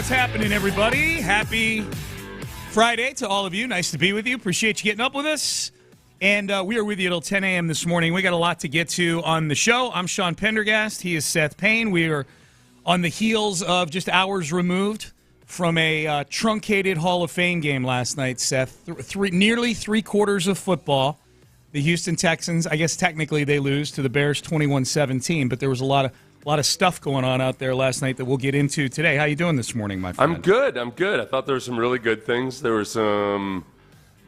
what's happening, everybody? Happy Friday to all of you. Nice to be with you. Appreciate you getting up with us. And we are with you till 10 a.m. this morning. We got a lot to get to on the show. I'm Sean Pendergast. He is Seth Payne. We are on the heels of just hours removed from a truncated Hall of Fame game last night, Seth. Nearly three-quarters of football. The Houston Texans, I guess technically they lose to the Bears 21-17, but there was a lot of stuff going on out there last night that we'll get into today. How you doing this morning, my friend? I'm good. I thought there were some really good things. There were some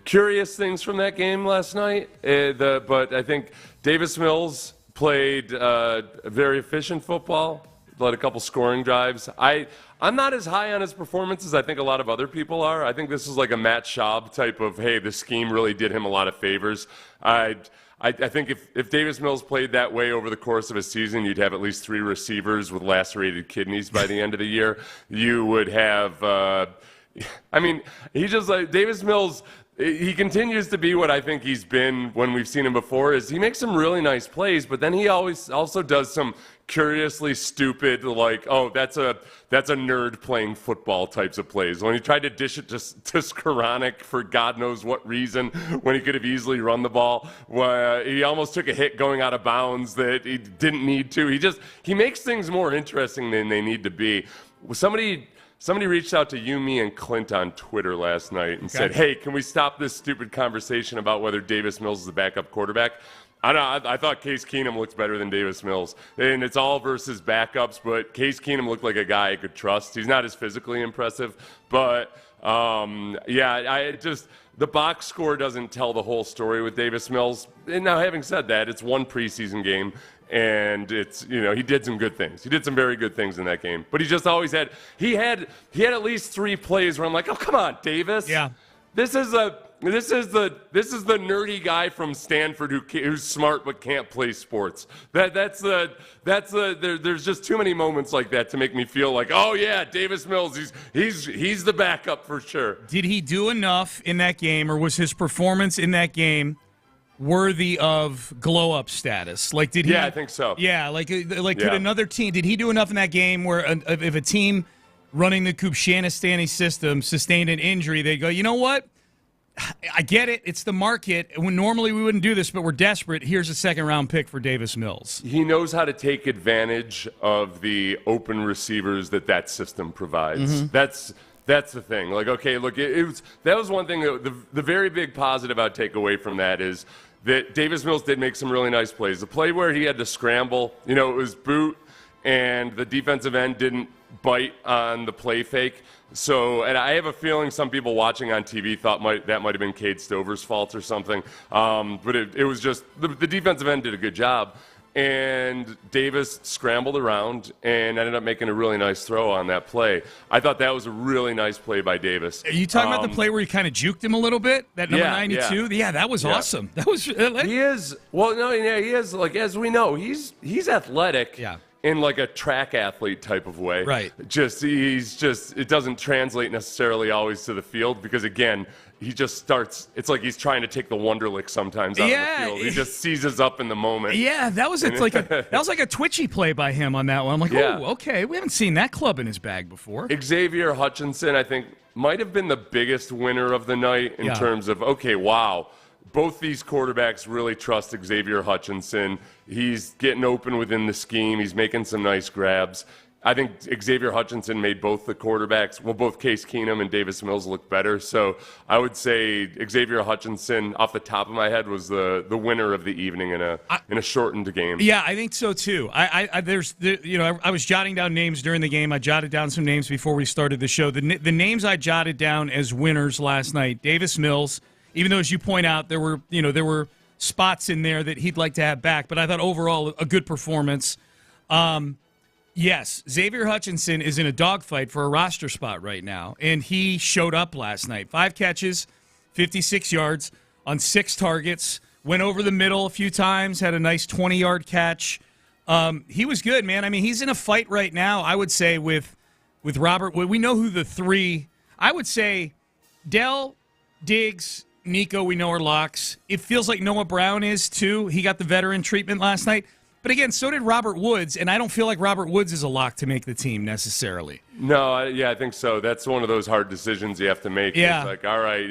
curious things from that game last night, but I think Davis Mills played very efficient football, led a couple scoring drives. I'm not as high on his performance as I think a lot of other people are. I think this is like a Matt Schaub type of, hey, the scheme really did him a lot of favors. I think if Davis Mills played that way over the course of a season, you'd have at least 3 receivers with lacerated kidneys by the end of the year. You would have, he just like Davis Mills. He continues to be what I think he's been when we've seen him before. Is he makes some really nice plays, but then he always also does some curiously stupid, like, oh, that's a nerd playing football types of plays. When he tried to dish it to Skoranek for God knows what reason, when he could have easily run the ball, he almost took a hit going out of bounds that he didn't need to. He makes things more interesting than they need to be. Somebody reached out to you, me, and Clint on Twitter last night and said, hey, can we stop this stupid conversation about whether Davis Mills is the backup quarterback? I thought Case Keenum looks better tthan Davis Mills. And it's all versus backups, but Case Keenum looked like a guy I could trust. He's not as physically impressive, but the box score doesn't tell the whole story with Davis Mills. And now, having said that, it's one preseason game. And it's, he did some good things. He did some very good things in that game. But he just always had at least 3 plays where I'm like, oh, come on, Davis. Yeah. This is the nerdy guy from Stanford who's smart but can't play sports. There's just too many moments like that to make me feel like, oh yeah, Davis Mills, he's the backup for sure. Did he do enough in that game, or was his performance in that game worthy of glow-up status? Like, did he? Yeah, I think so. Yeah, could another team? Did he do enough in that game where if a team running the Kubshanistani system sustained an injury, they go, you know what? I get it. It's the market. When normally we wouldn't do this, but we're desperate. Here's a second-round pick for Davis Mills. He knows how to take advantage of the open receivers that system provides. Mm-hmm. That's the thing. Like, okay, look, that was one thing. The very big positive I'd take away from that is that Davis Mills did make some really nice plays. The play where he had to scramble, it was boot, and the defensive end didn't bite on the play fake. So, and I have a feeling some people watching on TV thought that might have been Cade Stover's fault or something. But it was just the defensive end did a good job. And Davis scrambled around and ended up making a really nice throw on that play. I thought that was a really nice play by Davis. Are you talking about the play where he kind of juked him a little bit? That number 92? Yeah, that was awesome. That was. He is. Well, no, yeah, he is. Like, as we know, he's athletic. Yeah. In like a track athlete type of way. Right. It doesn't translate necessarily always to the field because, again, he just starts, it's like he's trying to take the Wonderlick sometimes out of the field. He just seizes up in the moment. Yeah, that was like a twitchy play by him on that one. I'm like, oh, okay, we haven't seen that club in his bag before. Xavier Hutchinson, I think, might have been the biggest winner of the night in terms of, okay, wow. Both these quarterbacks really trust Xavier Hutchinson. He's getting open within the scheme. He's making some nice grabs. I think Xavier Hutchinson made both the quarterbacks, both Case Keenum and Davis Mills look better. So I would say Xavier Hutchinson, off the top of my head, was the winner of the evening in a shortened game. Yeah, I think so too. I was jotting down names during the game. I jotted down some names before we started the show. The names I jotted down as winners last night: Davis Mills. Even though, as you point out, there were spots in there that he'd like to have back, but I thought overall a good performance. Yes, Xavier Hutchinson is in a dogfight for a roster spot right now, and he showed up last night. 5 catches, 56 yards on 6 targets, went over the middle a few times, had a nice 20-yard catch. He was good, man. I mean, he's in a fight right now, I would say, with Robert. We know who the 3, I would say, Dell, Diggs, Nico, we know are locks. It feels like Noah Brown is, too. He got the veteran treatment last night. But again, so did Robert Woods, and I don't feel like Robert Woods is a lock to make the team necessarily. No, I think so. That's one of those hard decisions you have to make. Yeah. It's like, all right,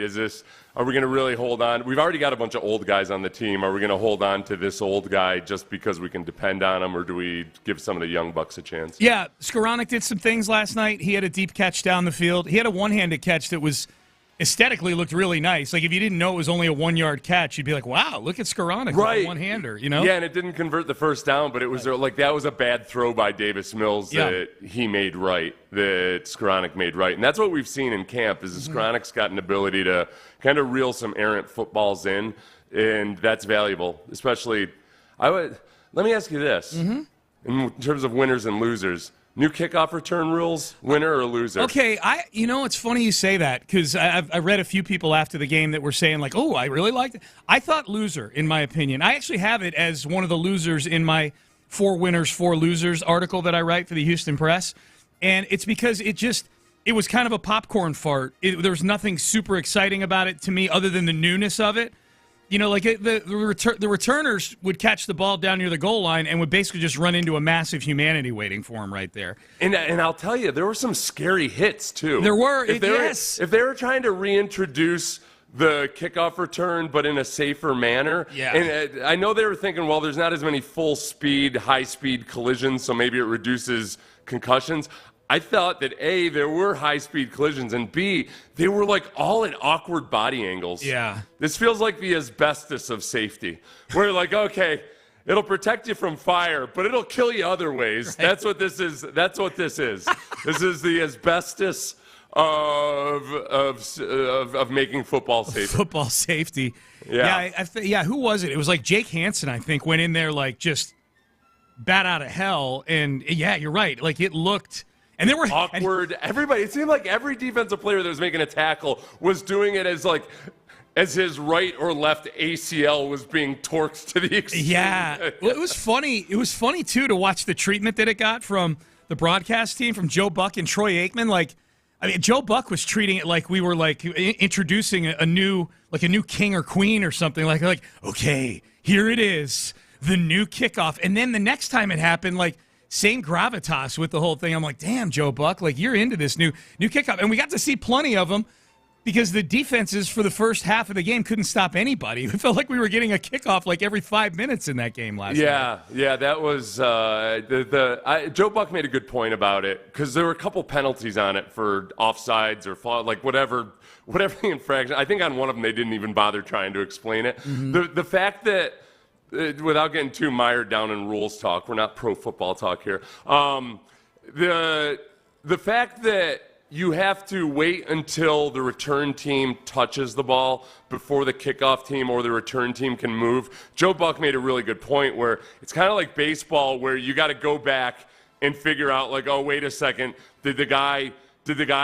are we going to really hold on? We've already got a bunch of old guys on the team. Are we going to hold on to this old guy just because we can depend on him, or do we give some of the young bucks a chance? Yeah, Skoranek did some things last night. He had a deep catch down the field. He had a one-handed catch that was aesthetically looked really nice. Like, if you didn't know it was only a 1-yard catch, you'd be like, wow, look at Skoranek, right. One-hander, you know? Yeah, and it didn't convert the first down, but it was like that was a bad throw by Davis Mills that he made right, that Skoranek made right. And that's what we've seen in camp is Skoranek's got an ability to kind of reel some errant footballs in, and that's valuable, especially let me ask you this. In terms of winners and losers, new kickoff return rules, winner or loser? Okay, it's funny you say that because I read a few people after the game that were saying like, oh, I really liked it. I thought loser, in my opinion. I actually have it as one of the losers in my 4 winners, 4 losers article that I write for the Houston Press. And it's because it was kind of a popcorn fart. There was nothing super exciting about it to me other than the newness of it. You know, like the returners would catch the ball down near the goal line and would basically just run into a massive humanity waiting for him right there. And I'll tell you, there were some scary hits, too. There were, yes. If they were trying to reintroduce the kickoff return, but in a safer manner. Yeah. And I know they were thinking, well, there's not as many full-speed, high-speed collisions, so maybe it reduces concussions. I thought that, A, there were high-speed collisions, and B, they were, like, all at awkward body angles. Yeah. This feels like the asbestos of safety. Where, like, okay, it'll protect you from fire, but it'll kill you other ways. Right. That's what this is. That's what this is. This is the asbestos of making football safe. Football safety. Yeah. Who was it? It was like Jake Hansen, I think, went in there, like, just bat out of hell. And, yeah, you're right. Like, it looked... And there were awkward. Everybody. It seemed like every defensive player that was making a tackle was doing it as his right or left ACL was being torqued to the extreme. Yeah. Well, it was funny. It was funny too to watch the treatment that it got from the broadcast team, from Joe Buck and Troy Aikman. Like, I mean, Joe Buck was treating it like we were like introducing a new king or queen or something. Like, okay, here it is, the new kickoff. And then the next time it happened, like, same gravitas with the whole thing. I'm like, damn, Joe Buck, like, you're into this new kickoff. And we got to see plenty of them because the defenses for the first half of the game couldn't stop anybody. It felt like we were getting a kickoff like every 5 minutes in that game last night. Yeah, that was Joe Buck made a good point about it because there were a couple penalties on it for offsides or like whatever the infraction. I think on one of them they didn't even bother trying to explain it. Mm-hmm. The fact that without getting too mired down in rules talk, we're not pro football talk here. The fact that you have to wait until the return team touches the ball before the kickoff team or the return team can move. Joe Buck made a really good point where it's kind of like baseball where you got to go back and figure out, like, oh, wait a second, did the guy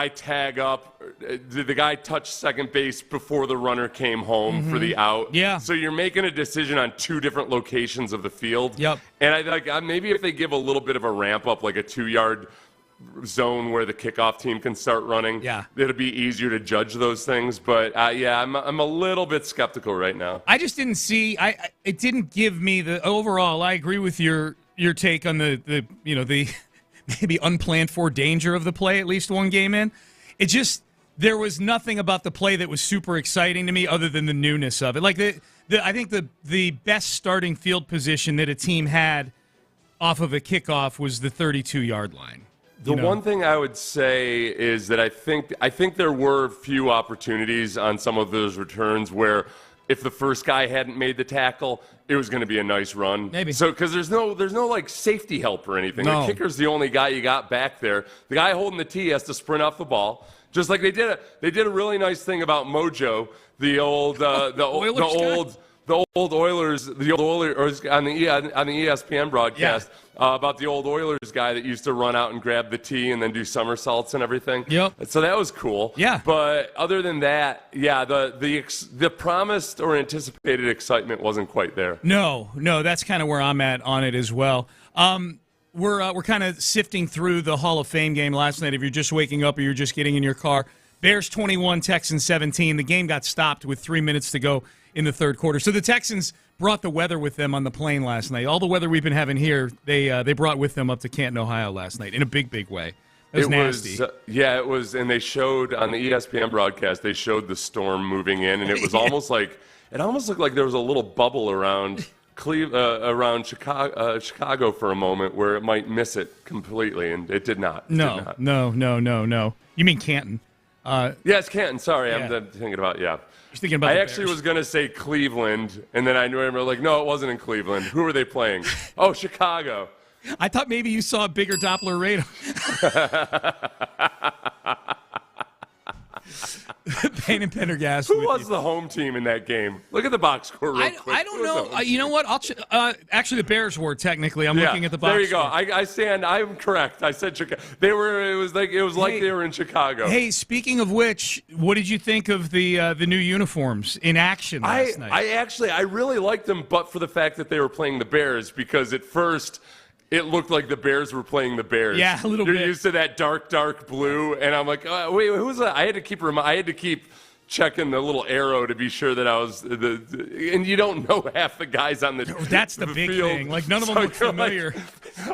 tag up? Did the guy touch second base before the runner came home for the out? Yeah. So you're making a decision on 2 different locations of the field. Yep. And I maybe if they give a little bit of a ramp up, like a 2-yard zone where the kickoff team can start running, it'll be easier to judge those things. But I'm a little bit skeptical right now. I just didn't see. It didn't give me the overall. I agree with your take on the maybe unplanned for danger of the play, at least one game in. It just, there was nothing about the play that was super exciting to me other than the newness of it. Like, I think the best starting field position that a team had off of a kickoff was the 32-yard line. The one thing I would say is that I think there were few opportunities on some of those returns where if the first guy hadn't made the tackle, it was going to be a nice run. Maybe. So, because there's no like safety help or anything. No. The kicker's the only guy you got back there. The guy holding the tee has to sprint off the ball. Just like they did a really nice thing about Mojo, the old Oilers on the ESPN broadcast about the old Oilers guy that used to run out and grab the tee and then do somersaults and everything. Yep. So that was cool. Yeah. But other than that, the promised or anticipated excitement wasn't quite there. No, that's kind of where I'm at on it as well. We're kind of sifting through the Hall of Fame game last night. If you're just waking up or you're just getting in your car, Bears 21, Texans 17. The game got stopped with 3 minutes to go in the third quarter. So the Texans brought the weather with them on the plane last night. All the weather we've been having here, they brought with them up to Canton, Ohio last night in a big, big way. It was nasty. It was, and they showed on the ESPN broadcast, they showed the storm moving in, and it was almost like, it almost looked like there was a little bubble around around Chicago for a moment where it might miss it completely, and it did not. No. You mean Canton? Yes, Canton. Sorry, yeah. I'm thinking about, You're thinking about I actually was going to say Cleveland, and then I remember, no, it wasn't in Cleveland. Who were they playing? Oh, Chicago. I thought maybe you saw a bigger Doppler radar. Payne and Pendergast. Who was the home team in that game? Look at the box score real quick. I don't know. You know what? Actually, the Bears were technically. I'm looking at the box. There you go. Score. I'm correct. I said Chicago. They were. It was like they were in Chicago. Hey, speaking of which, what did you think of the new uniforms in action last night? I really liked them, but for the fact that they were playing the Bears, because at first it looked like the Bears were playing the Bears. Yeah, a little bit. You're used to that dark blue, and I'm like, wait, who's that? I had to keep checking the little arrow to be sure that I was and you don't know half the guys on the That's the big field. Thing. Like, none of them look familiar.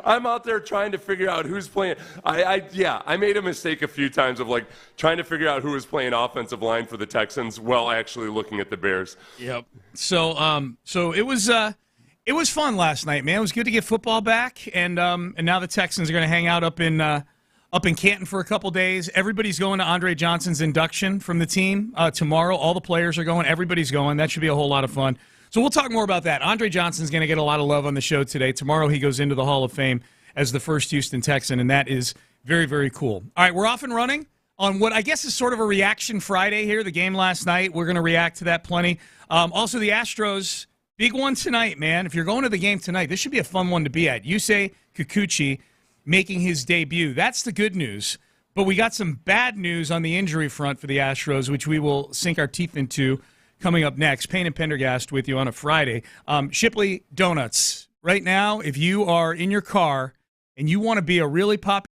I'm out there trying to figure out who's playing. I made a mistake a few times of trying to figure out who was playing offensive line for the Texans while actually looking at the Bears. Yep. So it was fun last night, man. It was good to get football back, and now the Texans are going to hang out up in Canton for a couple days. Everybody's going to Andre Johnson's induction from the team tomorrow. All the players are going. Everybody's going. That should be a whole lot of fun. So we'll talk more about that. Andre Johnson's going to get a lot of love on the show today. Tomorrow he goes into the Hall of Fame as the first Houston Texan, and that is very, very cool. All right, we're off and running on what I guess is sort of a reaction Friday here, the game last night. We're going to react to that plenty. Also, the Astros, big one tonight, man. If you're going to the game tonight, this should be a fun one to be at. Yusei Kikuchi making his debut. That's the good news. But we got some bad news on the injury front for the Astros, which we will sink our teeth into coming up next. Payne and Pendergast with you on a Friday. Shipley Donuts. Right now, if you are in your car and you want to be a really popular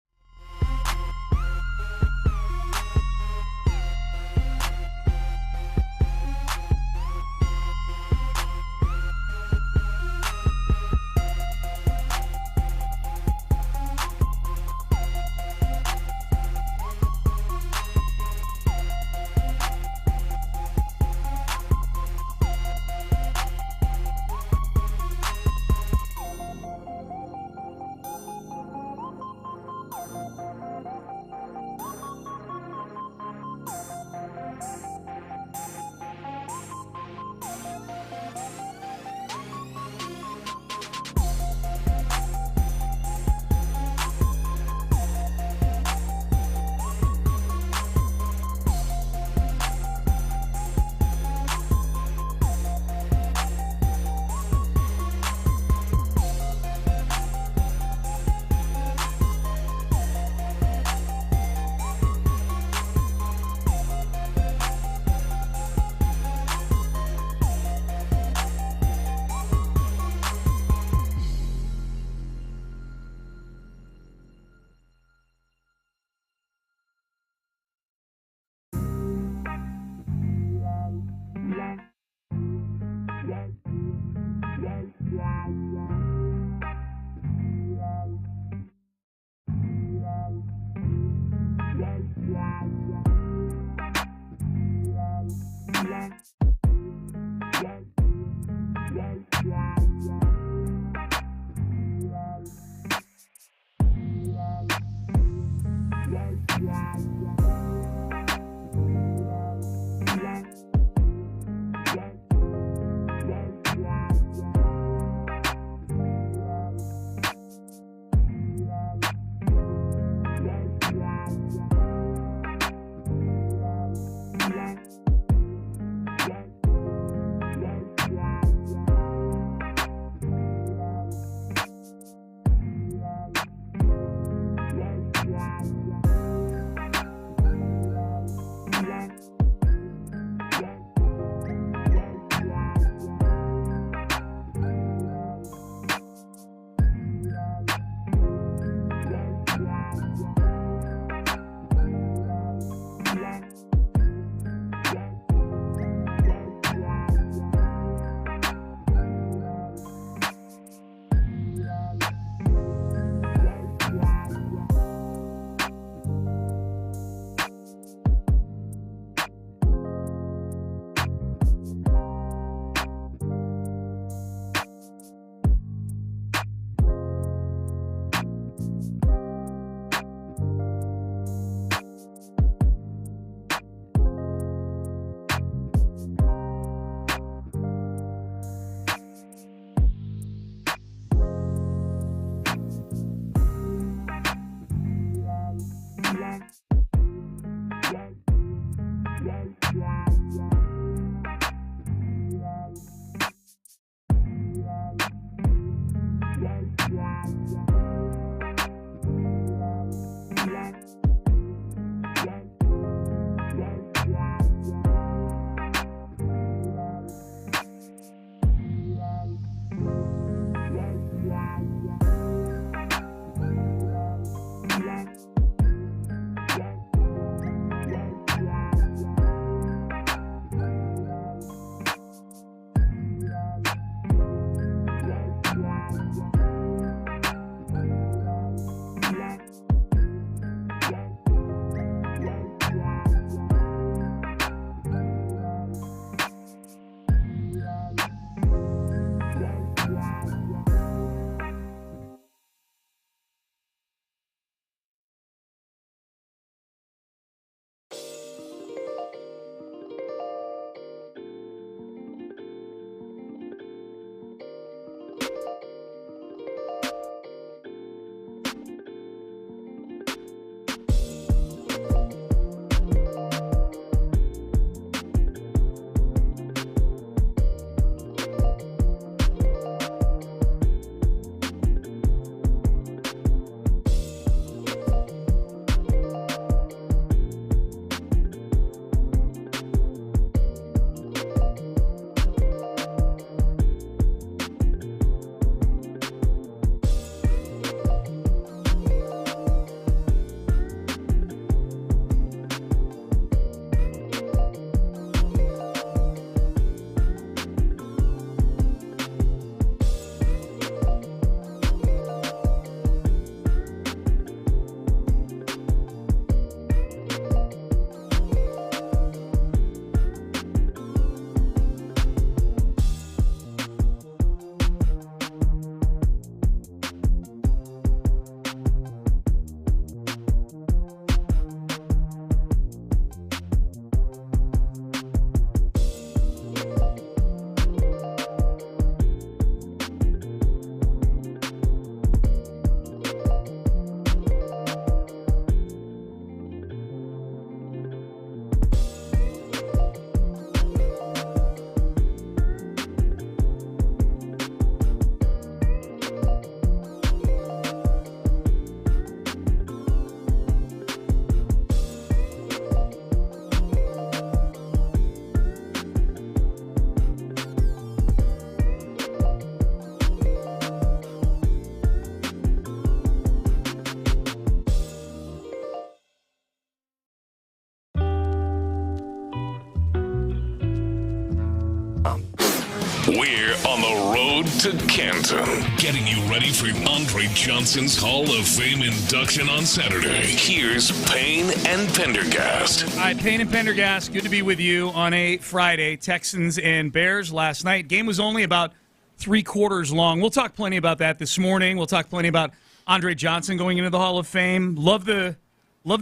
We're on the road to Canton, getting you ready for Andre Johnson's Hall of Fame induction on Saturday. Here's Payne and Pendergast. All right, Payne and Pendergast, good to be with you on a Friday. Texans and Bears last night. Game was only about 3 quarters long. We'll talk plenty about that this morning. We'll talk plenty about Andre Johnson going into the Hall of Fame. Love the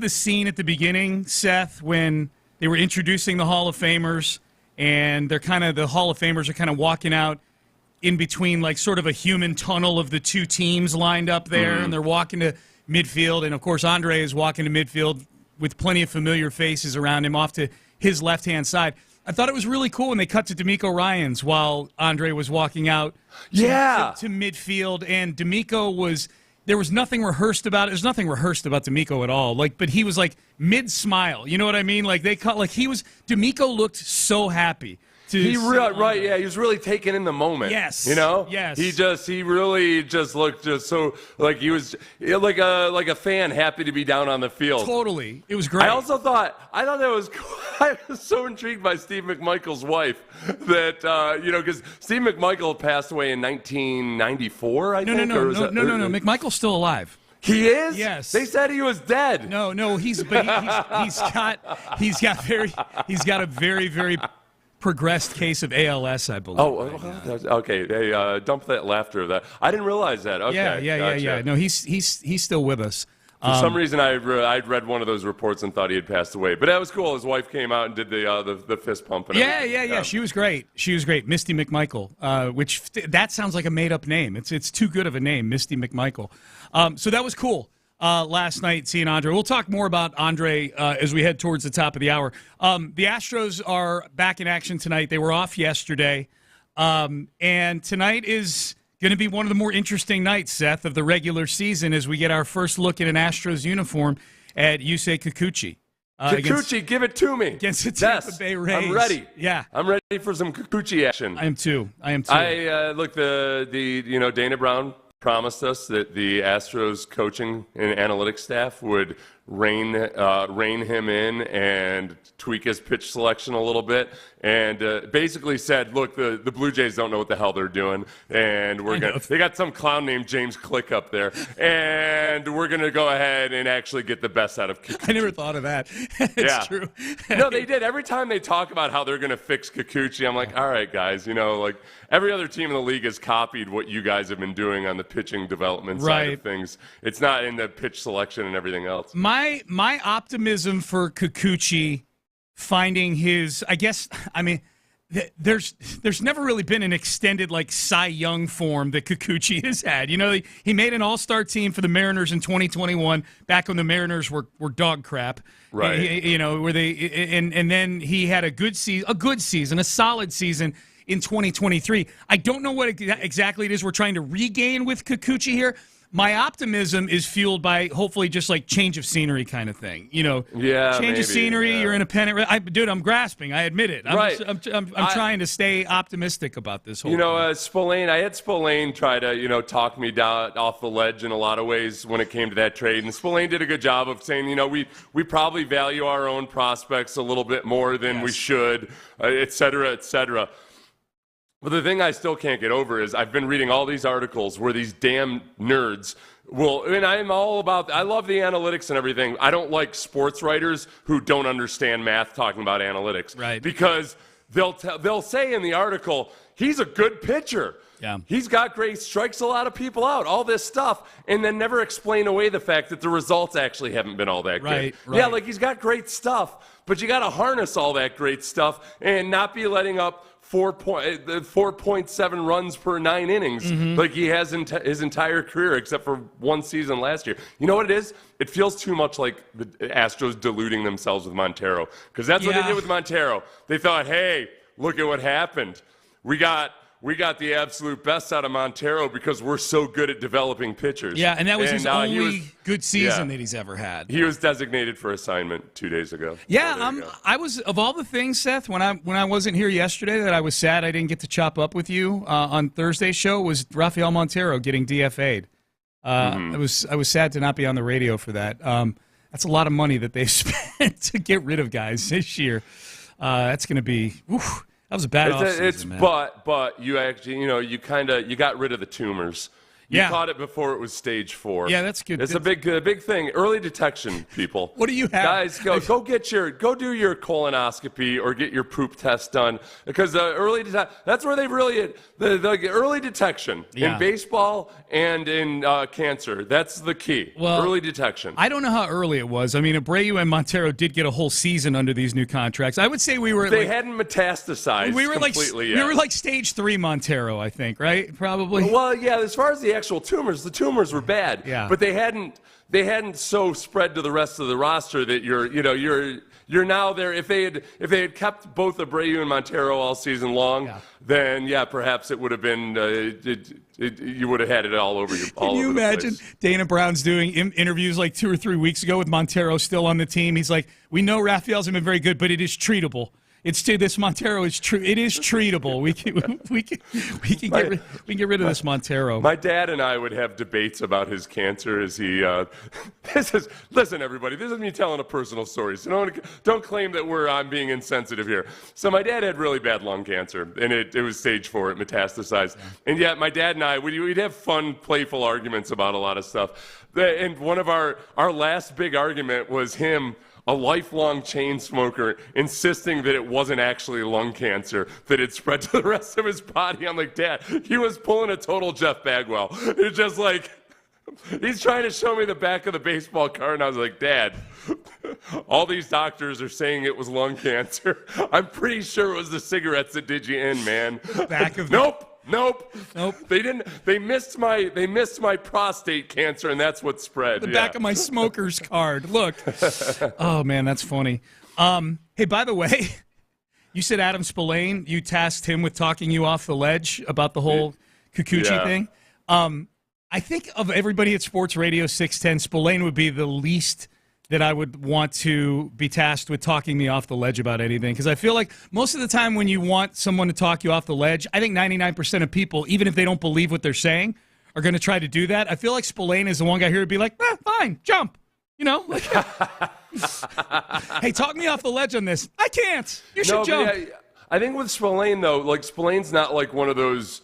scene at the beginning, Seth, when they were introducing the Hall of Famers. And the Hall of Famers are kind of walking out in between, like sort of a human tunnel of the two teams lined up there, and they're walking to midfield. And, of course, Andre is walking to midfield with plenty of familiar faces around him off to his left-hand side. I thought it was really cool when they cut to D'Amico Ryans while Andre was walking out to midfield. And D'Amico was – there was nothing rehearsed about it. There's nothing rehearsed about D'Amico at all. But he was like mid-smile. You know what I mean? Like D'Amico looked so happy. He was really taking in the moment. Yes. You know? Yes. He really just looked just so like he was like a fan happy to be down on the field. Totally. It was great. I thought that was cool. I was so intrigued by Steve McMichael's wife that because Steve McMichael passed away in 1994, I think. No. McMichael's still alive. He is? Yes. They said he was dead. No, he's got a very, very progressed case of ALS, I believe. Okay. Hey, dump that laughter of that. I didn't realize that. Okay. Yeah. No, he's still with us. For some reason, I'd read one of those reports and thought he had passed away. But that was cool. His wife came out and did the fist pump. And Yeah. She was great. Misty McMichael, which that sounds like a made-up name. It's too good of a name, Misty McMichael. So that was cool. Last night, seeing Andre. We'll talk more about Andre as we head towards the top of the hour. The Astros are back in action tonight. They were off yesterday. And tonight is going to be one of the more interesting nights, Seth, of the regular season as we get our first look at an Astros uniform at Yusei Kikuchi. Kikuchi, give it to me. Against the Tampa Bay Rays. I'm ready. Yeah. I'm ready for some Kikuchi action. I am too. Look, Dana Brown promised us that the Astros coaching and analytics staff would rein him in and tweak his pitch selection a little bit, and basically said, look, the Blue Jays don't know what the hell they're doing, and they got some clown named James Click up there, and we're gonna go ahead and actually get the best out of Kikuchi. I never thought of that. It's true. No, they did. Every time they talk about how they're gonna fix Kikuchi, I'm like, all right, guys, like every other team in the league has copied what you guys have been doing on the pitching development side of things. It's not in the pitch selection and everything else. My optimism for Kikuchi finding his, there's never really been an extended like Cy Young form that Kikuchi has had. He made an all-star team for the Mariners in 2021, back when the Mariners were dog crap. Right. Where they and then he had a good season, a solid season in 2023. I don't know what exactly it is we're trying to regain with Kikuchi here. My optimism is fueled by hopefully just like change of scenery kind of thing. Change of scenery. Yeah. You're in a pennant. I'm grasping. I admit it. I'm trying to stay optimistic about this whole thing. Spillane. I had Spillane try to talk me down off the ledge in a lot of ways when it came to that trade, and Spillane did a good job of saying we probably value our own prospects a little bit more than we should, et cetera, et cetera. But the thing I still can't get over is I've been reading all these articles where these damn nerds and I'm all about, I love the analytics and everything. I don't like sports writers who don't understand math talking about analytics. Right. Because they'll say in the article, he's a good pitcher. Yeah. He's got great, strikes a lot of people out, all this stuff, and then never explain away the fact that the results actually haven't been all that good. Right. Yeah, like he's got great stuff, but you got to harness all that great stuff and not be letting up 4.7 runs per 9 innings like he has in his entire career except for one season last year. You know what it is? It feels too much like the Astros deluding themselves with Montero, because that's what they did with Montero. They thought, hey, look at what happened. We got the absolute best out of Montero because we're so good at developing pitchers. Yeah, and that was his only good season that he's ever had. He was designated for assignment 2 days ago. Yeah, I was, of all the things, Seth, when I wasn't here yesterday that I was sad I didn't get to chop up with you on Thursday's show was Rafael Montero getting DFA'd. I was sad to not be on the radio for that. That's a lot of money that they've spent to get rid of guys this year. That's going to be That was a bad offseason, man. But you actually, you got rid of the tumors. You caught it before it was stage 4. Yeah, that's good. It's a big thing. Early detection, people. What do you have? Guys, go do your colonoscopy or get your poop test done, because that's where they've really the early detection in baseball and in cancer. That's the key. Well, early detection. I don't know how early it was. I mean, Abreu and Montero did get a whole season under these new contracts. I would say we were. They hadn't metastasized. We were completely yet. We were like stage 3 Montero, I think, right? Probably. Well, yeah. As far as the actual tumors, the tumors were bad, but they hadn't so spread to the rest of the roster that you're now there. If they had kept both Abreu and Montero all season long, then perhaps it would have been you would have had it all over you. Can you imagine Dana Brown's doing interviews like 2 or 3 weeks ago with Montero still on the team? He's like, "We know Rafael's been very good, but it is treatable. This Montero is true. It is treatable. We can get rid of this Montero." My dad and I would have debates about his cancer as he. Listen, everybody. This is me telling a personal story. So don't claim that I'm being insensitive here. So my dad had really bad lung cancer, and it was stage 4. It metastasized, and yet my dad and I we'd have fun, playful arguments about a lot of stuff. And one of our last big argument was him, a lifelong chain smoker, insisting that it wasn't actually lung cancer, that it spread to the rest of his body. I'm like, Dad, he was pulling a total Jeff Bagwell. It's just like, he's trying to show me the back of the baseball card, and I was like, Dad, all these doctors are saying it was lung cancer. I'm pretty sure it was the cigarettes that did you in, man. Nope. They didn't. They missed my prostate cancer, and that's what spread. The back of my smoker's card. Look. Oh man, that's funny. Hey, by the way, you said Adam Spillane. You tasked him with talking you off the ledge about the whole Kikuchi thing. I think of everybody at Sports Radio 610, Spillane would be the least that I would want to be tasked with talking me off the ledge about anything. Because I feel like most of the time when you want someone to talk you off the ledge, I think 99% of people, even if they don't believe what they're saying, are going to try to do that. I feel like Spillane is the one guy here to be like, fine, jump. Like, hey, talk me off the ledge on this. I can't. You should jump. I think with Spillane, though, like Spillane's not like one of those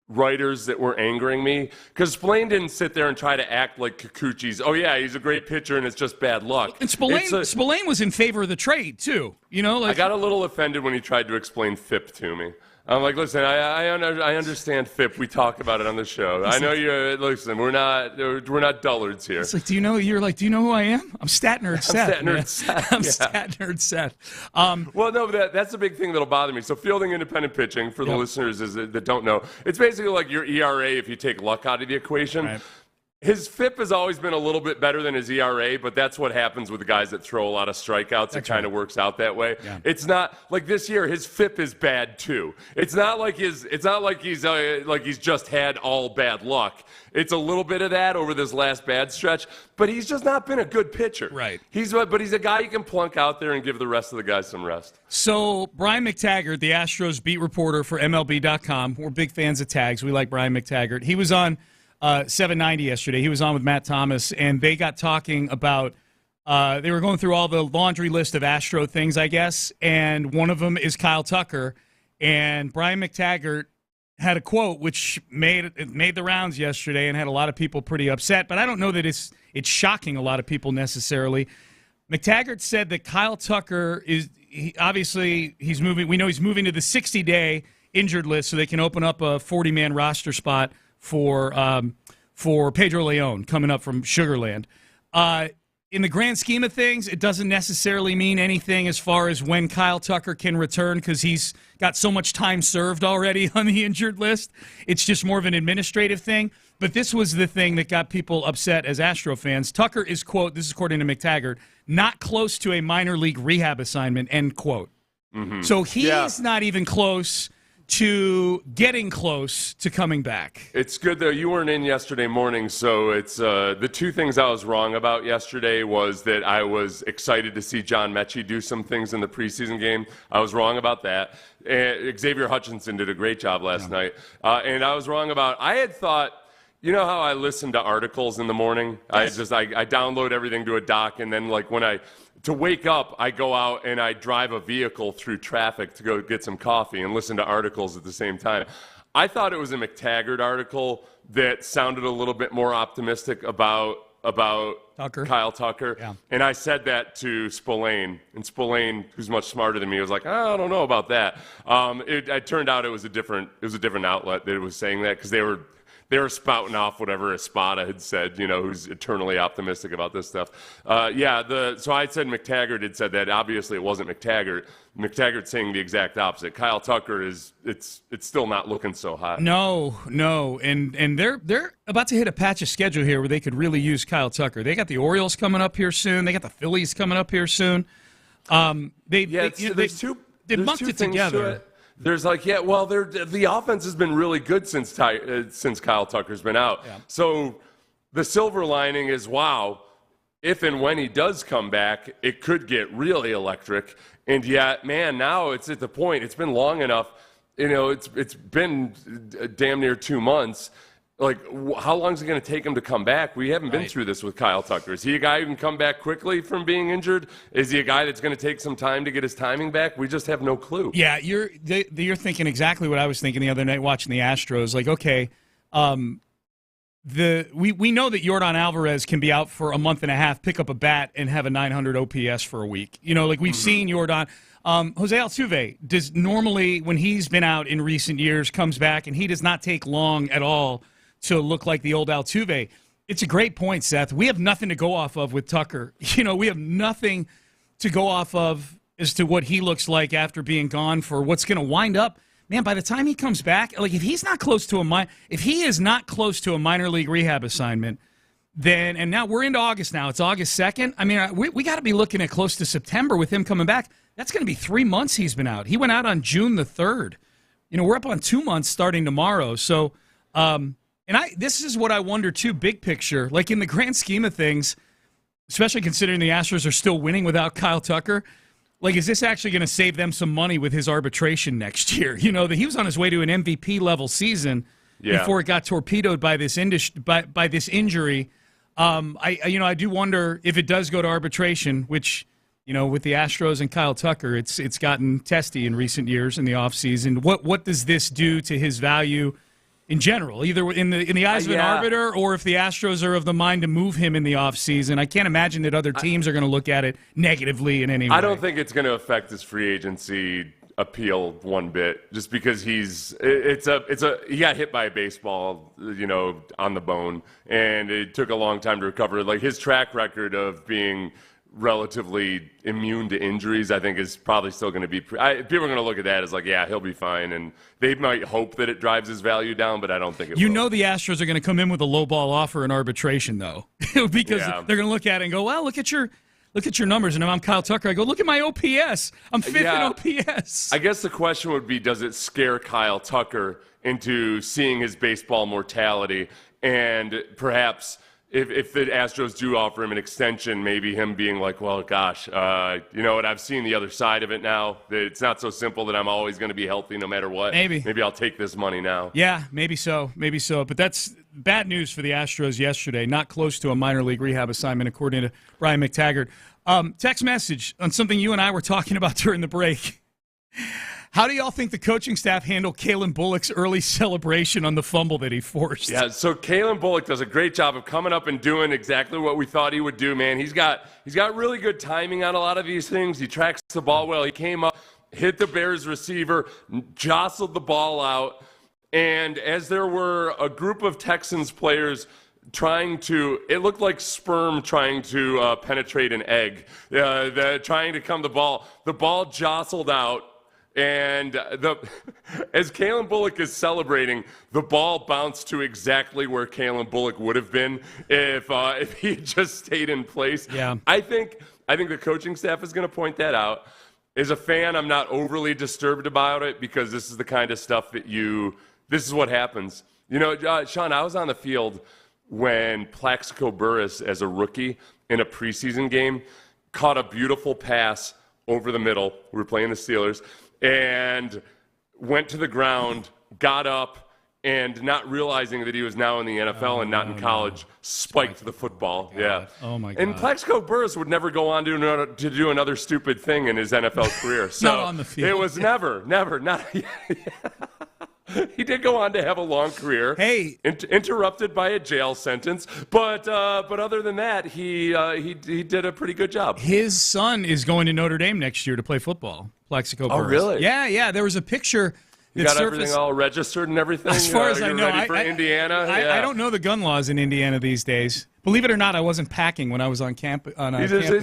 writers that were angering me, because Spillane didn't sit there and try to act like Kikuchi's, he's a great pitcher and it's just bad luck. And Spillane was in favor of the trade, too. I got a little offended when he tried to explain FIP to me. I'm like, listen, I understand FIP. We talk about it on the show. I know you're. Listen, we're not dullards here. It's like, do you know who I am? I'm Stat Nerd Seth. I'm Stat Nerd Seth. Well, no, that's a big thing that'll bother me. So fielding independent pitching, for the listeners that don't know, it's basically like your ERA if you take luck out of the equation. Right. His FIP has always been a little bit better than his ERA, but that's what happens with the guys that throw a lot of strikeouts. It kind of works out that way. Yeah. It's not like this year. His FIP is bad too. It's not like he's just had all bad luck. It's a little bit of that over this last bad stretch, but he's just not been a good pitcher. Right. But he's a guy you can plunk out there and give the rest of the guys some rest. So Brian McTaggart, the Astros beat reporter for MLB.com, we're big fans of tags. We like Brian McTaggart. He was on 790 yesterday. He was on with Matt Thomas, and they got talking about they were going through all the laundry list of Astro things, I guess, and one of them is Kyle Tucker. And Brian McTaggart had a quote which made the rounds yesterday and had a lot of people pretty upset, but I don't know that it's shocking a lot of people necessarily. McTaggart said that Kyle Tucker he's moving. We know he's moving to the 60-day injured list so they can open up a 40-man roster spot for Pedro Leon coming up from Sugarland. In the grand scheme of things, it doesn't necessarily mean anything as far as when Kyle Tucker can return because he's got so much time served already on the injured list. It's just more of an administrative thing. But this was the thing that got people upset as Astro fans. Tucker is, quote, this is according to McTaggart, not close to a minor league rehab assignment, end quote. Mm-hmm. So he's not even close to getting close to coming back. It's good, though. You weren't in yesterday morning, so it's the two things I was wrong about yesterday was that I was excited to see John Mechie do some things in the preseason game. I was wrong about that. Xavier Hutchinson did a great job last night. And I was wrong about, I had thought, you know how I listen to articles in the morning? Yes. I download everything to a doc, and then like when I to wake up, I go out and I drive a vehicle through traffic to go get some coffee and listen to articles at the same time. I thought it was a McTaggart article that sounded a little bit more optimistic about Kyle Tucker. Yeah. And I said that to Spillane. And Spillane, who's much smarter than me, was like, I don't know about that. It turned out it was a different outlet that was saying that, because they were spouting off whatever Espada had said, who's eternally optimistic about this stuff. So I said McTaggart had said that. Obviously, it wasn't McTaggart. McTaggart's saying the exact opposite. Kyle Tucker it's still not looking so hot. No, and they're about to hit a patch of schedule here where they could really use Kyle Tucker. They got the Orioles coming up here soon. They got the Phillies coming up here soon. They mucked it together. There's the offense has been really good since Kyle Tucker's been out. Yeah. So the silver lining is, wow, if and when he does come back, it could get really electric. And yet, man, now it's at the point. It's been long enough. It's been damn near 2 months. Like, how long is it going to take him to come back? We haven't been through this with Kyle Tucker. Is he a guy who can come back quickly from being injured? Is he a guy that's going to take some time to get his timing back? We just have no clue. Yeah, you're thinking exactly what I was thinking the other night watching the Astros. Like, okay, we know that Yordan Alvarez can be out for a month and a half, pick up a bat, and have a 900 OPS for a week. We've seen Yordan. Jose Altuve does normally, when he's been out in recent years, comes back, and he does not take long at all to look like the old Altuve. It's a great point, Seth. We have nothing to go off of with Tucker. We have nothing to go off of as to what he looks like after being gone for what's going to wind up. Man, by the time he comes back, like if he is not close to a minor league rehab assignment, then, and now we're into August now. It's August 2nd. I mean, we got to be looking at close to September with him coming back. That's going to be 3 months he's been out. He went out on June the 3rd. We're up on 2 months starting tomorrow. So, this is what I wonder too, big picture, like in the grand scheme of things, especially considering the Astros are still winning without Kyle Tucker. Like, is this actually going to save them some money with his arbitration next year? That he was on his way to an MVP level season before it got torpedoed by this by this injury. I do wonder if it does go to arbitration, which, with the Astros and Kyle Tucker, it's gotten testy in recent years in the offseason. What does this do to his value in general, either in the eyes of an arbiter, or if the Astros are of the mind to move him in the offseason? I can't imagine that other teams are going to look at it negatively in any way. I don't think it's going to affect his free agency appeal one bit, just because he got hit by a baseball, on the bone, and it took a long time to recover. Like, his track record of being relatively immune to injuries, I think, is probably still going to be people are going to look at that as like, yeah, he'll be fine, and they might hope that it drives his value down, but I don't think it will. The Astros are going to come in with a low ball offer in arbitration, though, because they're going to look at it and go, well, look at your numbers. And if I'm Kyle Tucker, I go, look at my OPS. I'm fifth in OPS. I guess the question would be, does it scare Kyle Tucker into seeing his baseball mortality, and perhaps if the Astros do offer him an extension, maybe him being like, well, gosh, you know what, I've seen the other side of it now. It's not so simple that I'm always going to be healthy no matter what. Maybe I'll take this money now. Yeah, maybe so. But that's bad news for the Astros yesterday. Not close to a minor league rehab assignment, according to Brian McTaggart. Text message on something you and I were talking about during the break. How do y'all think the coaching staff handled Kalen Bullock's early celebration on the fumble that he forced? Yeah, so Kalen Bullock does a great job of coming up and doing exactly what we thought he would do, man. He's got really good timing on a lot of these things. He tracks the ball well. He came up, hit the Bears receiver, jostled the ball out, and as there were a group of Texans players it looked like sperm trying to penetrate an egg, trying to come the ball jostled out. And as Kalen Bullock is celebrating, the ball bounced to exactly where Kalen Bullock would have been if he had just stayed in place. Yeah. I think the coaching staff is going to point that out. As a fan, I'm not overly disturbed about it, because this is the kind of stuff this is what happens. You know, Sean, I was on the field when Plaxico Burress, as a rookie in a preseason game, caught a beautiful pass over the middle. We were playing the Steelers. And went to the ground, got up, and not realizing that he was now in the NFL and not in college, spiked the football. Yeah. Oh, my God. And Plaxico Burress would never go on to do another stupid thing in his NFL career. So Not on the field. It was never, not. He did go on to have a long career. Hey. Interrupted by a jail sentence. But other than that, he did a pretty good job. His son is going to Notre Dame next year to play football, Plaxico Burress. Oh, really? Yeah. There was a picture. You got everything all registered and everything? As far as I know. Ready for Indiana? I don't know the gun laws in Indiana these days. Believe it or not, I wasn't packing when I was on campus.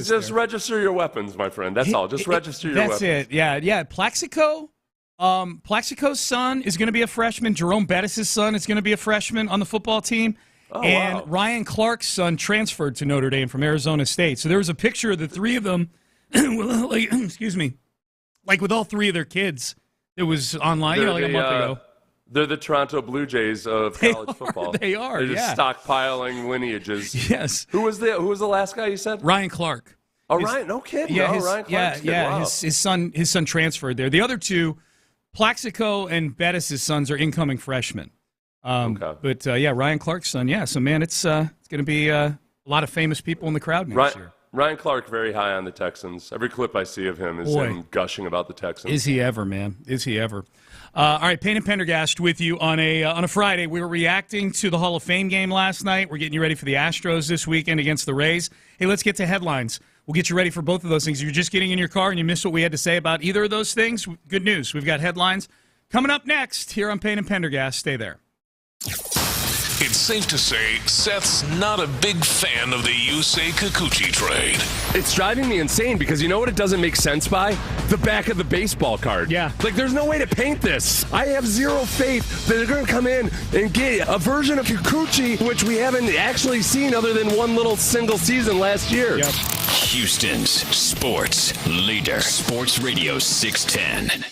Just register your weapons, my friend. That's all. Just register your weapons. That's it. Yeah. Plaxico's son is going to be a freshman. Jerome Bettis' son is going to be a freshman on the football team. Oh, and wow. Ryan Clark's son transferred to Notre Dame from Arizona State. So there was a picture of the three of them, excuse me, like with all three of their kids. It was online, a month ago. They're the Toronto Blue Jays of college football. They are. They're just stockpiling lineages. Yes. Who was the last guy you said? Ryan Clark. Oh, Ryan. No kidding. Yeah, Ryan Clark's kid. Wow. His son transferred there. The other two, Plaxico and Bettis' sons, are incoming freshmen. Okay. But Ryan Clark's son. Yeah. So man, it's going to be a lot of famous people in the crowd next year. Ryan Clark, very high on the Texans. Every clip I see of him is him gushing about the Texans. Is he ever, man? Is he ever? All right, Payne and Pendergast with you on a Friday. We were reacting to the Hall of Fame game last night. We're getting you ready for the Astros this weekend against the Rays. Hey, let's get to headlines. We'll get you ready for both of those things. If you're just getting in your car and you missed what we had to say about either of those things, good news. We've got headlines coming up next here on Payne and Pendergast. Stay there. It's safe to say Seth's not a big fan of the Yusei Kikuchi trade. It's driving me insane because you know what it doesn't make sense by? The back of the baseball card. Yeah. Like, there's no way to paint this. I have zero faith that they're going to come in and get a version of Kikuchi, which we haven't actually seen other than one little single season last year. Yep. Houston's sports leader. Sports Radio 610.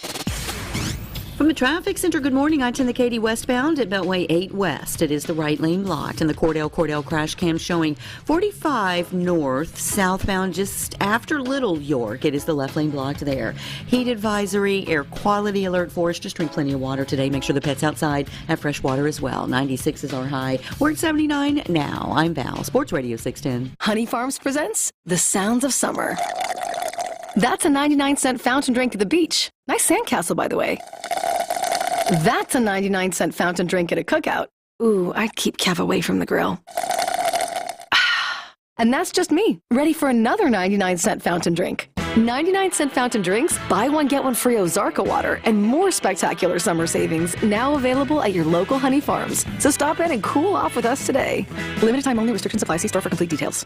From the traffic center, good morning. I-10 the Katy westbound at Beltway 8 West. It is the right lane blocked. And the Cordell crash cam showing 45 north, southbound just after Little York. It is the left lane blocked there. Heat advisory, air quality alert for us. Just drink plenty of water today. Make sure the pets outside have fresh water as well. 96 is our high. We're at 79 now. I'm Val, Sports Radio 610. Honey Farms presents The Sounds of Summer. That's a 99-cent fountain drink at the beach. Nice sandcastle, by the way. That's a 99-cent fountain drink at a cookout. Ooh, I'd keep Kev away from the grill. And that's just me, ready for another 99-cent fountain drink. 99-cent fountain drinks, buy one, get one free Ozarka water, and more spectacular summer savings now available at your local Honey Farms. So stop in and cool off with us today. Limited time only, restrictions apply. See store for complete details.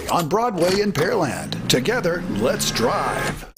Hughley on Broadway in Pearland. Together, let's drive.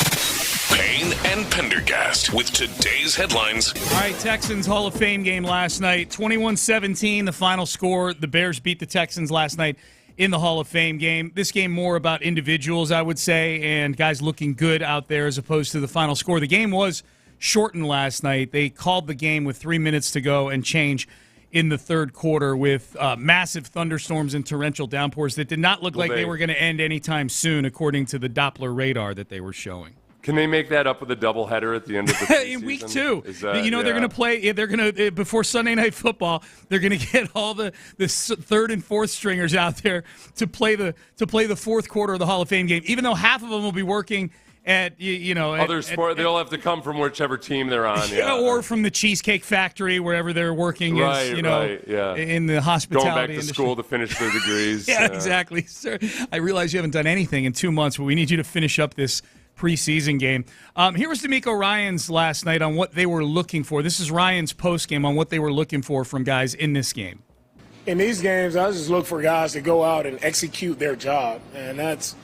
Payne and Pendergast with today's headlines. All right, Texans Hall of Fame game last night. 21-17, the final score. The Bears beat the Texans last night in the Hall of Fame game. This game more about individuals, I would say, and guys looking good out there as opposed to the final score. The game was shortened last night. They called the game with 3 minutes to go and change in the third quarter with massive thunderstorms and torrential downpours that did not look like they were going to end anytime soon, according to the Doppler radar that they were showing. Can they make that up with a doubleheader at the end of the season? In week 2? They're going to play. They're going to before Sunday Night Football. They're going to get all the third and fourth stringers out there to play the fourth quarter of the Hall of Fame game. Even though half of them will be working at other sport, they'll have to come from whichever team they're on, or from the Cheesecake Factory, wherever they're working, in the hospitality going back to industry. School to finish their degrees. Exactly, sir. I realize you haven't done anything in 2 months, but we need you to finish up this preseason game. Here was D'Amico Ryans last night on what they were looking for. This is Ryans' postgame on what they were looking for from guys in this game. In these games, I just look for guys to go out and execute their job, and that's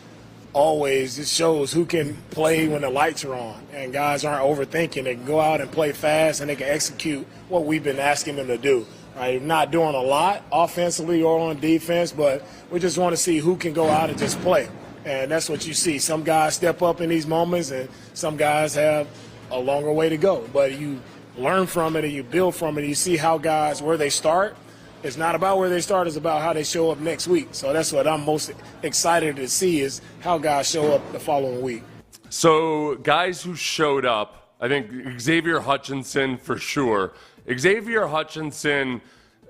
always, it shows who can play when the lights are on, and guys aren't overthinking. They can go out and play fast, and they can execute what we've been asking them to do. Right? Not doing a lot offensively or on defense, but we just want to see who can go out and just play. And that's what you see. Some guys step up in these moments, and some guys have a longer way to go. But you learn from it, and you build from it, and you see how guys, where they start. It's not about where they start, it's about how they show up next week. So that's what I'm most excited to see, is how guys show up the following week. So guys who showed up, I think Xavier Hutchinson for sure. Xavier Hutchinson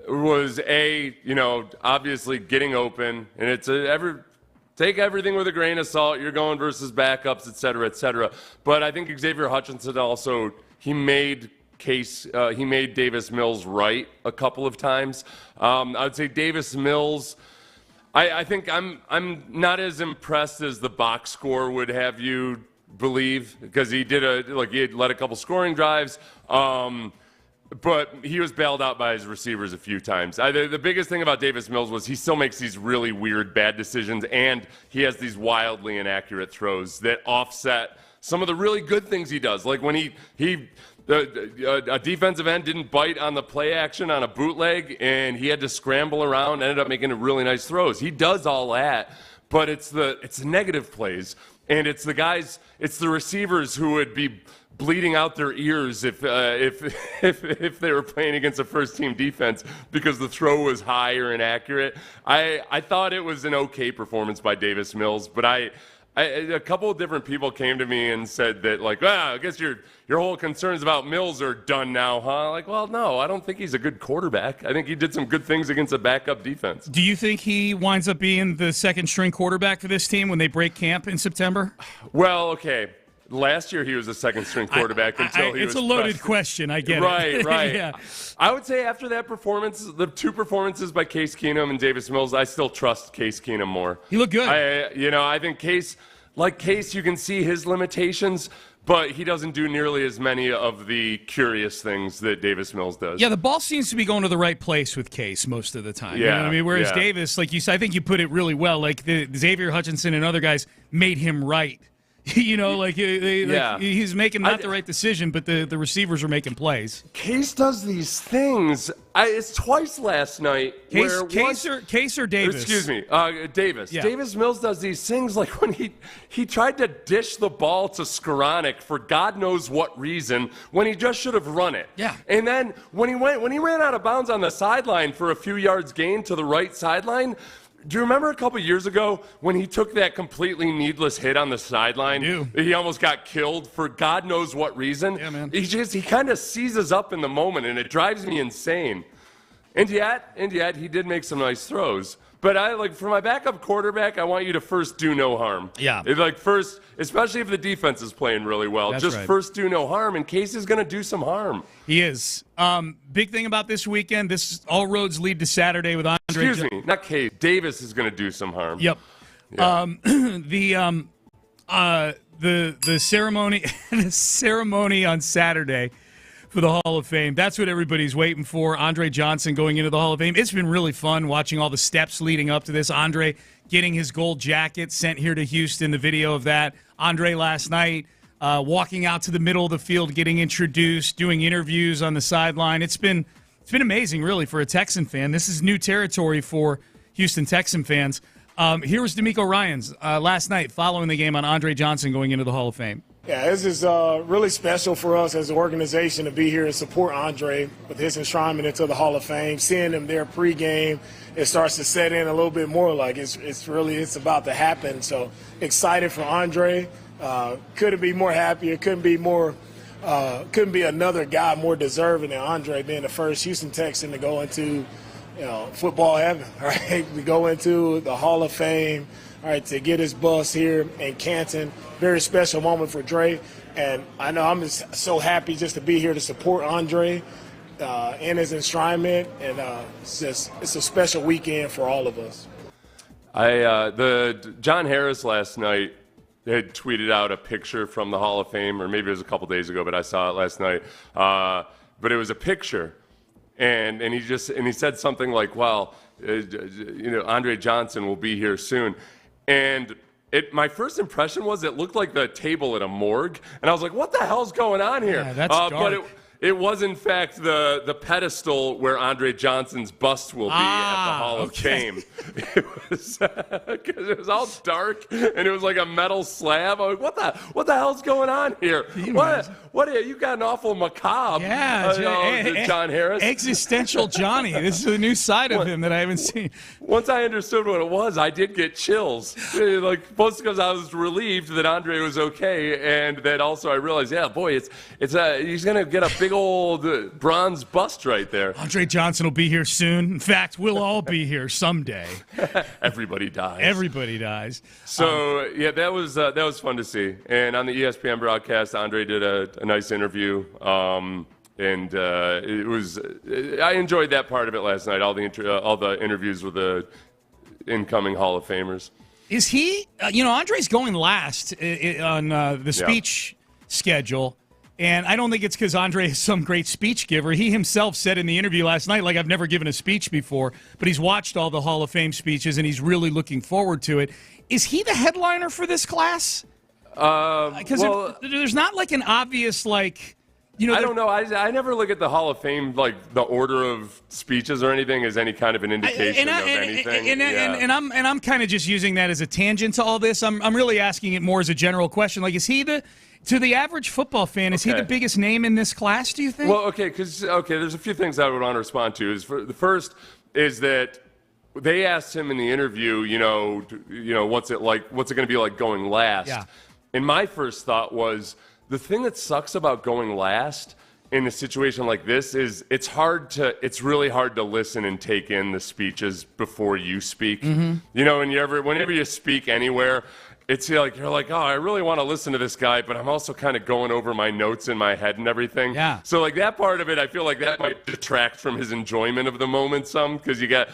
was obviously getting open, and it's take everything with a grain of salt. You're going versus backups, et cetera, et cetera. But I think Xavier Hutchinson also, he made Davis Mills right a couple of times. I would say Davis Mills, I think I'm not as impressed as the box score would have you believe, because he had led a couple scoring drives. But he was bailed out by his receivers a few times. The biggest thing about Davis Mills was he still makes these really weird, bad decisions, and he has these wildly inaccurate throws that offset some of the really good things he does. Like when a defensive end didn't bite on the play action on a bootleg, and he had to scramble around, ended up making really nice throws. He does all that, but it's the negative plays, and it's the receivers who would be bleeding out their ears if they were playing against a first-team defense because the throw was high or inaccurate. I thought it was an okay performance by Davis Mills, but a couple of different people came to me and said that, I guess your whole concerns about Mills are done now, huh? Like, well, no, I don't think he's a good quarterback. I think he did some good things against a backup defense. Do you think he winds up being the second-string quarterback for this team when they break camp in September? Well, okay. Last year he was a second-string quarterback until he was. It's a loaded question. I get it. Right. Yeah. I would say after that performance, the two performances by Case Keenum and Davis Mills, I still trust Case Keenum more. He looked good. I think Case, you can see his limitations, but he doesn't do nearly as many of the curious things that Davis Mills does. Yeah, the ball seems to be going to the right place with Case most of the time. Yeah, you know what I mean? Whereas Davis, like you said, I think you put it really well. Like the Xavier Hutchinson and other guys made him right. He's making not the right decision, but the receivers are making plays. Case does these things. It's twice last night. Case or Davis? Excuse me, Davis. Yeah. Davis Mills does these things like when he tried to dish the ball to Skoranek for God knows what reason when he just should have run it. Yeah. And then when he ran out of bounds on the sideline for a few yards gain to the right sideline. Do you remember a couple years ago when he took that completely needless hit on the sideline? He almost got killed for God knows what reason. Yeah, man. He kind of seizes up in the moment, and it drives me insane. And yet, he did make some nice throws. But for my backup quarterback, I want you to first do no harm. Yeah. First, especially if the defense is playing really well, That's right. First do no harm, and Case is going to do some harm. He is. Big thing about this weekend, all roads lead to Saturday with Andre. Excuse me, not Case. Davis is going to do some harm. Yep. Yeah. The ceremony on Saturday for the Hall of Fame. That's what everybody's waiting for. Andre Johnson going into the Hall of Fame. It's been really fun watching all the steps leading up to this. Andre getting his gold jacket sent here to Houston, the video of that. Andre last night walking out to the middle of the field, getting introduced, doing interviews on the sideline. It's been amazing, really, for a Texan fan. This is new territory for Houston Texan fans. Here was D'Amico Ryans last night following the game on Andre Johnson going into the Hall of Fame. Yeah, this is really special for us as an organization to be here and support Andre with his enshrinement into the Hall of Fame. Seeing him there pregame, it starts to set in a little bit more like it's about to happen. So excited for Andre. Couldn't be more happier. Couldn't be another guy more deserving than Andre being the first Houston Texan to go into football heaven. Right, we go into the Hall of Fame. All right, to get his bus here in Canton, very special moment for Dre. And I know I'm just so happy just to be here to support Andre in his enshrinement. And it's a special weekend for all of us. John Harris last night had tweeted out a picture from the Hall of Fame, or maybe it was a couple days ago, but I saw it last night. But it was a picture, and he said something like, "Well, Andre Johnson will be here soon." And my first impression was it looked like the table at a morgue, and I was like, "What the hell's going on here?" Yeah, that's dark. But it was in fact the pedestal where Andre Johnson's bust will be at the Hall of Fame. It was because it was all dark and it was like a metal slab. I was like, what the hell's going on here? What you got an awful macabre? Yeah, John Harris, existential Johnny. This is a new side of him that I haven't seen. Once I understood what it was, I did get chills. Like both because I was relieved that Andre was okay, and that also I realized, he's gonna get a big old bronze bust right there. Andre Johnson will be here soon. In fact, we'll all be here someday. Everybody dies. Everybody dies. So that was fun to see. And on the ESPN broadcast, Andre did a nice interview. And it was I enjoyed that part of it last night. All the interviews with the incoming Hall of Famers. Is he? Andre's going last on the speech schedule. And I don't think it's because Andre is some great speech giver. He himself said in the interview last night, like, I've never given a speech before, but he's watched all the Hall of Fame speeches, and he's really looking forward to it. Is he the headliner for this class? Because there's not, like, an obvious, like, I don't know. I never look at the Hall of Fame, like, the order of speeches or anything as any kind of an indication of anything. And I'm kind of just using that as a tangent to all this. I'm really asking it more as a general question. Like, is he to the average football fan, is he the biggest name in this class, do you think? Well, there's a few things I would want to respond to. The first is that they asked him in the interview, what's it going to be like going last? Yeah. And my first thought was, the thing that sucks about going last in a situation like this is it's really hard to listen and take in the speeches before you speak. Mm-hmm. Whenever you speak anywhere, it's like you're like, oh, I really want to listen to this guy, but I'm also kind of going over my notes in my head and everything. Yeah. So like that part of it, I feel like that might detract from his enjoyment of the moment some, because you get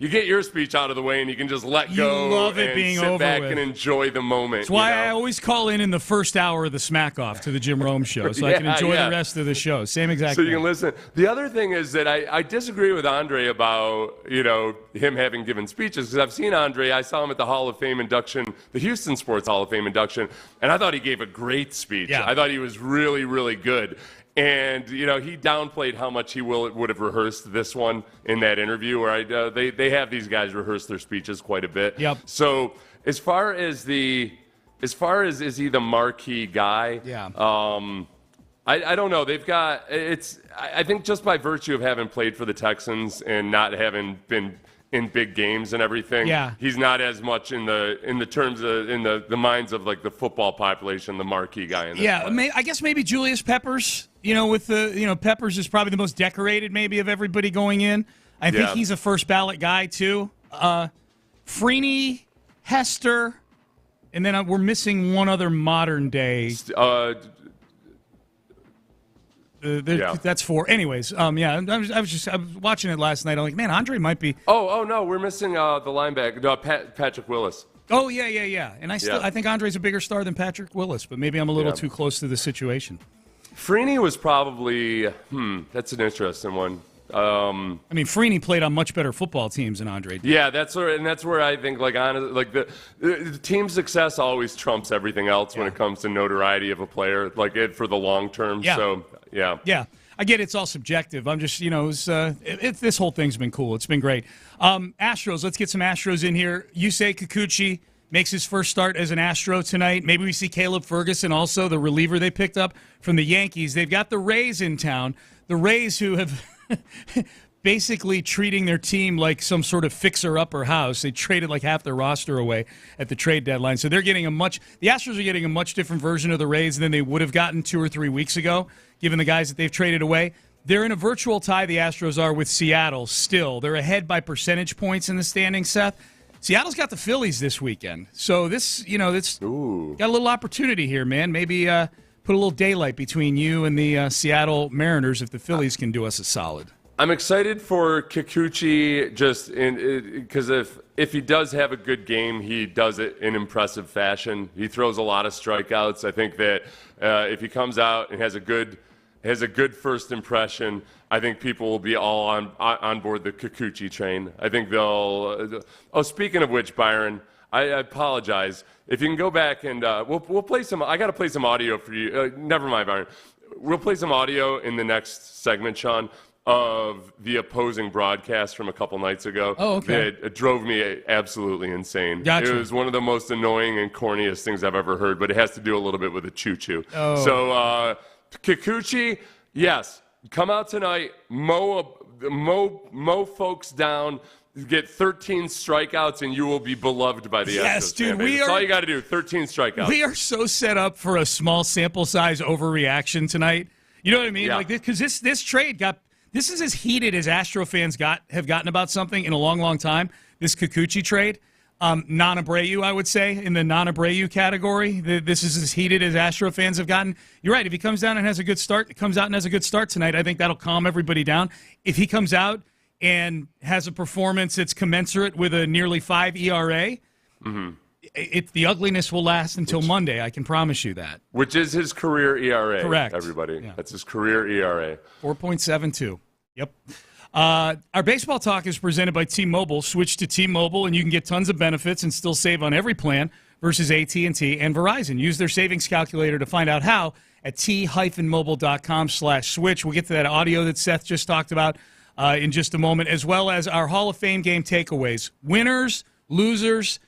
your speech out of the way and you can just let go. You love it and being sit over back with. and enjoy the moment. That's why I always call in the first hour of the Smack Off to the Jim Rome show, so I can enjoy the rest of the show. Same exact thing. So you can listen. The other thing is that I disagree with Andre about him having given speeches, because I've seen Andre. I saw him at the Hall of Fame induction, the Houston Sports Hall of Fame induction, and I thought he gave a great speech. Yeah. I thought he was really, really good. And, he downplayed how much he would have rehearsed this one in that interview, where they have these guys rehearse their speeches quite a bit. Yep. So as far as is he the marquee guy? Yeah. I don't know. I think just by virtue of having played for the Texans and not having been in big games and everything, he's not as much in the minds of like the football population, the marquee guy in this class. I guess maybe Julius Peppers, Peppers is probably the most decorated maybe of everybody going in. I think he's a first ballot guy too. Freeney, Hester, and then we're missing one other modern day. That's four. Anyways, I was watching it last night. I'm like, man, Andre might be. Oh no, we're missing the linebacker, Patrick Willis. Oh yeah. And I think Andre's a bigger star than Patrick Willis, but maybe I'm a little too close to the situation. Freeney was probably, that's an interesting one. Freeney played on much better football teams than Andre did. Yeah, that's where I think the team success always trumps everything else when it comes to notoriety of a player, for the long term. Yeah. So yeah. I get it's all subjective. I'm just this whole thing's been cool. It's been great. Astros. Let's get some Astros in here. Yusei Kikuchi makes his first start as an Astro tonight. Maybe we see Caleb Ferguson also, the reliever they picked up from the Yankees. They've got the Rays in town. The Rays who have basically treating their team like some sort of fixer-upper house. They traded like half their roster away at the trade deadline. So the Astros are getting a much different version of the Rays than they would have gotten 2 or 3 weeks ago, given the guys that they've traded away. They're in a virtual tie, the Astros are, with Seattle still. They're ahead by percentage points in the standings, Seth. Seattle's got the Phillies this weekend. So it's got a little opportunity here, man. Maybe put a little daylight between you and the Seattle Mariners if the Phillies can do us a solid. I'm excited for Kikuchi because if he does have a good game, he does it in impressive fashion. He throws a lot of strikeouts. I think that if he comes out and has a good first impression, I think people will be all on board the Kikuchi train. I think they'll. Oh, speaking of which, Byron, I apologize. If you can go back and we'll play some. I got to play some audio for you. Never mind, Byron. We'll play some audio in the next segment, Sean, of the opposing broadcast from a couple nights ago. Oh, okay. It drove me absolutely insane. Gotcha. It was one of the most annoying and corniest things I've ever heard, but it has to do a little bit with the choo-choo. Oh. So Kikuchi, yes, come out tonight, mow folks down, get 13 strikeouts, and you will be beloved by the Astros. Yes, dude, That's all you got to do, 13 strikeouts. We are so set up for a small sample size overreaction tonight. You know what I mean? Yeah. Because this trade this is as heated as Astro fans have gotten about something in a long, long time. This Kikuchi trade, non-Abreu, I would say, in the non-Abreu category. This is as heated as Astro fans have gotten. You're right. If he comes down and has a good start, tonight, I think that'll calm everybody down. If he comes out and has a performance that's commensurate with a nearly 5 ERA, the ugliness will last until Monday. I can promise you that. Which is his career ERA. Correct. Everybody. Yeah. That's his career ERA. 4.72. Yep. Our baseball talk is presented by T-Mobile. Switch to T-Mobile, and you can get tons of benefits and still save on every plan versus AT&T and Verizon. Use their savings calculator to find out how at t-mobile.com/switch. We'll get to that audio that Seth just talked about in just a moment, as well as our Hall of Fame game takeaways. Winners, losers,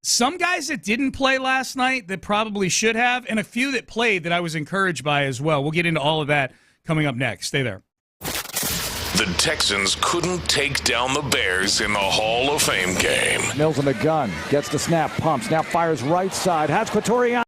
some guys that didn't play last night that probably should have, and a few that played that I was encouraged by as well. We'll get into all of that coming up next. Stay there. The Texans couldn't take down the Bears in the Hall of Fame game. Mills in the gun, gets the snap, pumps, now fires right side, has Quatorian.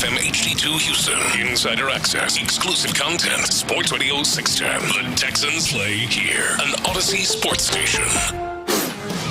FM HD2 Houston. Insider access, exclusive content. Sports Radio 610. The Texans play here. An Odyssey sports station.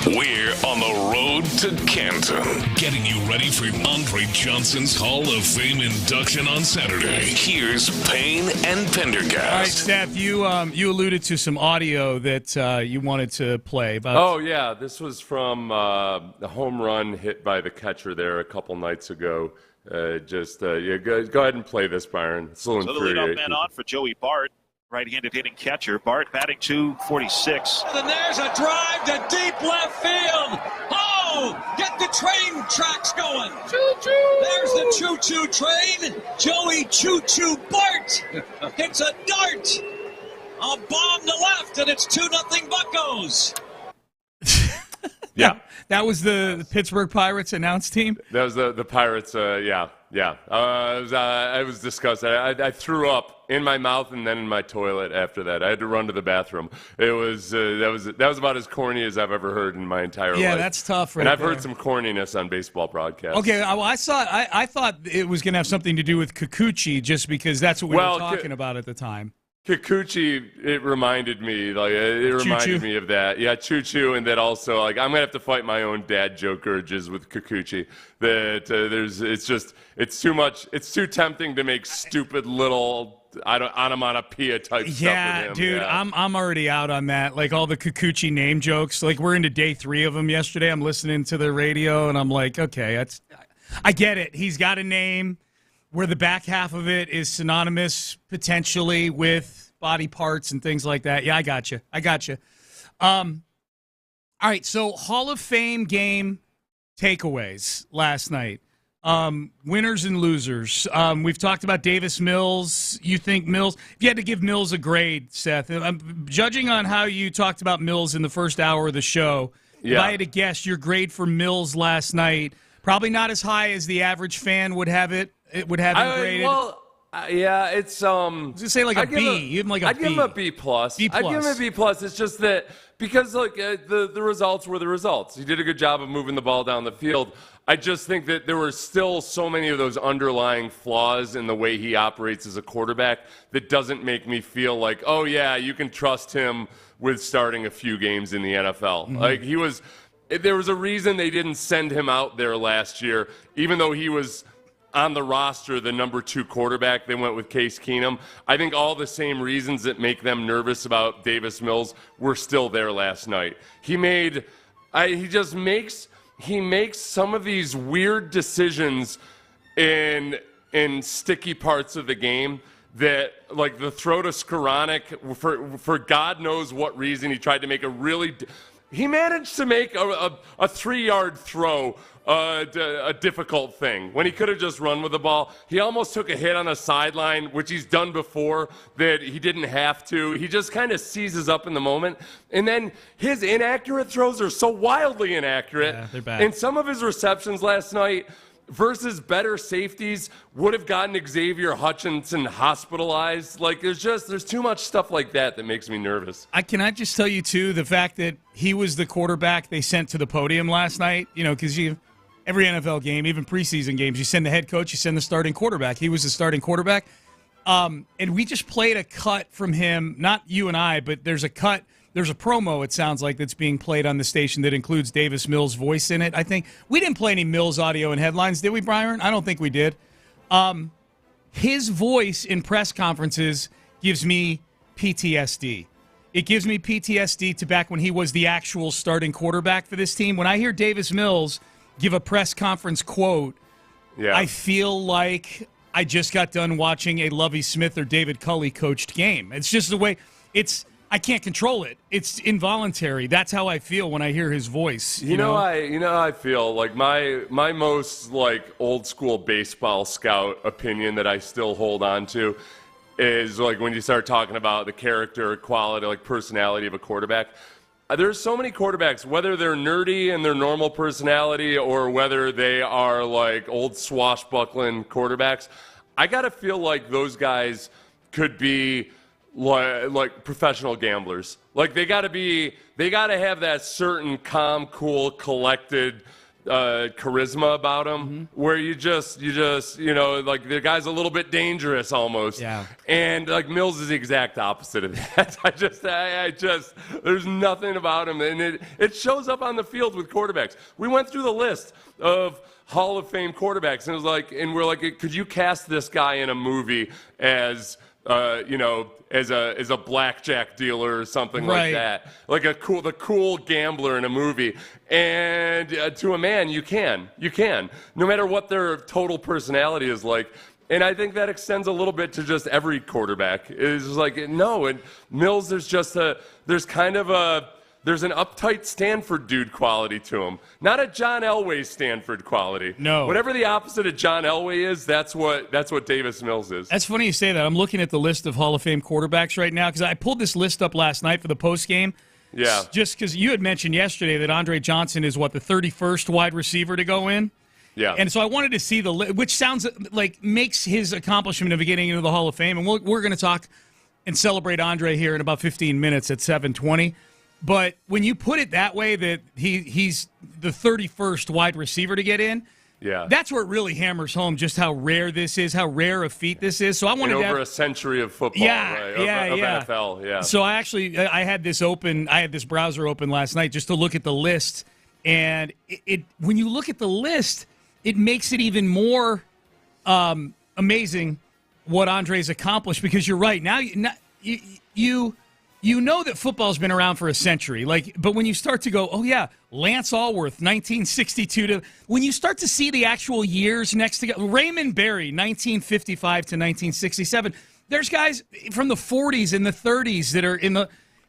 We're on the road to Canton, getting you ready for Andre Johnson's Hall of Fame induction on Saturday. Here's Payne and Pendergast. All right, Seth, you alluded to some audio that you wanted to play. Oh, yeah. This was from the home run hit by the catcher there a couple nights ago. Go ahead and play this, Byron. It's a little infuriating. So the leadoff man on for Joey Bart. Right-handed hitting catcher. Bart batting .246. And there's a drive to deep left field. Oh, get the train tracks going. Choo-choo. There's the choo-choo train. Joey Choo-choo Bart hits a dart. A bomb to left, and it's 2-0 Buccos. Yeah. That was the Pittsburgh Pirates announced team? That was the Pirates, yeah. I was disgusted. I threw up in my mouth and then in my toilet after that. I had to run to the bathroom. It was that was about as corny as I've ever heard in my entire life. Yeah, that's tough. And I've heard some corniness on baseball broadcasts. Okay, well, I thought it was going to have something to do with Kikuchi, just because that's what we were talking about at the time. Kikuchi, it reminded me me of that. Yeah, choo-choo, and that also, like, I'm gonna have to fight my own dad joke urges with Kikuchi. That it's too much. It's too tempting to make stupid little onomatopoeia type stuff with him. Yeah, dude, I'm already out on that. Like all the Kikuchi name jokes. Like we're into day 3 of them yesterday. I'm listening to the radio, and I'm like, okay, I get it. He's got a name where the back half of it is synonymous potentially with body parts and things like that. Yeah, I got you. All right, so Hall of Fame game takeaways last night. Winners and losers. We've talked about Davis Mills. You think Mills, if you had to give Mills a grade, Seth, judging on how you talked about Mills in the first hour of the show, if I had to guess, your grade for Mills last night, probably not as high as the average fan would have it. It would have him graded. It's I was gonna say like a B. Give him like a B. I'd give him a B+. I'd give him a B+. It's just that because the results were the results. He did a good job of moving the ball down the field. I just think that there were still so many of those underlying flaws in the way he operates as a quarterback that doesn't make me feel like, oh yeah, you can trust him with starting a few games in the NFL. Mm-hmm. Like there was a reason they didn't send him out there last year, even though he was on the roster, the number 2 quarterback. They went with Case Keenum. I think all the same reasons that make them nervous about Davis Mills were still there last night. He makes some of these weird decisions in sticky parts of the game that, like the throw to Skoranek, for God knows what reason, he tried to make he managed to make a 3-yard throw a difficult thing when he could have just run with the ball. He almost took a hit on a sideline, which he's done before, that he didn't have to. He just kind of seizes up in the moment. And then his inaccurate throws are so wildly inaccurate. Yeah, they're bad. And some of his receptions last night versus better safeties would have gotten Xavier Hutchinson hospitalized. Like, there's too much stuff like that makes me nervous. Can I just tell you, too, the fact that he was the quarterback they sent to the podium last night, because every NFL game, even preseason games, you send the head coach, you send the starting quarterback. He was the starting quarterback. And we just played a cut from him, not you and I, but there's a promo, it sounds like, that's being played on the station that includes Davis Mills' voice in it. I think we didn't play any Mills audio in headlines, did we, Byron? I don't think we did. His voice in press conferences gives me PTSD. It gives me PTSD to back when he was the actual starting quarterback for this team. When I hear Davis Mills give a press conference quote, I feel like I just got done watching a Lovie Smith or David Culley coached game. It's just the way I can't control it. It's involuntary. That's how I feel when I hear his voice. You know, I feel like my most like old school baseball scout opinion that I still hold on to is like when you start talking about the character, quality, like personality of a quarterback. There's so many quarterbacks, whether they're nerdy in their normal personality or whether they are like old swashbuckling quarterbacks. I gotta feel like those guys could be like professional gamblers. Like they gotta have that certain calm, cool, collected charisma about him, where you just like the guy's a little bit dangerous almost. Yeah. And like Mills is the exact opposite of that. I just there's nothing about him, and it shows up on the field with quarterbacks. We went through the list of Hall of Fame quarterbacks, and it was like, and we're like, could you cast this guy in a movie as as a blackjack dealer or something like that, like the cool gambler in a movie. And to a man, you can, no matter what their total personality is like. And I think that extends a little bit to just every quarterback. It's like, no, and Mills, there's an uptight Stanford dude quality to him. Not a John Elway Stanford quality. No. Whatever the opposite of John Elway is, that's what Davis Mills is. That's funny you say that. I'm looking at the list of Hall of Fame quarterbacks right now because I pulled this list up last night for the postgame. Yeah. Just because you had mentioned yesterday that Andre Johnson is, the 31st wide receiver to go in? Yeah. And so I wanted to see which sounds like makes his accomplishment of getting into the Hall of Fame. And we're going to talk and celebrate Andre here in about 15 minutes at 7:20. But when you put it that way, that he's the 31st wide receiver to get in, that's where it really hammers home just how rare this is, how rare a feat this is. So I wanted over a century of football, of NFL. Yeah. So I had this browser open last night just to look at the list, and it when you look at the list, it makes it even more amazing what Andre's accomplished, because you're right. Now you know that football's been around for a century, but when you start to go, oh yeah, Lance Allworth, 1962 when you start to see the actual years next to Raymond Berry, 1955 to 1967, there's guys from the 40s and the 30s that are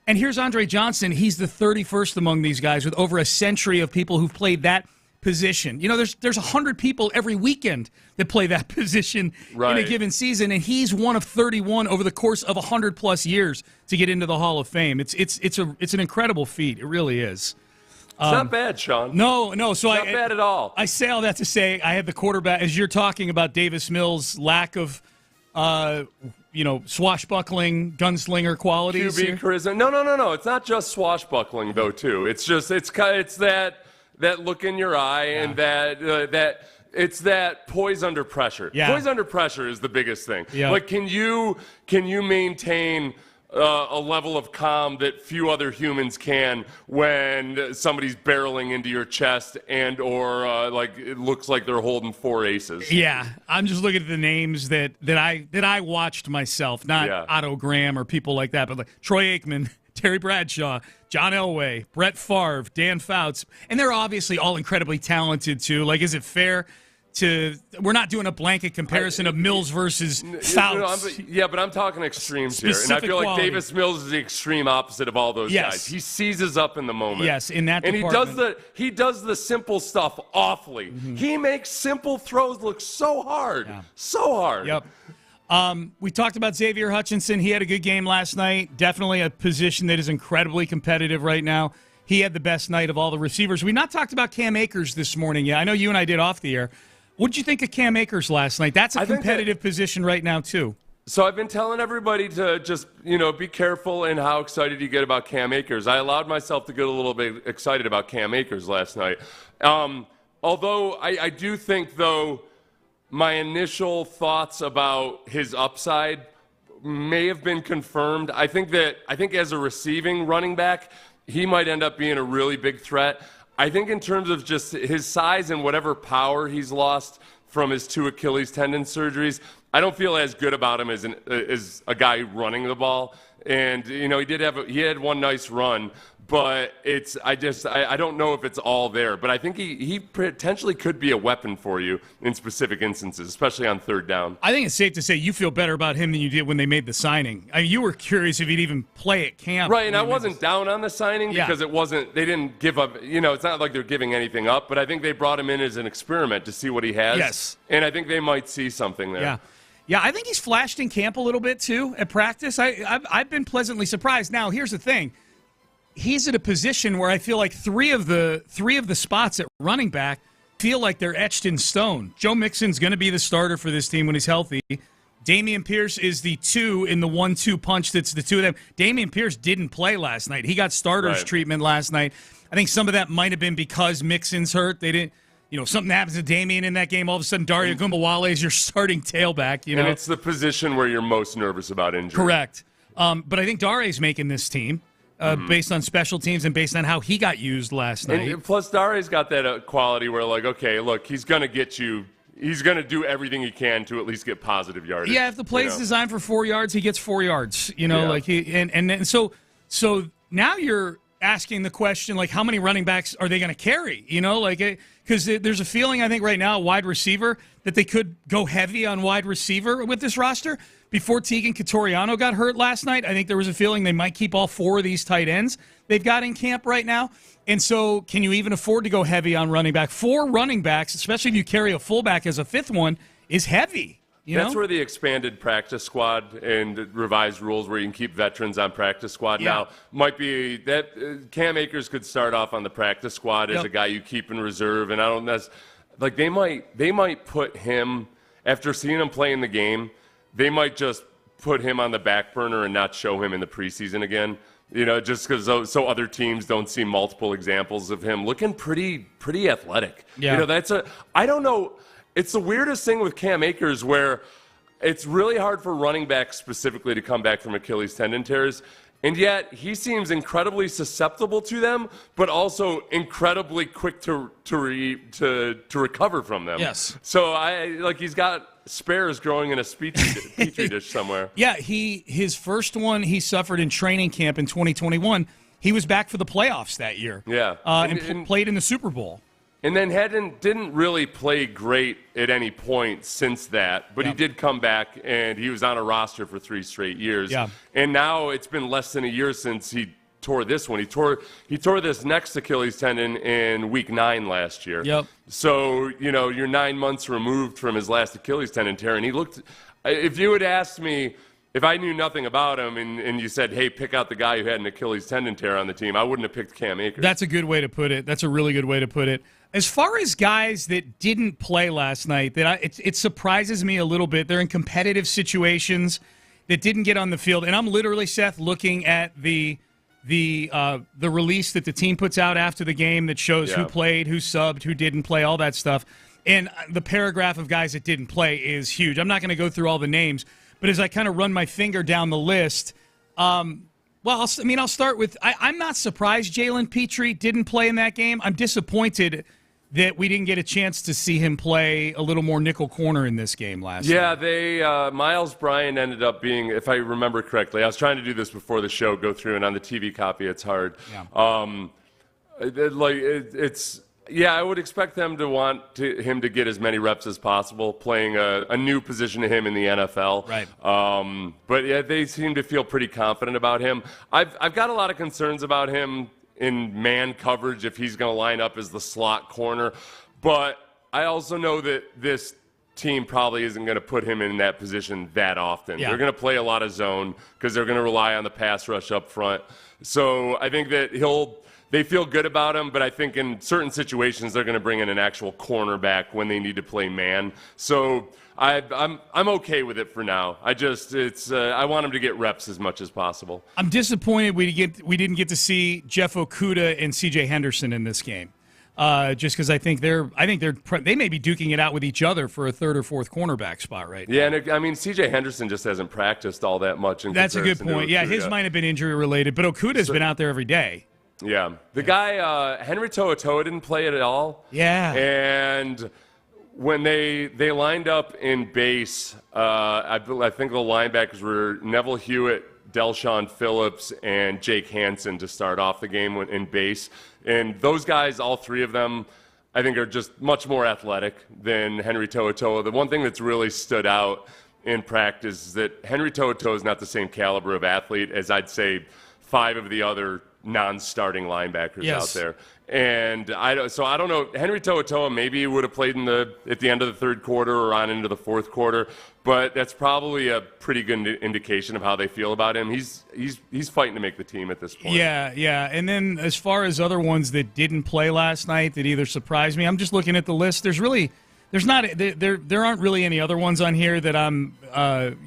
and here's Andre Johnson. He's the 31st among these guys with over a century of people who've played that position. There's 100 people every weekend that play that position in a given season, and he's one of 31 over the course of 100+ years to get into the Hall of Fame. It's an incredible feat. It really is. It's not bad, Sean. No. So not bad at all. I say all that to say I had the quarterback, as you're talking about Davis Mills' lack of swashbuckling gunslinger qualities. QB charisma. No. It's not just swashbuckling though. Too. It's that look in your eye, and that it's that poise under pressure. Yeah. Poise under pressure is the biggest thing. Yeah. Like, can you maintain a level of calm that few other humans can when somebody's barreling into your chest or it looks like they're holding 4 aces? Yeah, I'm just looking at the names that I watched myself, not Otto Graham or people like that, but like Troy Aikman, Terry Bradshaw, John Elway, Brett Favre, Dan Fouts, and they're obviously all incredibly talented too. Like, is it fair we're not doing a blanket comparison of Mills versus Fouts? But I'm talking extremes here, and I feel like Davis Mills is the extreme opposite of all those guys. He seizes up in the moment. Yes, in that and department. he does the simple stuff awfully. Mm-hmm. He makes simple throws look so hard, so hard. Yep. We talked about Xavier Hutchinson. He had a good game last night. Definitely a position that is incredibly competitive right now. He had the best night of all the receivers. We've not talked about Cam Akers this morning yet. I know you and I did off the air. What did you think of Cam Akers last night? That's a competitive position right now, too. So I've been telling everybody to just, be careful in how excited you get about Cam Akers. I allowed myself to get a little bit excited about Cam Akers last night. Although I do think, though, my initial thoughts about his upside may have been confirmed. I think as a receiving running back, he might end up being a really big threat. I think in terms of just his size and whatever power he's lost from his 2 Achilles tendon surgeries, I don't feel as good about him as a guy running the ball. And he had one nice run, but I don't know if it's all there. But I think he potentially could be a weapon for you in specific instances, especially on 3rd down. I think it's safe to say you feel better about him than you did when they made the signing. I mean, you were curious if he'd even play at camp. Right, and I wasn't down on the signing because they didn't give up. It's not like they're giving anything up, but I think they brought him in as an experiment to see what he has. Yes. And I think they might see something there. Yeah. Yeah, I think he's flashed in camp a little bit, too, at practice. I've been pleasantly surprised. Now, here's the thing. He's at a position where I feel like three of the spots at running back feel like they're etched in stone. Joe Mixon's going to be the starter for this team when he's healthy. Dameon Pierce is the 2 in the 1-2 punch that's the two of them. Dameon Pierce didn't play last night. He got starter's treatment last night. I think some of that might have been because Mixon's hurt. They didn't, something happens to Dameon in that game. All of a sudden, Dario Gumbawale is your starting tailback. And it's the position where you're most nervous about injury. Correct. But I think Dare's making this team based on special teams and based on how he got used last night. And plus, Dare's got that quality where, okay, look, he's going to get you. He's going to do everything he can to at least get positive yardage. Yeah, if the play's designed for 4 yards, he gets 4 yards. So now you're asking the question, how many running backs are they going to carry? Because there's a feeling, I think, right now, wide receiver, that they could go heavy on wide receiver with this roster. Before Tegan Catoriano got hurt last night, I think there was a feeling they might keep all 4 of these tight ends they've got in camp right now. And so can you even afford to go heavy on running back? 4 running backs, especially if you carry a fullback as a 5th one, is heavy. That's where the expanded practice squad and revised rules where you can keep veterans on practice squad now might be that Cam Akers could start off on the practice squad as a guy you keep in reserve. And I don't know, they might put him, after seeing him play in the game, they might just put him on the back burner and not show him in the preseason again. Just because so other teams don't see multiple examples of him looking pretty athletic. Yeah. I don't know. It's the weirdest thing with Cam Akers where it's really hard for running backs specifically to come back from Achilles tendon tears. And yet he seems incredibly susceptible to them, but also incredibly quick to recover from them. Yes. So he's got spares growing in a petri dish somewhere. Yeah, his first one he suffered in training camp in 2021. He was back for the playoffs that year. Yeah, and played in the Super Bowl. And then didn't really play great at any point since that, but he did come back and he was on a roster for 3 straight years. Yeah. And now it's been less than a year since he tore this one. He tore this next Achilles tendon in week 9 last year. Yep. So, you're 9 months removed from his last Achilles tendon tear. And he looked, if you had asked me if I knew nothing about him and you said, hey, pick out the guy who had an Achilles tendon tear on the team, I wouldn't have picked Cam Akers. That's a good way to put it. That's a really good way to put it. As far as guys that didn't play last night, it surprises me a little bit. They're in competitive situations that didn't get on the field. And I'm literally, Seth, looking at the release that the team puts out after the game that shows who played, who subbed, who didn't play, all that stuff. And the paragraph of guys that didn't play is huge. I'm not going to go through all the names, but as I kind of run my finger down the list, I'll start with I'm not surprised Jalen Petrie didn't play in that game. I'm disappointed that we didn't get a chance to see him play a little more nickel corner in this game last night. Yeah, Miles Bryant ended up being, if I remember correctly, I was trying to do this before the show, go through, and on the TV copy it's hard. Yeah. I would expect them to want him to get as many reps as possible, playing a new position to him in the NFL. Right. But yeah, they seem to feel pretty confident about him. I've got a lot of concerns about him in man coverage if he's going to line up as the slot corner. But I also know that this team probably isn't going to put him in that position that often. Yeah. They're going to play a lot of zone because they're going to rely on the pass rush up front. So I think that they feel good about him, but I think in certain situations they're going to bring in an actual cornerback when they need to play man. So I'm okay with it for now. I want him to get reps as much as possible. I'm disappointed we didn't get to see Jeff Okudah and C.J. Henderson in this game, just because I think they may be duking it out with each other for a 3rd or 4th cornerback spot right now. Yeah, and C.J. Henderson just hasn't practiced all that much. That's a good point. Yeah, his might have been injury related, but Okudah's been out there every day. Yeah, the guy Henry To'oTo'o didn't play it at all. Yeah, and when they lined up in base, I think the linebackers were Neville Hewitt, Delshon Phillips, and Jake Hansen to start off the game in base. And those guys, all 3 of them, I think are just much more athletic than Henry To'oTo'o. The one thing that's really stood out in practice is that Henry To'oTo'o is not the same caliber of athlete as I'd say 5 of the other non-starting linebackers out there. And I don't know. Henry To'oTo'o maybe would have played at the end of the 3rd quarter or on into the 4th quarter, but that's probably a pretty good indication of how they feel about him. He's fighting to make the team at this point. Yeah. And then as far as other ones that didn't play last night that either surprised me, I'm just looking at the list. There's There aren't really any other ones on here that I'm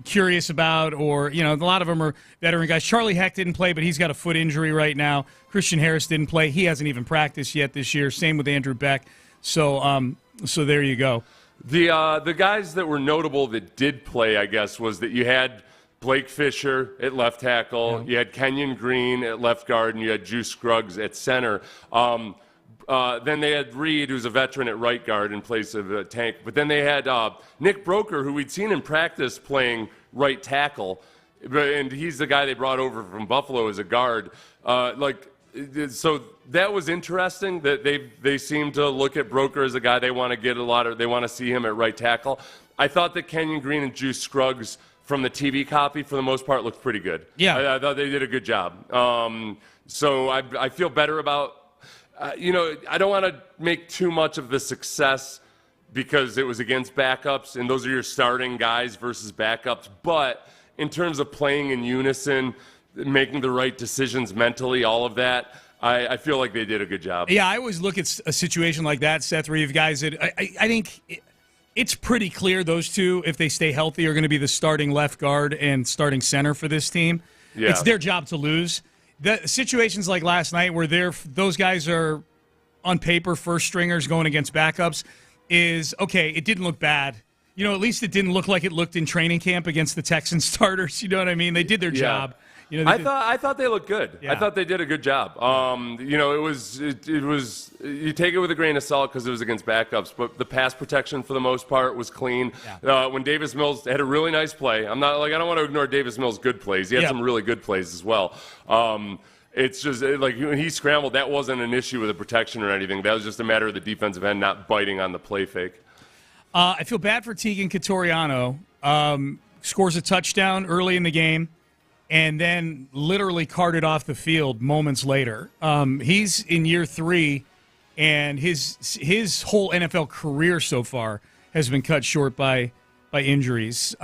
curious about, or a lot of them are veteran guys. Charlie Heck didn't play, but he's got a foot injury right now. Christian Harris didn't play; he hasn't even practiced yet this year. Same with Andrew Beck. So there you go. The guys that were notable that did play, I guess, was that you had Blake Fisher at left tackle, you had Kenyon Green at left guard, and you had Juice Scruggs at center. Then they had Reed, who's a veteran at right guard in place of Tank. But then they had Nick Broker, who we'd seen in practice playing right tackle, and he's the guy they brought over from Buffalo as a guard. So that was interesting that they seem to look at Broker as a guy they want to get they want to see him at right tackle. I thought that Kenyon Green and Juice Scruggs from the TV copy, for the most part, looked pretty good. Yeah. I thought they did a good job. So I feel better about. I don't want to make too much of the success because it was against backups, and those are your starting guys versus backups. But in terms of playing in unison, making the right decisions mentally, all of that, I feel like they did a good job. Yeah, I always look at a situation like that, Seth, where you have guys that I think it's pretty clear those two, if they stay healthy, are going to be the starting left guard and starting center for this team. Yeah. It's their job to lose. The situations like last night where those guys are on paper first stringers going against backups is okay. It didn't look bad. At least it didn't look like it looked in training camp against the Texans starters. You know what I mean? They did their job. I thought they looked good. Yeah. I thought they did a good job. It was you take it with a grain of salt because it was against backups, but the pass protection for the most part was clean. Yeah. When Davis Mills had a really nice play, I don't want to ignore Davis Mills' good plays. He had some really good plays as well. It's just when he scrambled, that wasn't an issue with the protection or anything. That was just a matter of the defensive end not biting on the play fake. I feel bad for Tegan Catoriano. Scores a touchdown early in the game, and then literally carted off the field moments later. He's in year 3, and his whole NFL career so far has been cut short by injuries.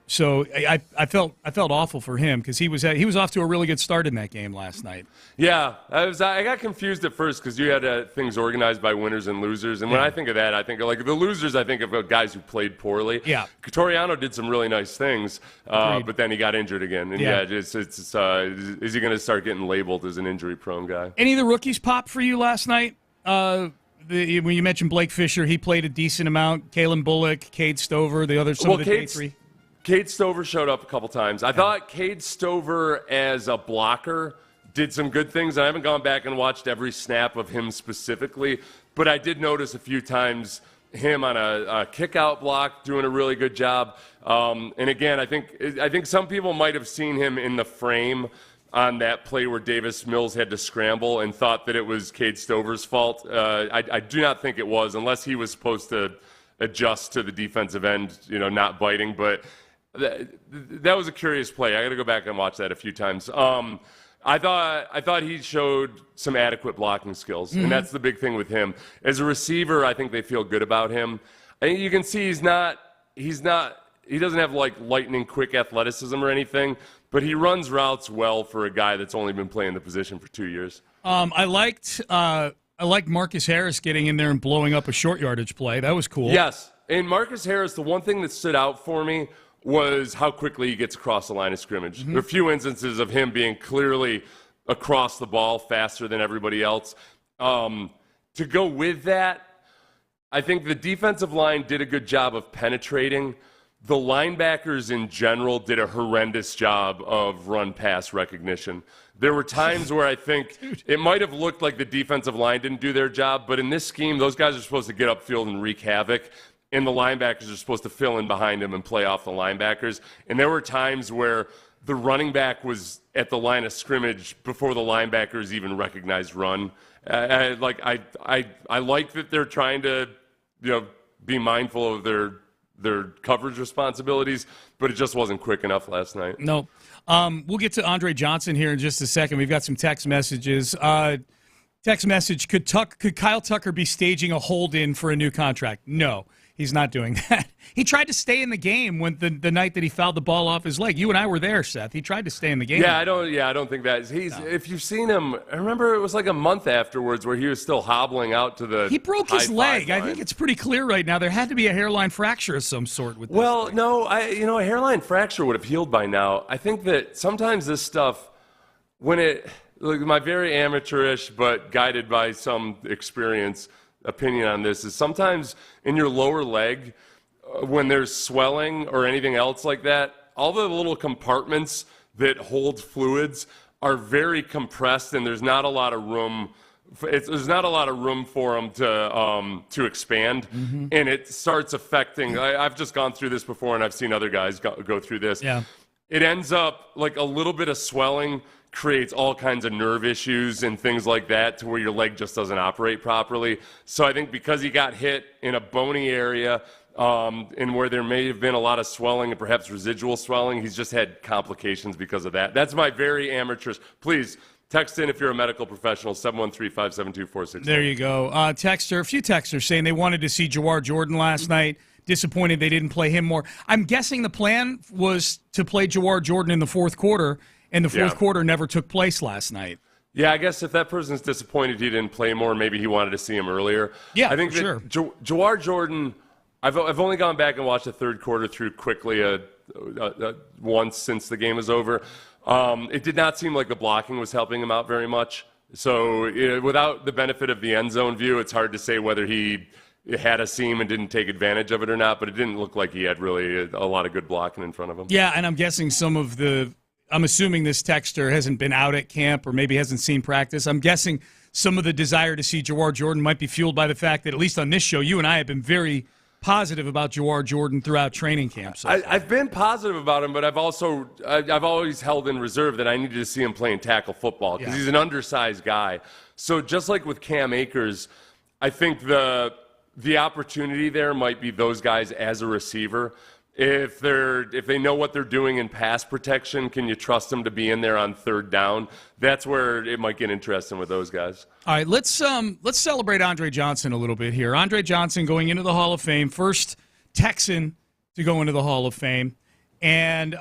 So I felt awful for him because he was off to a really good start in that game last night. Yeah, I got confused at first because you had things organized by winners and losers, and when I think of that, I think of the losers. I think of guys who played poorly. Yeah, Catoriano did some really nice things, but then he got injured again. And is he going to start getting labeled as an injury-prone guy? Any of the rookies pop for you last night? When you mentioned Blake Fisher, he played a decent amount. Kalen Bullock, Cade Stover, of the day 3. Cade Stover showed up a couple times. I thought Cade Stover as a blocker did some good things. I haven't gone back and watched every snap of him specifically, but I did notice a few times him on a kick-out block doing a really good job. And again, I think some people might have seen him in the frame on that play where Davis Mills had to scramble and thought that it was Cade Stover's fault. I do not think it was, unless he was supposed to adjust to the defensive end, not biting. But that was a curious play. I got to go back and watch that a few times. I thought he showed some adequate blocking skills, and that's the big thing with him. As a receiver, I think they feel good about him. I think you can see he doesn't have lightning quick athleticism or anything, but he runs routes well for a guy that's only been playing the position for 2 years. I liked Marcus Harris getting in there and blowing up a short yardage play. That was cool. Yes, and Marcus Harris, the one thing that stood out for me was how quickly he gets across the line of scrimmage. There are a few instances of him being clearly across the ball faster than everybody else. To go with that, I think the defensive line did a good job of penetrating. The linebackers in general did a horrendous job of run-pass recognition. There were times where I think it might have looked like the defensive line didn't do their job, but in this scheme, those guys are supposed to get upfield and wreak havoc, and the linebackers are supposed to fill in behind them and play off the linebackers. And there were times where the running back was at the line of scrimmage before the linebackers even recognized run. I like that they're trying to, be mindful of their coverage responsibilities, but it just wasn't quick enough last night. No. We'll get to Andre Johnson here in just a second. We've got some text messages. Text message, could Kyle Tucker be staging a hold-in for a new contract? No. He's not doing that. He tried to stay in the game when the night that he fouled the ball off his leg. You and I were there, Seth. He tried to stay in the game. I don't think that he's. No. If you've seen him, I remember it was like a month afterwards where he was still hobbling out to the. He broke his leg. I think it's pretty clear right now. There had to be a hairline fracture of some sort with. Well, this no, a hairline fracture would have healed by now. I think that sometimes this stuff, my very amateurish but guided by some experience opinion on this is sometimes in your lower leg when there's swelling or anything else like that, all the little compartments that hold fluids are very compressed and there's not a lot of room for them to expand, and it starts affecting. I've just gone through this before and I've seen other guys go through this. It ends up like a little bit of swelling creates all kinds of nerve issues and things like that to where your leg just doesn't operate properly. So I think because he got hit in a bony area and where there may have been a lot of swelling and perhaps residual swelling, he's just had complications because of that. That's my very amateurish. Please text in if you're a medical professional, 713-572-46. There you go. A few texters saying they wanted to see Jawar Jordan last night. Disappointed they didn't play him more. I'm guessing the plan was to play Jawar Jordan in the fourth quarter, and the fourth quarter never took place last night. Yeah, I guess if that person's disappointed he didn't play more, maybe he wanted to see him earlier. Yeah, I think sure. Jawar Jordan, I've only gone back and watched the third quarter through quickly once since the game was over. It did not seem like the blocking was helping him out very much. So without the benefit of the end zone view, it's hard to say whether he had a seam and didn't take advantage of it or not, but it didn't look like he had really a lot of good blocking in front of him. Yeah, and I'm guessing I'm assuming this texter hasn't been out at camp or maybe hasn't seen practice. I'm guessing some of the desire to see Jawar Jordan might be fueled by the fact that, at least on this show, you and I have been very positive about Jawar Jordan throughout training camp. So I've been positive about him, but I've always held in reserve that I needed to see him playing tackle football because he's an undersized guy. So just like with Cam Akers, I think the opportunity there might be those guys as a receiver. If they know what they're doing in pass protection, can you trust them to be in there on third down? That's where it might get interesting with those guys. All right, let's celebrate Andre Johnson a little bit here. Andre Johnson going into the Hall of Fame, first Texan to go into the Hall of Fame, and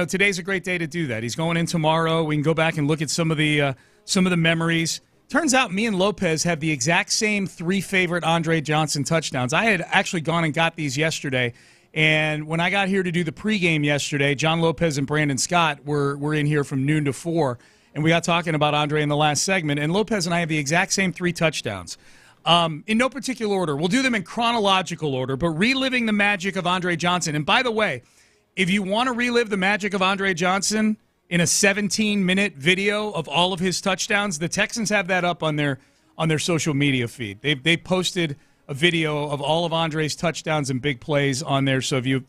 today's a great day to do that. He's going in tomorrow. We can go back and look at some of the memories. Turns out me and Lopez have the exact same 3 favorite Andre Johnson touchdowns. I had actually gone and got these yesterday. And when I got here to do the pregame yesterday, John Lopez and Brandon Scott were in here from noon to 4, and we got talking about Andre in the last segment. And Lopez and I have the exact same 3 touchdowns. In no particular order. We'll do them in chronological order, but reliving the magic of Andre Johnson. And by the way, if you want to relive the magic of Andre Johnson in a 17-minute video of all of his touchdowns, the Texans have that up on their social media feed. They posted a video of all of Andre's touchdowns and big plays on there. So if you're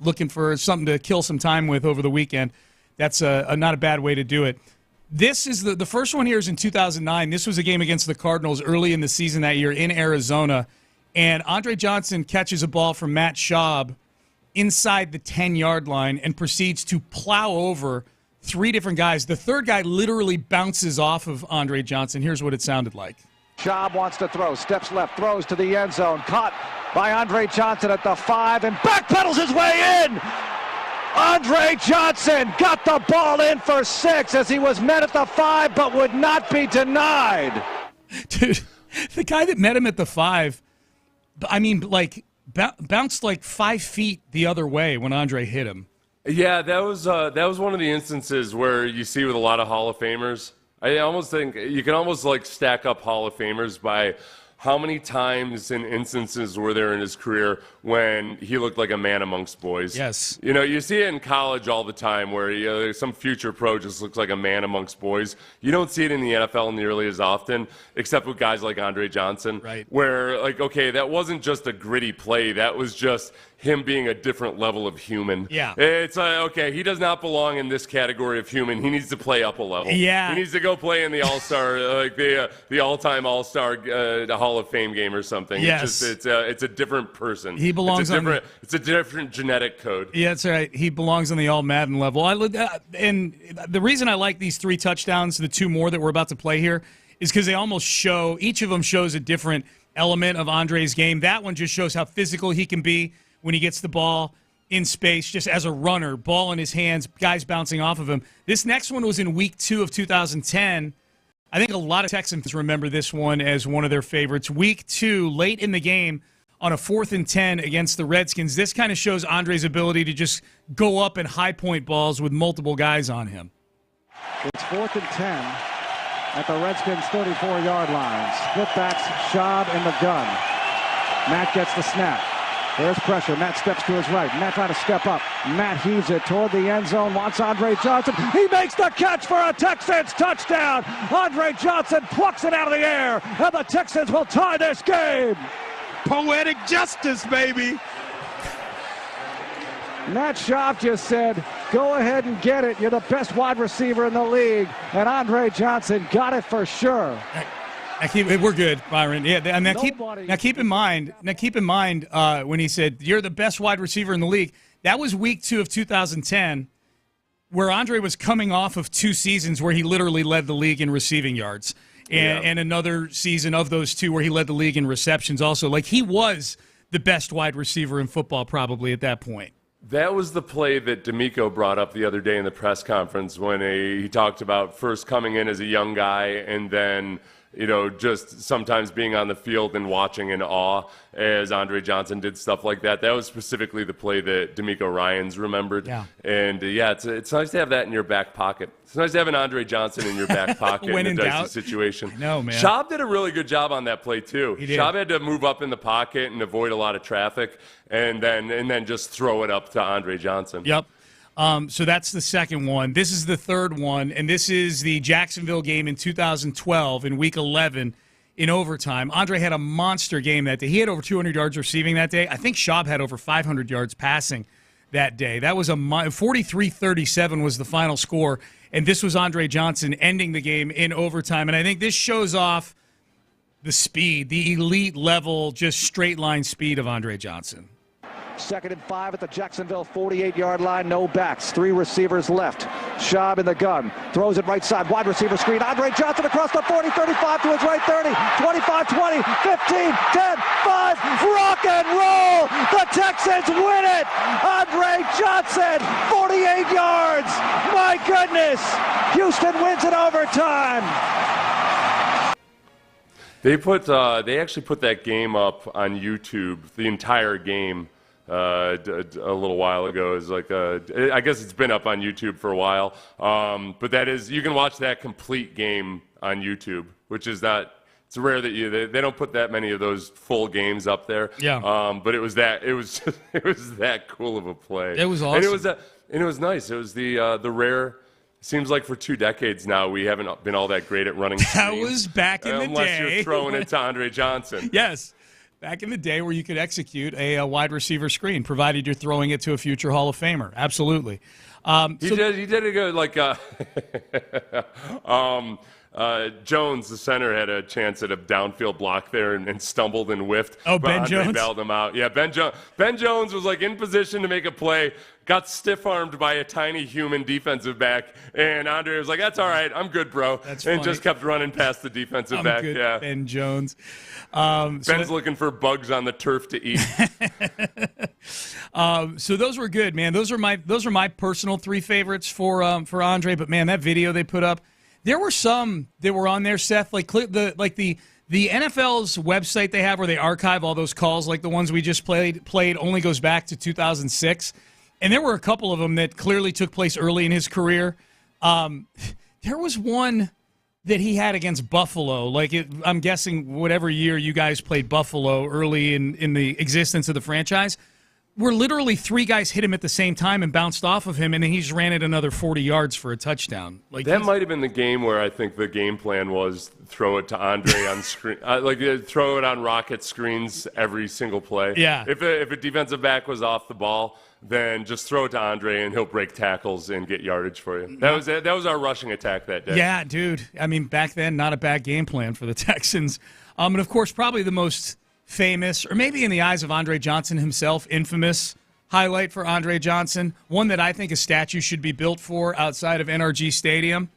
looking for something to kill some time with over the weekend, that's not a bad way to do it. This is the first one here is in 2009. This was a game against the Cardinals early in the season that year in Arizona, and Andre Johnson catches a ball from Matt Schaub inside the 10-yard line and proceeds to plow over 3 different guys. The third guy literally bounces off of Andre Johnson. Here's what it sounded like. Schaub wants to throw, steps left, throws to the end zone, caught by Andre Johnson at the 5 and backpedals his way in. Andre Johnson got the ball in for 6 as he was met at the 5 but would not be denied. Dude, the guy that met him at the 5, bounced like 5 feet the other way when Andre hit him. Yeah, that was one of the instances where you see with a lot of Hall of Famers. I almost think you can almost stack up Hall of Famers by how many times and instances were there in his career when he looked like a man amongst boys. Yes. You see it in college all the time where some future pro just looks like a man amongst boys. You don't see it in the NFL nearly as often, except with guys like Andre Johnson. Right. Where, that wasn't just a gritty play. That was just him being a different level of human. Yeah. It's he does not belong in this category of human. He needs to play up a level. Yeah. He needs to go play in the All-Star, the all-time All-Star Hall of Fame game or something. Yes. It's a different person. He belongs it's a different genetic code. Yeah, that's right. He belongs on the All-Madden level. And the reason I like these 3 touchdowns, the 2 more that we're about to play here, is because they almost show, each of them shows a different element of Andre's game. That one just shows how physical he can be when he gets the ball in space, just as a runner, ball in his hands, guys bouncing off of him. This next one was in week 2 of 2010. I think a lot of Texans remember this one as one of their favorites. Week 2, late in the game, on a 4th and 10 against the Redskins. This kind of shows Andre's ability to just go up and high point balls with multiple guys on him. It's 4th and 10 at the Redskins' 34-yard line. Split backs, Schaub in the gun. Matt gets the snap. There's pressure. Matt steps to his right. Matt trying to step up. Matt heaves it toward the end zone. Wants Andre Johnson. He makes the catch for a Texans touchdown. Andre Johnson plucks it out of the air, and the Texans will tie this game. Poetic justice, baby. Matt Schaub just said, go ahead and get it. You're the best wide receiver in the league. And Andre Johnson got it for sure. We're good, Byron. Yeah, and keep in mind when he said you're the best wide receiver in the league. That was week 2 of 2010, where Andre was coming off of 2 seasons where he literally led the league in receiving yards, and another season of those 2 where he led the league in receptions. Also, like he was the best wide receiver in football probably at that point. That was the play that D'Amico brought up the other day in the press conference when he talked about first coming in as a young guy and then, just sometimes being on the field and watching in awe as Andre Johnson did stuff like that. That was specifically the play that D'Amico Ryans remembered. Yeah. And, it's nice to have that in your back pocket. It's nice to have an Andre Johnson in your back pocket in a dicey situation. No, man. Schaub did a really good job on that play, too. He did. Schaub had to move up in the pocket and avoid a lot of traffic and then just throw it up to Andre Johnson. Yep. So that's the second one. This is the third one, and this is the Jacksonville game in 2012 in Week 11 in overtime. Andre had a monster game that day. He had over 200 yards receiving that day. I think Schaub had over 500 yards passing that day. That was 43-37 was the final score, and this was Andre Johnson ending the game in overtime. And I think this shows off the speed, the elite level, just straight line speed of Andre Johnson. 2nd and 5 at the Jacksonville 48-yard line. No backs. 3 receivers left. Schaub in the gun. Throws it right side. Wide receiver screen. Andre Johnson across the 40, 35 to his right, 30, 25, 20, 15, 10, 5. Rock and roll. The Texans win it. Andre Johnson, 48 yards. My goodness. Houston wins in overtime. They actually put that game up on YouTube, the entire game. A little while ago. Is like I guess it's been up on YouTube for a while, but you can watch that complete game on YouTube, which is not. It's rare that they don't put that many of those full games up there. Yeah. But it was that cool of a play. It was awesome. And it was nice. It was the rare. Seems like for 2 decades now we haven't been all that great at running. That was back in the day. Unless you're throwing it to Andre Johnson. Yes. Back in the day where you could execute a wide receiver screen, provided you're throwing it to a future Hall of Famer. Absolutely. He did a good, like, Jones, the center, had a chance at a downfield block there and stumbled and whiffed. Oh, Ben Jones? Andre bailed him out. Yeah, Ben Jones was, like, in position to make a play, got stiff-armed by a tiny human defensive back, and Andre was like, that's all right, I'm good, bro. That's and funny. Just kept running past the defensive back. Good, yeah. Ben Jones. Ben's looking for bugs on the turf to eat. So those were good, man. Those are my personal 3 favorites for Andre. But man, that video they put up, there were some that were on there, Seth. Like the NFL's website they have where they archive all those calls, like the ones we just played only goes back to 2006, and there were a couple of them that clearly took place early in his career. There was one that he had against Buffalo. I'm guessing whatever year you guys played Buffalo early in the existence of the franchise, where literally 3 guys hit him at the same time and bounced off of him, and then he just ran it another 40 yards for a touchdown. That might have been the game where I think the game plan was throw it to Andre on screen, throw it on rocket screens every single play. Yeah. If a defensive back was off the ball, then just throw it to Andre and he'll break tackles and get yardage for you. That was our rushing attack that day. Yeah, dude. I mean, back then, not a bad game plan for the Texans. And of course, probably the most famous, or maybe in the eyes of Andre Johnson himself, infamous highlight for Andre Johnson, one that I think a statue should be built for outside of NRG Stadium.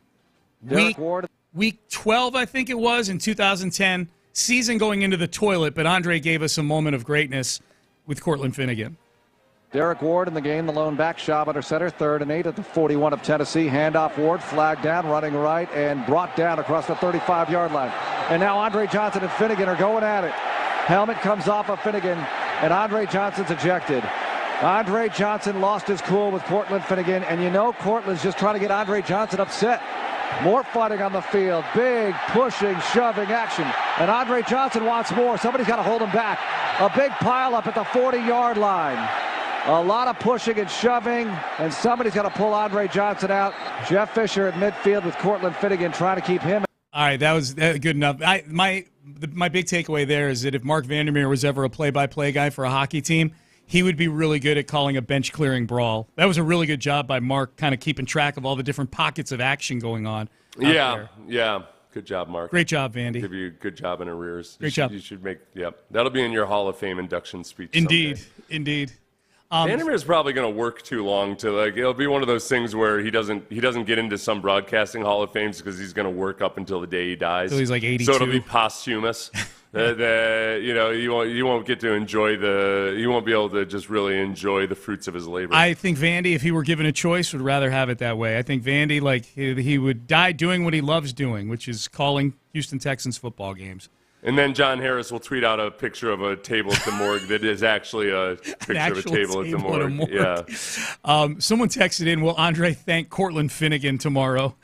Week 12, I think it was, in 2010, season going into the toilet, but Andre gave us a moment of greatness with Cortland Finnegan. Derek Ward in the game, the lone back. Schaub under center, 3rd and 8 at the 41 of Tennessee. Handoff Ward, flag down, running right, and brought down across the 35-yard line. And now Andre Johnson and Finnegan are going at it. Helmet comes off of Finnegan, and Andre Johnson's ejected. Andre Johnson lost his cool with Cortland Finnegan, and you know Cortland's just trying to get Andre Johnson upset. More fighting on the field. Big pushing, shoving action. And Andre Johnson wants more. Somebody's got to hold him back. A big pile up at the 40-yard line. A lot of pushing and shoving, and somebody's got to pull Andre Johnson out. Jeff Fisher at midfield with Cortland Finnegan trying to keep him. All right, that was good enough. My big takeaway there is that if Mark Vandermeer was ever a play-by-play guy for a hockey team, he would be really good at calling a bench-clearing brawl. That was a really good job by Mark, kind of keeping track of all the different pockets of action going on. Yeah. Good job, Mark. Great job, Vandy. Give you a good job in arrears. Great job. You should make, that'll be in your Hall of Fame induction speech Indeed. someday. Indeed. Vandermeer's probably going to work too long to it'll be one of those things where he doesn't get into some broadcasting Hall of Fames because he's going to work up until the day he dies. So he's like 82. So it'll be posthumous. You won't get to enjoy you won't be able to just really enjoy the fruits of his labor. I think Vandy, if he were given a choice, would rather have it that way. I think Vandy, he would die doing what he loves doing, which is calling Houston Texans football games. And then John Harris will tweet out a picture of a table at the morgue that is actually a picture of a table at the morgue. Yeah. Someone texted in, will Andre thank Cortland Finnegan tomorrow?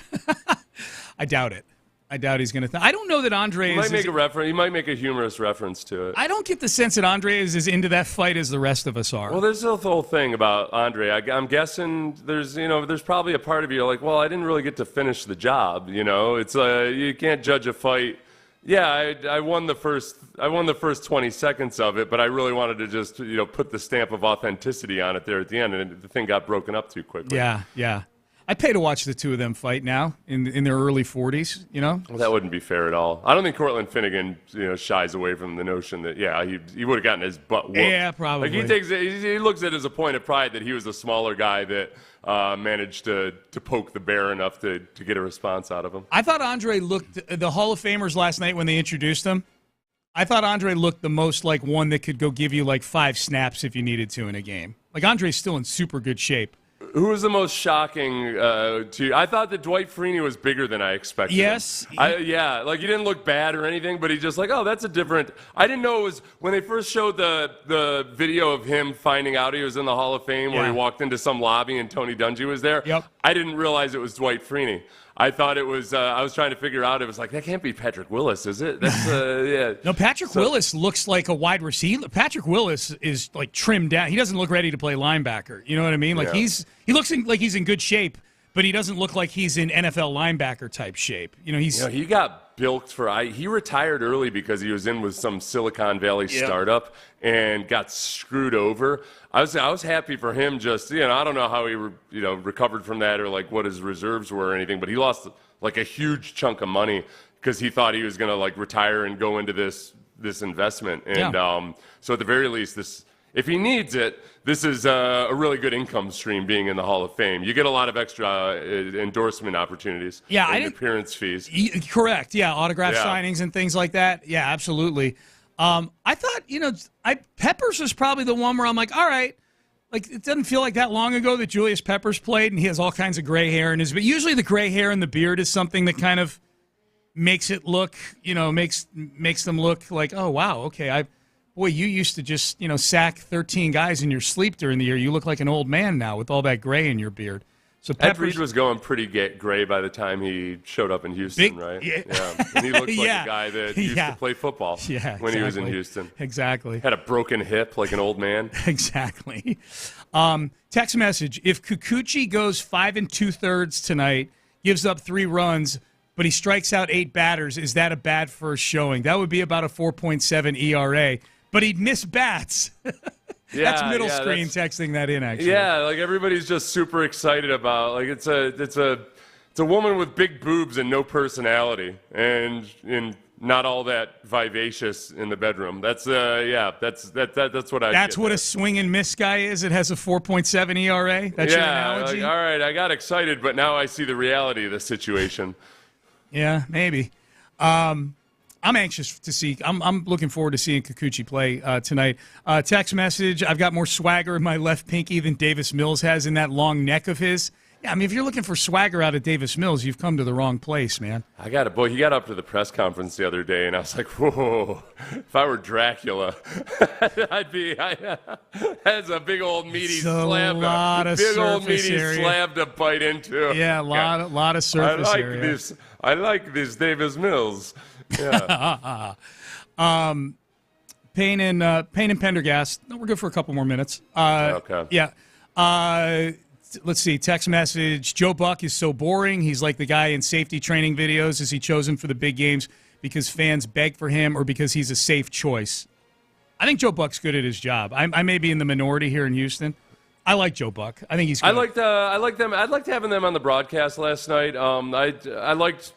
I doubt it. I doubt he's going to. I don't know that Andre might make a reference. He might make a humorous reference to it. I don't get the sense that Andre is as into that fight as the rest of us are. Well, there's the whole thing about Andre. I'm guessing there's probably a part of you like, well, I didn't really get to finish the job. It's you can't judge a fight. Yeah, I won the first 20 seconds of it, but I really wanted to just put the stamp of authenticity on it there at the end, and the thing got broken up too quickly. Yeah. I'd pay to watch the two of them fight now in their early 40s. Well, that wouldn't be fair at all. I don't think Cortland Finnegan shies away from the notion that he would have gotten his butt whooped. Yeah, probably. He looks at it as a point of pride that he was a smaller guy that managed to poke the bear enough to get a response out of him. I thought Andre looked, the Hall of Famers last night when they introduced him, I thought Andre looked the most like one that could go give you 5 snaps if you needed to in a game. Andre's still in super good shape. Who was the most shocking to you? I thought that Dwight Freeney was bigger than I expected. Yes. He didn't look bad or anything, but he just that's a different. I didn't know it was when they first showed the video of him finding out he was in the Hall of Fame where he walked into some lobby and Tony Dungy was there. Yep. I didn't realize it was Dwight Freeney. I thought it was. I was trying to figure out. It was that can't be Patrick Willis, is it? That's yeah. No, Patrick Willis looks like a wide receiver. Patrick Willis is trimmed down. He doesn't look ready to play linebacker. You know what I mean? He looks like he's in good shape, but he doesn't look like he's in NFL linebacker type shape. He got bilked he retired early because he was in with some Silicon Valley startup and got screwed over. I was happy for him. Just I don't know how he recovered from that or what his reserves were or anything, but he lost a huge chunk of money because he thought he was going to retire and go into this investment. And so at the very least, if he needs it, this is a really good income stream being in the Hall of Fame. You get a lot of extra endorsement opportures and appearance fees. Correct, autograph signings and things like that. Yeah, absolutely. I thought, Peppers was probably the one where I'm like, all right, it doesn't feel like that long ago that Julius Peppers played, and he has all kinds of gray hair in his. But usually the gray hair and the beard is something that kind of makes it look, makes them look like, oh wow, okay, Boy, you used to just, sack 13 guys in your sleep during the year. You look like an old man now with all that gray in your beard. So Ed Reed was going pretty gray by the time he showed up in Houston, right? Yeah. And he looked like a guy that used to play football when he was in Houston. Exactly. Had a broken hip like an old man. Exactly. Text message, if Kikuchi goes 5 2/3 tonight, gives up 3 runs, but he strikes out 8 batters, is that a bad first showing? That would be about a 4.7 ERA. But he'd miss bats. That's middle screen texting that in, actually. Yeah, everybody's just super excited about it's a woman with big boobs and no personality and not all that vivacious in the bedroom. That's what I. That's what a swing and miss guy is. It has a 4.7 ERA. That's your analogy. All right, I got excited, but now I see the reality of the situation. Yeah, maybe. I'm anxious to see. I'm looking forward to seeing Kikuchi play tonight. Text message: I've got more swagger in my left pinky than Davis Mills has in that long neck of his. Yeah, I mean, if you're looking for swagger out of Davis Mills, you've come to the wrong place, man. I got it, boy. He got up to the press conference the other day, and I was like, whoa, if I were Dracula, that's a big old meaty slab. Old meaty slab to bite into. Yeah, a lot of surface area. I like this Davis Mills. Yeah. Payne and Pendergast. No, we're good for a couple more minutes. Okay. Yeah. Let's see. Text message. Joe Buck is so boring. He's like the guy in safety training videos. Is he chosen for the big games because fans beg for him or because he's a safe choice? I think Joe Buck's good at his job. I may be in the minority here in Houston. I like Joe Buck. I think he's good. I like them. I liked having them on the broadcast last night. I liked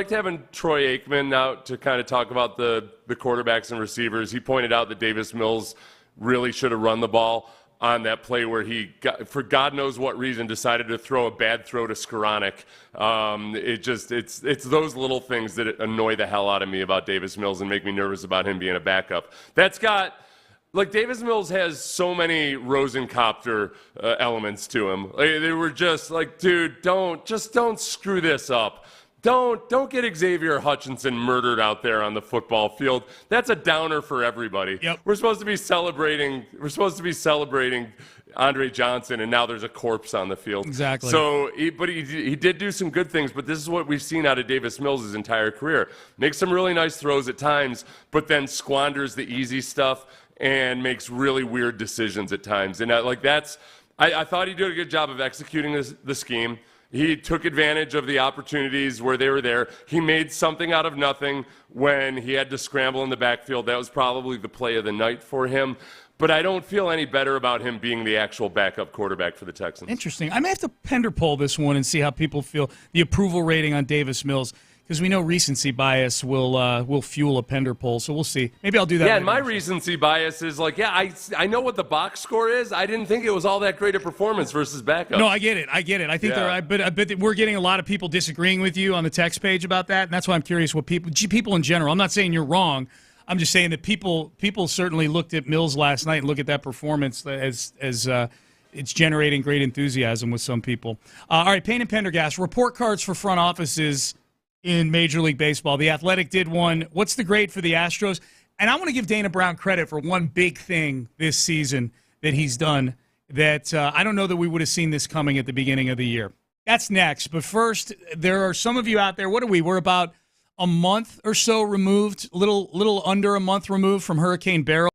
having Troy Aikman out to kind of talk about the quarterbacks and receivers. He pointed out that Davis Mills really should have run the ball on that play where he, for God knows what reason, decided to throw a bad throw to Skoranek. It's those little things that annoy the hell out of me about Davis Mills and make me nervous about him being a backup. Davis Mills has so many Rosencopter elements to him. They were just like, dude, don't screw this up. Don't get Xavier Hutchinson murdered out there on the football field. That's a downer for everybody. Yep. We're supposed to be celebrating Andre Johnson, and now there's a corpse on the field. Exactly. So, he did do some good things, but this is what we've seen out of Davis Mills his entire career. Makes some really nice throws at times, but then squanders the easy stuff and makes really weird decisions at times. And I thought he did a good job of executing the scheme. He took advantage of the opportunities where they were there. He made something out of nothing when he had to scramble in the backfield. That was probably the play of the night for him. But I don't feel any better about him being the actual backup quarterback for the Texans. Interesting. I may have to Pender poll this one and see how people feel, the approval rating on Davis Mills, because we know recency bias will fuel a Pender poll, so we'll see. Maybe I'll do that. Yeah, and my recency bias is I know what the box score is. I didn't think it was all that great a performance versus backup. No, I get it. I think I bet that we're getting a lot of people disagreeing with you on the text page about that, and that's why I'm curious what people in general. I'm not saying you're wrong. I'm just saying that people certainly looked at Mills last night and look at that performance as it's generating great enthusiasm with some people. All right, Payne and Pendergast, report cards for front offices in Major League Baseball. The Athletic did one. What's the grade for the Astros? And I want to give Dana Brown credit for one big thing this season that he's done that I don't know that we would have seen this coming at the beginning of the year. That's next. But first, there are some of you out there. What are we? We're about a month or so removed, little under a month removed from Hurricane Beryl.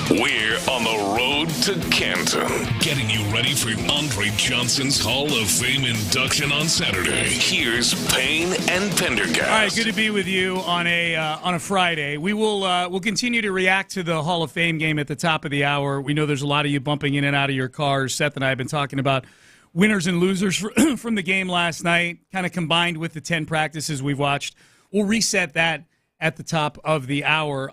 We're on the road to Canton, getting you ready for Andre Johnson's Hall of Fame induction on Saturday. Here's Payne and Pendergast. All right, good to be with you on a Friday. We'll continue to react to the Hall of Fame game at the top of the hour. We know there's a lot of you bumping in and out of your cars. Seth and I have been talking about winners and losers from the game last night, kind of combined with the 10 practices we've watched. We'll reset that at the top of the hour.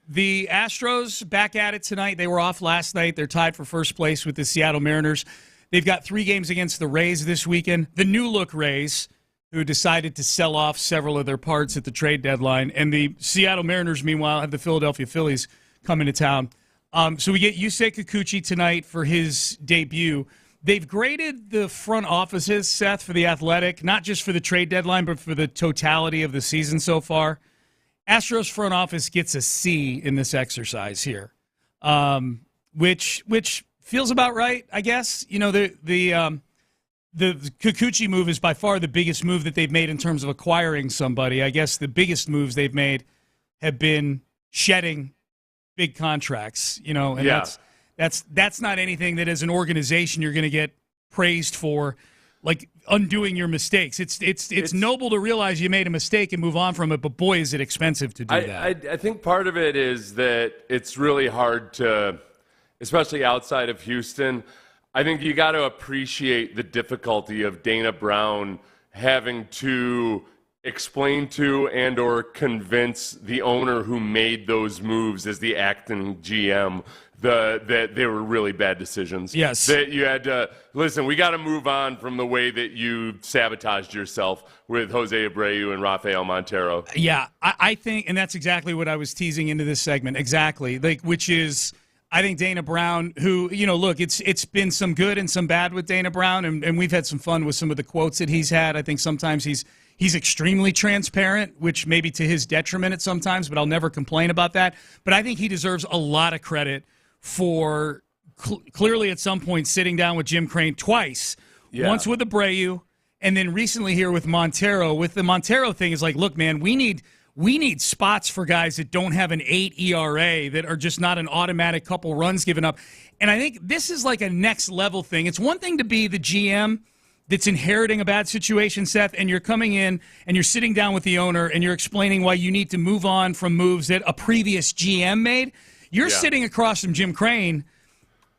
The Astros back at it tonight. They were off last night. They're tied for first place with the Seattle Mariners. They've got 3 games against the Rays this weekend. The new-look Rays, who decided to sell off several of their parts at the trade deadline. And the Seattle Mariners, meanwhile, have the Philadelphia Phillies coming to town. So we get Yusei Kikuchi tonight for his debut. They've graded the front offices, Seth, for the Athletic, not just for the trade deadline, but for the totality of the season so far. Astros front office gets a C in this exercise here, which feels about right, I guess. You know, the Kikuchi move is by far the biggest move that they've made in terms of acquiring somebody. I guess the biggest moves they've made have been shedding big contracts. You know, and that's not anything that as an organization you're going to get praised for. Like undoing your mistakes. It's noble to realize you made a mistake and move on from it, but boy, is it expensive to do that. I think part of it is that it's really hard to, especially outside of Houston, I think you got to appreciate the difficulty of Dana Brown having to explain to and or convince the owner who made those moves as the acting GM that they were really bad decisions. Yes. That you had to, listen, we got to move on from the way that you sabotaged yourself with Jose Abreu and Rafael Montero. Yeah, I think, and that's exactly what I was teasing into this segment, exactly, which is, I think Dana Brown, who, you know, look, it's been some good and some bad with Dana Brown, and we've had some fun with some of the quotes that he's had. I think sometimes he's extremely transparent, which may be to his detriment at sometimes, but I'll never complain about that. But I think he deserves a lot of credit for clearly at some point sitting down with Jim Creighton twice, once with Abreu, and then recently here with Montero. With the Montero thing, is like, look, man, we need spots for guys that don't have an 8 ERA, that are just not an automatic couple runs given up. And I think this is like a next level thing. It's one thing to be the GM that's inheriting a bad situation, Seth, and you're coming in and you're sitting down with the owner and you're explaining why you need to move on from moves that a previous GM made. You're sitting across from Jim Creighton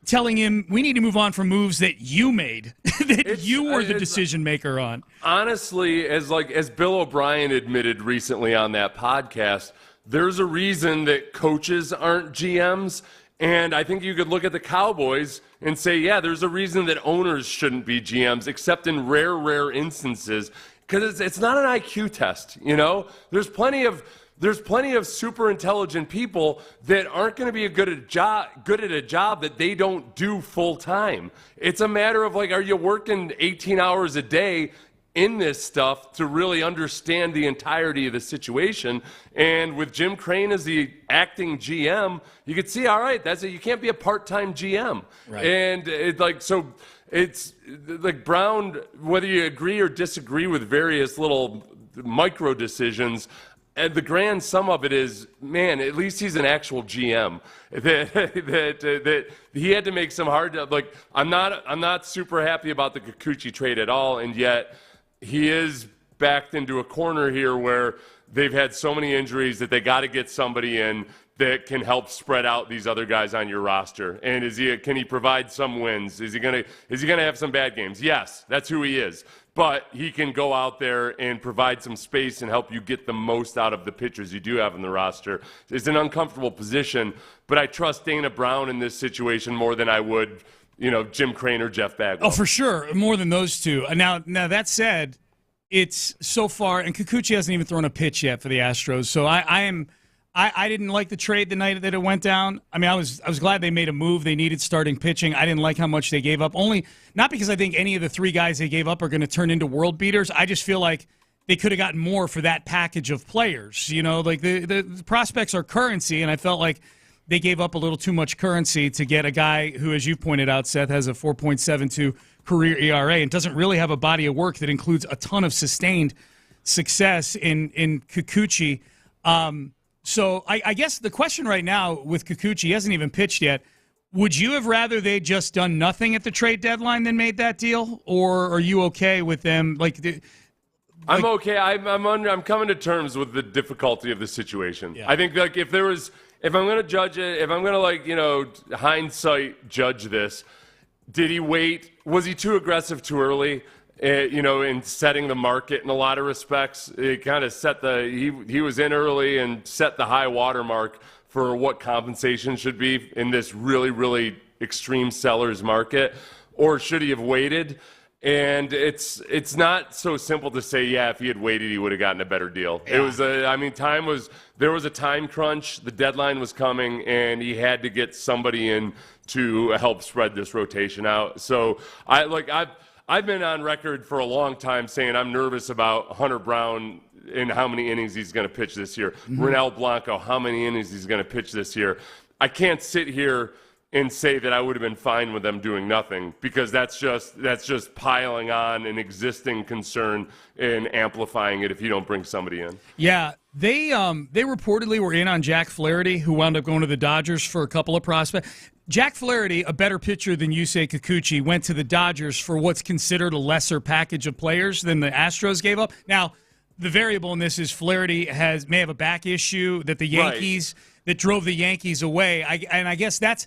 telling him we need to move on from moves that you made, that you were the decision maker on. Honestly, as Bill O'Brien admitted recently on that podcast, there's a reason that coaches aren't GMs. And I think you could look at the Cowboys and say, yeah, there's a reason that owners shouldn't be GMs, except in rare instances, because it's not an IQ test. You know, there's plenty of super intelligent people that aren't going to be good at a job that they don't do full time. It's a matter of, like, are you working 18 hours a day in this stuff to really understand the entirety of the situation? And with Jim Creighton as the acting GM, you could see, all right, that's it. You can't be a part-time GM. Right. And it's like Brown, whether you agree or disagree with various little micro decisions, and the grand sum of it is, man, at least he's an actual GM. That he had to make some hard. Like, I'm not super happy about the Kikuchi trade at all, and yet he is backed into a corner here where they've had so many injuries that they got to get somebody in that can help spread out these other guys on your roster. And can he provide some wins? Is he gonna have some bad games? Yes, that's who he is. But he can go out there and provide some space and help you get the most out of the pitchers you do have on the roster. It's an uncomfortable position, but I trust Dana Brown in this situation more than I would, Jim Creighton or Jeff Bagwell. Oh, for sure, more than those two. Now that said, it's so far, and Kikuchi hasn't even thrown a pitch yet for the Astros. So I didn't like the trade the night that it went down. I mean, I was glad they made a move. They needed starting pitching. I didn't like how much they gave up. Only not because I think any of the 3 guys they gave up are going to turn into world beaters. I just feel like they could have gotten more for that package of players. Like the prospects are currency, and I felt like they gave up a little too much currency to get a guy who, as you pointed out, Seth, has a 4.72 career ERA and doesn't really have a body of work that includes a ton of sustained success in Kikuchi. So I guess the question right now with Kikuchi, he hasn't even pitched yet. Would you have rather they just done nothing at the trade deadline than made that deal, or are you okay with them? I'm okay. I'm coming to terms with the difficulty of the situation. Yeah. I think if I'm going to judge it, if I'm going to hindsight judge this, did he wait? Was he too aggressive too early? In setting the market in a lot of respects, it kind of set he was in early and set the high water mark for what compensation should be in this really, really extreme seller's market, or should he have waited? And it's not so simple to say, yeah, if he had waited, he would have gotten a better deal. Yeah. It was there was a time crunch. The deadline was coming, and he had to get somebody in to help spread this rotation out. So I've been on record for a long time saying I'm nervous about Hunter Brown and how many innings he's going to pitch this year. Mm-hmm. Ronel Blanco, how many innings he's going to pitch this year. I can't sit here and say that I would have been fine with them doing nothing, because that's just piling on an existing concern and amplifying it if you don't bring somebody in. Yeah, they reportedly were in on Jack Flaherty, who wound up going to the Dodgers for a couple of prospects. Jack Flaherty, a better pitcher than Yusei Kikuchi, went to the Dodgers for what's considered a lesser package of players than the Astros gave up. Now, the variable in this is Flaherty may have a back issue that the Yankees that drove the Yankees away. I guess that's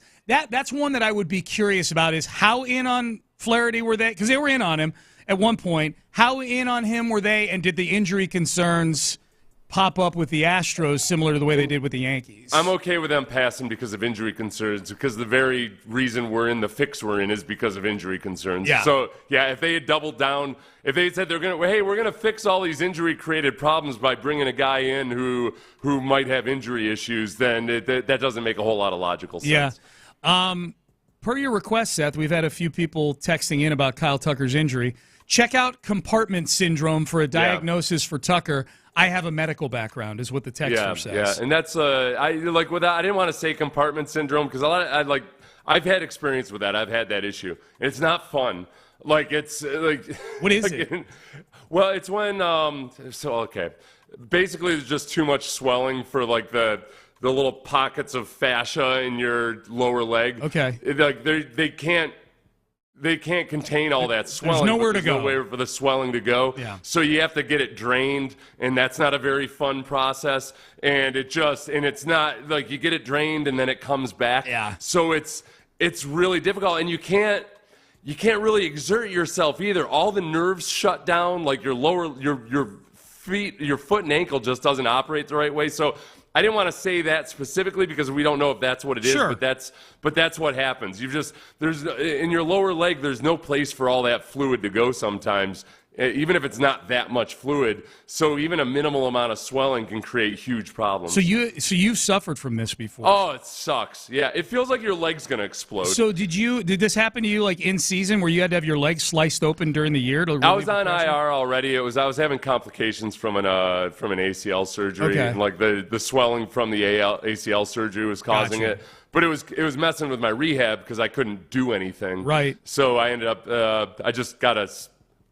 one that I would be curious about, is how in on Flaherty were they? Because they were in on him at one point. How in on him were they, and did the injury concerns pop up with the Astros similar to the way they did with the Yankees? I'm okay with them passing because of injury concerns, because the very reason we're in the fix we're in is because of injury concerns. Yeah. So, yeah, if they had doubled down, if they had said we're going to fix all these injury-created problems by bringing a guy in who might have injury issues, then that doesn't make a whole lot of logical sense. Yeah. Per your request, Seth, we've had a few people texting in about Kyle Tucker's injury. Check out compartment syndrome for a diagnosis for Tucker. I have a medical background, is what the texter says. Yeah, and that's I didn't want to say compartment syndrome, because I've had experience with that. I've had that issue. And it's not fun. What is it? Well, it's when basically there's just too much swelling for the little pockets of fascia in your lower leg. Okay. They can't contain all that swelling. There's nowhere to go. Nowhere for the swelling to go. Yeah. So you have to get it drained, and that's not a very fun process. And it's not like you get it drained and then it comes back. Yeah. So it's really difficult, and you can't really exert yourself either. All the nerves shut down, like your feet, your foot and ankle just doesn't operate the right way. So I didn't want to say that specifically because we don't know if that's what it is, sure. but that's what happens. There's in your lower leg, there's no place for all that fluid to go sometimes, even if it's not that much fluid. So even a minimal amount of swelling can create huge problems. So you've suffered from this before? Oh, it sucks. Yeah, it feels like your leg's going to explode. So did this happen to you in season where you had to have your leg sliced open during the year? I was on IR already. I was having complications from an ACL surgery. Okay. And the swelling from the ACL surgery was causing it. But it was messing with my rehab because I couldn't do anything. Right. So I ended up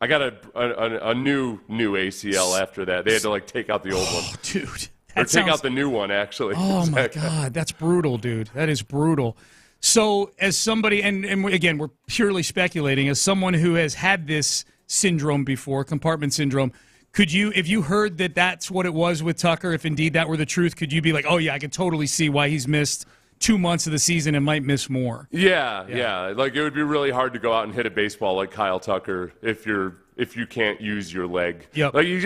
I got a new ACL after that. They had to take out the old one. Dude. Take out the new one, actually. Oh, my God. That's brutal, dude. That is brutal. So as somebody, and again, we're purely speculating, as someone who has had this syndrome before, compartment syndrome, could you, if you heard that that's what it was with Tucker, if indeed that were the truth, could you be like, oh, yeah, I can totally see why he's missed 2 months of the season and might miss more? Yeah. It would be really hard to go out and hit a baseball like Kyle Tucker if you can't use your leg. Yep. You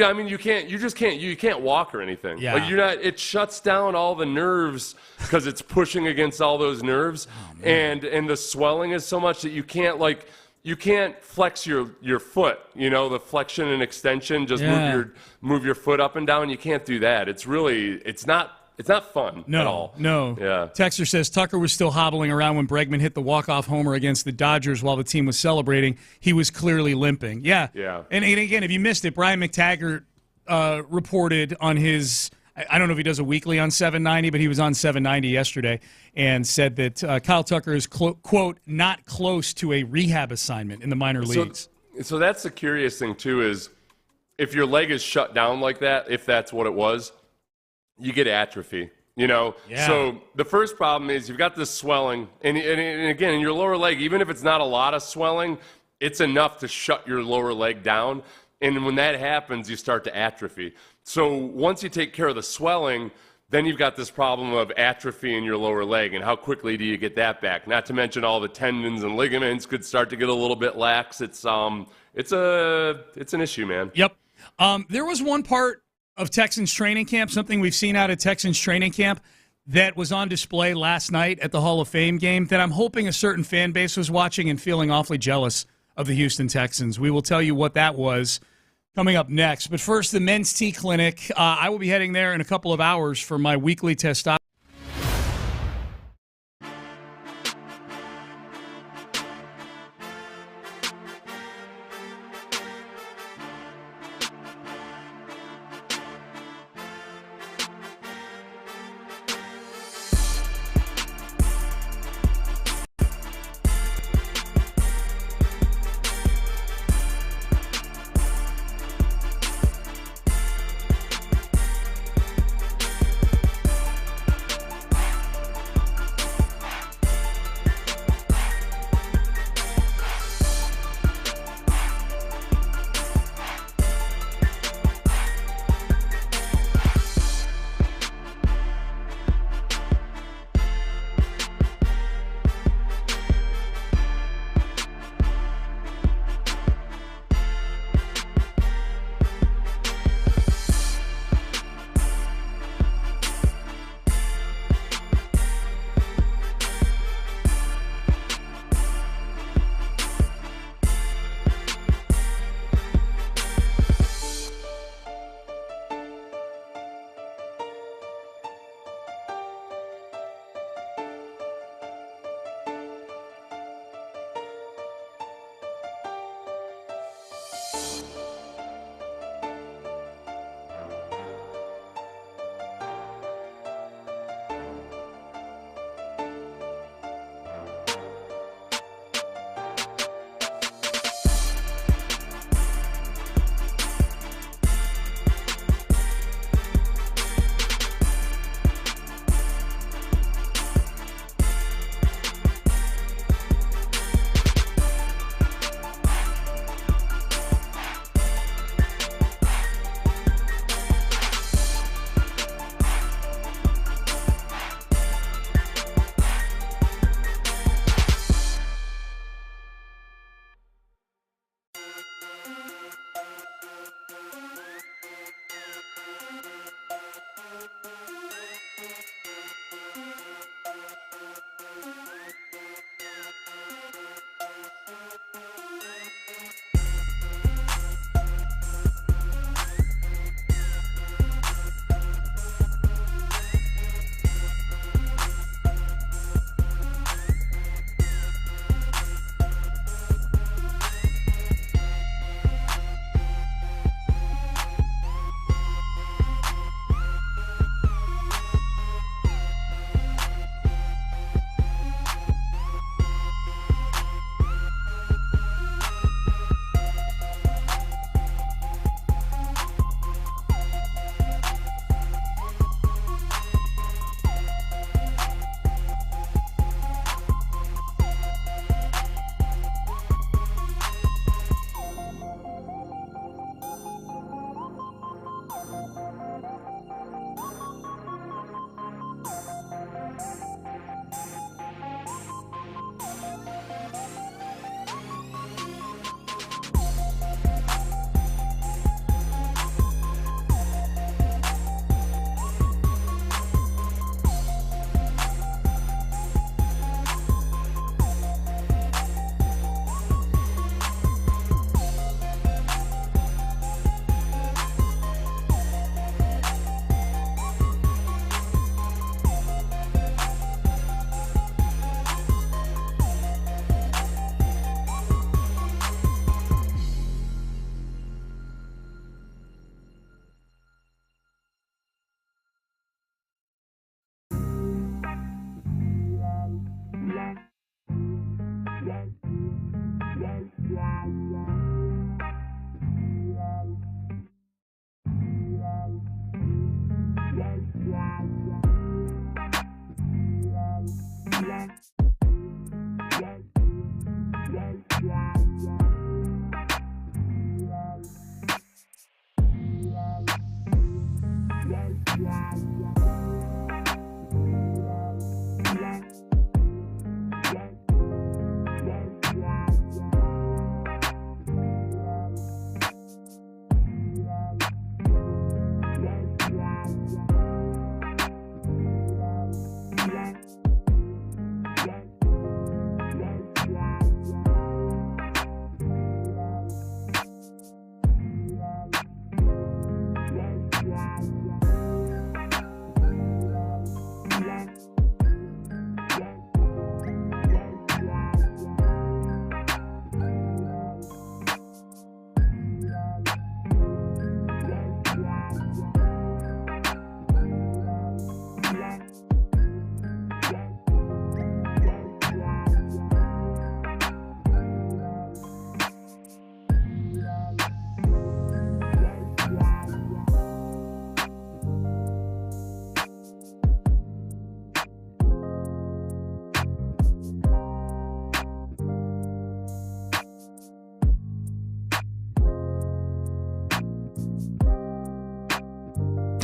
can't walk or anything. Yeah. It shuts down all the nerves because it's pushing against all those nerves. Oh, and the swelling is so much that you can't flex your foot, the flexion and extension, just move your foot up and down. You can't do that. It's not fun at all. No. Yeah. Texter says Tucker was still hobbling around when Bregman hit the walk-off homer against the Dodgers while the team was celebrating. He was clearly limping. Yeah. And again, if you missed it, Brian McTaggart reported on his, I don't know if he does a weekly on 790, but he was on 790 yesterday and said that Kyle Tucker is, quote, not close to a rehab assignment in the minor leagues. So that's the curious thing, too, is if your leg is shut down like that, if that's what it was, you get atrophy. Yeah. So the first problem is you've got this swelling, and again, in your lower leg, even if it's not a lot of swelling, it's enough to shut your lower leg down. And when that happens, you start to atrophy. So once you take care of the swelling, then you've got this problem of atrophy in your lower leg, and how quickly do you get that back? Not to mention all the tendons and ligaments could start to get a little bit lax. It's an issue, man. Yep. There was one part of Texans training camp, something we've seen out of Texans training camp, that was on display last night at the Hall of Fame game that I'm hoping a certain fan base was watching and feeling awfully jealous of the Houston Texans. We will tell you what that was coming up next. But first, the Men's Tea Clinic. I will be heading there in a couple of hours for my weekly testosterone.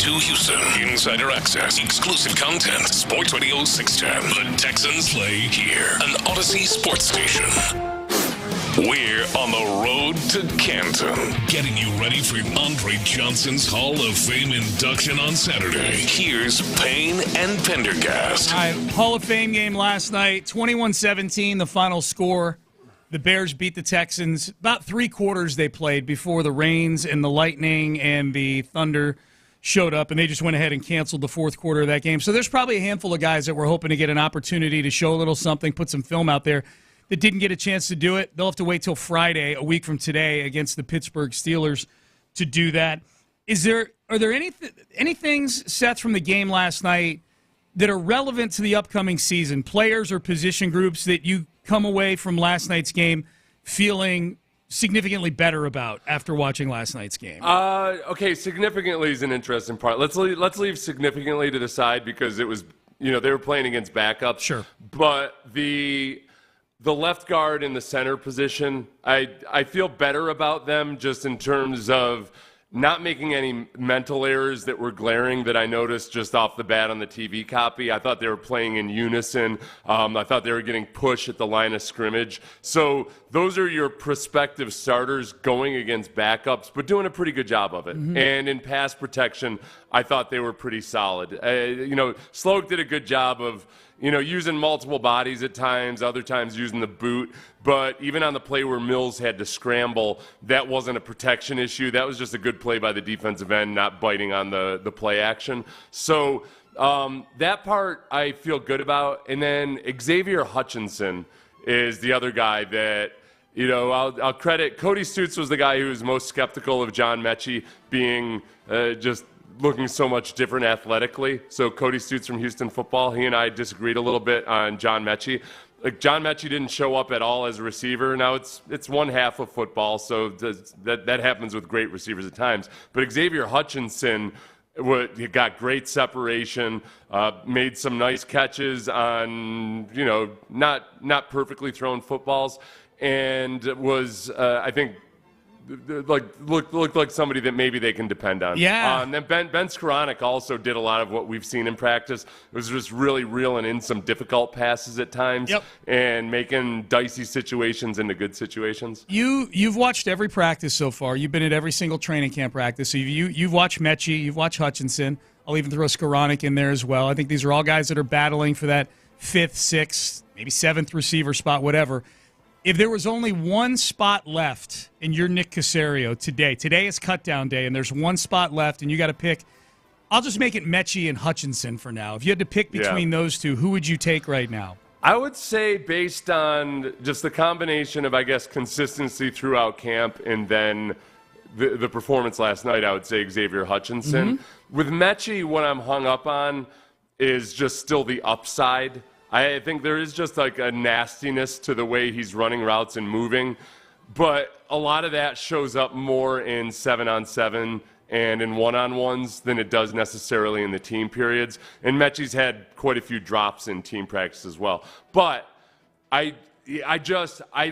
to Houston. Insider access, exclusive content. Sports Radio 610. The Texans play here. An Odyssey sports station. We're on the road to Canton, getting you ready for Andre Johnson's Hall of Fame induction on Saturday. Here's Payne and Pendergast. All right, Hall of Fame game last night, 21-17, the final score. The Bears beat the Texans. About 3 quarters they played before the rains and the lightning and the thunder showed up, and they just went ahead and canceled the 4th quarter of that game. So there's probably a handful of guys that were hoping to get an opportunity to show a little something, put some film out there, that didn't get a chance to do it. They'll have to wait till Friday, a week from today, against the Pittsburgh Steelers to do that. Are there any things, Seth, from the game last night that are relevant to the upcoming season, players or position groups that you come away from last night's game feeling significantly better about after watching last night's game? Okay, significantly is an interesting part. Let's leave significantly to the side because it was, they were playing against backups. Sure. But the left guard in the center position, I feel better about them just in terms of not making any mental errors that were glaring that I noticed just off the bat on the TV copy. I thought they were playing in unison. I thought they were getting pushed at the line of scrimmage. So those are your prospective starters going against backups, but doing a pretty good job of it. Mm-hmm. And in pass protection, I thought they were pretty solid. Sloak did a good job of using multiple bodies at times, other times using the boot. But even on the play where Mills had to scramble, that wasn't a protection issue. That was just a good play by the defensive end, not biting on the play action. So that part I feel good about. And then Xavier Hutchinson is the other guy that, I'll credit. Cody Stutes was the guy who was most skeptical of John Mechie being just looking so much different athletically. So Cody Stutes from Houston Football, he and I disagreed a little bit on John Mechie. John Mechie didn't show up at all as a receiver. Now it's one half of football, so that happens with great receivers at times. But Xavier Hutchinson he got great separation, made some nice catches on not perfectly thrown footballs, and was I think looked like somebody that maybe they can depend on. Yeah. And then Ben Skoranek also did a lot of what we've seen in practice. It was just really reeling in some difficult passes at times. Yep. And making dicey situations into good situations. You've watched every practice so far. You've been at every single training camp practice. So you've watched Mechie, you've watched Hutchinson. I'll even throw Skoranek in there as well. I think these are all guys that are battling for that 5th, 6th, maybe 7th receiver spot, whatever. If there was only one spot left in your Nick Caserio today is cut down day, and there's one spot left, and you got to pick, I'll just make it Mechie and Hutchinson for now. If you had to pick between those two, who would you take right now? I would say based on just the combination of, I guess, consistency throughout camp and then the performance last night, I would say Xavier Hutchinson. Mm-hmm. With Mechie, what I'm hung up on is just still the upside. I think there is just like a nastiness to the way he's running routes and moving, but a lot of that shows up more in 7-on-7 and in one-on-ones than it does necessarily in the team periods. And Mechie's had quite a few drops in team practice as well. But I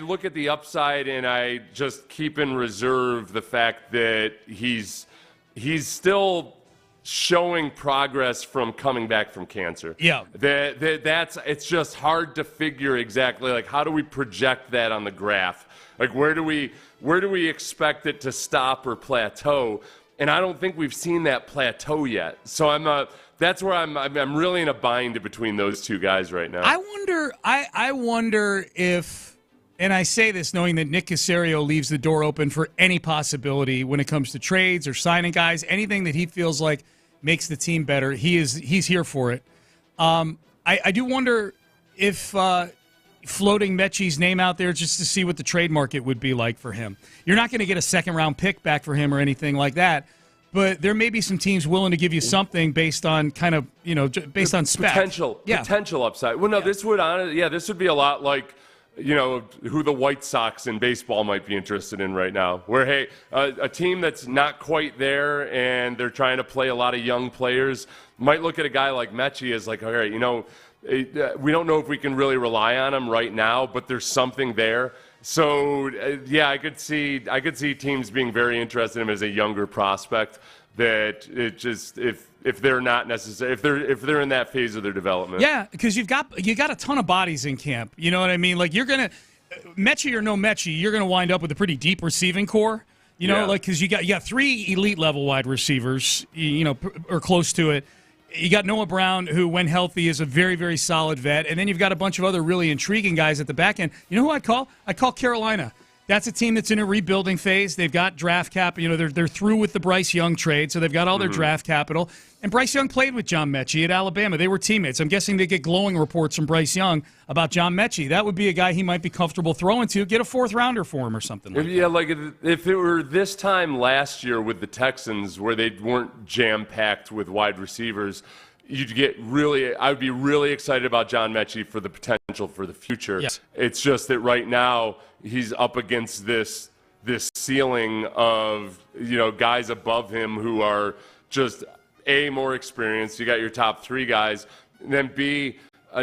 look at the upside and I just keep in reserve the fact that he's still showing progress from coming back from cancer. Yeah. It's just hard to figure exactly, like, how do we project that on the graph? Like, where do we expect it to stop or plateau? And I don't think we've seen that plateau yet. So that's where I'm really in a bind between those two guys right now. I wonder if, and I say this knowing that Nick Caserio leaves the door open for any possibility when it comes to trades or signing guys, anything that he feels like makes the team better, he's here for it. I do wonder if floating Mechie's name out there just to see what the trade market would be like for him. You're not going to get a second-round pick back for him or anything like that, but there may be some teams willing to give you something based on based on spec. Potential upside. Well, no, this would be a lot like, who the White Sox in baseball might be interested in right now, where, hey, a team that's not quite there and they're trying to play a lot of young players might look at a guy like Mechie as like, all right, we don't know if we can really rely on him right now, but there's something there. So, I could see teams being very interested in him as a younger prospect. that it just if they're not necessary, if they're in that phase of their development. Yeah, because you got a ton of bodies in camp. You know what I mean? Like you're gonna Mechie or no Mechie, you're gonna wind up with a pretty deep receiving core. You know, like because you got 3 elite level wide receivers, or close to it. You got Noah Brown, who, when healthy, is a very, very solid vet. And then you've got a bunch of other really intriguing guys at the back end. You know who I'd call? I'd call Carolina. That's a team that's in a rebuilding phase. They've got draft cap. They're through with the Bryce Young trade, so they've got all their draft capital. And Bryce Young played with John Mechie at Alabama. They were teammates. I'm guessing they get glowing reports from Bryce Young about John Mechie. That would be a guy he might be comfortable throwing to. Get a 4th-rounder for him or something like that. Yeah, like if it were this time last year with the Texans where they weren't jam-packed with wide receivers, I would be really excited about John Mechie for the potential for the future. Yes. It's just that right now he's up against this ceiling of guys above him who are just A, more experienced. You got your top 3 guys, and then B,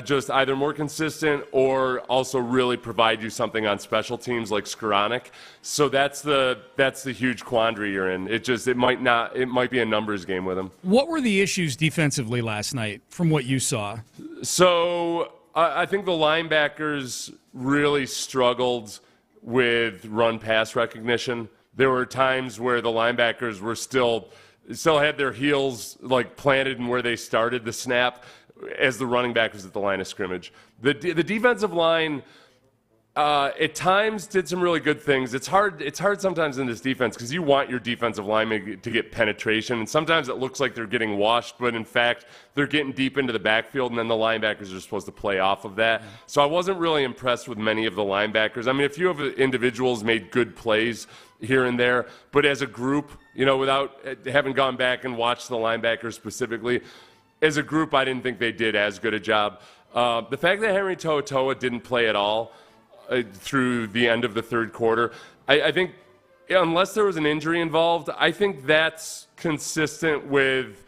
just either more consistent or also really provide you something on special teams like Skoranek. So that's the huge quandary you're in. It might be a numbers game with him. What were the issues defensively last night from what you saw? So I think the linebackers really struggled with run-pass recognition. There were times where the linebackers were still had their heels like planted in where they started the snap as the running back was at the line of scrimmage. The defensive line at times did some really good things. It's hard sometimes in this defense because you want your defensive linemen to get penetration, and sometimes it looks like they're getting washed, but in fact they're getting deep into the backfield, and then the linebackers are supposed to play off of that. So I wasn't really impressed with many of the linebackers. I mean, a few of the individuals made good plays here and there, but as a group, without having gone back and watched the linebackers specifically, as a group, I didn't think they did as good a job. The fact that Henry To'oTo'o didn't play at all through the end of the third quarter, I think unless there was an injury involved, I think that's consistent with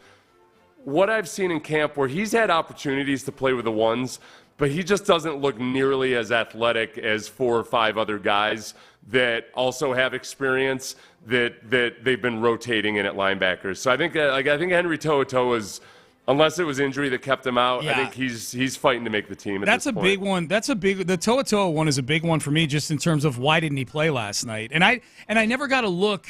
what I've seen in camp where he's had opportunities to play with the ones, but he just doesn't look nearly as athletic as 4 or 5 other guys that also have experience that they've been rotating in at linebackers. So I think Henry To'oTo'o is, unless it was injury that kept him out, I think he's fighting to make the team. That's a big one. The To'oTo'o one is a big one for me, just in terms of why didn't he play last night? And I never got a look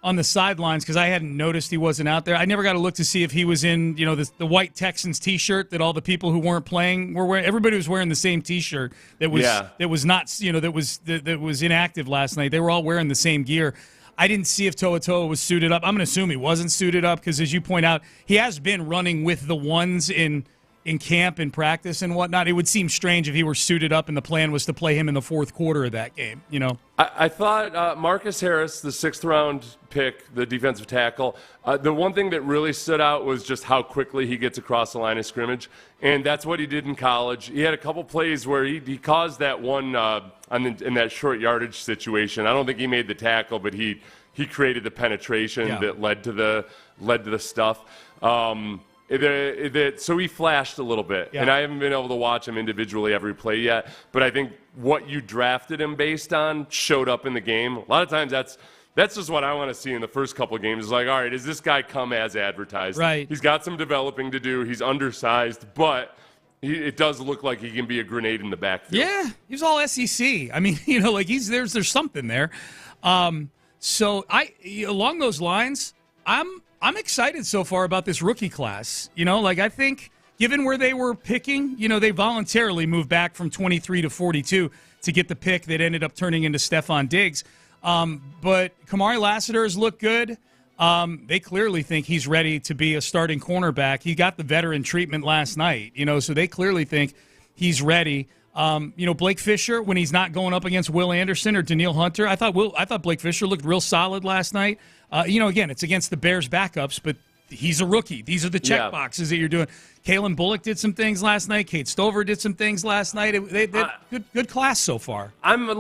on the sidelines because I hadn't noticed he wasn't out there. I never got a look to see if he was in the white Texans T-shirt that all the people who weren't playing were wearing. Everybody was wearing the same T-shirt that was inactive last night. They were all wearing the same gear. I didn't see if To'oTo'o was suited up. I'm going to assume he wasn't suited up because, as you point out, he has been running with the ones in camp and practice and whatnot. It would seem strange if he were suited up and the plan was to play him in the fourth quarter of that game. I thought Marcus Harris, the 6th-round pick, the defensive tackle, the one thing that really stood out was just how quickly he gets across the line of scrimmage, and that's what he did in college. He had a couple plays where he caused that one in that short yardage situation. I don't think he made the tackle, but he created the penetration that led to the stuff. So he flashed a little bit, and I haven't been able to watch him individually every play yet, but I think what you drafted him based on showed up in the game. A lot of times that's just what I want to see in the first couple of games. It's like, all right, does this guy come as advertised? Right. He's got some developing to do. He's undersized, but it does look like he can be a grenade in the backfield. Yeah, he's all SEC. I mean, there's something there. So along those lines, I'm excited so far about this rookie class. I think given where they were picking, they voluntarily moved back from 23 to 42 to get the pick that ended up turning into Stephon Diggs. But Kamari Lassiter has looked good. They clearly think he's ready to be a starting cornerback. He got the veteran treatment last night, so they clearly think he's ready. Blake Fisher, when he's not going up against Will Anderson or Daniil Hunter, I thought Blake Fisher looked real solid last night. Again, it's against the Bears backups, but he's a rookie. These are the check boxes that you're doing. Kalen Bullock did some things last night. Kate Stover did some things last night. Good class so far. I know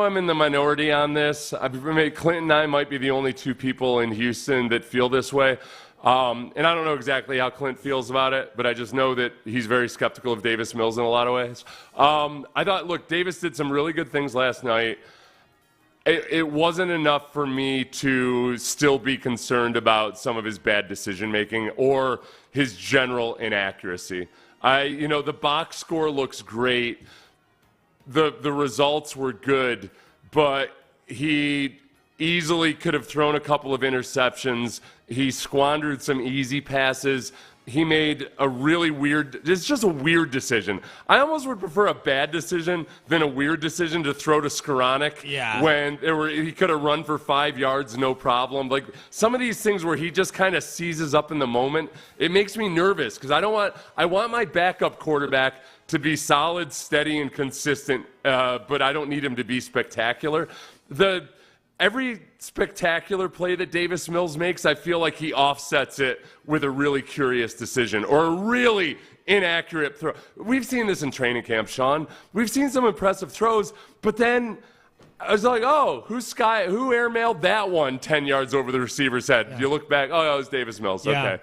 I'm in the minority on this. Clint and I might be the only 2 people in Houston that feel this way. And I don't know exactly how Clint feels about it, but I just know that he's very skeptical of Davis Mills in a lot of ways. I thought, Davis did some really good things last night. it wasn't enough for me to still be concerned about some of his bad decision-making or his general inaccuracy. The box score looks great. The results were good, but he easily could have thrown a couple of interceptions. He squandered some easy passes. He made a really it's just a weird decision. I almost would prefer a bad decision than a weird decision to throw to Skoranek when he could have run for 5 yards, no problem. Like some of these things where he just kind of seizes up in the moment, it makes me nervous because I want my backup quarterback to be solid, steady, and consistent, but I don't need him to be spectacular. Every spectacular play that Davis Mills makes, I feel like he offsets it with a really curious decision or a really inaccurate throw. We've seen this in training camp, Sean. We've seen some impressive throws, but then I was like, who airmailed that one 10 yards over the receiver's head? Yeah. You look back, it was Davis Mills. Yeah. Okay.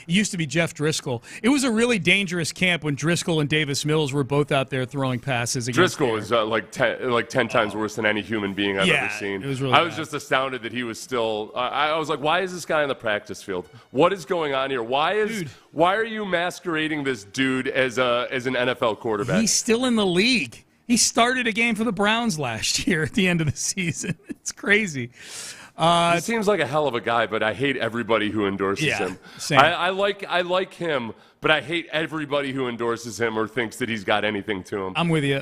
It used to be Jeff Driscoll. It was a really dangerous camp when Driscoll and Davis Mills were both out there throwing passes. Driscoll was like 10 times worse than any human being I've ever seen. It was really I was just astounded that he was still. I was like, why is this guy on the practice field? What is going on here? Why are you masquerading this dude as an NFL quarterback? He's still in the league. He started a game for the Browns last year at the end of the season. It's crazy. He seems like a hell of a guy, but I hate everybody who endorses him. Same. I like him, but I hate everybody who endorses him or thinks that he's got anything to him. I'm with you.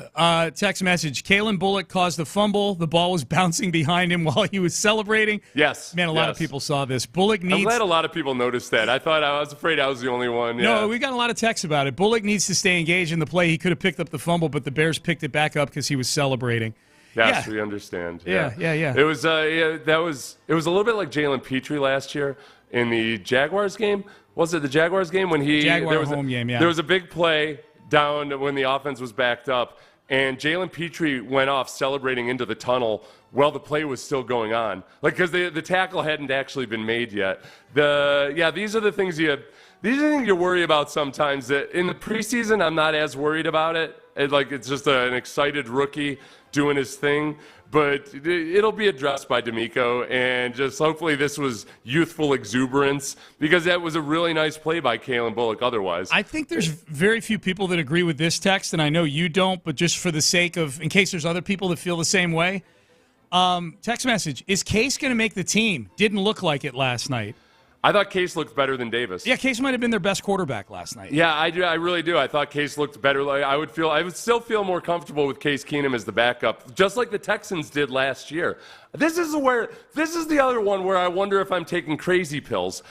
Text message. Kalen Bullock caused the fumble. The ball was bouncing behind him while he was celebrating. Yes. Man, a lot of people saw this. Bullock needs. I'm glad a lot of people noticed that. I was afraid I was the only one. Yeah. No, we got a lot of texts about it. Bullock needs to stay engaged in the play. He could have picked up the fumble, but the Bears picked it back up because he was celebrating. Yes, we understand. Yeah. It was it was a little bit like Jalen Petrie last year in the Jaguars game. Was it the Jaguars game when there was a big play down when the offense was backed up, and Jalen Petrie went off celebrating into the tunnel while the play was still going on, like because the tackle hadn't actually been made yet. These are the things you worry about sometimes. That in the preseason, I'm not as worried about it. It's just an excited rookie doing his thing, but it'll be addressed by D'Amico, and just hopefully this was youthful exuberance because that was a really nice play by Kalen Bullock otherwise. I think there's very few people that agree with this text, and I know you don't, but just for the sake of, in case there's other people that feel the same way, text message, is Case going to make the team? Didn't look like it last night. I thought Case looked better than Davis. Yeah, Case might have been their best quarterback last night. Yeah, I do. I really do. I thought Case looked better. I would still feel more comfortable with Case Keenum as the backup, just like the Texans did last year. This is the other one where I wonder if I'm taking crazy pills.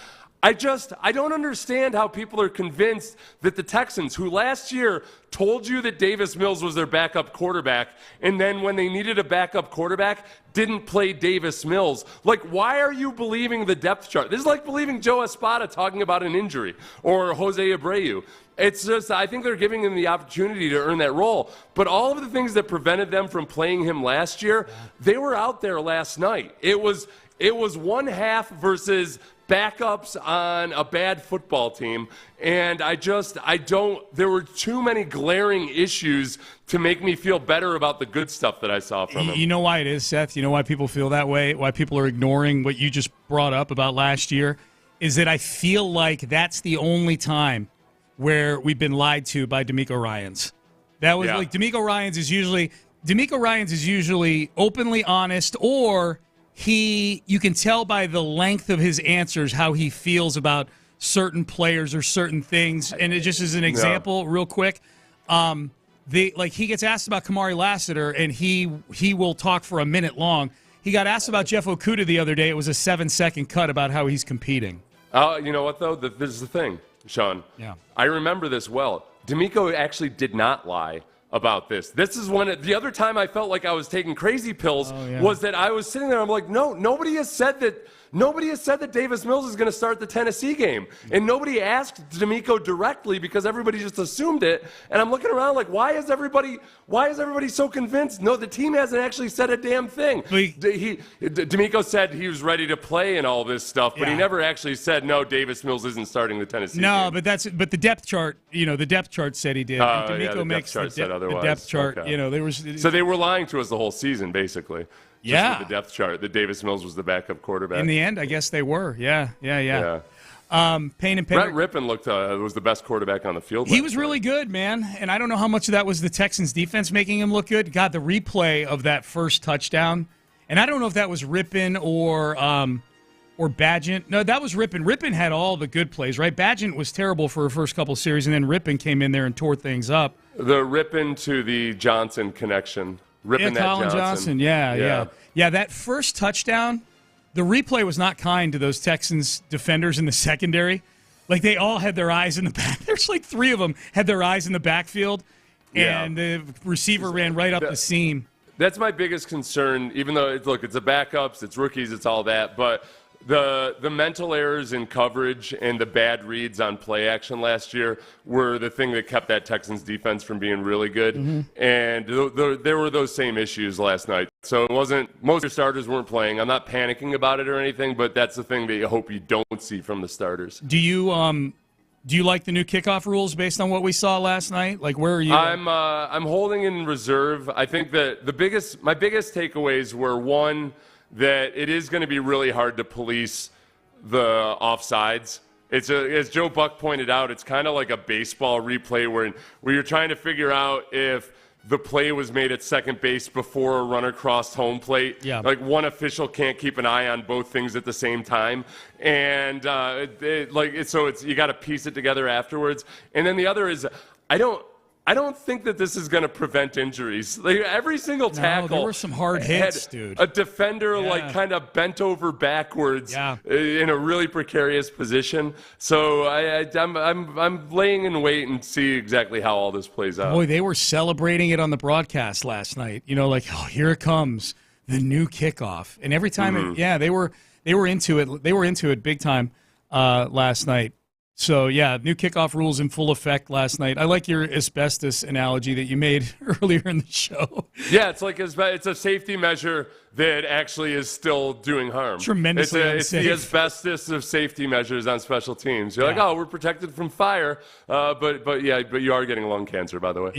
I don't understand how people are convinced that the Texans, who last year told you that Davis Mills was their backup quarterback, and then when they needed a backup quarterback, didn't play Davis Mills. Like, why are you believing the depth chart? This is like believing Joe Espada talking about an injury, or Jose Abreu. It's just, I think they're giving him the opportunity to earn that role. But all of the things that prevented them from playing him last year, they were out there last night. It was one half versus backups on a bad football team, and there were too many glaring issues to make me feel better about the good stuff that I saw from him. You know why it is, Seth? You know why people feel that way? Why people are ignoring what you just brought up about last year? Is that I feel like that's the only time where we've been lied to by D'Amico Ryans. That was like D'Amico Ryans is usually openly honest, or you can tell by the length of his answers how he feels about certain players or certain things. And it just is an example, real quick. He gets asked about Kamari Lassiter, and he will talk for a minute long. He got asked about Jeff Okudah the other day. It was a 7-second cut about how he's competing. You know what, though? This is the thing, Sean. Yeah. I remember this well. D'Amico actually did not lie about this. This is the other time I felt like I was taking crazy pills was that I was sitting there. I'm like, no, nobody has said that Davis Mills is going to start the Tennessee game, and nobody asked D'Amico directly because everybody just assumed it. And I'm looking around like, why is everybody so convinced? No, the team hasn't actually said a damn thing. D'Amico said he was ready to play and all this stuff, but he never actually said no. Davis Mills isn't starting the Tennessee game. No, but the depth chart. The depth chart said he did. And D'Amico makes the depth chart. Okay. There was so they were lying to us the whole season, basically. Yeah. With the depth chart, that Davis Mills was the backup quarterback. In the end, I guess they were. Yeah. Payne and Brett Pendergast. Rippon was the best quarterback on the field. He was really good, man. And I don't know how much of that was the Texans' defense making him look good. God, the replay of that first touchdown, and I don't know if that was Rippon or Badgett. No, that was Rippon. Rippon had all the good plays, right? Badgett was terrible for her first couple series, and then Rippon came in there and tore things up. The Rippon to the Johnson connection. Rippon that Colin Johnson. Yeah. That first touchdown, the replay was not kind to those Texans defenders in the secondary. Like, they all had their eyes in the back. There's like 3 of them had their eyes in the backfield, and the receiver ran right up the seam. That's my biggest concern, even though, it's the backups, it's rookies, it's all that, but the mental errors in coverage and the bad reads on play action last year were the thing that kept that Texans defense from being really good. Mm-hmm. And there were those same issues last night. So it wasn't, most of your starters weren't playing. I'm not panicking about it or anything, but that's the thing that you hope you don't see from the starters. Do you like the new kickoff rules based on what we saw last night? Like, where are you? I'm holding in reserve. I think that my biggest takeaways were, one, that it is going to be really hard to police the offsides. As Joe Buck pointed out, it's kind of like a baseball replay where you're trying to figure out if the play was made at second base before a runner crossed home plate. Yeah. Like, one official can't keep an eye on both things at the same time. And so you got to piece it together afterwards. And then the other is, I don't think that this is going to prevent injuries. Like, every single tackle, there were some hard hits, dude. A defender kind of bent over backwards in a really precarious position. So I'm laying in wait and see exactly how all this plays out. Boy, they were celebrating it on the broadcast last night. Like, oh, here it comes, the new kickoff. And every time, they were into it. They were into it big time last night. So, new kickoff rules in full effect last night. I like your asbestos analogy that you made earlier in the show. Yeah, it's a safety measure that actually is still doing harm. Tremendously unsafe. It's the asbestos of safety measures on special teams. You're like, oh, we're protected from fire, but you are getting lung cancer, by the way.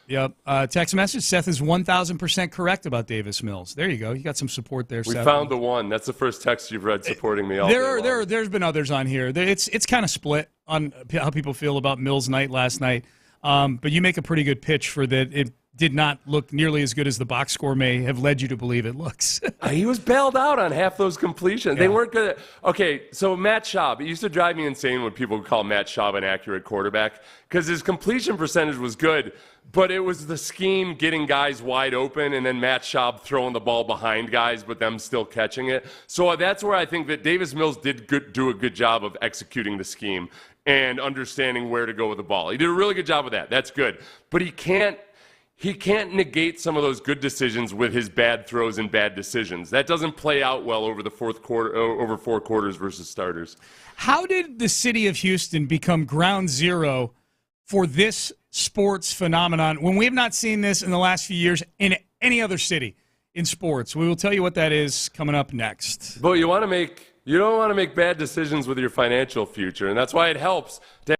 Yep. Text message, Seth is 1,000% correct about Davis Mills. There you go. You got some support there, Seth. We found the one. That's the first text you've read supporting me all day long. There's been others on here. It's kind of split on how people feel about Mills' night last night. But you make a pretty good pitch for that. It did not look nearly as good as the box score may have led you to believe it looks. He was bailed out on half those completions. They weren't good. Okay, so Matt Schaub, it used to drive me insane when people would call Matt Schaub an accurate quarterback because his completion percentage was good, but it was the scheme getting guys wide open and then Matt Schaub throwing the ball behind guys but them still catching it. So that's where I think that Davis Mills did do a good job of executing the scheme and understanding where to go with the ball. He did a really good job of that. That's good. But he can't negate some of those good decisions with his bad throws and bad decisions. That doesn't play out well over the fourth quarter, over 4 quarters versus starters. How did the city of Houston become ground zero for this sports phenomenon when we have not seen this in the last few years in any other city in sports? We will tell you what that is coming up next. But you don't want to make bad decisions with your financial future, and that's why it helps to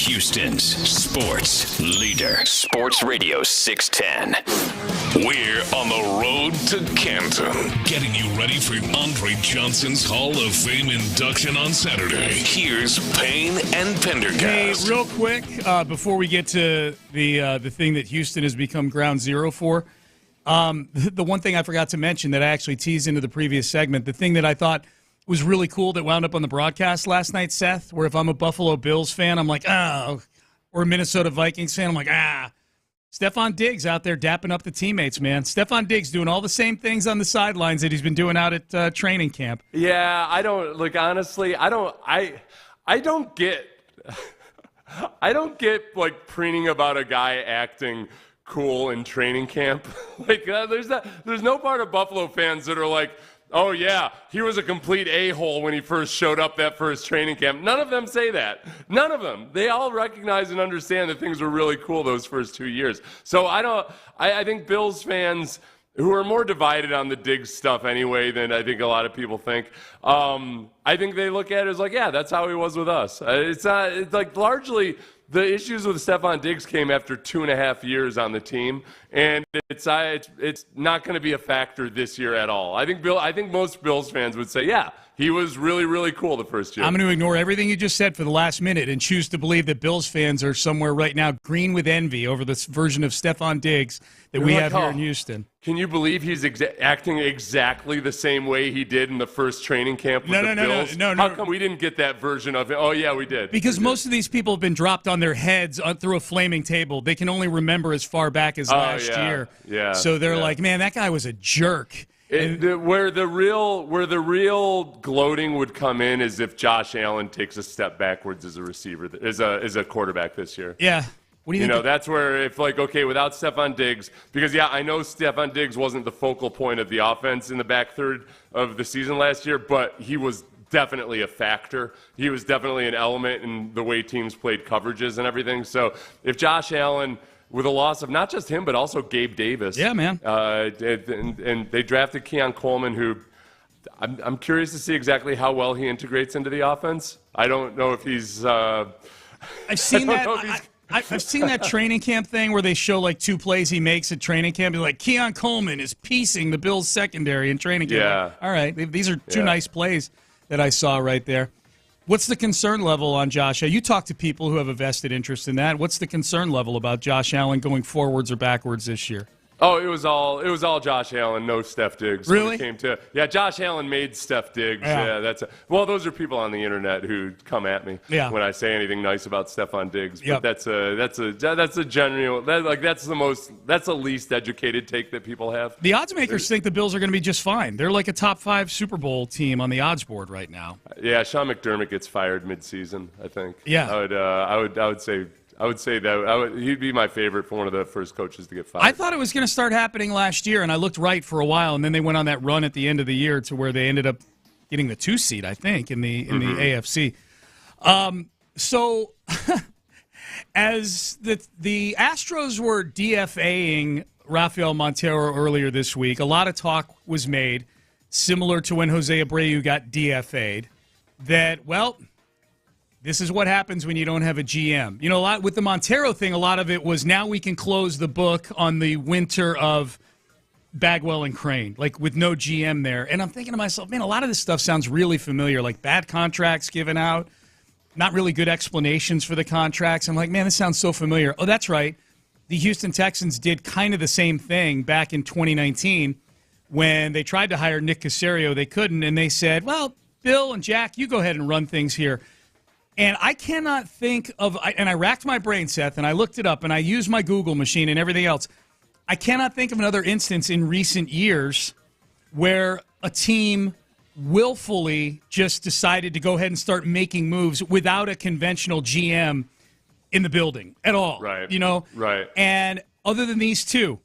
Houston's sports leader. Sports Radio 610. We're on the road to Canton, getting you ready for Andre Johnson's Hall of Fame induction on Saturday. Here's Payne and Pendergast. Hey, real quick, before we get to the thing that Houston has become ground zero for, the one thing I forgot to mention that I actually teased into the previous segment, the thing that I thought was really cool that wound up on the broadcast last night, Seth, where if I'm a Buffalo Bills fan, I'm like, or a Minnesota Vikings fan, I'm like, Stephon Diggs out there dapping up the teammates, man. Stephon Diggs doing all the same things on the sidelines that he's been doing out at training camp. Yeah, I don't, honestly, I don't get like preening about a guy acting cool in training camp. There's no part of Buffalo fans that are like, oh yeah, he was a complete a-hole when he first showed up that first training camp. None of them say that. None of them. They all recognize and understand that things were really cool those first 2 years. So I think Bills fans who are more divided on the Diggs stuff anyway than I think a lot of people think, I think they look at it as like, yeah, that's how he was with us. It's like largely the issues with Stephon Diggs came after 2.5 years on the team, and it's not going to be a factor this year at all. I think most Bills fans would say, yeah, he was really, really cool the first year. I'm going to ignore everything you just said for the last minute and choose to believe that Bills fans are somewhere right now green with envy over this version of Stephon Diggs that we have here in Houston. Can you believe he's acting exactly the same way he did in the first training camp with the Bills? No. How come we didn't get that version of it? Oh, yeah, we did. Because most of these people have been dropped on their heads through a flaming table. They can only remember as far back as last year. Yeah. So they're like, man, that guy was a jerk. Where the real gloating would come in is if Josh Allen takes a step backwards as a receiver, as a quarterback this year. Yeah. What do you think? That's where if okay, without Stephon Diggs, because I know Stephon Diggs wasn't the focal point of the offense in the back third of the season last year, but he was definitely a factor. He was definitely an element in the way teams played coverages and everything. So if Josh Allen, with a loss of not just him, but also Gabe Davis. Yeah, man. And they drafted Keon Coleman, who I'm curious to see exactly how well he integrates into the offense. I don't know if he's I've seen that. I've seen that training camp thing where they show like 2 plays he makes at training camp. They're like, Keon Coleman is piecing the Bills secondary in training camp. Yeah. Like, all right, these are 2 nice plays that I saw right there. What's the concern level on Josh? You talk to people who have a vested interest in that. What's the concern level about Josh Allen going forwards or backwards this year? Oh, it was all Josh Allen, no Steph Diggs. Really? Josh Allen made Steph Diggs. Yeah. Those are people on the internet who come at me when I say anything nice about Stephon Diggs. But that's the general that's the least educated take that people have. The odds makers think the Bills are going to be just fine. They're like a top 5 Super Bowl team on the odds board right now. Yeah, Sean McDermott gets fired mid-season, I think. Yeah. I would say that he'd be my favorite for one of the first coaches to get fired. I thought it was going to start happening last year, and I looked right for a while, and then they went on that run at the end of the year to where they ended up getting the 2 seed, I think, in the AFC. So as the Astros were DFAing Rafael Montero earlier this week, a lot of talk was made, similar to when Jose Abreu got DFA'd, that, this is what happens when you don't have a GM. A lot with the Montero thing, a lot of it was now we can close the book on the winter of Bagwell and Crane, like with no GM there. And I'm thinking to myself, man, a lot of this stuff sounds really familiar, like bad contracts given out, not really good explanations for the contracts. I'm like, man, this sounds so familiar. Oh, that's right. The Houston Texans did kind of the same thing back in 2019 when they tried to hire Nick Caserio. They couldn't, and they said, well, Bill and Jack, you go ahead and run things here. And I cannot think of, and I racked my brain, Seth, and I looked it up, and I used my Google machine and everything else. I cannot think of another instance in recent years where a team willfully just decided to go ahead and start making moves without a conventional GM in the building at all. Right. You know? Right. And other than these two,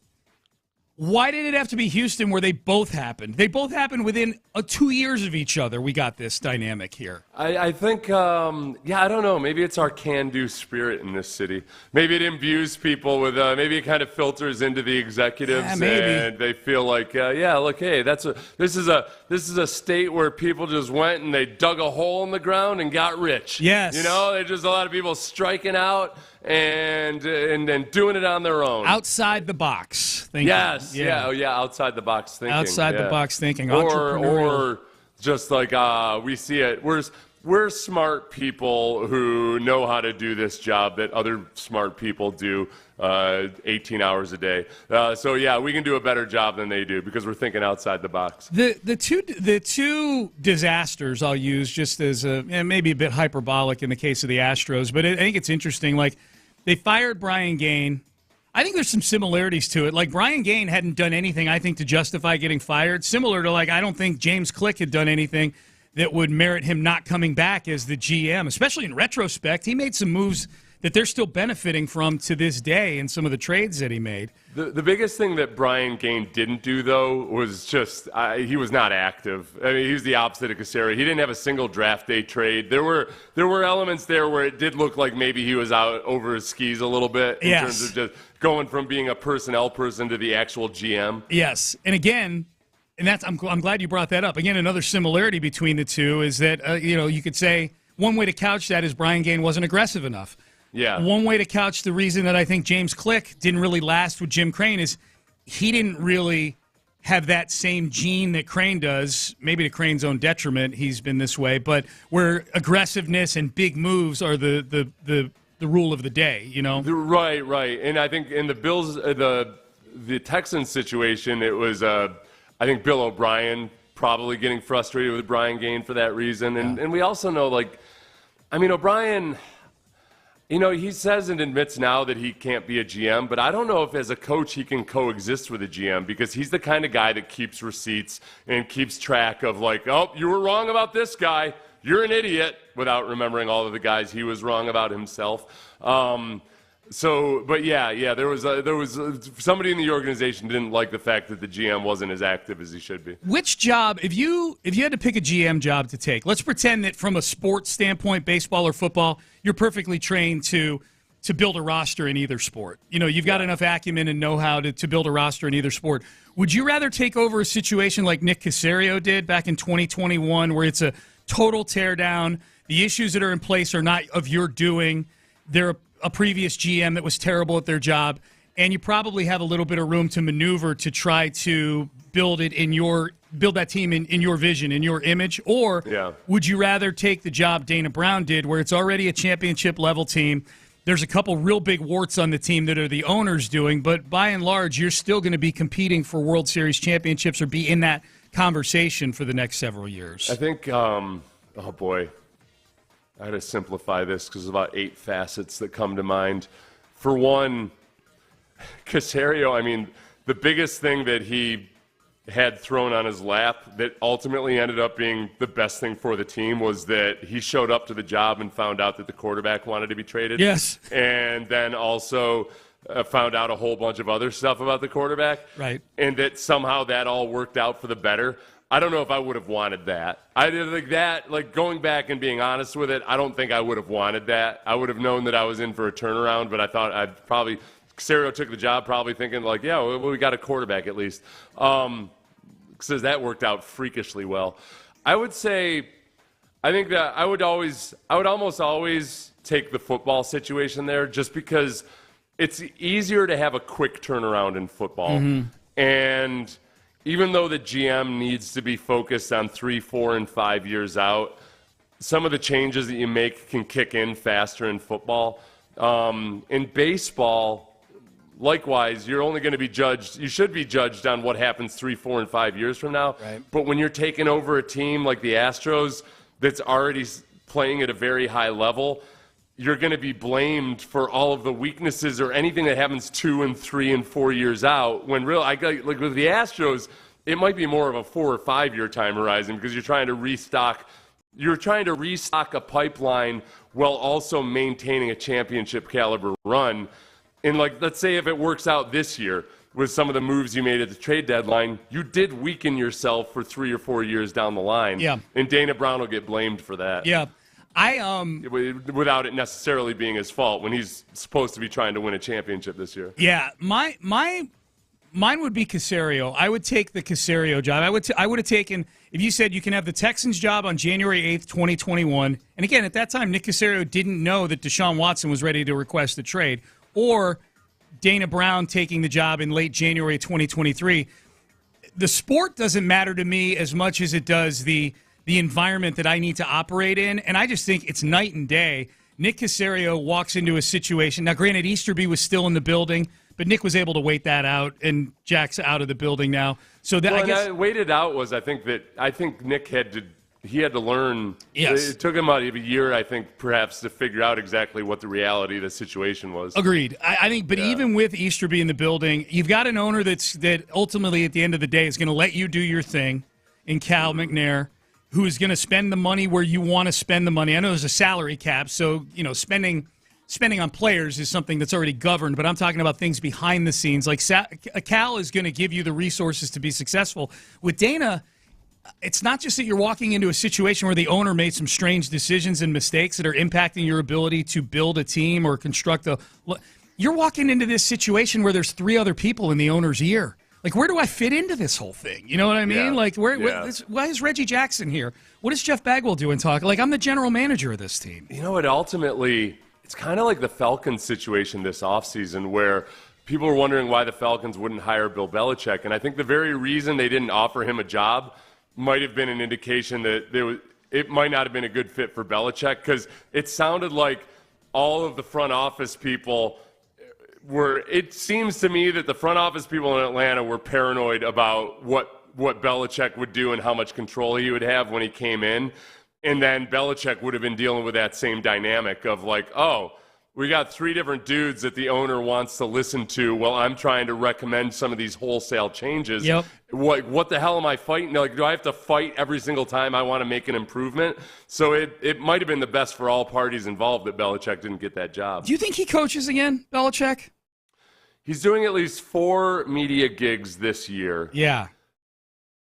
Why did it have to be Houston where they both happened? They both happened within 2 years of each other. We got this dynamic here. I think, I don't know. Maybe it's our can-do spirit in this city. Maybe it imbues people with, maybe it kind of filters into the executives, and they feel like, look, hey, this is a state where people just went and they dug a hole in the ground and got rich. Yes. There's just a lot of people striking out and then doing it on their own. Outside the box thinking. Yes. Yeah. Outside the box thinking. Outside the box thinking. Or just like we see it. We're smart people who know how to do this job that other smart people do 18 hours a day. We can do a better job than they do because we're thinking outside the box. The two disasters I'll use just as maybe a bit hyperbolic in the case of the Astros, but I think it's interesting. Like, they fired Brian Gaine. I think there's some similarities to it. Like, Brian Gaine hadn't done anything, I think, to justify getting fired. Similar to, I don't think James Click had done anything that would merit him not coming back as the GM, especially in retrospect. He made some moves that they're still benefiting from to this day in some of the trades that he made. The biggest thing that Brian Gaine didn't do, though, was just he was not active. I mean, he was the opposite of Caserio. He didn't have a single draft day trade. There were elements there where it did look like maybe he was out over his skis a little bit in terms of just going from being a personnel person to the actual GM. Yes, and again, I'm glad you brought that up. Again, another similarity between the two is that you could say one way to couch that is Brian Gaine wasn't aggressive enough. Yeah. One way to couch the reason that I think James Click didn't really last with Jim Crane is he didn't really have that same gene that Crane does, maybe to Crane's own detriment. He's been this way, but where aggressiveness and big moves are the rule of the day, Right. And I think in the Bills, the Texans situation, it was, I think Bill O'Brien probably getting frustrated with Brian Gaine for that reason. And we also know, O'Brien, he says and admits now that he can't be a GM, but I don't know if as a coach he can coexist with a GM because he's the kind of guy that keeps receipts and keeps track of you were wrong about this guy, you're an idiot, without remembering all of the guys he was wrong about himself. There was somebody in the organization didn't like the fact that the GM wasn't as active as he should be. Which job, if you had to pick a GM job to take, let's pretend that from a sports standpoint, baseball or football, you're perfectly trained to build a roster in either sport. You've got enough acumen and know-how to build a roster in either sport. Would you rather take over a situation like Nick Caserio did back in 2021 where it's a total teardown, the issues that are in place are not of your doing, they're a previous GM that was terrible at their job, and you probably have a little bit of room to maneuver to try to build that team in your vision, in your image? Or would you rather take the job Dana Brown did where it's already a championship level team? There's a couple real big warts on the team that are the owners doing, but by and large, you're still going to be competing for World Series championships or be in that conversation for the next several years. I think, oh boy, I had to simplify this because there's about 8 facets that come to mind. For one, Caserio, the biggest thing that he had thrown on his lap that ultimately ended up being the best thing for the team was that he showed up to the job and found out that the quarterback wanted to be traded. Yes. And then also found out a whole bunch of other stuff about the quarterback. Right. And that somehow that all worked out for the better. I don't know if I would have wanted that. I did going back and being honest with it, I don't think I would have wanted that. I would have known that I was in for a turnaround, but I thought Caserio took the job probably thinking we got a quarterback at least. Because that worked out freakishly well. I would say, I think that I would almost always take the football situation there just because it's easier to have a quick turnaround in football. Mm-hmm. And even though the GM needs to be focused on 3, 4, and 5 years out, some of the changes that you make can kick in faster in football. In baseball, likewise, you're only going to be judged. You should be judged on what happens 3, 4, and 5 years from now. Right. But when you're taking over a team like the Astros that's already playing at a very high level, you're going to be blamed for all of the weaknesses or anything that happens 2 and 3 and 4 years out. When with the Astros, it might be more of a 4 or 5 year time horizon because you're trying to restock. You're trying to restock a pipeline while also maintaining a championship caliber run. And let's say if it works out this year, with some of the moves you made at the trade deadline, you did weaken yourself for 3 or 4 years down the line. Yeah. And Dana Brown will get blamed for that. Yeah. Without it necessarily being his fault when he's supposed to be trying to win a championship this year. Yeah, mine would be Caserio. I would take the Caserio job. I would have taken, if you said you can have the Texans job on January 8th, 2021, and again, at that time, Nick Caserio didn't know that Deshaun Watson was ready to request a trade, or Dana Brown taking the job in late January 2023. The sport doesn't matter to me as much as it does the environment that I need to operate in, and I just think it's night and day. Nick Caserio walks into a situation. Now, granted, Easterby was still in the building, but Nick was able to wait that out, and Jack's out of the building now. So that I guess waited out was I think Nick had to learn. Yes. It took him about a year, I think, perhaps, to figure out exactly what the reality of the situation was. Agreed. I think, but even with Easterby in the building, you've got an owner that ultimately, at the end of the day, is going to let you do your thing in Cal McNair, who is going to spend the money where you want to spend the money. I know there's a salary cap, so spending on players is something that's already governed, but I'm talking about things behind the scenes. Like Cal is going to give you the resources to be successful. With Dana, it's not just that you're walking into a situation where the owner made some strange decisions and mistakes that are impacting your ability to build a team or construct you're walking into this situation where there's 3 other people in the owner's ear. Like, where do I fit into this whole thing? You know what I mean? Yeah. Like, why is Reggie Jackson here? What does Jeff Bagwell do and talk? Like, I'm the general manager of this team. You know what? Ultimately, it's kind of like the Falcons situation this offseason where people were wondering why the Falcons wouldn't hire Bill Belichick. And I think the very reason they didn't offer him a job might have been an indication that it might not have been a good fit for Belichick, because it sounded like all of the front office people it seems to me that the front office people in Atlanta were paranoid about what Belichick would do and how much control he would have when he came in. And then Belichick would have been dealing with that same dynamic of like, oh, we got 3 different dudes that the owner wants to listen to while I'm trying to recommend some of these wholesale changes. Yep. What the hell am I fighting? Like, do I have to fight every single time I want to make an improvement? So it might have been the best for all parties involved that Belichick didn't get that job. Do you think he coaches again, Belichick? He's doing at least 4 media gigs this year. Yeah.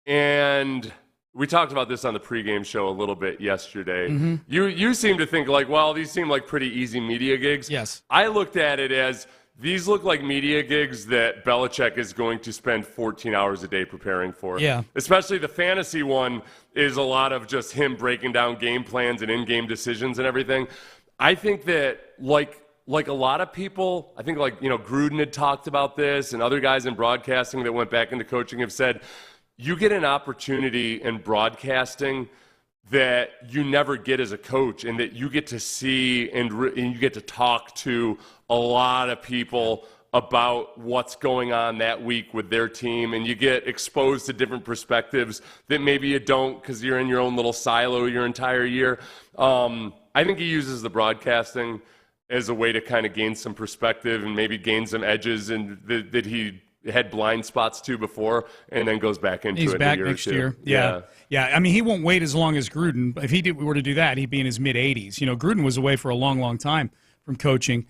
And we talked about this on the pregame show a little bit yesterday. Mm-hmm. You seem to think like, well, these seem like pretty easy media gigs. Yes. I looked at it as these look like media gigs that Belichick is going to spend 14 hours a day preparing for. Yeah. Especially the fantasy one is a lot of just him breaking down game plans and in-game decisions and everything. I think that like a lot of people, I think Gruden had talked about this, and other guys in broadcasting that went back into coaching have said, you get an opportunity in broadcasting that you never get as a coach, and that you get to see and you get to talk to a lot of people about what's going on that week with their team, and you get exposed to different perspectives that maybe you don't because you're in your own little silo your entire year. I think he uses the broadcasting as a way to kind of gain some perspective and maybe gain some edges and that he had blind spots to before, and then goes back into it. He's back next year. Yeah. I mean, he won't wait as long as Gruden. If he were to do that, he'd be in his mid-80s. Gruden was away for a long, long time from coaching.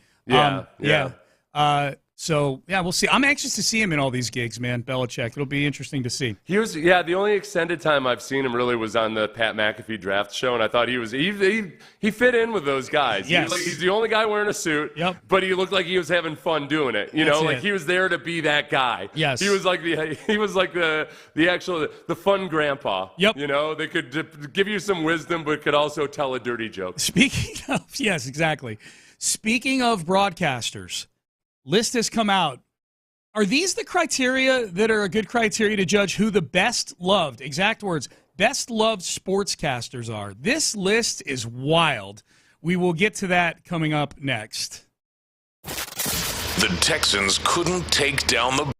So, we'll see. I'm anxious to see him in all these gigs, man, Belichick. It'll be interesting to see. The only extended time I've seen him really was on the Pat McAfee draft show, and I thought he fit in with those guys. Yes. He's the only guy wearing a suit, Yep. But he looked like he was having fun doing it. He was there to be that guy. Yes. He was like the fun grandpa. Yep. They could give you some wisdom, but could also tell a dirty joke. Yes, exactly. Speaking of broadcasters, list has come out. Are these the criteria that are a good criteria to judge who the best loved, exact words, best loved sportscasters are? This list is wild. We will get to that coming up next. The Texans couldn't take down the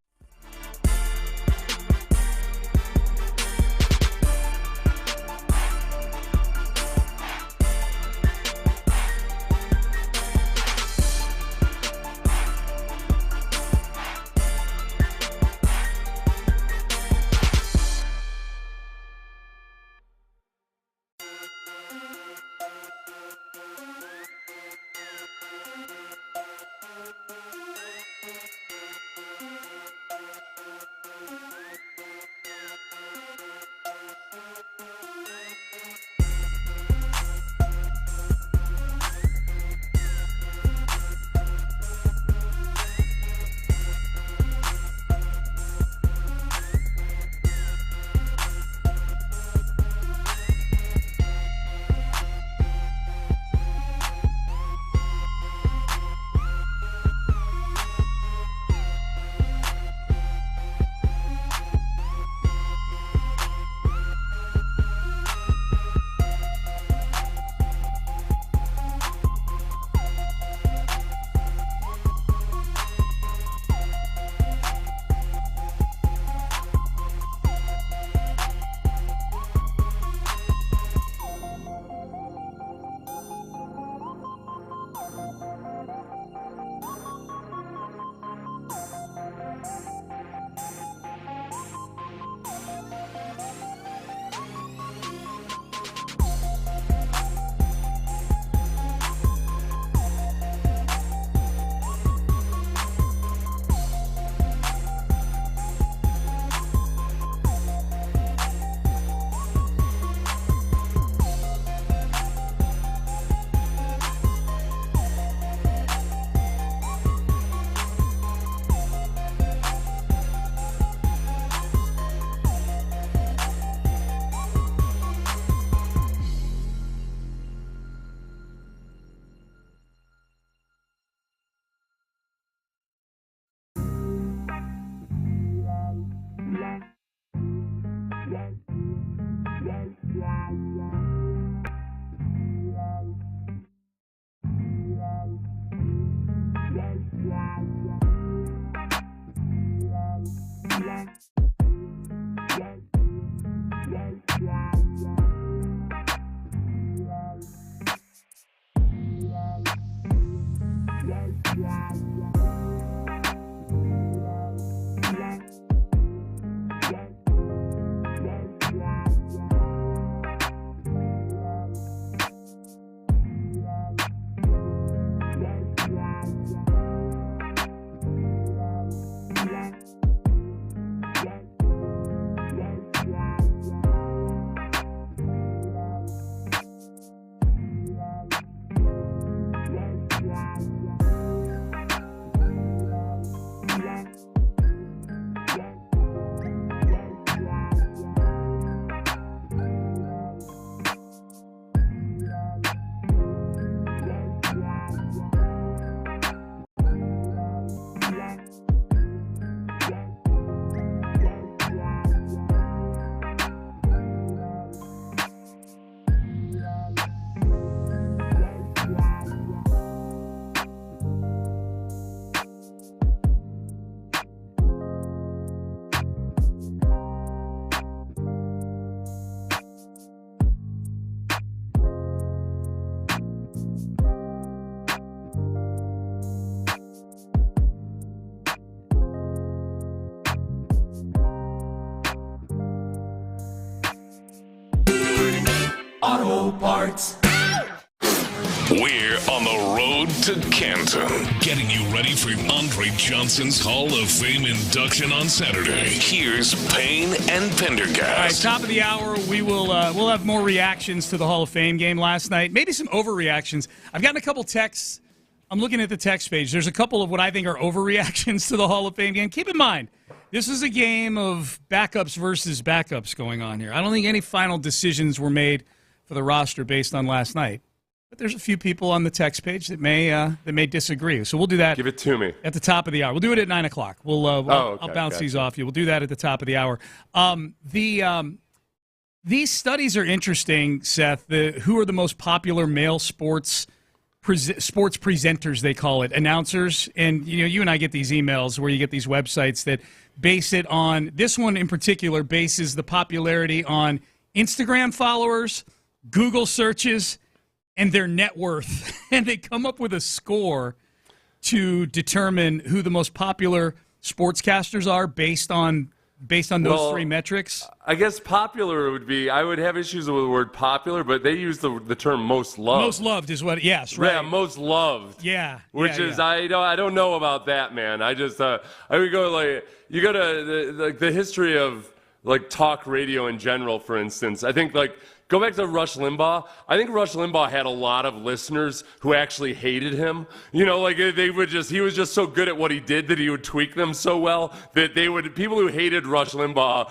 Auto Parts. We're on the road to Canton, getting you ready for Andre Johnson's Hall of Fame induction on Saturday. Here's Payne and Pendergast. All right, top of the hour, we'll have more reactions to the Hall of Fame game last night. Maybe some overreactions. I've gotten a couple texts. I'm looking at the text page. There's a couple of what I think are overreactions to the Hall of Fame game. Keep in mind, this is a game of backups versus backups going on here. I don't think any final decisions were made for the roster based on last night. But there's a few people on the text page that may disagree. So we'll do that. Give it to me. At the top of the hour. We'll do it at 9 o'clock. I'll bounce these off you. We'll do that at the top of the hour. These studies are interesting, Seth. Who are the most popular male sports presenters, they call it, announcers. And you and I get these emails where you get these websites that base it on, this one in particular bases the popularity on Instagram followers, Google searches, and their net worth. And they come up with a score to determine who the most popular sportscasters are based on those three metrics. I guess popular would be, I would have issues with the word popular, but they use the term most loved. Most loved is what, yes, right. Yeah, most loved. Yeah. Which is, I don't know about that, man. I just, I would go you go to the history of talk radio in general, for instance. I think go back to Rush Limbaugh. I think Rush Limbaugh had a lot of listeners who actually hated him. he was just so good at what he did that he would tweak them so well that people who hated Rush Limbaugh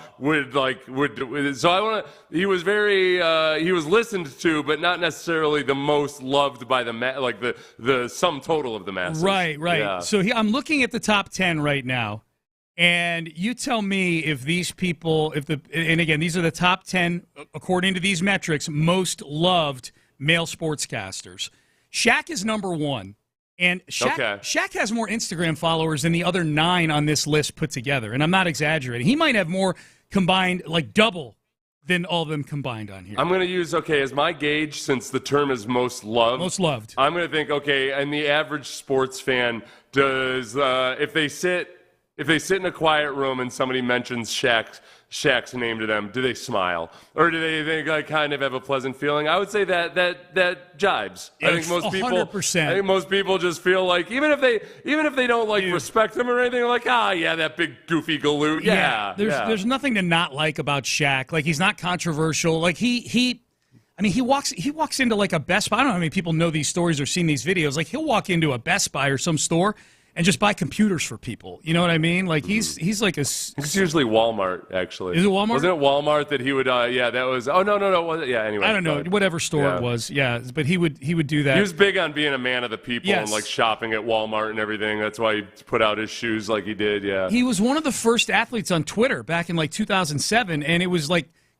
he was listened to, but not necessarily the most loved by the sum total of the masses. Right. Yeah. So I'm looking at the top 10 right now. And you tell me if these people, and again, these are the top 10, according to these metrics, most loved male sportscasters. Shaq is number one. And Shaq has more Instagram followers than the other 9 on this list put together. And I'm not exaggerating. He might have more combined, double than all of them combined on here. I'm going to use, as my gauge, since the term is most loved. Most loved. I'm going to think, and the average sports fan does, if they sit in a quiet room and somebody mentions Shaq's name to them, do they smile? Or do they kind of have a pleasant feeling? I would say that jibes. I think most people 100%. I think most people just feel even if they don't respect him or anything, they're that big goofy galoot. Yeah. There's nothing to not like about Shaq. He's not controversial. He walks into a Best Buy. I don't know how many people know these stories or seen these videos. He'll walk into a Best Buy or some store and just buy computers for people. You know what I mean? He's like a... It's usually Walmart, actually. Is it Walmart? Wasn't it Walmart that he would... that was... Oh, no. Yeah, anyway. I don't know. Whatever store it was. Yeah, but he would do that. He was big on being a man of the people yes. and shopping at Walmart and everything. That's why he put out his shoes like he did, yeah. He was one of the first athletes on Twitter back in 2007, and it was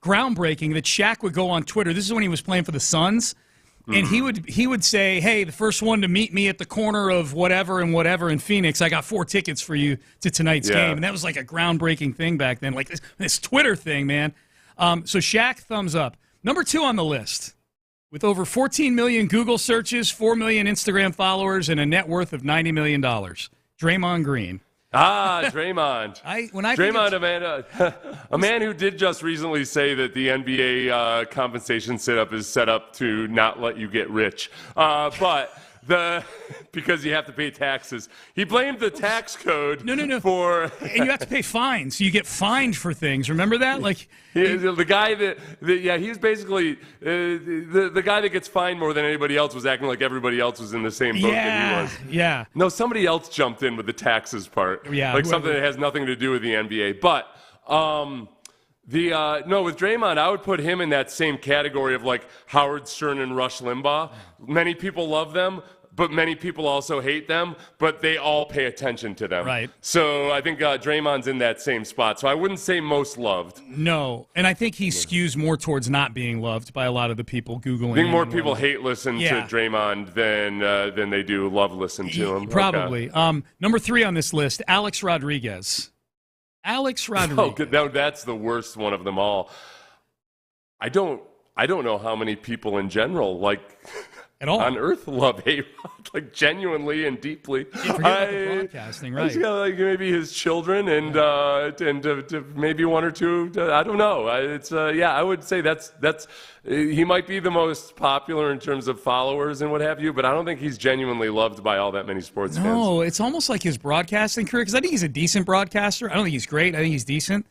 groundbreaking that Shaq would go on Twitter. This is when he was playing for the Suns. And he would say, hey, the first one to meet me at the corner of whatever and whatever in Phoenix, I got 4 tickets for you to tonight's game. And that was a groundbreaking thing back then, this Twitter thing, man. So Shaq, thumbs up. Number 2 on the list, with over 14 million Google searches, 4 million Instagram followers, and a net worth of $90 million. Draymond Green. Draymond. Draymond, a man who did just recently say that the NBA compensation setup is set up to not let you get rich, because you have to pay taxes. He blamed the tax code. No. For and you have to pay fines. You get fined for things. Remember that? The guy he's basically the guy that gets fined more than anybody else was acting like everybody else was in the same boat that he was. Yeah. No, somebody else jumped in with the taxes part. Yeah. Something that has nothing to do with the NBA. But with Draymond, I would put him in that same category of Howard Stern and Rush Limbaugh. Many people love them, but many people also hate them, but they all pay attention to them. Right. So I think Draymond's in that same spot. So I wouldn't say most loved. No, and I think he skews more towards not being loved by a lot of the people Googling. I think more people hate listen to Draymond than they do love listen to him. Probably. Okay. Number 3 on this list, Alex Rodriguez. Oh, that's the worst one of them all. I don't know how many people in general at all. On earth love A-Rod, like genuinely and deeply. Yeah, forget about the broadcasting, right? He's got like maybe his children and maybe one or two. I don't know. I would say that's he might be the most popular in terms of followers and what have you, but I don't think he's genuinely loved by all that many sports fans. No, it's almost like his broadcasting career, because I think he's a decent broadcaster. I don't think he's great. I think he's decent.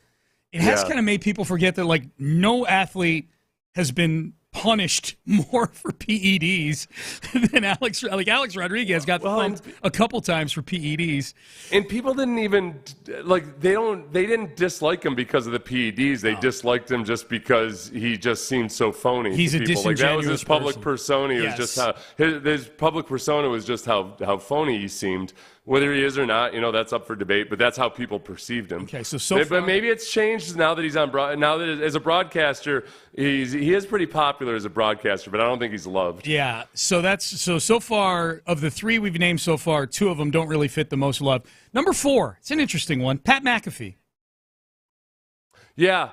It has kind of made people forget that like no athlete has been punished more for PEDs than Alex Rodriguez got thumped a couple times for PEDs. And people didn't even they didn't dislike him because of the PEDs. They disliked him just because he just seemed so phony. He's to a people. disingenuous That was his public person. persona. It was just how his public persona was just how phony he seemed. Whether he is or not, that's up for debate. But that's how people perceived him. Okay, but maybe it's changed now that he's on. Now that as a broadcaster, he is pretty popular as a broadcaster, but I don't think he's loved. Yeah. So far of the three we've named so far, two of them don't really fit the most love. Number 4, it's an interesting one. Pat McAfee. Yeah.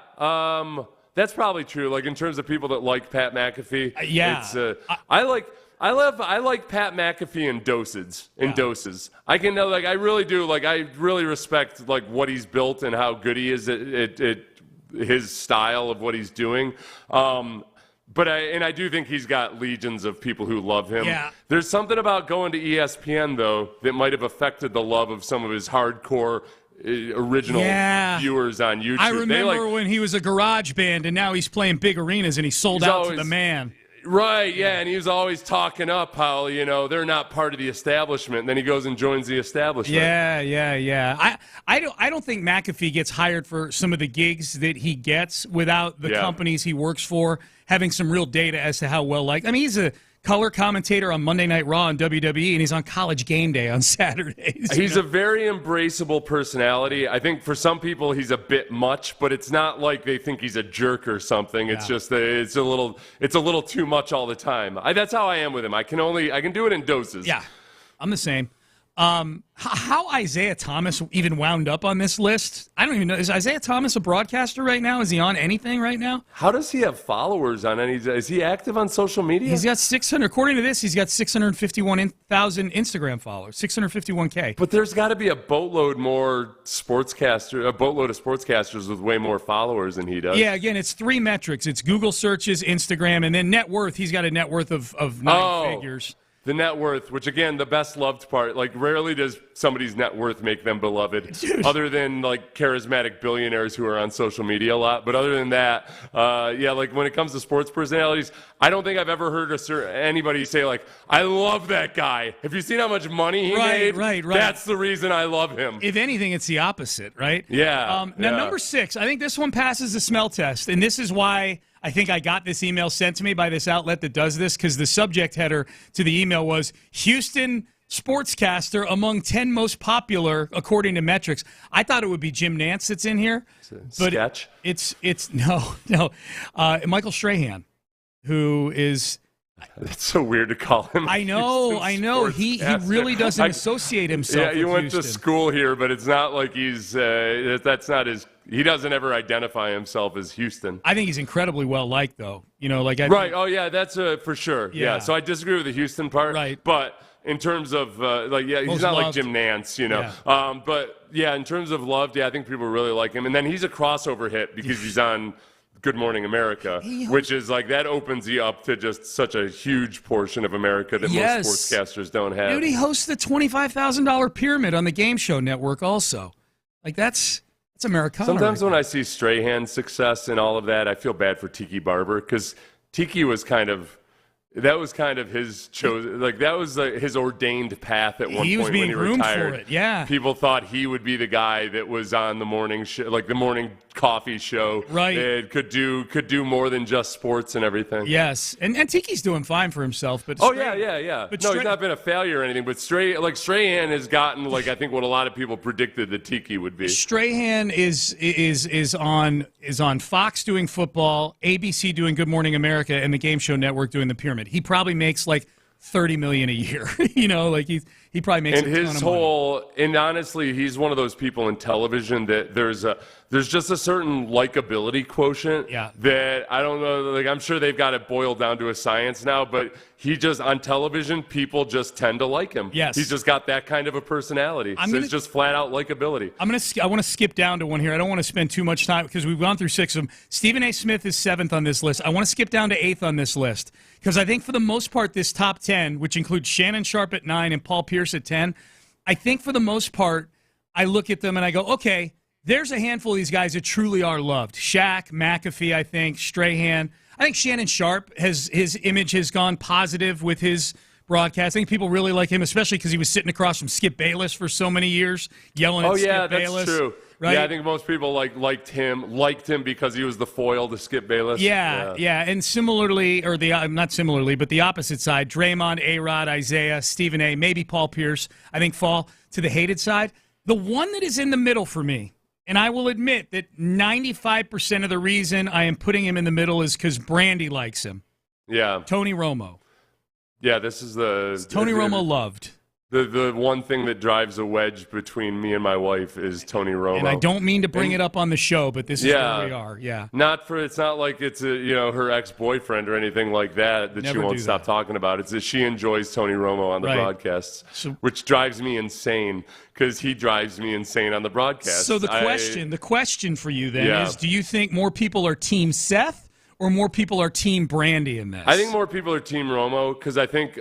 That's probably true. Like in terms of people that like Pat McAfee. I like Pat McAfee in doses. I can know, I really do. I really respect what he's built and how good he is at his style of what he's doing. But I do think he's got legions of people who love him. Yeah. There's something about going to ESPN though that might have affected the love of some of his hardcore original viewers on YouTube. I remember when he was a garage band and now he's playing big arenas and he sold out to the man. Right, yeah, and he was always talking up how, they're not part of the establishment, and then he goes and joins the establishment. Yeah. I don't think McAfee gets hired for some of the gigs that he gets without the companies he works for having some real data as to how well liked. I mean, he's a color commentator on Monday Night Raw on WWE, and he's on College Game Day on Saturdays. He's a very embraceable personality. I think for some people he's a bit much, but it's not like they think he's a jerk or something. It's just it's a little too much all the time. That's how I am with him. I can do it in doses. Yeah, I'm the same. How Isaiah Thomas even wound up on this list, I don't even know. Is Isaiah Thomas a broadcaster right now? Is he on anything right now? How does he have followers on any? Is he active on social media? He's got 600. According to this, he's got 651,000 Instagram followers, 651K. But there's got to be a boatload of sportscasters with way more followers than he does. Yeah, again, it's 3 metrics. It's Google searches, Instagram, and then net worth. He's got a net worth of 9 figures. The net worth, which again, the best loved part, rarely does somebody's net worth make them beloved, other than charismatic billionaires who are on social media a lot. But other than that, when it comes to sports personalities, I don't think I've ever heard anybody say I love that guy. Have you seen how much money he made? Right. That's the reason I love him. If anything, it's the opposite, right? Yeah. Now, number 6, I think this one passes the smell test, and this is why I think I got this email sent to me by this outlet that does this, because the subject header to the email was Houston sportscaster among 10 most popular according to metrics. I thought it would be Jim Nantz that's in here. But sketch? It's no. Michael Strahan, who is... It's so weird to call him. I know. He really doesn't associate himself with you went Houston. to school here, but it's not like he's that's not his. He doesn't ever identify himself as Houston. I think he's incredibly well liked, though. Right. Oh yeah, that's for sure. Yeah. So I disagree with the Houston part. Right. But in terms of he's not like Jim Nantz, Yeah. But yeah, in terms of loved, I think people really like him. And then he's a crossover hit because he's on Good Morning America, which is that opens you up to just such a huge portion of America that most sportscasters don't have. Dude, he hosts the $25,000 pyramid on the Game Show Network also. That's Americana. Sometimes when I see Strahan's success and all of that, I feel bad for Tiki Barber, because Tiki was kind of his chosen, that was his ordained path at one he point was being when he groomed retired. for it. Yeah, people thought he would be the guy that was on the morning show, the morning coffee show. Right, it could do more than just sports and everything. Yes, and Tiki's doing fine for himself. But yeah. But he's not been a failure or anything. But Strahan has gotten I think what a lot of people predicted that Tiki would be. Strahan is on Fox doing football, ABC doing Good Morning America, and the Game Show Network doing the pyramid. He probably makes $30 million a year. he probably makes and a ton his of whole money. And honestly, he's one of those people in television that there's just a certain likability quotient that I don't know. Like, I'm sure they've got it boiled down to a science now, but he just on television, people just tend to like him. Yes, he's just got that kind of a personality. It's just flat out likability. I want to skip down to one here. I don't want to spend too much time because we've gone through 6 of them. Stephen A. Smith is 7th on this list. I want to skip down to 8th on this list because I think for the most part, this top 10, which includes Shannon Sharpe at 9 and Paul Pierce at 10, I think for the most part, I look at them and I go, okay, there's a handful of these guys that truly are loved. Shaq, McAfee, I think, Strahan. I think Shannon Sharpe, his image has gone positive with his broadcast. I think people really like him, especially because he was sitting across from Skip Bayless for so many years, yelling at Skip Bayless. That's true. Right? Yeah, I think most people liked him because he was the foil to Skip Bayless. Yeah. And similarly, or not similarly, but the opposite side, Draymond, A-Rod, Isaiah, Stephen A., maybe Paul Pierce, I think fall to the hated side. The one that is in the middle for me, and I will admit that 95% of the reason I am putting him in the middle is because Brandy likes him. Yeah. Tony Romo. Yeah, this is Tony Romo loved. The one thing that drives a wedge between me and my wife is Tony Romo. And I don't mean to bring it up on the show, but this is where we are. Yeah. It's not like it's her ex-boyfriend or anything like that she won't stop talking about. It's that she enjoys Tony Romo on the broadcasts, which drives me insane because he drives me insane on the broadcast. So the question for you then is, do you think more people are Team Seth or more people are Team Brandy in this? I think more people are Team Romo because I think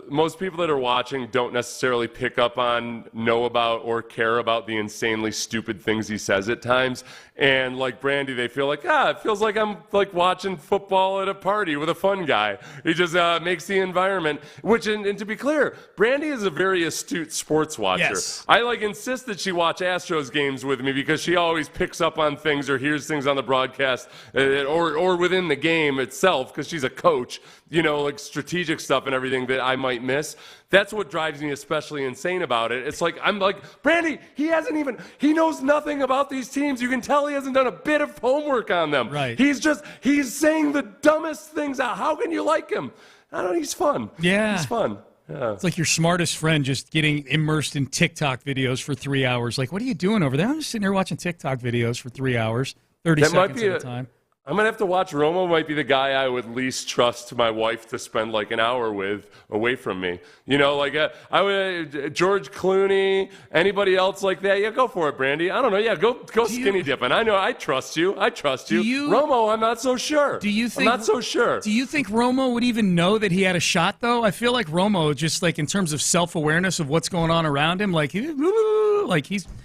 most people that are watching don't necessarily pick up on, know about, or care about the insanely stupid things he says at times. And like Brandy, they feel like, it feels like I'm like watching football at a party with a fun guy. He just makes the environment, and to be clear, Brandy is a very astute sports watcher. Yes. I insist that she watch Astros games with me because she always picks up on things or hears things on the broadcast or within the game itself because she's a coach, like strategic stuff and everything that I might miss. That's what drives me especially insane about it. It's like, I'm like, Brandy, he knows nothing about these teams. You can tell he hasn't done a bit of homework on them. Right. He's saying the dumbest things out. How can you like him? I don't know, he's fun. Yeah. He's fun. Yeah. It's like your smartest friend just getting immersed in TikTok videos for 3 hours. Like, what are you doing over there? I'm just sitting here watching TikTok videos for 3 hours, 30 seconds at a time. I'm going to have to watch. Romo might be the guy I would least trust my wife to spend like an hour with away from me. I would, George Clooney, anybody else like that. Yeah, go for it, Brandy. I don't know. Yeah, go skinny dipping. I know. I trust you. Romo, I'm not so sure. I'm not so sure. Do you think Romo would even know that he had a shot, though? I feel like Romo, just like in terms of self-awareness of what's going on around him, like he's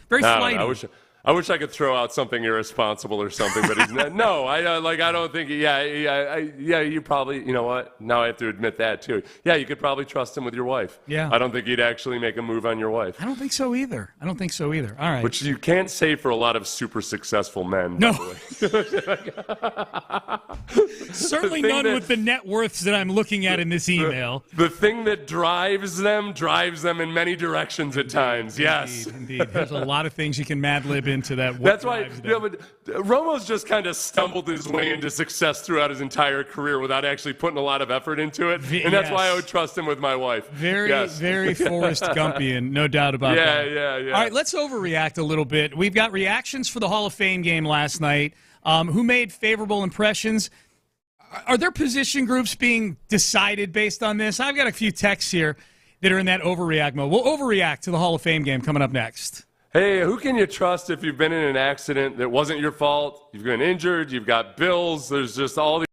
very flighty. I wish I could throw out something irresponsible or something, but he's not. No, I don't think. Yeah. You probably. You know what? Now I have to admit that too. Yeah, you could probably trust him with your wife. Yeah. I don't think he'd actually make a move on your wife. I don't think so either. All right. Which you can't say for a lot of super successful men. No. Certainly none with the net worths that I'm looking at in this email. The thing that drives them in many directions at times. Yes. Indeed. There's a lot of things you can Mad Lib into that. That's why. But Romo's just kind of stumbled his way into success throughout his entire career without actually putting a lot of effort into it, and that's why I would trust him with my wife. Very Forrest Gumpian, no doubt about that. Yeah. All right, let's overreact a little bit. We've got reactions for the Hall of Fame game last night. Who made favorable impressions? Are there position groups being decided based on this? I've got a few texts here that are in that overreact mode. We'll overreact to the Hall of Fame game coming up next. Hey, who can you trust if you've been in an accident that wasn't your fault? You've been injured, you've got bills, there's just all these.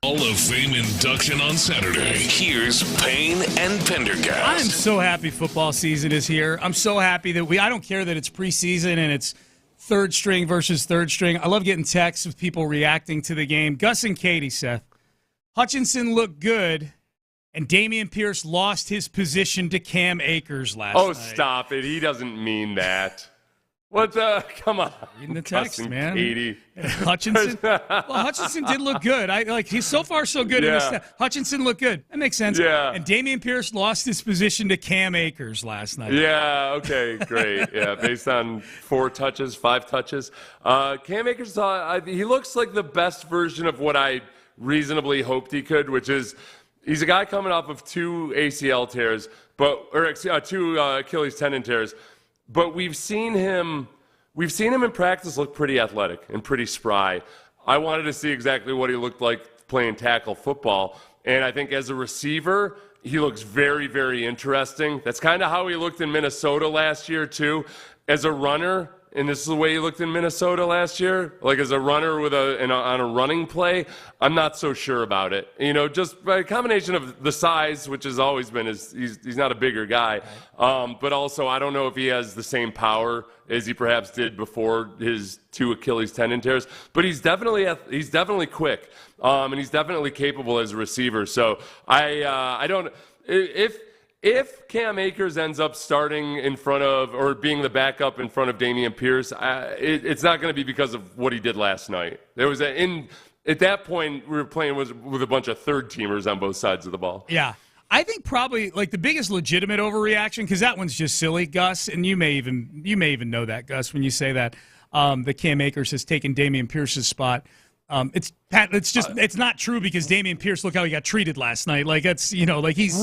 Hall of Fame induction on Saturday. Here's Payne and Pendergast. I'm so happy football season is here. I'm so happy that I don't care that it's preseason and it's third string versus third string. I love getting texts with people reacting to the game. Gus and Katie, Seth. Hutchinson looked good, and Dameon Pierce lost his position to Cam Akers last night. Oh, stop it. He doesn't mean that. What the? Come on. Reading the text, man. Katie. Hutchinson. Well, Hutchinson did look good. He's so far so good. Yeah. Hutchinson looked good. That makes sense. Yeah. And Dameon Pierce lost his position to Cam Akers last night. Yeah. Okay. Great. Yeah. Based on 5 touches. Cam Akers, he looks like the best version of what I reasonably hoped he could, which is he's a guy coming off of 2 ACL tears, or 2 Achilles tendon tears. But we've seen him in practice look pretty athletic and pretty spry. I wanted to see exactly what he looked like playing tackle football. And I think as a receiver, he looks very, very interesting. That's kind of how he looked in Minnesota last year, too. As a runner, and this is the way he looked in Minnesota last year, like as a runner on a running play, I'm not so sure about it. Just by a combination of the size, which has always been he's not a bigger guy, but also I don't know if he has the same power as he perhaps did before his 2 Achilles tendon tears. But he's definitely quick, and he's definitely capable as a receiver. So I don't If Cam Akers ends up starting in front of or being the backup in front of Dameon Pierce, it's not going to be because of what he did last night. At that point, we were playing with a bunch of third-teamers on both sides of the ball. Yeah. I think probably the biggest legitimate overreaction, because that one's just silly, Gus, and you may even know that, Gus, when you say that Cam Akers has taken Dameon Pierce's spot. It's not true because Dameon Pierce, look how he got treated last night. He's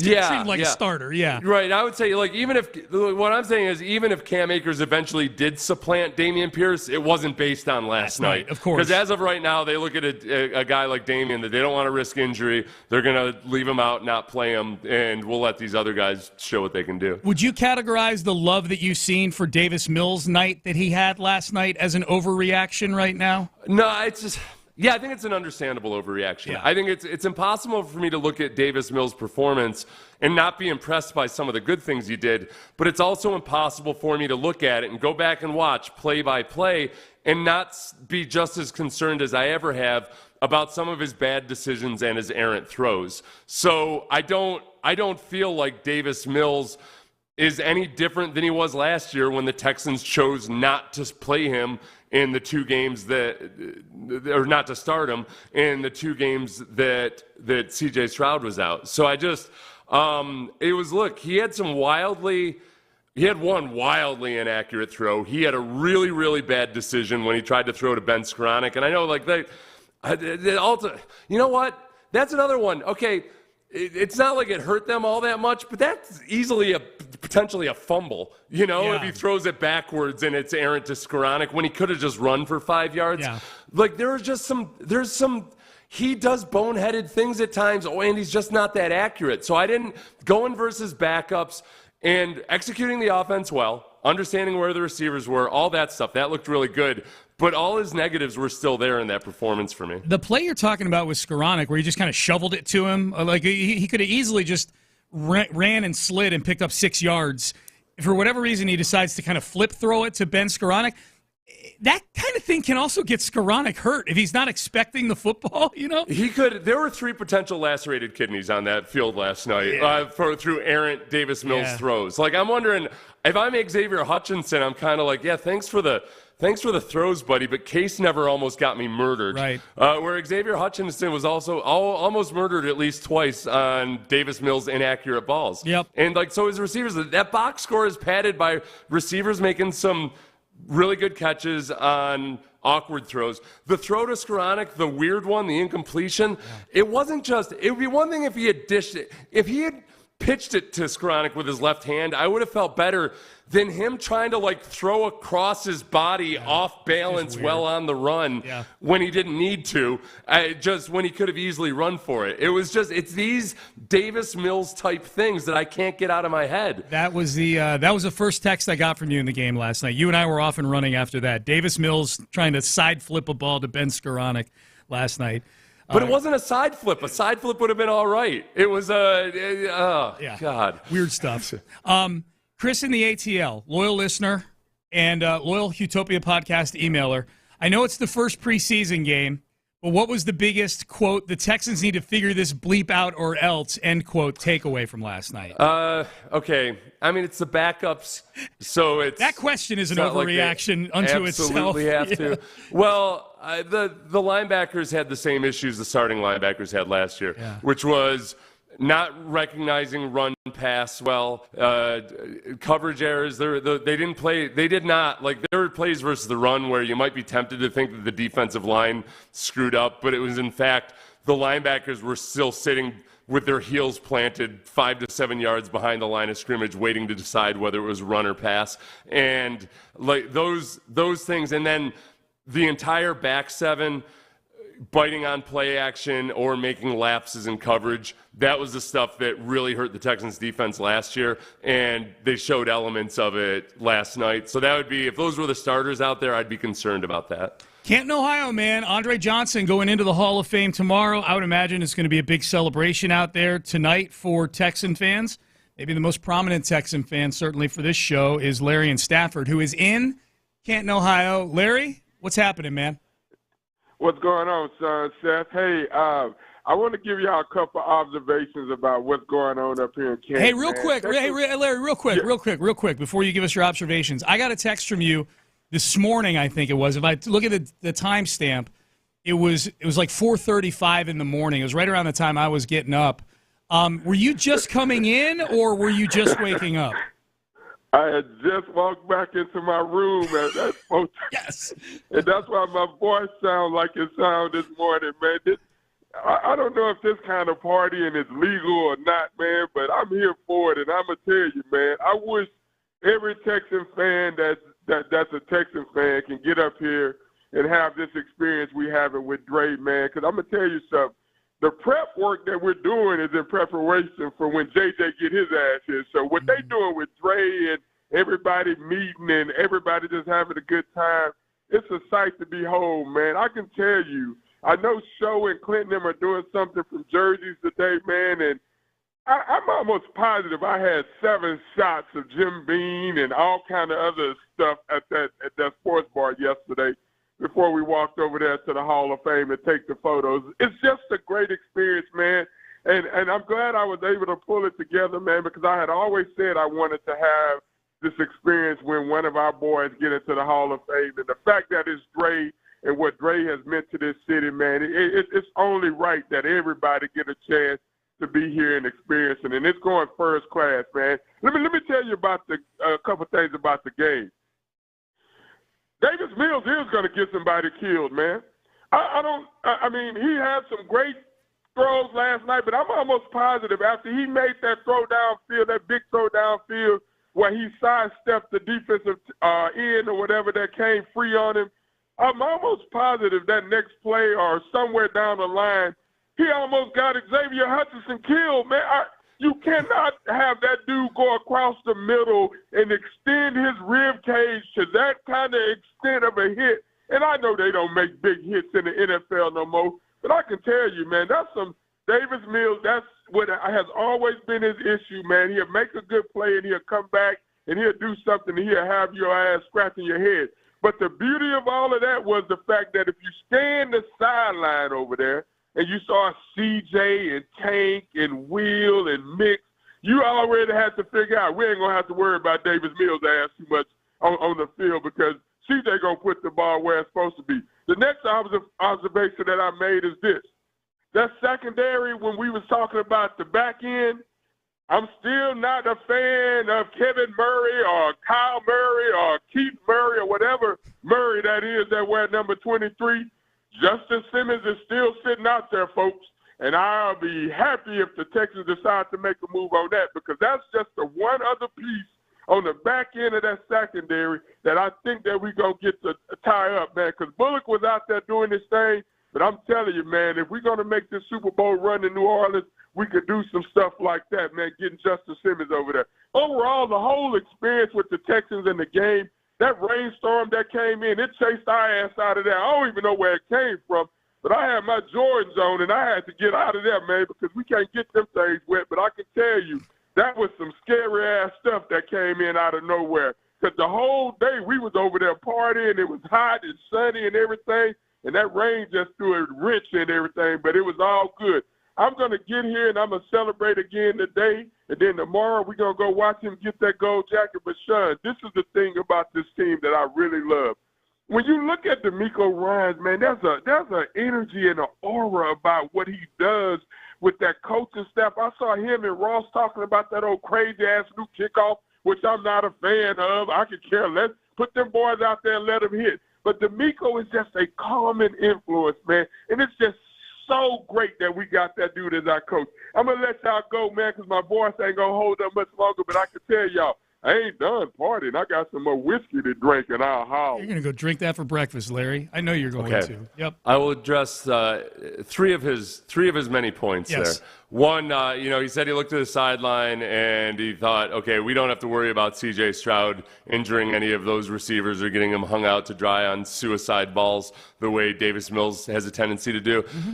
treated like a starter. Yeah. Right. I would say even if Cam Akers eventually did supplant Dameon Pierce, it wasn't based on last night. Of course. Because as of right now, they look at a guy like Dameon that they don't want to risk injury. They're going to leave him out, not play him, and we'll let these other guys show what they can do. Would you categorize the love that you've seen for Davis Mills' night that he had last night as an overreaction right now? No, it's just... Yeah, I think it's an understandable overreaction. Yeah. I think it's impossible for me to look at Davis Mills' performance and not be impressed by some of the good things he did, but it's also impossible for me to look at it and go back and watch play by play and not be just as concerned as I ever have about some of his bad decisions and his errant throws. So I don't feel like Davis Mills is any different than he was last year when the Texans chose not to play him in the 2 games or not to start him in the 2 games that C.J. Stroud was out. So he had one wildly inaccurate throw. He had a really, really bad decision when he tried to throw to Ben Skoranek. And I know, you know what? That's another one. Okay, it's not like it hurt them all that much, but that's easily potentially a fumble, if he throws it backwards and it's errant to Skoranek when he could have just run for 5 yards. Yeah. Like there's some he does boneheaded things at times, and he's just not that accurate. So I didn't going versus backups and executing the offense well, understanding where the receivers were, all that stuff. That looked really good. But all his negatives were still there in that performance for me. The play you're talking about with Skoranek, where he just kind of shoveled it to him, like he could have easily just ran and slid and picked up 6 yards. For whatever reason, he decides to kind of flip throw it to Ben Skoranek. That kind of thing can also get Skoranek hurt if he's not expecting the football, He could. There were 3 potential lacerated kidneys on that field last night through errant Davis Mills throws. Like, I'm wondering, if I'm Xavier Hutchinson, I'm kind of like, thanks for the throws, buddy, but Case never almost got me murdered. Right. Where Xavier Hutchinson was also almost murdered at least twice on Davis Mills' inaccurate balls. Yep. And, so his receivers, that box score is padded by receivers making some really good catches on awkward throws. The throw to Skoranek, the weird one, the incompletion, it wasn't just, it would be one thing if he had dished it. If he had pitched it to Skoranek with his left hand, I would have felt better than him trying to throw across his body off balance well on the run when he didn't need to, just when he could have easily run for it. It's these Davis Mills type things that I can't get out of my head. That was the first text I got from you in the game last night. You and I were off and running after that. Davis Mills trying to side flip a ball to Ben Skoranek last night. But it wasn't a side flip. A side flip would have been all right. It was God. Weird stuff. Chris in the ATL, loyal listener and loyal Utopia podcast emailer. I know it's the first preseason game, but what was the biggest, quote, the Texans need to figure this bleep out or else, end quote, takeaway from last night? Okay. I mean, it's the backups, so it's... That question is an overreaction unto itself. Absolutely have to. Well, the linebackers had the same issues the starting linebackers had last year, which was not recognizing run pass well, coverage errors. They didn't play. They did not, there were plays versus the run where you might be tempted to think that the defensive line screwed up, but it was in fact the linebackers were still sitting with their heels planted 5 to 7 yards behind the line of scrimmage, waiting to decide whether it was run or pass, and those things, and then the entire back seven biting on play action or making lapses in coverage. That was the stuff that really hurt the Texans defense last year, and they showed elements of it last night. So that would be, if those were the starters out there, I'd be concerned about that. Canton, Ohio, man. Andre Johnson going into the Hall of Fame tomorrow. I would imagine it's going to be a big celebration out there tonight for Texan fans. Maybe the most prominent Texan fan, certainly for this show, is Larry in Stafford, who is in Canton, Ohio. Larry, what's happening, man? What's going on, son, Seth? Hey, I want to give y'all a couple observations about what's going on up here in Canton. Hey, real quick, Larry, real quick, before you give us your observations. I got a text from you this morning, I think it was. If I look at the timestamp, it was like 4:35 in the morning. It was right around the time I was getting up. Were you just coming in, or were you just waking up? I had just walked back into my room at that point. Yes. And that's why my voice sounds like it sounded this morning, man. I don't know if this kind of partying is legal or not, man, but I'm here for it. And I'm going to tell you, man, I wish every Texan fan that's a Texan fan can get up here and have this experience we having with Dre, man, because I'm going to tell you something. The prep work that we're doing is in preparation for when JJ get his ass here. So what they doing with Dre and everybody meeting and everybody just having a good time, it's a sight to behold, man. I can tell you, I know Show and Clinton them are doing something from jerseys today, man, and I'm almost positive I had 7 shots of Jim Beam and all kind of other stuff at that sports bar yesterday before we walked over there to the Hall of Fame and take the photos. It's just a great experience, man. And I'm glad I was able to pull it together, man, because I had always said I wanted to have this experience when one of our boys get into the Hall of Fame. And the fact that it's Dre and what Dre has meant to this city, man, it's only right that everybody get a chance to be here and experience it. And it's going first class, man. Let me tell you about a couple things about the game. Davis Mills is going to get somebody killed, man. I mean, he had some great throws last night, but I'm almost positive after he made that throw downfield, that big throw downfield where he sidestepped the defensive end or whatever that came free on him, I'm almost positive that next play or somewhere down the line, he almost got Xavier Hutchinson killed, man. You cannot have that dude go across the middle and extend his rib cage to that kind of extent of a hit. And I know they don't make big hits in the NFL no more, but I can tell you, man, that's some Davis Mills. That's what has always been his issue, man. He'll make a good play and he'll come back and he'll do something and he'll have your ass scratching your head. But the beauty of all of that was the fact that if you stand the sideline over there and you saw CJ and Tank and Will and Mix, you already had to figure out we ain't going to have to worry about Davis Mills' ass too much on the field because CJ going to put the ball where it's supposed to be. The next observation that I made is this. That secondary, when we was talking about the back end, I'm still not a fan of Kevin Murray or Kyle Murray or Keith Murray or whatever Murray that is that wear number 23. Justin Simmons is still sitting out there, folks, and I'll be happy if the Texans decide to make a move on that because that's just the one other piece on the back end of that secondary that I think that we're going to get to tie up, man, because Bullock was out there doing this thing, but I'm telling you, man, if we're going to make this Super Bowl run in New Orleans, we could do some stuff like that, man, getting Justin Simmons over there. Overall, the whole experience with the Texans in the game, that rainstorm that came in, it chased our ass out of there. I don't even know where it came from, but I had my Jordans on, and I had to get out of there, man, because we can't get them things wet. But I can tell you, that was some scary-ass stuff that came in out of nowhere. Because the whole day we was over there partying. It was hot and sunny and everything, and that rain just threw a wrench in everything, but it was all good. I'm going to get here, and I'm going to celebrate again today, and then tomorrow we're going to go watch him get that gold jacket. But, Sean, this is the thing about this team that I really love. When you look at DeMeco Ryans, man, there's an energy and an aura about what he does with that coaching staff. I saw him and Ross talking about that old crazy-ass new kickoff, which I'm not a fan of. I could care less. Put them boys out there and let them hit. But DeMeco is just a calming influence, man, and it's just so great that we got that dude as our coach. I'm going to let y'all go, man, because my voice ain't going to hold up much longer, but I can tell y'all, I ain't done partying. I got some more whiskey to drink, and I'll howl. You're going to go drink that for breakfast, Larry. I know you're going to. Yep. I will address three of his many points there. One, he said he looked at the sideline and he thought, okay, we don't have to worry about C.J. Stroud injuring any of those receivers or getting them hung out to dry on suicide balls the way Davis Mills has a tendency to do. Mm-hmm.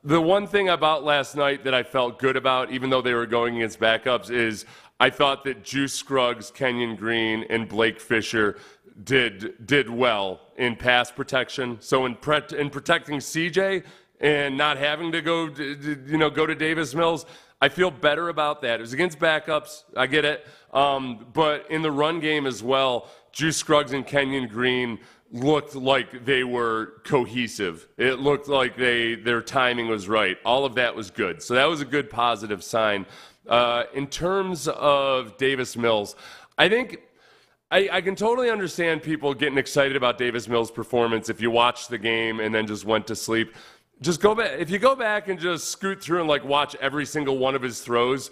The one thing about last night that I felt good about, even though they were going against backups, is I thought that Juice Scruggs, Kenyon Green, and Blake Fisher did well in pass protection. So in protecting CJ and not having to go to Davis Mills, I feel better about that. It was against backups, I get it, but in the run game as well, Juice Scruggs and Kenyon Green looked like they were cohesive. It looked like their timing was right. All of that was good. So that was a good positive sign. In terms of Davis Mills, I think I can totally understand people getting excited about Davis Mills' performance if you watched the game and then just went to sleep. Just go back. If you go back and just scoot through and watch every single one of his throws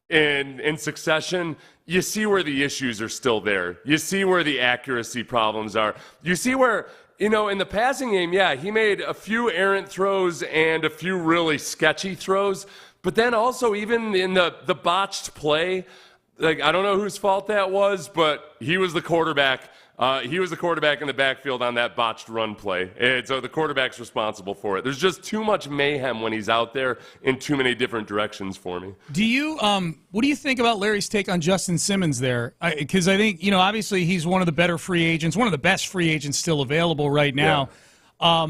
in succession, you see where the issues are still there. You see where the accuracy problems are. You see where, in the passing game, yeah, he made a few errant throws and a few really sketchy throws. But then also even in the botched play, I don't know whose fault that was, but he was the quarterback. He was the quarterback in the backfield on that botched run play. And so the quarterback's responsible for it. There's just too much mayhem when he's out there in too many different directions for me. Do you what do you think about Larry's take on Justin Simmons there? Because I think, obviously he's one of the better free agents, one of the best free agents still available right now. Yeah.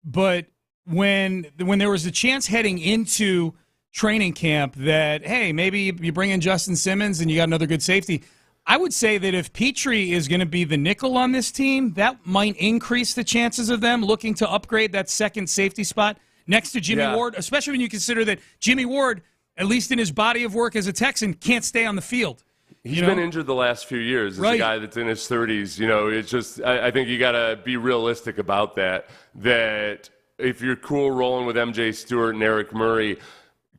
But when there was a chance heading into training camp that, hey, maybe you bring in Justin Simmons and you got another good safety, I would say that if Petrie is going to be the nickel on this team, that might increase the chances of them looking to upgrade that second safety spot next to Jimmy Ward, especially when you consider that Jimmy Ward, at least in his body of work as a Texan, can't stay on the field. He's been injured the last few years as a guy that's in his 30s. It's just, I think you got to be realistic about that if you're cool rolling with MJ Stewart and Eric Murray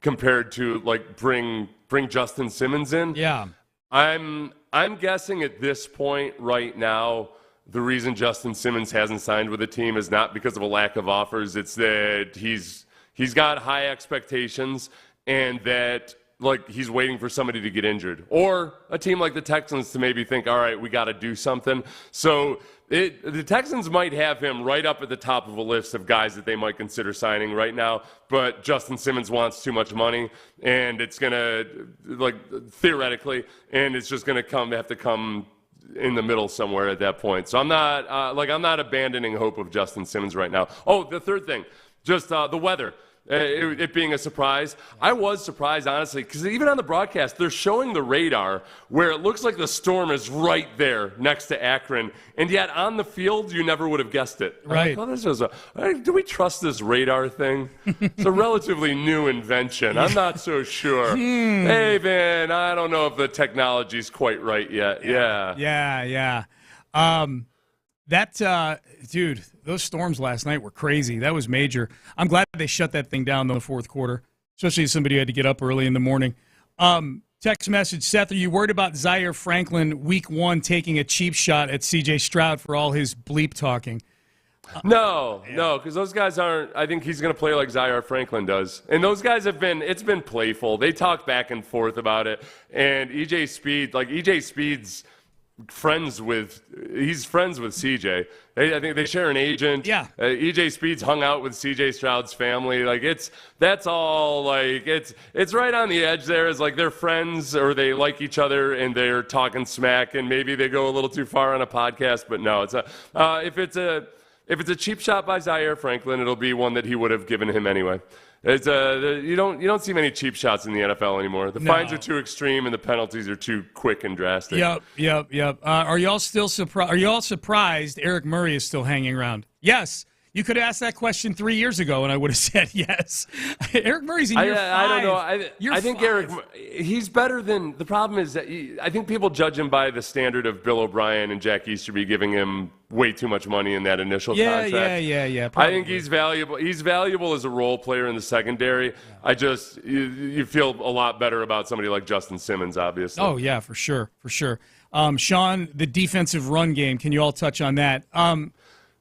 compared to like bring Justin Simmons in. Yeah. I'm guessing at this point right now, the reason Justin Simmons hasn't signed with the team is not because of a lack of offers. It's that he's got high expectations and that like he's waiting for somebody to get injured, or a team like the Texans to maybe think, all right, we got to do something. So the Texans might have him right up at the top of a list of guys that they might consider signing right now, but Justin Simmons wants too much money, and it's going to, like, theoretically, and it's just going to have to come in the middle somewhere at that point. So I'm not abandoning hope of Justin Simmons right now. Oh, the third thing, just the weather. It being a surprise. I was surprised, honestly, because even on the broadcast, they're showing the radar where it looks like the storm is right there next to Akron, and yet on the field, you never would have guessed it. Right. Do we trust this radar thing? It's a relatively new invention. I'm not so sure. Hey, man, I don't know if the technology's quite right yet. Yeah. Dude, those storms last night were crazy. That was major. I'm glad they shut that thing down in the fourth quarter, especially as somebody who had to get up early in the morning. Text message, Seth, are you worried about Zaire Franklin week 1 taking a cheap shot at C.J. Stroud for all his bleep talking? No, because those guys aren't. I think he's going to play like Zaire Franklin does. And those guys it's been playful. They talk back and forth about it. And EJ Speed's friends with CJ. I think they share an agent. Yeah. EJ Speed's hung out with CJ Stroud's family. Like that's all like it's right on the edge there. Is like they're friends or they like each other and they're talking smack and maybe they go a little too far on a podcast. But no, it's if it's a cheap shot by Zaire Franklin, it'll be one that he would have given him anyway. It's you don't see many cheap shots in the NFL anymore. The fines are too extreme and the penalties are too quick and drastic. Yep. Are y'all still surprised? Are y'all surprised Eric Murray is still hanging around? Yes. You could have asked that question 3 years ago, and I would have said yes. Eric Murray's in year 5. I don't know. I think Eric, he's better than. The problem is that I think people judge him by the standard of Bill O'Brien and Jack Easterby giving him way too much money in that initial contract. Yeah. I think he's valuable. He's valuable as a role player in the secondary. Yeah. You feel a lot better about somebody like Justin Simmons, obviously. Oh yeah, for sure. Sean, the defensive run game. Can you all touch on that?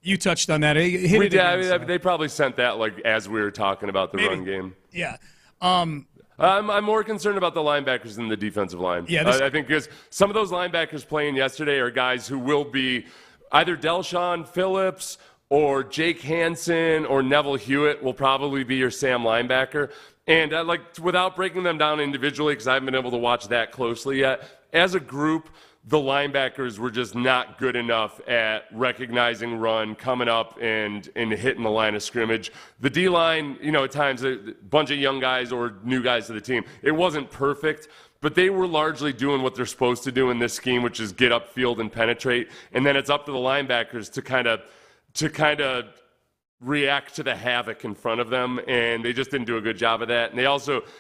You touched on that. They probably sent that like as we were talking about the run game. Yeah. I'm more concerned about the linebackers than the defensive line. Yeah, I think because some of those linebackers playing yesterday are guys who will be either Delshon Phillips or Jake Hansen or Neville Hewitt will probably be your Sam linebacker. And without breaking them down individually, because I haven't been able to watch that closely yet, as a group, the linebackers were just not good enough at recognizing run, coming up and hitting the line of scrimmage. The D-line, at times a bunch of young guys or new guys to the team. It wasn't perfect, but they were largely doing what they're supposed to do in this scheme, which is get upfield and penetrate. And then it's up to the linebackers to kind of react to the havoc in front of them, and they just didn't do a good job of that. And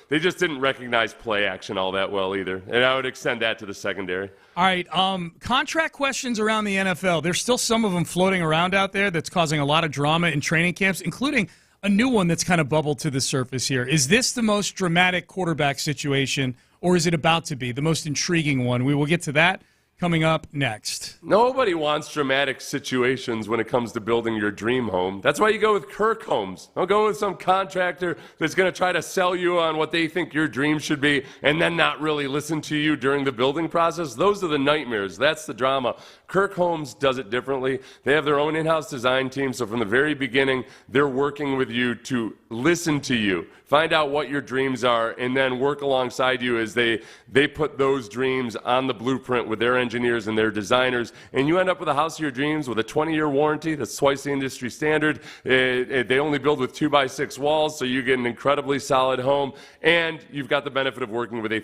they just didn't recognize play action all that well either. And I would extend that to the secondary. All right, contract questions around the NFL. There's still some of them floating around out there that's causing a lot of drama in training camps, including a new one that's kind of bubbled to the surface here. Is this the most dramatic quarterback situation, or is it about to be the most intriguing one? We will get to that coming up next. Nobody wants dramatic situations when it comes to building your dream home. That's why you go with Kirk Homes. Don't go with some contractor that's going to try to sell you on what they think your dream should be and then not really listen to you during the building process. Those are the nightmares. That's the drama. Kirk Homes does it differently. They have their own in-house design team, so from the very beginning, they're working with you to listen to you, find out what your dreams are, and then work alongside you as they put those dreams on the blueprint with their engineers and their designers, and you end up with a house of your dreams with a 20-year warranty that's twice the industry standard. They only build with 2x6 walls, so you get an incredibly solid home, and you've got the benefit of working with a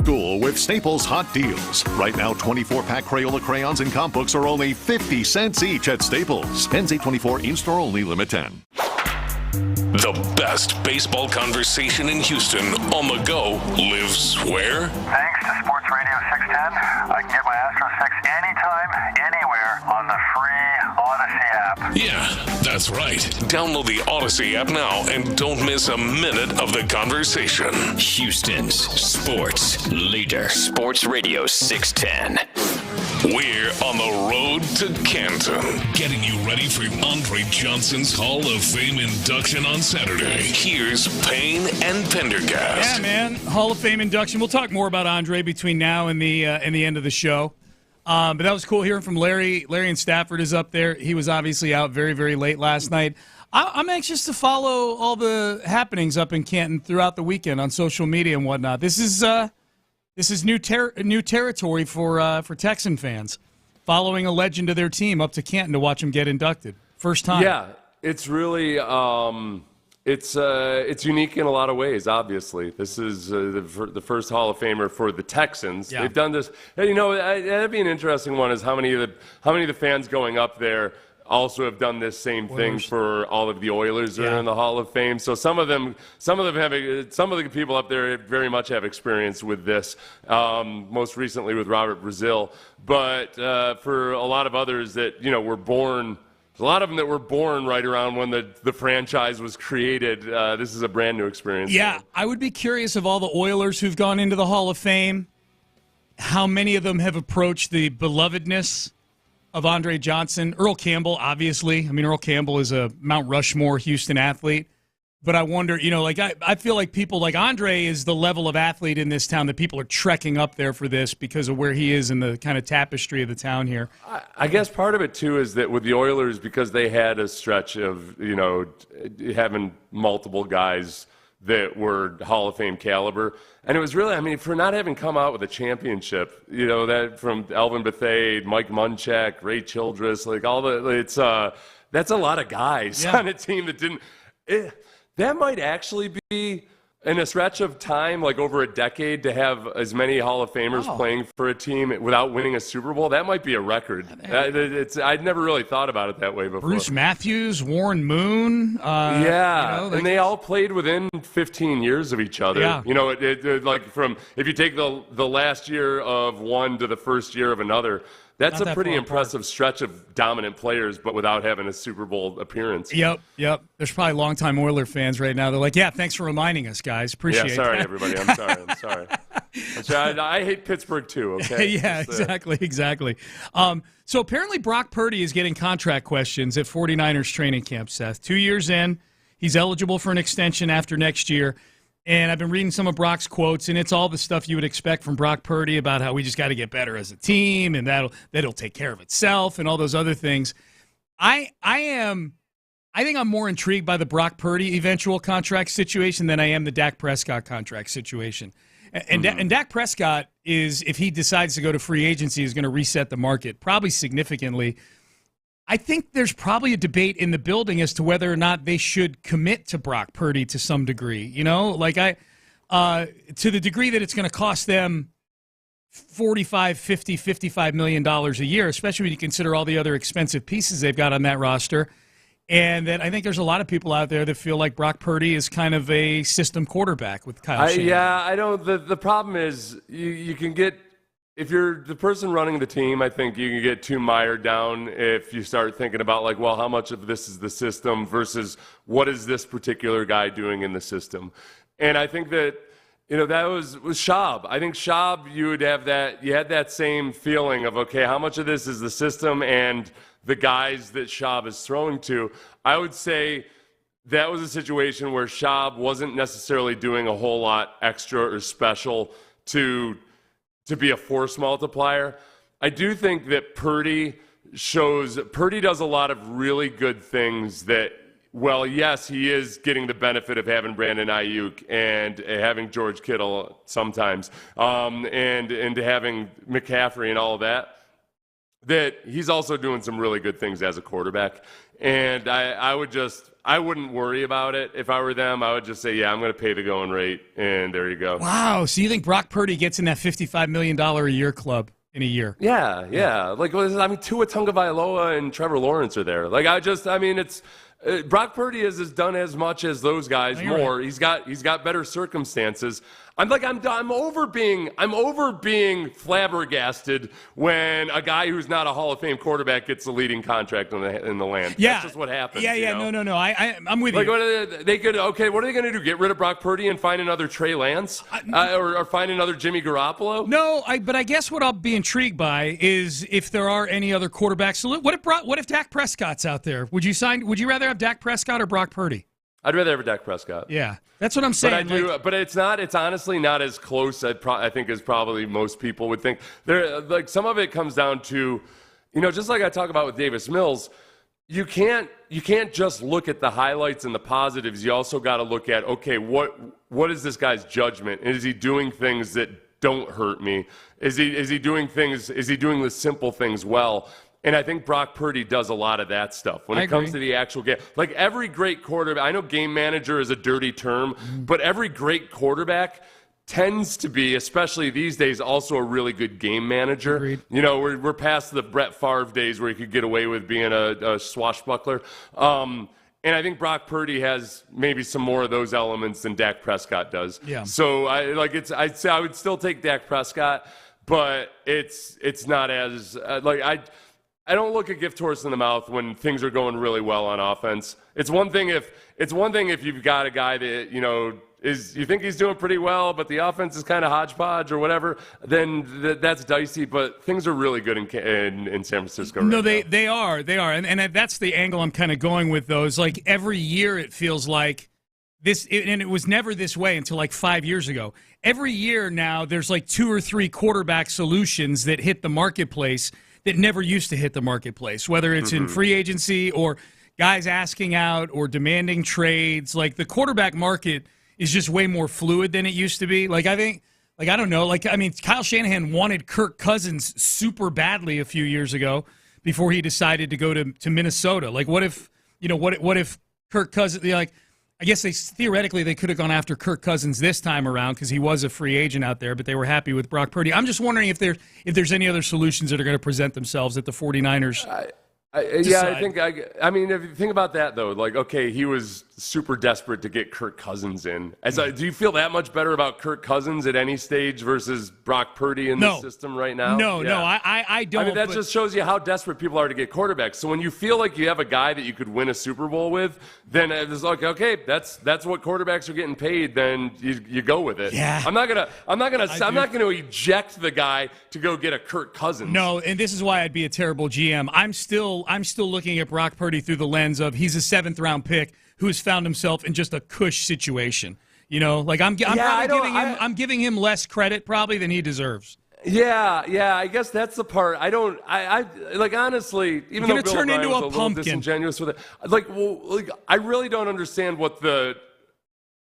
School with Staples Hot Deals. Right now, 24-pack Crayola crayons and comp books are only 50 cents each at Staples. Ends 8/24, in-store only, limit 10. The best baseball conversation in Houston on the go lives where? Thanks to SportsRadio 610, I can get my Astros fix anytime, anywhere on the free Odyssey app. Yeah, that's right. Download the Odyssey app now and don't miss a minute of the conversation. Houston's sports leader. Sports Radio 610. We're on the road to Canton, getting you ready for Andre Johnson's Hall of Fame induction on Saturday. Here's Payne and Pendergast. Yeah, man, Hall of Fame induction. We'll talk more about Andre between now and the end of the show. But that was cool hearing from Larry. Larry in Stafford is up there. He was obviously out very, very late last night. I'm anxious to follow all the happenings up in Canton throughout the weekend on social media and whatnot. This is new territory for Texan fans, following a legend of their team up to Canton to watch him get inducted. First time. Yeah, it's really it's unique in a lot of ways. Obviously, this is the first Hall of Famer for the Texans. Yeah. They've done this. And, you know, that'd be an interesting one. Is how many of the fans going up there also have done this same thing for all of the Oilers that are in the Hall of Fame. So some of the people up there very much have experience with this. Most recently with Robert Brazil, but for a lot of others that were born. A lot of them that were born right around when the franchise was created. This is a brand new experience. Yeah, I would be curious of all the Oilers who've gone into the Hall of Fame, how many of them have approached the belovedness of Andre Johnson. Earl Campbell, obviously. I mean, Earl Campbell is a Mount Rushmore Houston athlete. But I wonder, I feel like people like Andre is the level of athlete in this town that people are trekking up there for this because of where he is in the kind of tapestry of the town here. I guess part of it, too, is that with the Oilers, because they had a stretch of, having multiple guys that were Hall of Fame caliber. And it was really, for not having come out with a championship, that from Elvin Bethea, Mike Munchak, Ray Childress, that's a lot of guys on a team that didn't. That might actually be in a stretch of time, like over a decade, to have as many Hall of Famers playing for a team without winning a Super Bowl. That might be a record. I'd never really thought about it that way before. Bruce Matthews, Warren Moon. And they all played within 15 years of each other. Yeah. If you take the last year of one to the first year of another, that's a pretty impressive stretch of dominant players, but without having a Super Bowl appearance. Yep. There's probably longtime Oiler fans right now. They're like, yeah, thanks for reminding us, guys. Appreciate it. Yeah, sorry, everybody. I'm sorry. I hate Pittsburgh, too, okay? Yeah, exactly. So apparently Brock Purdy is getting contract questions at 49ers training camp, Seth. 2 years in, he's eligible for an extension after next year. And I've been reading some of Brock's quotes, and it's all the stuff you would expect from Brock Purdy about how we just got to get better as a team, and that'll take care of itself, and all those other things. I think I'm more intrigued by the Brock Purdy eventual contract situation than I am the Dak Prescott contract situation. And Dak Prescott is, if he decides to go to free agency, is going to reset the market probably significantly. I think there's probably a debate in the building as to whether or not they should commit to Brock Purdy to some degree. To the degree that it's going to cost them $45, $50, $55 million a year, especially when you consider all the other expensive pieces they've got on that roster. And that I think there's a lot of people out there that feel like Brock Purdy is kind of a system quarterback with Kyle Shanahan. I don't. The problem is you can get. If you're the person running the team, I think you can get too mired down if you start thinking about how much of this is the system versus what is this particular guy doing in the system. And I think that, that was Schaub. I think Schaub, you had that same feeling of, okay, how much of this is the system and the guys that Schaub is throwing to. I would say that was a situation where Schaub wasn't necessarily doing a whole lot extra or special to be a force multiplier. I do think that Purdy does a lot of really good things that, yes, he is getting the benefit of having Brandon Ayuk and having George Kittle sometimes, and having McCaffrey and all of that. that he's also doing some really good things as a quarterback. And I wouldn't worry about it. If I were them, I would just say, yeah, I'm going to pay the going rate, and there you go. Wow. So you think Brock Purdy gets in that $55 million a year club in a year? Yeah. Like, Tua Tagovailoa and Trevor Lawrence are there. Like, it's Brock Purdy has done as much as those guys, more. Right. He's got better circumstances. I'm over being flabbergasted when a guy who's not a Hall of Fame quarterback gets the leading contract in the land. Yeah. That's just what happens. Yeah. No. I'm with you. What are they going to do? Get rid of Brock Purdy and find another Trey Lance or find another Jimmy Garoppolo? No, but I guess what I'll be intrigued by is if there are any other quarterbacks. What if Dak Prescott's out there? Would you rather have Dak Prescott or Brock Purdy? I'd rather have Dak Prescott. Yeah, that's what I'm saying. But it's honestly not as close, I think, as probably most people would think. Some of it comes down to, just like I talk about with Davis Mills, you can't just look at the highlights and the positives. You also got to look at, okay, what is this guy's judgment? Is he doing things that don't hurt me? Is he doing the simple things well? And I think Brock Purdy does a lot of that stuff when it comes to the actual game. Like every great quarterback, I know game manager is a dirty term, but every great quarterback tends to be, especially these days, also a really good game manager. Agreed. We're past the Brett Favre days where he could get away with being a swashbuckler. And I think Brock Purdy has maybe some more of those elements than Dak Prescott does. Yeah. So I'd say I would still take Dak Prescott, but it's not as I don't look a gift horse in the mouth when things are going really well on offense. It's one thing if you've got a guy that you think he's doing pretty well, but the offense is kind of hodgepodge or whatever. Then that's dicey. But things are really good in San Francisco. No, they are, and that's the angle I'm kind of going with those. Like every year, it feels like this, and it was never this way until like 5 years ago. Every year now, there's like 2 or 3 quarterback solutions that hit the marketplace that never used to hit the marketplace, whether it's in free agency or guys asking out or demanding trades. Like the quarterback market is just way more fluid than it used to be. Like I think, I don't know, Kyle Shanahan wanted Kirk Cousins super badly a few years ago before he decided to go to Minnesota. Like what if Kirk Cousins, I guess theoretically they could have gone after Kirk Cousins this time around because he was a free agent out there, but they were happy with Brock Purdy. I'm just wondering if there's any other solutions that are going to present themselves at the 49ers. If you think about that though, he was super desperate to get Kirk Cousins in. Do you feel that much better about Kirk Cousins at any stage versus Brock Purdy in the system right now? No, I don't. That just shows you how desperate people are to get quarterbacks. So when you feel like you have a guy that you could win a Super Bowl with, then it's like, okay, that's what quarterbacks are getting paid. Then you go with it. Yeah. I'm not gonna eject the guy to go get a Kirk Cousins. No, and this is why I'd be a terrible GM. I'm still looking at Brock Purdy through the lens of he's a 7th round pick who has found himself in just a cush situation. I'm giving him less credit probably than he deserves. Yeah, I guess that's the part. I honestly, even though Bill O'Brien was a little disingenuous with it, I really don't understand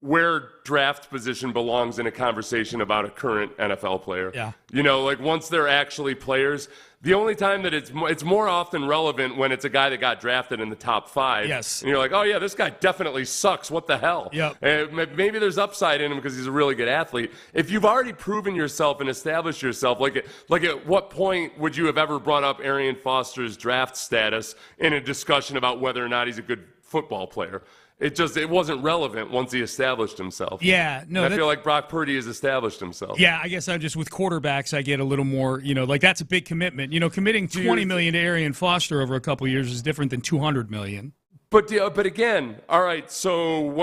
where draft position belongs in a conversation about a current NFL player. Yeah. Once they're actually players, the only time that it's more often relevant when it's a guy that got drafted in the top 5. Yes. And you're like, oh yeah, this guy definitely sucks. What the hell? Yep. Maybe there's upside in him because he's a really good athlete. If you've already proven yourself and established yourself, at what point would you have ever brought up Arian Foster's draft status in a discussion about whether or not he's a good football player? It wasn't relevant once he established himself. Yeah, no. And I feel like Brock Purdy has established himself. Yeah, I guess I'm just with quarterbacks. I get a little more, that's a big commitment. Committing $20 million to Arian Foster over a couple of years is different than $200 million. But again, all right. So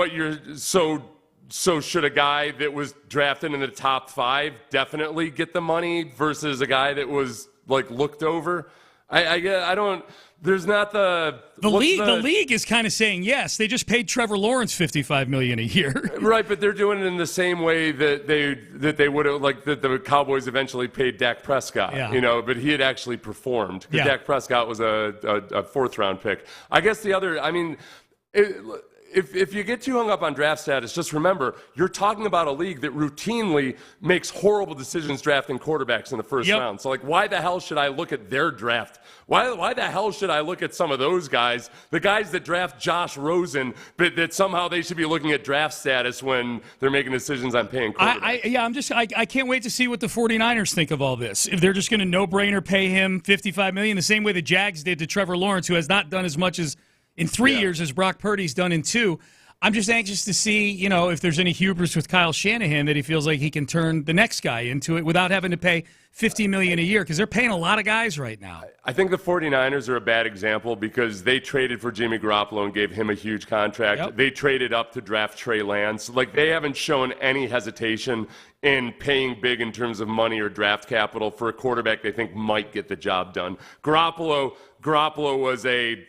should a guy that was drafted in the top 5 definitely get the money versus a guy that was looked over? I don't. There's not the league. The league is kind of saying yes. They just paid Trevor Lawrence $55 million a year, right? But they're doing it in the same way that they would have, that the Cowboys eventually paid Dak Prescott. Yeah. But he had actually performed. Yeah. Dak Prescott was a 4th round pick. I guess the other. if you get too hung up on draft status, just remember, you're talking about a league that routinely makes horrible decisions drafting quarterbacks in the first round. So, like, why the hell should I look at their draft? Why the hell should I look at some of those guys, the guys that draft Josh Rosen, but that somehow they should be looking at draft status when they're making decisions on paying quarterbacks? I can't wait to see what the 49ers think of all this. If they're just going to no-brainer pay him $55 million, the same way the Jags did to Trevor Lawrence, who has not done as much as in 3 years as Brock Purdy's done in 2. I'm just anxious to see, if there's any hubris with Kyle Shanahan that he feels like he can turn the next guy into it without having to pay $50 million a year, because they're paying a lot of guys right now. I think the 49ers are a bad example because they traded for Jimmy Garoppolo and gave him a huge contract. Yep. They traded up to draft Trey Lance. Like, they haven't shown any hesitation in paying big in terms of money or draft capital for a quarterback they think might get the job done. Garoppolo was a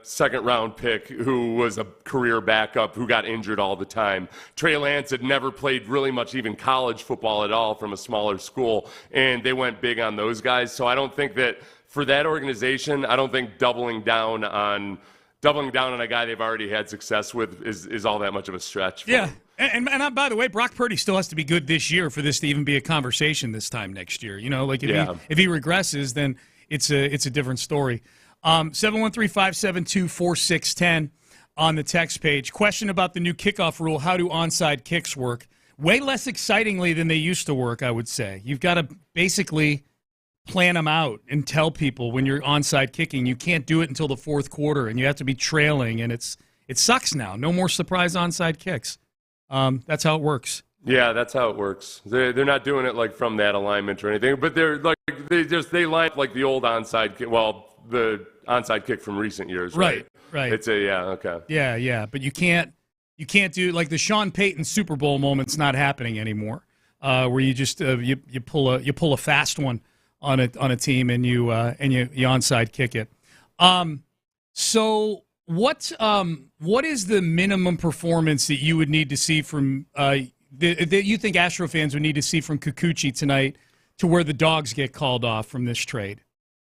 second-round pick who was a career backup who got injured all the time. Trey Lance had never played really much even college football at all from a smaller school, and they went big on those guys. So I don't think that for that organization, I don't think doubling down on a guy they've already had success with is all that much of a stretch. Yeah. And by the way, Brock Purdy still has to be good this year for this to even be a conversation this time next year. Like if he regresses, then it's a different story. 713-572-4610 on the text page. Question about the new kickoff rule. How do onside kicks work? Way less excitingly than they used to work, I would say. You've got to basically plan them out and tell people when you're onside kicking. You can't do it until the fourth quarter, and you have to be trailing, and it sucks now. No more surprise onside kicks. That's how it works. Yeah, that's how it works. They're not doing it like from that alignment or anything, but they're like they line up like the old onside kick. Well, the onside kick from recent years, right? Right. It's okay. Yeah, but you can't do like the Sean Payton Super Bowl moment's not happening anymore, where you just you pull a fast one on a team and you onside kick it. So what is the minimum performance that you would need to see from that you think Astro fans would need to see from Kikuchi tonight to where the dogs get called off from this trade?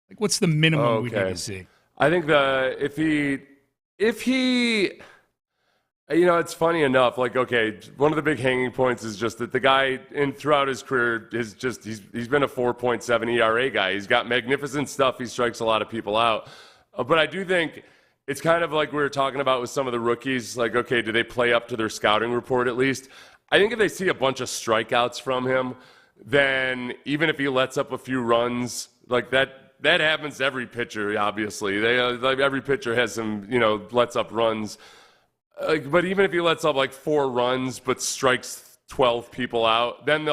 Like, what's the minimum we need to see? I think if he, it's funny enough. Like, okay, one of the big hanging points is just that the guy throughout his career is just he's been a 4.7 ERA guy. He's got magnificent stuff. He strikes a lot of people out, but I do think it's kind of like we were talking about with some of the rookies. Like, okay, do they play up to their scouting report at least? I think if they see a bunch of strikeouts from him, then even if he lets up a few runs, like that happens to every pitcher, obviously. Every pitcher has some, lets up runs. But even if he lets up like 4 runs but strikes 12 people out, then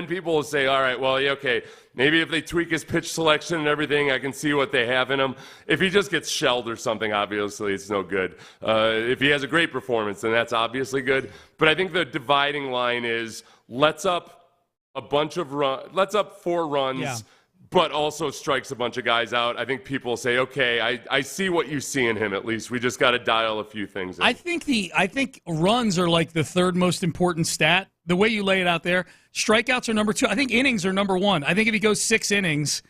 people will say, all right, well, yeah, okay, maybe if they tweak his pitch selection and everything, I can see what they have in him. If he just gets shelled or something, obviously it's no good. If he has a great performance, then that's obviously good. But I think the dividing line is lets up 4 runs, but also strikes a bunch of guys out. I think people say, okay, I see what you see in him at least. We just got to dial a few things in. I think runs are like the third most important stat. The way you lay it out there, strikeouts are number 2. I think innings are number 1. I think if he goes 6 innings,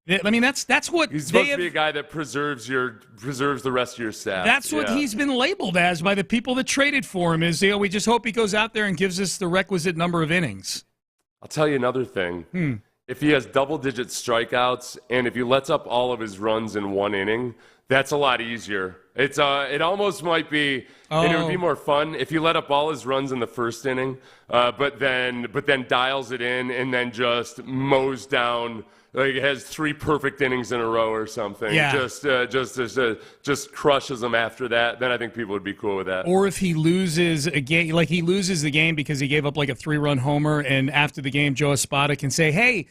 I mean that's what he's supposed to be, a guy that preserves the rest of your staff. That's what he's been labeled as by the people that traded for him. Is we just hope he goes out there and gives us the requisite number of innings. I'll tell you another thing. If he has double-digit strikeouts and if he lets up all of his runs in 1 inning, that's a lot easier. It almost might be, and it would be more fun if he let up all his runs in the first inning, but then dials it in and then just mows down, like has 3 perfect innings in a row or something. Yeah. Just crushes them after that. Then I think people would be cool with that. Or if he loses a game, like he loses the game because he gave up like a 3-run homer, and after the game, Joe Espada can say, "Hey,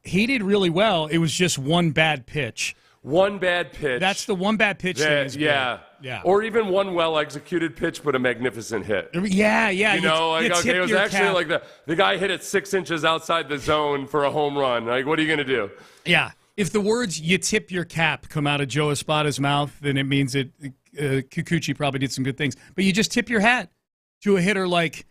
he did really well. It was just one bad pitch." One bad pitch. That's the one bad pitch thing is yeah. good. Yeah. Or even one well-executed pitch, but a magnificent hit. Yeah. It was actually like the guy hit it 6 inches outside the zone for a home run. Like, what are you going to do? Yeah. If the words "you tip your cap" come out of Joe Espada's mouth, then it means that Kikuchi probably did some good things. But you just tip your hat to a hitter like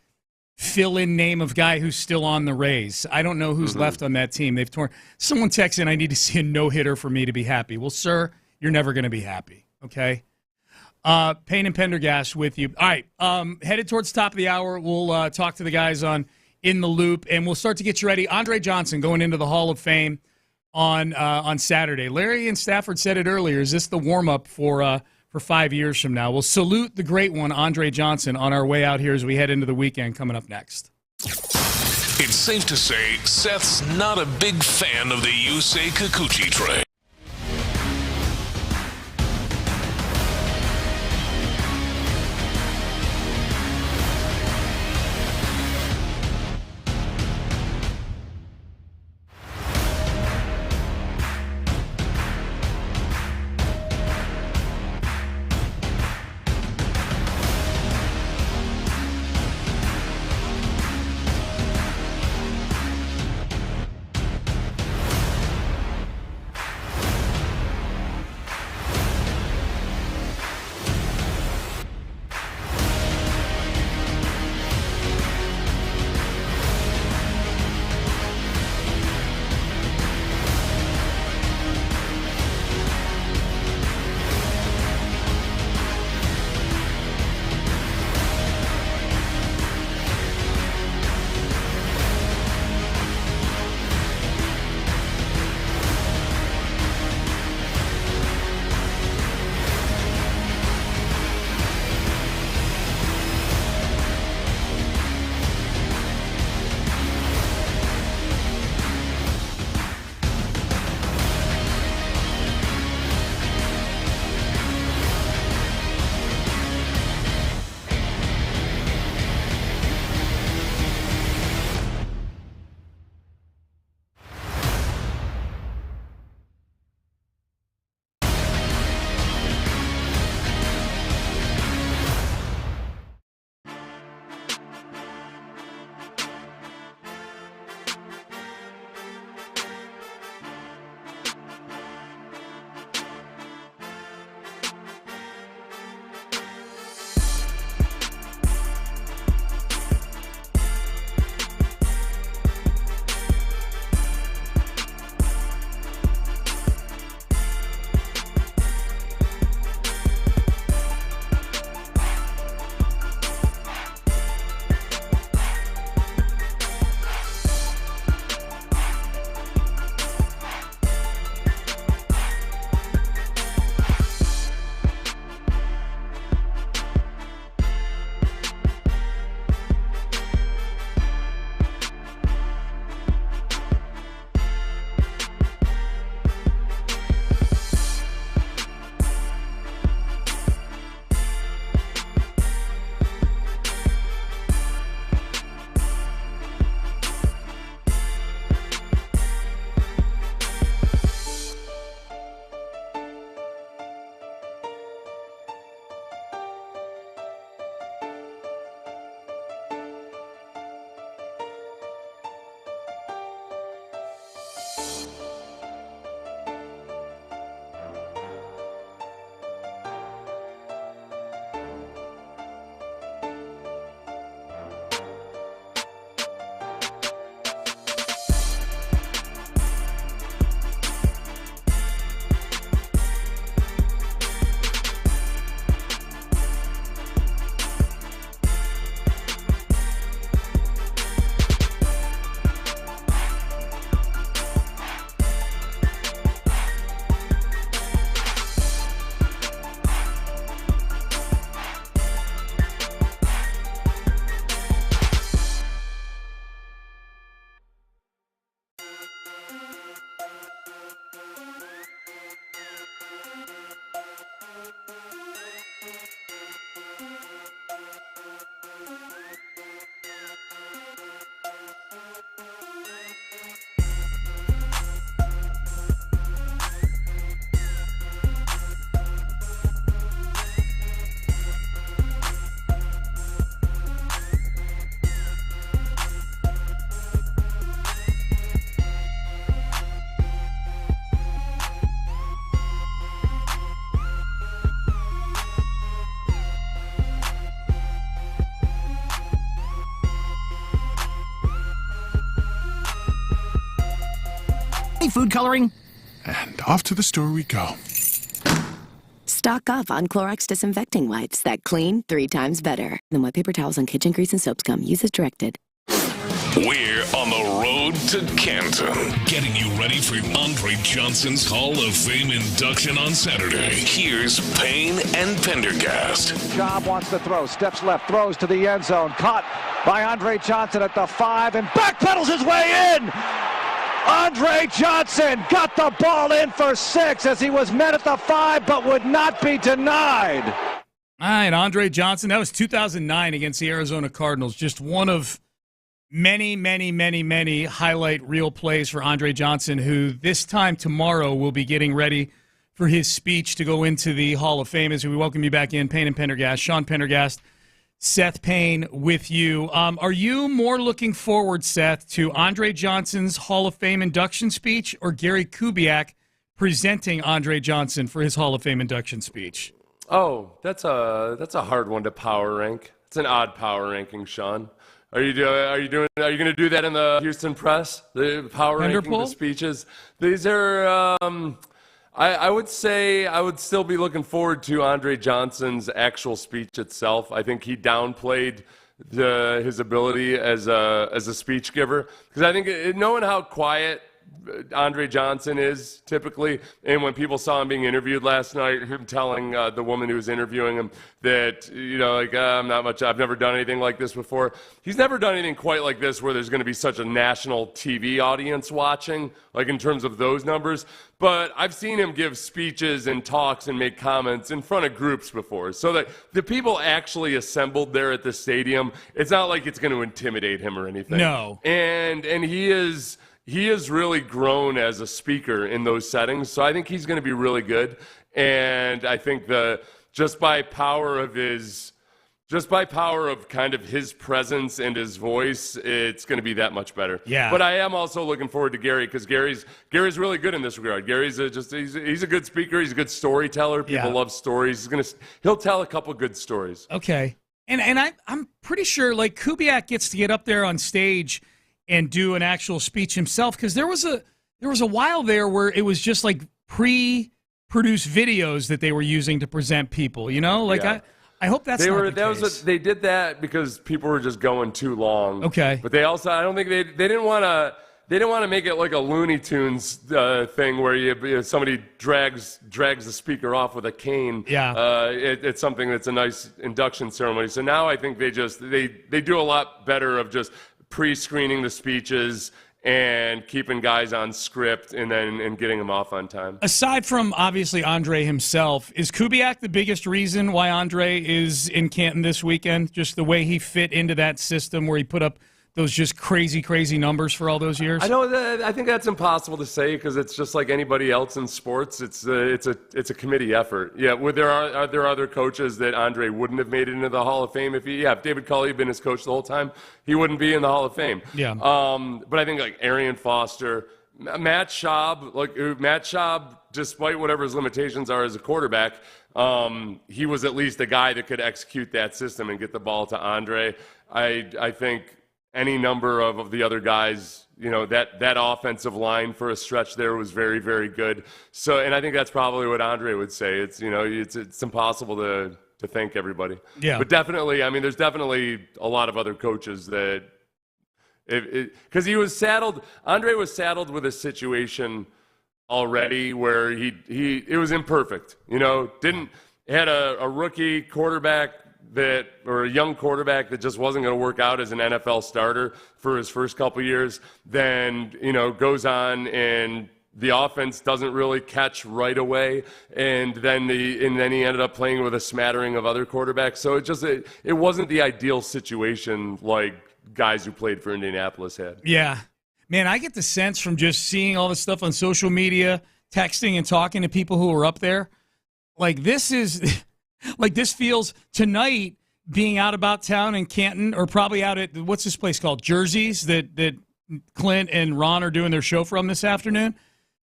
fill-in name of guy who's still on the Rays. I don't know who's left on that team. They've torn. Someone texts in, "I need to see a no-hitter for me to be happy." Well, sir, you're never going to be happy, okay? Payne and Pendergast with you. All right, headed towards the top of the hour. We'll talk to the guys on In the Loop, and we'll start to get you ready. Andre Johnson going into the Hall of Fame on Saturday. Larry and Stafford said it earlier. Is this the warm-up for 5 years from now? We'll salute the great one, Andre Johnson, on our way out here as we head into the weekend coming up next. It's safe to say Seth's not a big fan of the Yusei Kikuchi trade. Food coloring. And off to the store we go. Stock up on Clorox disinfecting wipes that clean 3 times better than what paper towels and kitchen grease and soaps come. Use as directed. We're on the road to Canton, getting you ready for Andre Johnson's Hall of Fame induction on Saturday. Here's Payne and Pendergast. Job wants to throw, steps left, throws to the end zone, caught by Andre Johnson at the 5 and backpedals his way in. Andre Johnson got the ball in for 6 as he was met at the 5 but would not be denied. All right, Andre Johnson, that was 2009 against the Arizona Cardinals. Just one of many, many, many, many highlight reel plays for Andre Johnson, who this time tomorrow will be getting ready for his speech to go into the Hall of Fame. As we welcome you back in, Payne and Pendergast, Sean Pendergast, Seth Payne with you. Are you more looking forward, Seth, to Andre Johnson's Hall of Fame induction speech or Gary Kubiak presenting Andre Johnson for his Hall of Fame induction speech? Oh, that's a hard one to power rank. It's an odd power ranking, Sean. Are you going to do that in the Houston Press? The power ranking the speeches. These are. I would say I would still be looking forward to Andre Johnson's actual speech itself. I think he downplayed his ability as a speech giver, because I think knowing how quiet Andre Johnson is typically, and when people saw him being interviewed last night, him telling the woman who was interviewing him that, I'm not much, I've never done anything like this before. He's never done anything quite like this where there's going to be such a national TV audience watching, like in terms of those numbers. But I've seen him give speeches and talks and make comments in front of groups before. So that the people actually assembled there at the stadium, it's not like it's going to intimidate him or anything. No. And he has really grown as a speaker in those settings, so I think he's going to be really good. And I think just by power of kind of his presence and his voice, it's going to be that much better. Yeah. But I am also looking forward to Gary, because Gary's really good in this regard. Gary's he's a good speaker. He's a good storyteller. People love stories. He'll tell a couple good stories. Okay. And I'm pretty sure like Kubiak gets to get up there on stage and do an actual speech himself, because there was a while there where it was just like pre-produced videos that they were using to present people, I hope that's not the case. They did that because people were just going too long. Okay. But they also, I don't think they didn't want to make it like a Looney Tunes thing where somebody drags the speaker off with a cane. Yeah. It's something that's a nice induction ceremony. So now I think they do a lot better of just pre-screening the speeches and keeping guys on script and getting them off on time. Aside from, obviously, Andre himself, is Kubiak the biggest reason why Andre is in Canton this weekend? Just the way he fit into that system where he put up those just crazy, crazy numbers for all those years? I think that's impossible to say, because it's just like anybody else in sports. It's a committee effort. Yeah, there are other coaches that Andre wouldn't have made it into the Hall of Fame if David Culley had been his coach the whole time, he wouldn't be in the Hall of Fame. Yeah. But I think like Arian Foster, Matt Schaub, despite whatever his limitations are as a quarterback, he was at least a guy that could execute that system and get the ball to Andre. I think any number of the other guys, that offensive line for a stretch there was very, very good. So, and I think that's probably what Andre would say. It's impossible to thank everybody. Yeah. But definitely, there's definitely a lot of other coaches that, because Andre was saddled with a situation already where it was imperfect. Had a rookie quarterback or a young quarterback that just wasn't going to work out as an NFL starter for his first couple years, then, goes on and the offense doesn't really catch right away. And then he ended up playing with a smattering of other quarterbacks. So it wasn't the ideal situation like guys who played for Indianapolis had. Yeah. Man, I get the sense from just seeing all this stuff on social media, texting and talking to people who are up there, like this feels tonight being out about town in Canton, or probably out at, what's this place called? Jersey's that Clint and Ron are doing their show from this afternoon.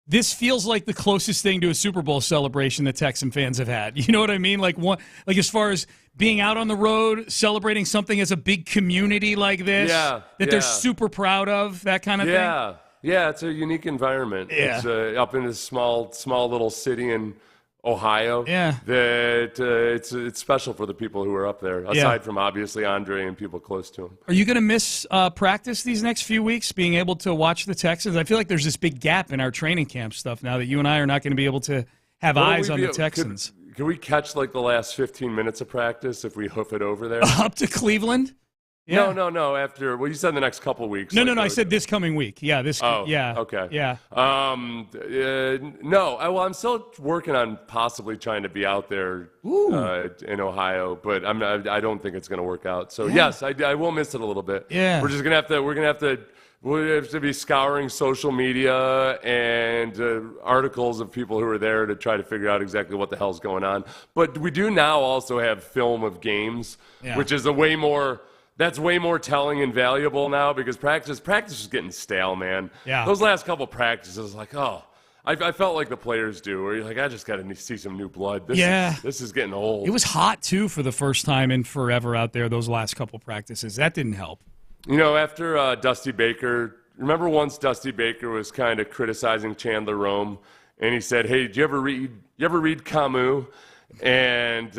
This feels like the closest thing to a Super Bowl celebration that Texan fans have had. You know what I mean? Like as far as being out on the road, celebrating something as a big community like this that they're super proud of, that kind of thing. Yeah, it's a unique environment. Yeah. It's up in this small little city in Ohio. Yeah. That it's special for the people who are up there, aside from obviously Andre and people close to him. Are you going to miss practice these next few weeks, being able to watch the Texans? I feel like there's this big gap in our training camp stuff now that you and I are not going to be able to have eyes on the Texans. Can we catch like the last 15 minutes of practice if we hoof it over there? Up to Cleveland? Yeah. No. After, you said the next couple weeks. No. I said this coming week. Yeah, yeah. Okay. Yeah. No. I'm still working on possibly trying to be out there in Ohio, but I don't think it's going to work out. So yes, I will miss it a little bit. Yeah. We're gonna have to be scouring social media and articles of people who are there to try to figure out exactly what the hell's going on. But we do now also have film of games, which is that's way more telling and valuable now because practice is getting stale, man. Yeah. Those last couple practices, I felt like the players do, where you're like, I just got to see some new blood. This is getting old. It was hot, too, for the first time in forever out there, those last couple practices. That didn't help. After Dusty Baker, remember once Dusty Baker was kind of criticizing Chandler Rome, and he said, hey, did you ever read Camus? And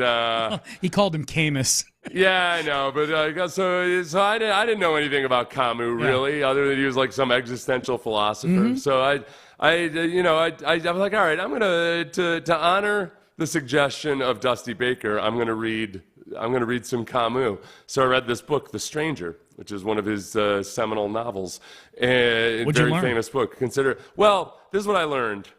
he called him Camus. Yeah, I know, but so I didn't know anything about Camus really, other than he was like some existential philosopher. Mm-hmm. So I was like, all right, I'm gonna to honor the suggestion of Dusty Baker, I'm gonna read some Camus. So I read this book, The Stranger, which is one of his seminal novels, and very famous book. This is what I learned.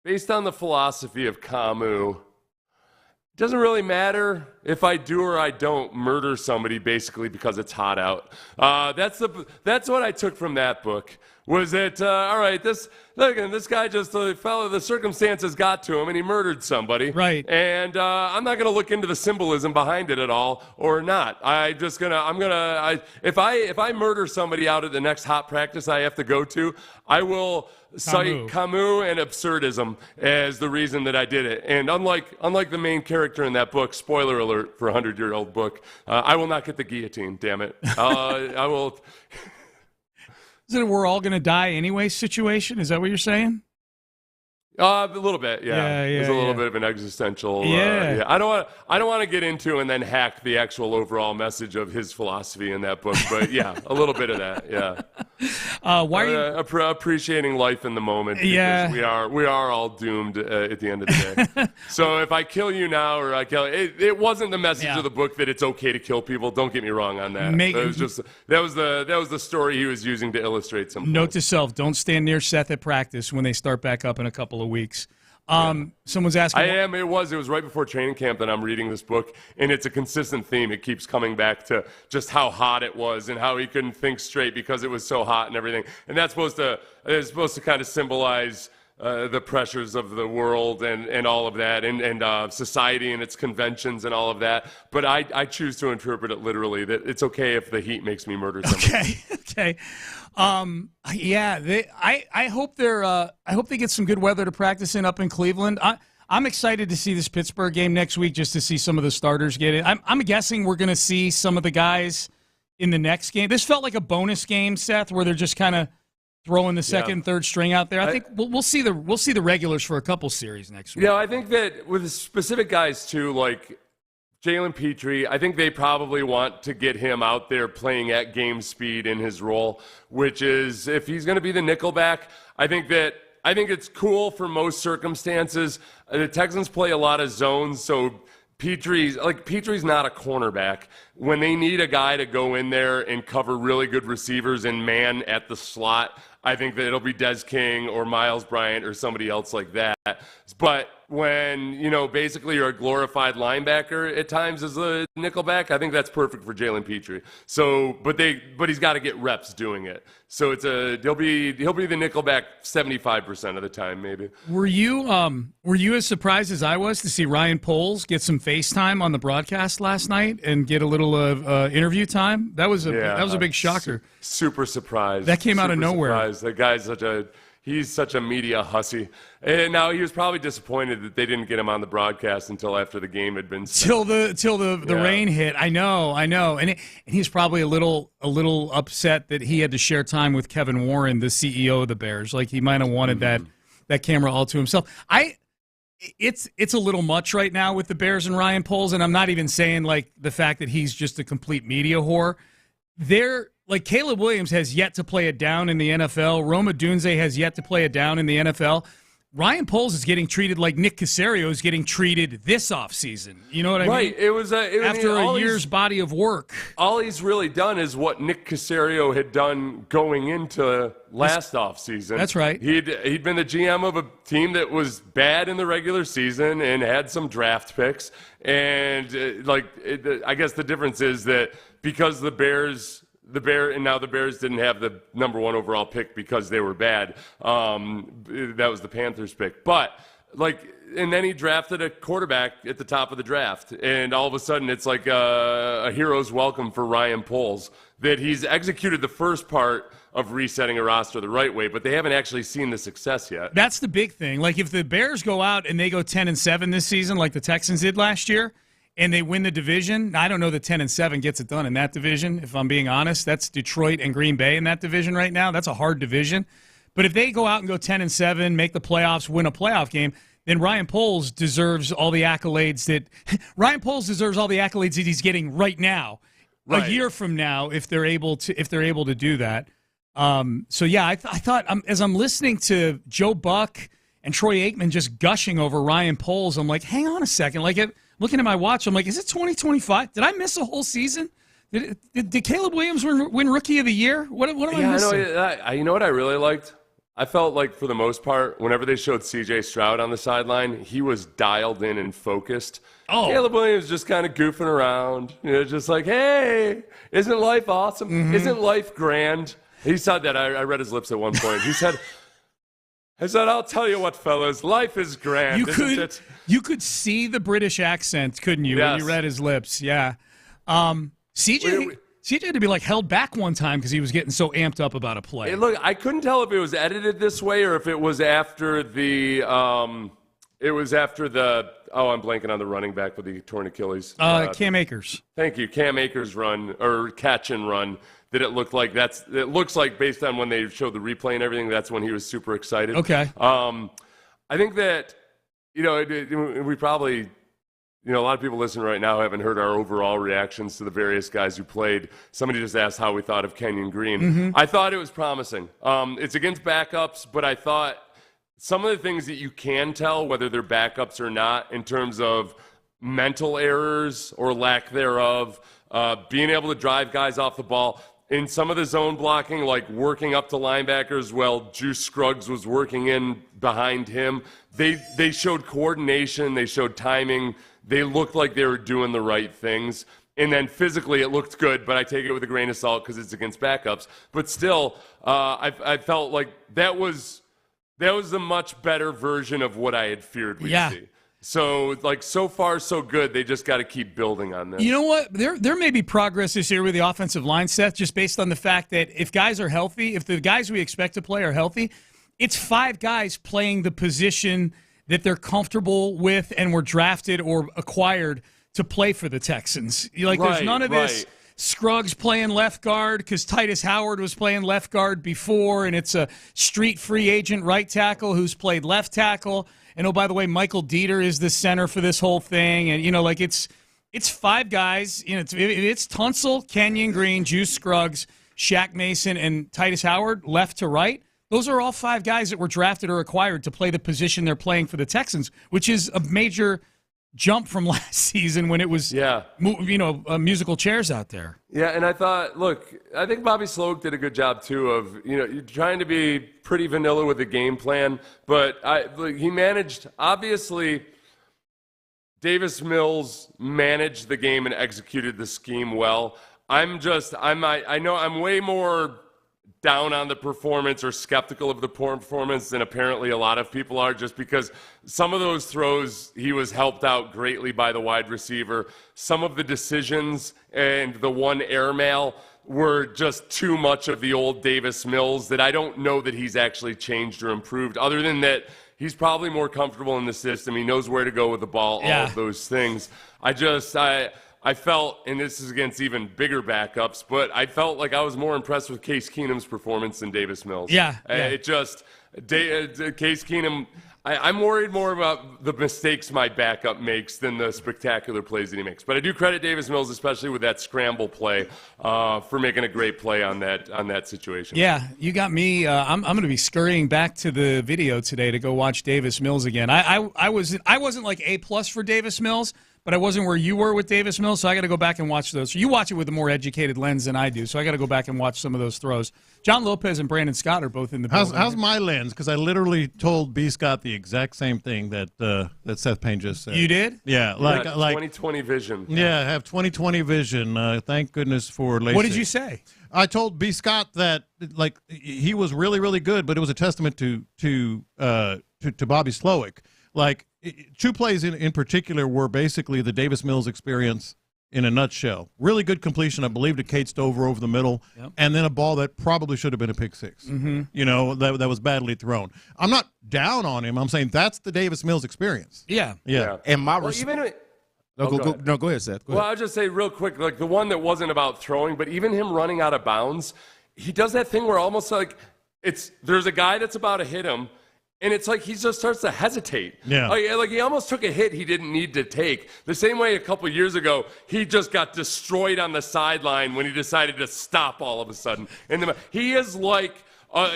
Based on the philosophy of Camus, it doesn't really matter if I do or I don't murder somebody basically because it's hot out. That's what I took from that book. Was that all right? This guy just the circumstances got to him and he murdered somebody. Right. And I'm not going to look into the symbolism behind it at all or not. If I murder somebody out at the next hot practice I have to go to, I will cite Camus and absurdism as the reason that I did it. And unlike the main character in that book, spoiler alert for a 100-year-old book, I will not get the guillotine. Damn it! I will. Is it a we're all going to die anyway situation? Is that what you're saying? A little bit, yeah. There's a little bit of an existential. I don't want to get into and then hack the actual overall message of his philosophy in that book, but a little bit of that. Yeah. Why are you appreciating life in the moment? Because we are all doomed at the end of the day. So if I kill you now or I kill it wasn't the message of the book that it's okay to kill people. Don't get me wrong on that. It was just that was the story he was using to illustrate something. Note to self: don't stand near Seth at practice when they start back up in a couple of weeks. Someone's asking. It was right before training camp that I'm reading this book, and it's a consistent theme. It keeps coming back to just how hot it was and how he couldn't think straight because it was so hot and everything. And it's supposed to kind of symbolize the pressures of the world and all of that, and society and its conventions and all of that. But I choose to interpret it literally, that it's okay if the heat makes me murder somebody. Okay. I hope they get some good weather to practice in up in Cleveland. I'm excited to see this Pittsburgh game next week just to see some of the starters get in. I'm guessing we're going to see some of the guys in the next game. This felt like a bonus game, Seth, where they're just kind of throwing the second, third string out there. I think we'll see the regulars for a couple series next week. Yeah, I think that with specific guys too, like Jalen Petrie, I think they probably want to get him out there playing at game speed in his role, which is if he's going to be the nickelback, I think it's cool for most circumstances. The Texans play a lot of zones, so Petrie's not a cornerback. When they need a guy to go in there and cover really good receivers and man at the slot, I think that it'll be Des King or Miles Bryant or somebody else like that. But when, basically you're a glorified linebacker at times as a nickelback, I think that's perfect for Jalen Petrie. So, but he's got to get reps doing it. So he'll be the nickelback 75% of the time, maybe. Were you as surprised as I was to see Ryan Poles get some FaceTime on the broadcast last night and get a little interview time? That was a big shocker. Super surprised. That came out of nowhere. Surprised. That guy's he's such a media hussy. And now he was probably disappointed that they didn't get him on the broadcast until after the game had been set. Till the rain hit. I know. And he's probably a little upset that he had to share time with Kevin Warren, the CEO of the Bears. Like he might have wanted that camera all to himself. it's a little much right now with the Bears and Ryan Poles, and I'm not even saying like the fact that he's just a complete media whore. Like Caleb Williams has yet to play it down in the NFL. Roma Dunze has yet to play it down in the NFL. Ryan Poles is getting treated like Nick Caserio is getting treated this offseason. You know what I mean? Right. It was after a year's body of work. All he's really done is what Nick Caserio had done going into last offseason. That's right. He'd been the GM of a team that was bad in the regular season and had some draft picks. And I guess the difference is that because the Bears didn't have the number 1 overall pick because they were bad. That was the Panthers pick. But and then he drafted a quarterback at the top of the draft, and all of a sudden it's like a hero's welcome for Ryan Poles that he's executed the first part of resetting a roster the right way, but they haven't actually seen the success yet. That's the big thing. Like if the Bears go out and they go 10-7 this season, like the Texans did last year, and they win the division, I don't know that 10-7 gets it done in that division, if I'm being honest. That's Detroit and Green Bay in that division right now. That's a hard division. But if they go out and go 10-7, make the playoffs, win a playoff game, then Ryan Poles deserves all the accolades that he's getting right now. Right. A year from now, if they're able to do that. I thought as I'm listening to Joe Buck and Troy Aikman just gushing over Ryan Poles, I'm like, hang on a second, looking at my watch, I'm like, is it 2025? Did I miss a whole season? Did Caleb Williams win Rookie of the Year? What am I missing? You know what I really liked? I felt like for the most part, whenever they showed C.J. Stroud on the sideline, he was dialed in and focused. Oh. Caleb Williams just kind of goofing around, just like, hey, isn't life awesome? Mm-hmm. Isn't life grand? He said that. I read his lips at one point. He said, I'll tell you what, fellas, life is grand, isn't it? You could see the British accent, couldn't you, yes. when you read his lips? Yeah. CJ had to be held back one time because he was getting so amped up about a play. Hey, look, I couldn't tell if it was edited this way or if it was after the I'm blanking on the running back with the torn Achilles. Cam Akers. Thank you. Cam Akers run or catch and run. That it looked like it looks like based on when they showed the replay and everything, that's when he was super excited. Okay. I think that, we probably, a lot of people listening right now haven't heard our overall reactions to the various guys who played. Somebody just asked how we thought of Kenyon Green. Mm-hmm. I thought it was promising. It's against backups, but I thought some of the things that you can tell, whether they're backups or not, in terms of mental errors or lack thereof, being able to drive guys off the ball, in some of the zone blocking, like working up to linebackers, Juice Scruggs was working in behind him. They showed coordination. They showed timing. They looked like they were doing the right things. And then physically it looked good, but I take it with a grain of salt because it's against backups. But still, I felt like that was a much better version of what I had feared we'd see. So, so far, so good. They just got to keep building on this. You know what? There may be progress this year with the offensive line, Seth, just based on the fact that if guys are healthy, if the guys we expect to play are healthy, it's 5 guys playing the position that they're comfortable with and were drafted or acquired to play for the Texans. There's none of this Scruggs playing left guard because Titus Howard was playing left guard before, and it's a street free agent right tackle who's played left tackle. And, oh, by the way, Michael Dieter is the center for this whole thing. And, it's 5 guys. It's Tunsil, Kenyon Green, Juice Scruggs, Shaq Mason, and Titus Howard left to right. Those are all 5 guys that were drafted or acquired to play the position they're playing for the Texans, which is a major jump from last season when it was, musical chairs out there. Yeah, and I think Bobby Sloak did a good job, too, of, you're trying to be pretty vanilla with the game plan, but he managed, obviously, Davis Mills managed the game and executed the scheme well. I know I'm way more down on the performance or skeptical of the performance than apparently a lot of people are, just because some of those throws he was helped out greatly by the wide receiver. Some of the decisions and the one airmail were just too much of the old Davis Mills that I don't know that he's actually changed or improved, other than that he's probably more comfortable in the system. He knows where to go with the ball, all of those things. I felt, and this is against even bigger backups, but I felt like I was more impressed with Case Keenum's performance than Davis Mills. Yeah. It just, Case Keenum, I'm worried more about the mistakes my backup makes than the spectacular plays that he makes. But I do credit Davis Mills, especially with that scramble play, for making a great play on that situation. Yeah, you got me. I'm going to be scurrying back to the video today to go watch Davis Mills again. I wasn't like A+ for Davis Mills, but I wasn't where you were with Davis Mills, so I got to go back and watch those. So you watch it with a more educated lens than I do, so I got to go back and watch some of those throws. John Lopez and Brandon Scott are both in the building. How's my lens? Because I literally told B. Scott the exact same thing that Seth Payne just said. You did? Yeah, like 20/20 vision. Yeah, I have 20/20 vision. Thank goodness for LASIK. What did you say? I told B. Scott that like he was really, really good, but it was a testament to Bobby Slowick. Like, two plays in particular were basically the Davis Mills experience in a nutshell. Really good completion, I believe, to Kate Stover over the middle, and then a ball that probably should have been a pick six. Mm-hmm. You know, that was badly thrown. I'm not down on him. I'm saying that's the Davis Mills experience. Yeah. And my Go ahead, Seth. Go Well, ahead. I'll just say real quick, like the one that wasn't about throwing, but even him running out of bounds, he does that thing where almost like there's a guy that's about to hit him, and it's like he just starts to hesitate. Yeah. Like he almost took a hit he didn't need to take. The same way a couple years ago, he just got destroyed on the sideline when he decided to stop all of a sudden. And he is like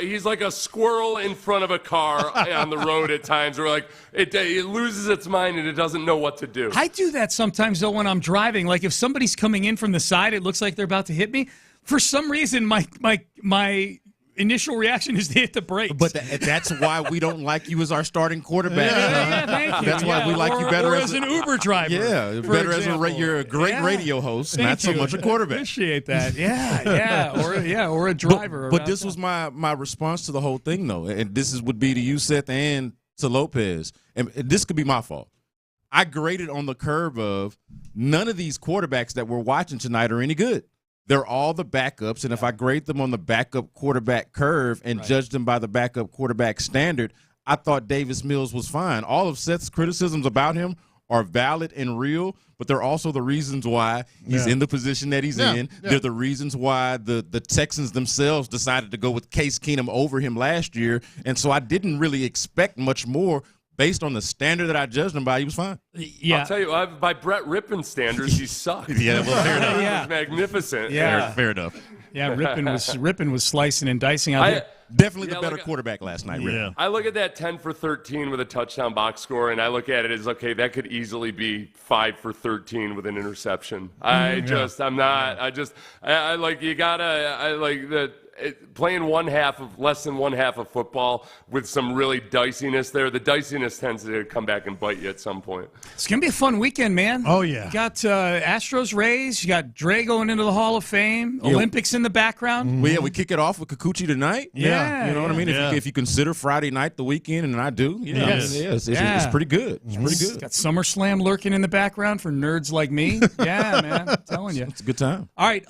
he's like a squirrel in front of a car on the road at times, where like it loses its mind and it doesn't know what to do. I do that sometimes though when I'm driving. Like if somebody's coming in from the side, it looks like they're about to hit me. For some reason, my initial reaction is to hit the brakes. But that's why we don't like you as our starting quarterback. Yeah, thank you. That's why we like you better as an Uber driver. Yeah, better example. You're a great radio host, not so much a quarterback. Appreciate that. Or a driver. But this was my response to the whole thing, though, and this would be to you, Seth, and to Lopez. And this could be my fault. I graded on the curve of none of these quarterbacks that we're watching tonight are any good. They're all the backups, and if I grade them on the backup quarterback curve and judge them by the backup quarterback standard, I thought Davis Mills was fine. All of Seth's criticisms about him are valid and real, but they're also the reasons why he's in the position that he's in. Yeah. They're the reasons why the Texans themselves decided to go with Case Keenum over him last year, and so I didn't really expect much more. Based on the standard that I judged him by, he was fine. I'll tell you, by Brett Rippon standards, he sucked. Yeah, well, fair enough. He was magnificent. Yeah. Fair enough. Yeah, Rippon was slicing and dicing out there. Definitely the better quarterback last night. Yeah. I look at that 10 for 13 with a touchdown box score, and I look at it as, okay, that could easily be 5 for 13 with an interception. I like, you gotta, I like that. Playing less than one half of football with some really diciness there. The diciness tends to come back and bite you at some point. It's going to be a fun weekend, man. Oh, yeah. You got Astros, Rays. You got Dre going into the Hall of Fame. Yeah. Olympics in the background. Well, we kick it off with Kikuchi tonight. Yeah. You know what I mean? If you consider Friday night the weekend, and I do, it's pretty good. It's pretty good. Got SummerSlam lurking in the background for nerds like me. Yeah, man. I'm telling you. It's a good time. All right.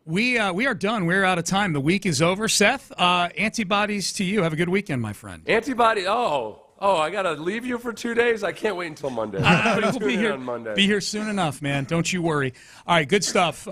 We are done. We're out of time. The week is over. Seth, antibodies to you. Have a good weekend, my friend. Antibody. Oh, I got to leave you for 2 days? I can't wait until Monday. We'll be here on Monday. Be here soon enough, man. Don't you worry. All right, good stuff.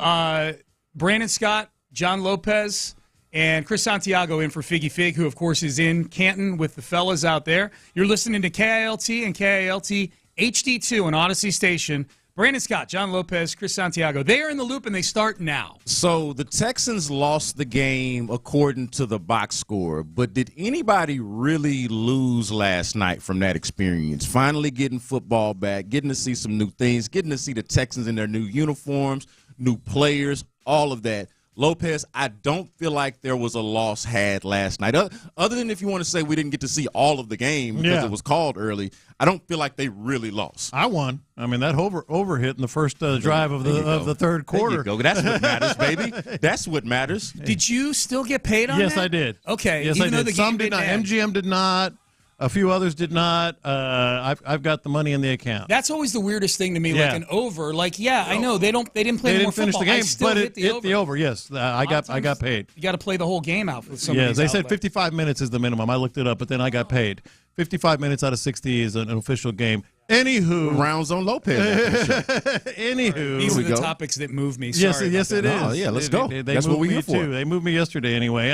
Brandon Scott, John Lopez, and Chris Santiago in for Figgy Fig, who, of course, is in Canton with the fellas out there. You're listening to KILT and KILT HD2 on Odyssey Station. Brandon Scott, John Lopez, Chris Santiago. They are in the loop, and they start now. So the Texans lost the game according to the box score, but did anybody really lose last night from that experience? Finally getting football back, getting to see some new things, getting to see the Texans in their new uniforms, new players, all of that. Lopez, I don't feel like there was a loss had last night. Other than if you want to say we didn't get to see all of the game because it was called early, I don't feel like they really lost. I won. I mean, that over hit in the first drive of the third quarter. There you go. That's what matters, baby. That's what matters. Did you still get paid on that? Yes, I did. Okay. Yes, even I though did. the Some game did not. end. MGM did not. A few others did not. I've got the money in the account. That's always the weirdest thing to me. Like an over. Like, I know they didn't play more football. They didn't finish the game, but it hit the over. Yes, I got paid. You got to play the whole game out with some. Yeah, they said 55 minutes is the minimum. I looked it up, but then I got paid. 55 minutes out of 60 is an official game. Anywho, rounds on Lopez. Anywho, these are the topics that move me. Sorry yes, it is. Oh, yeah, let's go. That's moved what we're here me for. too. They moved me yesterday anyway.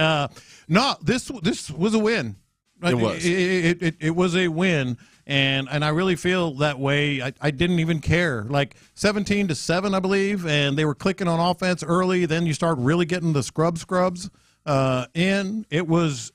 No, this was a win. It was. It was a win, and I really feel that way. I didn't even care. Like 17-7, I believe, and they were clicking on offense early. Then you start really getting the scrubs in. It was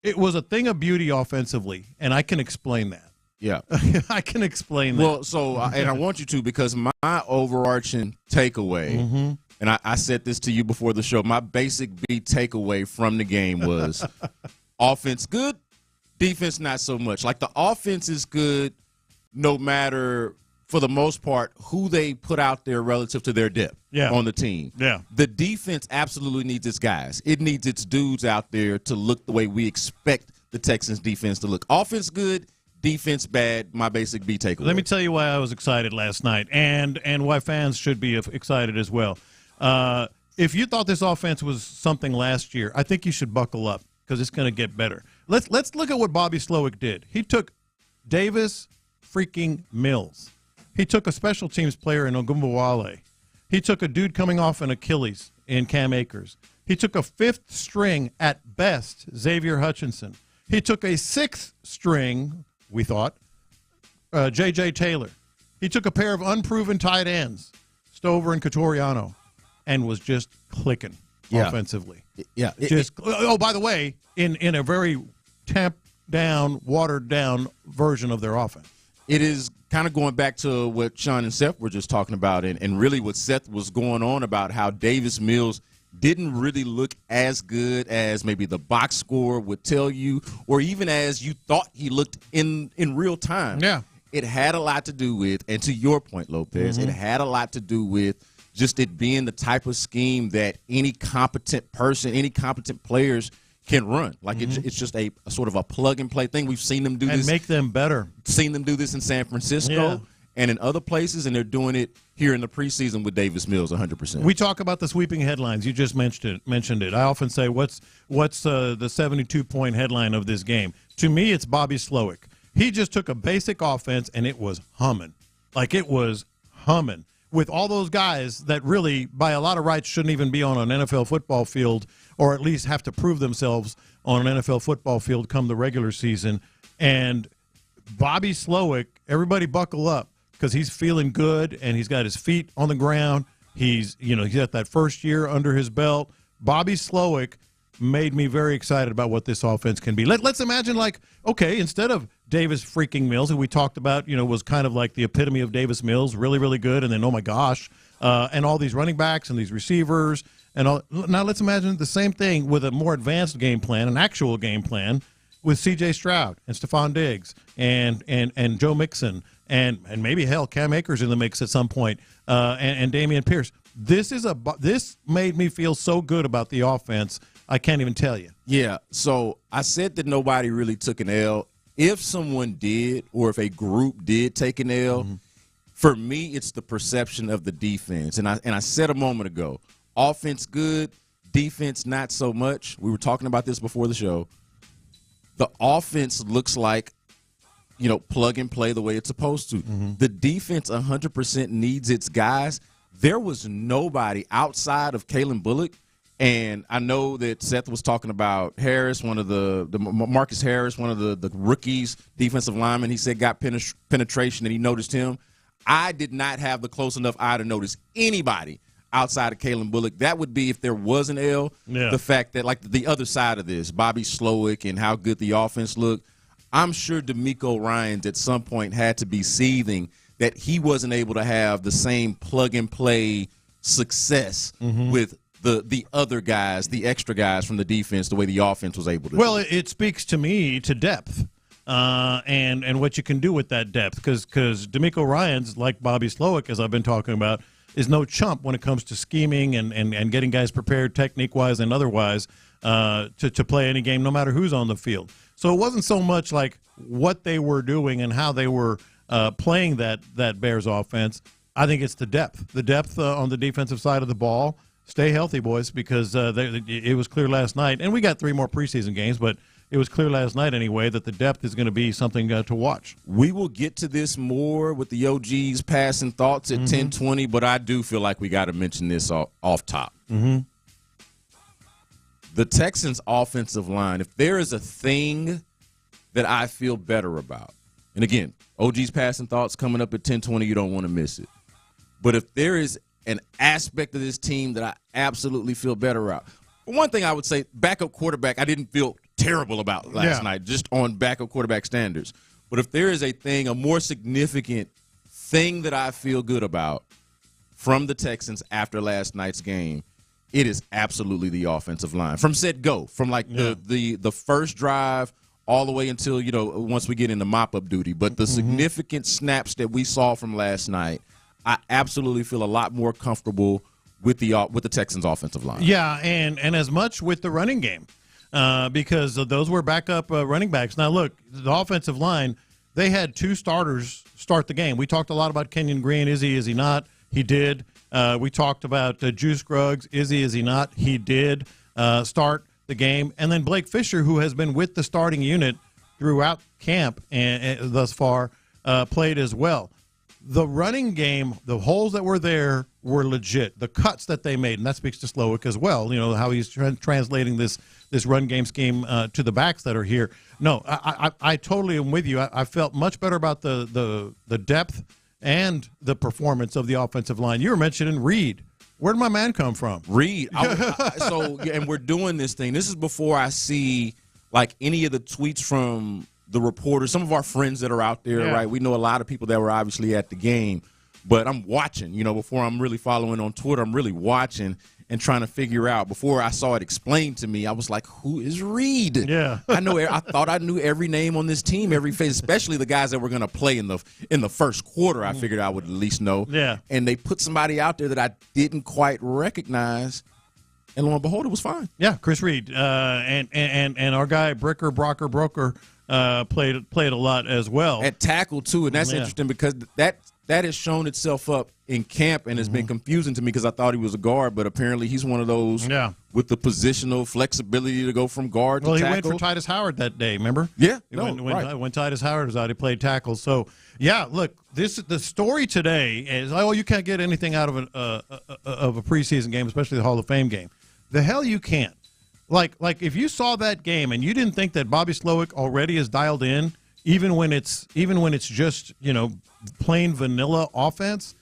a thing of beauty offensively, and I can explain that. Yeah. I can explain that. Well, so, and I want you to, because my overarching takeaway, and I said this to you before the show, my basic B takeaway from the game was offense good, defense not so much. Like, the offense is good no matter, for the most part, who they put out there relative to their depth on the team. Yeah. The defense absolutely needs its guys. It needs its dudes out there to look the way we expect the Texans defense to look. Offense good, defense bad, my basic B takeaway. Let me tell you why I was excited last night, and why fans should be excited as well. If you thought this offense was something last year, I think you should buckle up because it's going to get better. Let's look at what Bobby Slowick did. He took Davis freaking Mills. He took a special teams player in Ogumbawale. He took a dude coming off an Achilles in Cam Akers. He took a fifth string at best, Xavier Hutchinson. He took a sixth string, we thought, J.J. Taylor. He took a pair of unproven tight ends, Stover and Catoriano, and was just clicking offensively. Yeah. By the way, in a very tamped down, watered down version of their offense. It is kind of going back to what Sean and Seth were just talking about, and really what Seth was going on about, how Davis Mills didn't really look as good as maybe the box score would tell you, or even as you thought he looked in real time. Yeah. It had a lot to do with, and to your point, Lopez, it had a lot to do with just it being the type of scheme that any competent person, any competent players can run. Like it's just a sort of a plug-and-play thing. We've seen them do and this. Make them better. Seen them do this in San Francisco and in other places, and they're doing it here in the preseason with Davis Mills 100%. We talk about the sweeping headlines. You just mentioned it. I often say, what's the 72-point headline of this game? To me, it's Bobby Slowick. He just took a basic offense, and it was humming. Like, it was humming. With all those guys that really, by a lot of rights, shouldn't even be on an NFL football field, or at least have to prove themselves on an NFL football field come the regular season. And Bobby Slowick, everybody buckle up, because he's feeling good and he's got his feet on the ground. He's got that first year under his belt. Bobby Slowick made me very excited about what this offense can be. Let's imagine, like, okay, instead of Davis freaking Mills, who we talked about, was kind of like the epitome of Davis Mills, really, really good, and then, oh my gosh, and all these running backs and these receivers and all. Now let's imagine the same thing with a more advanced game plan, an actual game plan, with C.J. Stroud and Stephon Diggs and Joe Mixon and maybe, hell, Cam Akers in the mix at some point, and Dameon Pierce. This made me feel so good about the offense, I can't even tell you. Yeah, so I said that nobody really took an L. If someone did, or if a group did take an L, for me, it's the perception of the defense. And I said a moment ago, offense good, defense not so much. We were talking about this before the show. The offense looks like, plug and play the way it's supposed to. The defense 100% needs its guys. There was nobody outside of Kalen Bullock. And I know that Seth was talking about Harris, one of the Marcus Harris, one of the rookies, defensive lineman. He said got penetration, and he noticed him. I did not have the close enough eye to notice anybody outside of Kalen Bullock. That would be, if there was an L, the fact that, like, the other side of this, Bobby Slowick and how good the offense looked. I'm sure DeMeco Ryans at some point had to be seething that he wasn't able to have the same plug-and-play success with the other guys, the extra guys from the defense, the way the offense was able to. Well, it speaks to me to depth and what you can do with that depth, because DeMeco Ryans, like Bobby Slowick, as I've been talking about, is no chump when it comes to scheming and getting guys prepared technique-wise and otherwise to play any game, no matter who's on the field. So it wasn't so much like what they were doing and how they were playing that Bears offense. I think it's the depth on the defensive side of the ball. Stay healthy, boys, because it was clear last night. And we got 3 more preseason games, but it was clear last night anyway that the depth is going to be something to watch. We will get to this more with the OG's passing thoughts at 10:20, but I do feel like we got to mention this off top. The Texans' offensive line, if there is a thing that I feel better about, and again, OG's passing thoughts coming up at 10:20, you don't want to miss it. But if there is an aspect of this team that I absolutely feel better about, one thing I would say, backup quarterback, I didn't feel terrible about last night, just on backup quarterback standards. But if there is a thing, a more significant thing that I feel good about from the Texans after last night's game, it is absolutely the offensive line. From set go, from like the first drive all the way until, once we get into mop-up duty. But the significant snaps that we saw from last night, I absolutely feel a lot more comfortable with the Texans' offensive line. Yeah, and as much with the running game because those were backup running backs. Now, look, the offensive line, they had 2 starters start the game. We talked a lot about Kenyon Green. Is he not? He did. We talked about Juice Scruggs. Is he not? He did start the game. And then Blake Fisher, who has been with the starting unit throughout camp and thus far, played as well. The running game, the holes that were there were legit. The cuts that they made, and that speaks to Slowick as well, how he's translating this run game scheme to the backs that are here. No, I totally am with you. I felt much better about the depth and the performance of the offensive line. You were mentioning Reed. Where did my man come from? Reed. And we're doing this thing. This is before I see like any of the tweets from the reporters, some of our friends that are out there, right? We know a lot of people that were obviously at the game, but I'm watching, before I'm really following on Twitter, I'm really watching and trying to figure out. Before I saw it explained to me, I was like, who is Reed? Yeah. I thought I knew every name on this team, every face, especially the guys that were going to play in the first quarter. I figured I would at least know. Yeah. And they put somebody out there that I didn't quite recognize. And lo and behold, it was fine. Yeah, Chris Reed. And our guy, Broker played a lot as well. At tackle, too, and that's interesting because that has shown itself up in camp and has been confusing to me because I thought he was a guard, but apparently he's one of those with the positional flexibility to go from guard to tackle. Well, he went for Titus Howard that day, remember? Yeah. When Titus Howard was out, he played tackle. So, yeah, look, the story today is, you can't get anything out of a preseason game, especially the Hall of Fame game. The hell you can't. Like if you saw that game and you didn't think that Bobby Slowick already is dialed in, even when it's just plain vanilla offense,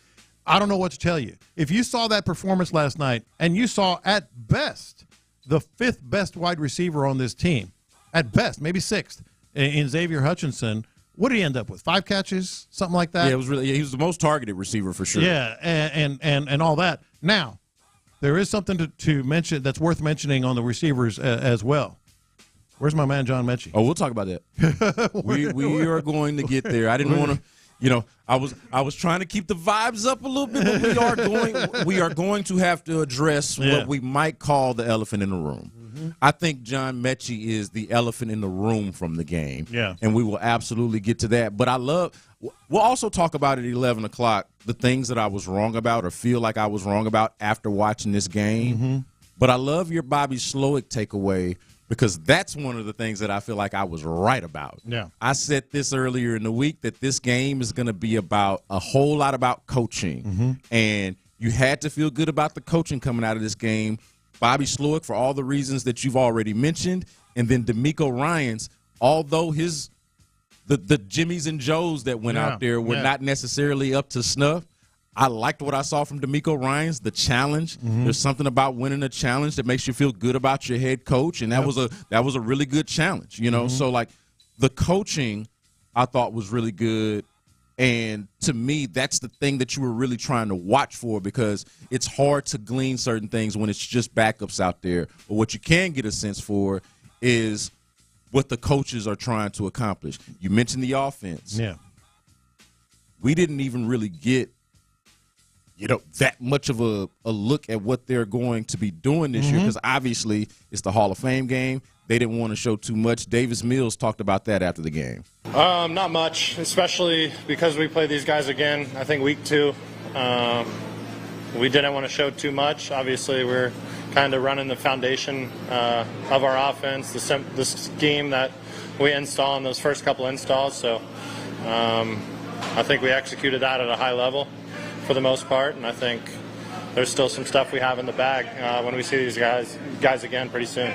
I don't know what to tell you. If you saw that performance last night and you saw at best the 5th best wide receiver on this team, at best maybe 6th in Xavier Hutchinson, what did he end up with? 5 catches, something like that? Yeah, it was really. Yeah, he was the most targeted receiver for sure. Yeah, and all that. Now, there is something to mention that's worth mentioning on the receivers as well. Where's my man John Mechie? Oh, we'll talk about that. we are going to get there. I didn't want to, I was trying to keep the vibes up a little bit, but we are going to have to address what we might call the elephant in the room. I think John Mechie is the elephant in the room from the game. Yeah. And we will absolutely get to that. But we'll also talk about at 11 o'clock the things that I was wrong about or feel like I was wrong about after watching this game. But I love your Bobby Slowick takeaway because that's one of the things that I feel like I was right about. Yeah. I said this earlier in the week that this game is going to be about a whole lot about coaching. And you had to feel good about the coaching coming out of this game. Bobby Slowick, for all the reasons that you've already mentioned, and then DeMeco Ryans, although the Jimmies and Joes that went out there were not necessarily up to snuff, I liked what I saw from DeMeco Ryans, the challenge. There's something about winning a challenge that makes you feel good about your head coach, and that was a really good challenge, So like the coaching I thought was really good. And to me, that's the thing that you were really trying to watch for because it's hard to glean certain things when it's just backups out there. But what you can get a sense for is what the coaches are trying to accomplish. You mentioned the offense. Yeah. We didn't even really get, that much of a look at what they're going to be doing this year because obviously it's the Hall of Fame game. They didn't want to show too much. Davis Mills talked about that after the game. Not much, especially because we play these guys again, I think week 2. we didn't want to show too much. Obviously, we're kind of running the foundation of our offense, the scheme that we install in those first couple installs. So I think we executed that at a high level for the most part, and I think there's still some stuff we have in the bag when we see these guys again pretty soon.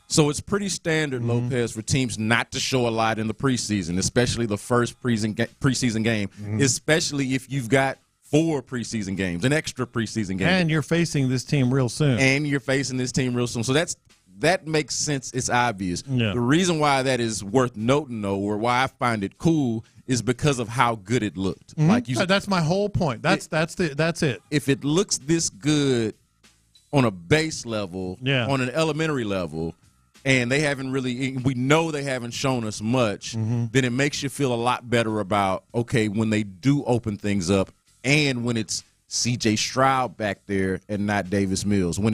So it's pretty standard, Lopez, for teams not to show a lot in the preseason, especially the first preseason game, especially if you've got 4 preseason games, an extra preseason game. And you're facing this team real soon. So that makes sense. It's obvious. Yeah. The reason why that is worth noting, though, or why I find it cool, is because of how good it looked. Like you said, that's my whole point. That's it. If it looks this good on a base level, on an elementary level, and we know they haven't shown us much, then it makes you feel a lot better about, okay, when they do open things up, and when it's C.J. Stroud back there and not Davis Mills, when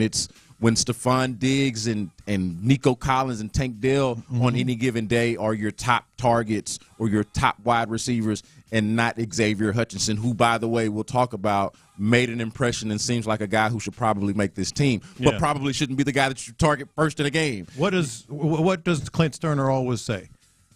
Stephon Diggs and Nico Collins and Tank Dell on any given day are your top targets or your top wide receivers, and not Xavier Hutchinson, who, by the way, we'll talk about, made an impression and seems like a guy who should probably make this team, but probably shouldn't be the guy that you target first in a game. What does Clint Stoerner always say?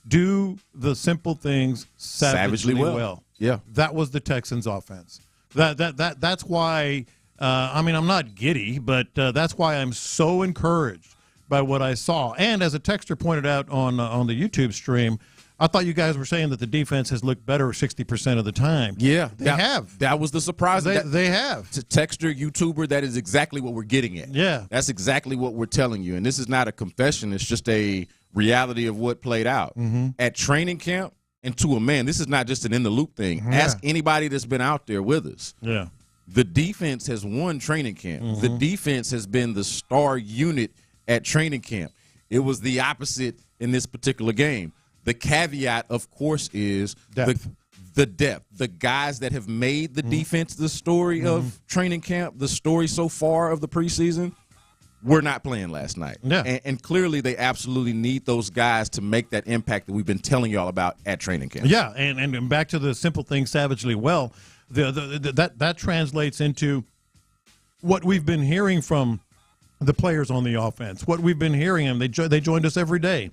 Do the simple things savagely well. Yeah, that was the Texans' offense. That's why. I'm not giddy, but that's why I'm so encouraged by what I saw. And as a texter pointed out on the YouTube stream, I thought you guys were saying that the defense has looked better 60% of the time. Yeah, they have. That was the surprise. They have. To texter, YouTuber, that is exactly what we're getting at. Yeah. That's exactly what we're telling you. And this is not a confession. It's just a reality of what played out. At training camp, and to a man, this is not just an in-the-loop thing. Ask anybody that's been out there with us. Yeah. The defense has won training camp. The defense has been the star unit at training camp. It was the opposite in this particular game. The caveat, of course, is the depth. The guys that have made the defense the story of training camp, the story so far of the preseason, were not playing last night. Yeah. And clearly they absolutely need those guys to make that impact that we've been telling y'all about at training camp. Yeah, and back to the simple thing savagely well, that translates into what we've been hearing from the players on the offense. What we've been hearing them, they joined us every day,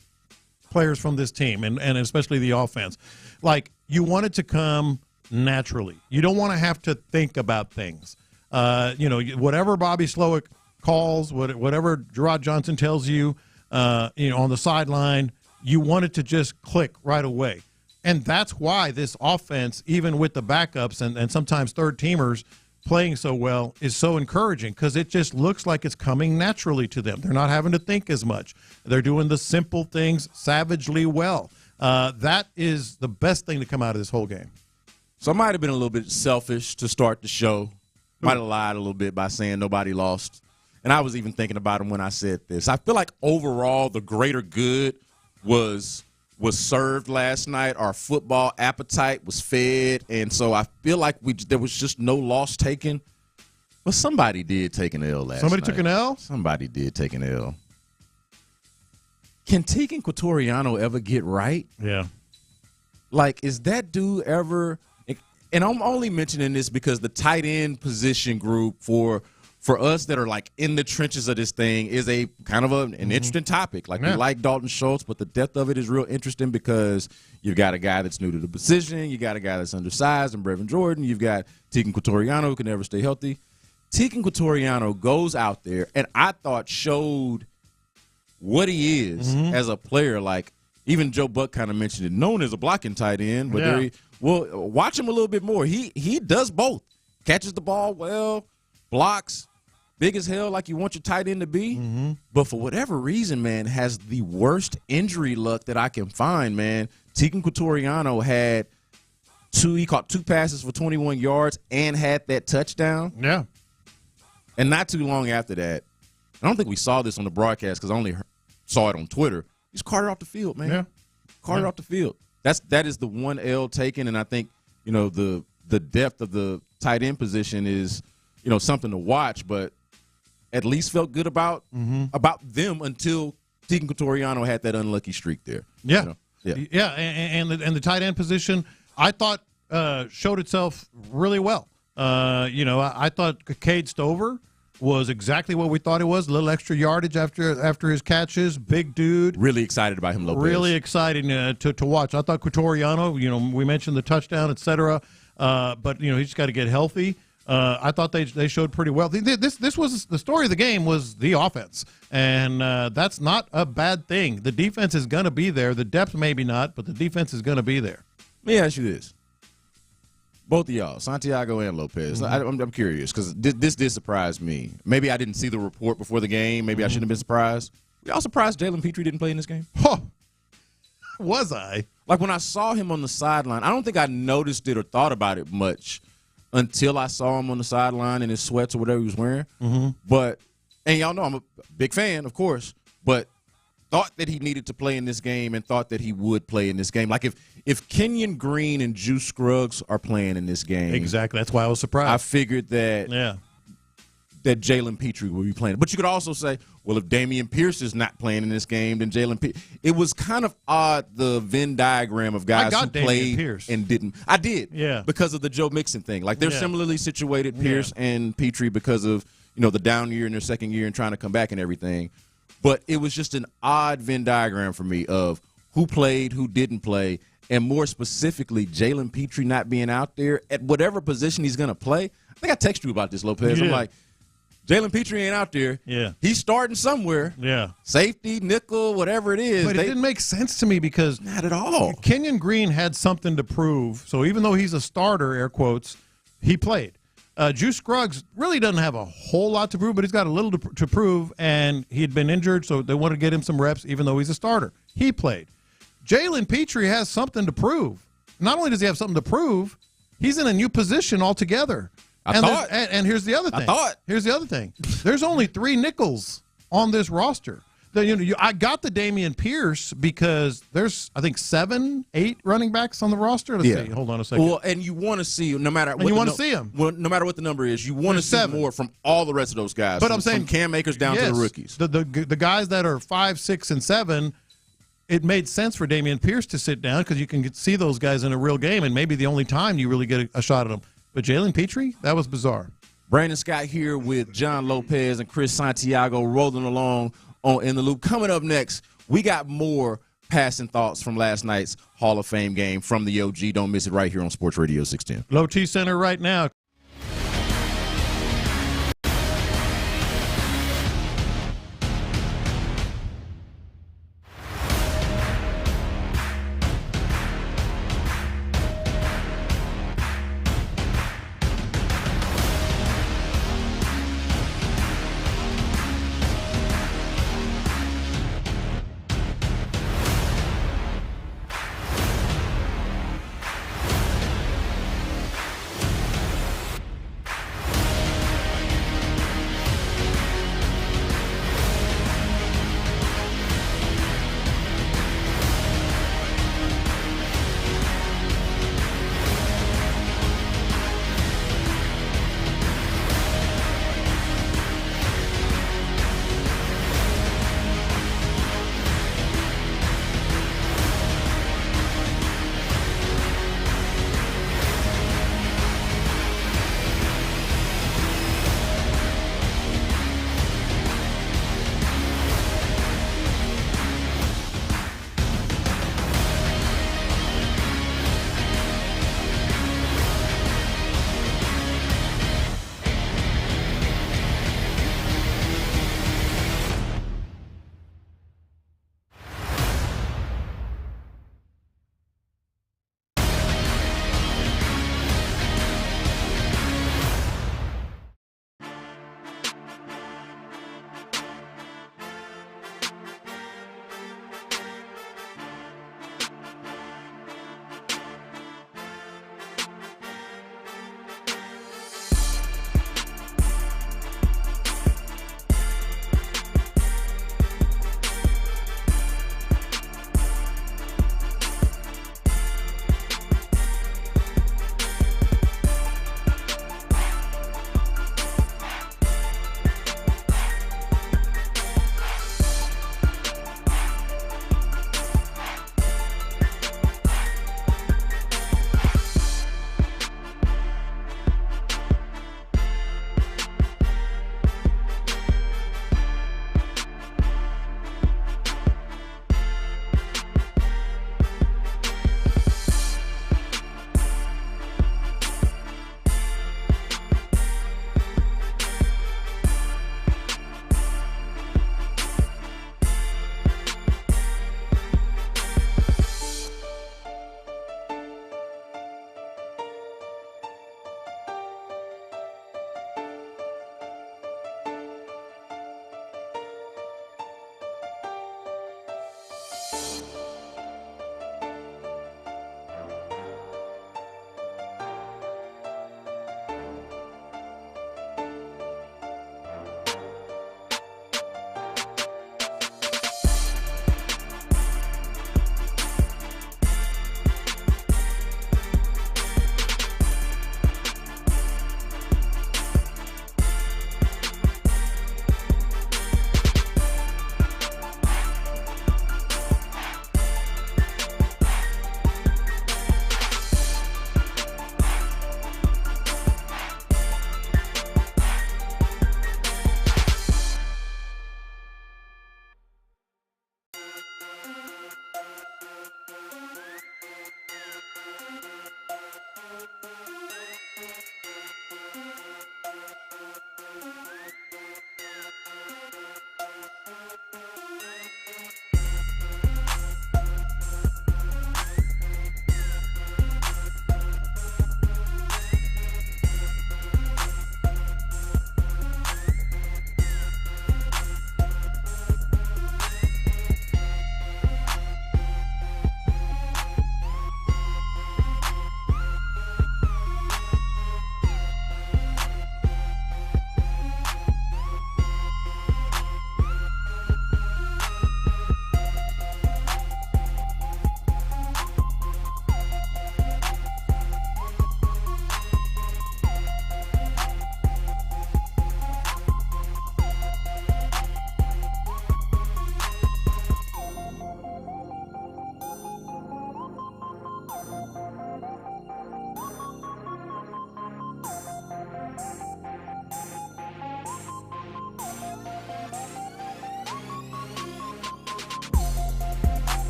players from this team, and especially the offense. Like, you want it to come naturally. You don't want to have to think about things. Whatever Bobby Slowick calls, whatever Gerard Johnson tells you, on the sideline, you want it to just click right away. And that's why this offense, even with the backups and sometimes third-teamers playing so well, is so encouraging, because it just looks like it's coming naturally to them. They're not having to think as much. They're doing the simple things savagely well. That is the best thing to come out of this whole game. So I might have been a little bit selfish to start the show. Might have lied a little bit by saying nobody lost. And I was even thinking about it when I said this. I feel like overall the greater good was served last night. Our football appetite was fed, and so I feel like there was just no loss taken. But somebody did take an L last night. Somebody took an L? Somebody did take an L. Can Tegan Quatoriano ever get right? Yeah. Like, is that dude ever – and I'm only mentioning this because the tight end position group for us that are, like, in the trenches of this thing is a kind of an interesting topic. Like, we like Dalton Schultz, but the depth of it is real interesting because you've got a guy that's new to the position. You got a guy that's undersized, and Brevin Jordan. You've got Tegan Quatoriano, who can never stay healthy. Tegan Quatoriano goes out there and I thought showed what he is as a player. Like, even Joe Buck kind of mentioned it, known as a blocking tight end. But watch him a little bit more. He does both. Catches the ball well, blocks, big as hell like you want your tight end to be. But for whatever reason, man, has the worst injury luck that I can find, man. Tegan Quatoriano he caught 2 passes for 21 yards and had that touchdown. Yeah. And not too long after that, I don't think we saw this on the broadcast because I only saw it on Twitter. He's carted off the field, man. Yeah. Carted off the field. That is the one L taken, and I think, the depth of the tight end position is, something to watch, but at least felt good about them until Tegan Quatoriano had that unlucky streak there. Yeah. And the tight end position, I thought, showed itself really well. I thought Cade Stover was exactly what we thought he was. A little extra yardage after his catches. Big dude. Really excited about him, Lopez. Really exciting to watch. I thought Quatoriano, we mentioned the touchdown, et cetera, but, he just got to get healthy. I thought they showed pretty well. This was the story of the game was the offense, and that's not a bad thing. The defense is going to be there. The depth maybe not, but the defense is going to be there. Let me ask you this. Both of y'all, Santiago and Lopez. I'm curious because this did surprise me. Maybe I didn't see the report before the game. Maybe I shouldn't have been surprised. Y'all surprised Jalen Petrie didn't play in this game? Huh. Was I? Like when I saw him on the sideline, I don't think I noticed it or thought about it much until I saw him on the sideline in his sweats or whatever he was wearing. Mm-hmm. But, and y'all know I'm a big fan, of course, but thought that he needed to play in this game and thought that he would play in this game. Like if Kenyon Green and Juice Scruggs are playing in this game. Exactly. That's why I was surprised. I figured that that Jalen Petrie would be playing. But you could also say, well, if Dameon Pierce is not playing in this game, then Jalen Petrie. It was kind of odd, the Venn diagram of guys who played Pierce and didn't. I did. Yeah. Because of the Joe Mixon thing. Like they're similarly situated, Pierce and Petrie, because of, the down year in their second year and trying to come back and everything. But it was just an odd Venn diagram for me of who played, who didn't play, and more specifically, Jalen Petrie not being out there at whatever position he's going to play. I think I texted you about this, Lopez. I'm like, Jalen Petrie ain't out there. Yeah. He's starting somewhere. Yeah. Safety, nickel, whatever it is. But it didn't make sense to me because not at all. Kenyon Green had something to prove. So even though he's a starter, air quotes, he played. Juice Scruggs really doesn't have a whole lot to prove, but he's got a little to prove, and he had been injured, so they wanted to get him some reps, even though he's a starter. He played. Jalen Petrie has something to prove. Not only does he have something to prove, he's in a new position altogether. And here's the other thing. Here's the other thing. There's only 3 nickels on this roster. I got the Dameon Pierce because there's, I think, 7, 8 running backs on the roster. Let's see. Hold on a second. Well, and you want to see, no matter what you want to see them. Well, no matter what the number is, you want to see more from all the rest of those guys. But I'm saying from Cam Akers down to the rookies. The guys that are 5, 6, and 7. It made sense for Dameon Pierce to sit down because you can see those guys in a real game, and maybe the only time you really get a shot at them. But Jalen Petrie, that was bizarre. Brandon Scott here with John Lopez and Chris Santiago rolling along on In the Loop. Coming up next, we got more passing thoughts from last night's Hall of Fame game from the OG. Don't miss it right here on Sports Radio 610. Low T Center right now.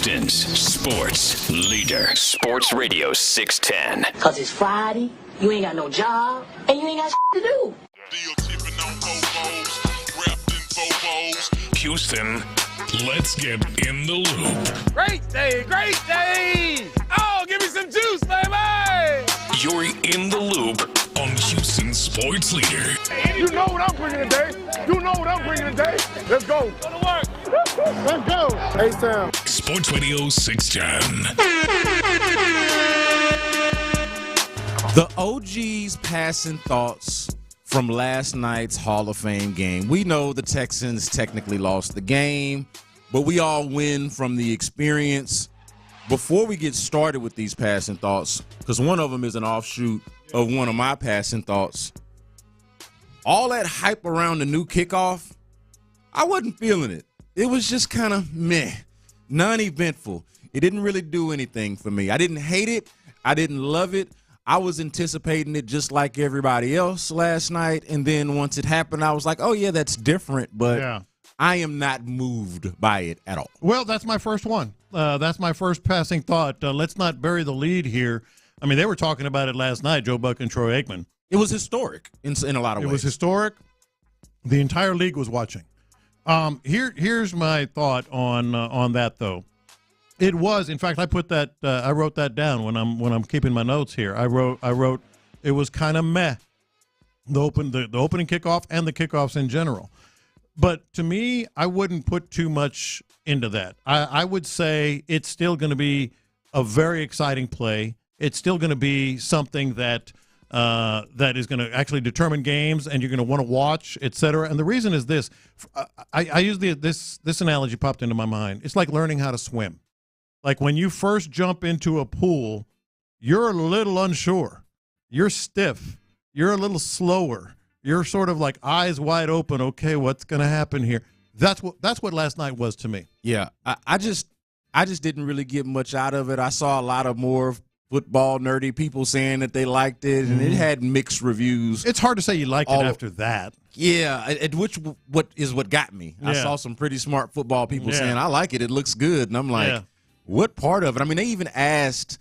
Houston's sports leader. Sports Radio 610. Because it's Friday, you ain't got no job, and you ain't got to do. Houston, let's get in the loop. Great day, great day! Oh, give me some juice, baby! You're in the loop on Houston Sports Leader. You know what I'm bringing today. You know what I'm bringing today. Let's go. Go to work. Let's go. Hey, Sam. Sports Radio 610. The OG's passing thoughts from last night's Hall of Fame game. We know the Texans technically lost the game, but we all win from the experience. Before we get started with these passing thoughts, because one of them is an offshoot of one of my passing thoughts, all that hype around the new kickoff, I wasn't feeling it. It was just kind of meh, non-eventful. It didn't really do anything for me. I didn't hate it. I didn't love it. I was anticipating it just like everybody else last night, and then once it happened, I was like, oh, yeah, that's different, but I am not moved by it at all. Well, that's my first one. That's my first passing thought. Let's not bury the lead here. I mean, they were talking about it last night, Joe Buck and Troy Aikman. It was historic in a lot of ways. It was historic. The entire league was watching. Here's my thought on that, though. It was, in fact, I put that. I wrote that down when I'm keeping my notes here. I wrote it was kind of meh. The opening kickoff and the kickoffs in general. But to me, I wouldn't put too much into that. I would say it's still going to be a very exciting play. It's still going to be something that is going to actually determine games, and you're going to want to watch, et cetera. And the reason is this. I use this analogy popped into my mind. It's like learning how to swim. Like when you first jump into a pool, you're a little unsure. You're stiff. You're a little slower. You're sort of like eyes wide open. Okay, what's going to happen here? That's what last night was to me. Yeah, I just didn't really get much out of it. I saw a lot of more football nerdy people saying that they liked it, and it had mixed reviews. It's hard to say you liked it after that. Yeah, what got me. I saw some pretty smart football people saying, I like it. It looks good. And I'm like, what part of it? I mean, they even asked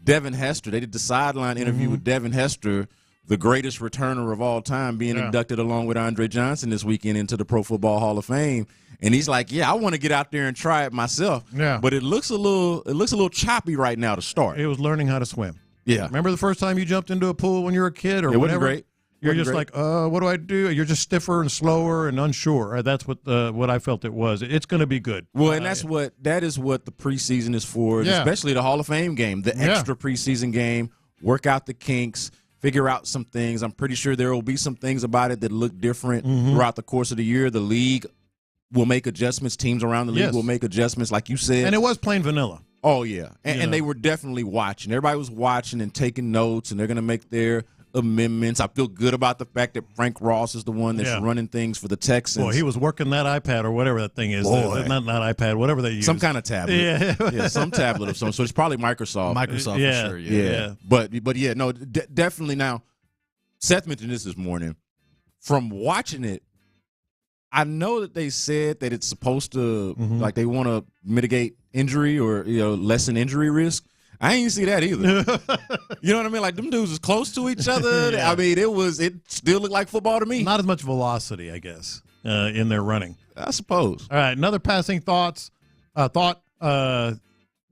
Devin Hester. They did the sideline interview with Devin Hester, the greatest returner of all time, being inducted along with Andre Johnson this weekend into the Pro Football Hall of Fame. And he's like, I want to get out there and try it myself. Yeah. But it looks a little choppy right now to start. It was learning how to swim. Yeah. Remember the first time you jumped into a pool when you were a kid or whatever? Wasn't great. You're just like, what do I do? You're just stiffer and slower and unsure. That's what I felt it was. It's going to be good. Well, and that is what the preseason is for, especially the Hall of Fame game, the extra preseason game. Work out the kinks, figure out some things. I'm pretty sure there will be some things about it that look different throughout the course of the year. The league will make adjustments. Teams around the league will make adjustments, like you said. And it was plain vanilla. Oh, yeah. And they were definitely watching. Everybody was watching and taking notes, and they're going to make their amendments. I feel good about the fact that Frank Ross is the one that's running things for the Texans. Boy, he was working that iPad or whatever that thing is. Not iPad, whatever they use. Some kind of tablet. Yeah, some tablet of some. So it's probably Microsoft. Microsoft for sure. Yeah. But yeah, no, definitely. Now, Seth mentioned this morning. From watching it, I know that they said that it's supposed to, like, they want to mitigate injury or lessen injury risk. I ain't see that either. You know what I mean? Like, them dudes was close to each other. I mean, it still looked like football to me. Not as much velocity, I guess, in their running. I suppose. All right, another passing thought.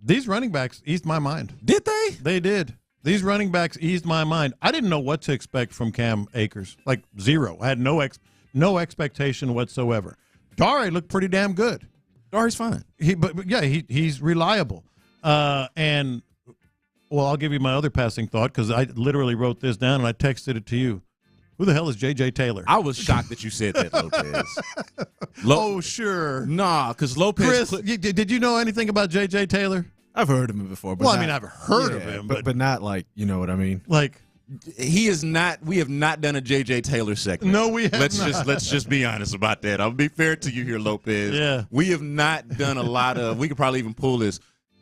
These running backs eased my mind. Did they? They did. These running backs eased my mind. I didn't know what to expect from Cam Akers. Like, zero. I had no expectation whatsoever. Dare looked pretty damn good. Dare's fine. He's reliable. And, well, I'll give you my other passing thought because I literally wrote this down and I texted it to you. Who the hell is J.J. Taylor? I was shocked that you said that, Lopez. Oh, sure. Nah, because Lopez. Chris, did you know anything about J.J. Taylor? I've heard of him before. But well, I mean, I've heard of him. But not like, you know what I mean? Like. He is not. We have not done a J.J. Taylor segment. No, we have not. Let's just be honest about that. I'll be fair to you here, Lopez. Yeah. We have not done a lot of. We could probably even pull this.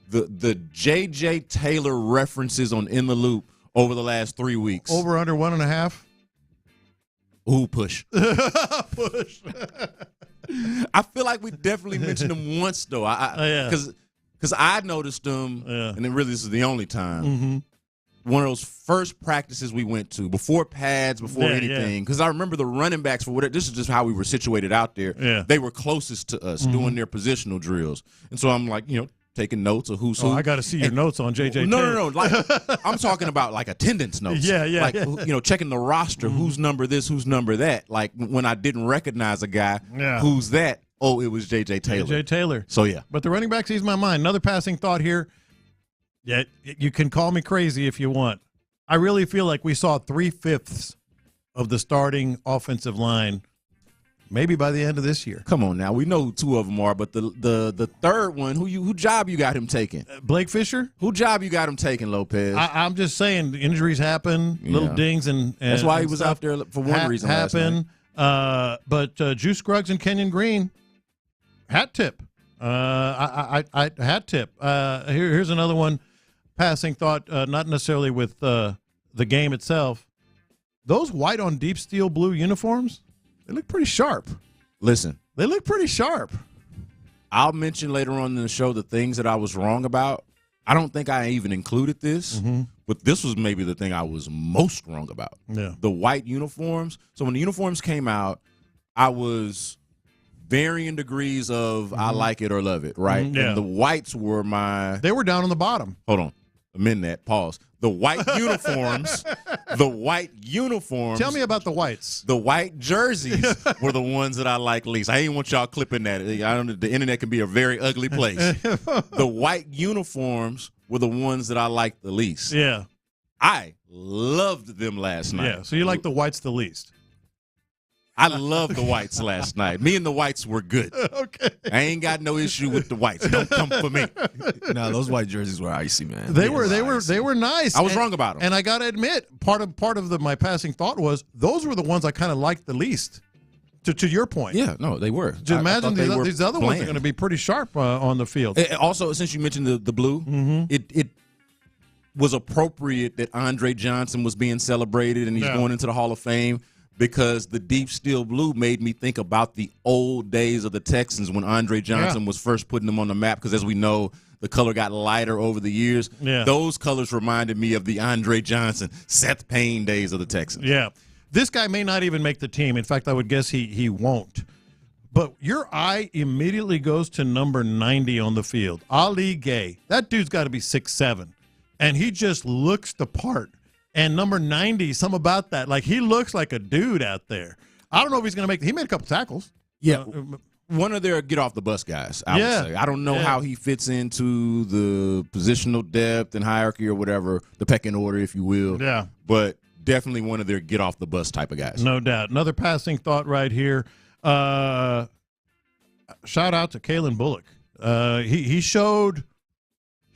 The J.J. Taylor references on In the Loop over the last 3 weeks. Over under 1.5. Ooh, push. Push. I feel like we definitely mentioned him once though. Because I noticed him, and then really this is the only time. Mm-hmm. One of those first practices we went to before pads, before anything. Because I remember the running backs for whatever. This is just how we were situated out there. Yeah. They were closest to us doing their positional drills, and so I'm like, taking notes of who's who. I got to see your notes on J.J. No, Taylor. no. Like, I'm talking about like attendance notes. Yeah. Like, checking the roster, who's number this, who's number that. Like when I didn't recognize a guy, who's that? Oh, it was J.J. Taylor. J.J. Taylor. So, yeah. But the running backs ease my mind. Another passing thought here. Yeah, you can call me crazy if you want. I really feel like we saw 3/5 of the starting offensive line maybe by the end of this year. Come on now. We know who two of them are, but the third one, who job you got him taking? Blake Fisher? Who job you got him taking, Lopez? I'm just saying injuries happen, little dings, and that's why he was out there for one reason happen. But Juice Scruggs and Kenyon Green, hat tip. Hat tip. Here's another one. Passing thought, not necessarily with the game itself. Those white on deep steel blue uniforms, they look pretty sharp. Listen. They look pretty sharp. I'll mention later on in the show the things that I was wrong about. I don't think I even included this, but this was maybe the thing I was most wrong about. Yeah. The white uniforms. So when the uniforms came out, I was varying degrees of I like it or love it, right? Yeah. And the whites were They were down on the bottom. Hold on. Amend that. Pause. The white uniforms. The white uniforms. Tell me about the whites. The white jerseys were the ones that I like least. I ain't want y'all clipping that. The internet can be a very ugly place. The white uniforms were the ones that I liked the least. Yeah. I loved them last night. Yeah, so you like the whites the least. I loved the whites last night. Me and the whites were good. Okay. I ain't got no issue with the whites. Don't come for me. No, those white jerseys were icy, man. They were nice. I was wrong about them. And I got to admit, part of my passing thought was those were the ones I kind of liked the least. To your point. Yeah, no, they were. Just imagine these other ones are going to be pretty sharp on the field. Also, since you mentioned the blue, it was appropriate that Andre Johnson was being celebrated and he's going into the Hall of Fame. Because the deep steel blue made me think about the old days of the Texans when Andre Johnson was first putting them on the map. Because as we know, the color got lighter over the years. Yeah. Those colors reminded me of the Andre Johnson, Seth Payne days of the Texans. Yeah. This guy may not even make the team. In fact, I would guess he won't. But your eye immediately goes to number 90 on the field. Ali Gay. That dude's got to be 6'7". And he just looks the part. And number 90, something about that. Like, he looks like a dude out there. I don't know if he's going to he made a couple tackles. Yeah. One of their get-off-the-bus guys, I would say. I don't know how he fits into the positional depth and hierarchy or whatever, the pecking order, if you will. Yeah. But definitely one of their get-off-the-bus type of guys. No doubt. Another passing thought right here. Shout out to Kalen Bullock. He showed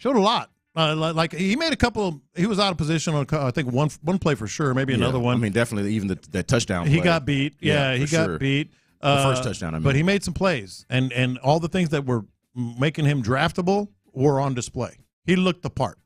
a lot. Like he made a couple. He was out of position on I think one play for sure, maybe another one. I mean, definitely even that touchdown play. He got beat. Yeah, he got beat. The first touchdown. I mean, but he made some plays, and all the things that were making him draftable were on display. He looked the part.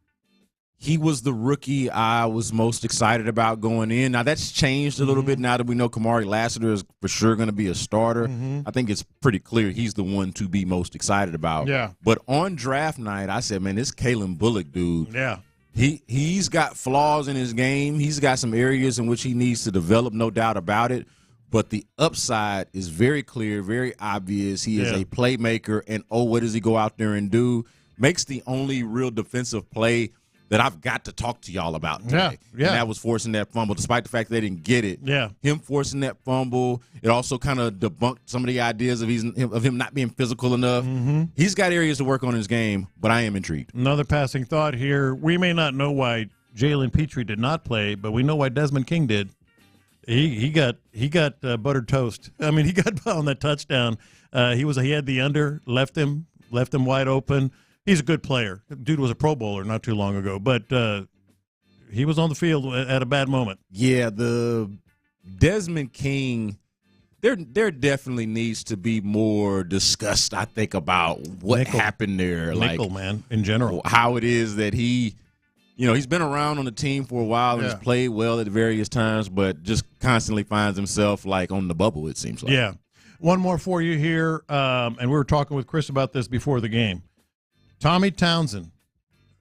He was the rookie I was most excited about going in. Now, that's changed a little bit now that we know Kamari Lassiter is for sure going to be a starter. I think it's pretty clear he's the one to be most excited about. Yeah. But on draft night, I said, man, this Kalen Bullock dude, yeah, he's got flaws in his game. He's got some areas in which he needs to develop, no doubt about it. But the upside is very clear, very obvious. He is a playmaker, and what does he go out there and do? Makes the only real defensive play that I've got to talk to y'all about today. Yeah. And that was forcing that fumble, despite the fact they didn't get it. Yeah. Him forcing that fumble, it also kind of debunked some of the ideas of him not being physical enough. Mm-hmm. He's got areas to work on in his game, but I am intrigued. Another passing thought here. We may not know why Jalen Petrie did not play, but we know why Desmond King did. He got buttered toast. I mean, he got on that touchdown. He had the under, left him wide open. He's a good player. Dude was a Pro Bowler not too long ago, but he was on the field at a bad moment. Yeah, the Desmond King, there definitely needs to be more discussed, I think, about what happened there. Nickel, man, in general. How it is that he's been around on the team for a while and has played well at various times, but just constantly finds himself like on the bubble, it seems like. Yeah. One more for you here, and we were talking with Chris about this before the game. Tommy Townsend,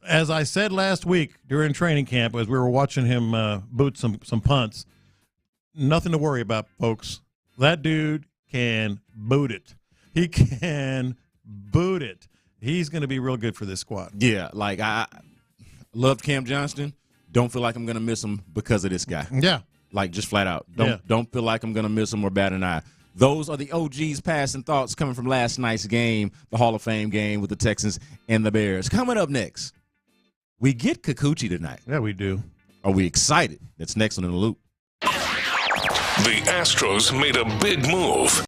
as I said last week during training camp, as we were watching him boot some punts, nothing to worry about, folks. That dude can boot it. He can boot it. He's going to be real good for this squad. Yeah, like I loved Cam Johnston. Don't feel like I'm going to miss him because of this guy. Yeah. Like just flat out. Don't feel like I'm going to miss him or bat an eye. Those are the OG's passing thoughts coming from last night's game, the Hall of Fame game with the Texans and the Bears. Coming up next, we get Kikuchi tonight. Yeah, we do. Are we excited? That's next on In the Loop. The Astros made a big move.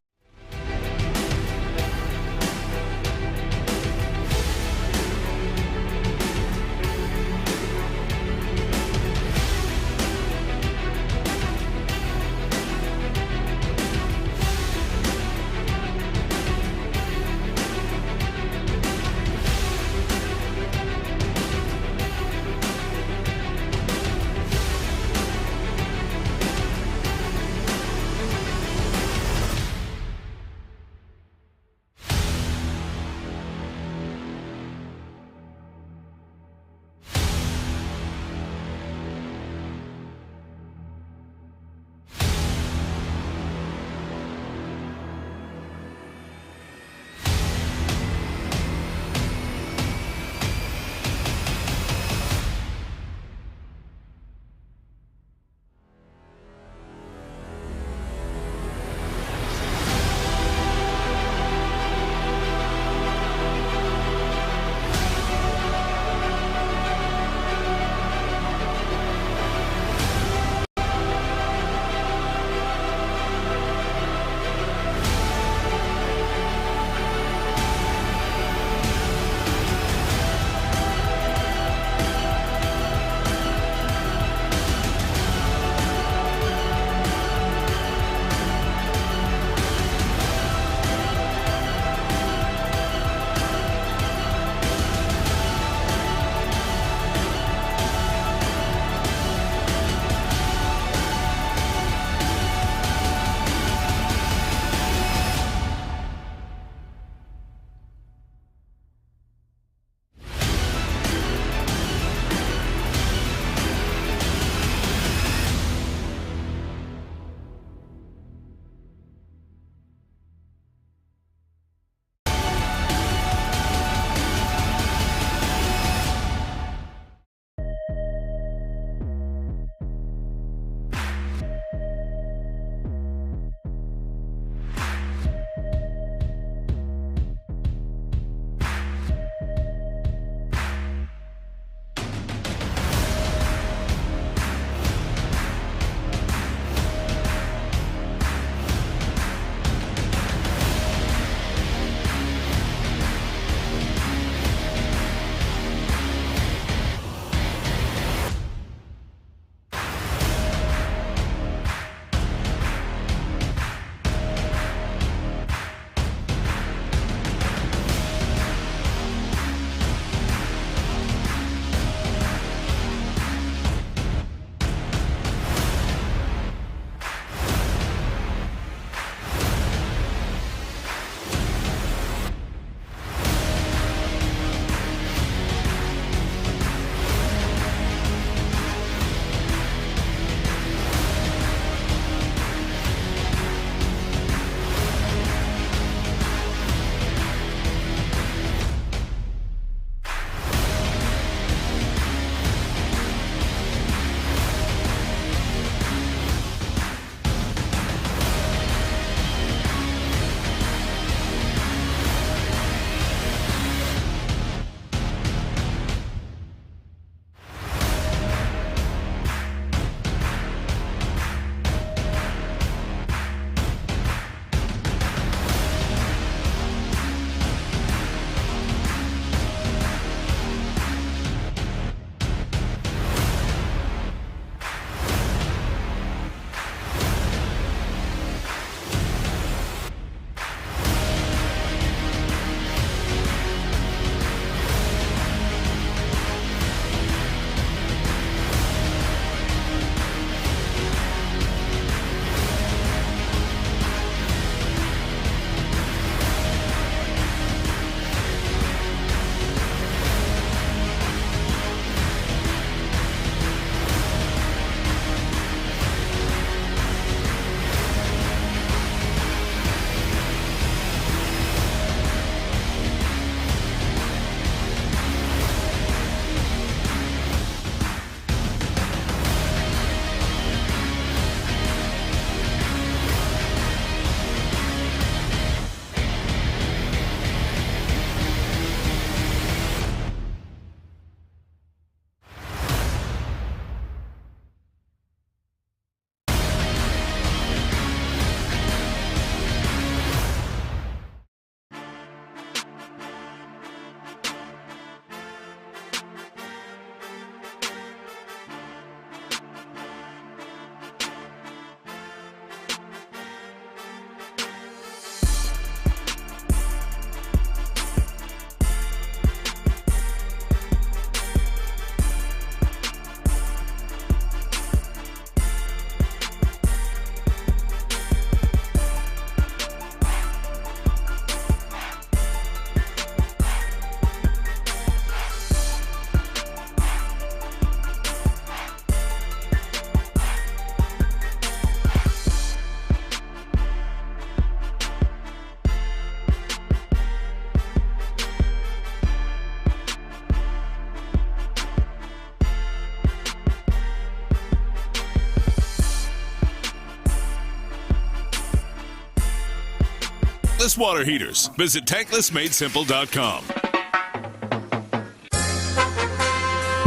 tankless water heaters. Visit tanklessmadesimple.com.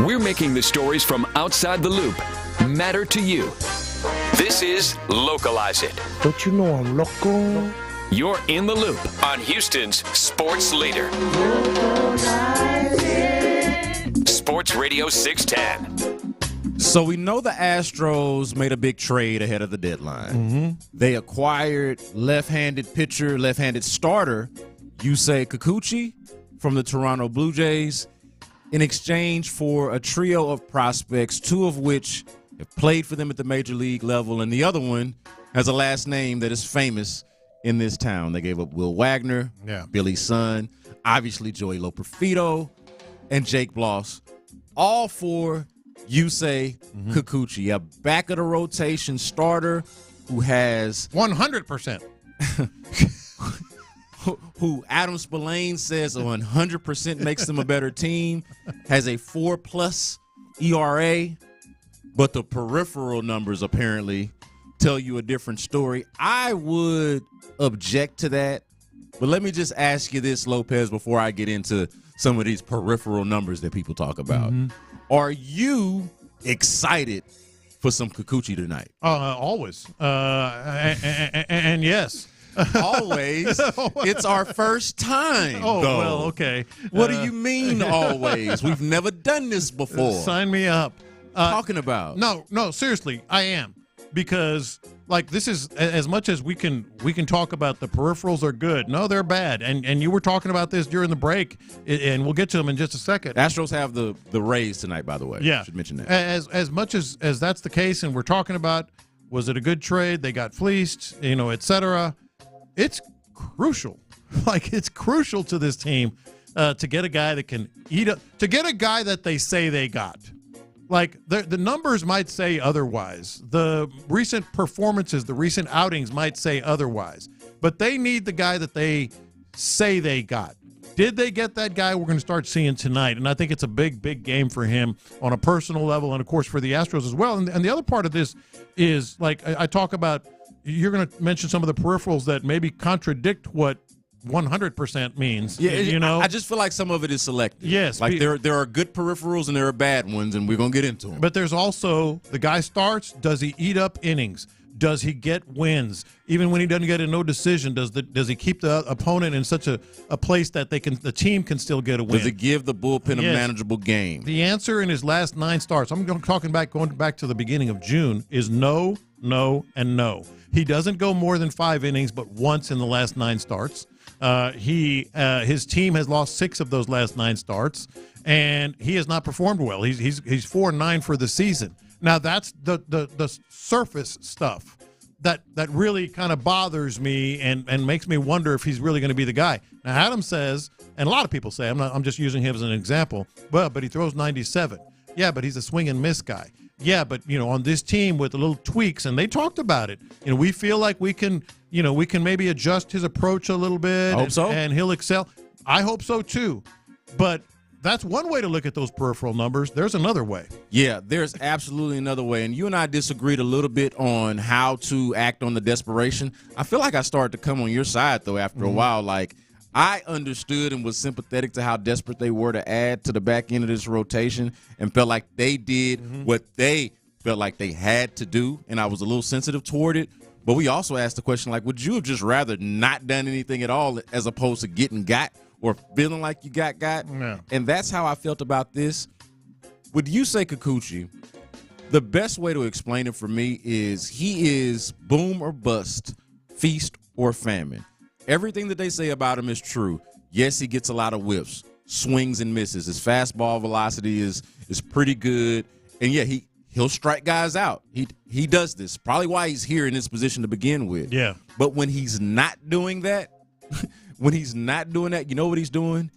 We're making the stories from outside the loop matter to you. This is Localize It. Don't you know I'm local? You're in the loop on Houston's sports leader. Sports Radio 610. So we know the Astros made a big trade ahead of the deadline. Mm-hmm. They acquired left-handed pitcher, left-handed starter, Yusei Kikuchi from the Toronto Blue Jays in exchange for a trio of prospects, two of which have played for them at the major league level, and the other one has a last name that is famous in this town. They gave up Will Wagner, Billy's son, obviously Joey Loperfido, and Jake Bloss, all for Yusei Kikuchi, a back-of-the-rotation starter who has 100%. who Adam Spillane says 100% makes them a better team, has a 4+ ERA, but the peripheral numbers apparently tell you a different story. I would object to that, but let me just ask you this, Lopez, before I get into some of these peripheral numbers that people talk about. Are you excited for some Kikuchi tonight? Always. And yes. Always. It's our first time. Oh, though. well, okay. What do you mean always? We've never done this before. Sign me up. Talking about. No, seriously, I am. Because, like, this is, as much as we can talk about the peripherals are good. No, they're bad. And you were talking about this during the break, and we'll get to them in just a second. Astros have the Rays tonight, by the way. Yeah. Should mention that. As much as that's the case, and we're talking about, was it a good trade? They got fleeced, et cetera. It's crucial. Like, it's crucial to this team to get a guy that can to get a guy that they say they got. Like, the numbers might say otherwise. The recent performances, the recent outings might say otherwise. But they need the guy that they say they got. Did they get that guy? We're going to start seeing tonight. And I think it's a big, big game for him on a personal level and, of course, for the Astros as well. And the other part of this is, like, I talk about, you're going to mention some of the peripherals that maybe contradict what 100% means. Yeah, I just feel like some of it is selective. Yes. Like there are good peripherals and there are bad ones, and we're going to get into them. But there's also, the guy starts, does he eat up innings? Does he get wins? Even when he doesn't get a no decision, does he keep the opponent in such a place that the team can still get a win? Does it give the bullpen a manageable game? The answer in his last 9 starts, going back to the beginning of June, is no, no, and no. He doesn't go more than 5 innings, but once in the last 9 starts. His team has lost 6 of those last 9 starts, and he has not performed well. He's 4-9 for the season. Now that's the surface stuff that really kind of bothers me and makes me wonder if he's really going to be the guy. Now Adam says, and a lot of people say, I'm just using him as an example, but he throws 97. Yeah, but he's a swing and miss guy. Yeah, but on this team with the little tweaks, and they talked about it. We feel like we can maybe adjust his approach a little bit. I hope so. And he'll excel. I hope so too. But that's one way to look at those peripheral numbers. There's another way. Yeah, there's absolutely another way. And you and I disagreed a little bit on how to act on the desperation. I feel like I started to come on your side, though, after a while. Like, I understood and was sympathetic to how desperate they were to add to the back end of this rotation and felt like they did what they felt like they had to do, and I was a little sensitive toward it. But we also asked the question, like, would you have just rather not done anything at all as opposed to getting got or feeling like you got? Yeah. And that's how I felt about this. With Yusei Kikuchi, the best way to explain it for me is he is boom or bust, feast or famine. Everything that they say about him is true. Yes, he gets a lot of whiffs, swings and misses. His fastball velocity is pretty good. And, yeah, he'll strike guys out. He does this. Probably why he's here in this position to begin with. Yeah. But when he's not doing that, you know what he's doing?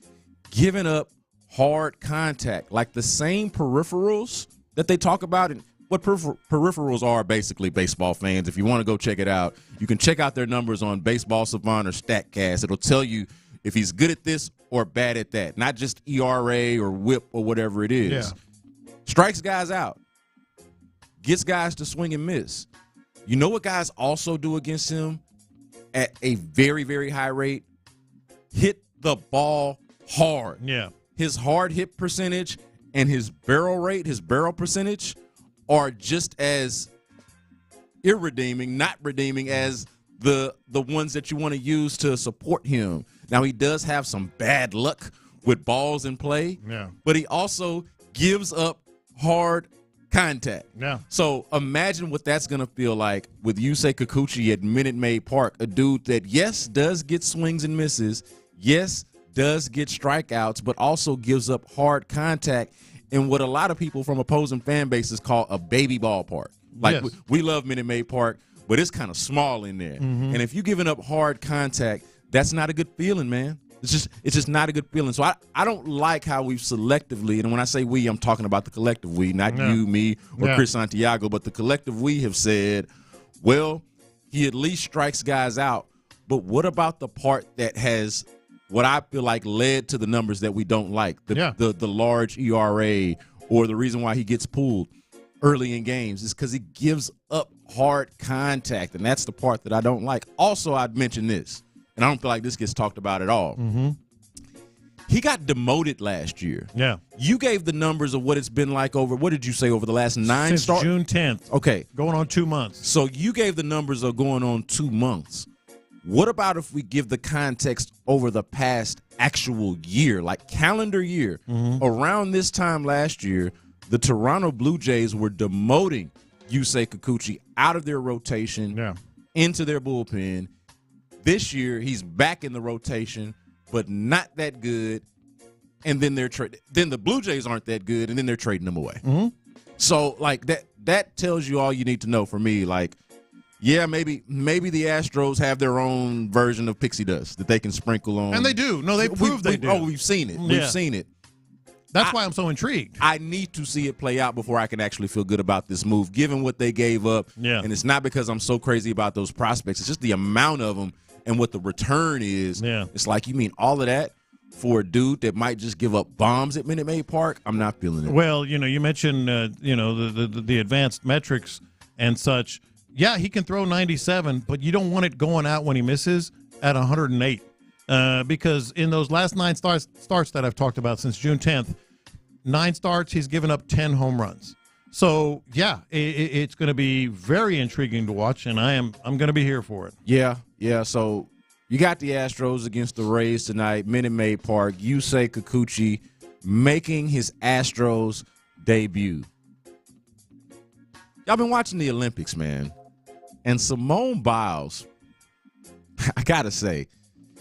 Giving up hard contact. Like the same peripherals that they talk about. And what peripherals are basically, baseball fans, if you want to go check it out, you can check out their numbers on Baseball Savant or StatCast. It'll tell you if he's good at this or bad at that. Not just ERA or whip or whatever it is. Yeah. Strikes guys out. Gets guys to swing and miss. You know what guys also do against him? at a very, very high rate hit the ball hard. Yeah. His hard hit percentage and his barrel rate, his barrel percentage, are just as irredeeming, not redeeming as the ones that you want to use to support him. Now, he does have some bad luck with balls in play, but he also gives up hard contact. Yeah. So imagine what that's going to feel like with Yusei Kikuchi at Minute Maid Park, a dude that, yes, does get swings and misses, yes, does get strikeouts, but also gives up hard contact in what a lot of people from opposing fan bases call a baby ballpark. Like, we love Minute Maid Park, but it's kind of small in there. And if you're giving up hard contact, that's not a good feeling, man. It's just not a good feeling. So I don't like how we've selectively, and when I say we, I'm talking about the collective we, not you, me, or Chris Santiago, but the collective we have said, well, he at least strikes guys out. But what about the part that has what I feel like led to the numbers that we don't like, the large ERA, or the reason why he gets pulled early in games is because he gives up hard contact, and that's the part that I don't like. Also, I'd mention this, and I don't feel like this gets talked about at all. He got demoted last year. Yeah. You gave the numbers of what it's been like over, what did you say, over the last 9 Since June 10th. Okay. Going on 2 months. So you gave the numbers of going on 2 months. What about if we give the context over the past actual year, like calendar year? Around this time last year, the Toronto Blue Jays were demoting Yusei Kikuchi out of their rotation into their bullpen. This year, he's back in the rotation, but not that good. And then then the Blue Jays aren't that good, and then they're trading him away. So, like, that tells you all you need to know for me. Like, yeah, maybe the Astros have their own version of pixie dust that they can sprinkle on. And they do. No, they prove they do. Oh, we've seen it. We've seen it. That's why I'm so intrigued. I need to see it play out before I can actually feel good about this move, given what they gave up. And it's not because I'm so crazy about those prospects. It's just the amount of them and what the return is. It's like, you mean all of that for a dude that might just give up bombs at Minute Maid Park? I'm not feeling it. Well, you mentioned, the advanced metrics and such. Yeah, he can throw 97, but you don't want it going out when he misses at 108. Because in those last 9 starts that I've talked about since June 10th, 9 starts, he's given up 10 home runs. So, yeah, it's going to be very intriguing to watch, and I'm going to be here for it. Yeah. So you got the Astros against the Rays tonight, Minute Maid Park. Yusei Kikuchi making his Astros debut. Y'all been watching the Olympics, man. And Simone Biles, I got to say,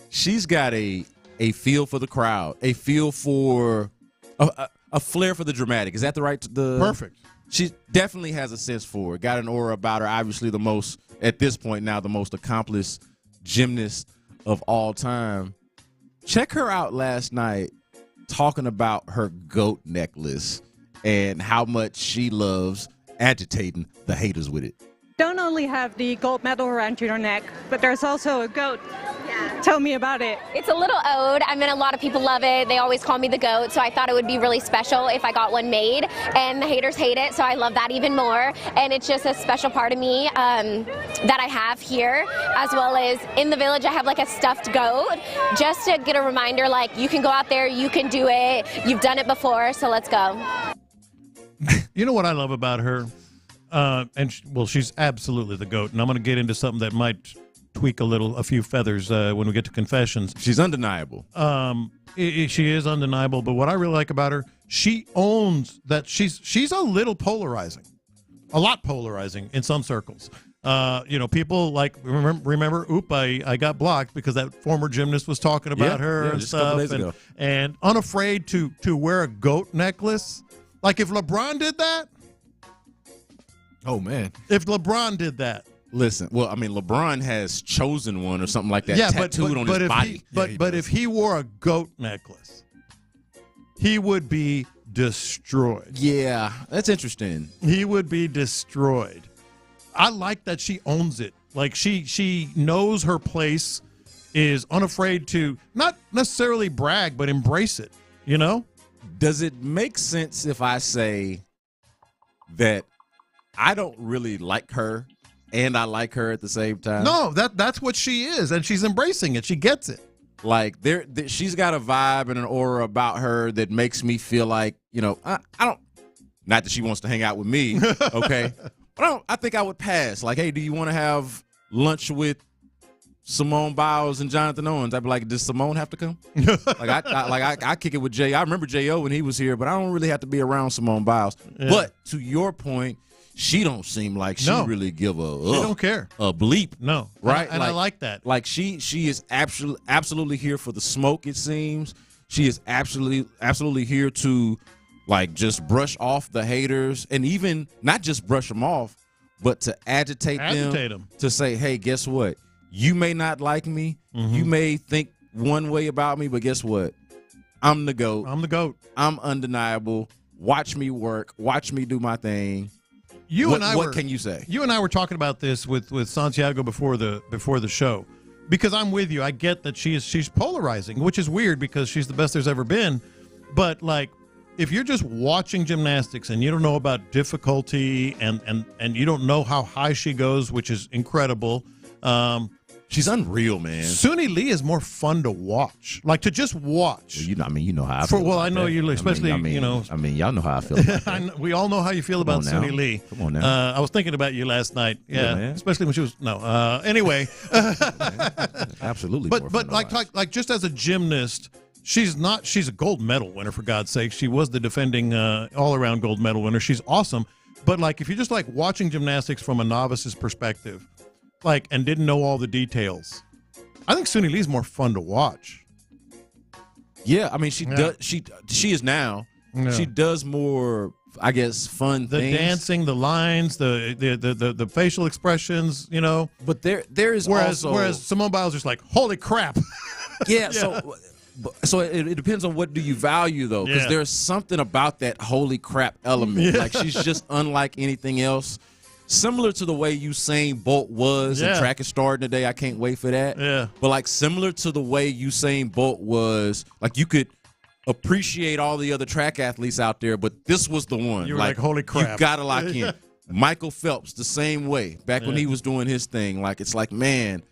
she's got a feel for the crowd, a feel for a flair for the dramatic. Is that the right? Perfect. She definitely has a sense for it. Got an aura about her. Obviously, at this point now, the most accomplished gymnast of all time. Check her out last night talking about her goat necklace and how much she loves agitating the haters with it. Don't only have the gold medal around your neck, but there's also a goat. Tell me about it. It's a little ode. I mean, a lot of people love it. They always call me the GOAT, so I thought it would be really special if I got one made. And the haters hate it, so I love that even more. And it's just a special part of me that I have here, as well as in the village, I have like a stuffed goat, just to get a reminder, like, you can go out there, you can do it, you've done it before, so let's go. You know what I love about her? She's absolutely the GOAT, and I'm going to get into something that might tweak a few feathers when we get to confessions. She's undeniable. She is undeniable, but what I really like about her, she owns that she's a little polarizing, a lot polarizing in some circles. People like remember, I got blocked because that former gymnast was talking about her and stuff, and unafraid to wear a goat necklace. Like if LeBron did that. Oh, man. If LeBron did that. Listen, well, I mean, LeBron has chosen one or something like that tattooed on his body. But if he wore a goat necklace, he would be destroyed. Yeah, that's interesting. He would be destroyed. I like that she owns it. Like she knows her place, is unafraid to not necessarily brag, but embrace it, you know? Does it make sense if I say that I don't really like her and I like her at the same time. No, that's what she is, and she's embracing it. She gets it. Like she's got a vibe and an aura about her that makes me feel like, I don't. Not that she wants to hang out with me, okay? But I think I would pass. Like, hey, do you want to have lunch with Simone Biles and Jonathan Owens? I'd be like, does Simone have to come? I kick it with Jay. I remember J.O. when he was here, but I don't really have to be around Simone Biles. Yeah. But to your point, she don't seem like she really give she don't care. A bleep. No. Right? And I like that. Like she is absolutely here for the smoke, it seems. She is absolutely here to like just brush off the haters, and even not just brush them off, but to agitate them to say, hey, guess what? You may not like me. Mm-hmm. You may think one way about me, but guess what? I'm the GOAT. I'm undeniable. Watch me work. Watch me do my thing. What can you say? You and I were talking about this with Santiago before the show, because I'm with you. I get that she's polarizing, which is weird because she's the best there's ever been. But like, if you're just watching gymnastics and you don't know about difficulty and you don't know how high she goes, which is incredible. She's unreal, man. Suni Lee is more fun to watch, like to just watch. Well, you know how I feel. I know you, especially y'all know how I feel. About we all know how you feel about Suni Lee. Come on now. I was thinking about you last night. Yeah, especially when she was anyway. Absolutely. But like just as a gymnast, she's a gold medal winner, for God's sake. She was the defending all-around gold medal winner. She's awesome. But like if you're just like watching gymnastics from a novice's perspective, like, and didn't know all the details, I think Suni Lee's more fun to watch. Yeah, I mean she is now. Yeah. She does more, I guess, fun things. The dancing, the lines, the facial expressions, But there is whereas Simone Biles is like, holy crap. Yeah. So it depends on what do you value, though, because there's something about that holy crap element. Like she's just unlike anything else. Similar to the way Usain Bolt was, and track is starting today. I can't wait for that. Yeah. But like similar to the way Usain Bolt was, like you could appreciate all the other track athletes out there, but this was the one. You were like holy crap. You gotta lock in. Michael Phelps, the same way. Back when he was doing his thing, like it's like, man,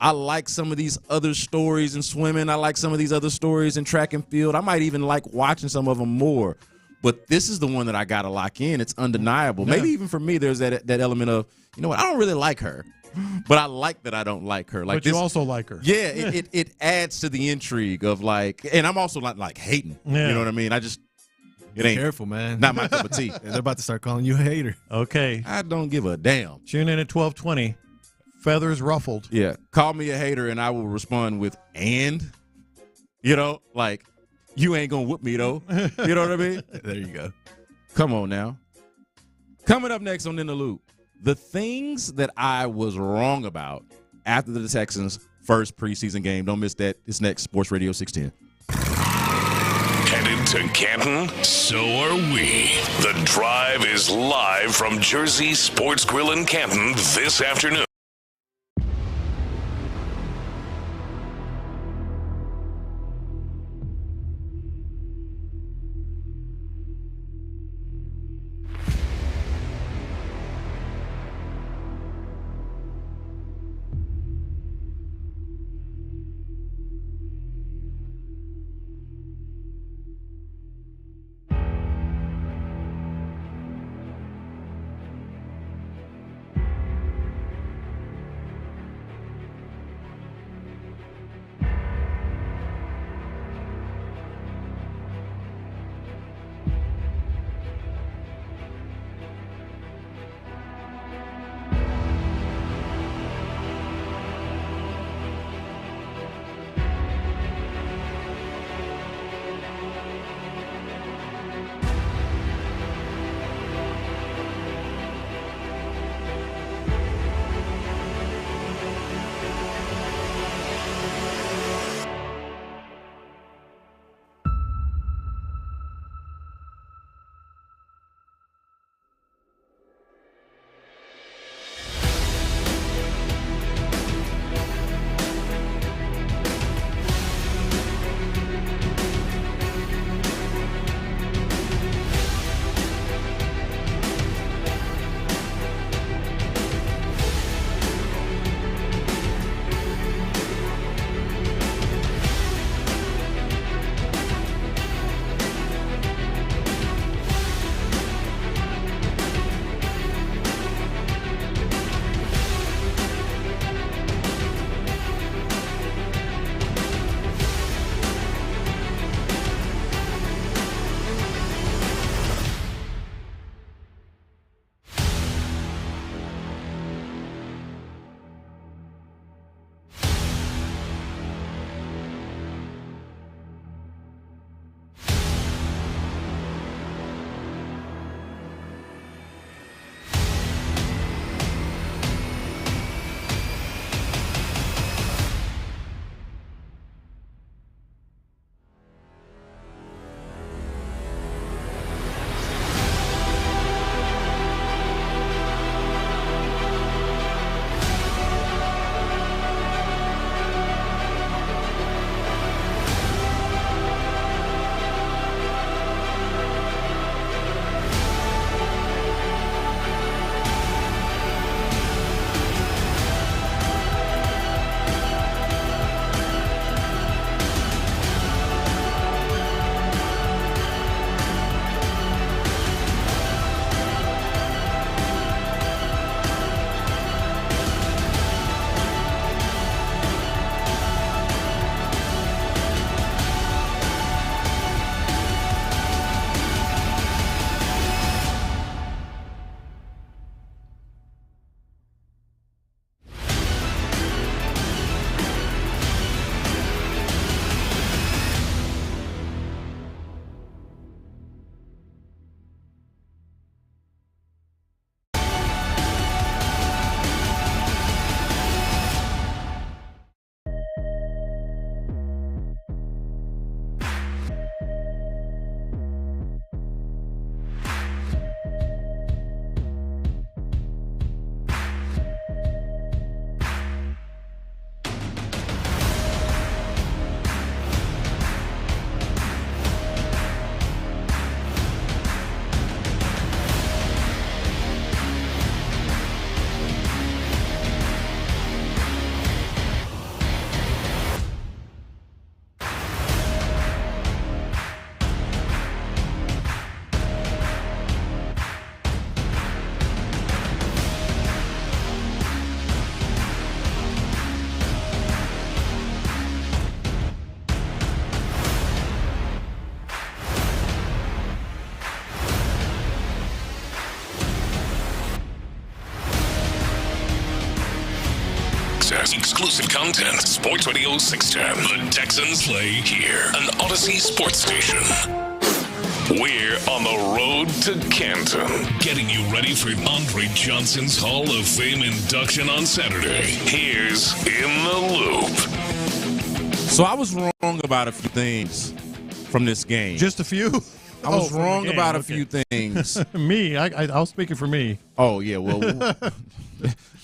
I like some of these other stories in swimming. I like some of these other stories in track and field. I might even like watching some of them more. But this is the one that I got to lock in. It's undeniable. Yeah. Maybe even for me, there's that element of, you know what, I don't really like her. But I like that I don't like her. Like but you also like her. Yeah, it adds to the intrigue of like, and I'm also not like hating. Yeah. You know what I mean? It ain't. Careful, man. Not my cup of tea. They're about to start calling you a hater. Okay. I don't give a damn. Tune in at 12:20. Feathers ruffled. Yeah. Call me a hater and I will respond with, and? Like, you ain't going to whoop me, though. You know what I mean? There you go. Come on now. Coming up next on In the Loop, the things that I was wrong about after the Texans' first preseason game. Don't miss that. It's next, Sports Radio 610. Headed to Canton? So are we. The Drive is live from Jersey Sports Grill in Canton this afternoon. access, exclusive content. Sports Radio 610. The Texans play here. An Odyssey sports station. We're on the road to Canton, getting you ready for Andre Johnson's Hall of Fame induction on Saturday. Here's In the Loop. So I was wrong about a few things from this game. Just a few? I was wrong about a few things. Me, I was speaking for me. Oh, yeah, well,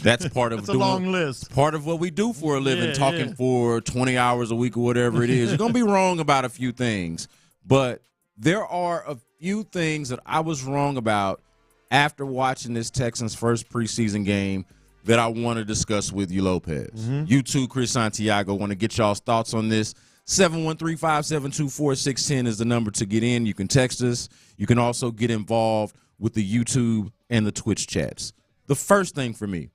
that's part of it's a long list. Part of what we do for a living, talking for 20 hours a week or whatever it is. You're going to be wrong about a few things, but there are a few things that I was wrong about after watching this Texans' first preseason game that I want to discuss with you, Lopez. You too, Chris Santiago, want to get y'all's thoughts on this. 713-572-4610 is the number to get in. You can text us. You can also get involved with the YouTube and the Twitch chats. The first thing for me,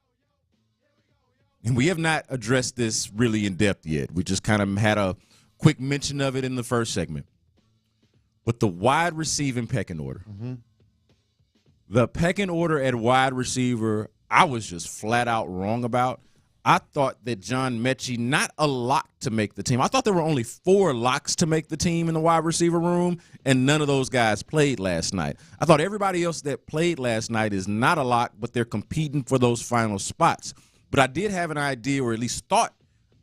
and we have not addressed this really in depth yet. We just kind of had a quick mention of it in the first segment. But the wide receiving pecking order. The pecking order at wide receiver, I was just flat out wrong about. I thought that John Mechie, not a lock to make the team. I thought there were only 4 locks to make the team in the wide receiver room, and none of those guys played last night. I thought everybody else that played last night is not a lock, but they're competing for those final spots. But I did have an idea, or at least thought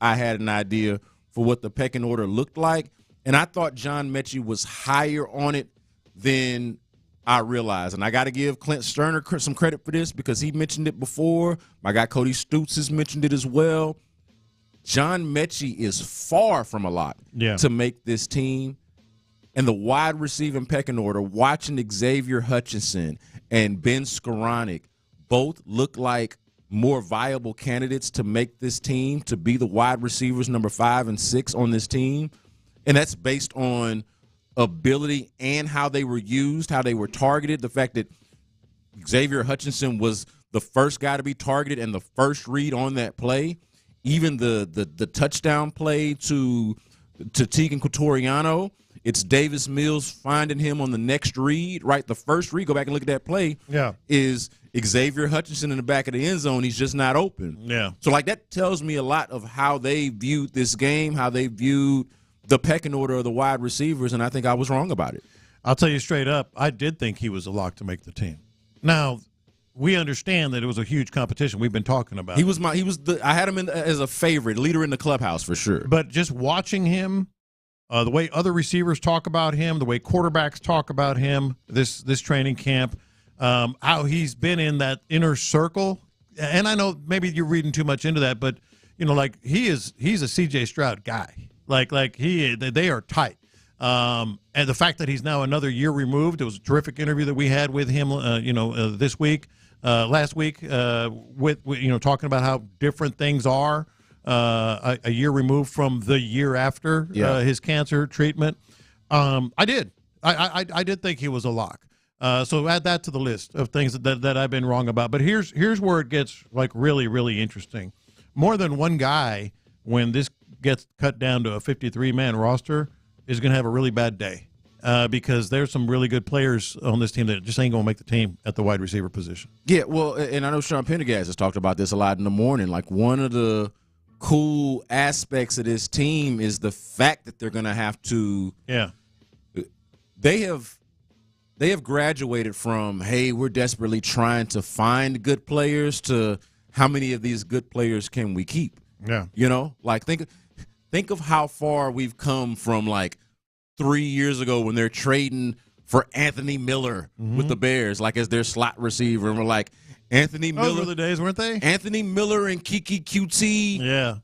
I had an idea for what the pecking order looked like. And I thought John Mechie was higher on it than I realized. And I got to give Clint Stoerner some credit for this because he mentioned it before. My guy Cody Stutes has mentioned it as well. John Mechie is far from a lock to make this team. And the wide receiving pecking order, watching Xavier Hutchinson and Ben Skoranek both look like more viable candidates to make this team, to be the wide receivers number 5 and 6 on this team. And that's based on ability and how they were used, how they were targeted. The fact that Xavier Hutchinson was the first guy to be targeted and the first read on that play. Even the touchdown play to Tegan Quatoriano, it's Davis Mills finding him on the next read, right? The first read, go back and look at that play, is Xavier Hutchinson in the back of the end zone. He's just not open. So, like, that tells me a lot of how they viewed this game, how they viewed the pecking order of the wide receivers, and I think I was wrong about it. I'll tell you straight up, I did think he was a lock to make the team. Now, we understand that it was a huge competition. We've been talking about it. I had him as a favorite, leader in the clubhouse for sure. But just watching him, the way other receivers talk about him, the way quarterbacks talk about him, this training camp, how he's been in that inner circle. And I know maybe you're reading too much into that, but like he's a C.J. Stroud guy. Like they are tight. And the fact that he's now another year removed, it was a terrific interview that we had with him, this week, last week, with talking about how different things are a year removed from the year after his cancer treatment. I did think he was a lock. So add that to the list of things that I've been wrong about. But here's where it gets like really, really interesting. More than one guy, when this gets cut down to a 53-man roster, is going to have a really bad day because there's some really good players on this team that just ain't going to make the team at the wide receiver position. Yeah, well, and I know Sean Pendergast has talked about this a lot in the morning. Like, one of the cool aspects of this team is the fact that they're going to have to They have graduated from, hey, we're desperately trying to find good players, to how many of these good players can we keep? Like, think of how far we've come from, like, 3 years ago when they're trading for Anthony Miller with the Bears, like, as their slot receiver. And we're like, Anthony Miller. Those were the days, weren't they? Anthony Miller and Kiki QT.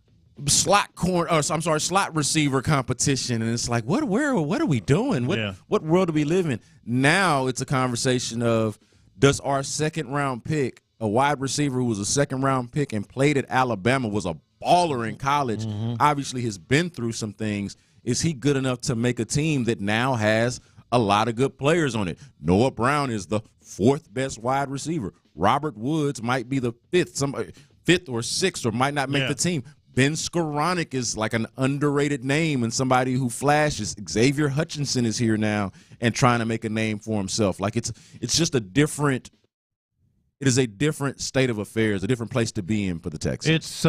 Slot receiver competition. And it's like, what are we doing? What world do we live in? Now it's a conversation of, does our second-round pick, a wide receiver who was a second-round pick and played at Alabama, was a baller in college, obviously has been through some things. Is he good enough to make a team that now has a lot of good players on it? Noah Brown is the 4th best wide receiver. Robert Woods might be the 5th or 6th, or might not make the team. Ben Skoranek is like an underrated name and somebody who flashes. Xavier Hutchinson is here now and trying to make a name for himself. Like, it's just a different it is a different state of affairs, a different place to be in for the Texans.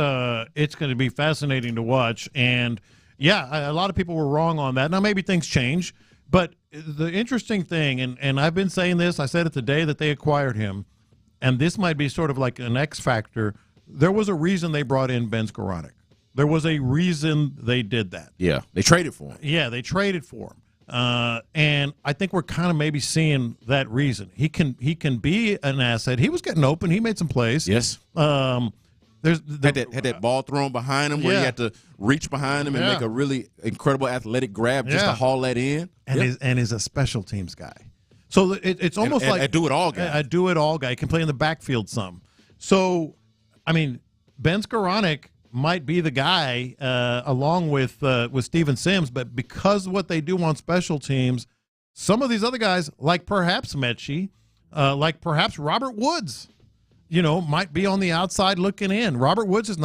It's going to be fascinating to watch. And, yeah, a lot of people were wrong on that. Now, maybe things change. But the interesting thing, and I've been saying this, I said it the day that they acquired him, and this might be sort of like an X factor. There was a reason they brought in Ben Skoranek. There was a reason they did that. Yeah, they traded for him. Yeah, they traded for him. And I think we're kind of maybe seeing that reason. He can be an asset. He was getting open. He made some plays. Yes. Had that ball thrown behind him where you had to reach behind him and make a really incredible athletic grab just to haul that in. And is a special teams guy. So it's almost like a do-it-all guy. A do-it-all guy. He can play in the backfield some. So, I mean, Ben Skoranek might be the guy along with Steven Sims, but because of what they do on special teams, some of these other guys, like perhaps Mechie, like perhaps Robert Woods, might be on the outside looking in. Robert Woods he's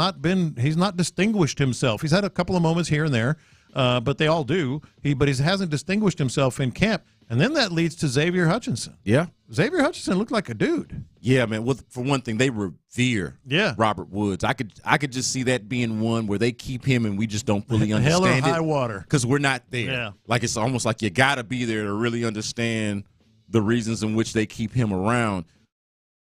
not distinguished himself. He's had a couple of moments here and there, but they all do. But he hasn't distinguished himself in camp. And then that leads to Xavier Hutchinson. Yeah. Xavier Hutchinson looked like a dude. Yeah, man. Well, for one thing, they revere Robert Woods. I could just see that being one where they keep him and we just don't fully understand Hell or high water. Because we're not there. Yeah. Like it's almost like you got to be there to really understand the reasons in which they keep him around.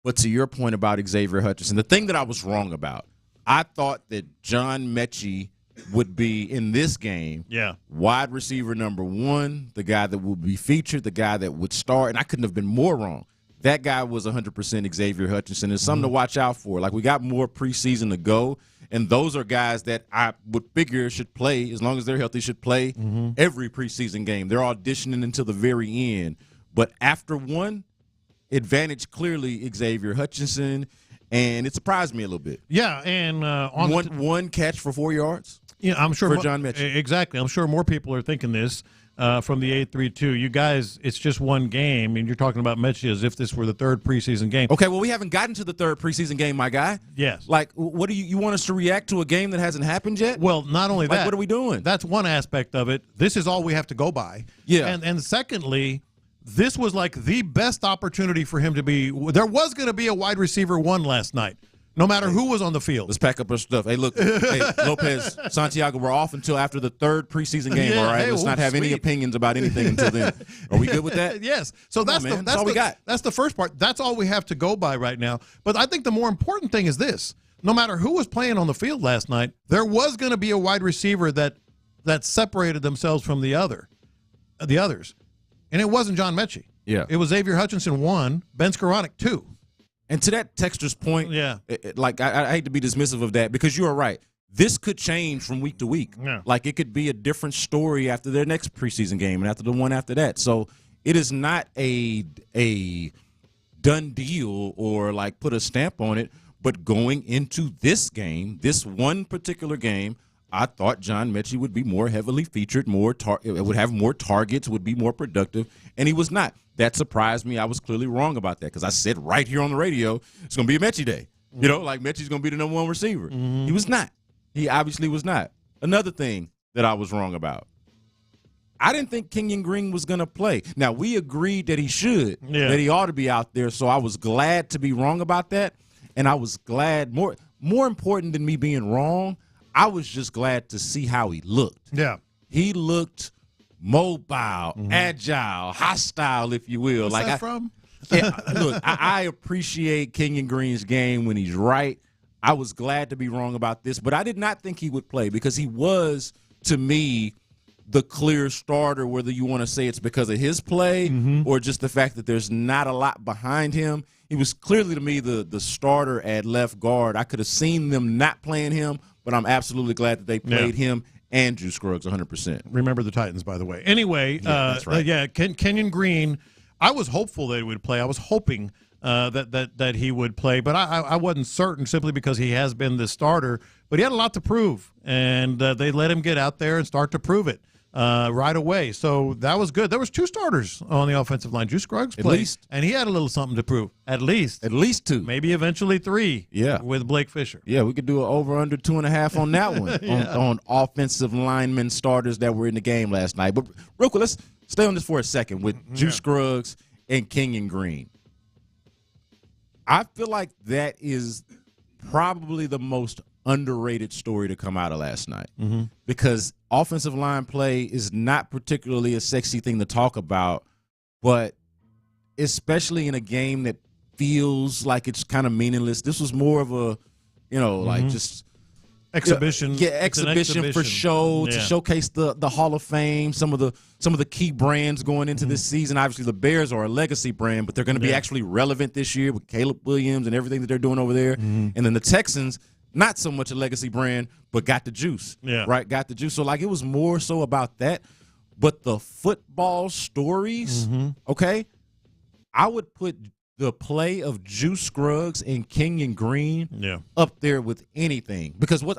But to your point about Xavier Hutchinson, the thing that I was wrong about, I thought that John Mechie would be in this game wide receiver number 1, the guy that would be featured, the guy that would start, and I couldn't have been more wrong. That guy was 100% Xavier Hutchinson. It's something to watch out for. Like, we got more preseason to go, and those are guys that I would figure should play, as long as they're healthy, should play every preseason game. They're auditioning until the very end. But after one, advantage clearly Xavier Hutchinson, and it surprised me a little bit. Yeah, and on one catch for 4 yards. Yeah, I'm sure for John Mechie. Exactly. I'm sure more people are thinking this from the 8-3-2. You guys, it's just one game, and you're talking about Mechie as if this were the third preseason game. Okay, well, we haven't gotten to the third preseason game, my guy. Yes. Like, what do you want us to react to a game that hasn't happened yet? Well, not only that. What are we doing? That's one aspect of it. This is all we have to go by. Yeah. And secondly, this was like the best opportunity for him to be. There was going to be a wide receiver 1 last night. No matter who was on the field. Let's pack up our stuff. Hey, look, Lopez, Santiago, we're off until after the third preseason game, all right? Hey, Let's not have any opinions about anything until then. Are we good with that? Yes. So that's all we got. That's the first part. That's all we have to go by right now. But I think the more important thing is this. No matter who was playing on the field last night, there was going to be a wide receiver that separated themselves from the others. And it wasn't John Mechie. Yeah. It was Xavier Hutchinson 1, Ben Skoranek 2. And to that texter's point, I hate to be dismissive of that because you are right. This could change from week to week. Yeah. Like, it could be a different story after their next preseason game and after the one after that. So it is not a done deal or, like, put a stamp on it. But going into this game, this one particular game, I thought John Mechie would be more heavily featured, would have more targets, would be more productive, and he was not. That surprised me. I was clearly wrong about that because I said right here on the radio, it's going to be a Mechie day. Like Mechie's going to be the number 1 receiver. He was not. He obviously was not. Another thing that I was wrong about, I didn't think Kenyon Green was going to play. Now, we agreed that he should, that he ought to be out there, so I was glad to be wrong about that, and I was glad, more important than me being wrong, I was just glad to see how he looked. Yeah. He looked mobile, agile, hostile, if you will. Where's that from? Look, I appreciate Kenyon Green's game when he's right. I was glad to be wrong about this, but I did not think he would play because he was, to me, the clear starter, whether you want to say it's because of his play or just the fact that there's not a lot behind him. He was clearly, to me, the starter at left guard. I could have seen them not playing him, but I'm absolutely glad that they played him and Drew Scruggs 100%. Remember the Titans, by the way. Anyway, that's right. Kenyon Green, I was hopeful that he would play. I was hoping that he would play, but I wasn't certain simply because he has been the starter. But he had a lot to prove, and they let him get out there and start to prove it right away. So that was good. There was 2 starters on the offensive line. Drew Scruggs played, at least, and he had a little something to prove. At least 2, maybe eventually 3. Yeah, with Blake Fisher. Yeah, we could do an over under 2.5 on that one on offensive linemen starters that were in the game last night. But real quick, let's stay on this for a second with Drew Scruggs and Kenyon Green. I feel like that is probably the most underrated story to come out of last night because offensive line play is not particularly a sexy thing to talk about, but especially in a game that feels like it's kind of meaningless. This was more of a, like just exhibition. Exhibition for show to showcase the Hall of Fame, some of the key brands going into this season. Obviously, the Bears are a legacy brand, but they're going to be actually relevant this year with Caleb Williams and everything that they're doing over there. And then the Texans, not so much a legacy brand, but got the juice. Right? Got the juice. So, like, it was more so about that. But the football stories, okay, I would put the play of Juice Scruggs and Kenyon Green up there with anything. Because what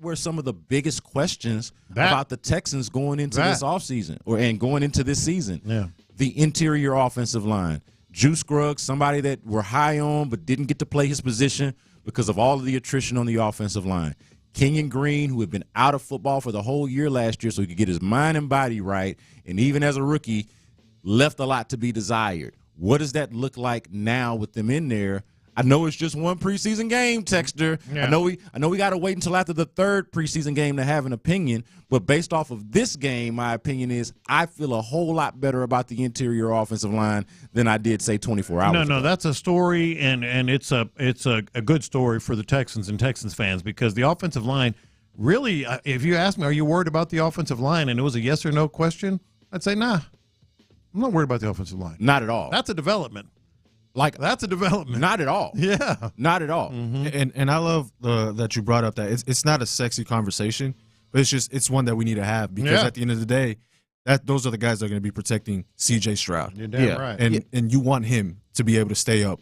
were some of the biggest questions about the Texans going into this offseason and going into this season? The interior offensive line. Juice Scruggs, somebody that we're high on but didn't get to play his position because of all of the attrition on the offensive line. Kenyon Green, who had been out of football for the whole year last year so he could get his mind and body right, and even as a rookie, left a lot to be desired. What does that look like now with them in there? I know it's just one preseason game, Texter. I know we got to wait until after the third preseason game to have an opinion, but based off of this game, my opinion is I feel a whole lot better about the interior offensive line than I did, say, 24 hours ago. No, that's a story, and it's a good story for the Texans and Texans fans because the offensive line really, if you ask me, are you worried about the offensive line, and it was a yes or no question, I'd say nah. I'm not worried about the offensive line. Not at all. That's a development. That's a development. Not at all. Yeah. Not at all. And I love that you brought up that it's not a sexy conversation, but it's one that we need to have because at the end of the day, those are the guys that are going to be protecting C.J. Stroud. You're damn right. And you want him to be able to stay up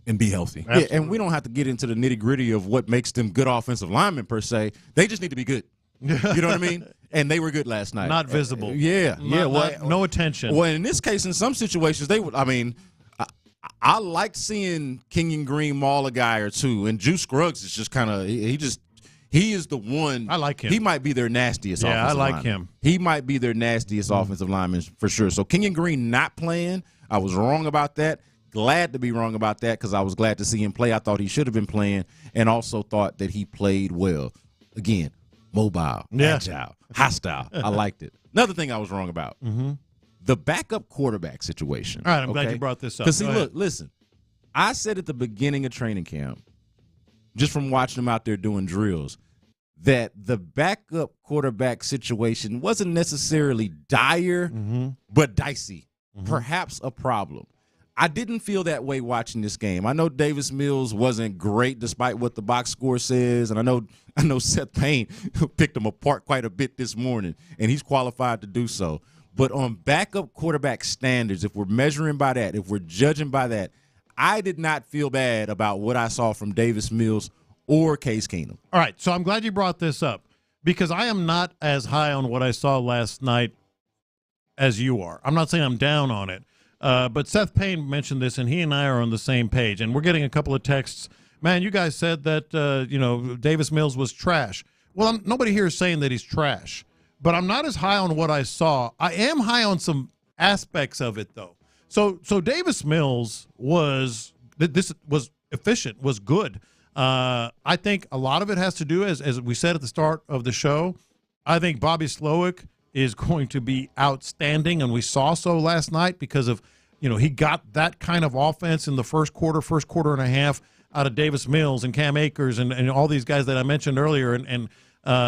and be healthy. Yeah, and we don't have to get into the nitty-gritty of what makes them good offensive linemen per se. They just need to be good. You know what I mean? And they were good last night. Not visible. No attention. Well, in this case, in some situations, they would. I mean, I like seeing Kenyon Green maul a guy or two, and Juice Scruggs is just kind of he is the one. I like him. He might be their nastiest. offensive lineman. Him. He might be their nastiest offensive lineman for sure. So Kenyon Green not playing, I was wrong about that. Glad to be wrong about that because I was glad to see him play. I thought he should have been playing, and also thought that he played well. Again, mobile, agile, hostile. I liked it. Another thing I was wrong about. The backup quarterback situation. All right, I'm glad you brought this up. Because, listen, I said at the beginning of training camp, just from watching them out there doing drills, that the backup quarterback situation wasn't necessarily dire, but dicey, perhaps a problem. I didn't feel that way watching this game. I know Davis Mills wasn't great despite what the box score says, and I know Seth Payne picked him apart quite a bit this morning, and he's qualified to do so. But on backup quarterback standards, if we're measuring by that, if we're judging by that, I did not feel bad about what I saw from Davis Mills or Case Keenum. All right, so I'm glad you brought this up because I am not as high on what I saw last night as you are. I'm not saying I'm down on it. But Seth Payne mentioned this, and he and I are on the same page. And we're getting a couple of texts. Man, you guys said that, Davis Mills was trash. Well, nobody here is saying that he's trash. But I'm not as high on what I saw. I am high on some aspects of it, though. So Davis Mills was efficient, was good. I think a lot of it has to do, as we said at the start of the show, I think Bobby Slowick is going to be outstanding, and we saw so last night because of, he got that kind of offense in the first quarter and a half out of Davis Mills and Cam Akers and all these guys that I mentioned earlier, and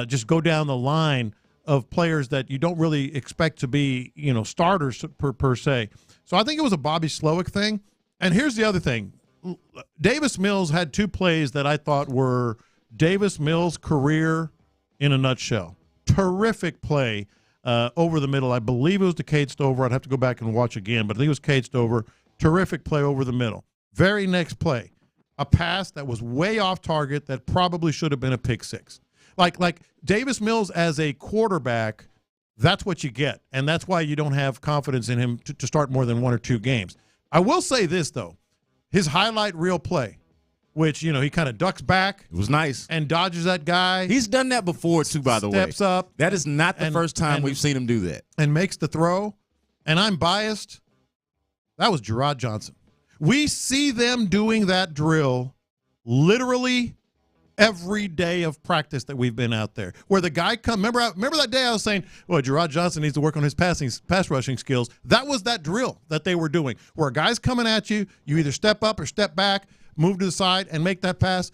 just go down the line of players that you don't really expect to be, starters per se. So I think it was a Bobby Slowick thing. And here's the other thing. Davis Mills had two plays that I thought were Davis Mills' career in a nutshell. Terrific play over the middle. I believe it was to Cade Stover. I'd have to go back and watch again, but I think it was Cade Stover. Terrific play over the middle. Very next play, a pass that was way off target that probably should have been a pick six. Like Davis Mills as a quarterback, that's what you get, and that's why you don't have confidence in him to start more than one or two games. I will say this, though. His highlight reel play, which, he kind of ducks back. It was nice. And dodges that guy. He's done that before, too, by the way. Steps up. That is not the first time we've seen him do that. And makes the throw. And I'm biased. That was Gerard Johnson. We see them doing that drill literally every day of practice that we've been out there, where the guy remember that day I was saying, well, Gerard Johnson needs to work on his pass rushing skills. That was that drill that they were doing, where a guy's coming at you, you either step up or step back, move to the side, and make that pass.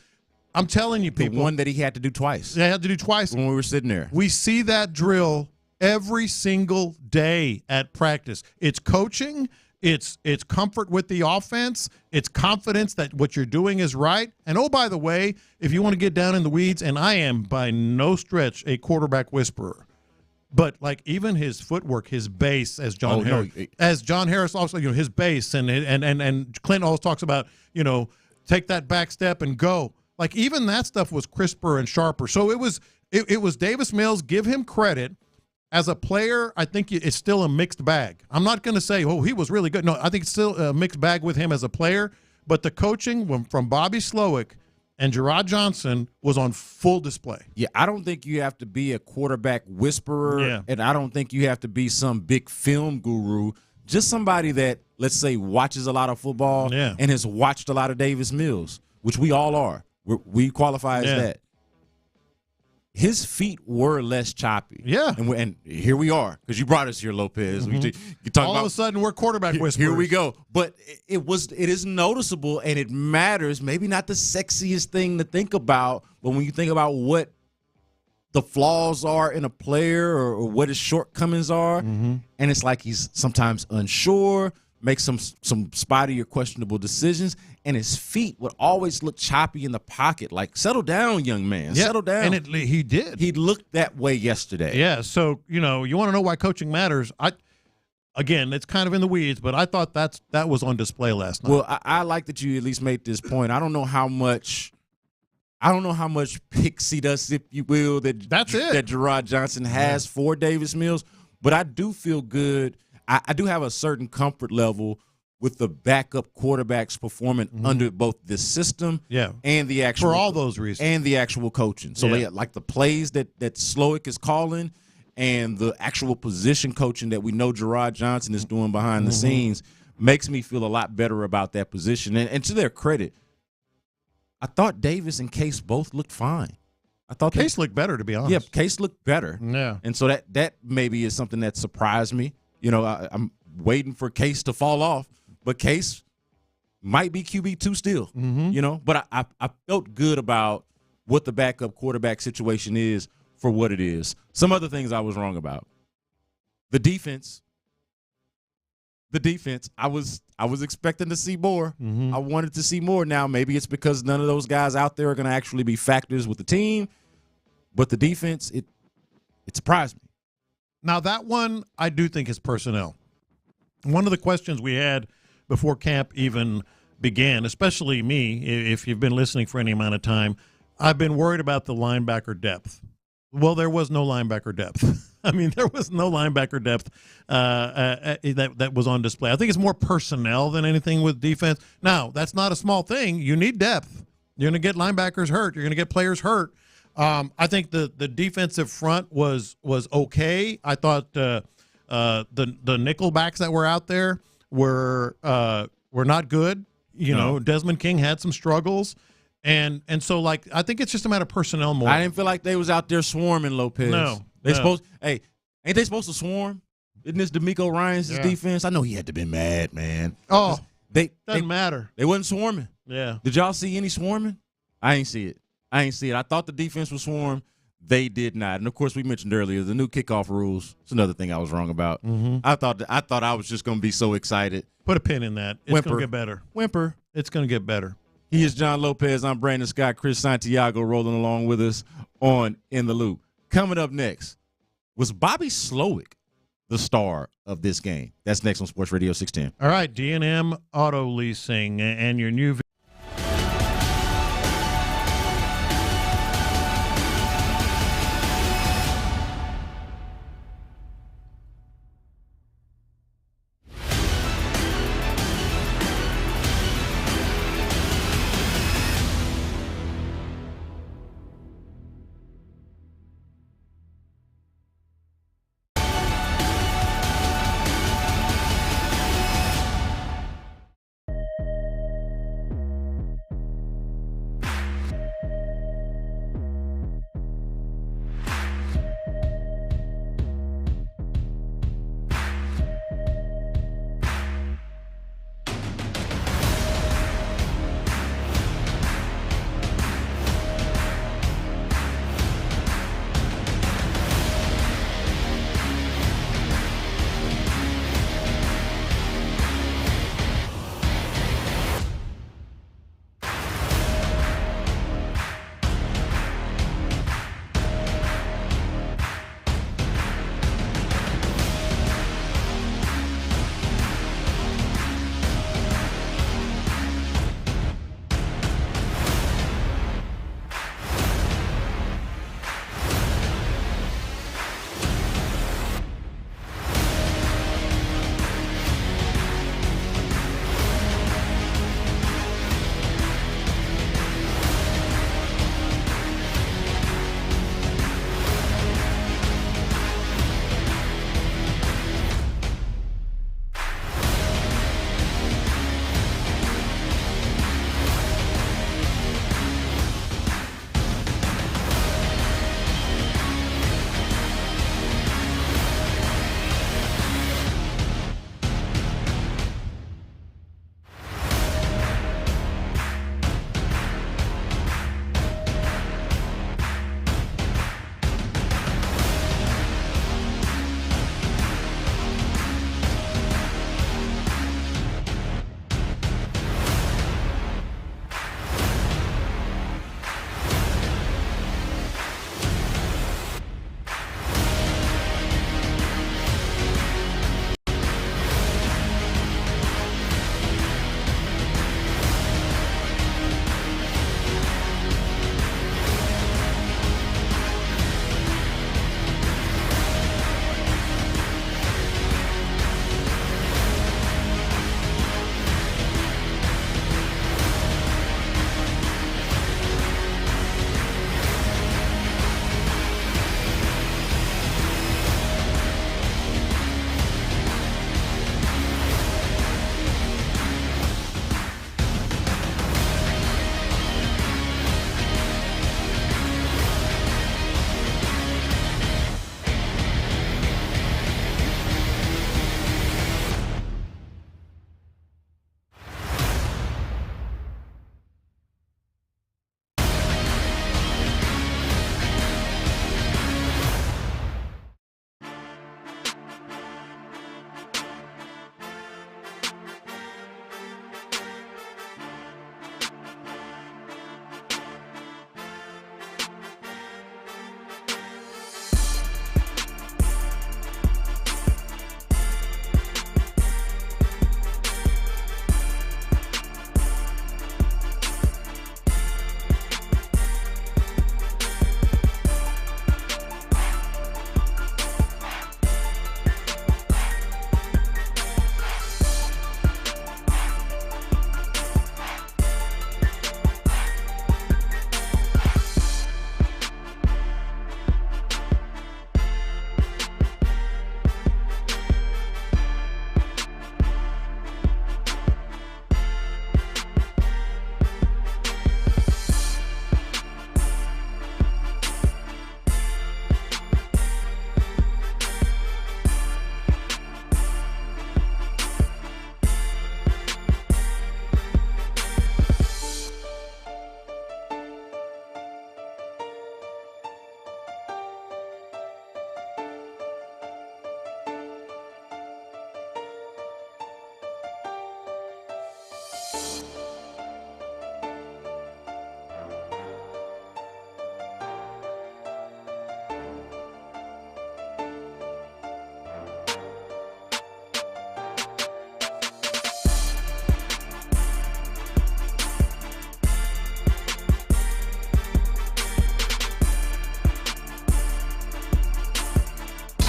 I'm telling you, people. The one that he had to do twice. They had to do twice. When we were sitting there. We see that drill every single day at practice. It's coaching. It's comfort with the offense. It's confidence that what you're doing is right. And, oh, by the way, if you want to get down in the weeds, and I am by no stretch a quarterback whisperer, but like even his footwork, his base, as John Harris also, his base, and Clint always talks about, take that back step and go. Like even that stuff was crisper and sharper. So it was Davis Mills. Give him credit. As a player, I think it's still a mixed bag. I'm not going to say, oh, he was really good. No, I think it's still a mixed bag with him as a player. But the coaching from Bobby Slowick and Gerard Johnson was on full display. Yeah, I don't think you have to be a quarterback whisperer, and I don't think you have to be some big film guru. Just somebody that, let's say, watches a lot of football and has watched a lot of Davis Mills, which we all are. We qualify as that. His feet were less choppy. Yeah. And here we are, because you brought us here, Lopez. Mm-hmm. All of a sudden, we're quarterback whisperers. Here we go. But it is noticeable, and it matters. Maybe not the sexiest thing to think about, but when you think about what the flaws are in a player or what his shortcomings are, and it's like he's sometimes unsure, makes some spotty or questionable decisions, and his feet would always look choppy in the pocket. Like, settle down, young man. Yeah, settle down. And he did. He looked that way yesterday. Yeah, so, you want to know why coaching matters. Again, it's kind of in the weeds, but I thought that was on display last night. Well, I like that you at least made this point. I don't know how much pixie dust, if you will, that Gerard Johnson has for Davis Mills, but I do feel good. I do have a certain comfort level with the backup quarterbacks performing under both the system and the actual – for all those reasons. And the actual coaching. So, like the plays that Slowick is calling and the actual position coaching that we know Gerard Johnson is doing behind the scenes makes me feel a lot better about that position. And to their credit, I thought Davis and Case both looked fine. I thought Case looked better, to be honest. Yeah, Case looked better. Yeah. And so that maybe is something that surprised me. I'm waiting for Case to fall off, but Case might be QB2 still, But I felt good about what the backup quarterback situation is for what it is. Some other things I was wrong about. The defense, I was expecting to see more. I wanted to see more. Now, maybe it's because none of those guys out there are going to actually be factors with the team, but the defense, it surprised me. Now, that one I do think is personnel. One of the questions we had before camp even began, especially me, if you've been listening for any amount of time, I've been worried about the linebacker depth. Well, there was no linebacker depth. I mean, there was no linebacker depth that was on display. I think it's more personnel than anything with defense. Now, that's not a small thing. You need depth. You're going to get linebackers hurt. You're going to get players hurt. I think the defensive front was okay. I thought the nickel backs that were out there were not good. Desmond King had some struggles, and so like I think it's just a matter of personnel more. I didn't feel like they was out there swarming Lopez. No, ain't they supposed to swarm? Isn't this DeMeco Ryans' defense? I know he had to be mad, man. Oh, doesn't matter. They wasn't swarming. Yeah. Did y'all see any swarming? I ain't see it. I thought the defense was swarm. They did not. And, of course, we mentioned earlier the new kickoff rules. It's another thing I was wrong about. I thought I was just going to be so excited. Put a pin in that. It's going to get better. Whimper. It's going to get better. He is John Lopez. I'm Brandon Scott. Chris Santiago rolling along with us on In the Loop. Coming up next, was Bobby Slowick the star of this game? That's next on Sports Radio 610. All right, D&M Auto Leasing and your new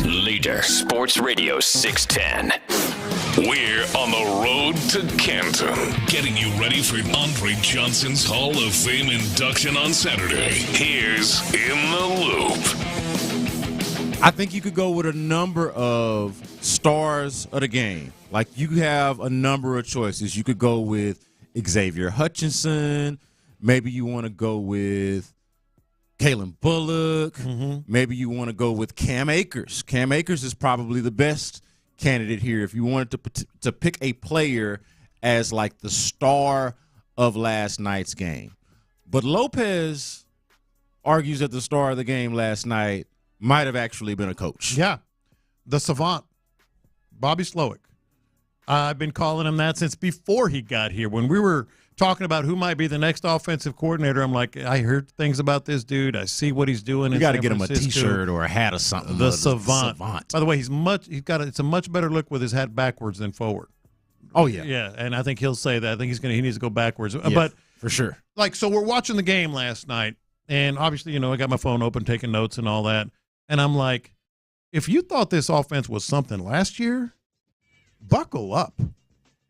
Leader. Sports Radio 610. We're on the road to Canton, getting you ready for Andre Johnson's Hall of Fame induction on Saturday. Here's In the Loop. I think you could go with a number of stars of the game. Like, you have a number of choices. You could go with Xavier Hutchinson. Maybe you want to go with Kalen Bullock. Maybe you want to go with Cam Akers. Cam Akers is probably the best candidate here if you wanted to pick a player as like the star of last night's game. But Lopez argues that the star of the game last night might have actually been a coach. Yeah, the savant, Bobby Slowick. I've been calling him that since before he got here. When we were talking about who might be the next offensive coordinator, I'm like, I heard things about this dude. I see what he's doing. You got to get him a T-shirt or a hat or something. The savant. By the way, it's a much better look with his hat backwards than forward. Oh yeah, yeah, and I think he'll say that. I think he needs to go backwards. Yeah, but for sure. Like, so we're watching the game last night, and obviously, I got my phone open, taking notes and all that, and I'm like, if you thought this offense was something last year, buckle up.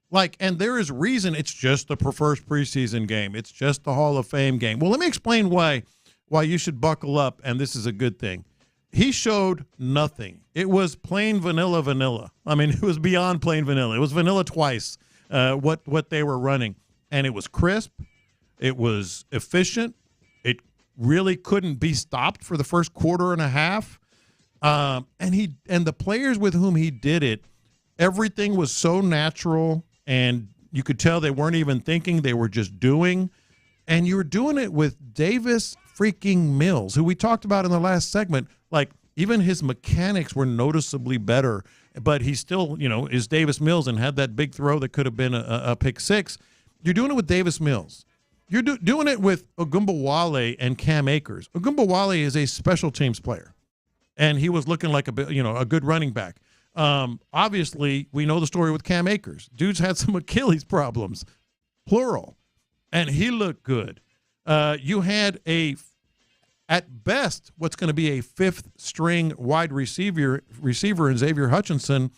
Like, and there is reason it's just the first preseason game. It's just the Hall of Fame game. Well, let me explain why you should buckle up, and this is a good thing. He showed nothing. It was plain vanilla. I mean, it was beyond plain vanilla. It was vanilla twice, what they were running. And it was crisp. It was efficient. It really couldn't be stopped for the first quarter and a half. And the players with whom he did it, everything was so natural, and you could tell they weren't even thinking. They were just doing. And you were doing it with Davis freaking Mills, who we talked about in the last segment. Like, even his mechanics were noticeably better, but he still, is Davis Mills and had that big throw that could have been a pick six. You're doing it with Davis Mills. You're doing it with Ogunbowale and Cam Akers. Ogunbowale is a special teams player, and he was looking like a good running back. Obviously, we know the story with Cam Akers. Dude's had some Achilles problems, plural, and he looked good. You had at best, what's going to be a fifth-string wide receiver in Xavier Hutchinson,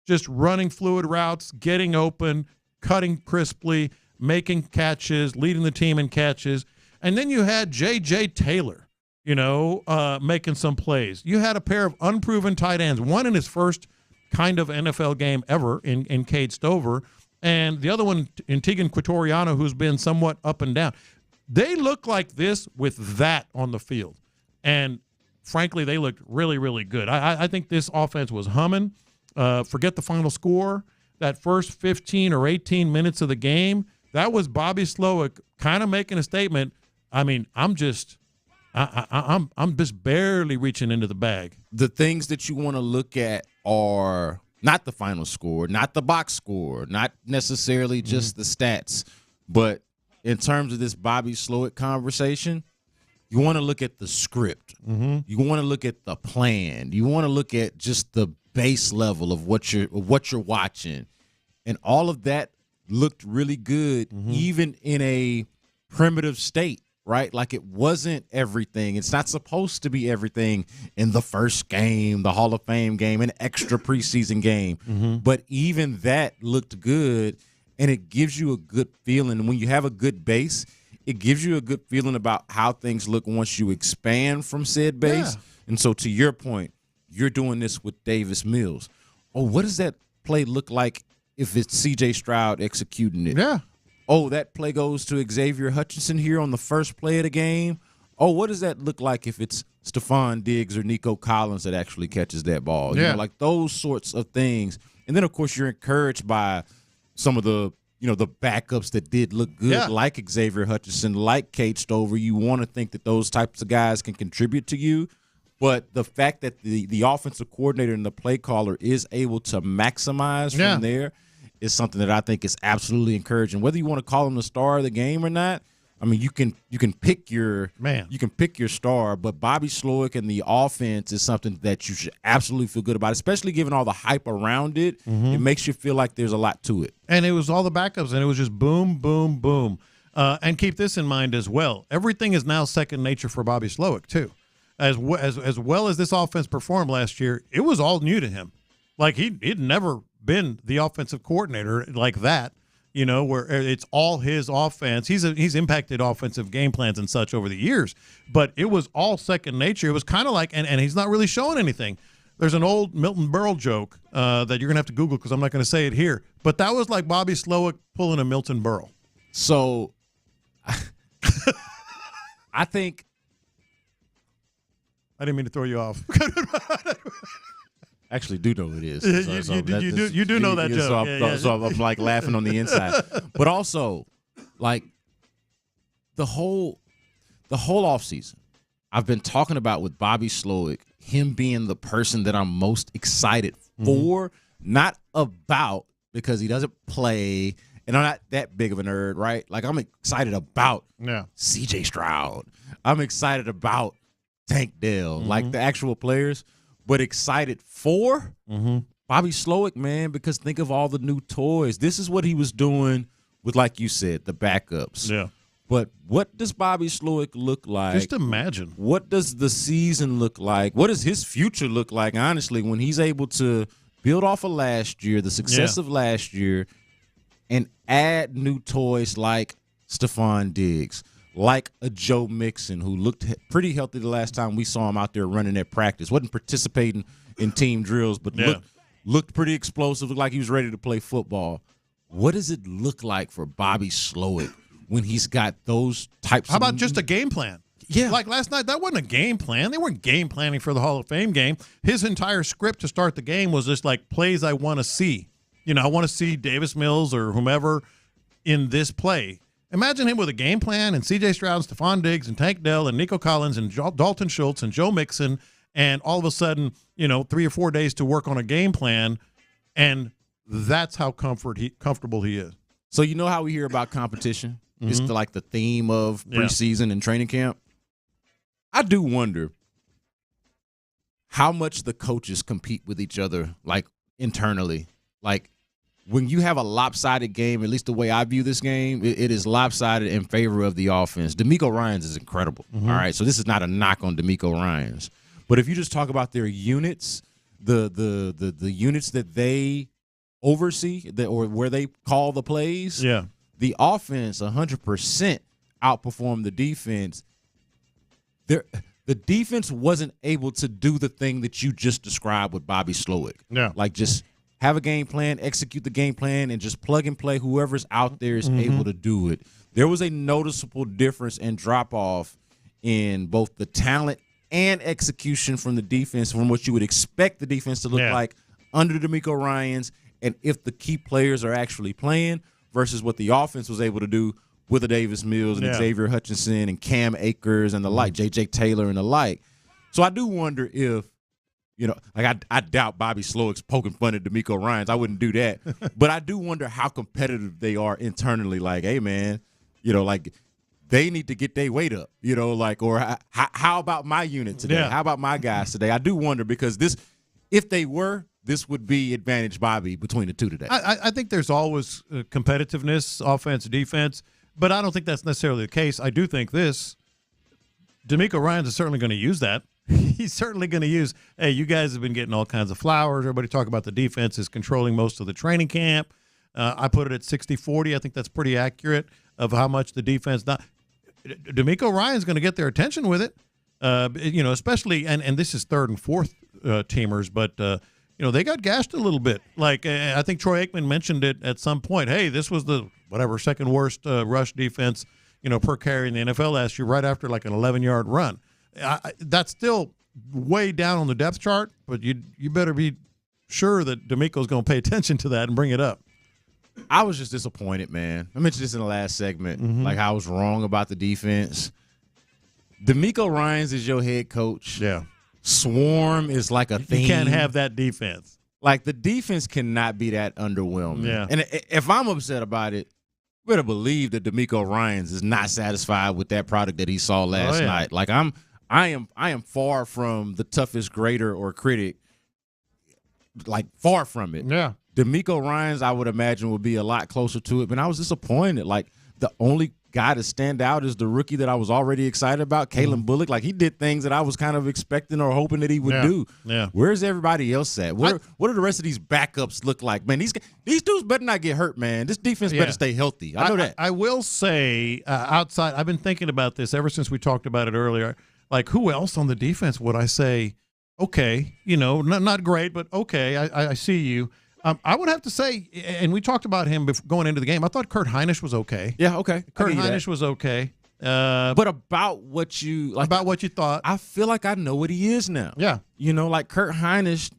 just running fluid routes, getting open, cutting crisply, making catches, leading the team in catches. And then you had J.J. Taylor, making some plays. You had a pair of unproven tight ends, one in his first kind of NFL game ever in Cade Stover, and the other one in Tegan Quatoriano, who's been somewhat up and down. They look like this with that on the field. And, frankly, they looked really, really good. I think this offense was humming. Forget the final score. That first 15 or 18 minutes of the game, that was Bobby Slowick kind of making a statement. I mean, I'm just barely reaching into the bag. The things that you want to look at are not the final score, not the box score, not necessarily just the stats, but in terms of this Bobby Slowick conversation, you want to look at the script. You want to look at the plan. You want to look at just the base level of what you're watching, and all of that looked really good, even in a primitive state. Right? Like, it wasn't everything. It's not supposed to be everything in the first game, the Hall of Fame game, an extra preseason game. But even that looked good, and it gives you a good feeling. When you have a good base, it gives you a good feeling about how things look once you expand from said base. Yeah. And so, to your point, you're doing this with Davis Mills. Oh, what does that play look like if it's C.J. Stroud executing it? Yeah. Oh, that play goes to Xavier Hutchinson here on the first play of the game. Oh, what does that look like if it's Stephon Diggs or Nico Collins that actually catches that ball? Yeah. Like those sorts of things. And then, of course, you're encouraged by some of the, the backups that did look good, like Xavier Hutchinson, like Cade Stover. You want to think that those types of guys can contribute to you. But the fact that the offensive coordinator and the play caller is able to maximize from there is something that I think is absolutely encouraging. Whether you want to call him the star of the game or not, I mean, you can pick your star, but Bobby Slowick and the offense is something that you should absolutely feel good about, especially given all the hype around it. It makes you feel like there's a lot to it. And it was all the backups, and it was just boom, boom, boom. And keep this in mind as well. Everything is now second nature for Bobby Slowick, too. as well as this offense performed last year, it was all new to him. Like he'd never been the offensive coordinator like that, where it's all his offense. He's impacted offensive game plans and such over the years, but it was all second nature. It was kind of like, and he's not really showing anything. There's an old Milton Berle joke that you're going to have to Google because I'm not going to say it here, but that was like Bobby Slowick pulling a Milton Berle. So I think I didn't mean to throw you off. Actually do know it is. You do know that joke. So I'm like laughing on the inside. But also, like the whole offseason, I've been talking about with Bobby Slowick, him being the person that I'm most excited for, not about because he doesn't play, and I'm not that big of a nerd, right? Like I'm excited about CJ Stroud. I'm excited about Tank Dell, like the actual players. But excited for Bobby Slowick, man, because think of all the new toys. This is what he was doing with, like you said, the backups. Yeah. But what does Bobby Slowick look like? Just imagine. What does the season look like? What does his future look like, honestly, when he's able to build off of last year, the success of last year, and add new toys like Stephon Diggs, like a Joe Mixon, who looked pretty healthy the last time we saw him out there running at practice. Wasn't participating in team drills, but looked pretty explosive, looked like he was ready to play football. What does it look like for Bobby Slowick when he's got those types How about just a game plan? Yeah. Like last night, that wasn't a game plan. They weren't game planning for the Hall of Fame game. His entire script to start the game was just like plays I want to see. I want to see Davis Mills or whomever in this play. Imagine him with a game plan and C.J. Stroud, and Stephon Diggs, and Tank Dell, and Nico Collins, and Dalton Schultz, and Joe Mixon, and all of a sudden, 3 or 4 days to work on a game plan, and that's how comfortable he is. So you know how we hear about competition? It's like the theme of preseason and training camp. I do wonder how much the coaches compete with each other, like internally. Like when you have a lopsided game, at least the way I view this game, it is lopsided in favor of the offense. DeMeco Ryans is incredible. All right, so this is not a knock on DeMeco Ryans. But if you just talk about their units, the units that they oversee or where they call the plays, the offense 100% outperformed the defense. The defense wasn't able to do the thing that you just described with Bobby Slowick. Like just have a game plan, execute the game plan, and just plug and play. Whoever's out there is able to do it. There was a noticeable difference and drop-off in both the talent and execution from the defense, from what you would expect the defense to look like under DeMeco Ryans, and if the key players are actually playing versus what the offense was able to do with a Davis Mills and Xavier Hutchinson and Cam Akers and the like, J.J. Taylor and the like. So I do wonder if, I doubt Bobby Slowick's poking fun at DeMeco Ryans. I wouldn't do that. But I do wonder how competitive they are internally. Like, hey, man, like they need to get their weight up, or how about my unit today? How about my guys today? I do wonder because if they were, this would be advantage Bobby between the two today. I think there's always competitiveness, offense, defense, but I don't think that's necessarily the case. I do think DeMeco Ryans is certainly going to use that. He's certainly going to use, hey, you guys have been getting all kinds of flowers. Everybody talk about the defense is controlling most of the training camp. I put it at 60-40. I think that's pretty accurate of how much the defense DeMeco Ryans going to get their attention with it, especially, and this is third and fourth teamers, but they got gashed a little bit. Like I think Troy Aikman mentioned it at some point. Hey, this was the second worst rush defense, per carry in the NFL last year, right after like an 11-yard run. That's still way down on the depth chart, but you better be sure that DeMeco's going to pay attention to that and bring it up. I was just disappointed, man. I mentioned this in the last segment, like how I was wrong about the defense. DeMeco Ryans is your head coach. Yeah. Swarm is like a thing. You can't have that defense. Like the defense cannot be that underwhelming. Yeah. And if I'm upset about it, you better believe that DeMeco Ryans is not satisfied with that product that he saw last night. Like I am far from the toughest grader or critic. Like far from it. Yeah. DeMeco Ryans, I would imagine, would be a lot closer to it, but I was disappointed. Like the only guy to stand out is the rookie that I was already excited about, Kalen Bullock. Like, he did things that I was kind of expecting or hoping that he would do. Yeah. Where's everybody else at? What do the rest of these backups look like? Man, these dudes better not get hurt, man. This defense better stay healthy. I know that. I will say, outside, I've been thinking about this ever since we talked about it earlier. Like, who else on the defense would I say, okay, not great, but okay, I see you. I would have to say, and we talked about him going into the game, I thought Kurt Hinish was okay. Yeah, okay. Kurt Hinish was okay. But about what you thought, I feel like I know what he is now. Yeah. Like Kurt Hinish,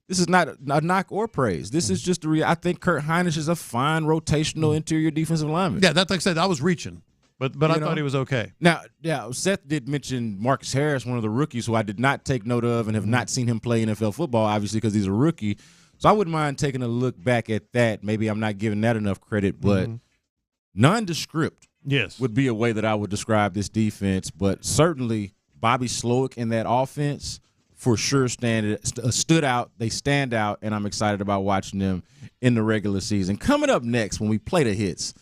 this is not a knock or praise. This is just I think Kurt Hinish is a fine rotational interior defensive lineman. Yeah, that's like I said, I was reaching. But I thought he was okay. Now, Seth did mention Marcus Harris, one of the rookies who I did not take note of and have not seen him play NFL football, obviously, because he's a rookie. So I wouldn't mind taking a look back at that. Maybe I'm not giving that enough credit, but nondescript would be a way that I would describe this defense. But certainly Bobby Slowick in that offense for sure stood out. They stand out, and I'm excited about watching them in the regular season. Coming up next when we play the hits,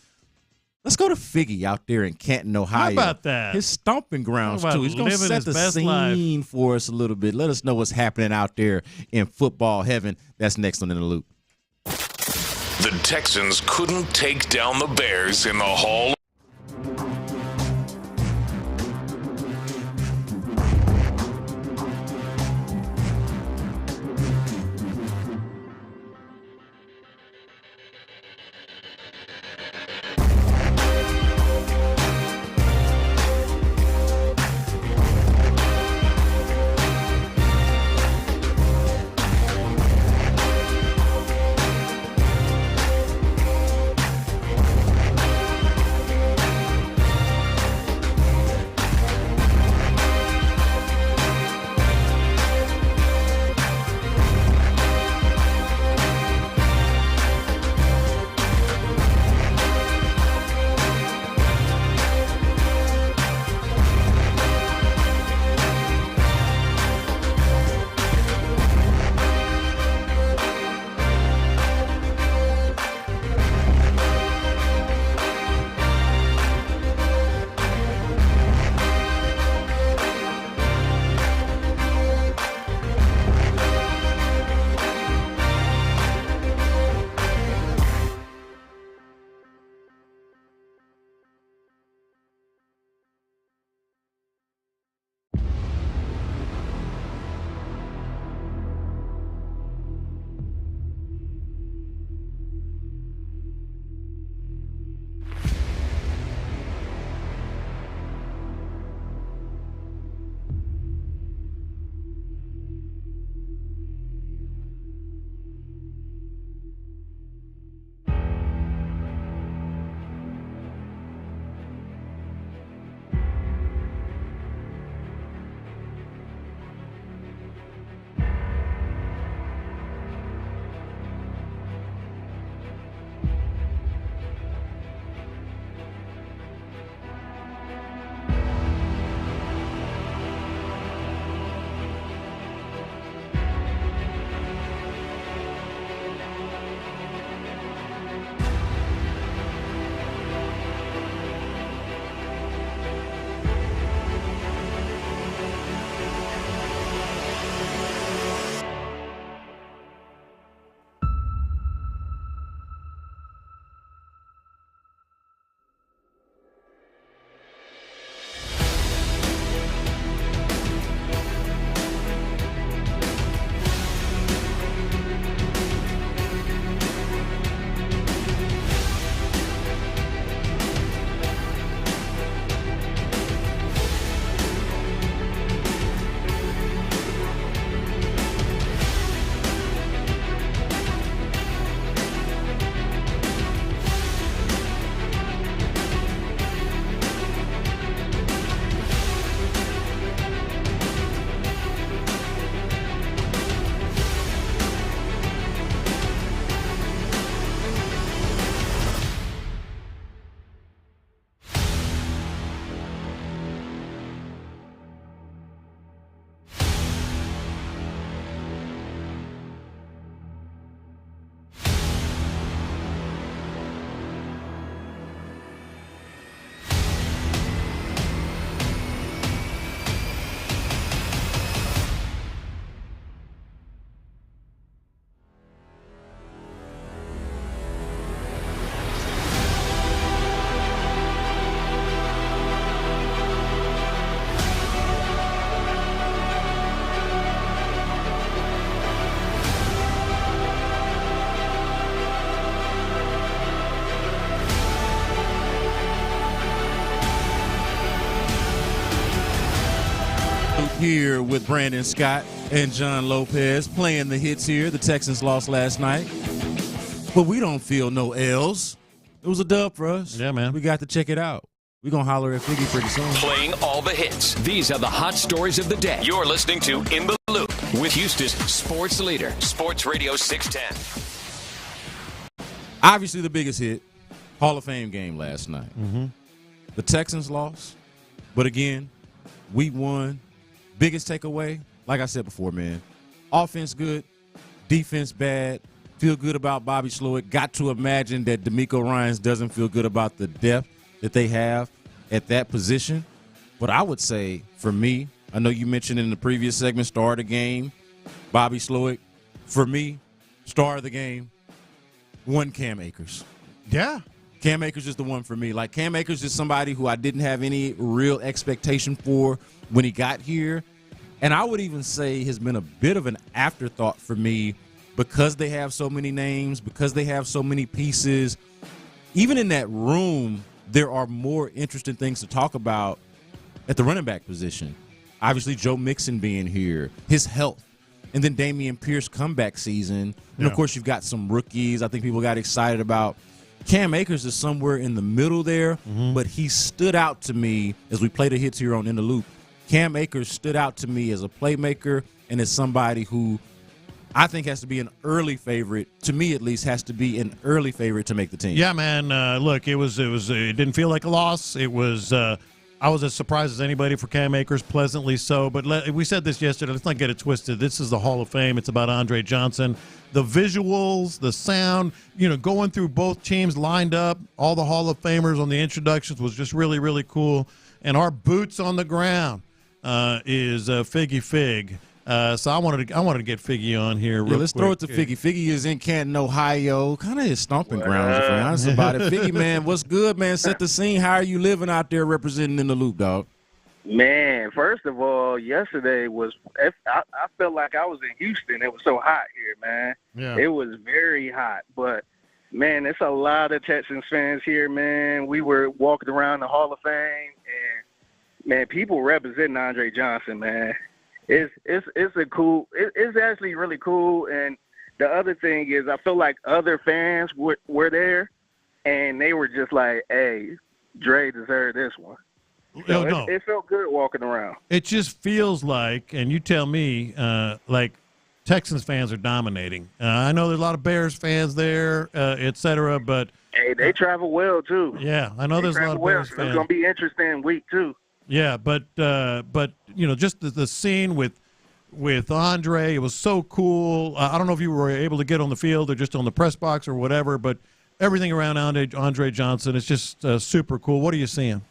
let's go to Figgy out there in Canton, Ohio. How about that? His stomping grounds, too. He's going to set the scene for us a little bit. Let us know what's happening out there in football heaven. That's next on In the Loop. The Texans couldn't take down the Bears in the Hall. here with Brandon Scott and John Lopez playing the hits here. The Texans lost last night, but we don't feel no L's. It was a dub for us. Yeah, man. We got to check it out. We're going to holler at Figgy pretty soon. Playing all the hits. These are the hot stories of the day. You're listening to In the Loop with Houston's sports leader, Sports Radio 610. Obviously, the biggest hit, Hall of Fame game last night. Mm-hmm. The Texans lost, but again, we won. Biggest takeaway, like I said before, man, offense good, defense bad. Feel good about Bobby Slowick. Got to imagine that DeMeco Ryans doesn't feel good about the depth that they have at that position. But I would say, for me, I know you mentioned in the previous segment, star of the game, Bobby Slowick. For me, star of the game, one Cam Akers. Yeah. Cam Akers is the one for me. Like, Cam Akers is somebody who I didn't have any real expectation for when he got here. And I would even say has been a bit of an afterthought for me because they have so many names, because they have so many pieces. Even in that room, there are more interesting things to talk about at the running back position. Obviously, Joe Mixon being here, his health, and then Dameon Pierce comeback season. And, of course, you've got some rookies I think people got excited about. Cam Akers is somewhere in the middle there, but he stood out to me as we play the hits here on In the Loop. Cam Akers stood out to me as a playmaker and as somebody who I think has to be an early favorite, to me at least, has to be an early favorite to make the team. Yeah, man. Look, it didn't feel like a loss. It was. I was as surprised as anybody for Cam Akers, pleasantly so. But we said this yesterday. Let's not get it twisted. This is the Hall of Fame. It's about Andre Johnson. The visuals, the sound, going through both teams lined up, all the Hall of Famers on the introductions was just really, really cool. And our boots on the ground is Figgy Fig. So I wanted to get Figgy on here. Real Let's quick. throw it to Figgy. Figgy is in Canton, Ohio, kind of his stomping grounds, if I'm honest about it. Figgy, man, what's good, man? Set the scene. How are you living out there representing In the Loop, dog? Man, first of all, yesterday was I felt like I was in Houston. It was so hot here, man. Yeah. It was very hot. But, man, it's a lot of Texans fans here, man. We were walking around the Hall of Fame, and, man, people representing Andre Johnson, man. It's actually really cool. And the other thing is I feel like other fans were there, and they were just like, hey, Dre deserved this one. So No. It felt good walking around. It just feels like, and you tell me, like Texans fans are dominating. I know there's a lot of Bears fans there, et cetera, but hey, they travel well too. Yeah, I know there's a lot of Bears fans. It's gonna be interesting week 2. Yeah, but just the scene with Andre, it was so cool. I don't know if you were able to get on the field or just on the press box or whatever, but everything around Andre Johnson is just super cool. What are you seeing?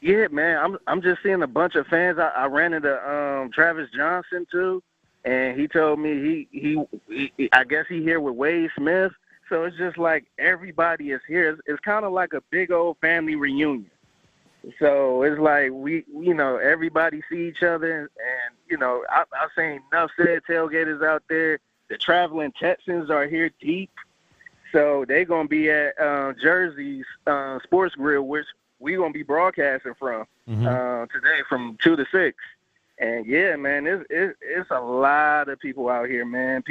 Yeah, man, I'm just seeing a bunch of fans. I ran into Travis Johnson too, and he told me he I guess he here with Wade Smith. So it's just like everybody is here. It's kind of like a big old family reunion. So it's like we everybody see each other, and I've seen enough said tailgaters out there. The traveling Texans are here deep, so they're gonna be at Jersey's Sports Grill, which we're going to be broadcasting from today from 2 to 6. And, yeah, man, it's a lot of people out here, man.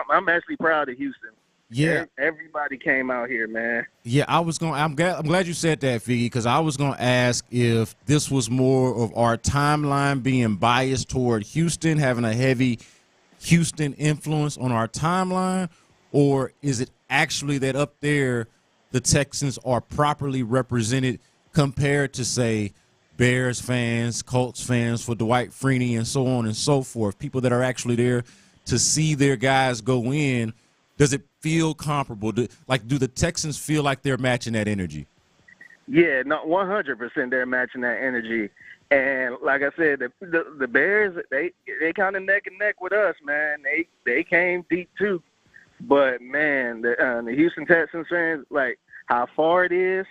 I'm actually proud of Houston. Yeah. Everybody came out here, man. Yeah, I'm glad you said that, Figgy, because I was going to ask if this was more of our timeline being biased toward Houston, having a heavy Houston influence on our timeline, or is it actually that up there the Texans are properly represented compared to, say, Bears fans, Colts fans for Dwight Freeney and so on and so forth, people that are actually there to see their guys go in? Does it feel comparable? Do the Texans feel like they're matching that energy? Yeah, no, 100% they're matching that energy. And like I said, the Bears, they kind of neck and neck with us, man. They came deep too. But, man, the Houston Texans fans, like how far it is,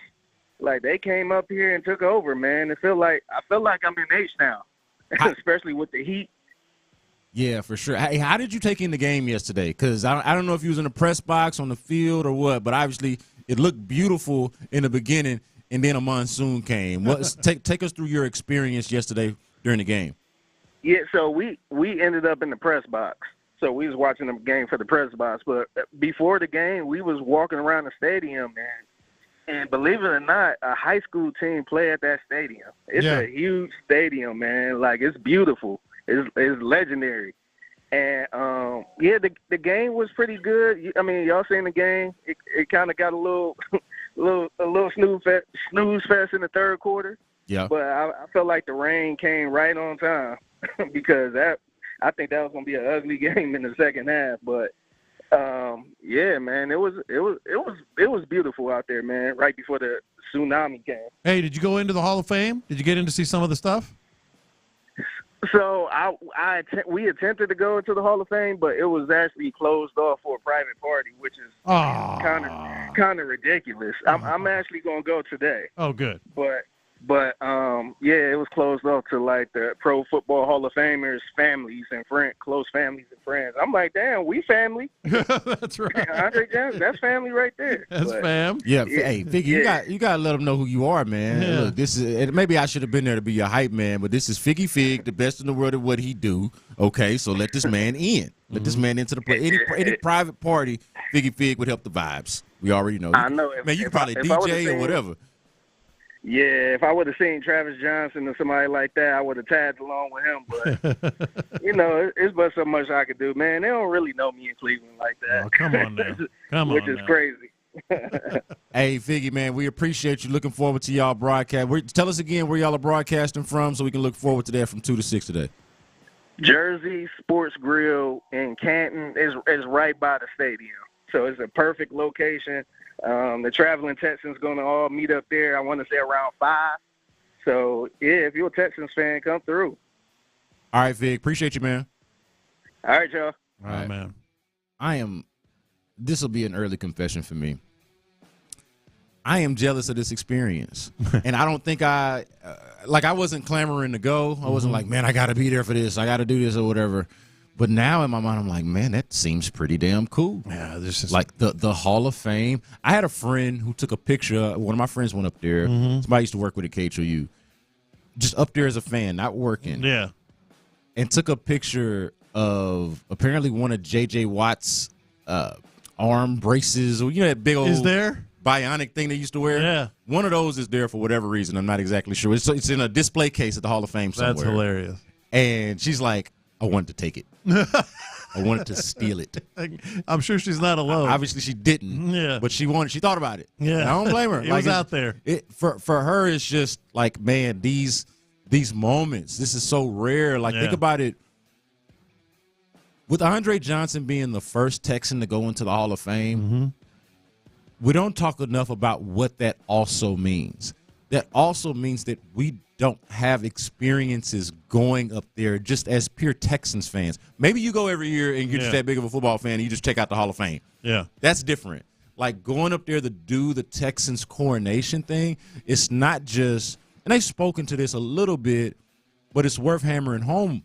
like they came up here and took over, man. I feel like I'm in H-Town, especially with the heat. Yeah, for sure. Hey, how did you take in the game yesterday? Because I don't know if you was in the press box, on the field, or what, but obviously it looked beautiful in the beginning, and then a monsoon came. Take us through your experience yesterday during the game. Yeah, so we ended up in the press box. So we was watching the game for the press box. But before the game, we was walking around the stadium, man. And believe it or not, a high school team play at that stadium. It's a huge stadium, man. Like, it's beautiful. It's legendary. And, the game was pretty good. I mean, y'all seen the game. It kind of got a little snooze fest in the third quarter. Yeah. But I felt like the rain came right on time because I think that was going to be an ugly game in the second half. But, man, it was beautiful out there, man, right before the tsunami came. Hey, did you go into the Hall of Fame? Did you get in to see some of the stuff? So we attempted to go into the Hall of Fame, but it was actually closed off for a private party, which is kind of ridiculous. I'm actually going to go today. Oh, good. But it was closed off to like the Pro Football Hall of Famers, families and friends, close families and friends. I'm like, damn, we family. That's right. Andre Johnson, that's family right there. That's fam. Yeah, hey, Figgy, you gotta let them know who you are, man. Yeah. Look, this is, and maybe I should have been there to be your hype man, but this is Figgy Fig, the best in the world at what he do. Okay, so let this man in. Let this man into the play. Any private party, Figgy Fig would help the vibes. We already know. I know. Man, you can probably DJ or whatever. Yeah, if I would have seen Travis Johnson or somebody like that, I would have tagged along with him. But, it's but so much I could do. Man, they don't really know me in Cleveland like that. Oh, come on now. Which is crazy. Hey, Figgy, man, we appreciate you. Looking forward to y'all broadcast. Tell us again where y'all are broadcasting from so we can look forward to that from 2 to 6 today. Jersey Sports Grill in Canton is right by the stadium. So it's a perfect location. The traveling Texans going to all meet up there, I want to say around 5. So, if you're a Texans fan, come through. All right, Fig. Appreciate you, man. All right, y'all. All right, man. This will be an early confession for me. I am jealous of this experience. And I don't think I wasn't clamoring to go. I wasn't like, man, I got to be there for this. I got to do this or whatever. But now in my mind, I'm like, man, that seems pretty damn cool. Yeah, this is like the Hall of Fame. I had a friend who took a picture. One of my friends went up there. Somebody used to work with at KHOU. Just up there as a fan, not working. Yeah. And took a picture of apparently one of J.J. Watt's arm braces. Or, that big old bionic thing they used to wear. Yeah. One of those is there for whatever reason. I'm not exactly sure. It's in a display case at the Hall of Fame somewhere. That's hilarious. And she's like, I wanted to take it. I wanted to steal it. I'm sure she's not alone. Obviously, she didn't. Yeah, but she thought about it. Yeah, and I don't blame her. It was out there. For her, it's just like, man, these moments. This is so rare. Like, think about it. With Andre Johnson being the first Texan to go into the Hall of Fame, we don't talk enough about what that also means. That also means that we don't have experiences going up there just as pure Texans fans. Maybe you go every year and you're just that big of a football fan and you just check out the Hall of Fame. Yeah. That's different. Like going up there to do the Texans coronation thing, it's not just, and they've spoken to this a little bit, but it's worth hammering home.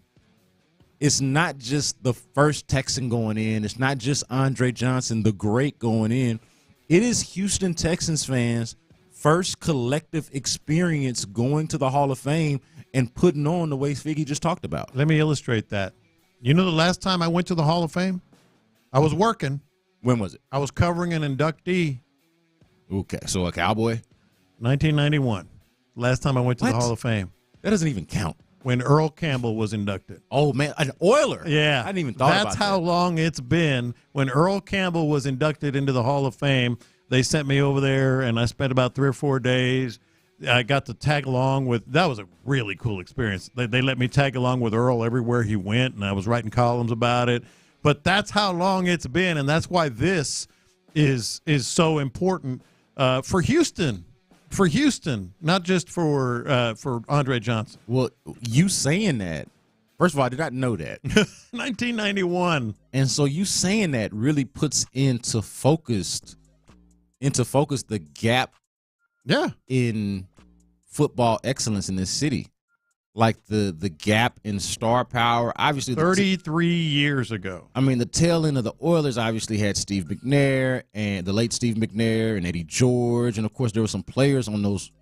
It's not just the first Texan going in. It's not just Andre Johnson, the great, going in. It is Houston Texans fans' first collective experience going to the Hall of Fame and putting on the way Figgy just talked about. Let me illustrate that. You know the last time I went to the Hall of Fame? I was working. When was it? I was covering an inductee. Okay, so a Cowboy? 1991. Last time I went to the Hall of Fame. That doesn't even count. When Earl Campbell was inducted. Oh, man, an Oiler. Yeah. I didn't even thought about that. That's how long it's been. When Earl Campbell was inducted into the Hall of Fame, they sent me over there, and I spent about 3 or 4 days. I got to tag along with – that was a really cool experience. They let me tag along with Earl everywhere he went, and I was writing columns about it. But that's how long it's been, and that's why this is so important for Houston. For Houston, not just for Andre Johnson. Well, you saying that, first of all, I did not know that. 1991. And so you saying that really puts into focus the gap in football excellence in this city. Like the gap in star power. Obviously, 33 years ago. I mean, the tail end of the Oilers obviously had Steve McNair and the late Steve McNair and Eddie George. And, of course, there were some players on those,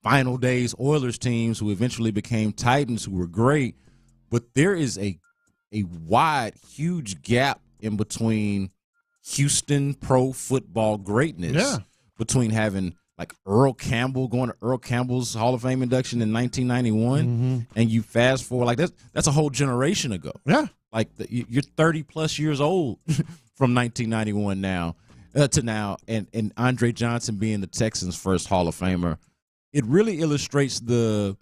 final days Oilers teams who eventually became Titans who were great. but there is a wide, huge gap in between Houston pro football greatness, between having like Earl Campbell, going to Earl Campbell's Hall of Fame induction in 1991, and you fast forward, like that's a whole generation ago. Yeah. Like you're 30 plus years old from 1991 now to now, and Andre Johnson being the Texans' first Hall of Famer, it really illustrates the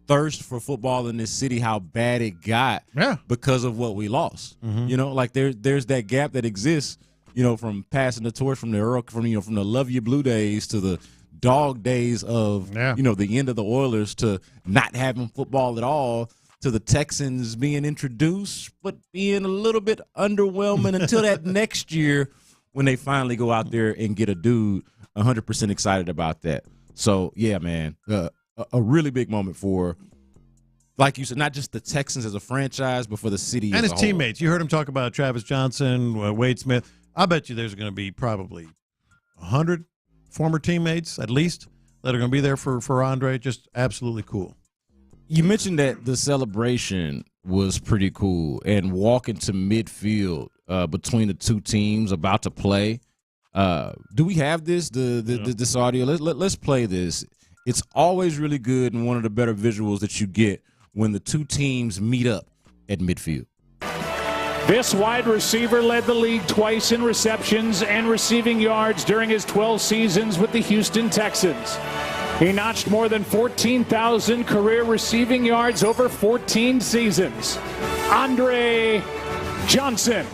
thirst for football in this city, how bad it got because of what we lost. You know, like there's that gap that exists, you know, from passing the torch from the Love You Blue days to the dog days of, you know, the end of the Oilers to not having football at all, to the Texans being introduced but being a little bit underwhelming until that next year when they finally go out there and get a dude. 100% excited about that. So, yeah, man, a really big moment for, like you said, not just the Texans as a franchise, but for the city and as his a whole. teammates. You heard him talk about Travis Johnson, Wade Smith. I bet you there's going to be probably 100 former teammates at least that are going to be there for Andre. Just absolutely cool. You mentioned that the celebration was pretty cool, and walking to midfield between the two teams about to play. Do we have this this audio? Let's play this. It's always really good and one of the better visuals that you get when the two teams meet up at midfield. This wide receiver led the league twice in receptions and receiving yards during his 12 seasons with the Houston Texans. He notched more than 14,000 career receiving yards over 14 seasons. Andre Johnson.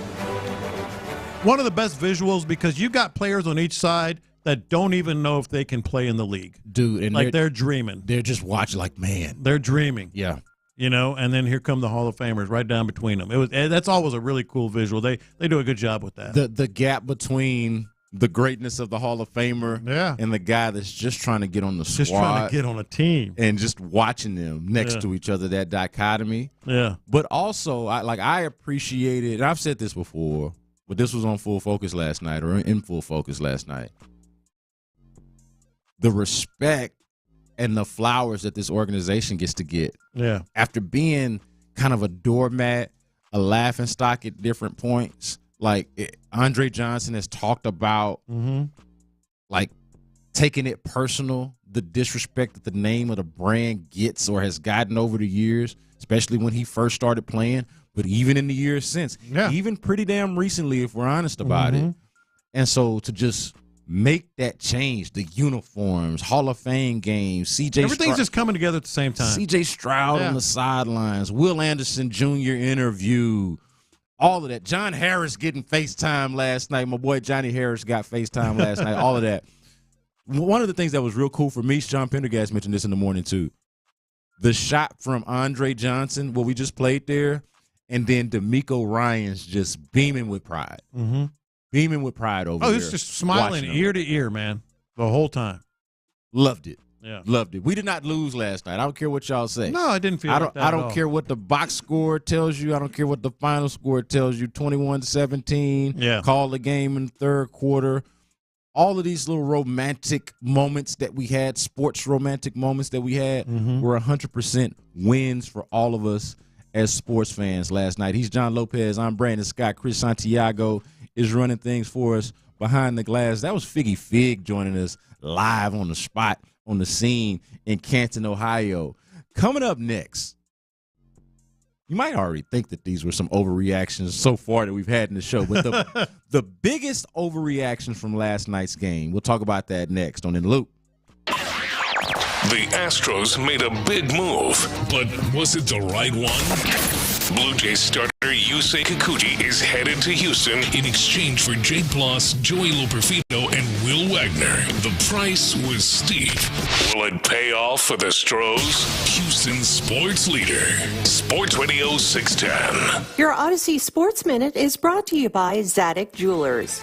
One of the best visuals because you got players on each side that don't even know if they can play in the league. Dude, and like they're dreaming. They're just watching like, man. They're dreaming. Yeah. You know, and then here come the Hall of Famers right down between them. That's always a really cool visual. They do a good job with that. The gap between the greatness of the Hall of Famer and the guy that's just trying to get on the squad. Just trying to get on a team. And just watching them next to each other, that dichotomy. Yeah. But also, I appreciated, and I've said this before, but this was on Full Focus last night, or in Full Focus last night. The respect and the flowers that this organization gets to get. Yeah. After being kind of a doormat, a laughingstock at different points, like Andre Johnson has talked about, like taking it personal, the disrespect that the name of the brand gets or has gotten over the years, especially when he first started playing, but even in the years since, even pretty damn recently, if we're honest about it. And so to just make that change, the uniforms, Hall of Fame games, everything's just coming together at the same time. C.J. Stroud on the sidelines, Will Anderson Jr. interview, all of that. John Harris getting FaceTime last night. My boy Johnny Harris got FaceTime last night, all of that. One of the things that was real cool for me, Sean Pendergast mentioned this in the morning too, the shot from Andre Johnson, what we just played there, and then D'Amico Ryans just beaming with pride. Beaming with pride over there. Oh, he's just smiling ear to ear, man, the whole time. Loved it. Yeah. Loved it. We did not lose last night. I don't care what y'all say. No, I didn't feel like that I don't care what the box score tells you. I don't care what the final score tells you. 21-17. Yeah. Call the game in the third quarter. All of these little romantic moments that we had, sports romantic moments that we had, were 100% wins for all of us as sports fans last night. He's John Lopez. I'm Brandon Scott. Chris Santiago is running things for us behind the glass. That was Figgy Fig joining us live on the spot, on the scene in Canton, Ohio. Coming up next, you might already think that these were some overreactions so far that we've had in the show, but the biggest overreaction from last night's game, we'll talk about that next on In the Loop. The Astros made a big move, but was it the right one? Blue Jays starter Yusei Kikuchi is headed to Houston in exchange for Jake Bloss, Joey Loperfido, and Will Wagner. The price was steep. Will it pay off for the Stros? Houston's sports leader, Sports Radio 610. Your Odyssey Sports Minute is brought to you by Zadig Jewelers.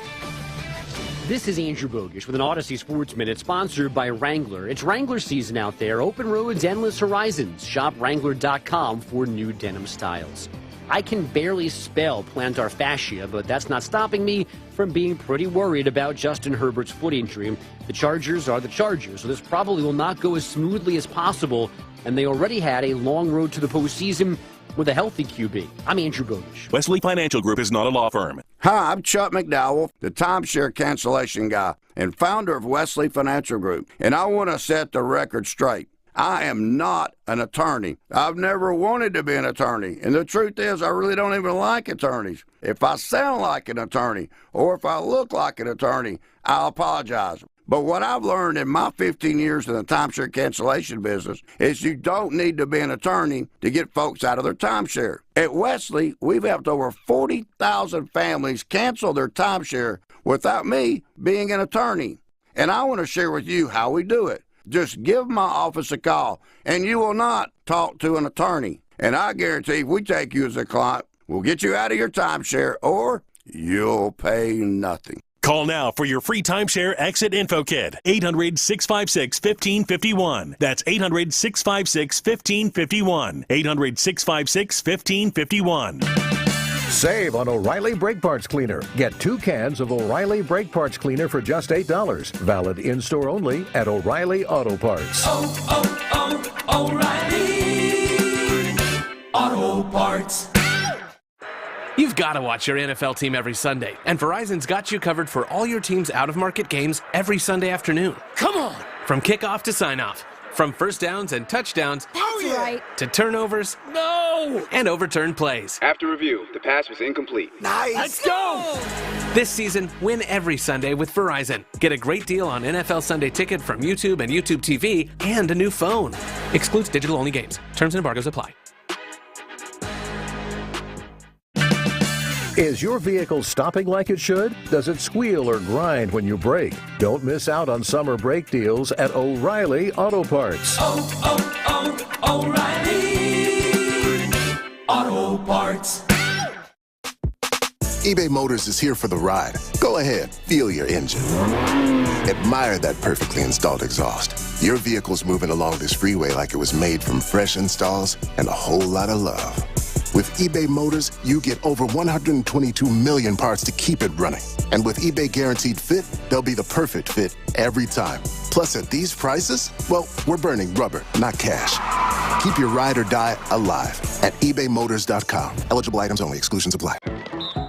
This is Andrew Bogish with an Odyssey Sports Minute sponsored by Wrangler. It's Wrangler season out there. Open roads, endless horizons. Shop Wrangler.com for new denim styles. I can barely spell plantar fascia, but that's not stopping me from being pretty worried about Justin Herbert's foot injury. The Chargers are the Chargers, so this probably will not go as smoothly as possible and they already had a long road to the postseason with a healthy QB. I'm Andrew Bogish. Wesley Financial Group is not a law firm. Hi, I'm Chuck McDowell, the timeshare cancellation guy and founder of Wesley Financial Group, and I want to set the record straight. I am not an attorney. I've never wanted to be an attorney, and the truth is I really don't even like attorneys. If I sound like an attorney or if I look like an attorney, I'll apologize. But what I've learned in my 15 years in the timeshare cancellation business is you don't need to be an attorney to get folks out of their timeshare. At Wesley, we've helped over 40,000 families cancel their timeshare without me being an attorney. And I want to share with you how we do it. Just give my office a call, and you will not talk to an attorney. And I guarantee if we take you as a client, we'll get you out of your timeshare, or you'll pay nothing. Call now for your free timeshare exit info kit. 800-656-1551. That's 800-656-1551. 800-656-1551. Save on O'Reilly Brake Parts Cleaner. Get 2 cans of O'Reilly Brake Parts Cleaner for just $8. Valid in-store only at O'Reilly Auto Parts. O'Reilly Auto Parts. You've got to watch your NFL team every Sunday, and Verizon's got you covered for all your team's out-of-market games every Sunday afternoon. Come on! From kickoff to sign-off. From first downs and touchdowns to turnovers and overturned plays. After review, the pass was incomplete. Nice! Let's go! This season, win every Sunday with Verizon. Get a great deal on NFL Sunday Ticket from YouTube and YouTube TV and a new phone. Excludes digital-only games. Terms and embargoes apply. Is your vehicle stopping like it should? Does it squeal or grind when you brake? Don't miss out on summer brake deals at O'Reilly Auto Parts. O'Reilly Auto Parts. eBay Motors is here for the ride. Go ahead, feel your engine. Admire that perfectly installed exhaust. Your vehicle's moving along this freeway like it was made from fresh installs and a whole lot of love. With eBay Motors, you get over 122 million parts to keep it running. And with eBay Guaranteed Fit, they'll be the perfect fit every time. Plus, at these prices, well, we're burning rubber, not cash. Keep your ride or die alive at ebaymotors.com. Eligible items only. Exclusions apply.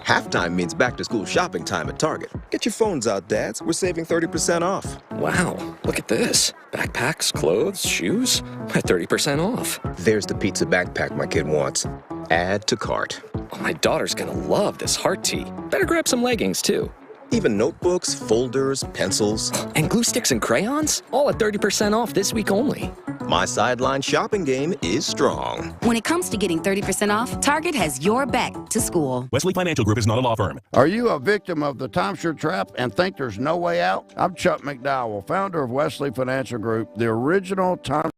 Halftime means back-to-school shopping time at Target. Get your phones out, dads. We're saving 30% off. Wow, look at this. Backpacks, clothes, shoes, at 30% off. There's the pizza backpack my kid wants. Add to cart. Oh, my daughter's gonna love this heart tee. Better grab some leggings, too. Even notebooks, folders, pencils. And glue sticks and crayons? All at 30% off this week only. My sideline shopping game is strong. When it comes to getting 30% off, Target has your back to school. Wesley Financial Group is not a law firm. Are you a victim of the timeshare trap and think there's no way out? I'm Chuck McDowell, founder of Wesley Financial Group, the original time.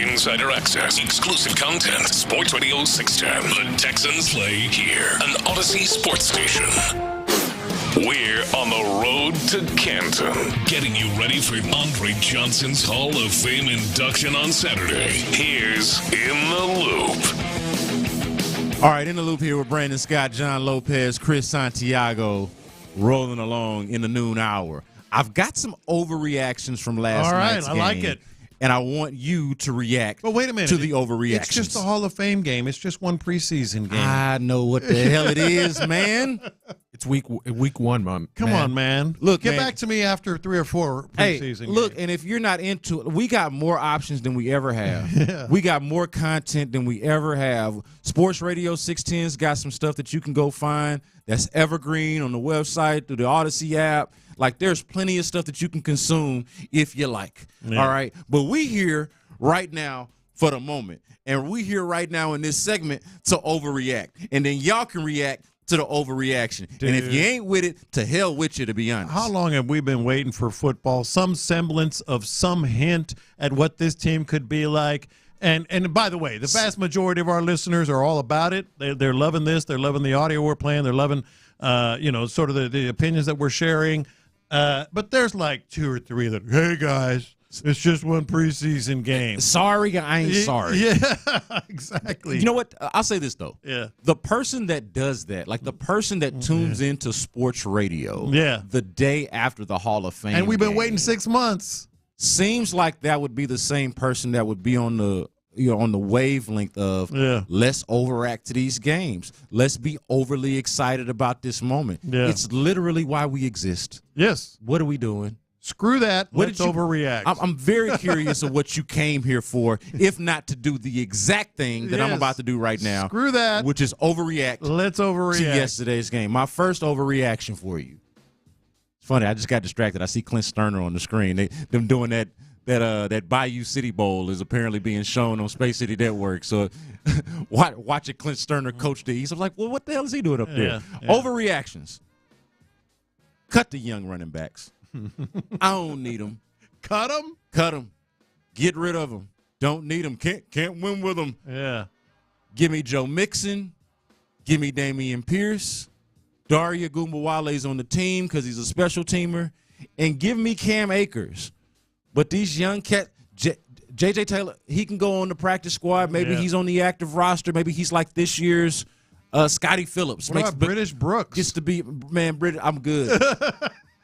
Insider access, exclusive content. Sports Radio 610. The Texans play here. An Odyssey sports station. We're on the road to Canton, getting you ready for Andre Johnson's Hall of Fame induction on Saturday. Here's In the Loop. All right, In the Loop here with Brandon Scott, John Lopez, Chris Santiago, rolling along in the noon hour. I've got some overreactions from last night's game. All right, I like it. And I want you to react But wait a minute. to the overreactions. It's just a Hall of Fame game. It's just one preseason game. I know what the hell it is, man. It's week one, man. Come on, man. Look, get man. back to me after 3 or 4 preseason games. Look, and if you're not into it, we got more options than we ever have. We got more content than we ever have. Sports Radio 610's got some stuff that you can go find that's evergreen on the website, through the Odyssey app. Like, there's plenty of stuff that you can consume if you like. Yeah. All right? But we here right now for the moment. And we here right now in this segment to overreact. And then y'all can react to the overreaction. Dude. And if you ain't with it, to hell with you, to be honest. How long have we been waiting for football? Some semblance of some hint at what this team could be like. And by the way, the vast majority of our listeners are all about it. They're loving this. They're loving the audio we're playing. They're loving, sort of the opinions that we're sharing. But there's like 2 or 3 that, hey, guys, it's just one preseason game. Sorry, I ain't sorry. Yeah, exactly. You know what? I'll say this, though. Yeah. The person that does that, like the person that tunes into sports radio the day after the Hall of Fame And we've been game, waiting 6 months. seems like that would be the same person that would be on the on the wavelength of let's overact to these games. Let's be overly excited about this moment. Yeah. It's literally why we exist. Yes. What are we doing? Screw that. What Let's did you overreact. I'm very curious of what you came here for, if not to do the exact thing that I'm Yes. about to do right now. Screw that. Which is overreact. Let's overreact to yesterday's game. My first overreaction for you. It's funny. I just got distracted. I see Clint Stoerner on the screen. Them doing that Bayou City Bowl is apparently being shown on Space City Network. So watching Clint Stoerner coach the East, I'm like, well, what the hell is he doing up there? Yeah. Overreactions. Cut the young running backs. I don't need them. Cut them? Cut them. Get rid of them. Don't need them. Can't win with them. Yeah. Give me Joe Mixon. Give me Damian Pierce. Daria Gumbawale's on the team because he's a special teamer. And give me Cam Akers. But these young cats, J.J. Taylor, he can go on the practice squad. Maybe he's on the active roster. Maybe he's like this year's Scotty Phillips. What about British Brooks? Just to be, man, British, I'm good.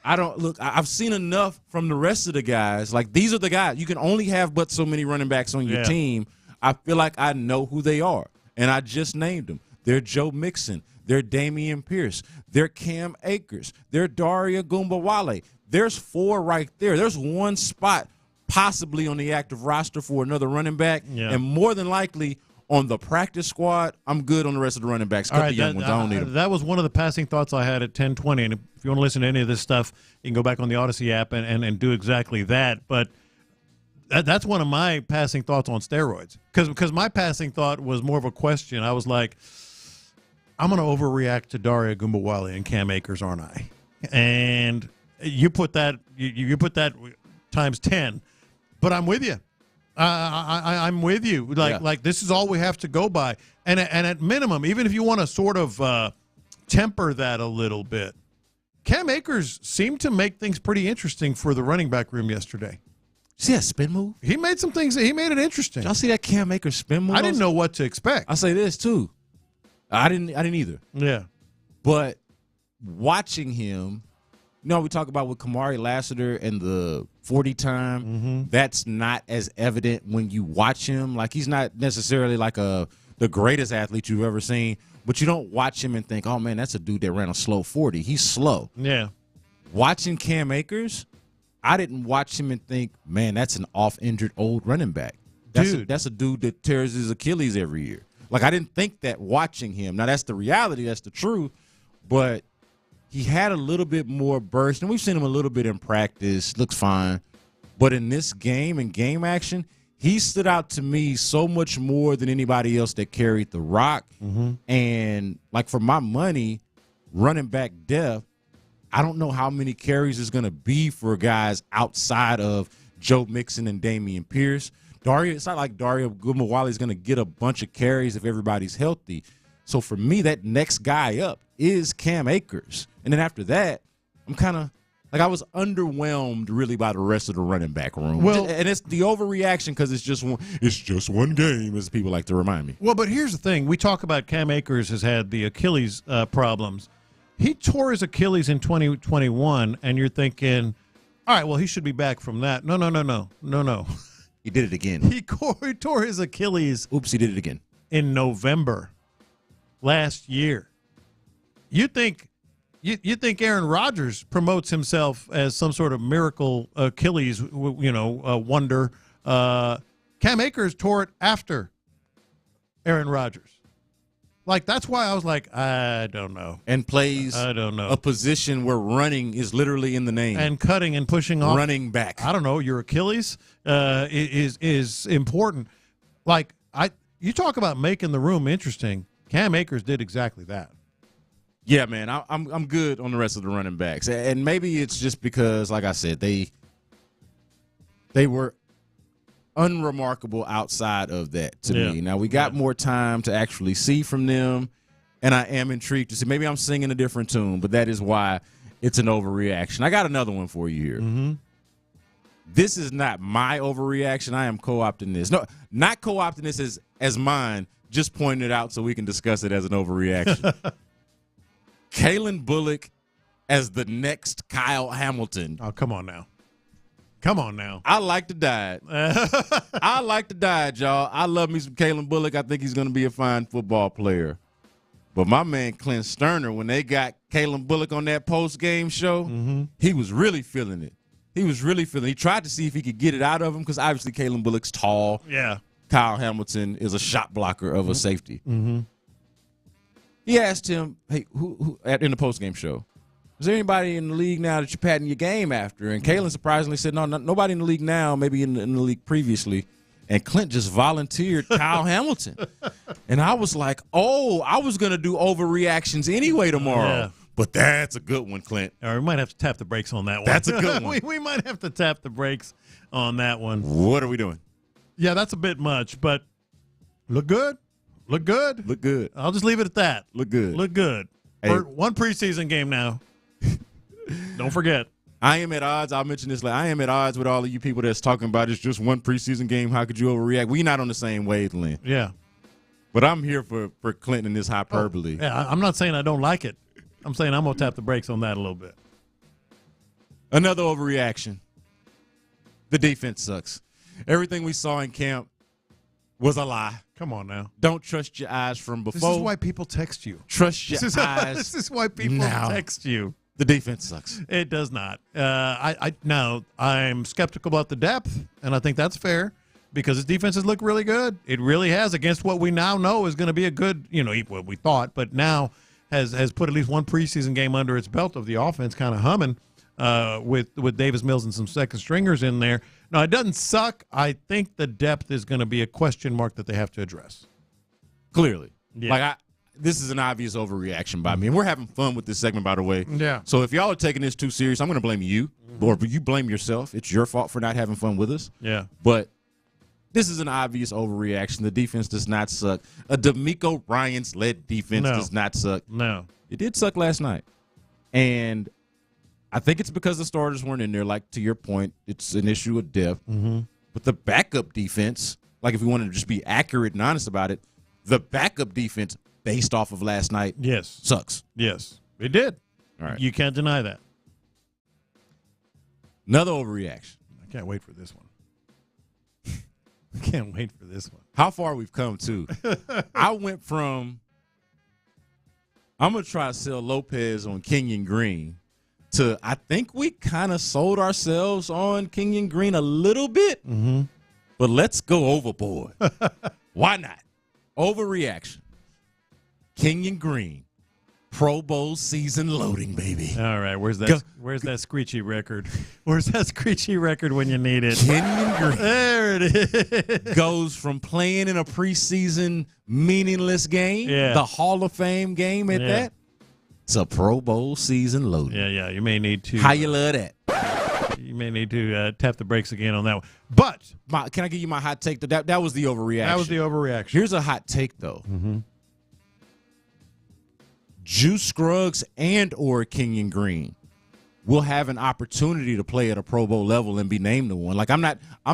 I've seen enough from the rest of the guys. Like, these are the guys. You can only have but so many running backs on your team. I feel like I know who they are, and I just named them. They're Joe Mixon. They're Damian Pierce. They're Cam Akers. They're Daria Gumbawale. There's 4 right there. There's 1 spot possibly on the active roster for another running back, and more than likely on the practice squad. I'm good on the rest of the running backs. Cut the young ones. I don't need them. That was one of the passing thoughts I had at 10:20. And if you want to listen to any of this stuff, you can go back on the Odyssey app and do exactly that. But that's one of my passing thoughts on steroids. Because my passing thought was more of a question. I was like, I'm going to overreact to Daria Gumbawale and Cam Akers, aren't I? And you put that times 10. But I'm with you. I'm with you. Like this is all we have to go by. And at minimum, even if you want to sort of temper that a little bit, Cam Akers seemed to make things pretty interesting for the running back room yesterday. See that spin move? He made some things. He made it interesting. Did y'all see that Cam Akers spin move? I didn't know what to expect. I'll say this too. I didn't either. Yeah. But watching him, we talk about with Kamari Lassiter and the 40 time. That's not as evident when you watch him. Like, he's not necessarily like the greatest athlete you've ever seen, but you don't watch him and think, oh man, that's a dude that ran a slow 40. He's slow. Yeah. Watching Cam Akers, I didn't watch him and think, man, that's an off-injured old running back. That's a dude that tears his Achilles every year. Like, I didn't think that watching him. Now, that's the reality. That's the truth. But he had a little bit more burst, and we've seen him a little bit in practice. Looks fine. But in this game and game action, he stood out to me so much more than anybody else that carried the rock. And, like, for my money, running back depth, I don't know how many carries is going to be for guys outside of Joe Mixon and Damian Pierce. It's not like Dario Gumawale is going to get a bunch of carries if everybody's healthy. So for me, that next guy up is Cam Akers. And then after that, I'm kind of like I was underwhelmed really by the rest of the running back room. Well, and it's the overreaction because it's just one game, as people like to remind me. Well, but here's the thing. We talk about Cam Akers has had the Achilles problems. He tore his Achilles in 2021, and you're thinking, all right, well, he should be back from that. No. He did it again. He tore his Achilles. Oops, he did it again. In November last year. You think Aaron Rodgers promotes himself as some sort of miracle Achilles, wonder. Cam Akers tore it after Aaron Rodgers. Like, that's why I was like, I don't know. And plays I don't know. a position where running is literally in the name. And cutting and pushing off. Running back. I don't know. Your Achilles is important. Like, you talk about making the room interesting. Cam Akers did exactly that. Yeah, man, I'm good on the rest of the running backs. And maybe it's just because, like I said, they were unremarkable outside of that to me. Now, we got more time to actually see from them, and I am intrigued to see. Maybe I'm singing a different tune, but that is why it's an overreaction. I got another one for you here. Mm-hmm. This is not my overreaction. I am co-opting this. No, not co-opting this as mine, just pointing it out so we can discuss it as an overreaction. Kalen Bullock as the next Kyle Hamilton. Oh, come on now. Come on now. I like to die. I like to die, y'all. I love me some Kalen Bullock. I think he's going to be a fine football player. But my man Clint Stoerner, when they got Kalen Bullock on that post-game show, he was really feeling it. He tried to see if he could get it out of him because obviously Kalen Bullock's tall. Yeah. Kyle Hamilton is a shot blocker of a safety. Mm-hmm. He asked him, hey, who in the post-game show, is there anybody in the league now that you're patting your game after? And Kalen surprisingly said, no, nobody in the league now, maybe in the league previously. And Clint just volunteered Kyle Hamilton. And I was like, I was going to do overreactions anyway tomorrow. Yeah. But that's a good one, Clint. All right, we might have to tap the brakes on that one. That's a good one. we might have to tap the brakes on that one. What are we doing? Yeah, that's a bit much, but look good. Look good. Look good. I'll just leave it at that. Look good. Look good. Hey. For one preseason game now. Don't forget. I am at odds. I'll mention this later. I am at odds with all of you people that's talking about it's just one preseason game. How could you overreact? We're not on the same wavelength. Yeah. But I'm here for Clinton and this hyperbole. Yeah, I'm not saying I don't like it. I'm saying I'm going to tap the brakes on that a little bit. Another overreaction. The defense sucks. Everything we saw in camp was a lie. Come on now. Don't trust your eyes from before. This is why people text you. Trust your eyes. This is why people text you. The defense sucks. It does not. I'm skeptical about the depth, and I think that's fair because his defenses look really good. It really has against what we now know is going to be a good, what we thought, but now has put at least one preseason game under its belt of the offense kind of humming with Davis Mills and some second stringers in there. Now, it doesn't suck. I think the depth is going to be a question mark that they have to address. Clearly. Yeah. This is an obvious overreaction by me. And we're having fun with this segment, by the way. Yeah. So if y'all are taking this too serious, I'm going to blame you. Or you blame yourself. It's your fault for not having fun with us. Yeah. But this is an obvious overreaction. The defense does not suck. A DeMeco Ryans-led defense does not suck. No. It did suck last night. And I think it's because the starters weren't in there. Like, to your point, it's an issue of depth. Mm-hmm. But the backup defense, like if we wanted to just be accurate and honest about it, the backup defense based off of last night sucks. Yes, it did. All right. You can't deny that. Another overreaction. I can't wait for this one. I can't wait for this one. How far we've come, too. I went from I'm going to try to sell Lopez on Kenyon Green to I think we kind of sold ourselves on Kenyon Green a little bit, but let's go overboard. Why not? Overreaction. Kenyon Green, Pro Bowl season loading, baby. All right, where's that screechy record? Where's that screechy record when you need it? Kenyon Green. There it is. Goes from playing in a preseason meaningless game, the Hall of Fame game at that, to Pro Bowl season loading. Yeah, you may need to. How you love that? You may need to tap the brakes again on that one. But can I give you my hot take? That was the overreaction. That was the overreaction. Here's a hot take, though. Mm-hmm. Juice Scruggs and or Kenyon Green will have an opportunity to play at a Pro Bowl level and be named the one. Like I'm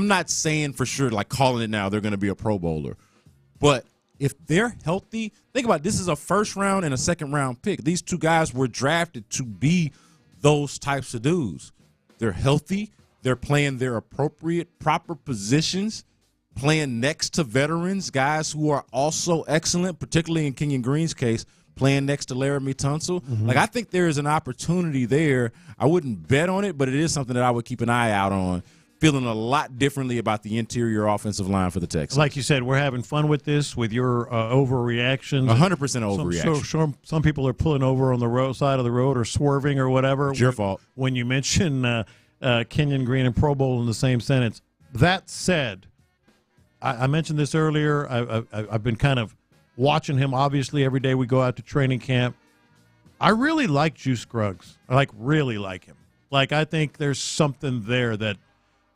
not saying for sure, like calling it now, they're going to be a Pro Bowler. But if they're healthy, think about it, this is a first round and a second round pick. These two guys were drafted to be those types of dudes. They're healthy. They're playing their appropriate, proper positions, playing next to veterans, guys who are also excellent, particularly in Kenyon Green's case, playing next to Laramie Tunsil. Mm-hmm. Like, I think there is an opportunity there. I wouldn't bet on it, but it is something that I would keep an eye out on, feeling a lot differently about the interior offensive line for the Texans. Like you said, we're having fun with this, with your overreactions. 100% overreaction. Some people are pulling over on the side of the road or swerving or whatever. It's your fault. When you mention Kenyon Green and Pro Bowl in the same sentence. That said, I mentioned this earlier. I've been kind of watching him, obviously, every day we go out to training camp. I really like Juice Scruggs. I really like him. I think there's something there that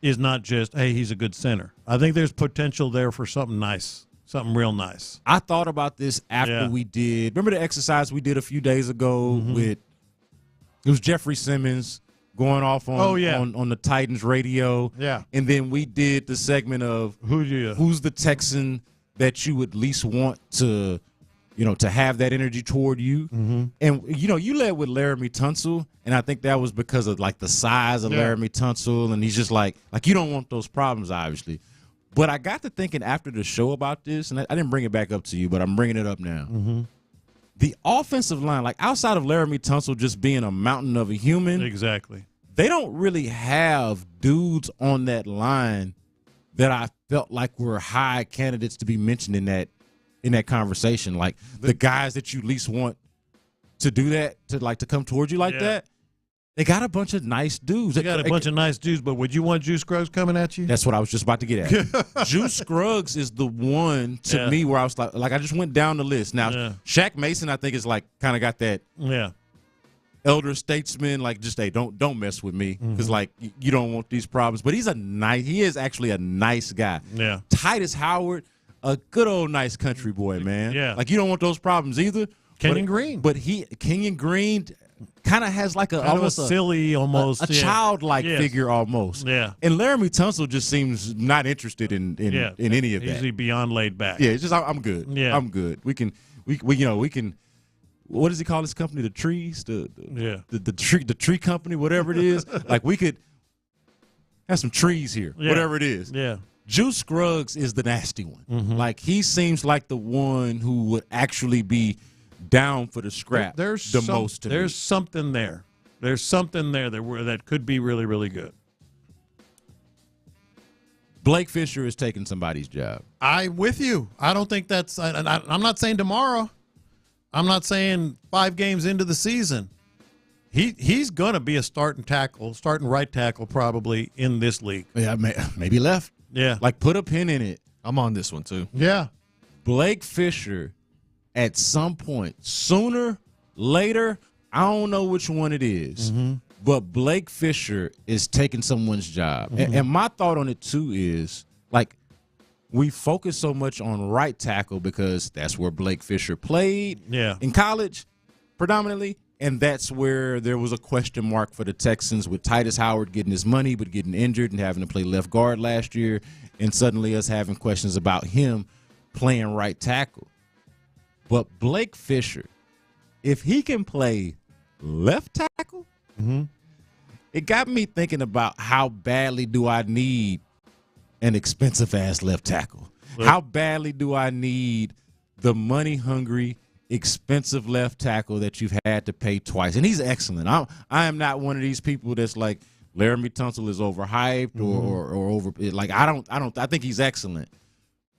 is not just, hey, he's a good center. I think there's potential there for something nice, something real nice. I thought about this after we did. Remember the exercise we did a few days ago with – it was Jeffrey Simmons going off on the Titans radio. Yeah. And then we did the segment of who's the Texan that you would least want to – to have that energy toward you. Mm-hmm. And, you led with Laramie Tunsil, and I think that was because of, the size of Laramie Tunsil, and he's just like you don't want those problems, obviously. But I got to thinking after the show about this, and I didn't bring it back up to you, but I'm bringing it up now. Mm-hmm. The offensive line, outside of Laramie Tunsil just being a mountain of a human. Exactly. They don't really have dudes on that line that I felt like were high candidates to be mentioned in that conversation, the guys that you least want to do that, to come towards you that. They got a bunch of nice dudes. They got a bunch of nice dudes, but would you want Juice Scruggs coming at you? That's what I was just about to get at. Juice Scruggs is the one to me where I was like I just went down the list. Now, Shaq Mason, I think, is kind of got that elder statesman, hey, don't mess with me because you don't want these problems. But he is actually a nice guy. Yeah. Titus Howard, a good old nice country boy, man. Yeah. You don't want those problems either. Kenyon Green. But Kenyon Green kind of has almost a silly, almost a childlike figure almost. Yeah. And Laramie Tunsil just seems not interested in any of that. Usually beyond laid back. Yeah, it's just I'm good. Yeah. I'm good. We can what does he call his company? The trees? The tree company, whatever it is. We could have some trees here, whatever it is. Yeah. Juice Scruggs is the nasty one. Mm-hmm. He seems like the one who would actually be down for the scrap most to me. There's something there. There's something there that could be really, really good. Blake Fisher is taking somebody's job. I'm with you. I don't think that's – I'm not saying tomorrow. I'm not saying 5 games into the season. He's going to be a starting right tackle probably in this league. Yeah, maybe left. Yeah. Put a pin in it. I'm on this one, too. Yeah. Blake Fisher, at some point, sooner, later, I don't know which one it is, but Blake Fisher is taking someone's job. And my thought on it, too, is, we focus so much on right tackle because that's where Blake Fisher played in college, predominantly. And that's where there was a question mark for the Texans with Titus Howard getting his money but getting injured and having to play left guard last year, and suddenly us having questions about him playing right tackle. But Blake Fisher, if he can play left tackle, it got me thinking about how badly do I need an expensive-ass left tackle? How badly do I need the money-hungry, expensive left tackle that you've had to pay twice? And he's excellent. I am not one of these people that's like Laramie Tunsil is overhyped or over. I think he's excellent.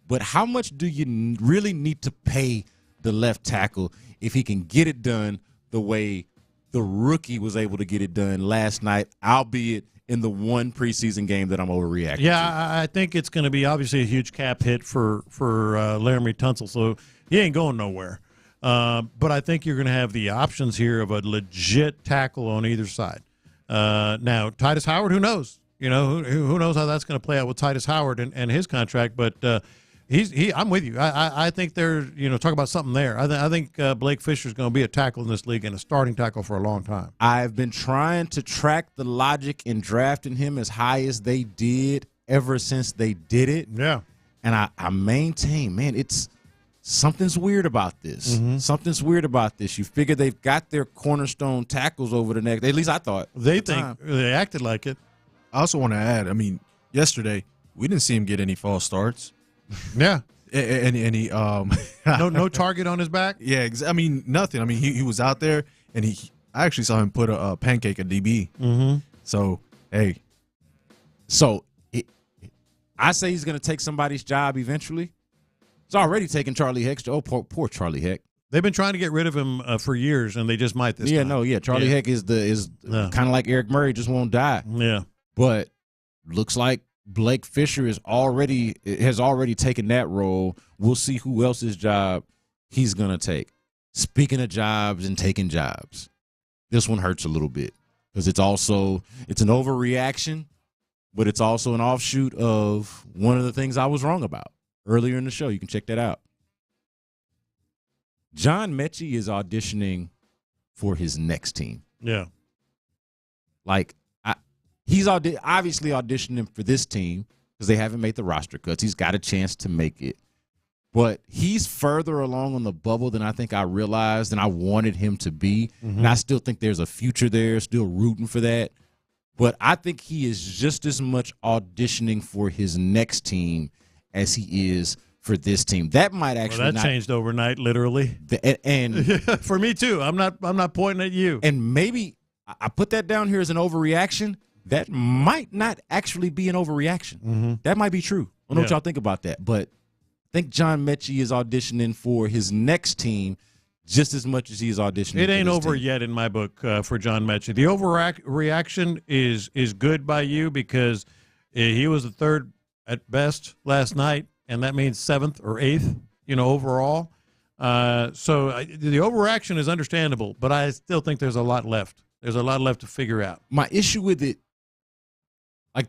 But how much do you really need to pay the left tackle if he can get it done the way the rookie was able to get it done last night, albeit in the one preseason game that I'm overreacting to? Yeah, I think it's going to be obviously a huge cap hit for Laramie Tunsil, so he ain't going nowhere. But I think you're going to have the options here of a legit tackle on either side. Now, Titus Howard, who knows? You know, who knows how that's going to play out with Titus Howard and his contract, but I'm with you. I think there's, talk about something there. I think Blake Fisher's going to be a tackle in this league and a starting tackle for a long time. I've been trying to track the logic in drafting him as high as they did ever since they did it. Yeah. And I maintain, man, it's something's weird about this. Mm-hmm. Something's weird about this. You figure they've got their cornerstone tackles over the next. At least I thought. They acted like it. I also want to add, yesterday we didn't see him get any false starts. Yeah. Any no target on his back? Yeah, nothing. He was out there, and I actually saw him put a pancake at DB. Mm-hmm. So, hey. So, I say he's going to take somebody's job eventually. It's already taken Charlie Heck's job. Oh, poor Charlie Heck. They've been trying to get rid of him for years, and they just might this time. Charlie Heck is kind of like Eric Murray, just won't die. Yeah. But looks like Blake Fisher has already taken that role. We'll see who else's job he's going to take. Speaking of jobs and taking jobs, this one hurts a little bit because it's an overreaction, but it's also an offshoot of one of the things I was wrong about earlier in the show. You can check that out. John Mechie is auditioning for his next team. Yeah. He's obviously auditioning for this team because they haven't made the roster cuts. He's got a chance to make it. But he's further along on the bubble than I think I realized and I wanted him to be. Mm-hmm. And I still think there's a future there, still rooting for that. But I think he is just as much auditioning for his next team as he is for this team. That might actually that changed overnight, literally. And for me too. I'm not pointing at you. And maybe I put that down here as an overreaction. That might not actually be an overreaction. Mm-hmm. That might be true. I don't know what y'all think about that. But I think John Mechie is auditioning for his next team just as much as he is auditioning It for ain't this over team. yet in my book for John Mechie. The overreaction is good by you because he was the third at best last night, and that means 7th or 8th, overall. So the overreaction is understandable, but I still think there's a lot left. There's a lot left to figure out. My issue with it,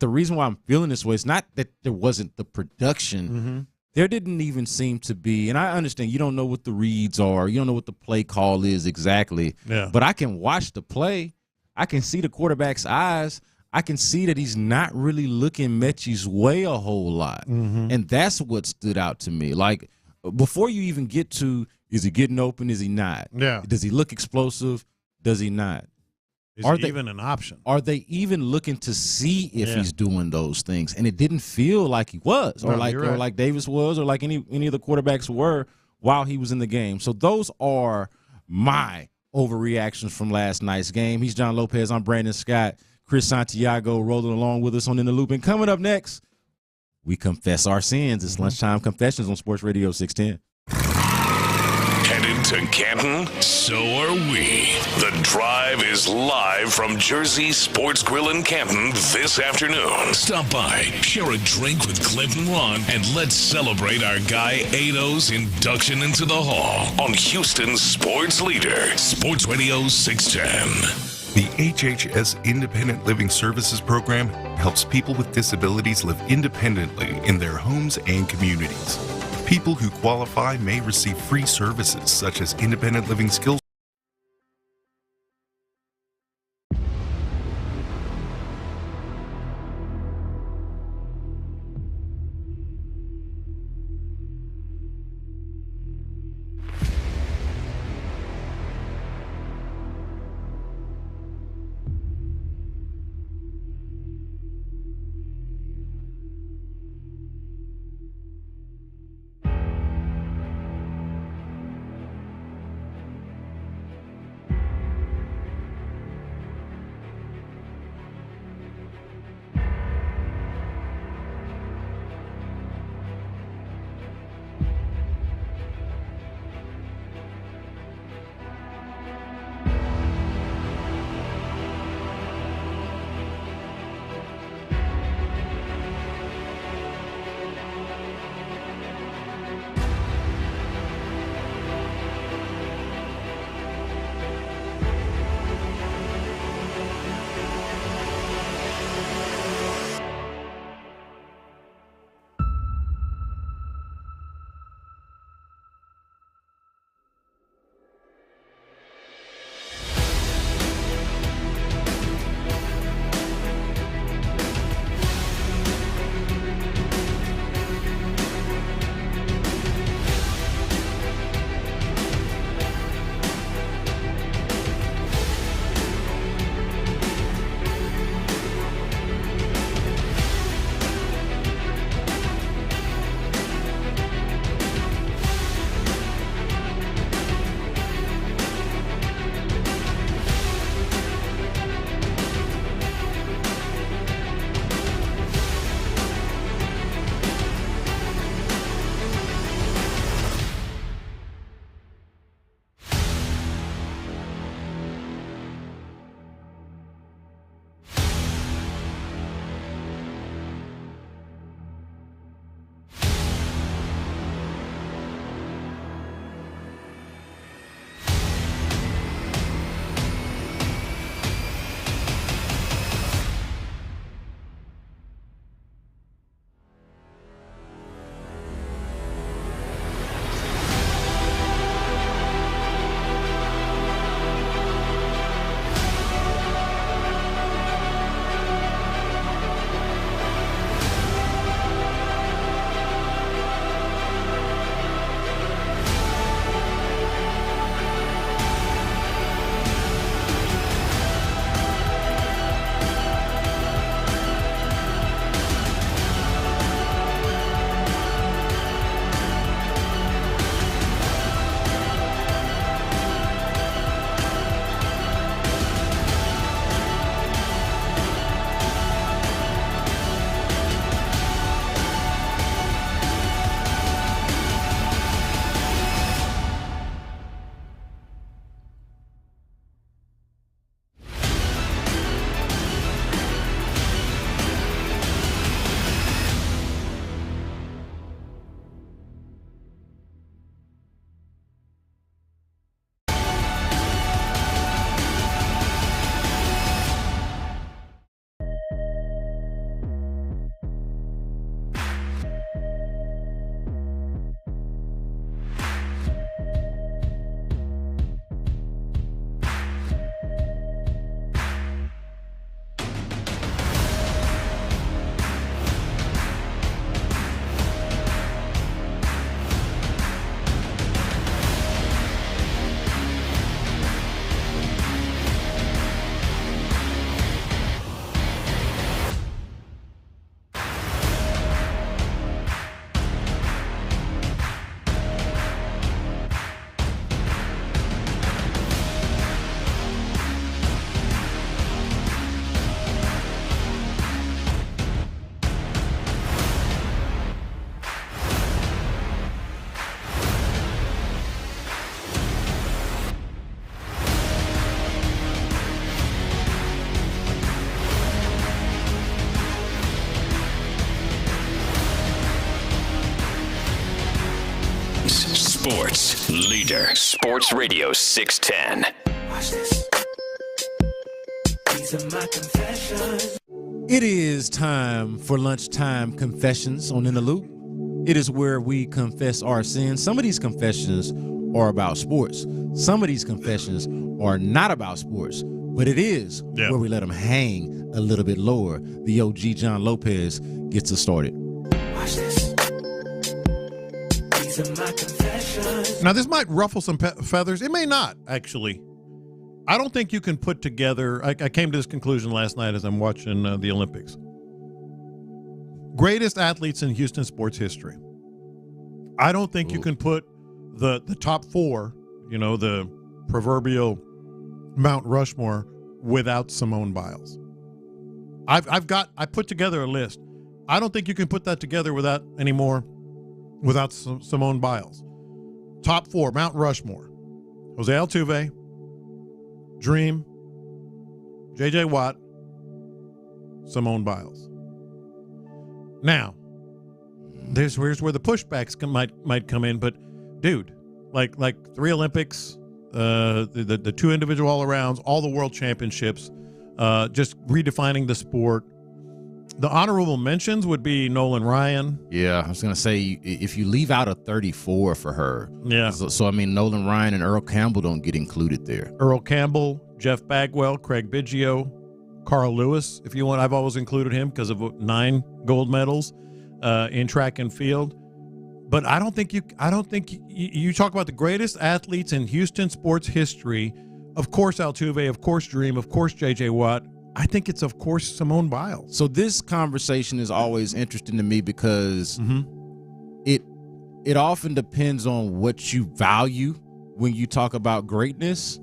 the reason why I'm feeling this way, is not that there wasn't the production. Mm-hmm. There didn't even seem to be, and I understand you don't know what the reads are. You don't know what the play call is exactly. Yeah. But I can watch the play. I can see the quarterback's eyes. I can see that he's not really looking Mechie's way a whole lot. Mm-hmm. And that's what stood out to me. Before you even get to, is he getting open, is he not? Yeah. Does he look explosive, does he not? Is he even an option? Are they even looking to see if he's doing those things? And it didn't feel like he was, or like Davis was, or like any of the quarterbacks were while he was in the game. So those are my overreactions from last night's game. He's John Lopez. I'm Brandon Scott. Chris Santiago rolling along with us on In the Loop. And coming up next, we confess our sins. It's Lunchtime Confessions on Sports Radio 610. Headed to Canton? So are we. The Drive is live from Jersey Sports Grill in Canton this afternoon. Stop by, share a drink with Clint and Ron, and let's celebrate our guy Ado's induction into the Hall on Houston's sports leader, Sports Radio 610. The HHS Independent Living Services Program helps people with disabilities live independently in their homes and communities. People who qualify may receive free services such as independent living skills. sports leader. Sports Radio 610. Watch this. These are my confessions. It is time for lunchtime confessions on In the Loop. It is where we confess our sins. Some of these confessions are about sports. Some of these confessions are not about sports. But it is where we let them hang a little bit lower. The OG John Lopez gets us started. Watch this. These are my confessions. Now, this might ruffle some feathers. It may not, actually. I don't think you can put together. I came to this conclusion last night as I'm watching the Olympics. Greatest athletes in Houston sports history. I don't think you can put the top four, the proverbial Mount Rushmore, without Simone Biles. I put together a list. I don't think you can put that together without Simone Biles. Top four, Mount Rushmore. Jose Altuve, Dream, J.J. Watt, Simone Biles. Now, here's where the pushbacks might come in, but dude, like 3 Olympics, the 2 individual all-arounds, all the world championships, just redefining the sport. The honorable mentions would be Nolan Ryan. Yeah, I was going to say, if you leave out a 34 for her. Yeah. So, I mean, Nolan Ryan and Earl Campbell don't get included there. Earl Campbell, Jeff Bagwell, Craig Biggio, Carl Lewis, if you want. I've always included him because of 9 gold medals in track and field. But I don't think you talk about the greatest athletes in Houston sports history. Of course, Altuve, of course, Dream, of course, J.J. Watt. I think it's, of course, Simone Biles. So this conversation is always interesting to me because it often depends on what you value when you talk about greatness.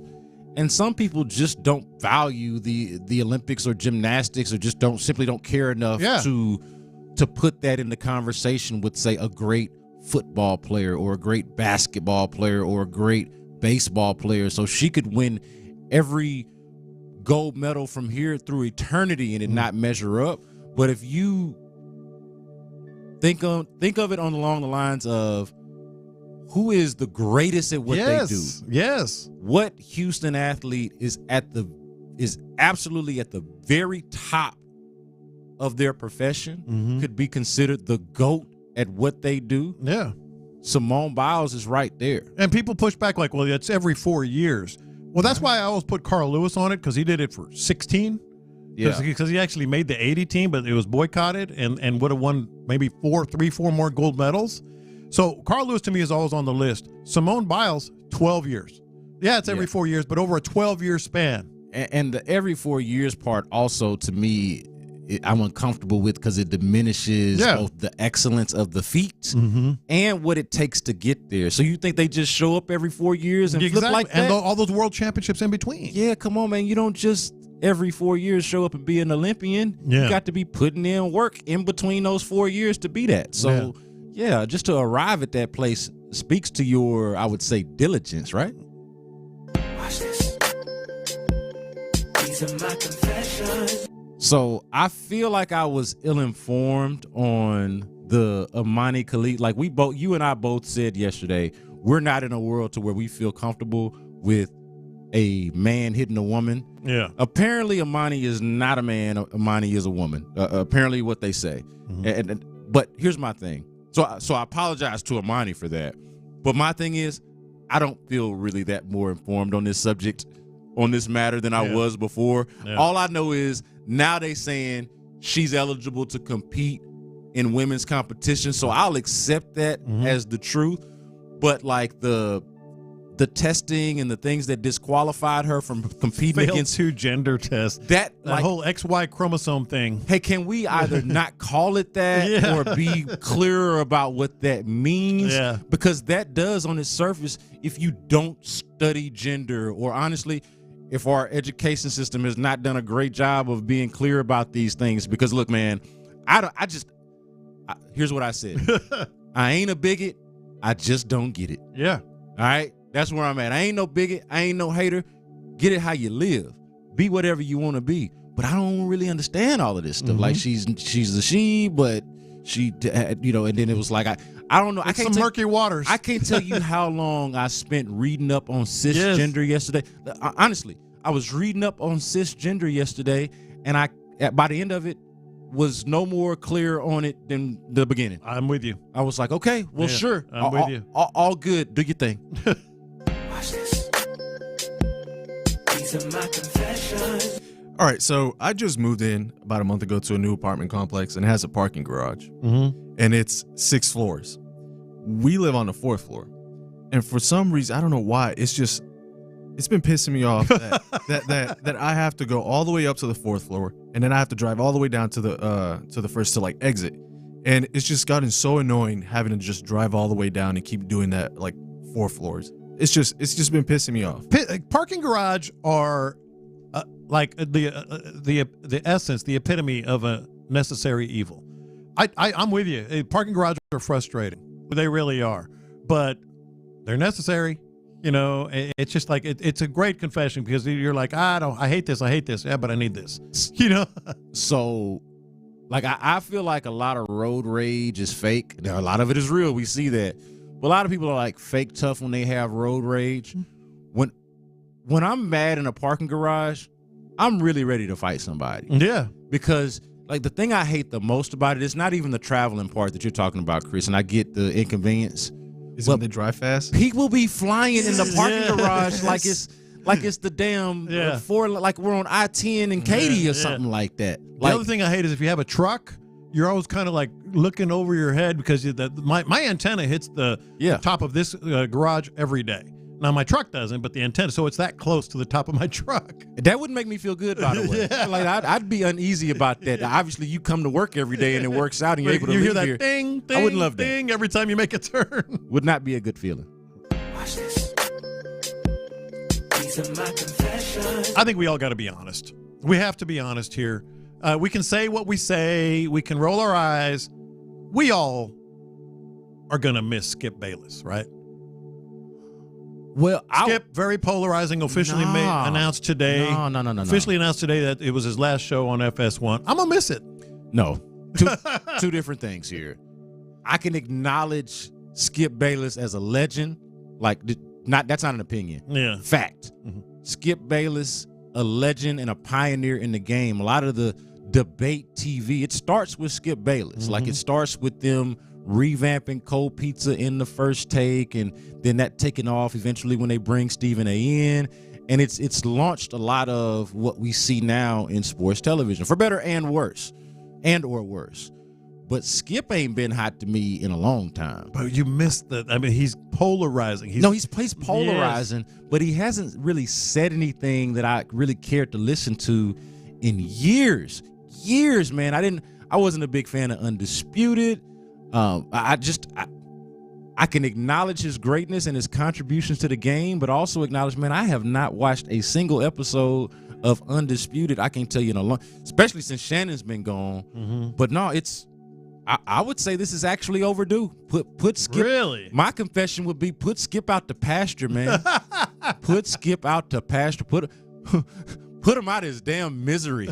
And some people just don't value the Olympics or gymnastics, or just simply don't care enough to put that in the conversation with, say, a great football player or a great basketball player or a great baseball player. So she could win every gold medal from here through eternity and it not measure up. But if you think of it along the lines of who is the greatest at what they do. Yes. What Houston athlete is absolutely at the very top of their profession, could be considered the GOAT at what they do. Yeah. Simone Biles is right there. And people push back like, well, it's every 4 years. Well, that's why I always put Carl Lewis on it, because he did it for 16. Yeah. Because he actually made the 80 team, but it was boycotted and would have won maybe 4 more gold medals. So Carl Lewis to me is always on the list. Simone Biles, 12 years. Yeah, it's every 4 years, but over a 12-year span. And the every 4 years part also, to me, I'm uncomfortable with, because it diminishes both the excellence of the feat and what it takes to get there. So you think they just show up every 4 years and flip like that? And all those world championships in between. Yeah, come on, man. You don't just every 4 years show up and be an Olympian. You got to be putting in work in between those 4 years to be that. So, just to arrive at that place speaks to your, I would say, diligence, right? Watch this. These are my confessions. So I feel like I was ill-informed on the Imani Khalid. Like you and I both said yesterday, we're not in a world to where we feel comfortable with a man hitting a woman. Yeah. Apparently, Imani is not a man. Imani is a woman. Apparently, what they say. But here's my thing. So I apologize to Imani for that. But my thing is, I don't feel really that more informed on this subject, on this matter, than I was before. Yeah. All I know is now they saying she's eligible to compete in women's competition, so I'll accept that as the truth. But like the testing and the things that disqualified her from competing against 2 gender tests, that whole XY chromosome thing. Hey, can we either not call it that or be clearer about what that means? Yeah. Because that does, on its surface, if you don't study gender, or honestly, if our education system has not done a great job of being clear about these things. Because look, man, here's what I said. I ain't a bigot. I just don't get it. Yeah. All right. That's where I'm at. I ain't no bigot. I ain't no hater. Get it how you live. Be whatever you want to be. But I don't really understand all of this stuff. Like she's a she, but She, you know, and then it was like I don't know. It's some murky waters. I can't tell you how long I spent reading up on cisgender yesterday. Honestly, I was reading up on cisgender yesterday, and by the end of it, was no more clear on it than the beginning. I'm with you. I was like, okay, well, sure. I'm with you. All good. Do your thing. Watch this. These are my confessions. All right, so I just moved in about a month ago to a new apartment complex, and it has a parking garage, and it's 6 floors. We live on the 4th floor, and for some reason, I don't know why, it's been pissing me off that I have to go all the way up to the 4th floor, and then I have to drive all the way down to the first to like exit, and it's just gotten so annoying having to just drive all the way down and keep doing that like 4 floors. It's just been pissing me off. Parking garage are like the essence, the epitome of a necessary evil. I'm with you. Parking garages are frustrating. They really are, but they're necessary. You know, it's just like it's a great confession because you're like, I hate this. Yeah, but I need this. You know, so like I feel like a lot of road rage is fake. Now, a lot of it is real. We see that, but a lot of people are like fake tough when they have road rage. When I'm mad in a parking garage, I'm really ready to fight somebody. Yeah, because like the thing I hate the most about it is not even the traveling part that you're talking about, Chris. And I get the inconvenience. Is when they drive fast? People be flying in the parking garage like it's the damn like we're on I-10 and Katy or something like that. The other thing I hate is if you have a truck, you're always kind of like looking over your head because my antenna hits the top of this garage every day. Now my truck doesn't, but the antenna, so it's that close to the top of my truck. That wouldn't make me feel good, by the way. Like I'd be uneasy about that. Obviously, you come to work every day and it works out, and you're able to hear leave that here. ding, I wouldn't love ding every time you make a turn. Would not be a good feeling. Watch this. These are my confessions. I think we all got to be honest. We have to be honest here. We can say what we say. We can roll our eyes. We all are gonna miss Skip Bayless, right? Well, Skip, very polarizing, officially announced today. No. Officially announced today that it was his last show on FS1. I'm going to miss it. No. Two different things here. I can acknowledge Skip Bayless as a legend. Like, that's not an opinion. Yeah. Fact. Mm-hmm. Skip Bayless, a legend and a pioneer in the game. A lot of the debate TV, it starts with Skip Bayless. Mm-hmm. Like, it starts with them revamping Cold Pizza in the First Take, and then that taking off eventually when they bring Stephen A. in, and it's launched a lot of what we see now in sports television, for better and worse, or worse. But Skip ain't been hot to me in a long time. But you missed that. I mean, he's polarizing. He's polarizing, but he hasn't really said anything that I really cared to listen to in years, man. I wasn't a big fan of Undisputed. I can acknowledge his greatness and his contributions to the game, but also acknowledge, man, I have not watched a single episode of Undisputed. I can't tell you in a long, especially since Shannon's been gone. Mm-hmm. But no, I would say this is actually overdue. Put Skip. Really? My confession would be put Skip out to pasture, man. Put Skip out to pasture. Put him out of his damn misery.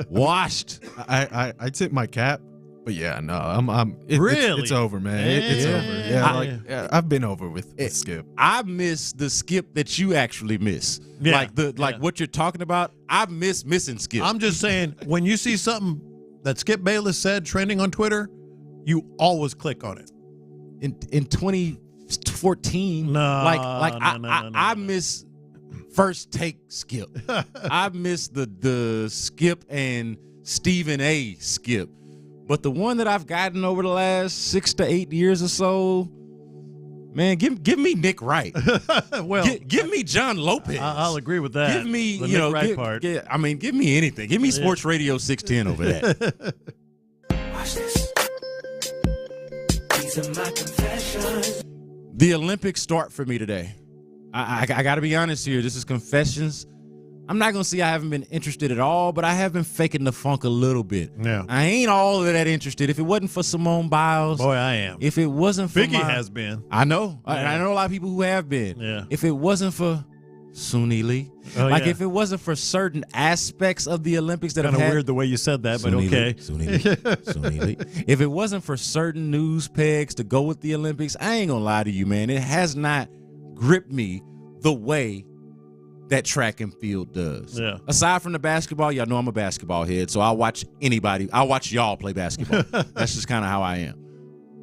Washed. I tip my cap. But yeah, no, really? It's over, man. It's over. Yeah, I've been over with Skip. I miss the Skip that you actually miss. Yeah. Like what you're talking about. I miss missing Skip. I'm just saying, when you see something that Skip Bayless said trending on Twitter, you always click on it. In 2014, I miss First Take Skip. I miss the Skip and Stephen A. Skip. But the one that I've gotten over the last 6 to 8 years or so, man, give me Nick Wright. Well, give me John Lopez. I'll agree with that. Give me, the Nick Wright part. Give me anything. Give me SportsRadio 610 over that. Watch this. These are my confessions. The Olympics start for me today. I got to be honest here. This is confessions. I'm not going to say I haven't been interested at all, but I have been faking the funk a little bit. Yeah. I ain't all of that interested. If it wasn't for Simone Biles. Boy, I am. If it wasn't for Biggie has been. I know. Yeah. I know a lot of people who have been. Yeah. If it wasn't for Suni Lee. Oh, like yeah. if it wasn't for certain aspects of the Olympics that Kind have of had, weird the way you said that, but Suni okay. Lee, Suni Lee, Suni Lee. If it wasn't for certain news pegs to go with the Olympics, I ain't gonna lie to you, man. It has not gripped me the way that track and field does. Yeah. Aside from the basketball, y'all know I'm a basketball head, so I'll watch anybody. I'll watch y'all play basketball. That's just kind of how I am.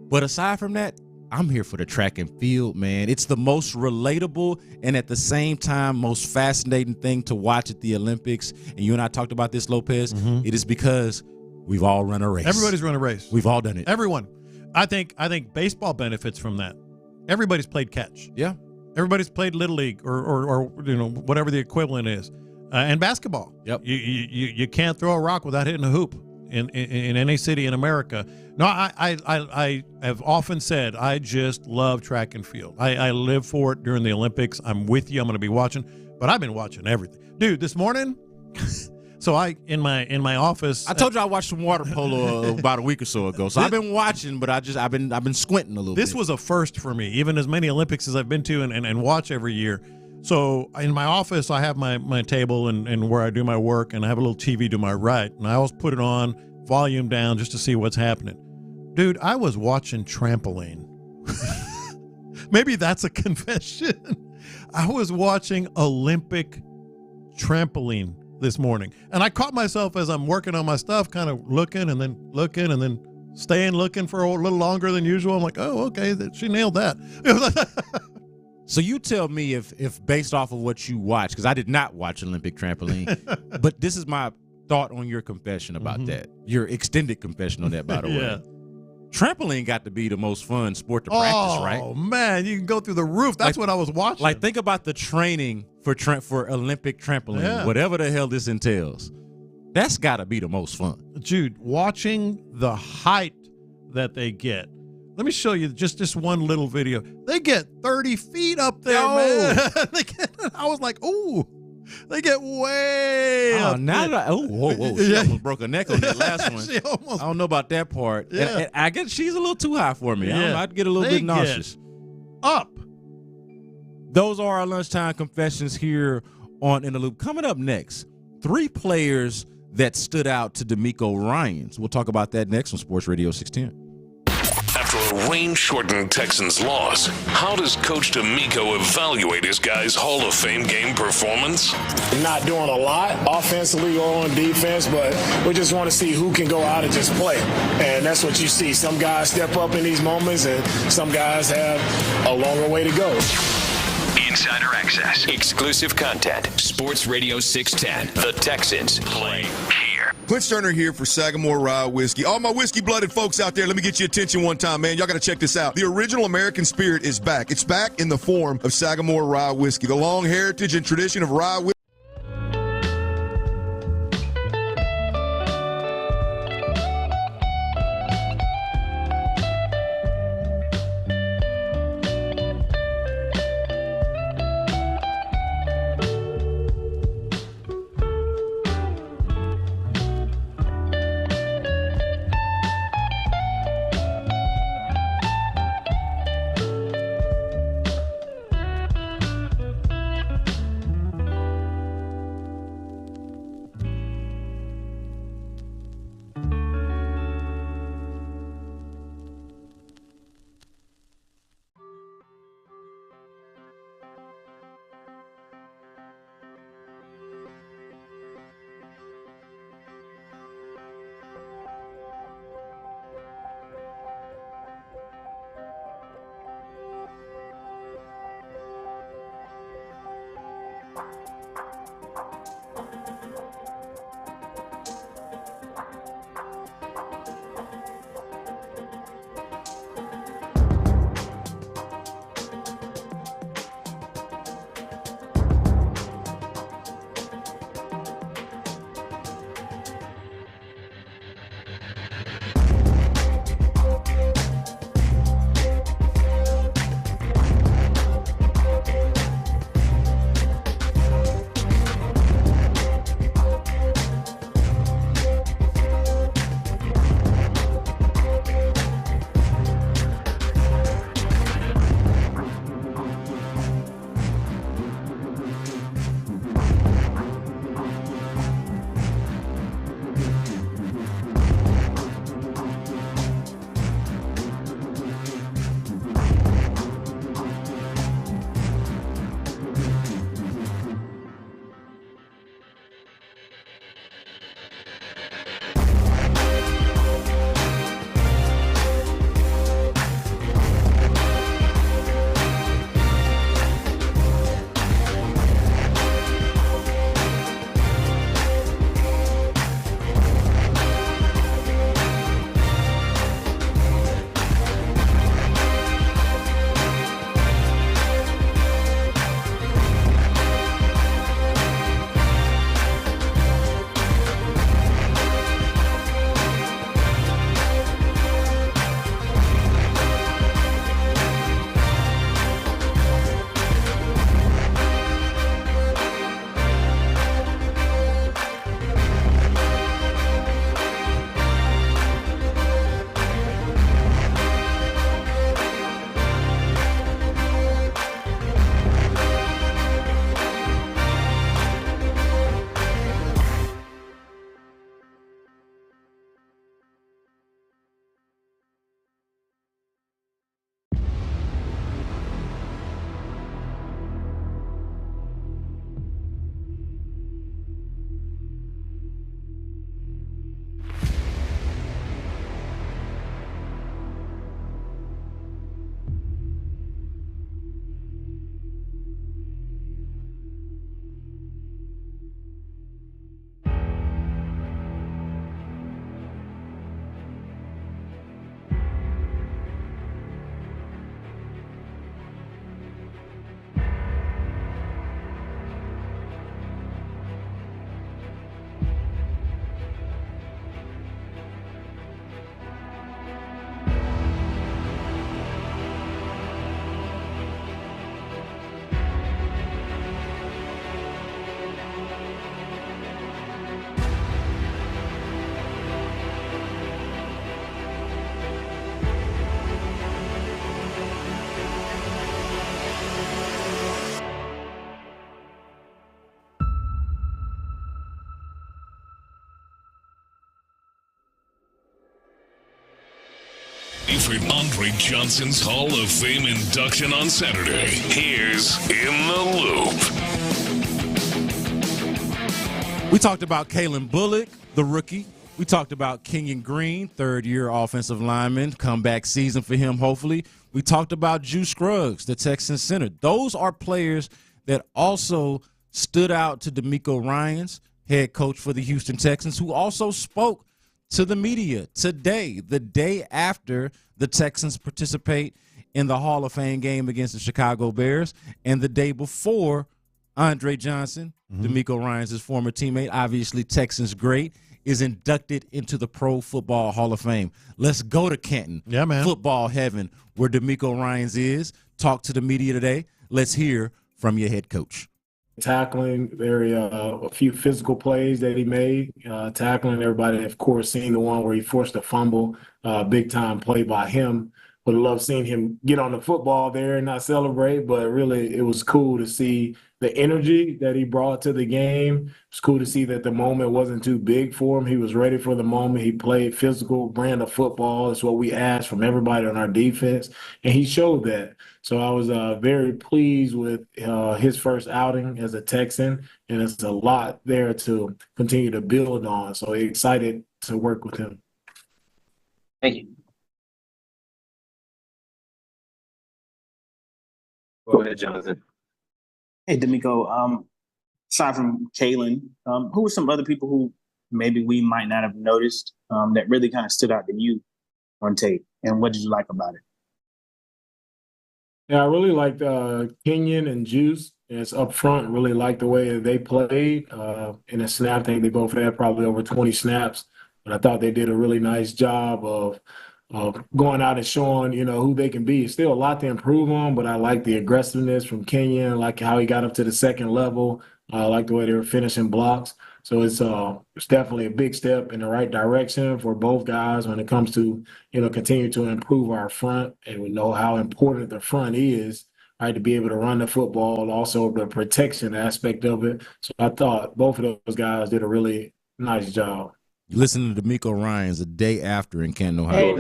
But aside from that, I'm here for the track and field, man. It's the most relatable and at the same time most fascinating thing to watch at the Olympics. And you and I talked about this, Lopez. Mm-hmm. It is because we've all run a race. Everybody's run a race. We've all done it. Everyone. I think baseball benefits from that. Everybody's played catch. Yeah. Everybody's played Little League or you know whatever the equivalent is. And basketball. Yep. You can't throw a rock without hitting a hoop in any city in America. No, I have often said I just love track and field. I live for it during the Olympics. I'm with you. I'm going to be watching, but I've been watching everything, dude. This morning, so in my office. I told you I watched some water polo about a week or so ago. So I've been watching, but I've been squinting a little bit. This was a first for me, even as many Olympics as I've been to and watch every year. So in my office, I have my table and where I do my work, and I have a little TV to my right, and I always put it on, volume down, just to see what's happening. Dude, I was watching trampoline. Maybe that's a confession. I was watching Olympic trampoline this morning, and I caught myself as I'm working on my stuff, kind of looking and then staying looking for a little longer than usual. I'm like, oh, okay, she nailed that. So you tell me if based off of what you watch, because I did not watch Olympic trampoline, but this is my thought on your confession about that. Your extended confession on that, by the way. Trampoline got to be the most fun sport to practice, right? Oh, man, you can go through the roof. That's what I was watching. Like, think about the training for Olympic trampoline, whatever the hell this entails. That's got to be the most fun. Dude, watching the height that they get. Let me show you just one little video. They get 30 feet up there, man. I was like, ooh, they get way up there. Whoa. She almost broke her neck on that last one. I don't know about that part. Yeah. And I guess she's a little too high for me. I'd get a little bit nauseous. Up. Those are our lunchtime confessions here on In the Loop. Coming up next, 3 players that stood out to D'Amico Ryans. We'll talk about that next on Sports Radio 610. After a rain-shortened Texans loss, how does Coach D'Amico evaluate his guys' Hall of Fame game performance? Not doing a lot offensively or on defense, but we just want to see who can go out and just play. And that's what you see. Some guys step up in these moments, and some guys have a longer way to go. Insider access. Exclusive content. Sports Radio 610. The Texans play here. Clint Stoerner here for Sagamore Rye Whiskey. All my whiskey-blooded folks out there, let me get your attention one time, man. Y'all got to check this out. The original American spirit is back. It's back in the form of Sagamore Rye Whiskey. The long heritage and tradition of rye whiskey. For Andre Johnson's Hall of Fame induction on Saturday, here's In the Loop. We talked about Kalen Bullock, the rookie. We talked about Kenyon Green, third-year offensive lineman, comeback season for him, hopefully. We talked about Juice Scruggs, the Texans center. Those are players that also stood out to D'Amico Ryans, head coach for the Houston Texans, who also spoke to the media today, the day after the Texans participate in the Hall of Fame game against the Chicago Bears, and the day before Andre Johnson, D'Amico Ryans' former teammate, obviously Texans great, is inducted into the Pro Football Hall of Fame. Let's go to Canton, football heaven, where D'Amico Ryans is. Talk to the media today. Let's hear from your head coach. Tackling, a few physical plays that he made. Tackling, everybody, of course, seen the one where he forced a fumble, big-time play by him. Would love seeing him get on the football there and not celebrate, but really it was cool to see the energy that he brought to the game. It's cool to see that the moment wasn't too big for him. He was ready for the moment. He played physical brand of football. That's what we asked from everybody on our defense, and he showed that. So I was very pleased with his first outing as a Texan, and it's a lot there to continue to build on. So excited to work with him. Thank you. Go ahead, Jonathan. Hey, D'Amico. Aside from Kalen, who were some other people who maybe we might not have noticed that really kind of stood out to you on tape? And what did you like about it? Yeah, I really liked Kenyon and Juice. It's up front. Really liked the way that they played. In a snap, I think they both had probably over 20 snaps. But I thought they did a really nice job of going out and showing, who they can be. Still a lot to improve on, but I like the aggressiveness from Kenyon. I like how he got up to the second level. I like the way they were finishing blocks. So it's definitely a big step in the right direction for both guys when it comes to, continue to improve our front. And we know how important the front is, right, to be able to run the football, also the protection aspect of it. So I thought both of those guys did a really nice job. Listen to D'Amico Ryans the day after in Canton, Ohio.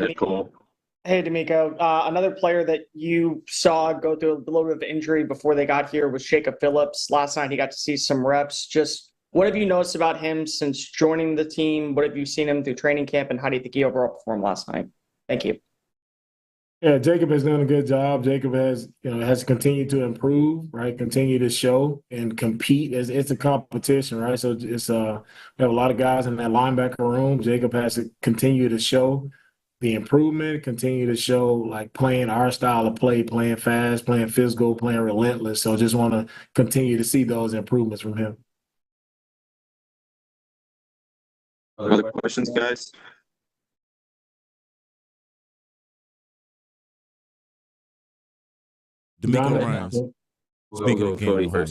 Hey, D'Amico. Another player that you saw go through a little bit of injury before they got here was Jacob Phillips. Last night he got to see some reps. Just what have you noticed about him since joining the team? What have you seen him through training camp, and how do you think he overall performed last night? Thank you. Yeah, Jacob has done a good job. Jacob has continued to improve, right? Continue to show and compete. It's a competition, right? So it's we have a lot of guys in that linebacker room. Jacob has to continue to show the improvement, continue to show like playing our style of play, playing fast, playing physical, playing relentless. So just want to continue to see those improvements from him. Other questions, guys? D'Amico Ryans. Speaking of Canton, Ohio.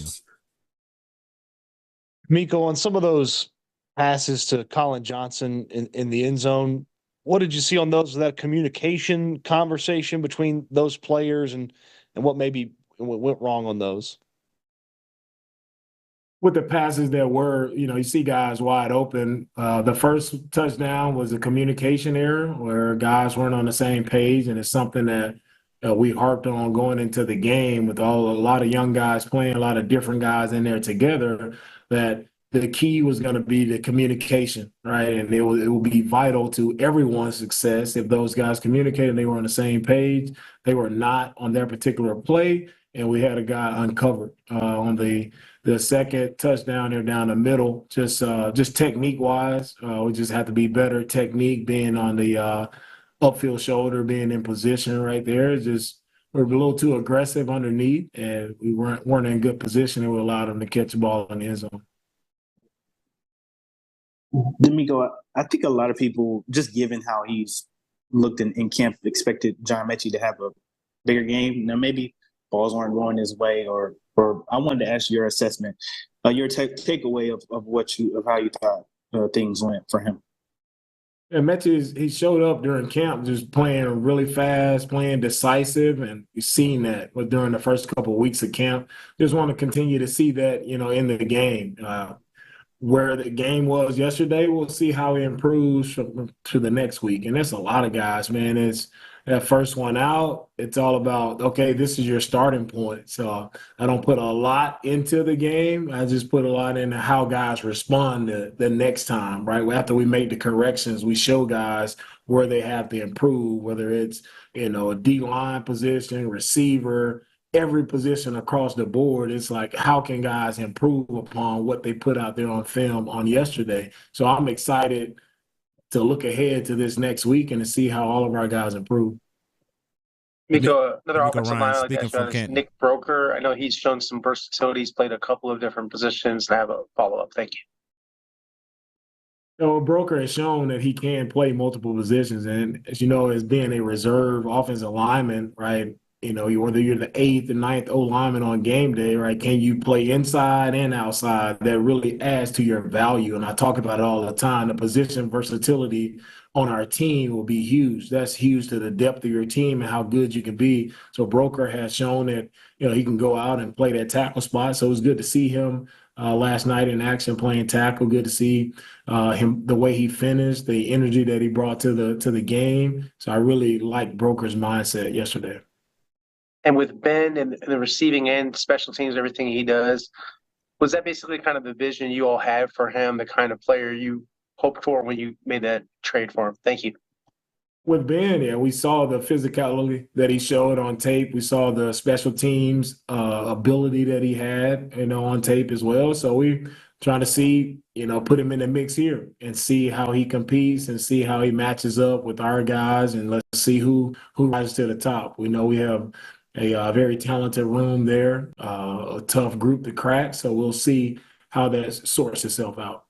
D'Amico, on some of those passes to Colin Johnson in the end zone, what did you see on those? Was that communication conversation between those players, and what maybe went wrong on those? With the passes that were, you see guys wide open. The first touchdown was a communication error where guys weren't on the same page, and it's something that we harped on going into the game with a lot of young guys playing, a lot of different guys in there together, that the key was going to be the communication, right? And it will be vital to everyone's success if those guys communicated, they were on the same page. They were not on their particular play, and we had a guy uncovered on the second touchdown there down the middle. Just technique-wise, we just have to be better. Technique being on the upfield shoulder, being in position right there. We're a little too aggressive underneath, and we weren't in good position, and we allowed them to catch the ball in the end zone. D'Amico, I think a lot of people, just given how he's looked in camp, expected John Mechie to have a bigger game. Now, maybe balls weren't going his way, or I wanted to ask your assessment, your takeaway of how you thought things went for him. Yeah, Mechie, he showed up during camp just playing really fast, playing decisive, and you've seen that during the first couple of weeks of camp. Just want to continue to see that, in the game. Where the game was yesterday, we'll see how he improves to the next week. And that's a lot of guys, man. It's that first one out, it's all about, okay, this is your starting point. So I don't put a lot into the game. I just put a lot into how guys respond the next time, right? After we make the corrections, we show guys where they have to improve, whether it's, a D-line position, receiver, every position across the board. It's like, how can guys improve upon what they put out there on film on yesterday? So I'm excited to look ahead to this next week and to see how all of our guys improve. Miko, another Miko offensive Ryan, line speaking from is Canton. Nick Broker. I know he's shown some versatility. He's played a couple of different positions. I have a follow-up. Thank you. Broker has shown that he can play multiple positions. And as you know, as being a reserve offensive lineman, right, whether you're the 8th or 9th O lineman on game day, right, can you play inside and outside? That really adds to your value. And I talk about it all the time. The position versatility on our team will be huge. That's huge to the depth of your team and how good you can be. So Broker has shown that, he can go out and play that tackle spot. So it was good to see him last night in action playing tackle. Good to see him, the way he finished, the energy that he brought to the game. So I really liked Broker's mindset yesterday. And with Ben and the receiving end, special teams, everything he does, was that basically kind of the vision you all had for him, the kind of player you hoped for when you made that trade for him? Thank you. With Ben, yeah, we saw the physicality that he showed on tape. We saw the special teams ability that he had, on tape as well. So we trying to see, put him in the mix here and see how he competes and see how he matches up with our guys, and let's see who rises to the top. We know we have a very talented room there, a tough group to crack. So we'll see how that sorts itself out.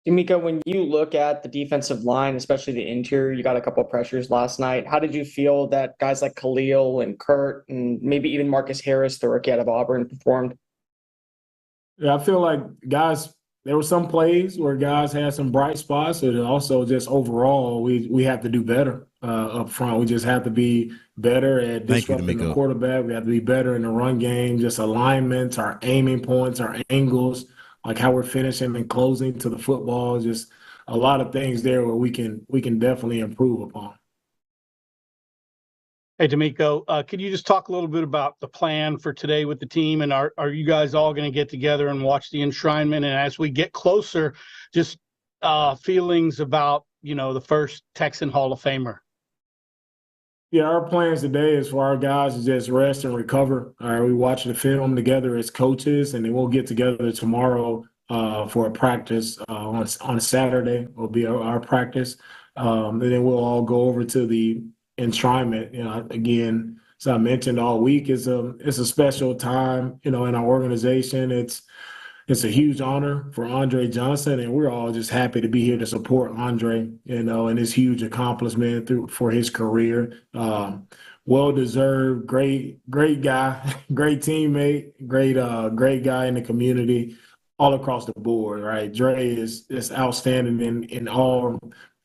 Miko, when you look at the defensive line, especially the interior, you got a couple of pressures last night. How did you feel that guys like Khalil and Kurt and maybe even Marcus Harris, the rookie out of Auburn, performed? Yeah, I feel like there were some plays where guys had some bright spots, and also just overall, we have to do better up front. We just have to be better at disrupting the quarterback. We have to be better in the run game, just alignments, our aiming points, our angles, like how we're finishing and closing to the football. Just a lot of things there where we can definitely improve upon. Hey, D'Amico, could you just talk a little bit about the plan for today with the team? And are you guys all going to get together and watch the enshrinement? And as we get closer, just feelings about, the first Texan Hall of Famer? Yeah, our plans today is for our guys to just rest and recover. All right, we watch the film together as coaches, and then we'll get together tomorrow for a practice on Saturday. Will be our practice, and then we'll all go over to the enshrinement. Again, as I mentioned all week, it's a special time, in our organization. It's a huge honor for Andre Johnson, and we're all just happy to be here to support Andre, and his huge accomplishment for his career. Well-deserved, great guy, great teammate, great guy in the community, all across the board, right? Dre is outstanding in all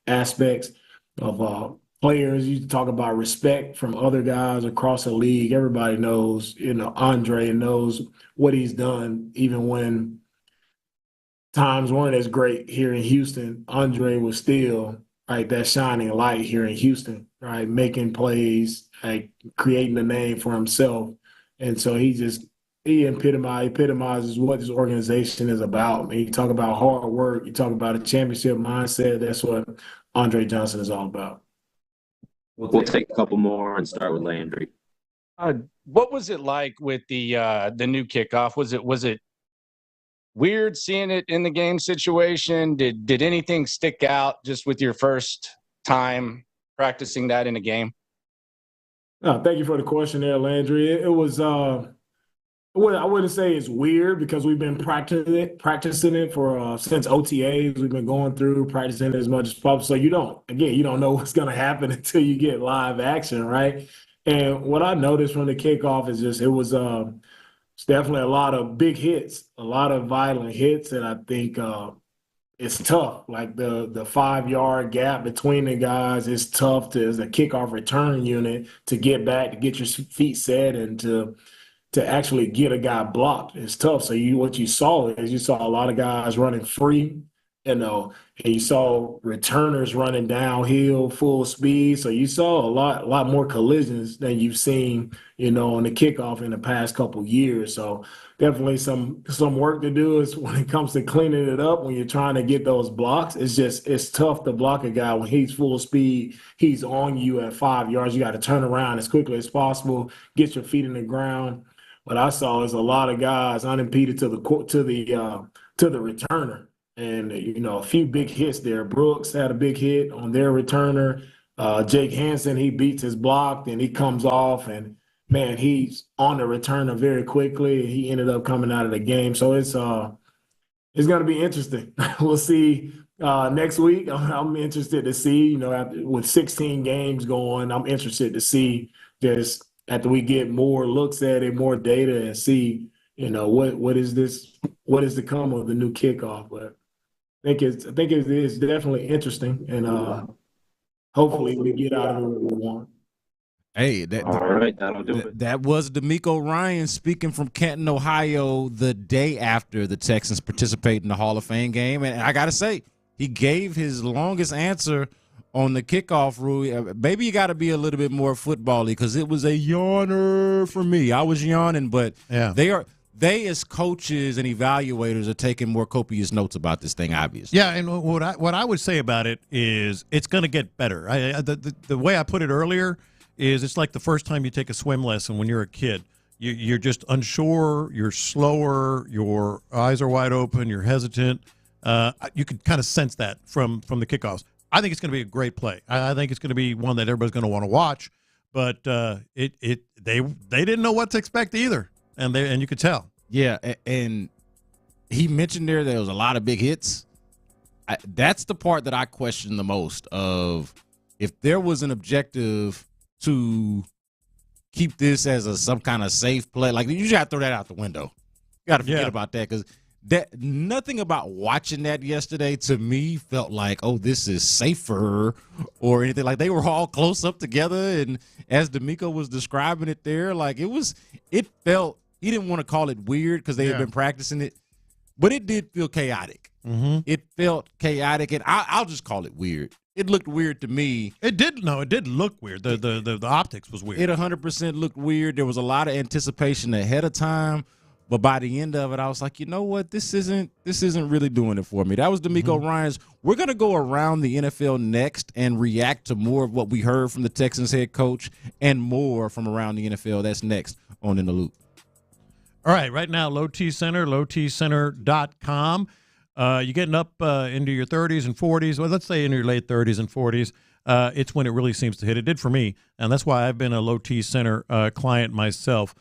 aspects of players. You talk about respect from other guys across the league. Everybody knows, Andre knows what he's done, even when times weren't as great here in Houston. Andre was still that shining light here in Houston, right? Making plays, creating a name for himself. And so he epitomizes what this organization is about. I mean, you talk about hard work, you talk about a championship mindset. That's what Andre Johnson is all about. We'll take a couple more and start with Landry. What was it like with the new kickoff? Was it weird seeing it in the game situation? Did anything stick out just with your first time practicing that in a game? Thank you for the question there, Landry. It was I wouldn't say it's weird because we've been practicing it for since OTAs. We've been going through practicing it as much as possible. So you don't know what's going to happen until you get live action, right? And what I noticed from the kickoff is just it's definitely a lot of big hits, a lot of violent hits, and I think it's tough. Like the 5-yard gap between the guys is tough as a kickoff return unit to get back, to get your feet set, and to actually get a guy blocked. It's tough. So what you saw a lot of guys running free, And you saw returners running downhill full speed. So you saw a lot more collisions than you've seen, on the kickoff in the past couple years. So definitely some work to do is when it comes to cleaning it up when you're trying to get those blocks. It's tough to block a guy when he's full speed. He's on you at 5 yards. You got to turn around as quickly as possible, get your feet in the ground. What I saw is a lot of guys unimpeded to the returner. And, a few big hits there. Brooks had a big hit on their returner. Jake Hansen, he beats his block, and he comes off. And, man, he's on the returner very quickly. He ended up coming out of the game. So it's going to be interesting. We'll see next week. I'm interested to see, with 16 games going, I'm interested to see just after we get more looks at it, more data, and see, what is to come of the new kickoff. But I think it is definitely interesting, and hopefully we get out of it what we want. Hey, All right, that'll do it. That was D'Amico Ryan speaking from Canton, Ohio, the day after the Texans participate in the Hall of Fame game. And I got to say, he gave his longest answer on the kickoff rule. Maybe you got to be a little bit more football-y because it was a yawner for me. I was yawning, but they as coaches and evaluators are taking more copious notes about this thing, obviously. Yeah, and what I would say about it is it's going to get better. The way I put it earlier is it's like the first time you take a swim lesson when you're a kid. You're just unsure, you're slower, your eyes are wide open, you're hesitant. You can kind of sense that from the kickoffs. I think it's going to be a great play. I think it's going to be one that everybody's going to want to watch. But they didn't know what to expect either, and you could tell. Yeah, and he mentioned there was a lot of big hits. That's the part that I question the most. Of if there was an objective to keep this as some kind of safe play, like you got to throw that out the window. You got to forget about that because. Nothing about watching that yesterday to me felt like, oh, this is safer or anything. Like they were all close up together, and as D'Amico was describing it there, like it felt. He didn't want to call it weird because they had been practicing it, but it did feel chaotic. Mm-hmm. It felt chaotic, and I'll just call it weird. It looked weird to me. It did look weird. The optics was weird. It 100% looked weird. There was a lot of anticipation ahead of time. But by the end of it, I was like, you know what? This isn't really doing it for me. That was D'Amico Ryan's. We're going to go around the NFL next and react to more of what we heard from the Texans head coach and more from around the NFL. That's next on In the Loop. All right now, Low T Center, lowtcenter.com. You're getting up into your 30s and 40s. Well, let's say in your late 30s and 40s. It's when it really seems to hit. It did for me, and that's why I've been a Low T Center client myself.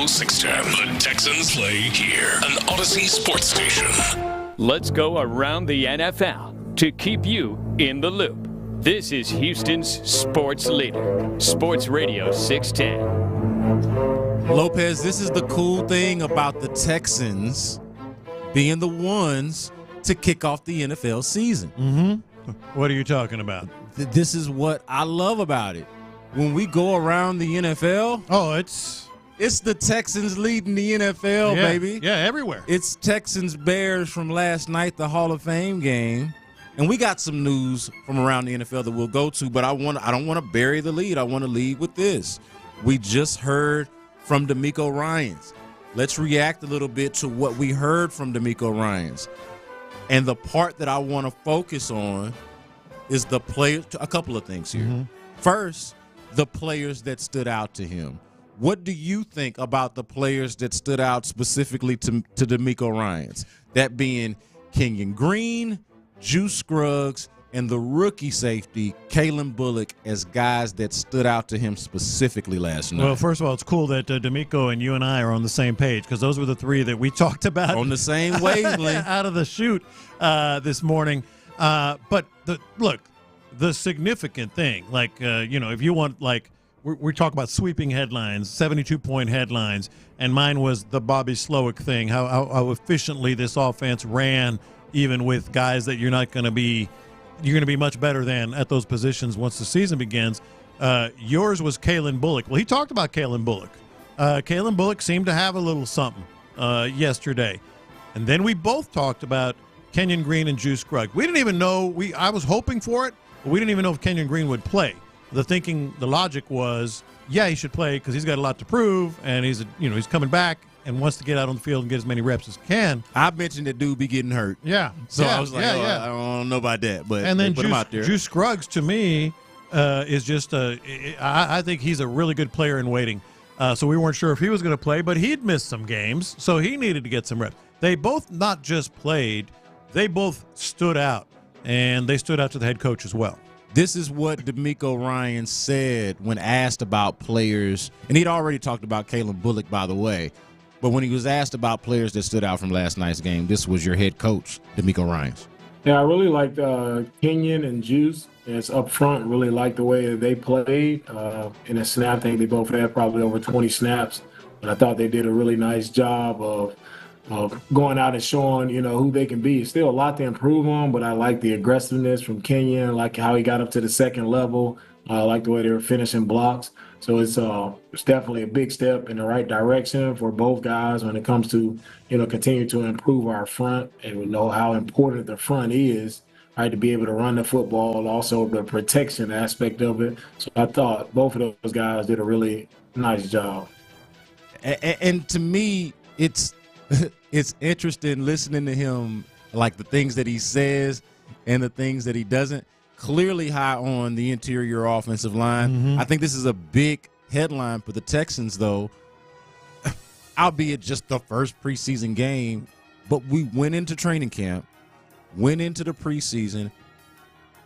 Radio 610. The Texans play here. An Odyssey sports station. Let's go around the NFL to keep you in the loop. This is Houston's sports leader, Sports Radio 610. Lopez, this is the cool thing about the Texans being the ones to kick off the NFL season. Mm-hmm. What are you talking about? This is what I love about it. When we go around the NFL, it's the Texans leading the NFL, baby. Yeah, everywhere. It's Texans Bears from last night, the Hall of Fame game. And we got some news from around the NFL that we'll go to, but I don't want to bury the lead. I want to lead with this. We just heard from DeMeco Ryans. Let's react a little bit to what we heard from DeMeco Ryans. And the part that I want to focus on is the players. A couple of things here. Mm-hmm. First, the players that stood out to him. What do you think about the players that stood out specifically to DeMeco Ryans? That being Kenyon Green, Juice Scruggs, and the rookie safety, Kalen Bullock, as guys that stood out to him specifically last night. Well, first of all, it's cool that DeMeco and you and I are on the same page, because those were the three that we talked about. On the same wavelength. Out of the chute this morning. But the significant thing, if you want, we're talking about sweeping headlines, 72-point headlines, and mine was the Bobby Slowick thing, how efficiently this offense ran, even with guys that you're going to be much better than at those positions once the season begins. Yours was Kalen Bullock. Well, he talked about Kalen Bullock. Kalen Bullock seemed to have a little something yesterday. And then we both talked about Kenyon Green and Juice Scruggs. We didn't even know, I was hoping for it, but we didn't even know if Kenyon Green would play. The logic was, yeah, he should play because he's got a lot to prove, and he's coming back and wants to get out on the field and get as many reps as he can. I mentioned that dude be getting hurt. Yeah. So I was like, I don't know about that. But and then put him out there. Juice Scruggs, to me, is just I think he's a really good player in waiting. So we weren't sure if he was going to play, but he'd missed some games, so he needed to get some reps. They both not just played, they both stood out, and they stood out to the head coach as well. This is what DeMeco Ryans said when asked about players, and he'd already talked about Kalen Bullock, by the way, but when he was asked about players that stood out from last night's game, this was your head coach, DeMeco Ryans. Yeah, I really liked Kenyon and Juice. It's up front. Really liked the way that they played. In a snap, I think they both had probably over 20 snaps, and I thought they did a really nice job of going out and showing, who they can be. Still a lot to improve on, but I like the aggressiveness from Kenyon, like how he got up to the second level. I like the way they were finishing blocks. So it's definitely a big step in the right direction for both guys when it comes to, continue to improve our front, and we know how important the front is, right, to be able to run the football, also the protection aspect of it. So I thought both of those guys did a really nice job. And to me, it's interesting listening to him, like the things that he says and the things that he doesn't. Clearly high on the interior offensive line. Mm-hmm. I think this is a big headline for the Texans, though, albeit just the first preseason game. But we went into training camp, went into the preseason,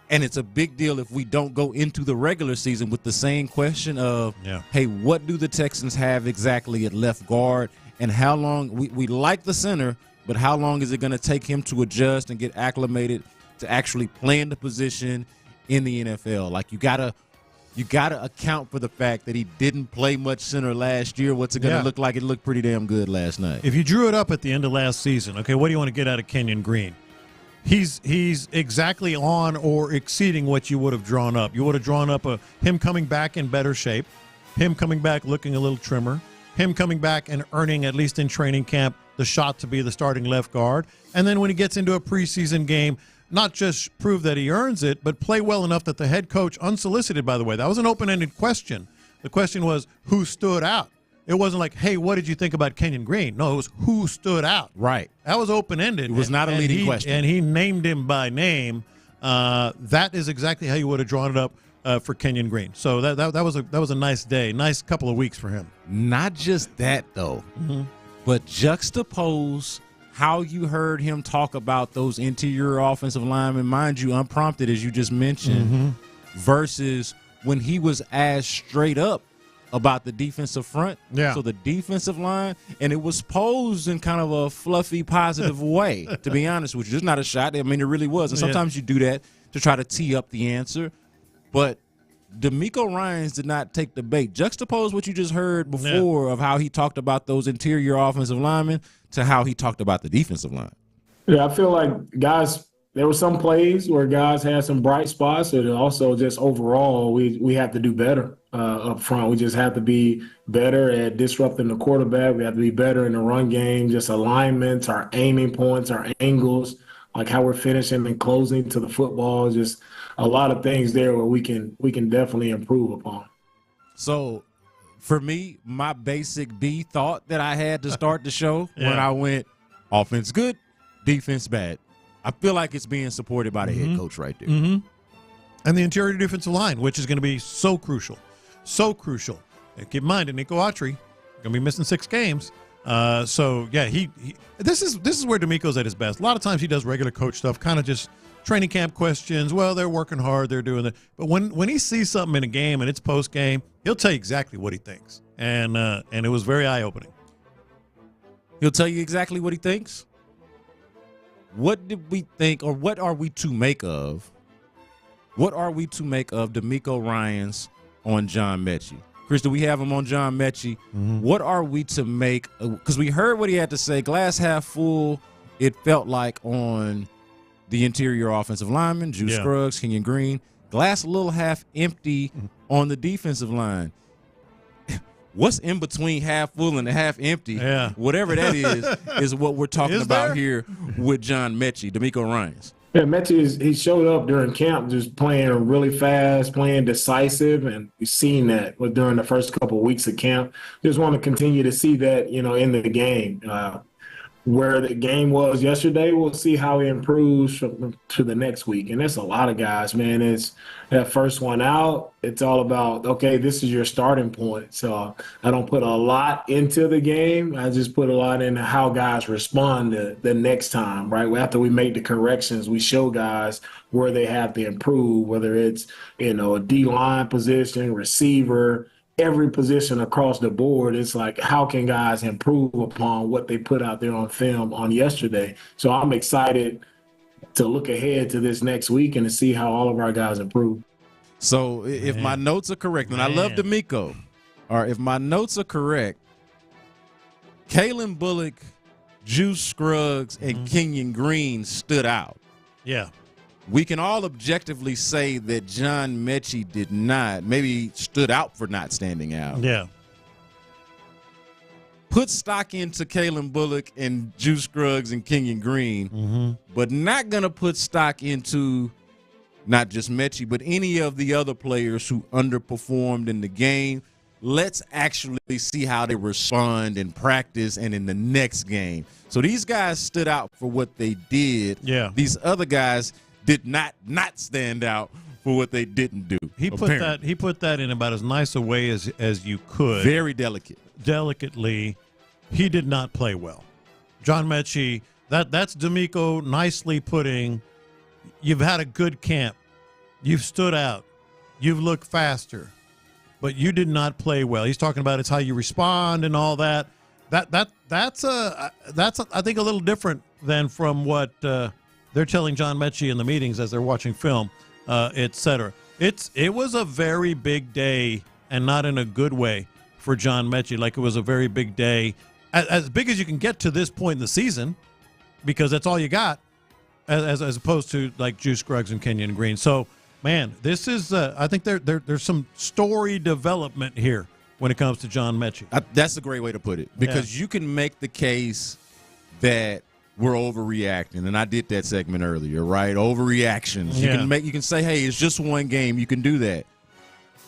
and it's a big deal if we don't go into the regular season with the same question of, hey, what do the Texans have exactly at left guard? And how long we like the center, but how long is it going to take him to adjust and get acclimated to actually playing the position in the NFL? Like, you gotta account for the fact that he didn't play much center last year. What's it going to look like? It looked pretty damn good last night. If you drew it up at the end of last season, okay, what do you want to get out of Kenyon Green? He's exactly on or exceeding what you would have drawn up. You would have drawn up him coming back in better shape, him coming back looking a little trimmer, him coming back and earning, at least in training camp, the shot to be the starting left guard. And then when he gets into a preseason game, not just prove that he earns it, but play well enough that the head coach, unsolicited, by the way, that was an open-ended question. The question was, who stood out? It wasn't like, hey, what did you think about Kenyon Green? No, it was who stood out. Right. That was open-ended. It was not a leading question. And he named him by name. That is exactly how you would have drawn it up for Kenyon Green. So that was a nice day, nice couple of weeks for him. Not just that, though, but juxtapose how you heard him talk about those interior offensive linemen, mind you, unprompted, as you just mentioned, versus when he was asked straight up about the defensive front. Yeah. So the defensive line, and it was posed in kind of a fluffy, positive way, to be honest with you. It's not a shot. I mean, it really was. And sometimes you do that to try to tee up the answer. But D'Amico Ryans did not take the bait. Juxtapose what you just heard before of how he talked about those interior offensive linemen to how he talked about the defensive line. Yeah, I feel like guys, there were some plays where guys had some bright spots, and also just overall we have to do better up front. We just have to be better at disrupting the quarterback. We have to be better in the run game, just alignments, our aiming points, our angles, like how we're finishing and closing to the football. Just a lot of things there where we can definitely improve upon. So for me, my basic B thought that I had to start the show when I went offense good, defense bad. I feel like it's being supported by the head coach right there. Mm-hmm. And the interior defensive line, which is going to be so crucial. So crucial. And keep in mind, Nico Autry going to be missing 6 games. So, yeah, this is where D'Amico's at his best. A lot of times he does regular coach stuff, kind of just training camp questions. Well, they're working hard. They're doing that. But when he sees something in a game and it's post-game, he'll tell you exactly what he thinks. And it was very eye-opening. He'll tell you exactly what he thinks? What did we think, or what are we to make of? What are we to make of D'Amico Ryans on John Mechie? Chris, do we have him on John Mechie? What are we to make? Because we heard what he had to say. Glass half full, it felt like, on the interior offensive lineman, Juice Scruggs, Kenyon Green. Glass a little half empty on the defensive line. What's in between half full and half empty, whatever that is what we're talking about here with John Mechie, D'Amico Ryans. Yeah, Mechie, he showed up during camp just playing really fast, playing decisive, and we've seen that during the first couple of weeks of camp. Just want to continue to see that, in the game. Where the game was yesterday, we'll see how he improves to the next week. And that's a lot of guys, man. It's that first one out. It's all about, okay, this is your starting point. So I don't put a lot into the game. I just put a lot into how guys respond the next time, right? After we make the corrections, we show guys where they have to improve, whether it's, a D-line position, receiver, every position across the board. It's like, how can guys improve upon what they put out there on film on yesterday? So I'm excited to look ahead to this next week and to see how all of our guys improve. So if my notes are correct, and I love D'Amico, or if my notes are correct, Kalen Bullock, Juice Scruggs, and Kenyon Green stood out. Yeah. We can all objectively say that John Mechie did not, maybe stood out for not standing out. Yeah. Put stock into Kalen Bullock and Juice Scruggs and Kenyon Green, but not going to put stock into not just Mechie, but any of the other players who underperformed in the game. Let's actually see how they respond in practice and in the next game. So these guys stood out for what they did. Yeah. These other guys did not stand out for what they didn't do. He put that in about as nice a way as you could. Very delicate. Delicately, he did not play well. John Mechie, that's D'Amico nicely putting, you've had a good camp. You've stood out. You've looked faster. But you did not play well. He's talking about it's how you respond and all that. That's I think a little different than from what they're telling John Mechie in the meetings as they're watching film, et cetera. It was a very big day, and not in a good way, for John Mechie. Like, it was a very big day, as big as you can get to this point in the season, because that's all you got, as opposed to like Juice Scruggs and Kenyon Green. So, man, this is I think there's some story development here when it comes to John Mechie. That's a great way to put it, because you can make the case that we're overreacting, and I did that segment earlier, right? Overreactions. You can say, hey, it's just one game. You can do that.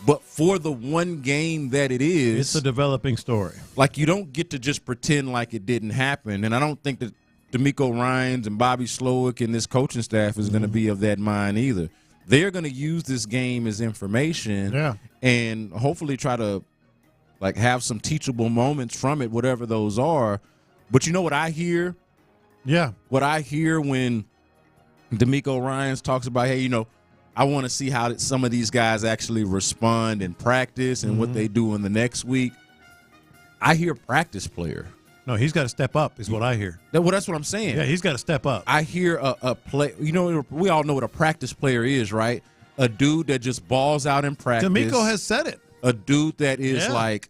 But for the one game that it is, it's a developing story. Like, you don't get to just pretend like it didn't happen. And I don't think that D'Amico Ryans and Bobby Slowick and this coaching staff is going to be of that mind either. They're going to use this game as information and hopefully try to, like, have some teachable moments from it, whatever those are. But you know what I hear? Yeah. What I hear when D'Amico Ryans talks about, hey, I want to see how some of these guys actually respond in practice and what they do in the next week. I hear practice player. No, he's got to step up is what I hear. Well, that's what I'm saying. Yeah, he's got to step up. I hear a play. You know, we all know what a practice player is, right? A dude that just balls out in practice. D'Amico has said it. A dude that is like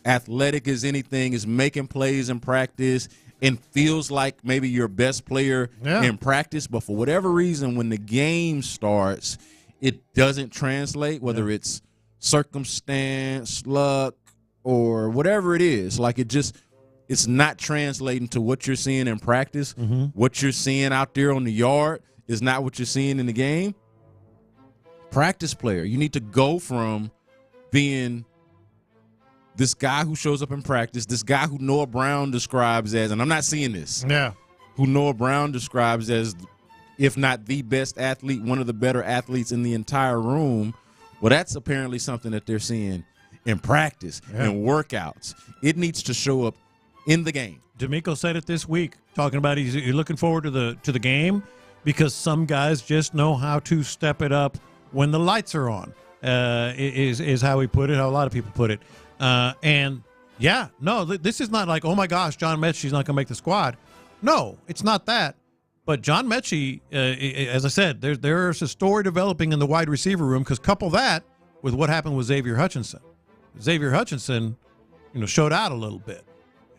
athletic as anything, is making plays in practice and feels like maybe your best player in practice. But for whatever reason, when the game starts, it doesn't translate, whether it's circumstance, luck, or whatever it is. Like it's not translating to what you're seeing in practice. What you're seeing out there on the yard is not what you're seeing in the game. Practice player. You need to go from being this guy who shows up in practice, this guy who Noah Brown describes as, and I'm not seeing this. Yeah. Who Noah Brown describes as, if not the best athlete, one of the better athletes in the entire room. Well, that's apparently something that they're seeing in practice and workouts. It needs to show up in the game. D'Amico said it this week, talking about he's looking forward to the game because some guys just know how to step it up when the lights are on. Is how he put it, how a lot of people put it. This is not like, oh my gosh, John Mechie's not going to make the squad. No, it's not that. But John Mechie, as I said, there's a story developing in the wide receiver room, because couple that with what happened with Xavier Hutchinson. Xavier Hutchinson, showed out a little bit.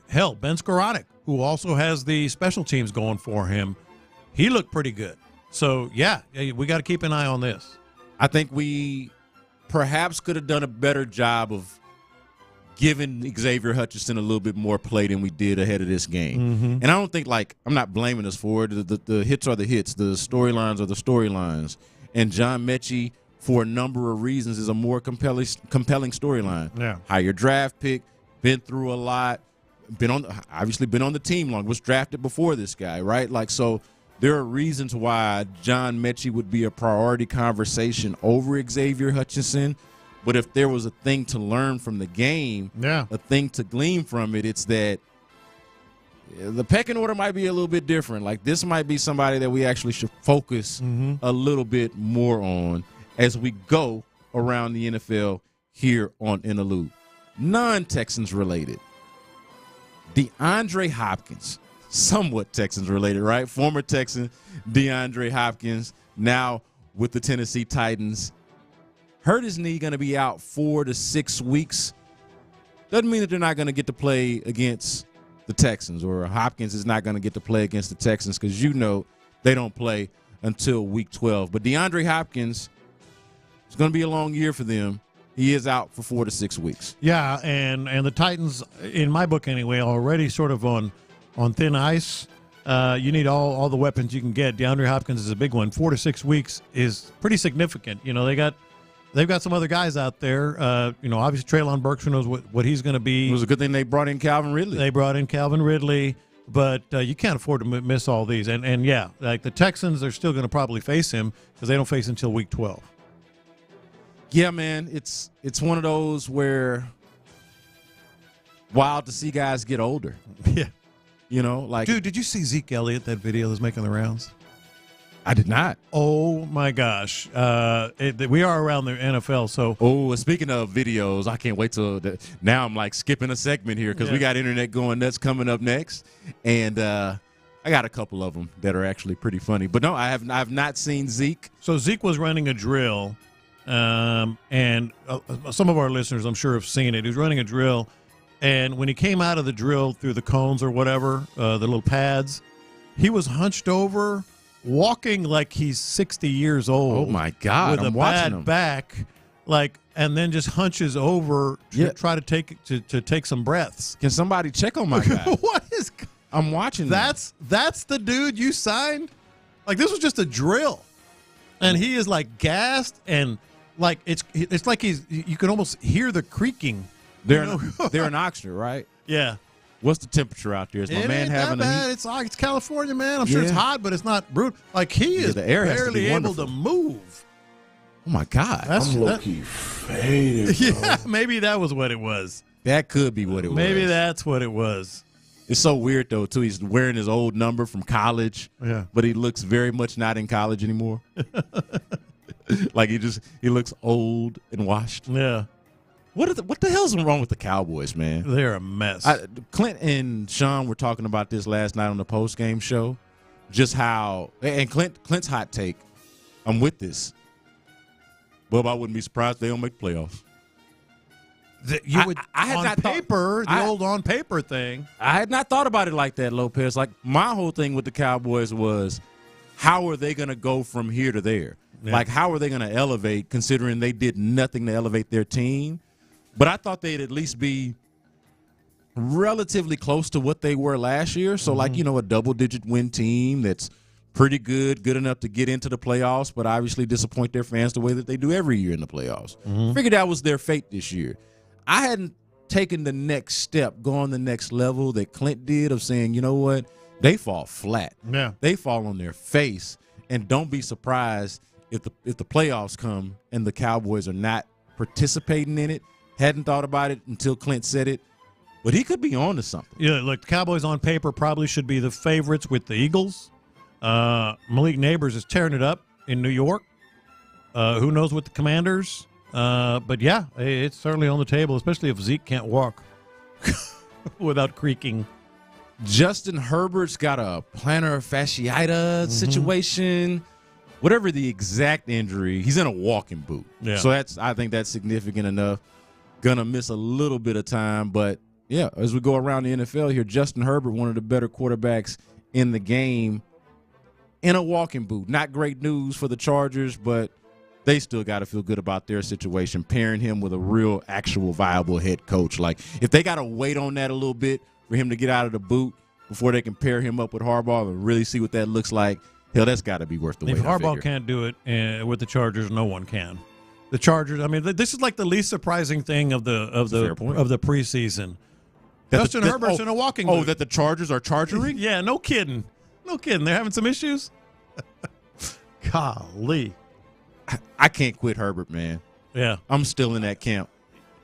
Hell, Ben Skoranek, who also has the special teams going for him, he looked pretty good. So, we got to keep an eye on this. I think we perhaps could have done a better job of giving Xavier Hutchinson a little bit more play than we did ahead of this game. And I don't think, I'm not blaming us for it. The hits are the hits. The storylines are the storylines. And John Mechie, for a number of reasons, is a more compelling storyline. Yeah. Higher draft pick, been through a lot, obviously been on the team long, was drafted before this guy, right? So there are reasons why John Mechie would be a priority conversation over Xavier Hutchinson. But if there was a thing to learn from the game, a thing to glean from it, it's that the pecking order might be a little bit different. This might be somebody that we actually should focus a little bit more on as we go around the NFL here on In the Loop. Non-Texans related. DeAndre Hopkins, somewhat Texans related, right? Former Texan DeAndre Hopkins, now with the Tennessee Titans. Hurt his knee, going to be out 4 to 6 weeks. Doesn't mean that they're not going to get to play against the Texans, or Hopkins is not going to get to play against the Texans, because they don't play until week 12. But DeAndre Hopkins, it's going to be a long year for them. He is out for 4 to 6 weeks. Yeah, and the Titans, in my book anyway, already sort of on thin ice. You need all the weapons you can get. DeAndre Hopkins is a big one. 4 to 6 weeks is pretty significant. They've got some other guys out there. Obviously Treylon Burks, who knows what he's going to be. It was a good thing they brought in Calvin Ridley. But you can't afford to miss all these. And the Texans are still going to probably face him, because they don't face until week 12. Yeah, man, it's one of those where wild to see guys get older. Yeah. Dude, did you see Zeke Elliott, that video that's making the rounds? I did not. Oh, my gosh. We are around the NFL, so. Oh, speaking of videos, I can't wait till now I'm skipping a segment here, because we got internet going nuts coming up next. And I got a couple of them that are actually pretty funny. But no, I've not seen Zeke. So Zeke was running a drill, and some of our listeners, I'm sure, have seen it. He was running a drill, and when he came out of the drill through the cones or whatever, the little pads, he was hunched over, walking like he's 60 years old. Oh my God! With I'm a watching bad him. back, and then just hunches over to try to take some breaths. Can somebody check on my guy? What is? I'm watching. That's the dude you signed. This was just a drill, and he is gassed, and it's like you can almost hear the creaking. They're in Oxford, right? Yeah. What's the temperature out there? Is my man having a heat? It's California, man. I'm sure it's hot, but it's not brutal. He is the air barely able to move. Oh my God! I'm low-key faded. Yeah, maybe that was what it was. That could be what it was. Maybe that's what it was. It's so weird though, too. He's wearing his old number from college. Yeah. But he looks very much not in college anymore. Like he looks old and washed. Yeah. What the hell's wrong with the Cowboys, man? They're a mess. Clint and Sean were talking about this last night on the post-game show. Just how – and Clint's hot take, I'm with this. Bub, I wouldn't be surprised if they don't make the playoffs. Old on paper thing. I had not thought about it like that, Lopez. Like, my whole thing with the Cowboys was, how are they going to go from here to there? Yeah. Like, how are they going to elevate, considering they did nothing to elevate their team? But I thought they'd at least be relatively close to what they were last year. So, like, a double-digit win team that's pretty good enough to get into the playoffs, but obviously disappoint their fans the way that they do every year in the playoffs. Figured that was their fate this year. I hadn't taken the next step, gone the next level that Clint did of saying, you know what, they fall flat. Yeah. They fall on their face, and don't be surprised if the playoffs come and the Cowboys are not participating in it. Hadn't thought about it until Clint said it, but he could be on to something. Yeah, look, the Cowboys on paper probably should be the favorites with the Eagles. Malik Neighbors is tearing it up in New York. Who knows with the Commanders? But yeah, it's certainly on the table, especially if Zeke can't walk without creaking. Justin Herbert's got a plantar fasciitis situation. Whatever the exact injury, he's in a walking boot. Yeah. So I think that's significant enough. Gonna miss a little bit of time, but yeah, as we go around the NFL here, Justin Herbert, one of the better quarterbacks in the game, in a walking boot. Not great news for the Chargers, but they still got to feel good about their situation, pairing him with a real, actual, viable head coach. Like, if they got to wait on that a little bit for him to get out of the boot before they can pair him up with Harbaugh and really see what that looks like, hell, that's got to be worth the wait. If Harbaugh can't do it with the Chargers, no one can. The Chargers, I mean, this is like the least surprising thing of the preseason. Justin Herbert's in a walking boot. Oh, that the Chargers are chargering? Yeah, no kidding. No kidding. They're having some issues. Golly. I can't quit Herbert, man. Yeah. I'm still in that camp.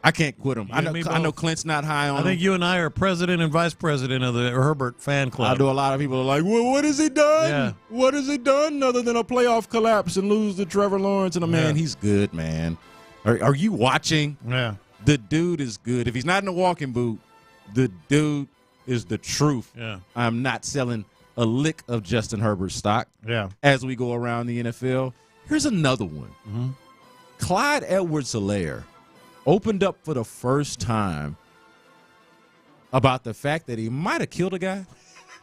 I can't quit him. I know Clint's not high on him. I think you and I are president and vice president of the Herbert fan club. I know a lot of people are like, well, what has he done? Yeah. What has he done other than a playoff collapse and lose to Trevor Lawrence? And man, he's good, man. Are you watching? Yeah. The dude is good. If he's not in a walking boot, the dude is the truth. Yeah. I'm not selling a lick of Justin Herbert's stock. Yeah. As we go around the NFL. Here's another one. Clyde Edwards-Helaire opened up for the first time about the fact that he might have killed a guy.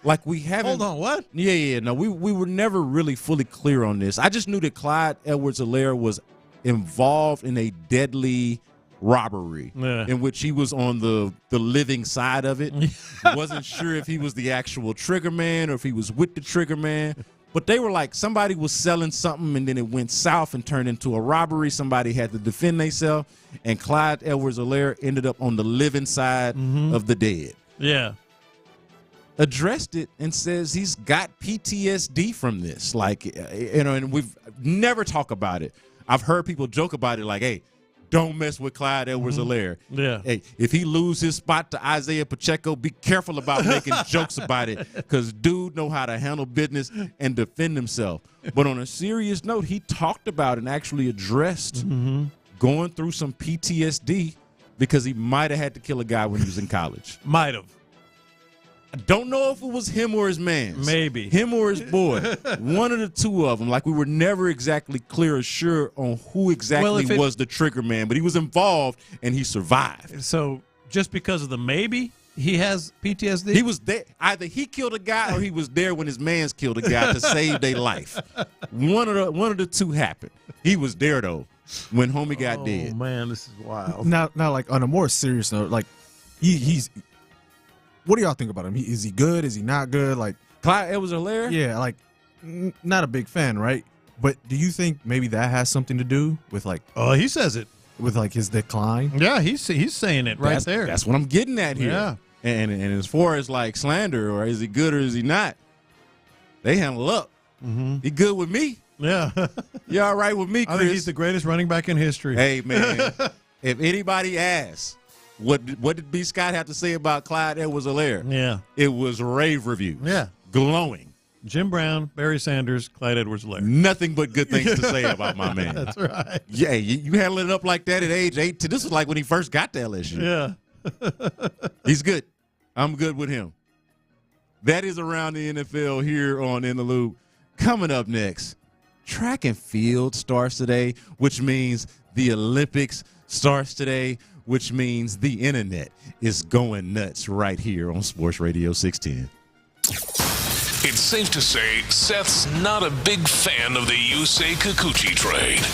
Like, we haven't. Hold on, what? Yeah. No, we were never really fully clear on this. I just knew that Clyde Edwards-Helaire was involved in a deadly robbery in which he was on the living side of it. Wasn't sure if he was the actual trigger man or if he was with the trigger man. But they were like, somebody was selling something and then it went south and turned into a robbery. Somebody had to defend themselves. And Clyde Edwards-Helaire ended up on the living side of the dead. Yeah. Addressed it and says he's got PTSD from this. Like, and we've never talked about it. I've heard people joke about it like, hey, don't mess with Clyde Edwards-Helaire. Yeah. Hey, if he lose his spot to Isaiah Pacheco, be careful about making jokes about it because dude know how to handle business and defend himself. But on a serious note, he talked about and actually addressed going through some PTSD because he might have had to kill a guy when he was in college. Might have. I don't know if it was him or his man. Maybe. Him or his boy. One of the two of them. Like, we were never exactly clear or sure on who exactly was the trigger man, but he was involved and he survived. So just because of the maybe, he has PTSD? He was there. Either he killed a guy or he was there when his mans killed a guy to save their life. One of the two happened. He was there, though, when homie got dead. Oh, man, this is wild. Now, like, on a more serious note, like, he's – what do y'all think about him? Is he good? Is he not good? Like, Clyde Edwards-Helaire? Yeah, like, not a big fan, right? But do you think maybe that has something to do with, like, he says it, with like his decline? Yeah, he's saying it right there. That's what I'm getting at here. Yeah. And as far as like slander or is he good or is he not, they handle up. He good with me. Yeah. You all right with me, Chris? I think he's the greatest running back in history. Hey, man, if anybody asks, what did B. Scott have to say about Clyde Edwards-Helaire? Yeah. It was rave reviews. Yeah. Glowing. Jim Brown, Barry Sanders, Clyde Edwards-Helaire. Nothing but good things to say about my man. That's right. Yeah, you handling it up like that at age 8. This is like when he first got to LSU. Yeah. He's good. I'm good with him. That is around the NFL here on In the Loop. Coming up next, track and field starts today, which means the Olympics starts today, which means the internet is going nuts right here on Sports Radio 610. It's safe to say Seth's not a big fan of the Yusei Kikuchi trade.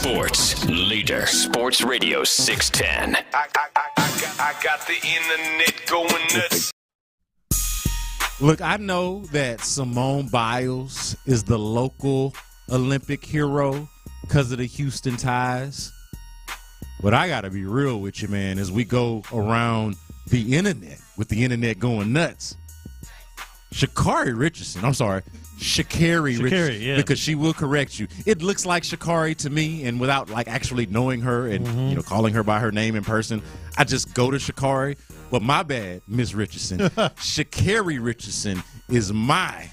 sports leader. Sports Radio 610. I got the internet going nuts. Look, I know that Simone Biles is the local Olympic hero because of the Houston ties. But I got to be real with you, man, as we go around the internet, with the internet going nuts. Sha'Carri Richardson, yeah. because she will correct you. It looks like Sha'Carri to me, and without like actually knowing her and calling her by her name in person, I just go to Sha'Carri. But my bad, Miss Richardson. Sha'Carri Richardson is my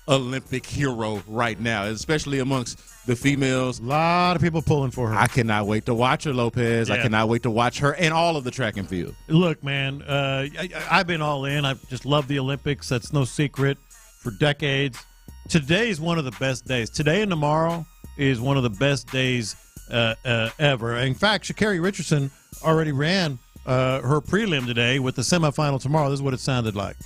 Olympic hero right now, especially amongst the females. A lot of people pulling for her. I cannot wait to watch her, Lopez. Yeah. I cannot wait to watch her and all of the track and field. Look, man, I've been all in. I just love the Olympics. That's no secret for decades. Today is one of the best days. Today and tomorrow is one of the best days ever. In fact, Sha'Carri Richardson already ran her prelim today with the semifinal tomorrow. This is what it sounded like.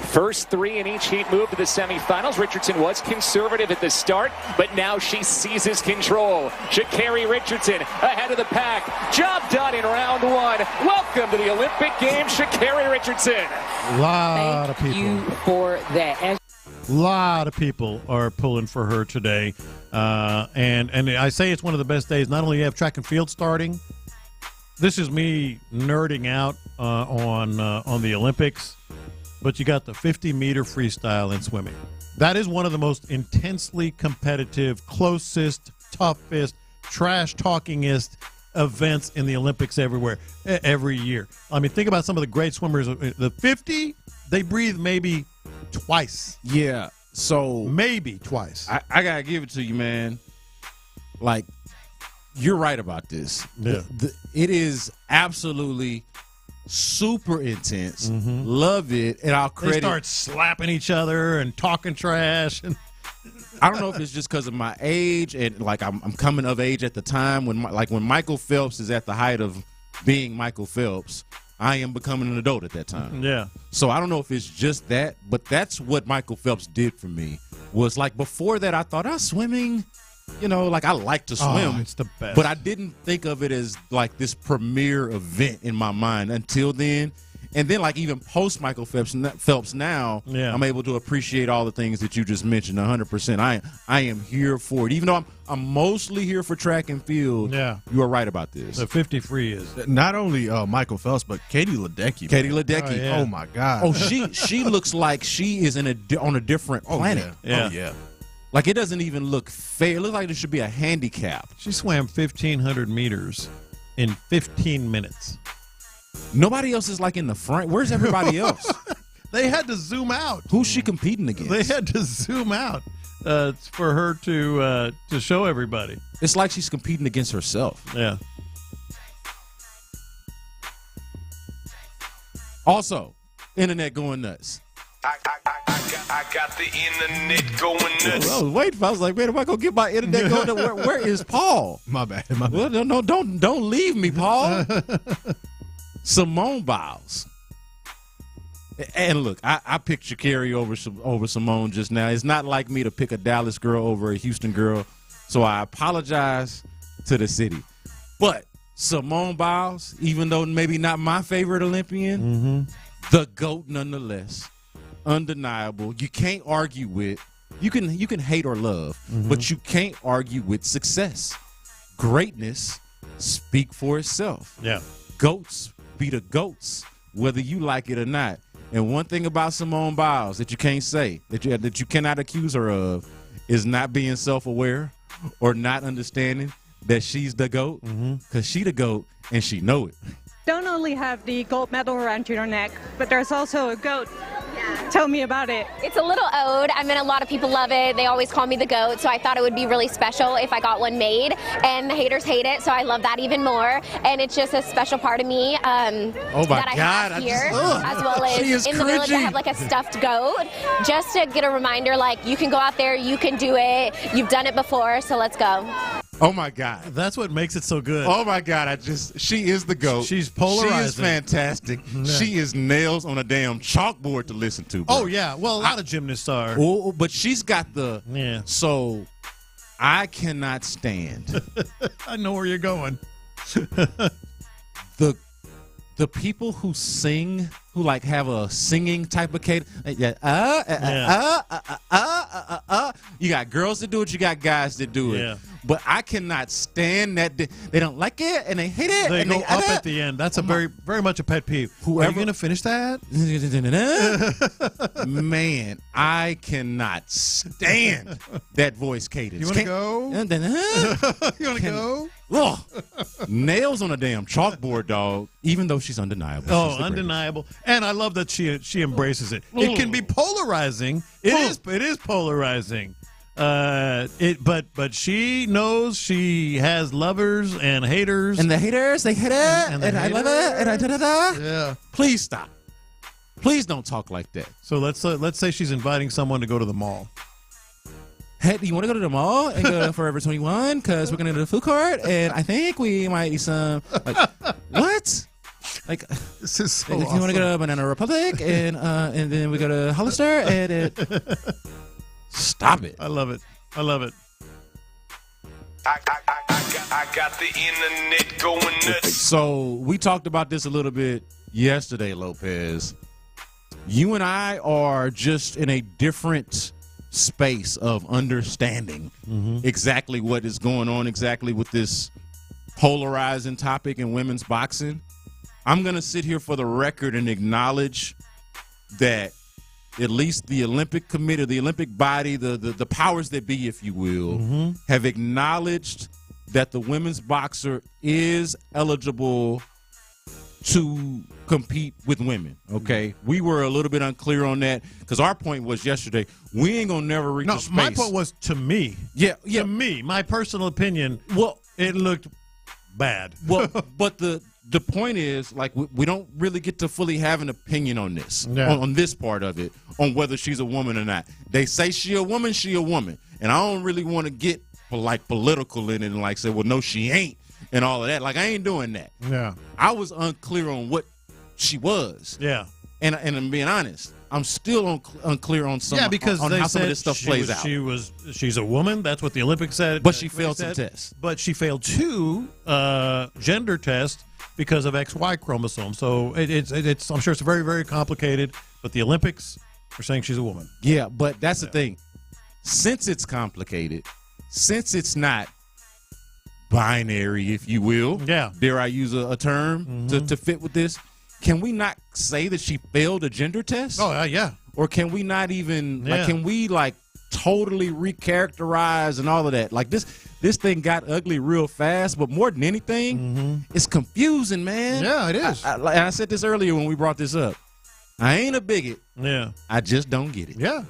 First three in each heat move to the semifinals. Richardson was conservative at the start, but now she seizes control. Sha'Carri Richardson ahead of the pack. Job done in round one. Welcome to the Olympic Games, Sha'Carri Richardson. A lot of people. Thank you for that. A lot of people are pulling for her today. And I say it's one of the best days. Not only you have track and field starting, this is me nerding out on the Olympics, but you got the 50-meter freestyle in swimming. That is one of the most intensely competitive, closest, toughest, trash-talkingest events in the Olympics every year. I mean, think about some of the great swimmers. The 50, they breathe maybe twice. Yeah, so maybe twice. I got to give it to you, man. Like, you're right about this. Yeah. It is absolutely super intense. Love it. And I'll credit. They start slapping each other and talking trash. And I don't know if it's just because of my age and like I'm coming of age at the time when Michael Phelps is at the height of being Michael Phelps. I am becoming an adult at that time. Yeah. So I don't know if it's just that, but that's what Michael Phelps did for me. Was like before that I thought, swimming, like I like to swim. It's the best. But I didn't think of it as like this premier event in my mind until then. And then like even post Michael Phelps now, I'm able to appreciate all the things that you just mentioned 100%. I am here for it. Even though I'm mostly here for track and field, you are right about this. The 50 free is. Not only Michael Phelps, but Katie Ledecky. Oh, my God. Oh, she looks like she is on a different planet. Oh, yeah. Like, it doesn't even look fair. It looks like there should be a handicap. She swam 1,500 meters in 15 minutes. Nobody else is, like, in the front. Where's everybody else? They had to zoom out. Who's she competing against? They had to zoom out for her to show everybody. It's like she's competing against herself. Yeah. Also, internet going nuts. I got the internet going nuts. Well, I was waiting. I was like, man, am I gonna get my internet going? Where is Paul? My bad. Well, no, don't leave me, Paul. Simone Biles. And look, I picked Sha'Carri over Simone just now. It's not like me to pick a Dallas girl over a Houston girl, so I apologize to the city. But Simone Biles, even though maybe not my favorite Olympian, the GOAT nonetheless. Undeniable. You can't argue with. You can hate or love, but you can't argue with success. Greatness speak for itself. Yeah. Goats be the goats, whether you like it or not. And one thing about Simone Biles that you can't say, that you cannot accuse her of, is not being self-aware or not understanding that she's the GOAT, because she the GOAT and she know it. Don't only have the gold medal around your neck, but there's also a goat. Tell me about it. It's a little ode. I mean, a lot of people love it. They always call me the GOAT, so I thought it would be really special if I got one made. And the haters hate it, so I love that even more. And it's just a special part of me oh my that I God, have here, as well as in the village. I have like a stuffed goat, just to get a reminder, like, you can go out there, you can do it. You've done it before, so let's go. Oh, my God. That's what makes it so good. Oh, my God. She is the GOAT. She's polarizing. She is fantastic. She is nails on a damn chalkboard to listen to, bro. Oh, yeah. Well, a lot of gymnasts are. Oh, but she's got the. Yeah. So I cannot stand. I know where you're going. The people who sing, who like have a singing type of cadence. You got girls that do it, you got guys that do it. Yeah. But I cannot stand that. They don't like it and they hate it. They and go up at the end. That's a very much a pet peeve. Are you going to finish that? Man, I cannot stand that voice cadence. You want to go? You want to go? Ugh. Nails on a damn chalkboard, dog. Even though she's undeniable. Oh, undeniable. And I love that she embraces it. It can be polarizing. It is polarizing. But she knows she has lovers and haters. And the haters, they hate it. And I love it. And I da-da-da. Yeah. Please stop. Please don't talk like that. So let's say she's inviting someone to go to the mall. Hey, do you want to go to the mall and go to Forever 21? Because we're going to go to the food court, and I think we might eat some. Like, what? Like, this is so you awesome. want to go to Banana Republic, and then we go to Hollister, and stop it. I love it. I love it. I got the internet going nuts. So we talked about this a little bit yesterday, Lopez. You and I are just in a different space of understanding exactly what is going on exactly with this polarizing topic in women's boxing. I'm going to sit here for the record and acknowledge that at least the Olympic Committee, the Olympic body, the powers that be, if you will, have acknowledged that the women's boxer is eligible to compete with women, okay? We were a little bit unclear on that because our point was yesterday, we ain't going to never reach a space. My point was to me. Yeah. To me, my personal opinion, it looked bad. Well, but the point is, like, we don't really get to fully have an opinion on this, on this part of it, on whether she's a woman or not. They say she a woman. And I don't really want to get, like, political in it and, like, say, well, no, she ain't. And all of that. Like, I ain't doing that. Yeah. I was unclear on what she was. Yeah. And I'm being honest. I'm still unclear on some. Yeah, because on they how said some of this stuff plays out. She's a woman. That's what the Olympics said. But she failed some tests. But she failed 2 gender tests because of XY chromosome. So it's I'm sure it's very, very complicated. But the Olympics are saying she's a woman. Yeah, but that's the thing. Since it's complicated, since it's not binary, if you will. Yeah. Dare I use a term to fit with this? Can we not say that she failed a gender test? Oh, yeah. Or can we not even, like, can we, like, totally recharacterize and all of that? Like, this thing got ugly real fast, but more than anything, it's confusing, man. Yeah, it is. I said this earlier when we brought this up. I ain't a bigot. Yeah. I just don't get it. Yeah.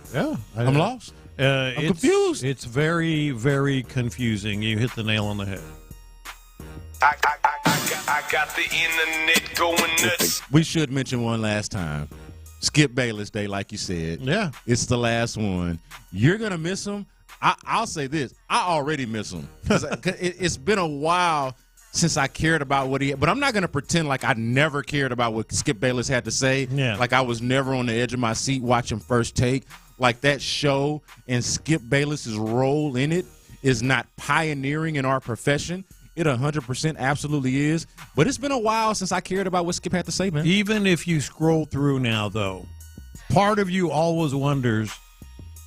I'm lost. I'm confused. It's very, very confusing. You hit the nail on the head. I got the internet going nuts. We should mention one last time. Skip Bayless Day, like you said. Yeah. It's the last one. You're going to miss him. I'll say this. I already miss him. Because it's been a while since I cared about what he had. But I'm not going to pretend like I never cared about what Skip Bayless had to say. Yeah. Like I was never on the edge of my seat watching First Take. Like that show and Skip Bayless's role in it is not pioneering in our profession. It 100% absolutely is. But it's been a while since I cared about what Skip had to say, man. Even if you scroll through now, though, part of you always wonders,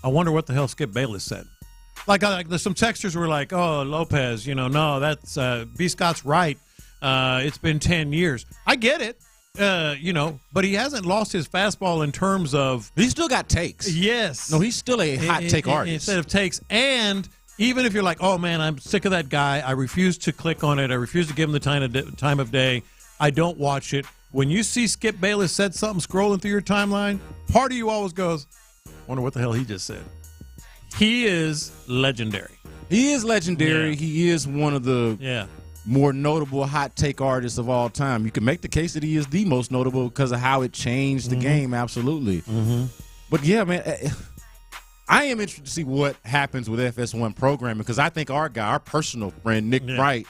I wonder what the hell Skip Bayless said. Like some texters were like, oh, Lopez, no, that's B. Scott's right. It's been 10 years. I get it. But he hasn't lost his fastball in terms of... He still got takes. Yes. No, he's still a hot take artist. Instead of takes. And even if you're like, oh, man, I'm sick of that guy. I refuse to click on it. I refuse to give him the time of day. I don't watch it. When you see Skip Bayless said something scrolling through your timeline, part of you always goes, wonder what the hell he just said. He is legendary. He is legendary. Yeah. He is one of the more notable hot take artists of all time. You can make the case that he is the most notable because of how it changed the game, absolutely. But, yeah, man, I am interested to see what happens with FS1 programming because I think our personal friend, Nick Wright,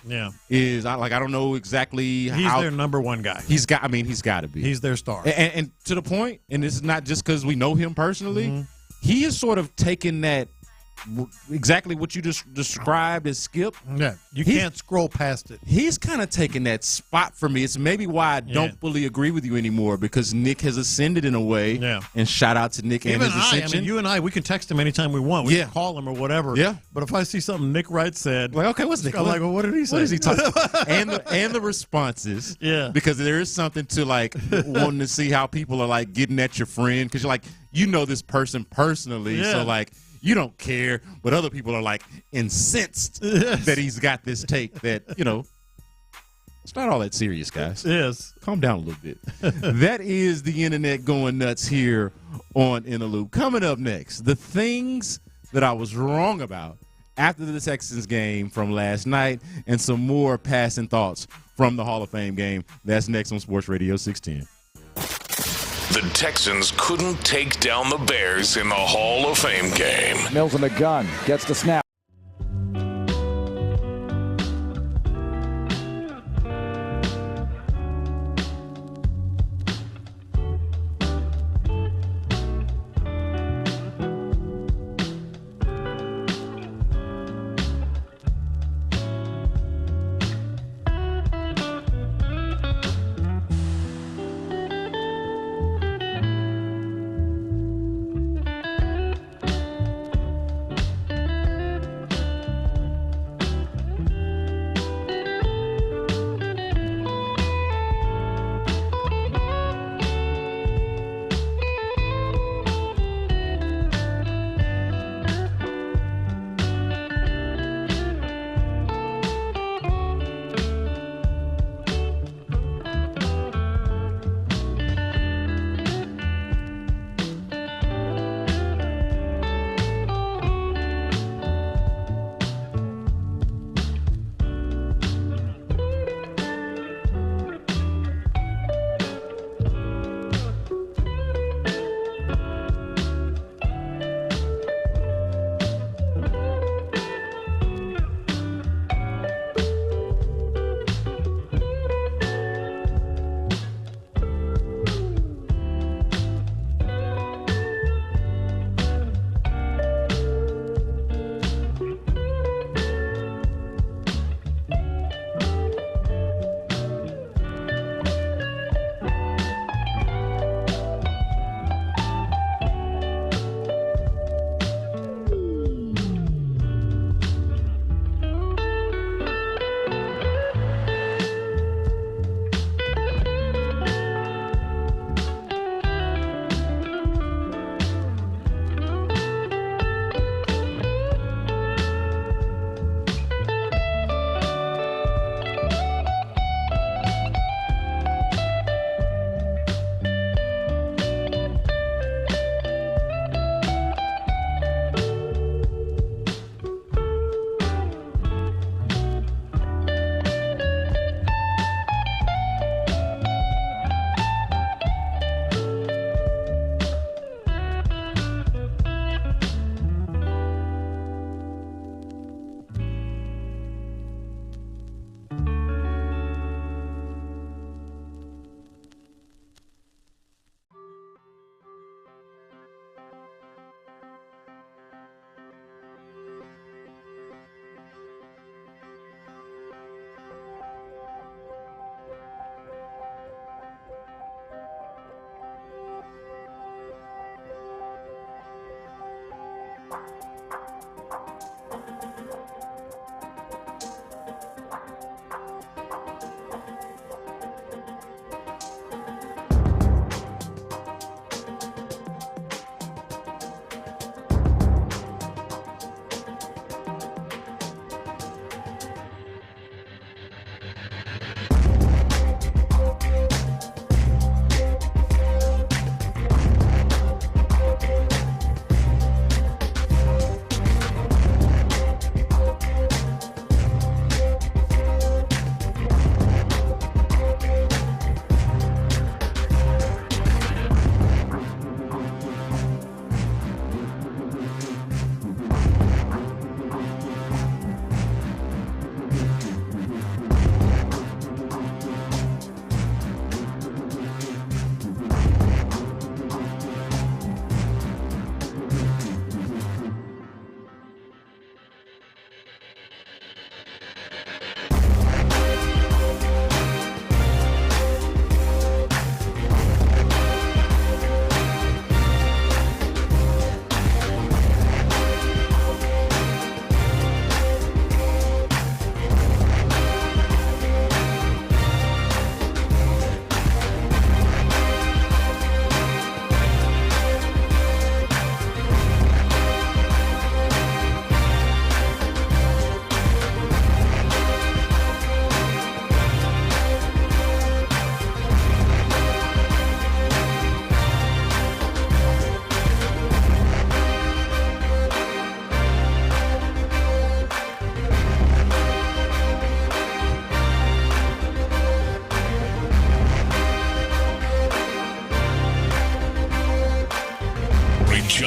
is, I don't know exactly how. He's their number one guy. He's got to be. He's their star. And to the point, and this is not just because we know him personally, he has sort of taken that exactly what you just described as Skip. Yeah, you can't scroll past it. He's kind of taken that spot for me. It's maybe why I don't fully agree with you anymore, because Nick has ascended in a way. Yeah. And shout out to Nick and his ascension. I mean, you and I, we can text him anytime we want. We can call him or whatever. Yeah. But if I see something Nick Wright said, like, okay, what's Nick? I'm like, well, what did he say? What is he talking about? and the responses. Yeah. Because there is something to like wanting to see how people are like getting at your friend, because you're like, you know this person personally, so like you don't care, but other people are like incensed that he's got this take that, you know, it's not all that serious, guys. Yes. Calm down a little bit. That is the internet going nuts here on In the Loop. Coming up next, the things that I was wrong about after the Texans game from last night, and some more passing thoughts from the Hall of Fame game. That's next on Sports Radio 610. The Texans couldn't take down the Bears in the Hall of Fame game. Mills in the gun, gets the snap.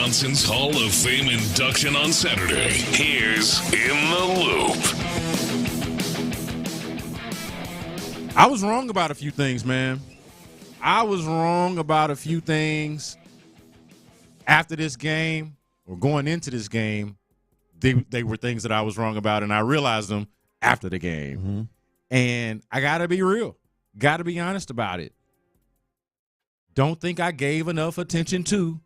Johnson's Hall of Fame induction on Saturday. Here's In the Loop. I was wrong about a few things, man. I was wrong about a few things after this game or going into this game. They were things that I was wrong about, and I realized them after the game. Mm-hmm. And I got to be real. Got to be honest about it. Don't think I gave enough attention to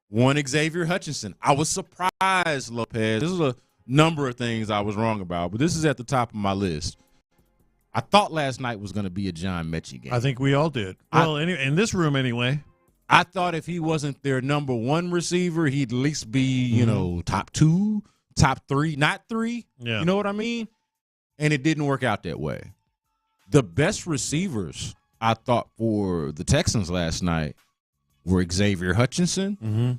one Xavier Hutchinson. I was surprised, Lopez. This is a number of things I was wrong about, but this is at the top of my list. I thought last night was going to be a John Mechie game. I think we all did. Well, in this room anyway. I thought if he wasn't their number one receiver, he'd at least be, top 2, top 3, not 3. Yeah. You know what I mean? And it didn't work out that way. The best receivers, I thought, for the Texans last night were Xavier Hutchinson. Mm-hmm.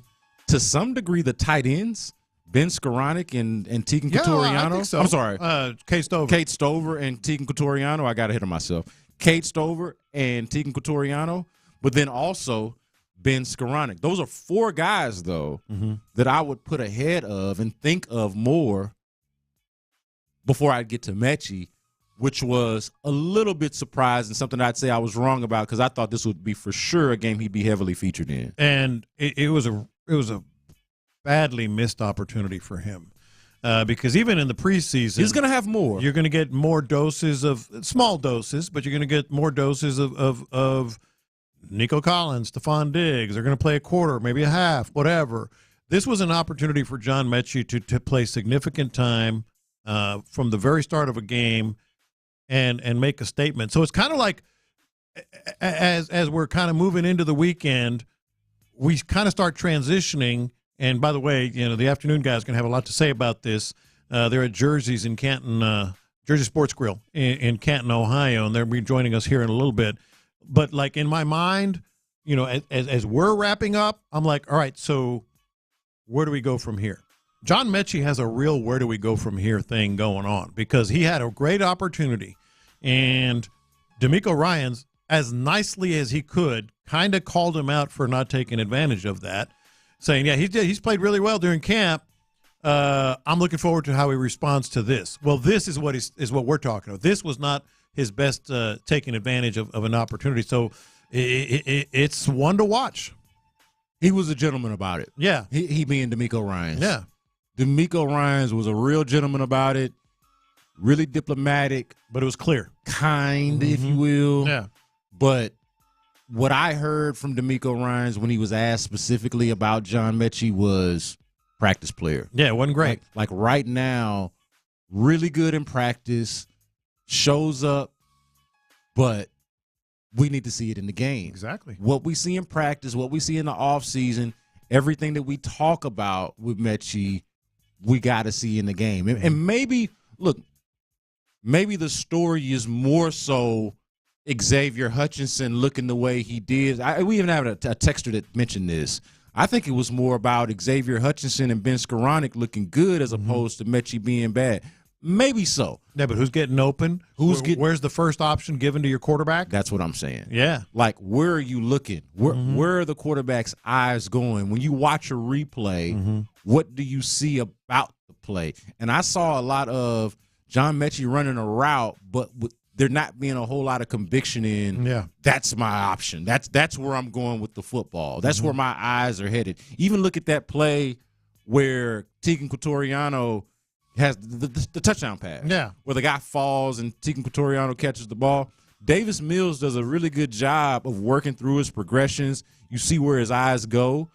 To some degree, the tight ends, Ben Skoranek and Tegan Couturiano. I think so. I'm sorry. Kate Stover. Kate Stover and Tegan Couturiano. I got ahead of myself. Kate Stover and Tegan Couturiano, but then also Ben Skoranek. Those are 4 guys, though, that I would put ahead of and think of more before I'd get to Mechie, which was a little bit surprising, something I'd say I was wrong about because I thought this would be for sure a game he'd be heavily featured in. And it was a badly missed opportunity for him because even in the preseason, he's going to have more. You're going to get more doses of small doses, but you're going to get more doses of Nico Collins, Stephon Diggs. They're going to play a quarter, maybe a half, whatever. This was an opportunity for John Mechie to play significant time from the very start of a game and make a statement. So it's kind of like as we're kind of moving into the weekend, we kind of start transitioning. And by the way, the afternoon guys going to have a lot to say about this. They're at Jersey's in Canton, Jersey Sports Grill in Canton, Ohio, and they'll be joining us here in a little bit. But like in my mind, as we're wrapping up, I'm like, all right, so where do we go from here? John Mechie has a real where do we go from here thing going on because he had a great opportunity, and D'Amico Ryans, as nicely as he could, kind of called him out for not taking advantage of that, saying, yeah, he's played really well during camp. I'm looking forward to how he responds to this. Well, this is what we're talking about. This was not his best taking advantage of an opportunity. So it's one to watch. He was a gentleman about it. Yeah. He being D'Amico Ryans. Yeah. D'Amico Ryans was a real gentleman about it, really diplomatic. But it was clear. Kind, if you will. Yeah. But what I heard from D'Amico Ryans when he was asked specifically about John Mechie was practice player. Yeah, it wasn't great. Like right now, really good in practice, shows up, but we need to see it in the game. Exactly. What we see in practice, what we see in the offseason, everything that we talk about with Mechie, we got to see in the game. And maybe, look, maybe the story is more so Xavier Hutchinson looking the way he did. We even have a texter that mentioned this. I think it was more about Xavier Hutchinson and Ben Skoranek looking good as opposed to Mechie being bad. Maybe so. Yeah, but who's getting open? Where's the first option given to your quarterback? That's what I'm saying. Yeah. Like, where are you looking? Where are the quarterback's eyes going? When you watch a replay, what do you see about the play? And I saw a lot of John Mechie running a route, but with there not being a whole lot of conviction in, that's my option. That's where I'm going with the football. That's where my eyes are headed. Even look at that play where Tegan Couturiano has the touchdown pass. Yeah. Where the guy falls and Tegan Couturiano catches the ball. Davis Mills does a really good job of working through his progressions. You see where his eyes go.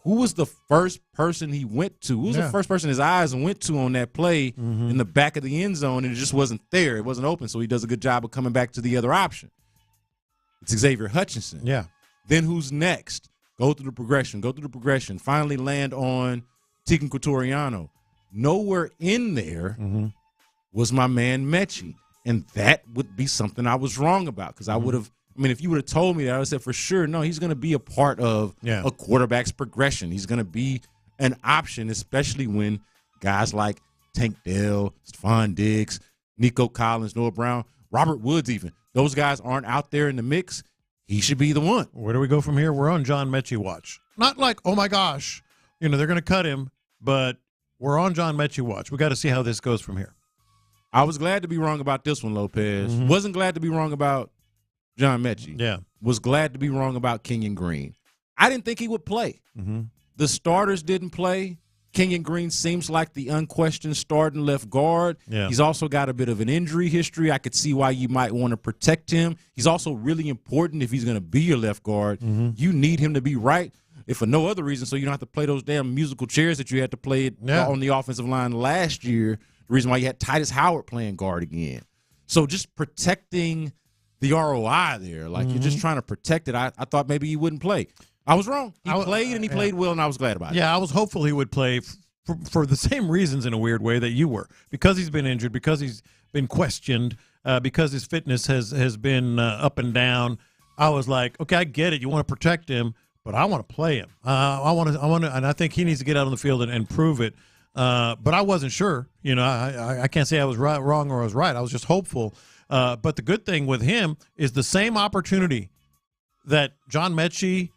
Who was the first person he went to? Who was the first person his eyes went to on that play in the back of the end zone, and it just wasn't there. It wasn't open, so he does a good job of coming back to the other option. It's Xavier Hutchinson. Yeah. Then who's next? Go through the progression. Finally land on Tegan Couturiano. Nowhere in there was my man Mechie, and that would be something I was wrong about because I would have – I mean, if you would have told me that, I would have said for sure, no, he's going to be a part of a quarterback's progression. He's going to be an option, especially when guys like Tank Dell, Stephon Diggs, Nico Collins, Noah Brown, Robert Woods even, those guys aren't out there in the mix. He should be the one. Where do we go from here? We're on John Mechie watch. Not like, oh, my gosh, they're going to cut him, but we're on John Mechie watch. We got to see how this goes from here. I was glad to be wrong about this one, Lopez. Wasn't glad to be wrong about John Mechie. Yeah. Was glad to be wrong about Kenyon Green. I didn't think he would play. The starters didn't play. Kenyon Green seems like the unquestioned starting left guard. Yeah. He's also got a bit of an injury history. I could see why you might want to protect him. He's also really important if he's going to be your left guard. You need him to be right, if for no other reason, so you don't have to play those damn musical chairs that you had to play on the offensive line last year. The reason why you had Titus Howard playing guard again. So just protecting the ROI there. Like, you're just trying to protect it. I thought maybe he wouldn't play. I was wrong. He played, and he played well, and I was glad about it. Yeah, I was hopeful he would play for the same reasons in a weird way that you were. Because he's been injured, because he's been questioned, because his fitness has been up and down. I was like, okay, I get it. You want to protect him, but I want to play him. I want to, and I think he needs to get out on the field and prove it. But I wasn't sure. I can't say I was wrong or I was right. I was just hopeful. But the good thing with him is the same opportunity that John Mechie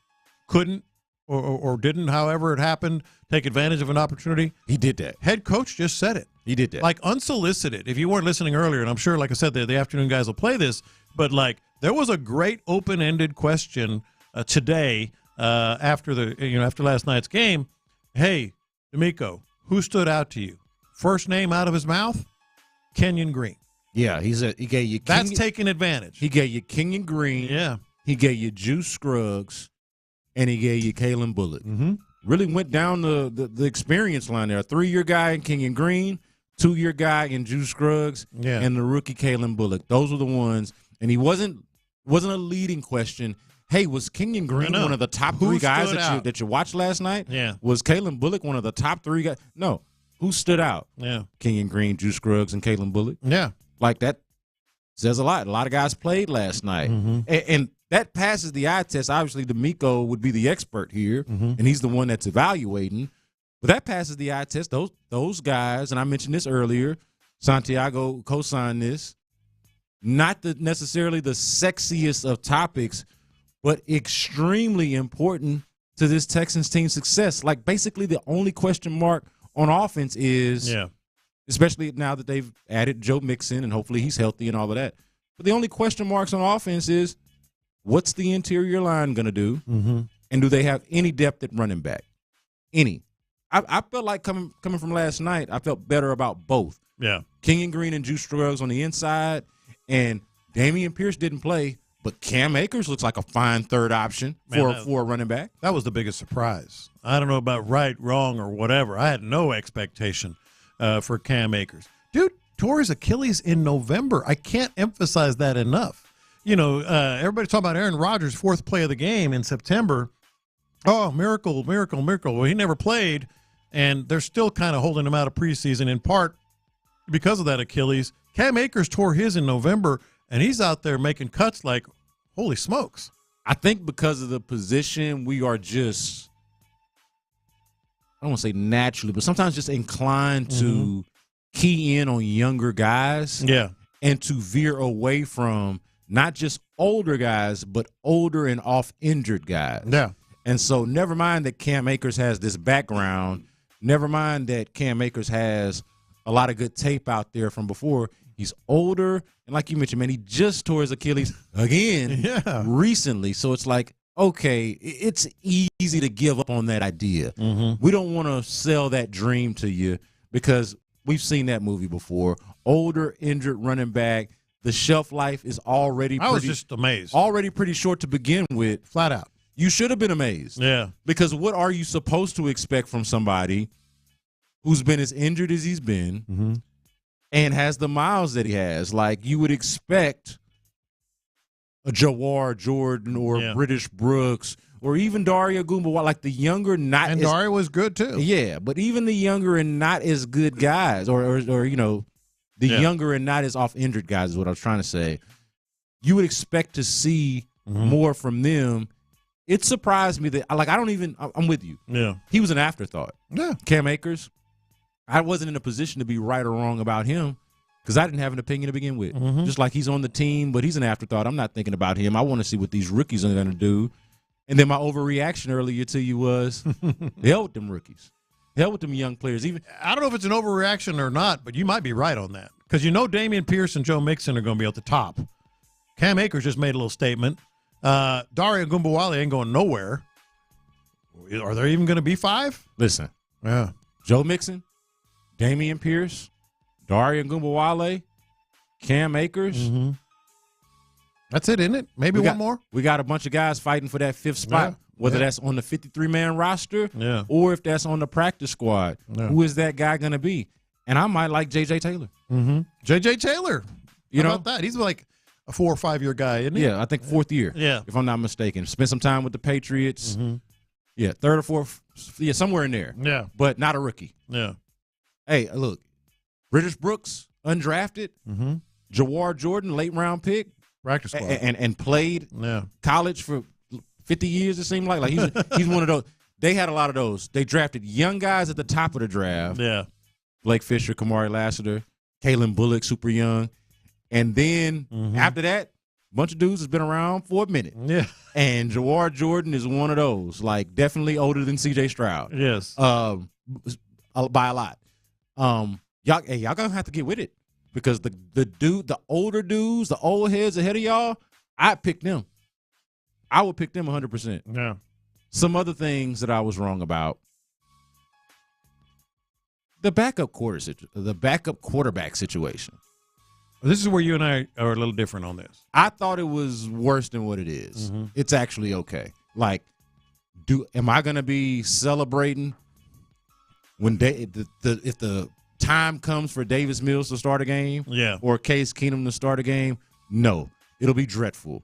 couldn't or didn't, however it happened, take advantage of an opportunity. He did that. Head coach just said it. He did that. Like, unsolicited. If you weren't listening earlier, and I'm sure, like I said, the afternoon guys will play this, but, like, there was a great open-ended question today after last night's game. Hey, D'Amico, who stood out to you? First name out of his mouth? Kenyon Green. Yeah, he gave you. That's taking advantage. He gave you Kenyon Green. Yeah. He gave you Juice Scruggs, and he gave you Kalen Bullock. Really went down the experience line there. A 3-year guy in Kenyon Green, 2-year guy in Juice Scruggs, and the rookie Kalen Bullock. Those were the ones. And he wasn't a leading question. Hey, was Kenyon Green one of the top 3 guys that you watched last night? Yeah. Was Kalen Bullock one of the top 3 guys? No. Who stood out? Yeah. Kenyon Green, Juice Scruggs, and Kalen Bullock. Yeah. Like, that says a lot. A lot of guys played last night. And that passes the eye test. Obviously, D'Amico would be the expert here, and he's the one that's evaluating. But that passes the eye test. Those guys, and I mentioned this earlier, Santiago co-signed this, not necessarily the sexiest of topics, but extremely important to this Texans team's success. Like, basically the only question mark on offense is, especially now that they've added Joe Mixon and hopefully he's healthy and all of that. But the only question marks on offense is, what's the interior line going to do? And do they have any depth at running back? Any. I felt like coming from last night, I felt better about both. Yeah. Kenyon Green and Juice Scruggs on the inside, and Dameon Pierce didn't play, but Cam Akers looks like a fine third option for a running back. That was the biggest surprise. I don't know about right, wrong, or whatever. I had no expectation for Cam Akers. Dude tore his Achilles in November. I can't emphasize that enough. Everybody's talking about Aaron Rodgers' 4th play of the game in September. Oh, miracle, miracle, miracle. Well, he never played, and they're still kind of holding him out of preseason in part because of that Achilles. Cam Akers tore his in November, and he's out there making cuts like, holy smokes. I think because of the position, we are just, I don't want to say naturally, but sometimes just inclined to key in on younger guys. Yeah. And to veer away from not just older guys, but older and off-injured guys. Yeah. And so never mind that Cam Akers has this background. Never mind that Cam Akers has a lot of good tape out there from before. He's older. And like you mentioned, man, he just tore his Achilles again recently. So it's like, okay, it's easy to give up on that idea. We don't want to sell that dream to you because we've seen that movie before. Older, injured running back. The shelf life is already I was just amazed. Already pretty short to begin with. Flat out. You should have been amazed. Yeah. Because what are you supposed to expect from somebody who's been as injured as he's been and has the miles that he has? Like, you would expect a Jawar Jordan or British Brooks or even Daria Goomba, like the younger, not and as, Daria was good too. Yeah, but even the younger and not as good guys, or the younger and not as off injured guys is what I was trying to say. You would expect to see more from them. It surprised me that, like, I'm with you. Yeah, he was an afterthought. Yeah, Cam Akers. I wasn't in a position to be right or wrong about him because I didn't have an opinion to begin with. Just like he's on the team, but he's an afterthought. I'm not thinking about him. I want to see what these rookies are going to do. And then my overreaction earlier to you was, hell with them rookies. Hell with them young players. Even I don't know if it's an overreaction or not, but you might be right on that. Because Damian Pierce and Joe Mixon are going to be at the top. Cam Akers just made a little statement. Dario Gumbawale ain't going nowhere. Are there even going to be 5? Listen. Yeah. Joe Mixon, Damian Pierce, Dario Gumbawale, Cam Akers. Mm-hmm. That's it, isn't it? Maybe one more? We got a bunch of guys fighting for that 5th spot, whether that's on the 53-man roster or if that's on the practice squad. Yeah. Who is that guy going to be? And I might like J.J. Taylor. Mm-hmm. J.J. Taylor. How about that? He's like a 4 or 5 year guy, isn't he? Yeah, I think 4th year. Yeah. If I'm not mistaken. Spent some time with the Patriots. Mm-hmm. Yeah, 3rd or 4th. Yeah, somewhere in there. Yeah. But not a rookie. Yeah. Hey, look. British Brooks, undrafted. Mm-hmm. Jawar Jordan, late round pick. Practice squad. And played college for 50 years, it seemed like. Like he's one of those. They had a lot of those. They drafted young guys at the top of the draft. Yeah. Blake Fisher, Kamari Lassiter, Kalen Bullock, super young. And then after that, a bunch of dudes has been around for a minute. Yeah. And Jawar Jordan is one of those, like definitely older than C.J. Stroud. Yes. By a lot. Y'all gonna have to get with it because the older dudes, the old heads ahead of y'all, I picked them. I would pick them 100%. Yeah. Some other things that I was wrong about. The backup quarterback situation. This is where you and I are a little different on this. I thought it was worse than what it is. Mm-hmm. It's actually okay. Like, am I going to be celebrating when if the time comes for Davis Mills to start a game? Yeah. Or Case Keenum to start a game? No, it'll be dreadful,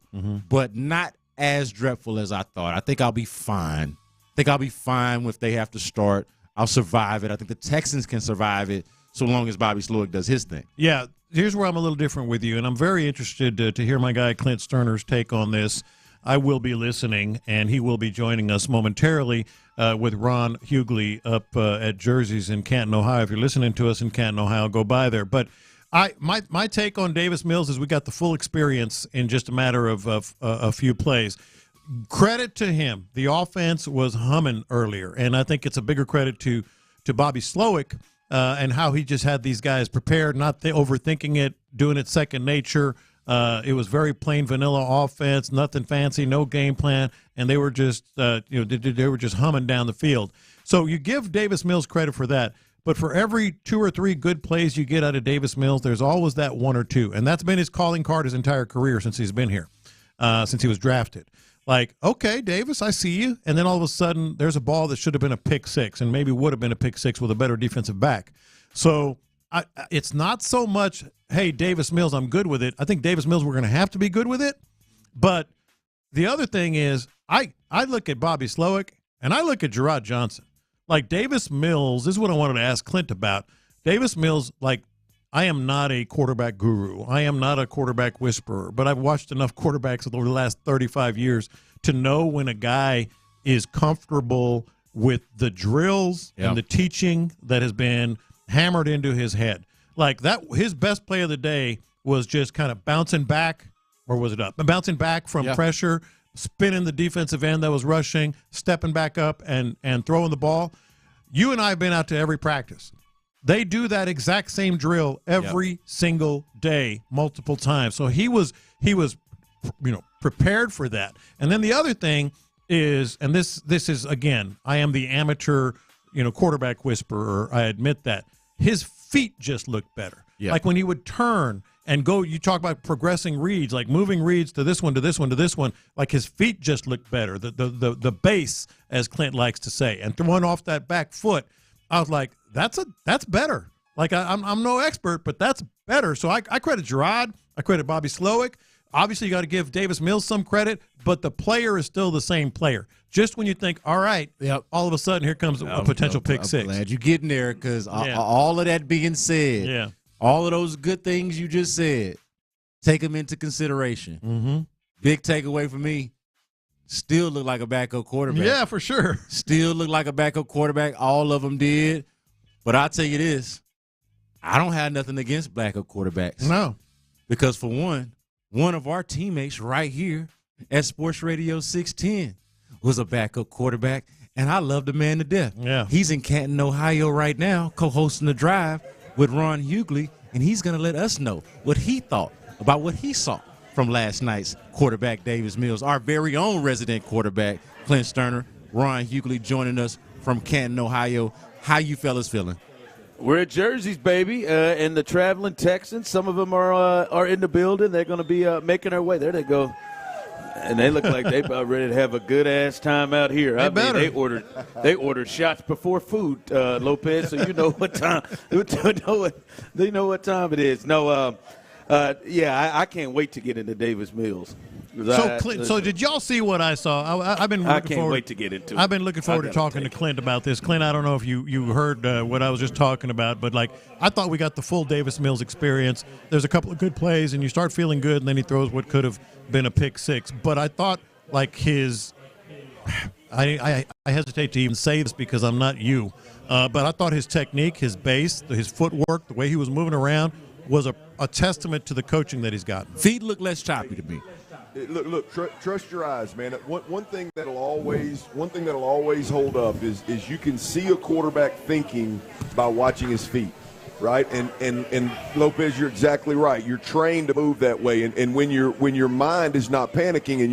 but not as dreadful as I thought. I think I'll be fine. If they have to start. I'll survive it. I think the Texans can survive it so long as Bobby Slowick does his thing. Yeah, here's where I'm a little different with you, and I'm very interested to hear my guy Clint Stoerner's take on this. I will be listening, and he will be joining us momentarily with Ron Hughley up at Jersey's in Canton, Ohio. If you're listening to us in Canton, Ohio, go by there. But my take on Davis Mills is we got the full experience in just a matter of a few plays. Credit to him. The offense was humming earlier, and I think it's a bigger credit to Bobby Slowick and how he just had these guys prepared, not overthinking it, doing it second nature. It was very plain vanilla offense, nothing fancy, no game plan, and they were just they were just humming down the field. So you give Davis Mills credit for that. But for every 2 or 3 good plays you get out of Davis Mills, there's always that 1 or 2, and that's been his calling card his entire career since he's been here, since he was drafted. Like, okay, Davis, I see you. And then all of a sudden, there's a ball that should have been a pick 6 and maybe would have been a pick 6 with a better defensive back. So it's not so much, hey, Davis Mills, I'm good with it. I think Davis Mills, we're going to have to be good with it. But the other thing is, I look at Bobby Slowick and I look at Gerard Johnson. Like Davis Mills, this is what I wanted to ask Clint about. Davis Mills, like, I am not a quarterback guru. I am not a quarterback whisperer, but I've watched enough quarterbacks over the last 35 years to know when a guy is comfortable with the drills and the teaching that has been hammered into his head. Like that, his best play of the day was just kind of bouncing back, or was it up? Bouncing back from pressure, spinning the defensive end that was rushing, stepping back up and throwing the ball. You and I have been out to every practice. They do that exact same drill every single day, multiple times. So he was, prepared for that. And then the other thing is, and this is again, I am the amateur, quarterback whisperer. I admit that his feet just looked better. Yeah. Like when he would turn and go, you talk about progressing reads, like moving reads to this one, to this one, to this one. Like his feet just looked better. The base, as Clint likes to say, and throwing off that back foot. I was like, that's better. Like I'm no expert, but that's better. So I credit Gerard. I credit Bobby Slowick. Obviously, you got to give Davis Mills some credit, but the player is still the same player. Just when you think, all right, all of a sudden here comes a potential pick 6. I'm glad you're getting there because all of that being said, all of those good things you just said, take them into consideration. Mm-hmm. Big takeaway for me. Still look like a backup quarterback. Yeah, for sure. Still look like a backup quarterback. All of them did. But I'll tell you this. I don't have nothing against backup quarterbacks. No. Because for one of our teammates right here at Sports Radio 610 was a backup quarterback, and I love the man to death. Yeah. He's in Canton, Ohio right now, co-hosting The Drive with Ron Hughley, and he's going to let us know what he thought about what he saw from last night's quarterback, Davis Mills. Our very own resident quarterback, Clint Stoerner, Ron Hughley joining us from Canton, Ohio. How you fellas feeling? We're at Jersey's, baby, and the traveling Texans. Some of them are in the building. They're going to be making their way. There they go. And they look like they about ready to have a good ass time out here. They ordered shots before food, Lopez. So you know what time. They know what time it is. No, I can't wait to get into Davis Mills. So, Clint, so did y'all see what I saw? I've been. I can't wait to get into it. I've been looking forward to talking to Clint about this. Clint, I don't know if you heard what I was just talking about, but I thought we got the full Davis Mills experience. There's a couple of good plays, and you start feeling good, and then he throws what could have been a pick six. But I thought his. I hesitate to even say this because I'm not you, but I thought his technique, his base, his footwork, the way he was moving around was a testament to the coaching that he's gotten. Feet look less choppy to me. Look, trust your eyes, man. One thing that'll always hold up is you can see a quarterback thinking by watching his feet, right? And Lopez, you're exactly right. You're trained to move that way, and when your mind is not panicking and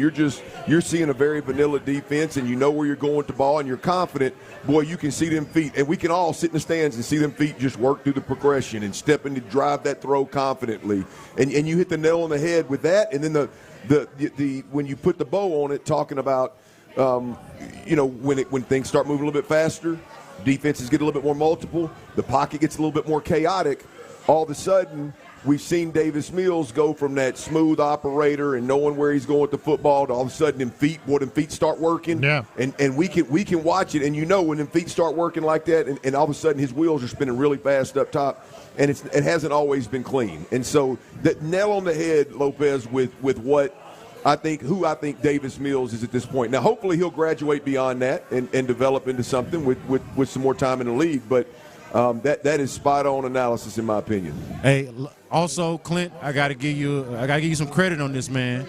you're seeing a very vanilla defense and you know where you're going with the ball and you're confident, boy, you can see them feet, and we can all sit in the stands and see them feet just work through the progression and step in to drive that throw confidently, and you hit the nail on the head with that, and then the when you put the bow on it, talking about when things start moving a little bit faster, defenses get a little bit more multiple, the pocket gets a little bit more chaotic. All of a sudden, we've seen Davis Mills go from that smooth operator and knowing where he's going with the football to all of a sudden them feet start working. Yeah. And we can watch it, and when them feet start working like that, and all of a sudden his wheels are spinning really fast up top. And it hasn't always been clean. And so that nail on the head, Lopez, with who I think Davis Mills is at this point. Now, hopefully he'll graduate beyond that and develop into something with some more time in the league. But that is spot-on analysis in my opinion. Hey, also, Clint, I got to give you some credit on this, man.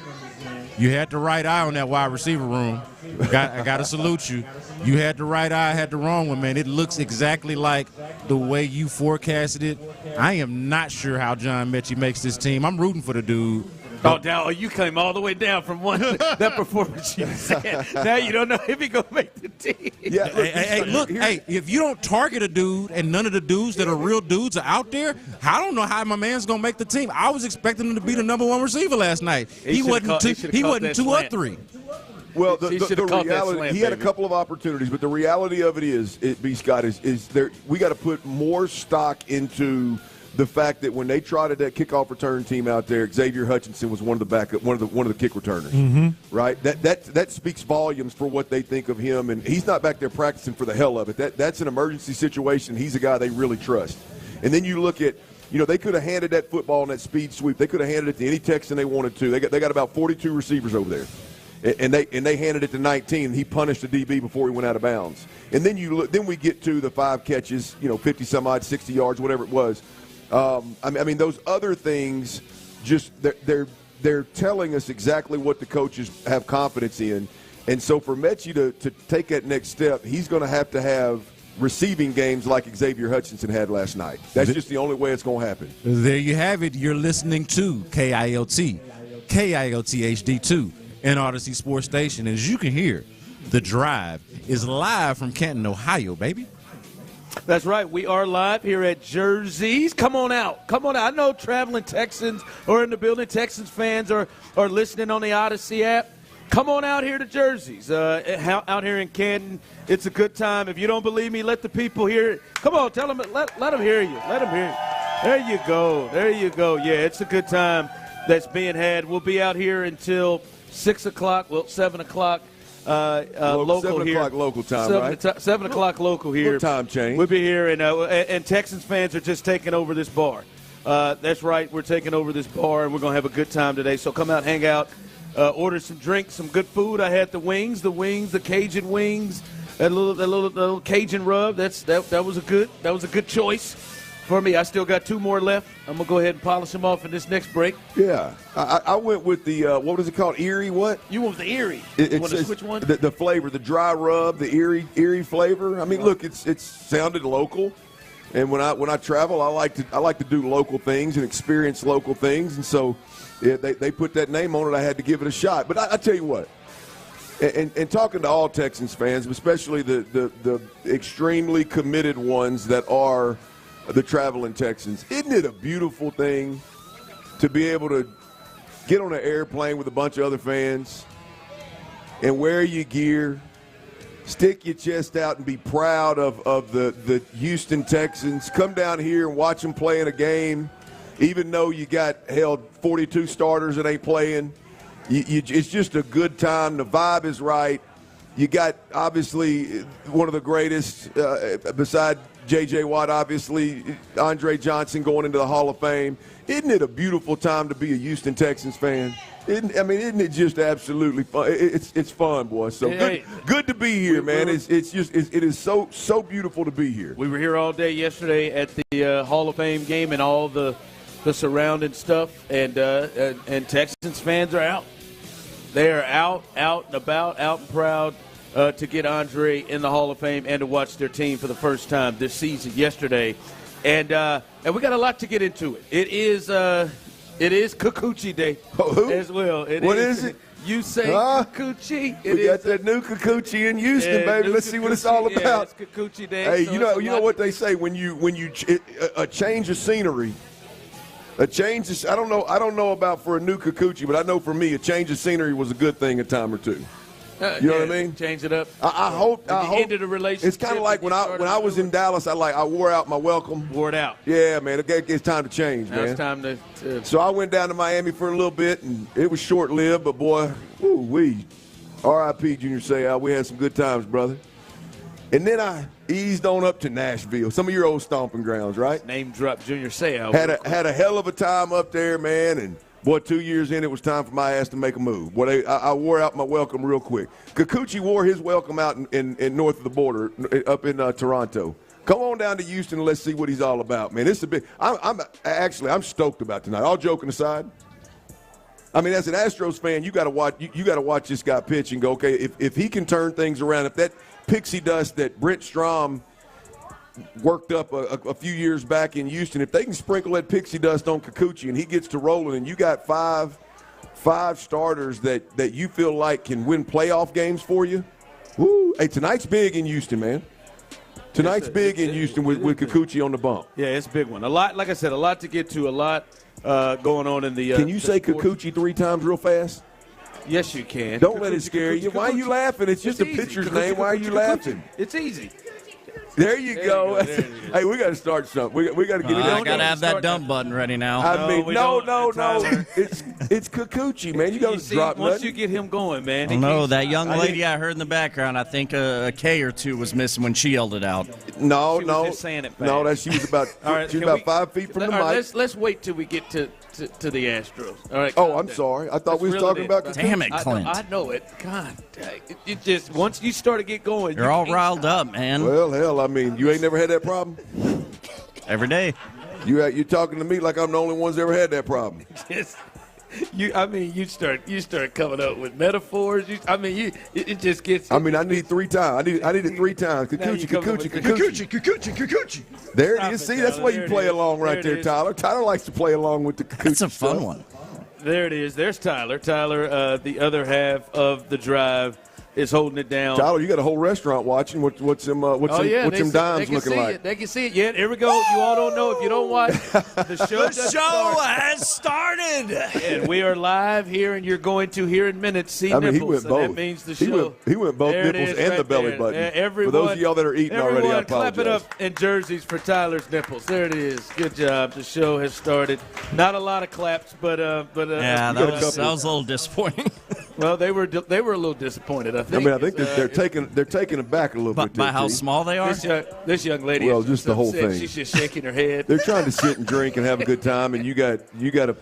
You had the right eye on that wide receiver room. I got to salute you. You had the right eye, had the wrong one, man. It looks exactly like the way you forecasted it. I am not sure how John Mechie makes this team. I'm rooting for the dude. Oh, you came all the way down from that performance you said. Now you don't know if he's going to make the team. Yeah, look, if you don't target a dude and none of the dudes that are real dudes are out there, I don't know how my man's going to make the team. I was expecting him to be the number one receiver last night. He wasn't 2 or 3. Well, the reality, he had a couple of opportunities, but the reality of it is B-Scott, is there. We got to put more stock into the fact that when they trotted that kickoff return team out there, Xavier Hutchinson was one of the kick returners. Mm-hmm. Right? That speaks volumes for what they think of him, and he's not back there practicing for the hell of it. That's an emergency situation. He's a guy they really trust. And then you look at, they could have handed that football in that speed sweep. They could have handed it to any Texan they wanted to. They got about 42 receivers over there. And they handed it to 19. He punished the DB before he went out of bounds. And then then we get to the 5 catches, 50 some odd, 60 yards, whatever it was. I mean, those other things, just they're telling us exactly what the coaches have confidence in. And so for Mechie to take that next step, he's going to have receiving games like Xavier Hutchinson had last night. That's just the only way it's going to happen. There you have it. You're listening to KILT HD2. And Odyssey Sports Station. As you can hear, The Drive is live from Canton, Ohio, baby. That's right. We are live here at Jersey's. Come on out. I know traveling Texans are in the building. Texans fans are listening on the Odyssey app. Come on out here to Jersey's. Out here in Canton, it's a good time. If you don't believe me, let the people hear it. Come on, tell them. Let them hear you. Let them hear you. There you go. Yeah, it's a good time that's being had. We'll be out here until 6 o'clock, 7 o'clock local 7 here. 7 o'clock local time, right? 7 o'clock local here. Little time change. We'll be here, and Texans fans are just taking over this bar. That's right. We're taking over this bar, and we're going to have a good time today. So come out, hang out, order some drinks, some good food. I had the Cajun wings, that little Cajun rub. That was a good choice. for me. I still got 2 more left. I'm going to go ahead and polish them off in this next break. Yeah. I went with the, what was it called? Erie what? You went with the Erie. Which one? The flavor, the dry rub, the Erie flavor. I mean, look, it's sounded local. And when I travel, I like to do local things and experience local things. And so they put that name on it. I had to give it a shot. But I tell you what, and talking to all Texans fans, especially the extremely committed ones that are the traveling Texans, isn't it a beautiful thing to be able to get on an airplane with a bunch of other fans and wear your gear, stick your chest out and be proud of the Houston Texans, come down here and watch them play in a game, even though you got 42 starters that ain't playing. It's just a good time. The vibe is right. You got, obviously, one of the greatest, beside J.J. Watt, obviously, Andre Johnson going into the Hall of Fame. Isn't it a beautiful time to be a Houston Texans fan? Isn't it just absolutely fun? It's fun, boy. So good to be here, man. It is so beautiful to be here. We were here all day yesterday at the Hall of Fame game and all the surrounding stuff, and Texans fans are out. They are out and about, out and proud to get Andre in the Hall of Fame and to watch their team for the first time this season yesterday. And we got a lot to get into. It is Kikuchi Day as well. What is it? You say Kikuchi. We got that new Kikuchi in Houston, baby. Let's see what it's all about. Yeah, it's Kikuchi Day. Hey, so you know what they say when a change of scenery. I don't know about for a new Kikuchi, but I know for me a change of scenery was a good thing a time or two. You know what I mean? Change it up. I hope. Ended a relationship. It's kind of like when I was in Dallas. I wore out my welcome. Wore it out. Yeah, man. It's time to change, man. It's time to. So I went down to Miami for a little bit, and it was short lived. But boy, R.I.P. Junior Seau. We had some good times, brother. And then I eased on up to Nashville, some of your old stomping grounds, right? Name drop Junior Seau. Had a hell of a time up there, man, and. Boy, 2 years in, it was time for my ass to make a move. Boy, I wore out my welcome real quick. Kikuchi wore his welcome out in north of the border, up in Toronto. Come on down to Houston and let's see what he's all about, man. It's a big. I'm stoked about tonight. All joking aside, I mean, as an Astros fan, you got to watch. You got to watch this guy pitch and go, okay, if he can turn things around, if that pixie dust that Brent Strom worked up a few years back in Houston, if they can sprinkle that pixie dust on Kikuchi and he gets to rolling, and you got five starters that you feel like can win playoff games for you. Woo! Hey, tonight's big in Houston, man. Tonight's big in Houston with Kikuchi on the bump. Yeah, it's a big one. A lot, like I said, a lot to get to. A lot going on in the. Can you say Kikuchi 3 times real fast? Yes, you can. Don't let it scare you. Why are you laughing? It's just a pitcher's name. Why are you laughing? It's easy. There you go. Hey, we got to start something. We got to get it. I got to have that dump button ready now. No. It's Kikuchi, man. You got to drop once you get him going, man. No, that young lady I heard in the background, I think a K or 2 was missing when she yelled it out. No. She was just saying it fast. No, she was about she was about 5 feet from the mic. Let's wait till we get to the Astros. All right. Oh, I'm sorry. I thought we was talking about Kikuchi. Damn it, Clint. I know it. God, it just once you start to get going, you're all riled up, man. Well, hell, I mean, you ain't never had that problem. Every day. You're talking to me like I'm the only one's ever had that problem. You start coming up with metaphors. It just gets. I need 3 times. I need it 3 times. Kikuchi. There it is. See, that's why you play along right there, Tyler. Tyler likes to play along with the Kikuchi. That's a fun one. There it is. There's Tyler. Tyler, the other half of the drive, is holding it down. Tyler, you got a whole restaurant watching. What's them dimes looking like? They can see it. Yeah, here we go. You all don't know if you don't watch. The show has started. And we are live here, and you're going to, here in minutes, see nipples. He went both. That means the show. He went both nipples and the belly button. For those of y'all that are eating already, I apologize. Clap it up in jerseys for Tyler's nipples. There it is. Good job. The show has started. Not a lot of claps, but yeah, that was a little disappointing. Well, they were a little disappointed. I think. I think they're taking it back a little bit. By how small they are. This young lady. Well, is just the whole thing. She's just shaking her head. They're trying to sit and drink and have a good time, and you got a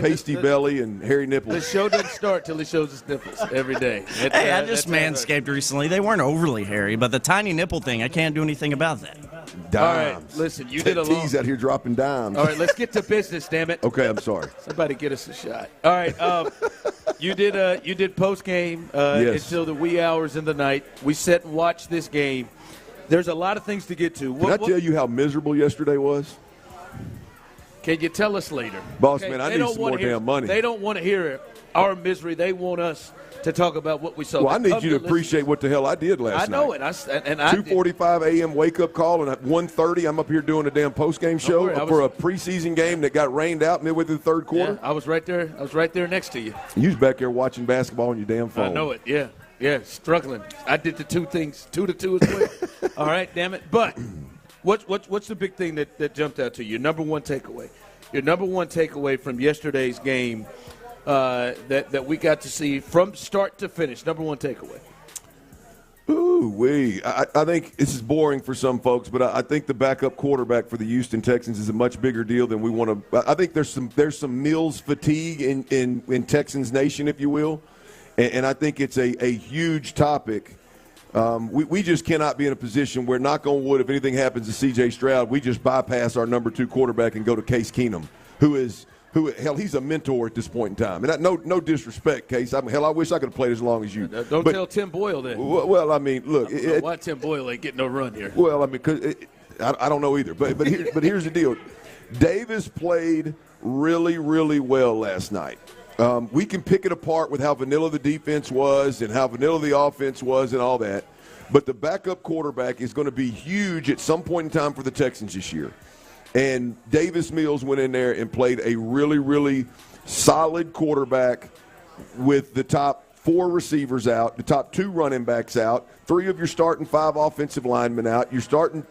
pasty belly and hairy nipples. The show doesn't start till he shows his nipples every day. Hey, I just manscaped recently. They weren't overly hairy, but the tiny nipple thing, I can't do anything about that. Dimes. All right, listen, you did a long. T's out here dropping dimes. All right, let's get to business, damn it. Okay, I'm sorry. Somebody get us a shot. All right, you did post game until the wee hours in the night. We sat and watched this game. There's a lot of things to get to. Can I tell you how miserable yesterday was? Can you tell us later? Boss man, I need some more damn money. They don't want to hear our misery. They want us to talk about what we saw. Well, I need you to appreciate what the hell I did last night. I know it. 2:45 a.m. wake-up call, and at 1:30 I'm up here doing a damn post-game show for a preseason game that got rained out midway through the third quarter. Yeah, I was right there. I was right there next to you. You was back there watching basketball on your damn phone. I know it. Yeah. Yeah, struggling. I did the 2 things, 2 to 2 as well. All right, damn it. But what's the big thing that jumped out to you? Your number one takeaway from yesterday's game that we got to see from start to finish. Number one takeaway. Ooh-wee. I think this is boring for some folks, but I think the backup quarterback for the Houston Texans is a much bigger deal than we want to. I think there's some Mills fatigue in Texans Nation, if you will. And I think it's a huge topic. We just cannot be in a position where, knock on wood, if anything happens to C.J. Stroud, we just bypass our number 2 quarterback and go to Case Keenum, who hell, he's a mentor at this point in time. And no disrespect, Case. I wish I could have played as long as you. Don't tell Tim Boyle then. Well, I mean, look. I don't know why Tim Boyle ain't getting no run here. Well, I mean, I don't know either. But here's the deal. Davis played really, really well last night. We can pick it apart with how vanilla the defense was and how vanilla the offense was and all that. But the backup quarterback is going to be huge at some point in time for the Texans this year. And Davis Mills went in there and played a really, really solid quarterback with the top 4 receivers out, the top 2 running backs out, 3 of your starting 5 offensive linemen out, your starting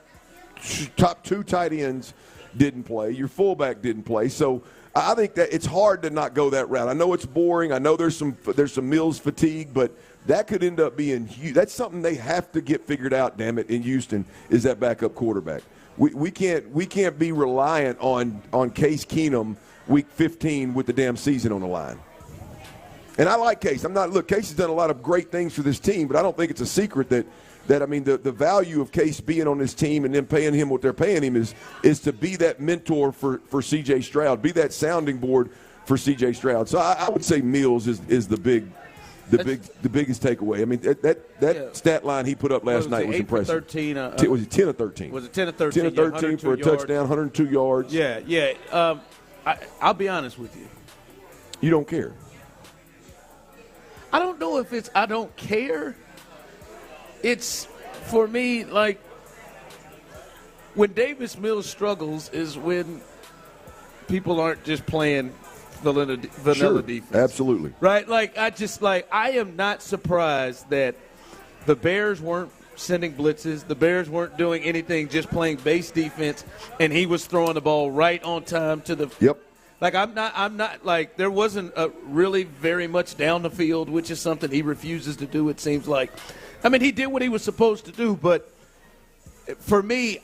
top 2 tight ends didn't play, your fullback didn't play. So I think that it's hard to not go that route. I know it's boring. I know there's some Mills fatigue, but that could end up being huge. That's something they have to get figured out, damn it, in Houston, is that backup quarterback. We can't be reliant on Case Keenum week 15 with the damn season on the line. And I like Case. Case has done a lot of great things for this team, but I don't think it's a secret that the value of Case being on this team and then paying him what they're paying him is to be that mentor for C.J. Stroud, be that sounding board for C.J. Stroud. So I would say Mills is the biggest takeaway. I mean, that stat line he put up last night was impressive. 13, was he 10 of 13? Was it 10 of 13? 10 of 13 for a touchdown, 102 yards. Yeah. I'll be honest with you. You don't care. I don't know if it's I don't care. It's, for me, like, when Davis Mills struggles is when people aren't just playing vanilla defense. Absolutely. Right? I am not surprised that the Bears weren't sending blitzes. The Bears weren't doing anything, just playing base defense, and he was throwing the ball right on time to the – Yep. Like, I'm not like, there wasn't really very much down the field, which is something he refuses to do, it seems like. I mean, he did what he was supposed to do, but for me,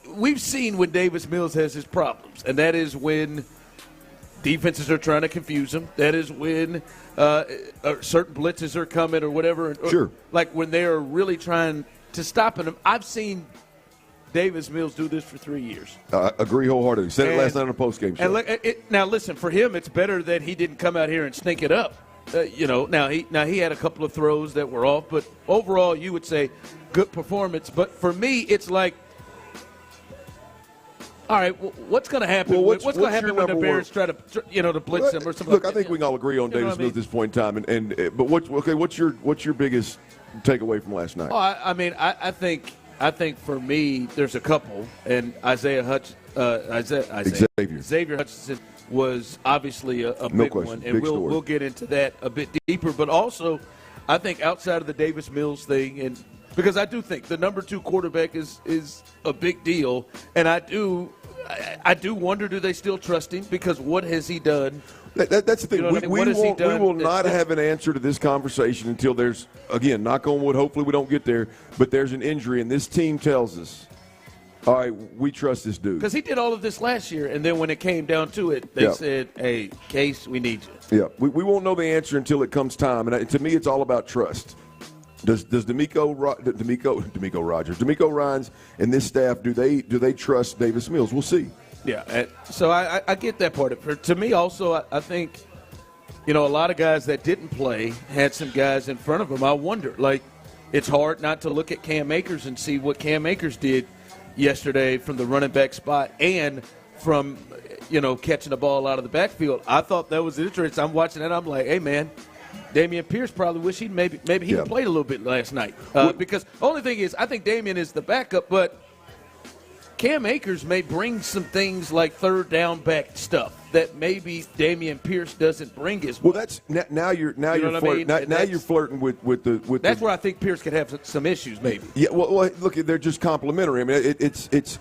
we've seen when Davis Mills has his problems, and that is when defenses are trying to confuse him. That is when certain blitzes are coming or whatever. Sure. Like when they're really trying to stop him. I've seen Davis Mills do this for 3 years. Agree wholeheartedly. Said it last night on a postgame show. And now, listen, for him, it's better that he didn't come out here and stink it up. Now he had a couple of throws that were off, but overall, you would say good performance. But for me, it's like, all right, what's going to happen? Well, what's going to happen when the Bears try to, to blitz him or something? Look, I think we can all agree on Davis Mills at this point in time. But what's your biggest takeaway from last night? Oh, I think for me, there's a couple, and Xavier Hutchinson was obviously a big one, and we'll get into that a bit deeper. But also, I think outside of the Davis Mills thing, and because I do think the number 2 quarterback is a big deal, and I do I do wonder, do they still trust him? Because what has he done? That's the thing. You know what I mean? We will not have an answer to this conversation until there's, again, knock on wood, hopefully we don't get there, but there's an injury, and this team tells us, all right, we trust this dude. Because he did all of this last year, and then when it came down to it, they said, hey, Case, we need you. Yeah, we won't know the answer until it comes time, and to me it's all about trust. Does D'Amico Ryans and this staff, do they trust Davis Mills? We'll see. Yeah, so I get that part of it. To me also, I think, a lot of guys that didn't play had some guys in front of them. I wonder, it's hard not to look at Cam Akers and see what Cam Akers did yesterday from the running back spot and from, catching the ball out of the backfield. I thought that was interesting. I'm watching that. I'm like, hey, man, Dameon Pierce probably wish he maybe he played a little bit last night. Because the only thing is, I think Dameon is the backup, but Cam Akers may bring some things like third down back stuff that maybe Dameon Pierce doesn't bring as well. That's now you're flirting with the. That's where I think Pierce could have some issues, maybe. Yeah, well, look, they're just complimentary. I mean, it's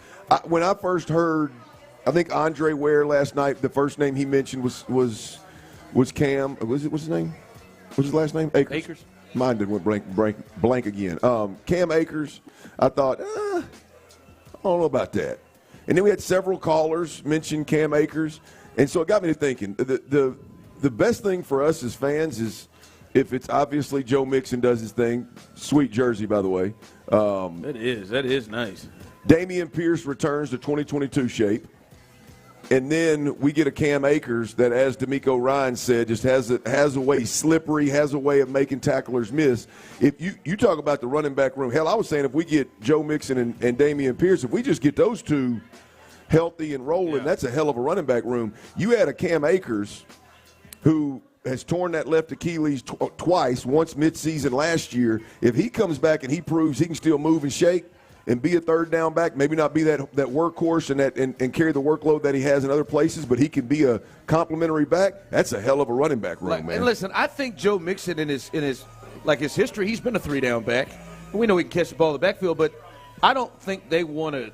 when I first heard, I think Andre Ware last night, the first name he mentioned was Cam. What's his name? What's his last name? Akers. Mine did went blank again. Cam Akers. I thought. I don't know about that. And then we had several callers mention Cam Akers. And so it got me to thinking, the best thing for us as fans is if it's obviously Joe Mixon does his thing. Sweet jersey, by the way. That is nice. Dameon Pierce returns to 2022 shape. And then we get a Cam Akers that, as D'Amico Ryan said, just has a way slippery, has a way of making tacklers miss. If you talk about the running back room, hell, I was saying if we get Joe Mixon and Dameon Pierce, if we just get those two healthy and rolling, that's a hell of a running back room. You had a Cam Akers who has torn that left Achilles twice, once midseason last year. If he comes back and he proves he can still move and shake and be a third down back, maybe not be that workhorse and carry the workload that he has in other places, but he can be a complimentary back, that's a hell of a running back room, man. And listen, I think Joe Mixon in his history, he's been a three-down back. We know he can catch the ball in the backfield, but I don't think they want to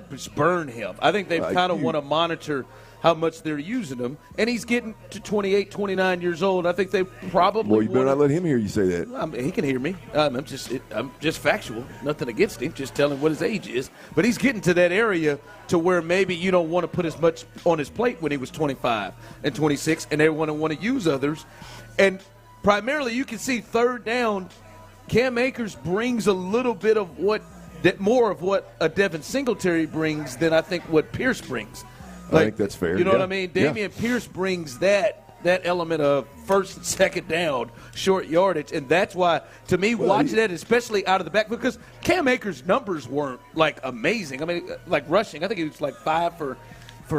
just burn him. I think they kind of want to monitor how much they're using him. And he's getting to 28, 29 years old. I think they probably Well, you better not let him hear you say that. He can hear me. I'm just factual. Nothing against him. Just telling what his age is. But he's getting to that area to where maybe you don't want to put as much on his plate when he was 25 and 26, and they want to use others. And primarily you can see third down, Cam Akers brings a little bit of more of what a Devin Singletary brings than I think what Pierce brings. I think that's fair. You know what I mean? Dameon Pierce brings that element of first and second down, short yardage, and that's why, to me, watching that, especially out of the back, because Cam Akers' numbers weren't, amazing. I mean, rushing, I think he was 5 for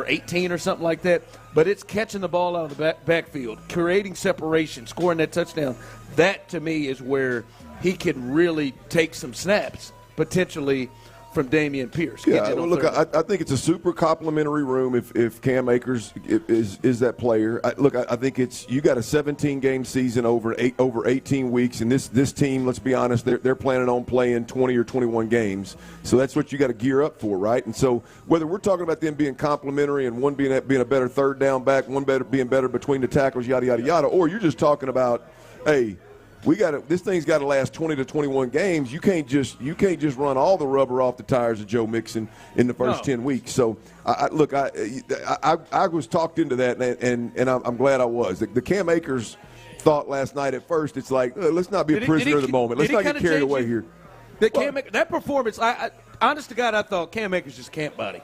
18 or something like that, but it's catching the ball out of the backfield, creating separation, scoring that touchdown. That, to me, is where he can really take some snaps, potentially, from Dameon Pierce. Yeah, look, I think it's a super complimentary room if Cam Akers is that player. I think you got a 17-game season over 18 weeks, and this team, let's be honest, they're planning on playing 20 or 21 games. So that's what you got to gear up for, right? And so whether we're talking about them being complimentary and one being a better third down back, one being better between the tackles, yada yada yada, or you're just talking about, hey, this thing's got to last 20 to 21 games. You can't just run all the rubber off the tires of Joe Mixon in the first 10 weeks. So, I was talked into that, and I'm glad I was. The Cam Akers thought last night at first, it's like, let's not be a prisoner of the moment. Let's not get carried away here. That performance, honest to God, I thought Cam Akers just camp body.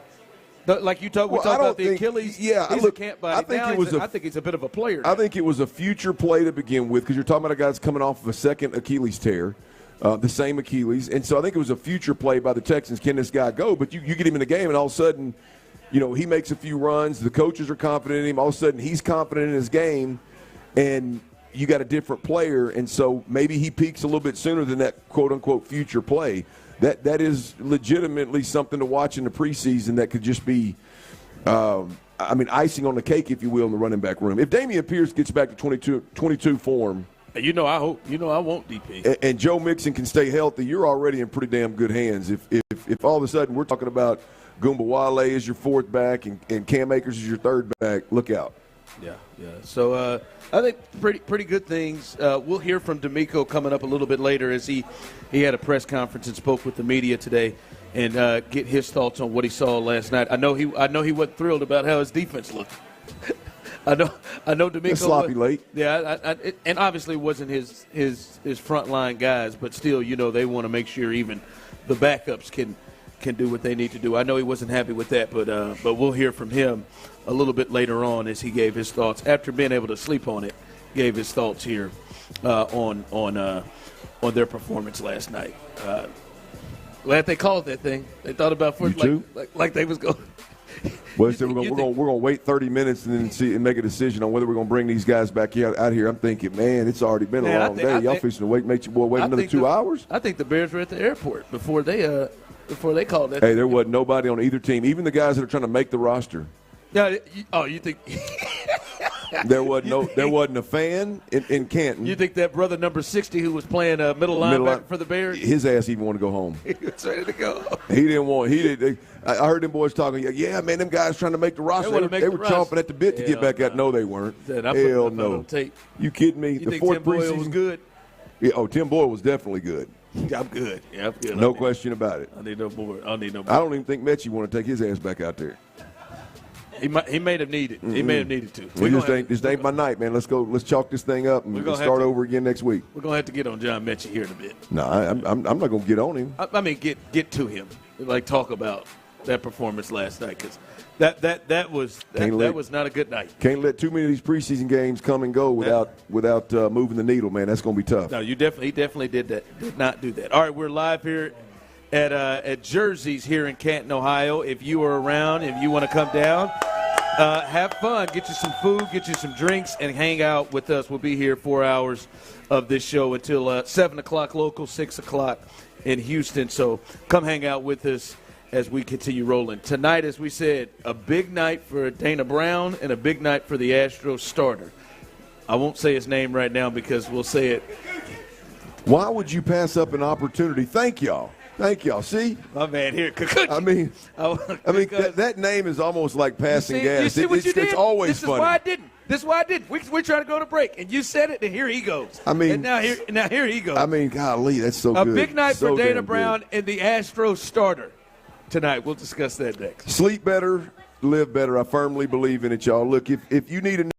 Like we talked about the Achilles. Yeah, he's a camp body. I think he's a bit of a player now. I think it was a future play to begin with, because you're talking about a guy that's coming off of a second Achilles tear, the same Achilles. And so I think it was a future play by the Texans. Can this guy go? But you get him in the game, and all of a sudden, he makes a few runs. The coaches are confident in him. All of a sudden, he's confident in his game, and you got a different player. And so maybe he peaks a little bit sooner than that quote-unquote future play. That is legitimately something to watch in the preseason that could just be, icing on the cake, if you will, in the running back room. If Dameon Pierce gets back to 22 form, I won't DP. And Joe Mixon can stay healthy, you're already in pretty damn good hands. If all of a sudden we're talking about Goomba Wale is your fourth back, and Cam Akers is your third back. Look out. Yeah. So I think pretty good things. We'll hear from D'Amico coming up a little bit later as he had a press conference and spoke with the media today, and get his thoughts on what he saw last night. I know he wasn't thrilled about how his defense looked. I know D'Amico. Sloppy late. Yeah, and obviously it wasn't his frontline guys, but still, they want to make sure even the backups can do what they need to do. I know he wasn't happy with that, but we'll hear from him a little bit later on as he gave his thoughts after being able to sleep on it. Gave his thoughts here on their performance last night. Glad they called that thing. They thought about foot like they was going. Well, so we're gonna wait 30 minutes and then see and make a decision on whether we're gonna bring these guys back out here. I'm thinking, man, it's already been a long day. Y'all fixing to wait another 2 hours? I think the Bears were at the airport before they called that. Hey, there wasn't nobody on either team, even the guys that are trying to make the roster. Yeah. You think there wasn't a fan in Canton. You think that brother number 60 who was playing middle linebacker for the Bears? His ass even wanted to go home. He was ready to go. I heard them boys talking. Yeah, man, them guys trying to make the roster. They were chomping at the bit to get back out. No, they weren't. Hell no. You kidding me? The fourth preseason was good. Yeah. Tim Boyle was definitely good. I'm good. Yeah, I'm good. No question about it. I need no more. I don't even think Mechie want to take his ass back out there. He may have needed. Mm-hmm. He may have needed to. This ain't my night, man. Let's go. Let's chalk this thing up and start over again next week. We're gonna have to get on John Mechie here in a bit. No, I'm not gonna get on him. I mean, get to him. Like talk about that performance last night because that was not a good night. Can't let too many of these preseason games come and go without moving the needle, man. That's gonna be tough. No, he definitely did that. Did not do that. All right, we're live here at Jersey's here in Canton, Ohio. If you are around, if you want to come down, have fun, get you some food, get you some drinks, and hang out with us. We'll be here 4 hours of this show until 7 o'clock local, 6 o'clock in Houston. So come hang out with us as we continue rolling. Tonight, as we said, a big night for Dana Brown and a big night for the Astros starter. I won't say his name right now because we'll say it. Why would you pass up an opportunity? Thank y'all. See? My man here. I mean, that name is almost like passing gas. You see what you did? It's always this funny. This is why I didn't. We're trying to go to break, and you said it, and here he goes. I mean, and now here he goes. I mean, golly, that's so good. A big night so for Dana Brown and the Astros starter tonight. We'll discuss that next. Sleep better, live better. I firmly believe in it, y'all. Look, if you need a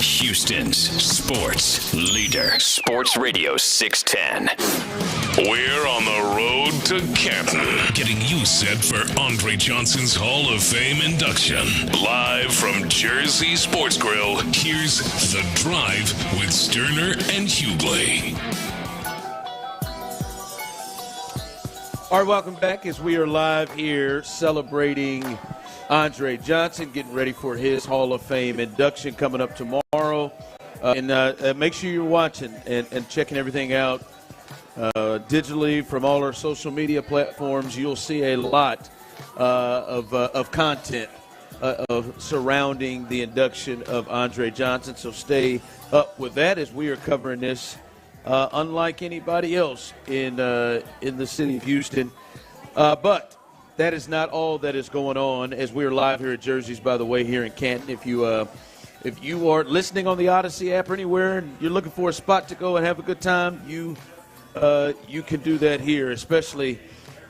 Houston's sports leader. Sports Radio 610. We're on the road to Canton, getting you set for Andre Johnson's Hall of Fame induction. Live from Jersey Sports Grill, here's The Drive with Stoerner and Hughley. All right, welcome back as we are live here celebrating Andre Johnson, getting ready for his Hall of Fame induction coming up tomorrow. And make sure you're watching and checking everything out digitally from all our social media platforms. You'll see a lot of content surrounding the induction of Andre Johnson. So stay up with that as we are covering this unlike anybody else in the city of Houston. But that is not all that is going on as we are live here at Jersey's, by the way, here in Canton. If you are listening on the Odyssey app or anywhere and you're looking for a spot to go and have a good time, you can do that here, especially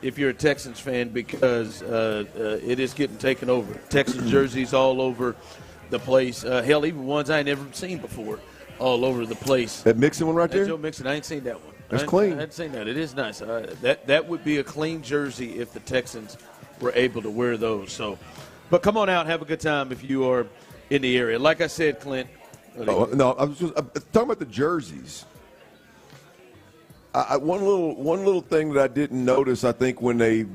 if you're a Texans fan, because it is getting taken over. Texans jerseys all over the place. Hell, even ones I ain't never seen before, all over the place. That Mixon one right there? Joe Mixon, I ain't seen that one. That's clean. I hadn't seen that. It is nice. That would be a clean jersey if the Texans were able to wear those. So, but come on out, have a good time if you are in the area. Like I said, Clint. No, I'm talking about the jerseys. One little thing that I didn't notice, I think, when they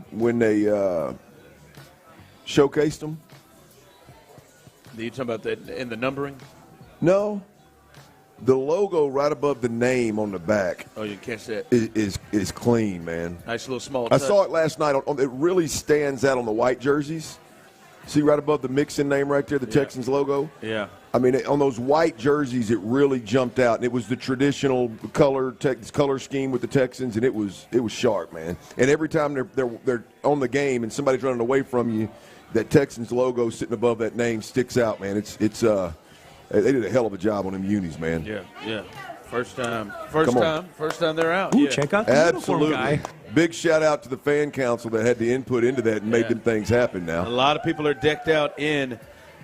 showcased them. Are you talking about that in the numbering? No. The logo right above the name on the back. Oh, you catch that? Is clean, man. Nice little small I touch. saw it last night. It really stands out on the white jerseys. See right above the Mixon name right there, the Texans logo? Yeah. I mean, on those white jerseys, it really jumped out. And it was the traditional color scheme with the Texans, and it was sharp, man. And every time they're on the game and somebody's running away from you, that Texans logo sitting above that name sticks out, man. They did a hell of a job on them unis, man. Yeah. First time they're out. Ooh, yeah. check out the Absolutely. Uniform guy. Big shout out to the fan council that had the input into that and made them things happen now. A lot of people are decked out in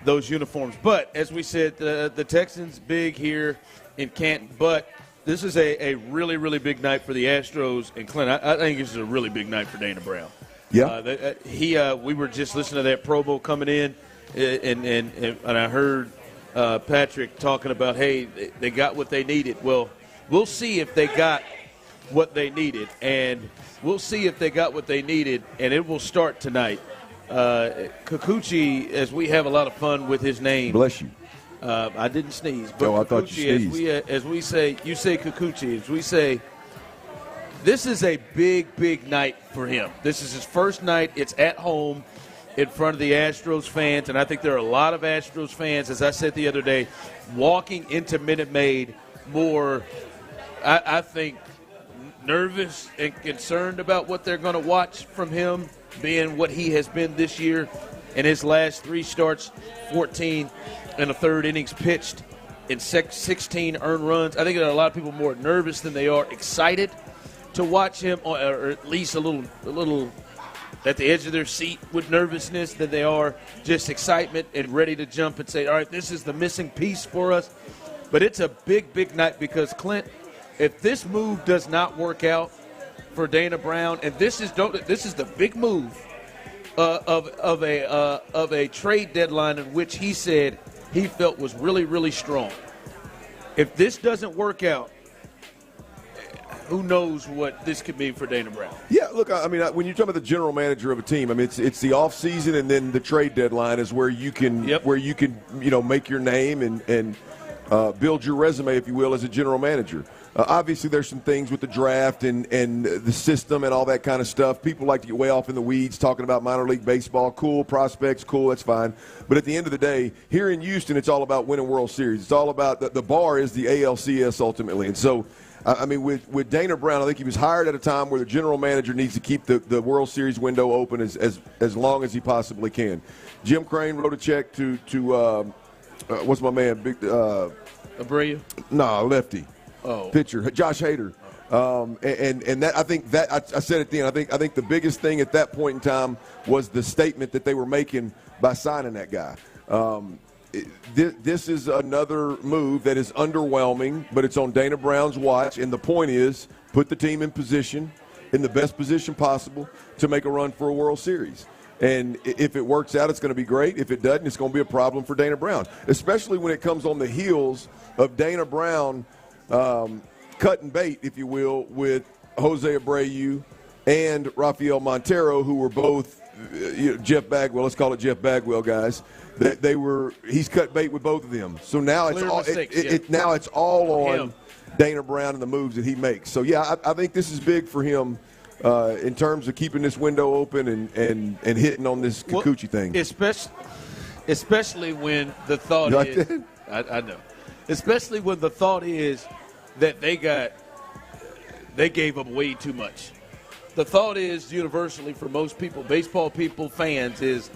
those uniforms. But as we said, the Texans big here in Canton. But this is a really, really big night for the Astros. And Clint, I think this is a really big night for Dana Brown. Yeah. We were just listening to that promo coming in, and I heard Patrick talking about, hey, they got what they needed. Well, we'll see if they got what they needed, and it will start tonight. Kikuchi, as we have a lot of fun with his name. Bless you. I didn't sneeze. But I thought you sneezed. As we say, you say Kikuchi, as we say, this is a big, big night for him. This is his first night. It's at home in front of the Astros fans, and I think there are a lot of Astros fans, as I said the other day, walking into Minute Maid more, I think, nervous and concerned about what they're going to watch from him, being what he has been this year in his last 3 starts, 14 and a third innings pitched in 16 earned runs. I think there are a lot of people more nervous than they are excited to watch him, or at least a little at the edge of their seat with nervousness than they are just excitement and ready to jump and say, all right, this is the missing piece for us. But it's a big, big night because, Clint, if this move does not work out for Dana Brown, and this is the big move of a trade deadline in which he said he felt was really, really strong. If this doesn't work out, who knows what this could mean for Dana Brown? Yeah, look, I mean, when you're talking about the general manager of a team, I mean, it's the off season and then the trade deadline is where you can make your name and build your resume, if you will, as a general manager. Obviously, there's some things with the draft and the system and all that kind of stuff. People like to get way off in the weeds talking about minor league baseball. Cool, prospects, cool, that's fine. But at the end of the day, here in Houston, it's all about winning World Series. It's all about the bar is the ALCS ultimately. And so, I mean, with Dana Brown, I think he was hired at a time where the general manager needs to keep the World Series window open as long as he possibly can. Jim Crane wrote a check to what's my man? Abreu? No, lefty. Oh. Pitcher, Josh Hader. And that, I think that I said at the end, I think the biggest thing at that point in time was the statement that they were making by signing that guy. this is another move that is underwhelming, but it's on Dana Brown's watch. And the point is, put the team in position, in the best position possible, to make a run for a World Series. And if it works out, it's going to be great. If it doesn't, it's going to be a problem for Dana Brown, especially when it comes on the heels of Dana Brown cutting bait, if you will, with Jose Abreu and Rafael Montero, who were both Jeff Bagwell. Let's call it Jeff Bagwell, guys. He's cut bait with both of them. So now it's all on Dana Brown and the moves that he makes. So yeah, I think this is big for him. In terms of keeping this window open and hitting on this Kikuchi thing. Especially when the thought is – I know. Especially when the thought is that they gave up way too much. The thought is universally for most people, baseball people, fans, is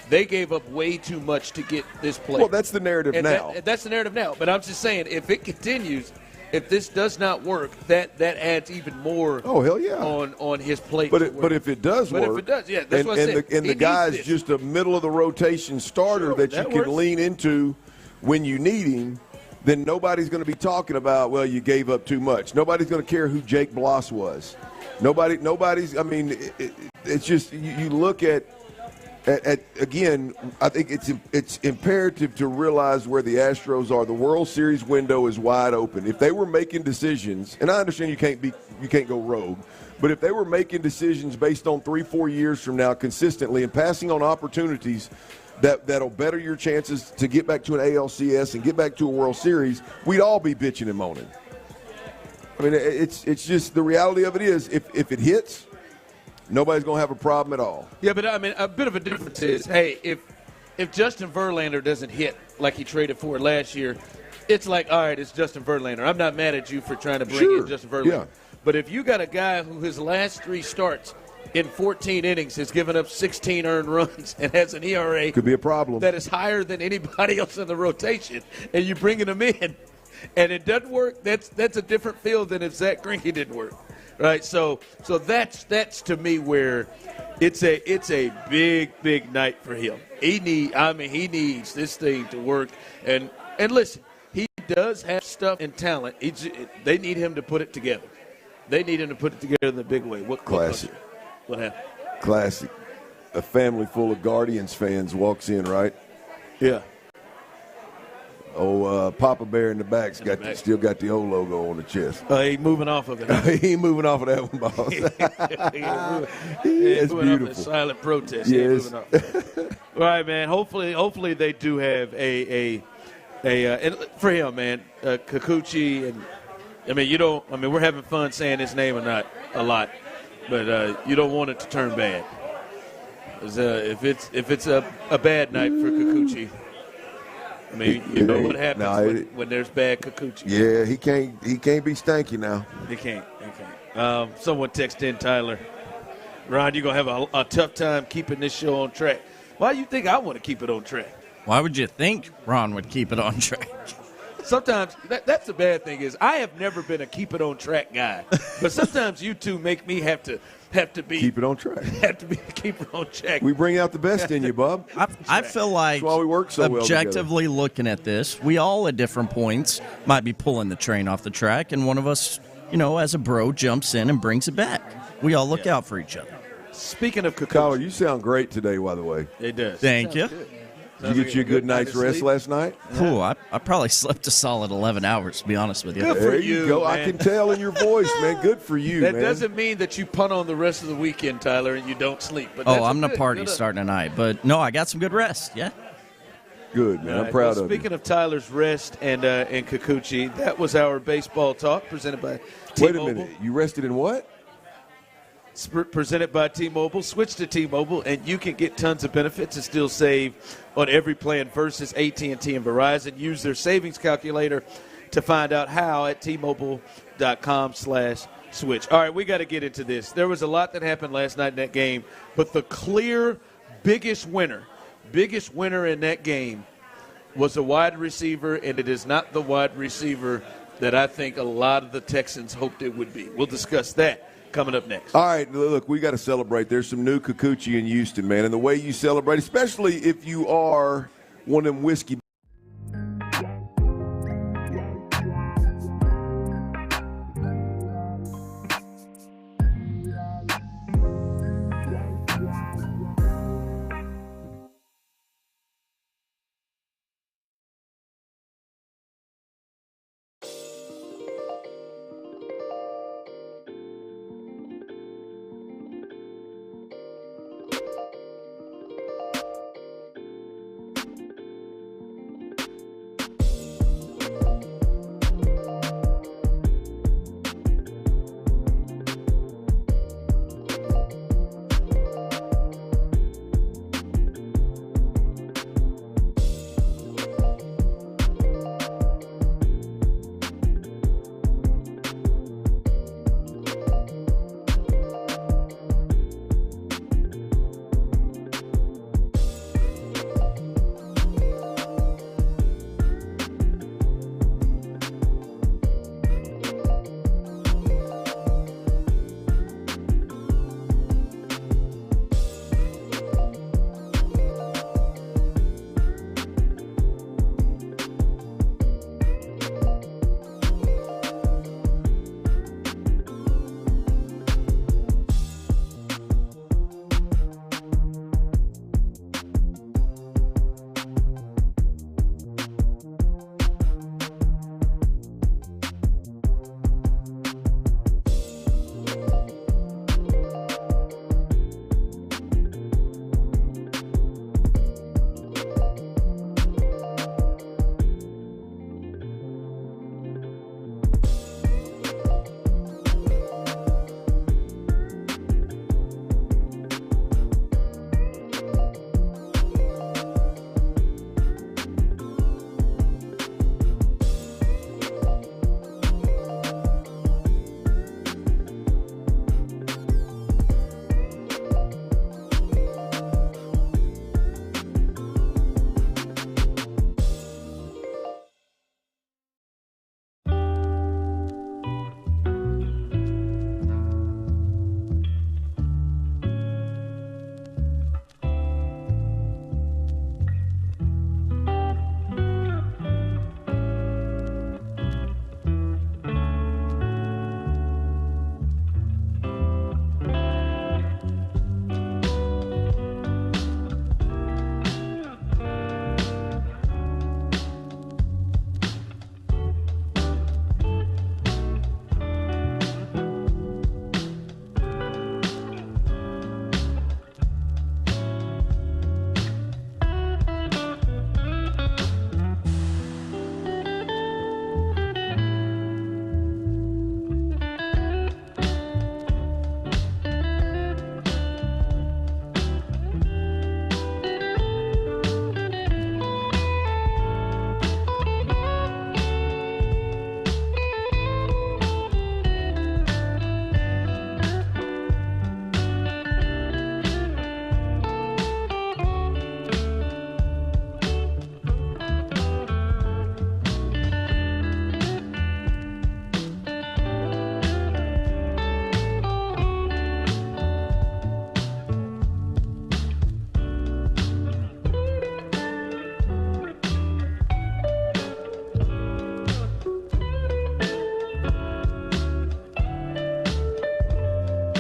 they gave up way too much to get this player. Well, that's the narrative now. That's the narrative now. But I'm just saying, if it continues – if this does not work, that adds even more. Oh, hell yeah. On his plate. But if it does work, if it does, yeah, that's what I said. And the guy's just a middle of the rotation starter that you can lean into when you need him, then nobody's going to be talking about, well, you gave up too much. Nobody's going to care who Jake Bloss was. Nobody's. I mean, it's just you look at again, I think it's imperative to realize where the Astros are. The World Series window is wide open. If they were making decisions, and I understand you can't go rogue, but if they were making decisions based on 3-4 years from now consistently and passing on opportunities that'll better your chances to get back to an ALCS and get back to a World Series, we'd all be bitching and moaning. I mean, it's just the reality of it is if it hits, nobody's going to have a problem at all. Yeah, but I mean, a bit of a difference is, hey, if Justin Verlander doesn't hit like he traded for last year, it's like, all right, it's Justin Verlander. I'm not mad at you for trying to bring in Justin Verlander. Yeah. But if you got a guy who his last 3 starts in 14 innings has given up 16 earned runs and has an ERA could be a problem that is higher than anybody else in the rotation, and you're bringing him in, and it doesn't work, that's a different feel than if Zach Greinke didn't work. Right, so that's to me where it's a big night for him. He needs this thing to work. And listen, he does have stuff and talent. They need him to put it together. They need him to put it together in the big way. Classic. What happened? Classic. A family full of Guardians fans walks in, right? Yeah. Oh, Papa Bear in the back's still got the old logo on the chest. He ain't moving off of it. He ain't moving off of that one, boss. It's beautiful. Silent protest. Yes. All right, man. Hopefully they do have a and for him, man, Kikuchi, and we're having fun saying his name or not a lot, but you don't want it to turn bad. If it's a bad night for Kikuchi. I mean, you know what happens when there's bad Kikuchi. Yeah, he can't be stanky now. He can't. Someone text in, Tyler. Ron, you're going to have a tough time keeping this show on track. Why do you think I want to keep it on track? Why would you think Ron would keep it on track? Sometimes that's the bad thing is I have never been a keep it on track guy, but sometimes you two make me have to be keep it on track. Have to be keep it on track. We bring out the best in you, Bub. I feel like that's why we work so objectively well looking at this, we all at different points might be pulling the train off the track, and one of us, as a bro, jumps in and brings it back. We all look out for each other. Speaking of Kikuchi, Tyler, you sound great today, by the way. It does. Thank you. Good. Did you get you a good night's rest last night? Cool. I probably slept a solid 11 hours, to be honest with you. Good for there you go. Man. I can tell in your voice, man. Good for you, man. That doesn't mean that you punt on the rest of the weekend, Tyler, and you don't sleep. But I'm the party starting tonight. But, no, I got some good rest, yeah. Good, man. I'm proud of you. Speaking of Tyler's rest and Kikuchi, that was our baseball talk presented by T-Mobile. Wait a minute. You rested in what? Presented by T-Mobile. Switch to T-Mobile, and you can get tons of benefits and still save on every plan versus AT&T and Verizon. Use their savings calculator to find out how at T-Mobile.com/switch. All right, we got to get into this. There was a lot that happened last night in that game, but the clear biggest winner in that game was a wide receiver, and it is not the wide receiver that I think a lot of the Texans hoped it would be. We'll discuss that coming up next. All right, look, we got to celebrate. There's some new Kikuchi in Houston, man, and the way you celebrate, especially if you are one of them whiskey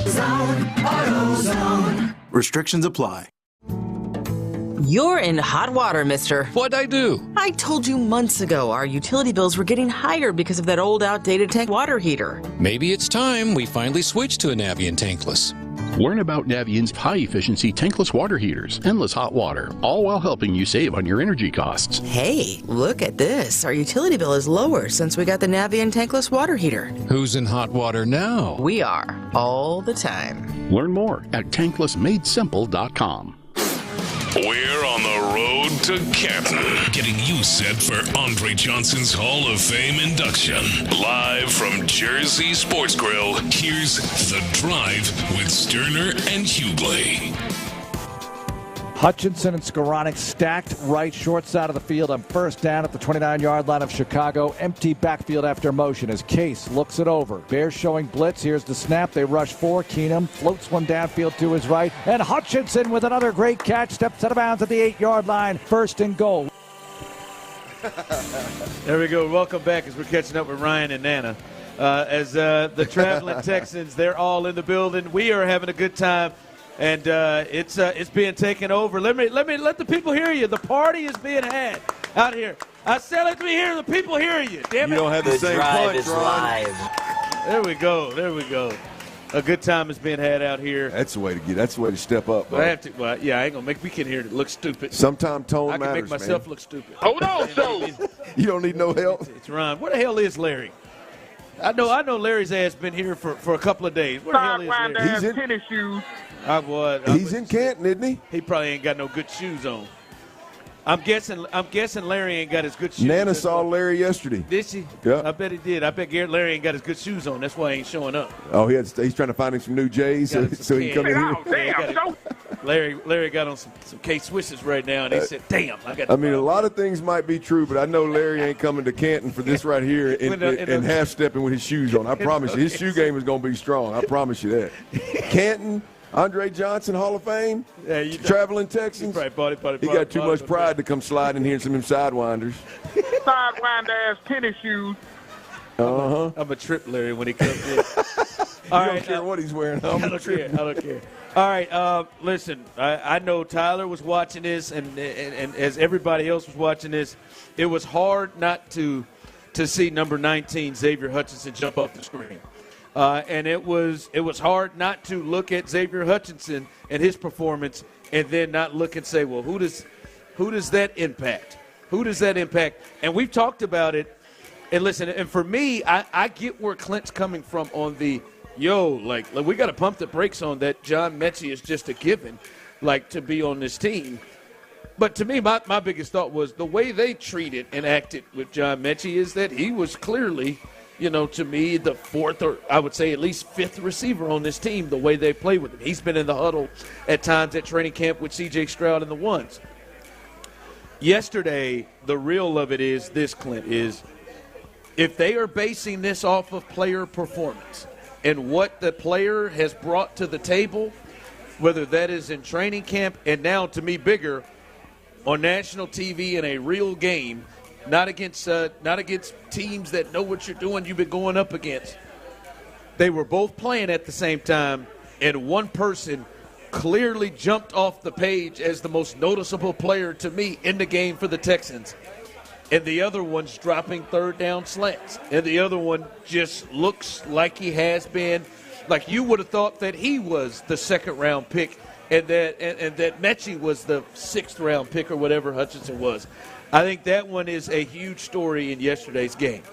Zone, AutoZone. Restrictions apply. You're in hot water, mister. What'd I do? I told you months ago our utility bills were getting higher because of that old outdated tank water heater. Maybe it's time we finally switch to a Navien tankless. Learn about Navient's high-efficiency tankless water heaters, endless hot water, all while helping you save on your energy costs. Hey, look at this. Our utility bill is lower since we got the Navien tankless water heater. Who's in hot water now? We are, all the time. Learn more at tanklessmadesimple.com. We're on the road to Canton, getting you set for Andre Johnson's Hall of Fame induction. Live from Jersey Sports Grill, here's The Drive with Stoerner and Hughley. Hutchinson and Skoranek stacked right short side of the field on first down at the 29-yard line of Chicago. Empty backfield after motion as Case looks it over. Bears showing blitz. Here's the snap. They rush 4. Keenum floats one downfield to his right. And Hutchinson with another great catch steps out of bounds at the 8-yard line. First and goal. There we go. Welcome back as we're catching up with Ryan and Nana. As the traveling Texans, they're all in the building. We are having a good time. And it's being taken over. Let the people hear you. The party is being had out here. I said, let me hear the people hear you. Damn it! You don't have the same punch, Ron. Live. There we go. A good time is being had out here. That's the way to get. That's the way to step up. I have to. Well, yeah, I ain't gonna make me can hear it look stupid. Sometimes tone matters, I can make myself man. Look stupid. Hold on, so you don't need no help. It's Ron. Where the hell is Larry? I know Larry's ass been here for a couple of days. Where the hell is Larry? He's in tennis shoes. He's in Canton, isn't he? He probably ain't got no good shoes on. I'm guessing Larry ain't got his good shoes. Nana saw Larry yesterday. Did she? Yeah. I bet he did. I bet Larry ain't got his good shoes on. That's why he ain't showing up. Oh, he's trying to find him some new J's so he can come in here. Larry got on some K-Swisses right now, and he said, damn, I got I mean, a lot of things might be true, but I know Larry ain't coming to Canton for this right here and half-stepping with his shoes on. I promise you. His shoe game is going to be strong. I promise you that. Canton, Andre Johnson, Hall of Fame, traveling Texans. He got too much pride to come sliding here in some of them sidewinders. Sidewinder-ass tennis shoes. Uh-huh. I'm a trip Larry when he comes in. I don't care what he's wearing. I don't care. All right, listen, I know Tyler was watching this, and as everybody else was watching this, it was hard not to see number 19, Xavier Hutchinson, jump off the screen. And it was hard not to look at Xavier Hutchinson and his performance and then not look and say, well, who does that impact? Who does that impact? And we've talked about it. And listen, and for me, I get where Clint's coming from on the – like we got to pump the brakes on that. John Mechie is just a given, to be on this team. But to me, my biggest thought was the way they treated and acted with John Mechie is that he was clearly, to me, the fourth or I would say at least fifth receiver on this team, the way they play with him. He's been in the huddle at times at training camp with C.J. Stroud and the ones. Yesterday, the real of it is this, Clint, is if they are basing this off of player performance – and what the player has brought to the table, whether that is in training camp and now, to me, bigger, on national TV in a real game, not against teams that know what you're doing, you've been going up against. They were both playing at the same time, and one person clearly jumped off the page as the most noticeable player to me in the game for the Texans. And the other one's dropping third down slants. And the other one just looks like he has been. Like you would have thought that he was the second-round pick and that Mechie was the sixth-round pick or whatever Hutchinson was. I think that one is a huge story in yesterday's game.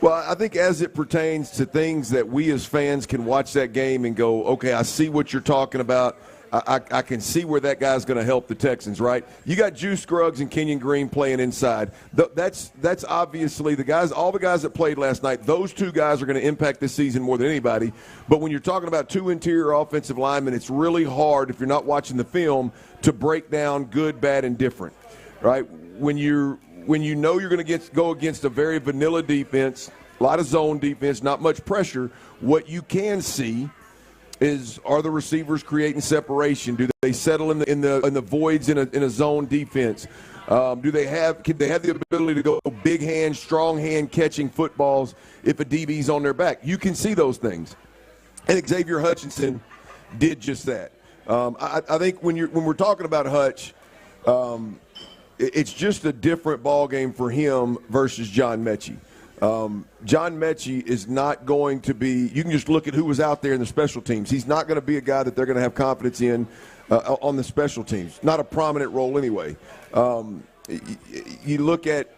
Well, I think as it pertains to things that we as fans can watch that game and go, okay, I see what you're talking about. I can see where that guy's going to help the Texans, right? You got Juice Scruggs and Kenyon Green playing inside. That's obviously the guys, all the guys that played last night, those two guys are going to impact this season more than anybody. But when you're talking about two interior offensive linemen, it's really hard, if you're not watching the film, to break down good, bad, and different, right? When you know you're going to go against a very vanilla defense, a lot of zone defense, not much pressure, what you can see are the receivers creating separation? Do they settle in the voids in a zone defense? Can they have the ability to go big hand, strong hand catching footballs if a DB's on their back? You can see those things. And Xavier Hutchinson did just that. I think when we're talking about Hutch, it's just a different ball game for him versus John Mechie. John Mechie is not going to be – you can just look at who was out there in the special teams. He's not going to be a guy that they're going to have confidence in on the special teams. Not a prominent role anyway. You look at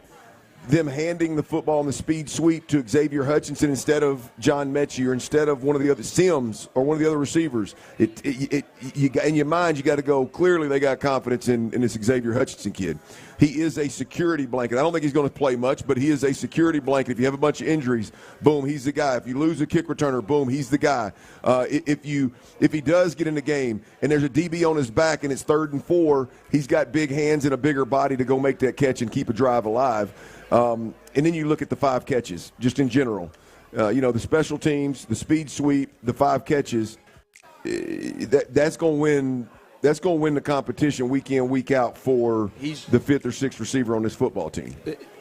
them handing the football in the speed sweep to Xavier Hutchinson instead of John Mechie or instead of one of the other Sims or one of the other receivers. In your mind, you got to go, clearly they got confidence in this Xavier Hutchinson kid. He is a security blanket. I don't think he's going to play much, but he is a security blanket. If you have a bunch of injuries, boom, he's the guy. If you lose a kick returner, boom, he's the guy. If he does get in the game and there's a DB on his back and it's 3rd and 4, he's got big hands and a bigger body to go make that catch and keep a drive alive. And then you look at the 5 catches, just in general. The special teams, the speed sweep, the 5 catches. That's going to win. That's going to win the competition week in, week out for the 5th or 6th receiver on this football team.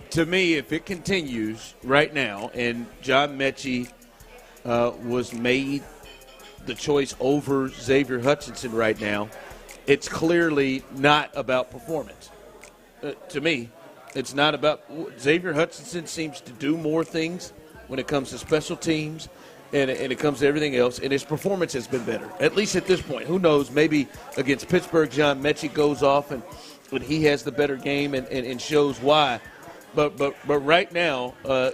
To me, if it continues right now, and John Mechie was made the choice over Xavier Hutchinson right now, it's clearly not about performance. To me, it's not about – Xavier Hutchinson seems to do more things when it comes to special teams and it comes to everything else, and his performance has been better, at least at this point. Who knows, maybe against Pittsburgh, John Mechie goes off and he has the better game and shows why. But right now, I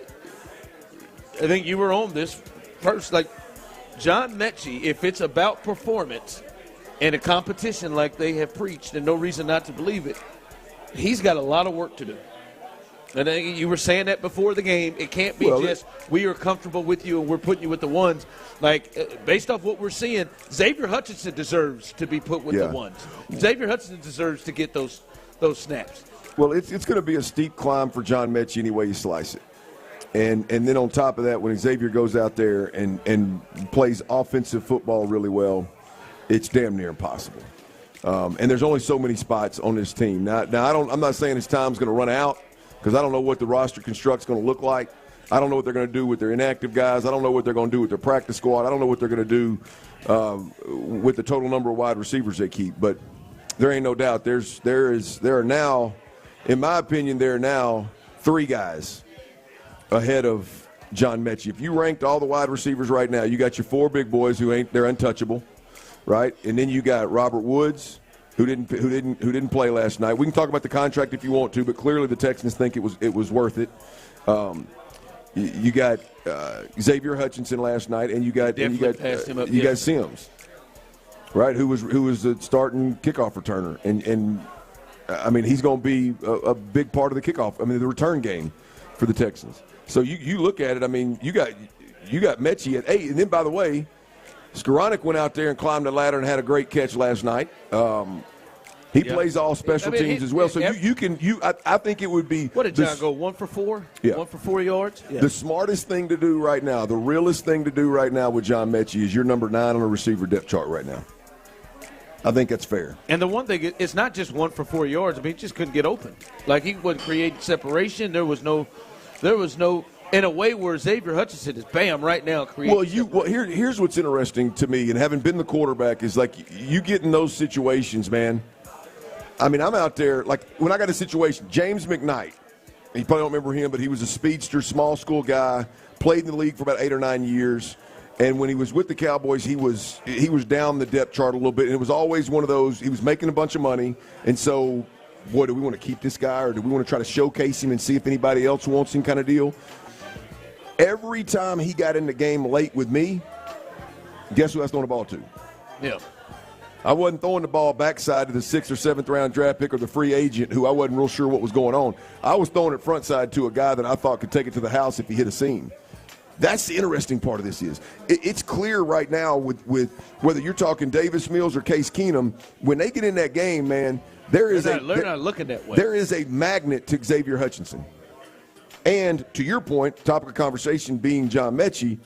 think you were on this first. Like, John Mechie, if it's about performance and a competition like they have preached and no reason not to believe it, he's got a lot of work to do. And you were saying that before the game. It can't be we are comfortable with you and we're putting you with the ones. Like, based off what we're seeing, Xavier Hutchinson deserves to be put with the ones. Xavier Hutchinson deserves to get those snaps. Well, it's going to be a steep climb for John Mechie any way you slice it. And then on top of that, when Xavier goes out there and plays offensive football really well, it's damn near impossible. And there's only so many spots on this team. Now I'm not saying his time's going to run out, because I don't know what the roster construct's going to look like. I don't know what they're going to do with their inactive guys. I don't know what they're going to do with their practice squad. I don't know what they're going to do with the total number of wide receivers they keep. But there ain't no doubt. There are now, in my opinion, there are now 3 guys ahead of John Mechie. If you ranked all the wide receivers right now, you got your 4 big boys they're untouchable, right? And then you got Robert Woods, who didn't play last night. We can talk about the contract if you want to, but clearly the Texans think it was worth it. You got Xavier Hutchinson last night, and you got Sims, right? Who was the starting kickoff returner, and I mean he's going to be a big part of the kickoff. I mean the return game for the Texans. So you look at it. I mean you got Mechie at 8, and then by the way, Skoranek went out there and climbed the ladder and had a great catch last night. He plays all special teams as well. So I think it would be. What did John go, 1 for 4? Yeah. 1 for 4 yards? Yeah. The smartest thing to do right now, the realest thing to do right now with John Mechie is you're number 9 on the receiver depth chart right now. I think that's fair. And the one thing, it's not just 1 for 4 yards. I mean, he just couldn't get open. Like, he wouldn't create separation. There was no in a way where Xavier Hutchinson is right now creating. Here's what's interesting to me, and having been the quarterback, is like you get in those situations, man. I mean, I'm out there, like when I got a situation, James McKnight, you probably don't remember him, but he was a speedster, small school guy, played in the league for about 8 or 9 years, and when he was with the Cowboys, he was down the depth chart a little bit, and it was always one of those, he was making a bunch of money, and so, boy, do we want to keep this guy, or do we want to try to showcase him and see if anybody else wants him kind of deal? Every time he got in the game late with me, guess who I was throwing the ball to? Yeah. I wasn't throwing the ball backside to the 6th or 7th round draft pick or the free agent who I wasn't real sure what was going on. I was throwing it front side to a guy that I thought could take it to the house if he hit a seam. That's the interesting part of this is. It's clear right now with whether you're talking Davis Mills or Case Keenum, when they get in that game, man, they're not looking that way. There is a magnet to Xavier Hutchinson. And to your point, topic of conversation being John Mechie,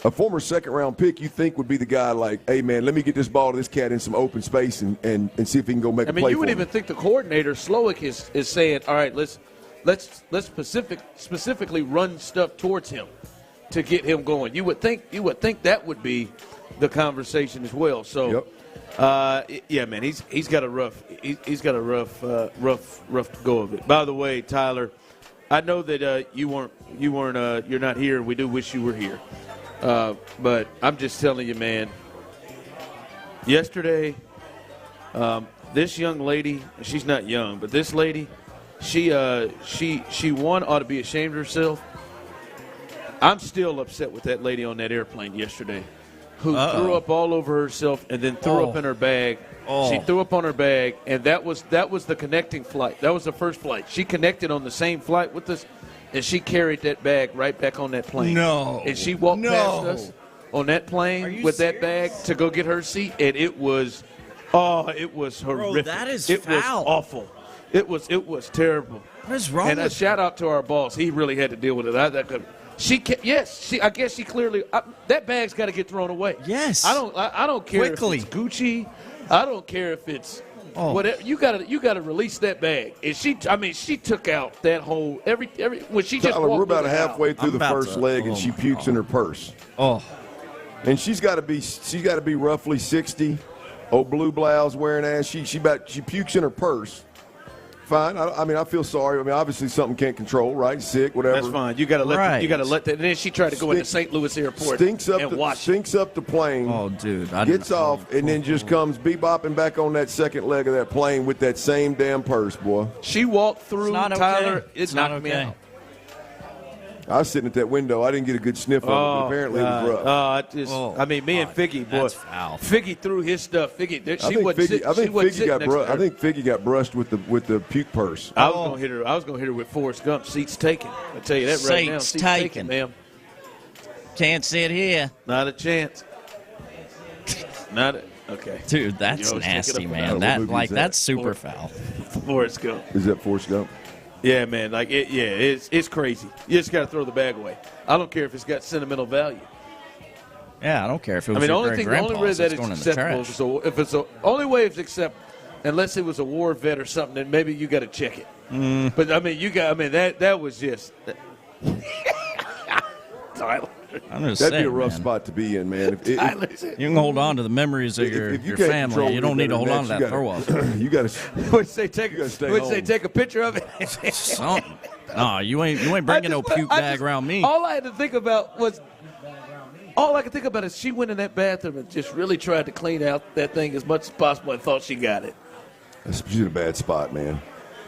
a former second-round pick you think would be the guy like, hey, man, let me get this ball to this cat in some open space and see if he can go make a play for him. You would even think the coordinator, Slowick, is saying, all right, let's specifically run stuff towards him to get him going. You would think that would be the conversation as well. So, yeah, man, he's got a rough go of it. By the way, Tyler, I know that you're not here, and we do wish you were here. But I'm just telling you, man. Yesterday, this young lady, she's not young, but this lady, she one ought to be ashamed of herself. I'm still upset with that lady on that airplane yesterday, who threw up all over herself and then threw up in her bag. She threw up on her bag, and that was the connecting flight. That was the first flight. She connected on the same flight with us, and she carried that bag right back on that plane. No. And she walked past us on that plane with that bag to go get her seat, and it was horrific. Bro, that is it foul. was awful. It was terrible. What is wrong and with a shout out to our boss. He really had to deal with it. I guess she clearly that bag's got to get thrown away. Yes. I don't care Quickly. if it's Gucci. I don't care if it's whatever. You got to release that bag. And she took out that whole every when she just Tyler, walked we're about in the halfway house. through the first leg, and she pukes in her purse. And she's got to be roughly 60. Old blue blouse wearing ass. She pukes in her purse. Fine. I feel sorry. Obviously something can't control, right? Sick, whatever. That's fine. You got to let that. And then she tried to go into St. Louis Airport stinks up the plane. Oh, dude. Gets off and then just comes bebopping back on that second leg of that plane with that same damn purse, boy. She walked through, not okay. Tyler. It's knocked not me okay. out. I was sitting at that window. I didn't get a good sniff of it, but apparently it was rough. Me and Figgy, boy. That's foul. Figgy threw his stuff. I think Figgy got brushed with the puke purse. I was gonna hit her with Forrest Gump. Seats taken. I tell you that right now. Seats taken, ma'am. Can't sit here. Not a chance. Okay. Dude, that's nasty, man. That's super foul. Forrest Gump. Is that Forrest Gump? Yeah, man. It's crazy. You just got to throw the bag away. I don't care if it's got sentimental value. Yeah, I don't care if it was the only way that it's acceptable is if it's the only way it's acceptable, unless it was a war vet or something, then maybe you got to check it. But that was just Tyler. That'd be a rough spot to be in, man. You can hold on to the memories of your family. You don't need to hold on to that throw-up. You got to. Would say take a picture of it. Something. No, you ain't bringing no puke bag around me. All I could think about is she went in that bathroom and just really tried to clean out that thing as much as possible and thought she got it. She's in a bad spot, man.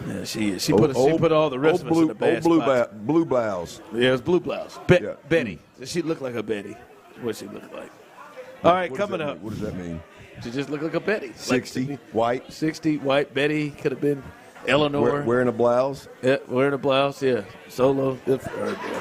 Yeah, she is. She put all the rest of us in a bad spot. Blue blouse. Yeah, it was blue blouse. Betty. She looked like a Betty. What she looked like. All right, coming up. What does that mean? She just looked like a Betty. 60, white. 60, white. Betty could have been Eleanor. Wearing a blouse? Yeah, wearing a blouse, yeah. Solo. Good for her, boy.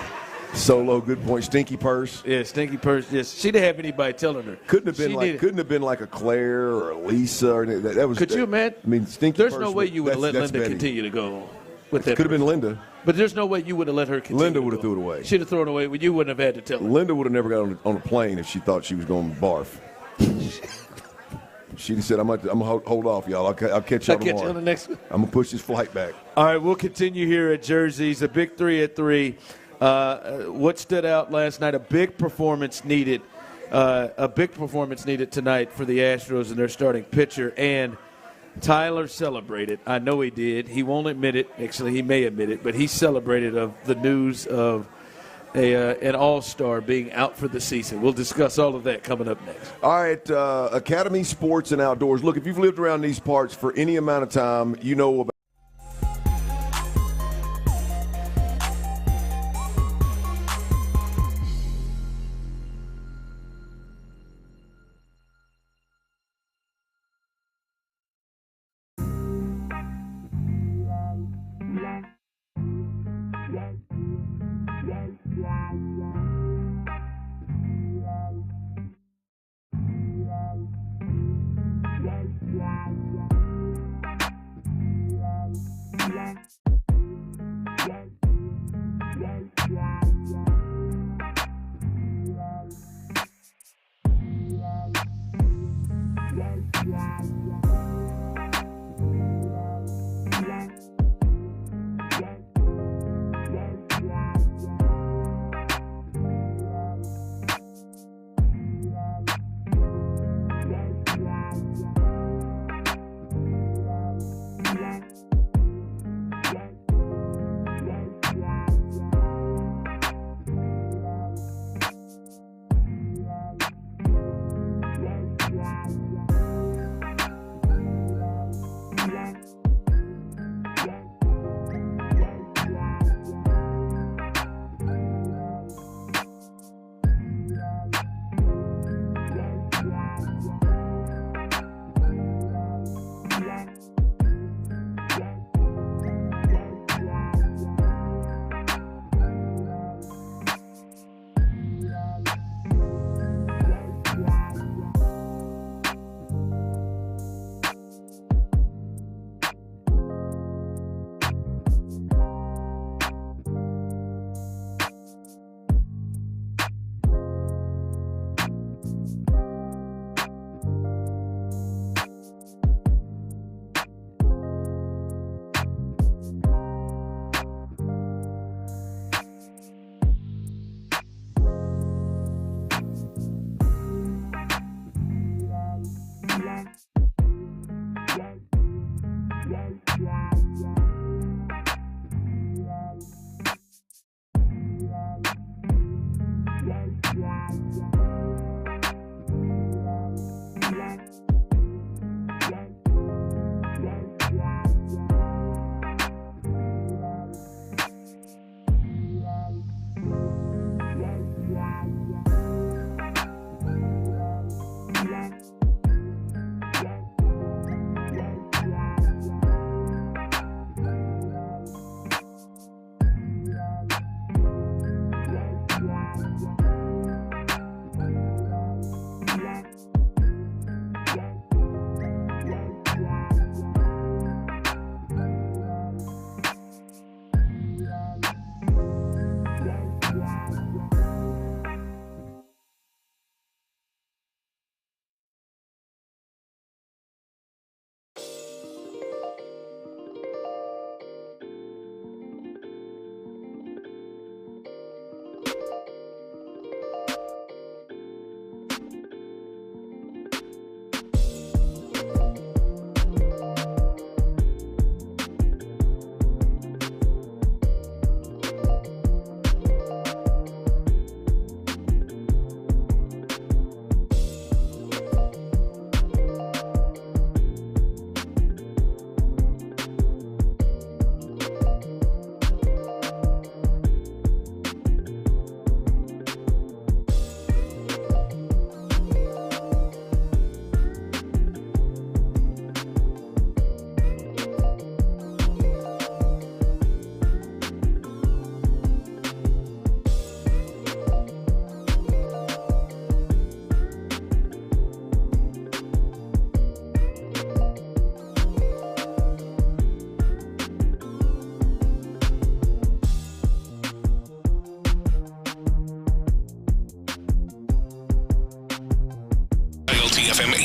Solo, good point. Stinky purse. Yeah, stinky purse. Yes, she didn't have anybody telling her. Couldn't have been like a Claire or a Lisa or anything. That was. Could you imagine? Stinky. There's purse. no way you would have let Linda Betty. continue to go with that. Could have been Linda. But there's no way you would have let her continue. Linda would have threw it away. She'd have thrown it away. But you wouldn't have had to tell her. Linda would have never got on a plane if she thought she was going to barf. She'd have said, "I'm gonna hold off, y'all. I'll catch y'all tomorrow. I'll catch you on the next one. I'm gonna push this flight back." All right, we'll continue here at Jersey's. A big 3 at 3. What stood out last night? A big performance needed. Tonight for the Astros and their starting pitcher. And Tyler celebrated. I know he did. He won't admit it. Actually, he may admit it, but he celebrated of the news of an all-star being out for the season. We'll discuss all of that coming up next. All right, Academy Sports and Outdoors. Look, if you've lived around these parts for any amount of time, you know about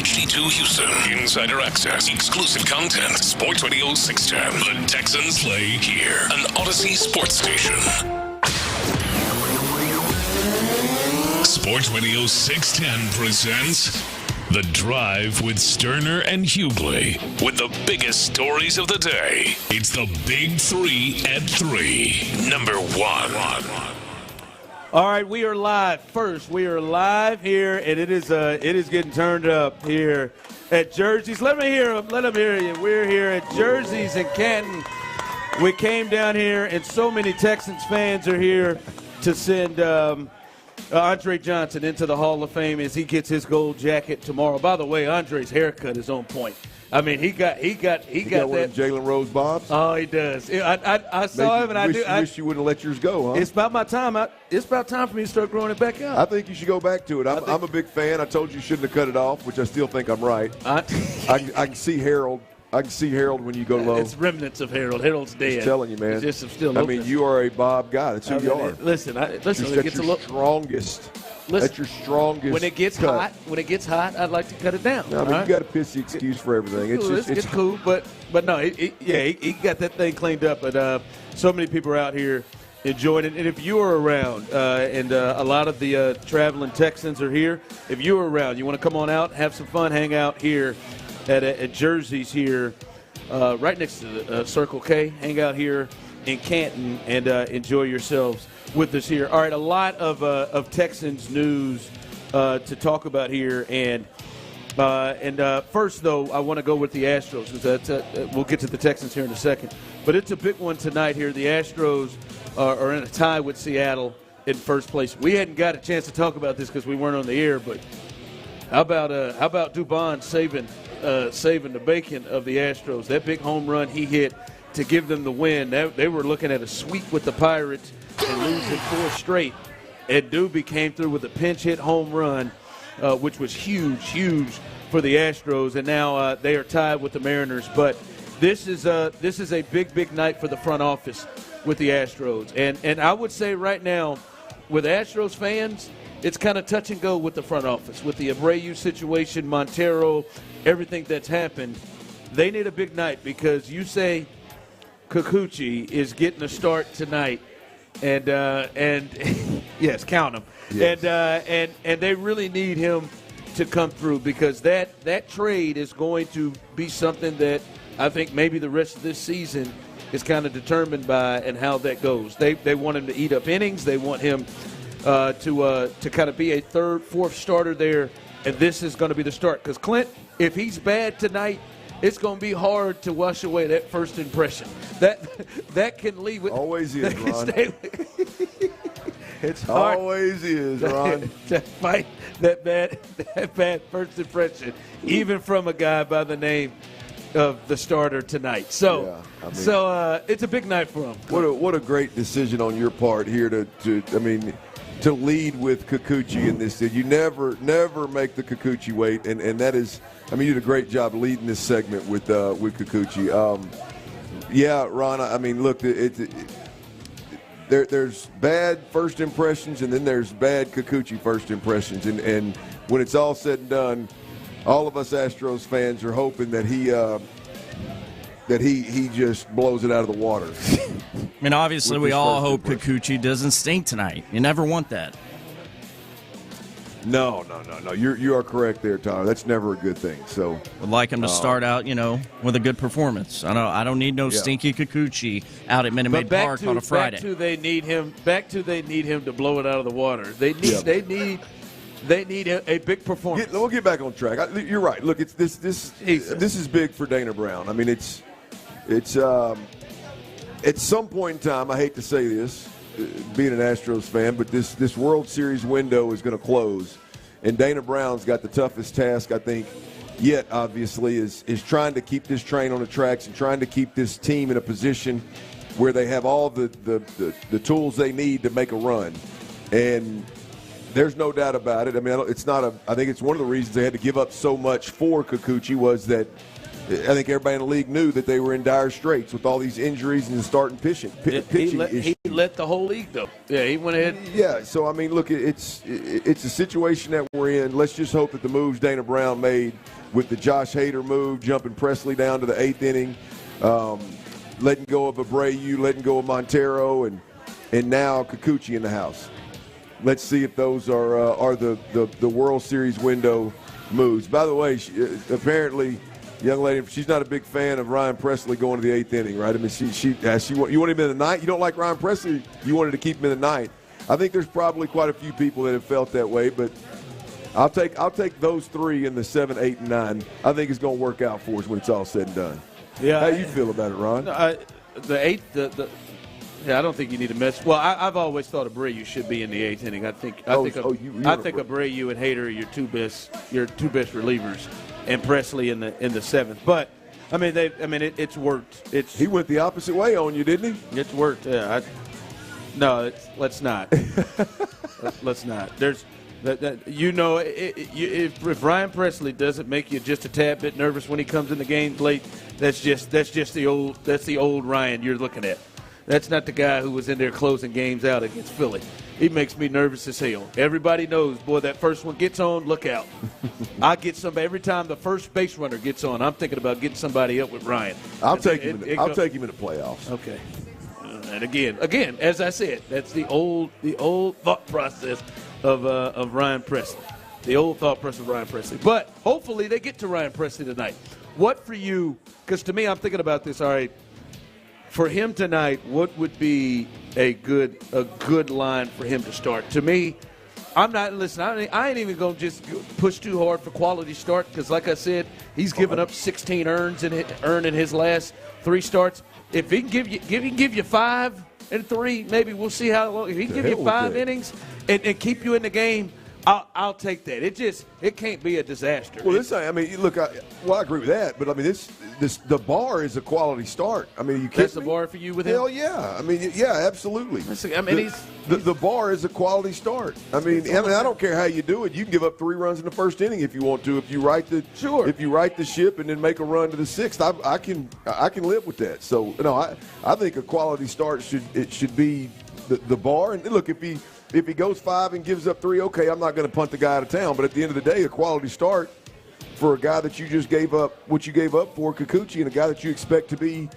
HD2 Houston. Insider access. Exclusive content. Sports Radio 610. The Texans play here. An Odyssey sports station. Sports Radio 610 presents The Drive with Stoerner and Hughley. With the biggest stories of the day. It's the Big 3 at 3. Number 1. All right, we are live. First, we are live here, and it is getting turned up here at Jersey's. Let me hear them. Let them hear you. We're here at Jersey's in Canton. We came down here, and so many Texans fans are here to send Andre Johnson into the Hall of Fame as he gets his gold jacket tomorrow. By the way, Andre's haircut is on point. I mean, he got one of Jalen Rose Bob's. Oh, he does. I saw him, and I wish you wouldn't let yours go, huh? It's about my time. It's about time for me to start growing it back out. I think you should go back to it. I'm a big fan. I told you shouldn't have cut it off, which I still think I'm right. I can see Harold. I can see Harold when you go low. It's remnants of Harold. Harold's dead. I'm telling you, man. It's just still. I mean, you are a Bob guy. That's who you are. Listen. It gets a little strongest. Listen, that's your strongest. When it gets hot, I'd like to cut it down. No, I mean, you got a pissy excuse for everything. It's cool, but no, he got that thing cleaned up. But so many people are out here enjoying it. And if you are around, and a lot of the traveling Texans are here, if you are around, you want to come on out, have some fun, hang out here at Jersey's here, right next to the Circle K. Hang out here in Canton and enjoy yourselves with us here. All right, a lot of Texans news to talk about here, and first though, I want to go with the Astros because we'll get to the Texans here in a second. But it's a big one tonight here. The Astros are in a tie with Seattle in first place. We hadn't got a chance to talk about this because we weren't on the air, but how about Dubon saving the bacon of the Astros? That big home run he hit to give them the win. They were looking at a sweep with the Pirates and losing 4 straight. And Doobie came through with a pinch hit home run, which was huge for the Astros. And now they are tied with the Mariners. But this is a big night for the front office with the Astros. And I would say right now, with Astros fans, it's kind of touch and go with the front office. With the Abreu situation, Montero, everything that's happened, they need a big night because you say Kikuchi is getting a start tonight. And yes, count them. Yes. And they really need him to come through because that trade is going to be something that I think maybe the rest of this season is kind of determined by and how that goes. They want him to eat up innings. They want him to kind of be a third, fourth starter there, and this is going to be the start. Because Clint, if he's bad tonight, it's going to be hard to wash away that first impression. That can leave with always is, Ron. It's hard. Always is, Ron. To fight that bad first impression, even from a guy by the name of the starter tonight. So, it's a big night for him. What a great decision on your part here to lead with Kikuchi in this. You never make the Kikuchi wait, and that is. I mean, you did a great job leading this segment with Kikuchi. Ron. I mean, look, there's bad first impressions, and then there's bad Kikuchi first impressions, and when it's all said and done, all of us Astros fans are hoping that he just blows it out of the water. I mean, obviously, we all hope Kikuchi doesn't stink tonight. You never want that. No. You are correct there, Tyler. That's never a good thing. So would like him to start out, with a good performance. I don't need no stinky Kikuchi out at Minute Maid Park on a Friday. Back to they need him to blow it out of the water. They need a big performance. We'll get back on track. You're right. Look, it's this is big for Dana Brown. I mean, it's at some point in time. I hate to say this, being an Astros fan, but this World Series window is going to close, and Dana Brown's got the toughest task, I think, yet. Obviously, is trying to keep this train on the tracks and trying to keep this team in a position where they have all the tools they need to make a run, and there's no doubt about it. I mean, I think it's one of the reasons they had to give up so much for Kikuchi was that I think everybody in the league knew that they were in dire straits with all these injuries and starting pitching issues. He let the whole league go. Yeah, he went ahead. Yeah, so I mean, look, it's a situation that we're in. Let's just hope that the moves Dana Brown made with the Josh Hader move, jumping Presley down to the 8th inning, letting go of Abreu, letting go of Montero, and now Kikuchi in the house. Let's see if those are the World Series window moves. By the way, apparently, young lady, she's not a big fan of Ryan Presley going to the 8th inning, right? I mean, she you want him in the ninth? You don't like Ryan Presley? You wanted to keep him in the ninth. I think there's probably quite a few people that have felt that way, but I'll take those 3 in the 7, 8, and 9. I think it's going to work out for us when it's all said and done. Yeah. How you feel about it, Ron? The 8th, I don't think you need to mess. Well, I've always thought Abreu should be in the 8th inning. I think Abreu and Hader are your two best relievers, and Presley in the 7th. But I mean, it's worked. He went the opposite way on you, didn't he? It's worked. Yeah. Let's not. Let's not. There's. If Ryan Presley doesn't make you just a tad bit nervous when he comes in the game late, that's just the old Ryan you're looking at. That's not the guy who was in there closing games out against Philly. He makes me nervous as hell. Everybody knows, boy, that first one gets on, look out. I get somebody every time the first base runner gets on. I'm thinking about getting somebody up with Ryan. I'll take him in the playoffs. Okay. And again, as I said, that's the old thought process of Ryan Presley. The old thought process of Ryan Presley. But hopefully they get to Ryan Presley tonight. What for you? Because to me, I'm thinking about this. All right, for him tonight, what would be a good line for him to start? To me, I ain't even going to just push too hard for quality start because, like I said, he's given up 16 earned in his last 3 starts. If he can give you 5 and 3, maybe we'll see how long. If he can give you 5 innings and keep you in the game, I'll take that. It can't be a disaster. Well, I agree with that, but I mean, the bar is a quality start. I mean, that's the bar for you with him. Hell yeah! I mean, yeah, absolutely. The bar is a quality start. I mean, I don't care how you do it. You can give up 3 runs in the first inning if you want to. If you right the ship and then make a run to the 6th, I can live with that. So I think a quality start should be the bar. And look, if he goes 5 and gives up 3, okay, I'm not going to punt the guy out of town. But at the end of the day, a quality start for a guy that you just gave up what you gave up for, Kikuchi, and a guy that you expect to be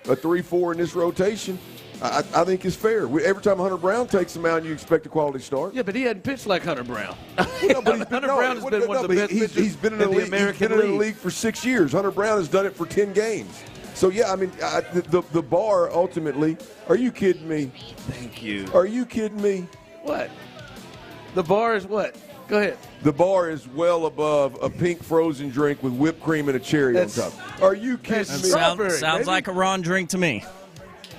a 3-4 in this rotation, I think is fair. Every time Hunter Brown takes him out, you expect a quality start. Yeah, but he hadn't pitched like Hunter Brown. Hunter Brown has been one of the best pitchers he's been in the league for 6 years. Hunter Brown has done it for 10 games. So, yeah, I mean, the bar ultimately – are you kidding me? Thank you. Are you kidding me? What? The bar is what? Go ahead. The bar is well above a pink frozen drink with whipped cream and a cherry on top. Are you kidding me? Sounds like a Ron drink to me.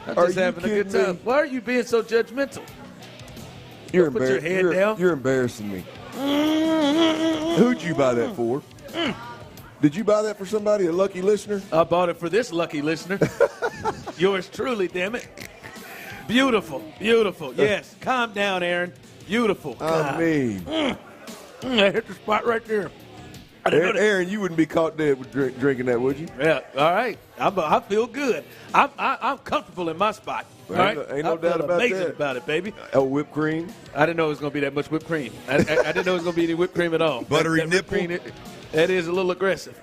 I'm just having a good time. Why are you being so judgmental? Put your head down. You're embarrassing me. Who'd you buy that for? Did you buy that for somebody, a lucky listener? I bought it for this lucky listener. Yours truly, damn it. Beautiful. Yes. Calm down, Aaron. Beautiful. I mean. I hit the spot right there. Aaron, you wouldn't be caught dead with drinking that, would you? Yeah. All right. I feel good. I'm comfortable in my spot. All right. Ain't no doubt about amazing that. About it, baby. Oh, whipped cream? I didn't know it was going to be that much whipped cream. I didn't know it was going to be any whipped cream at all. Buttery nipple? That is a little aggressive.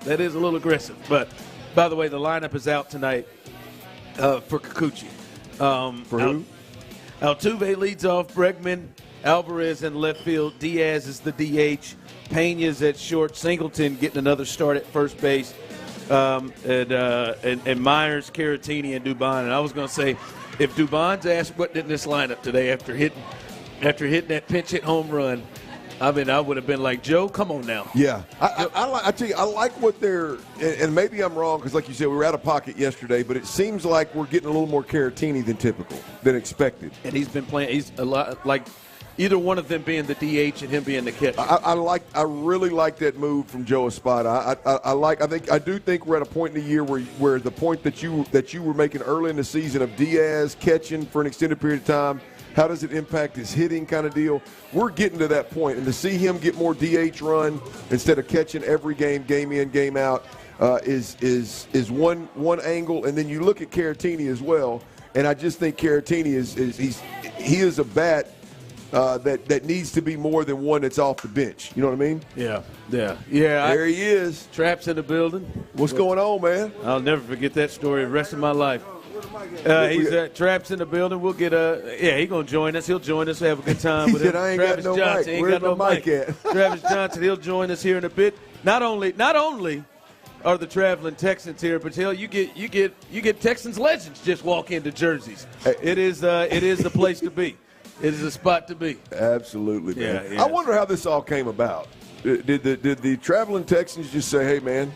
But, by the way, the lineup is out tonight for Kikuchi. For who? Altuve leads off. Bregman, Alvarez in left field. Diaz is the DH. Pena's at short. Singleton getting another start at first base. And Myers, Caratini, and Dubon. And I was going to say, if Dubon's asked what in this lineup today after hitting that pinch hit home run, I mean, I would have been like, Joe, come on now. Yeah. I tell you, I like what they're – and maybe I'm wrong because, like you said, we were out of pocket yesterday, but it seems like we're getting a little more Caratini than expected. And he's been playing – he's a lot like either one of them being the DH and him being the catcher. I really like that move from Joe Espada. I do think we're at a point in the year where the point that you were making early in the season of Diaz catching for an extended period of time, how does it impact his hitting kind of deal? We're getting to that point, and to see him get more DH run instead of catching every game in, game out, is one angle. And then you look at Caratini as well, and I just think Caratini is a bat that needs to be more than one that's off the bench. You know what I mean? Yeah. There he is. Trapp's in the building. What's going on, man? I'll never forget that story the rest of my life. Trapp's in the building. We'll get he's going to join us. He'll join us. Have a good time with him. I ain't Travis got no Johnson. mic. Where's my mic at? Travis Johnson, he'll join us here in a bit. Not only are the traveling Texans here, but you get Texans legends just walk into jerseys. It is the place to be. It is a spot to be. Absolutely, man. Yeah. I wonder how this all came about. Did the traveling Texans just say, "Hey, man,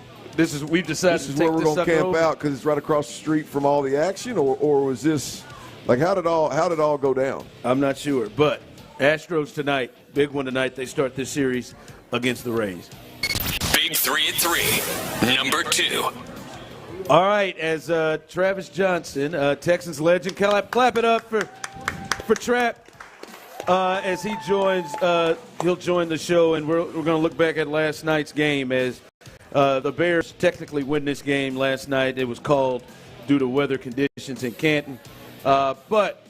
we've decided this is where we're going to camp out because it's right across the street from all the action," or was this like how did it all go down? I'm not sure, but Astros tonight, big one tonight. They start this series against the Rays. Big 3 at 3, number 2. All right, as Travis Johnson, Texans legend, clap it up for Trap. As he joins, he'll join the show, and we're going to look back at last night's game as the Bears technically win this game last night. It was called due to weather conditions in Canton. But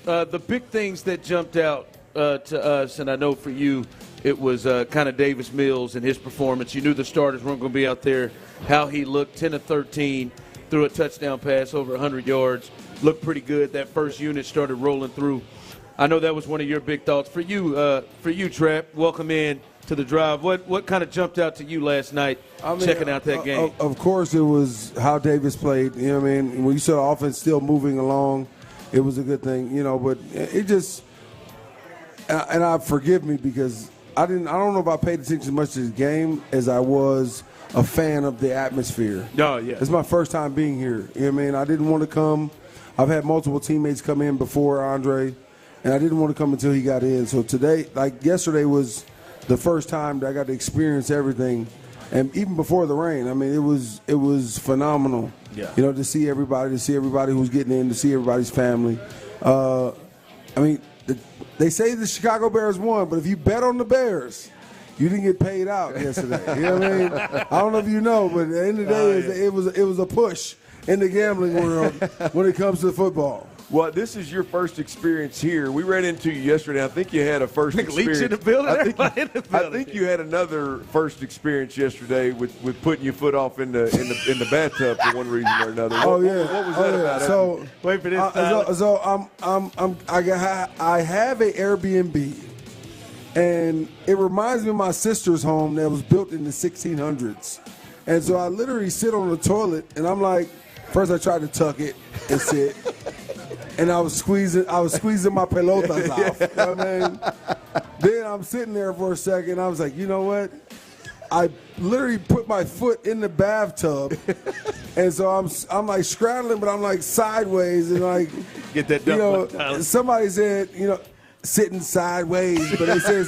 the big things that jumped out to us, and I know for you, it was kind of Davis Mills and his performance. You knew the starters weren't going to be out there. How he looked, 10 of 13, threw a touchdown pass over 100 yards. Looked pretty good. That first unit started rolling through. I know that was one of your big thoughts. For you, Trap, welcome in to the drive. What kind of jumped out to you last night checking out that game? Of course, it was how Davis played. You know what I mean? When you saw the offense still moving along, it was a good thing. You know, but it just and forgive me because I don't know if I paid attention as much to the game as I was a fan of the atmosphere. Oh, yeah. It's my first time being here. You know what I mean? I didn't want to come. I've had multiple teammates come in before Andre, and I didn't want to come until he got in. So today, like yesterday was the first time that I got to experience everything. And even before the rain, I mean, it was phenomenal. Yeah. You know, to see everybody who's getting in, to see everybody's family. I mean, they say the Chicago Bears won, but if you bet on the Bears, you didn't get paid out yesterday. You know what I mean? I don't know if you know, but at the end of the day, it was a push in the gambling world when it comes to football. Well, this is your first experience here. We ran into you yesterday. I think you had a first experience. Leach in the building. I think you had another first experience yesterday with putting your foot off in the bathtub for one reason or another. What was that about? So wait for this. I have an Airbnb, and it reminds me of my sister's home that was built in the 1600s, and so I literally sit on the toilet, and I'm like, first I tried to tuck it and sit. And I was squeezing my pelotas off. You know what I mean? Then I'm sitting there for a second. I was like, you know what? I literally put my foot in the bathtub, and so I'm like straddling, but I'm like sideways and like get that done. Somebody said, sitting sideways, but they said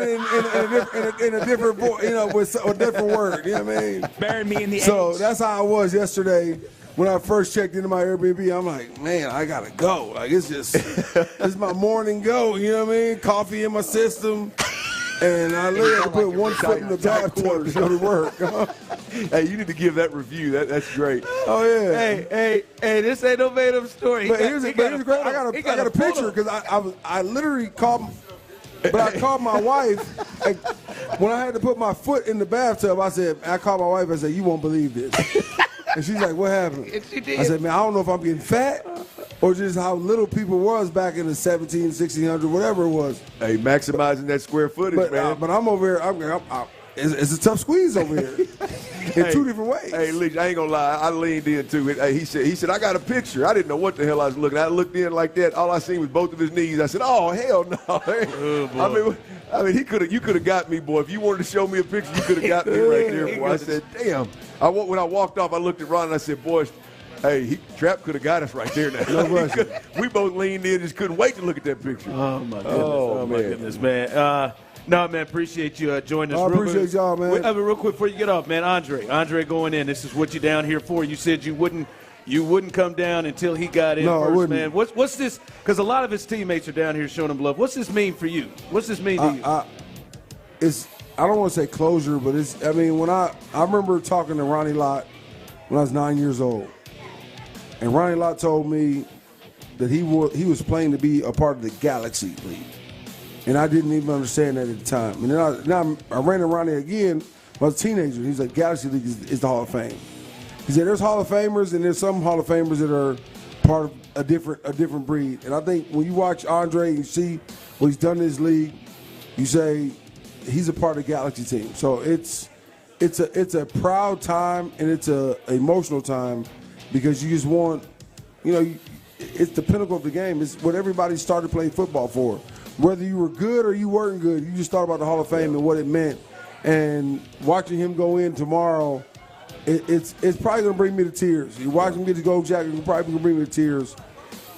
it in a different voice, with a different word. You know what I mean? Bury me in the So that's how I was yesterday. When I first checked into my Airbnb, I'm like, man, I gotta go. Like it's my morning go. You know what I mean? Coffee in my system, and I literally had to put one foot in the bathtub to go to work. Hey, you need to give that review. That's great. Oh yeah. Hey, this ain't no made up story. But here's great. I got a picture because I literally called. But I called my wife, and when I had to put my foot in the bathtub, I called my wife. I said, "You won't believe this." And she's like, what happened? I said, man, I don't know if I'm getting fat or just how little people was back in the 1700s, 1600s, whatever it was. Hey, maximizing that square footage, man. But I'm over here. It's a tough squeeze over here in two different ways. Hey, Leach, I ain't going to lie. I leaned into it. Hey, he said, I got a picture. I didn't know what the hell I was looking at. I looked in like that. All I seen was both of his knees. I said, oh, hell no. Oh, boy. I mean, you could have got me, boy. If you wanted to show me a picture, you could have got me right there, boy. I said, damn. When I walked off, I looked at Ron and I said, boys, hey, Trap could have got us right there now. No we both leaned in, just couldn't wait to look at that picture. Oh, my goodness. Oh my goodness, man. No, man, appreciate you joining us. I appreciate y'all, man. Real quick before you get off, man, Andre going in. This is what you're down here for. You said you wouldn't come down until he got in first, man. What's this? Because a lot of his teammates are down here showing him love. What's this mean for you? What's this mean to you? I don't want to say closure, but when I remember talking to Ronnie Lott when I was 9 years old. And Ronnie Lott told me that he was playing to be a part of the Galaxy League. And I didn't even understand that at the time. And then I ran around there again when I was a teenager. He's like, Galaxy League is the Hall of Fame. He said, there's Hall of Famers, and there's some Hall of Famers that are part of a different breed. And I think when you watch Andre and you see what he's done in his league, you say he's a part of the Galaxy team. So it's a proud time, and it's a emotional time because you just want, it's the pinnacle of the game. It's what everybody started playing football for. Whether you were good or you weren't good, you just thought about the Hall of Fame and what it meant. And watching him go in tomorrow, it's probably going to bring me to tears. You watch him get the gold jacket, it's probably going to bring me to tears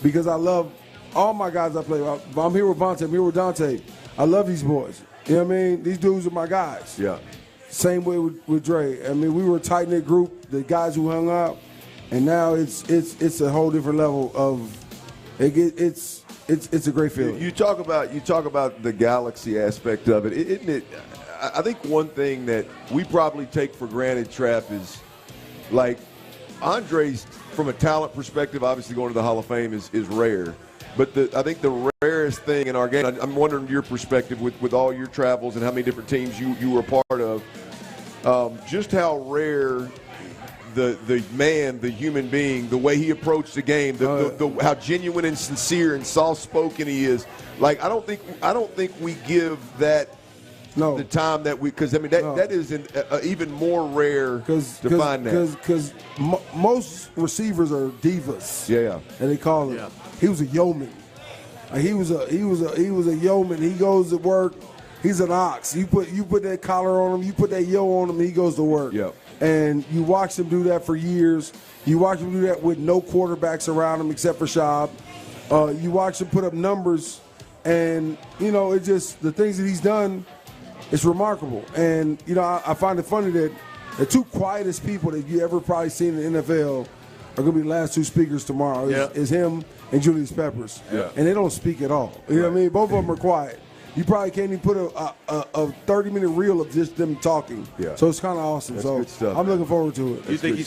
because I love all my guys I play with. I'm here with Vontae, I'm here with Dante. I love these boys. You know what I mean? These dudes are my guys. Yeah. Same way with Dre. I mean, we were a tight-knit group, the guys who hung up, and now it's a whole different level of it's a great feeling. You talk about the Galaxy aspect of it, isn't it? I think one thing that we probably take for granted, Trapp, is like Andre's, from a talent perspective, obviously going to the Hall of Fame is rare. But I think the rarest thing in our game, I'm wondering your perspective with all your travels and how many different teams you were a part of, just how rare the man, the human being, the way he approached the game, how genuine and sincere and soft-spoken he is. Like I don't think we give that the time that because that is even more rare to find that because most receivers are divas. Yeah, and they call him. Yeah. He was a yeoman. He was a yeoman. He goes to work. He's an ox. You put that collar on him. You put that yo on him. He goes to work. Yeah. And you watch him do that for years. You watch him do that with no quarterbacks around him except for Schaub. You watch him put up numbers, and it's just the things that he's done. It's remarkable. And I find it funny that the two quietest people that you ever probably seen in the NFL are going to be the last two speakers tomorrow. Is him and Julius Peppers. Yeah. And they don't speak at all. You know what I mean? Both of them are quiet. You probably can't even put a 30-minute reel of just them talking. Yeah. So it's kind of awesome. That's so good stuff, I'm looking forward to it. You think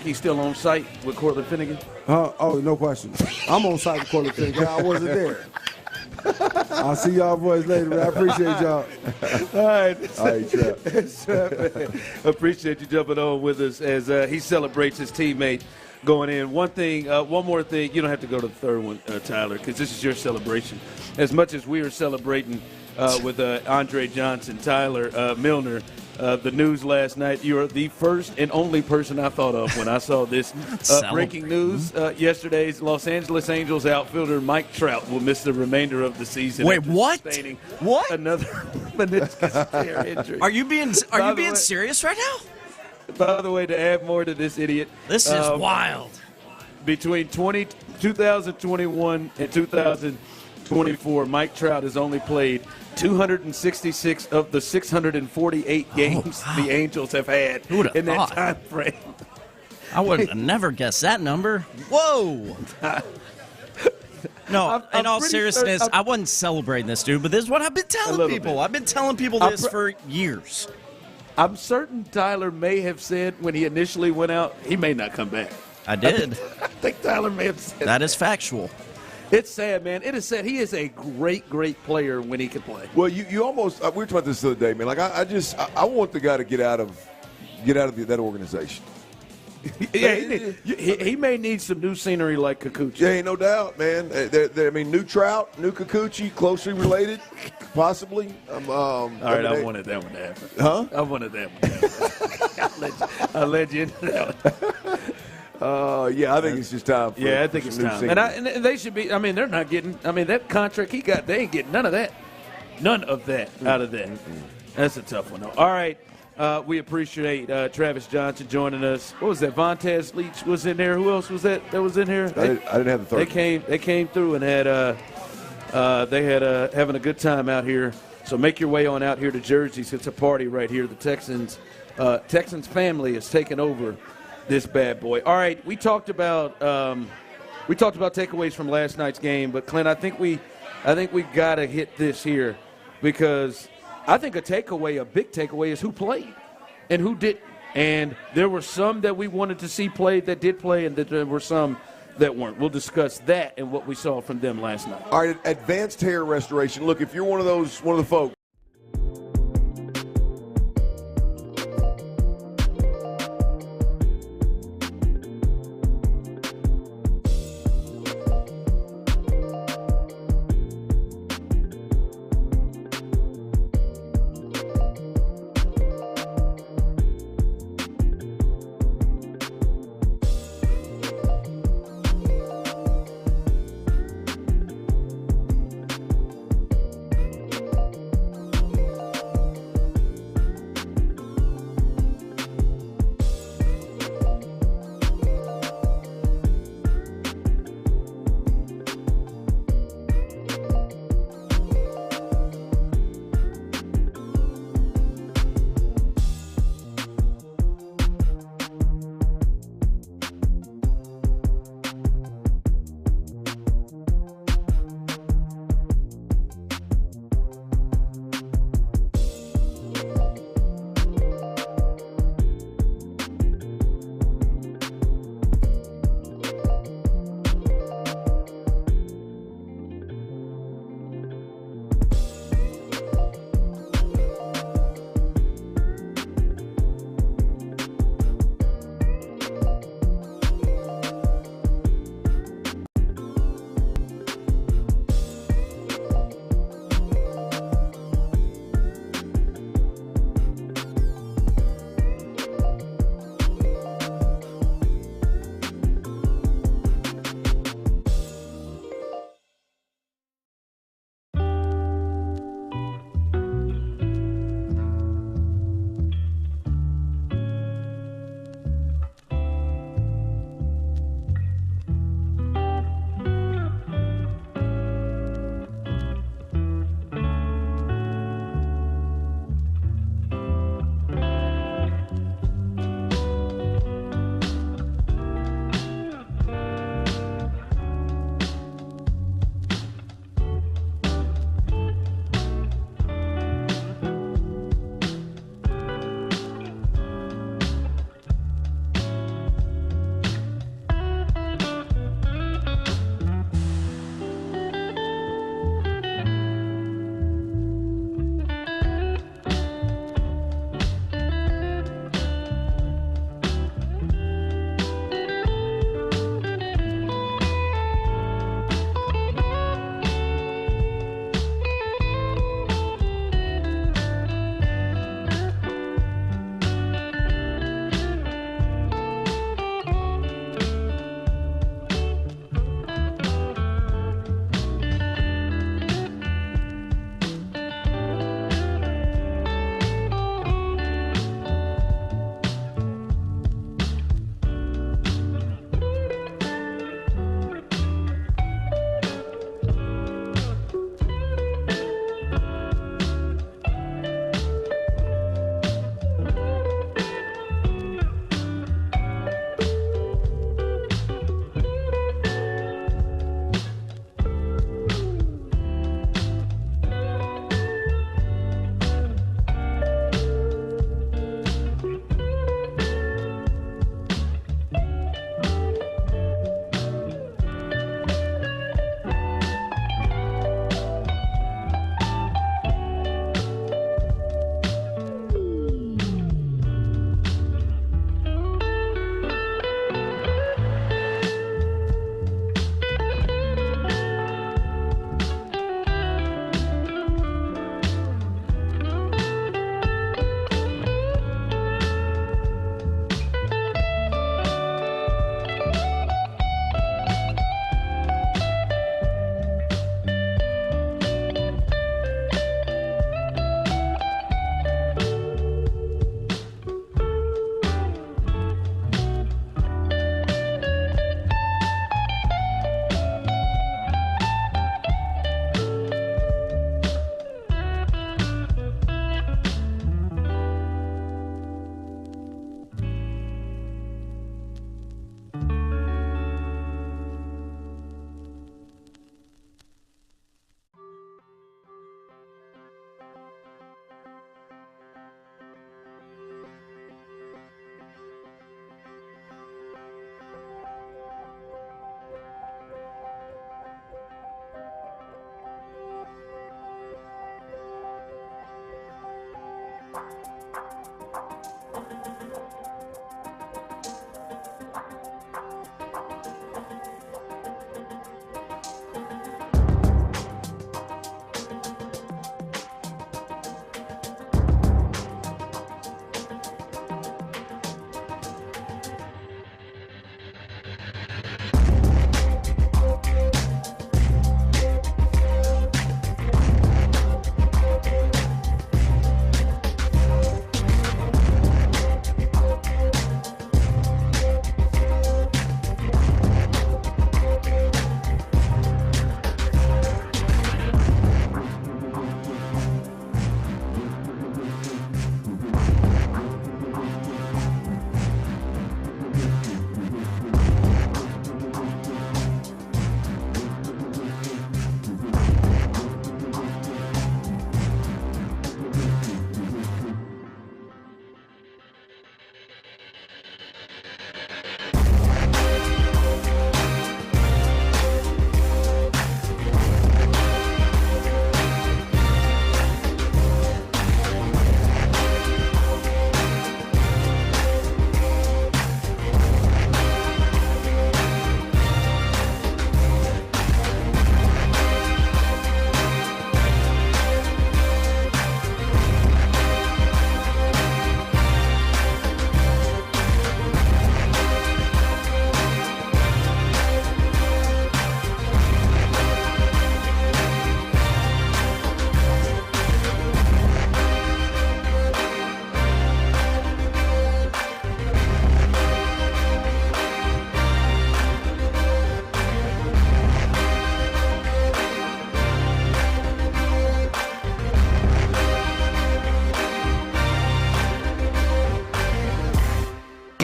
he's still on site with Cortland Finnegan? Oh, no question. I'm on site with Cortland Finnegan. I wasn't there. I'll see y'all boys later, man. I appreciate y'all. All right, Trap. Appreciate you jumping on with us as he celebrates his teammate going in. One more thing. You don't have to go to the third one, Tyler, because this is your celebration. As much as we are celebrating with Andre Johnson, Tyler Milner, the news last night, you are the first and only person I thought of when I saw this breaking news. Yesterday's Los Angeles Angels outfielder Mike Trout will miss the remainder of the season. Wait, what? What? Another meniscus tear injury. Are you being serious right now? By the way, to add more to this idiot, this is wild. Between 2021 and 2024, Mike Trout has only played 266 of the 648 games the Angels have had in that time frame. I would have never guessed that number. Whoa. No, in all seriousness, I wasn't celebrating this, dude, but this is what I've been telling people. I've been telling people this for years. I'm certain Tyler may have said when he initially went out, he may not come back. I did. I think Tyler may have said that. Is factual. It's sad, man. It is sad. He is a great, great player when he can play. Well, you almost we were talking about this the other day, man. Like I want the guy to get out of that organization. Yeah, he may need some new scenery like Kikuchi. Yeah, ain't no doubt, man. New Trout, new Kikuchi, closely related, possibly. All right, I wanted that one to happen. Huh? I wanted that one to happen. I'll let you into that one. Yeah, I think it's just time. I think it's time. And they should be. I mean, they're not getting. I mean, that contract he got, they ain't getting none of that out of that. That's a tough one, though. All right. We appreciate Travis Johnson joining us. What was that? Vontez Leach was in there. Who else was that was in here? I didn't have the third. They came through and had having a good time out here. So make your way on out here to Jersey's. It's a party right here. The Texans family is taking over this bad boy. All right, we talked about takeaways from last night's game, but Clint, I think we got to hit this here because I think a big takeaway is who played and who didn't. And there were some that we wanted to see play that did play, and that there were some that weren't. We'll discuss that and what we saw from them last night. All right, advanced hair restoration. Look, if you're one of the folks.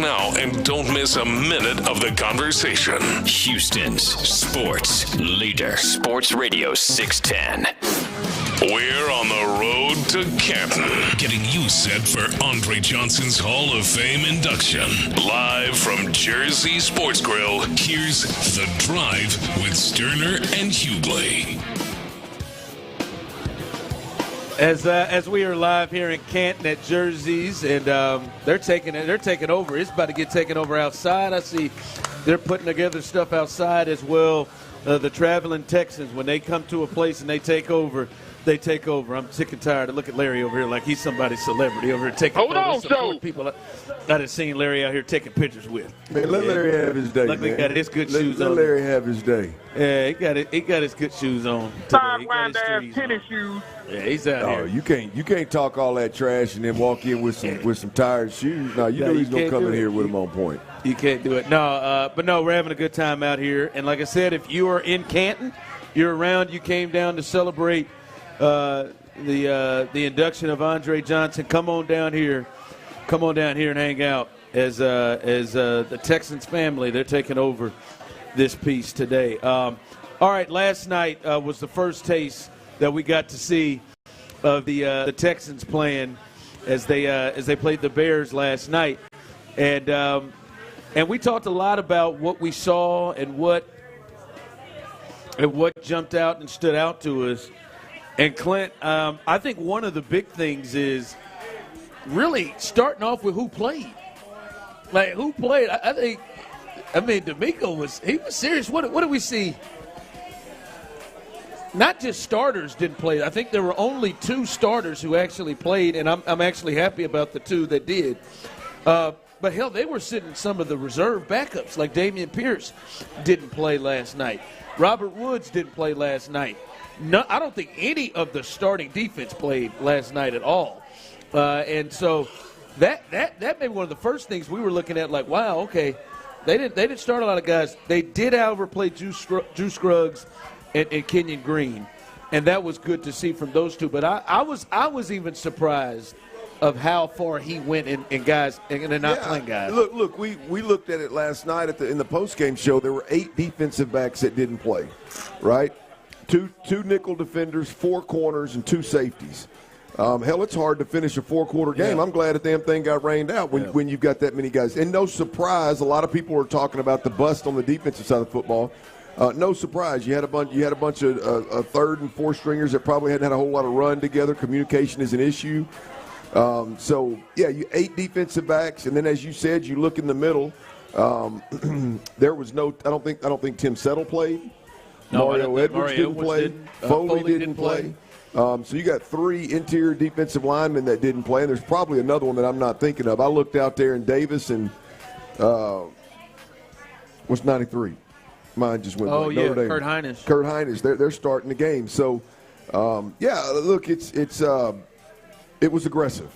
now and don't miss a minute of the conversation. Houston's sports leader. Sports Radio 610. We're on the road to Canton, getting you set for Andre Johnson's Hall of Fame induction. Live from Jersey Sports Grill, here's The Drive with Stoerner and Hughley. As we are live here in Canton at Jersey's, and they're taking over. It's about to get taken over outside. I see they're putting together stuff outside as well. The traveling Texans, when they come to a place and they take over, they take over. I'm sick and tired. I look at Larry over here like he's somebody's celebrity over here taking people that have seen Larry out here taking pictures with. Man, let Larry have his day. Look, he got his good shoes on. Let Larry have his day. Yeah, he got his good shoes on. Sidewind-ass tennis shoes. Yeah, he's out here. You can't talk all that trash and then walk in with some tired shoes. No, you know he's gonna come in here with them on point. You can't do it. No, but no, we're having a good time out here. And like I said, if you are in Canton, you're around, you came down to celebrate the induction of Andre Johnson. Come on down here and hang out as the Texans family. They're taking over this piece today. All right, last night was the first taste that we got to see of the Texans playing as they played the Bears last night, and we talked a lot about what we saw and what jumped out and stood out to us. And Clint, I think one of the big things is really starting off with who played. Like, who played? I mean, D'Amico was serious. What do we see? Not just starters didn't play. I think there were only 2 starters who actually played, and I'm actually happy about the 2 that did. But, hell, they were sitting some of the reserve backups, like Dameon Pierce didn't play last night. Robert Woods didn't play last night. No, I don't think any of the starting defense played last night at all. And so that may be one of the first things we were looking at, like, wow, okay, they didn't start a lot of guys. They did, however, play Drew Scruggs and Kenyon Green, and that was good to see from those 2. But I was even surprised of how far he went in guys, and they're not playing guys. Look, we looked at it last night in the postgame show. There were 8 defensive backs that didn't play, right? Two nickel defenders, 4 corners, and 2 safeties. Hell, it's hard to finish a 4-quarter game. I'm glad that damn thing got rained out when you've got that many guys. And no surprise, a lot of people were talking about the bust on the defensive side of football. No surprise, you had a bunch of third and 4th stringers that probably hadn't had a whole lot of run together. Communication is an issue. So you 8 defensive backs, and then as you said, you look in the middle. There was no. I don't think Tim Settle played. No, Mario Edwards didn't play. Foley didn't play. So you got 3 interior defensive linemen that didn't play, and there's probably another one that I'm not thinking of. I looked out there, and Davis and what's 93? Mine just went. Oh yeah, Kurt Hines. Kurt Hines. They're starting the game. So look, it was aggressive.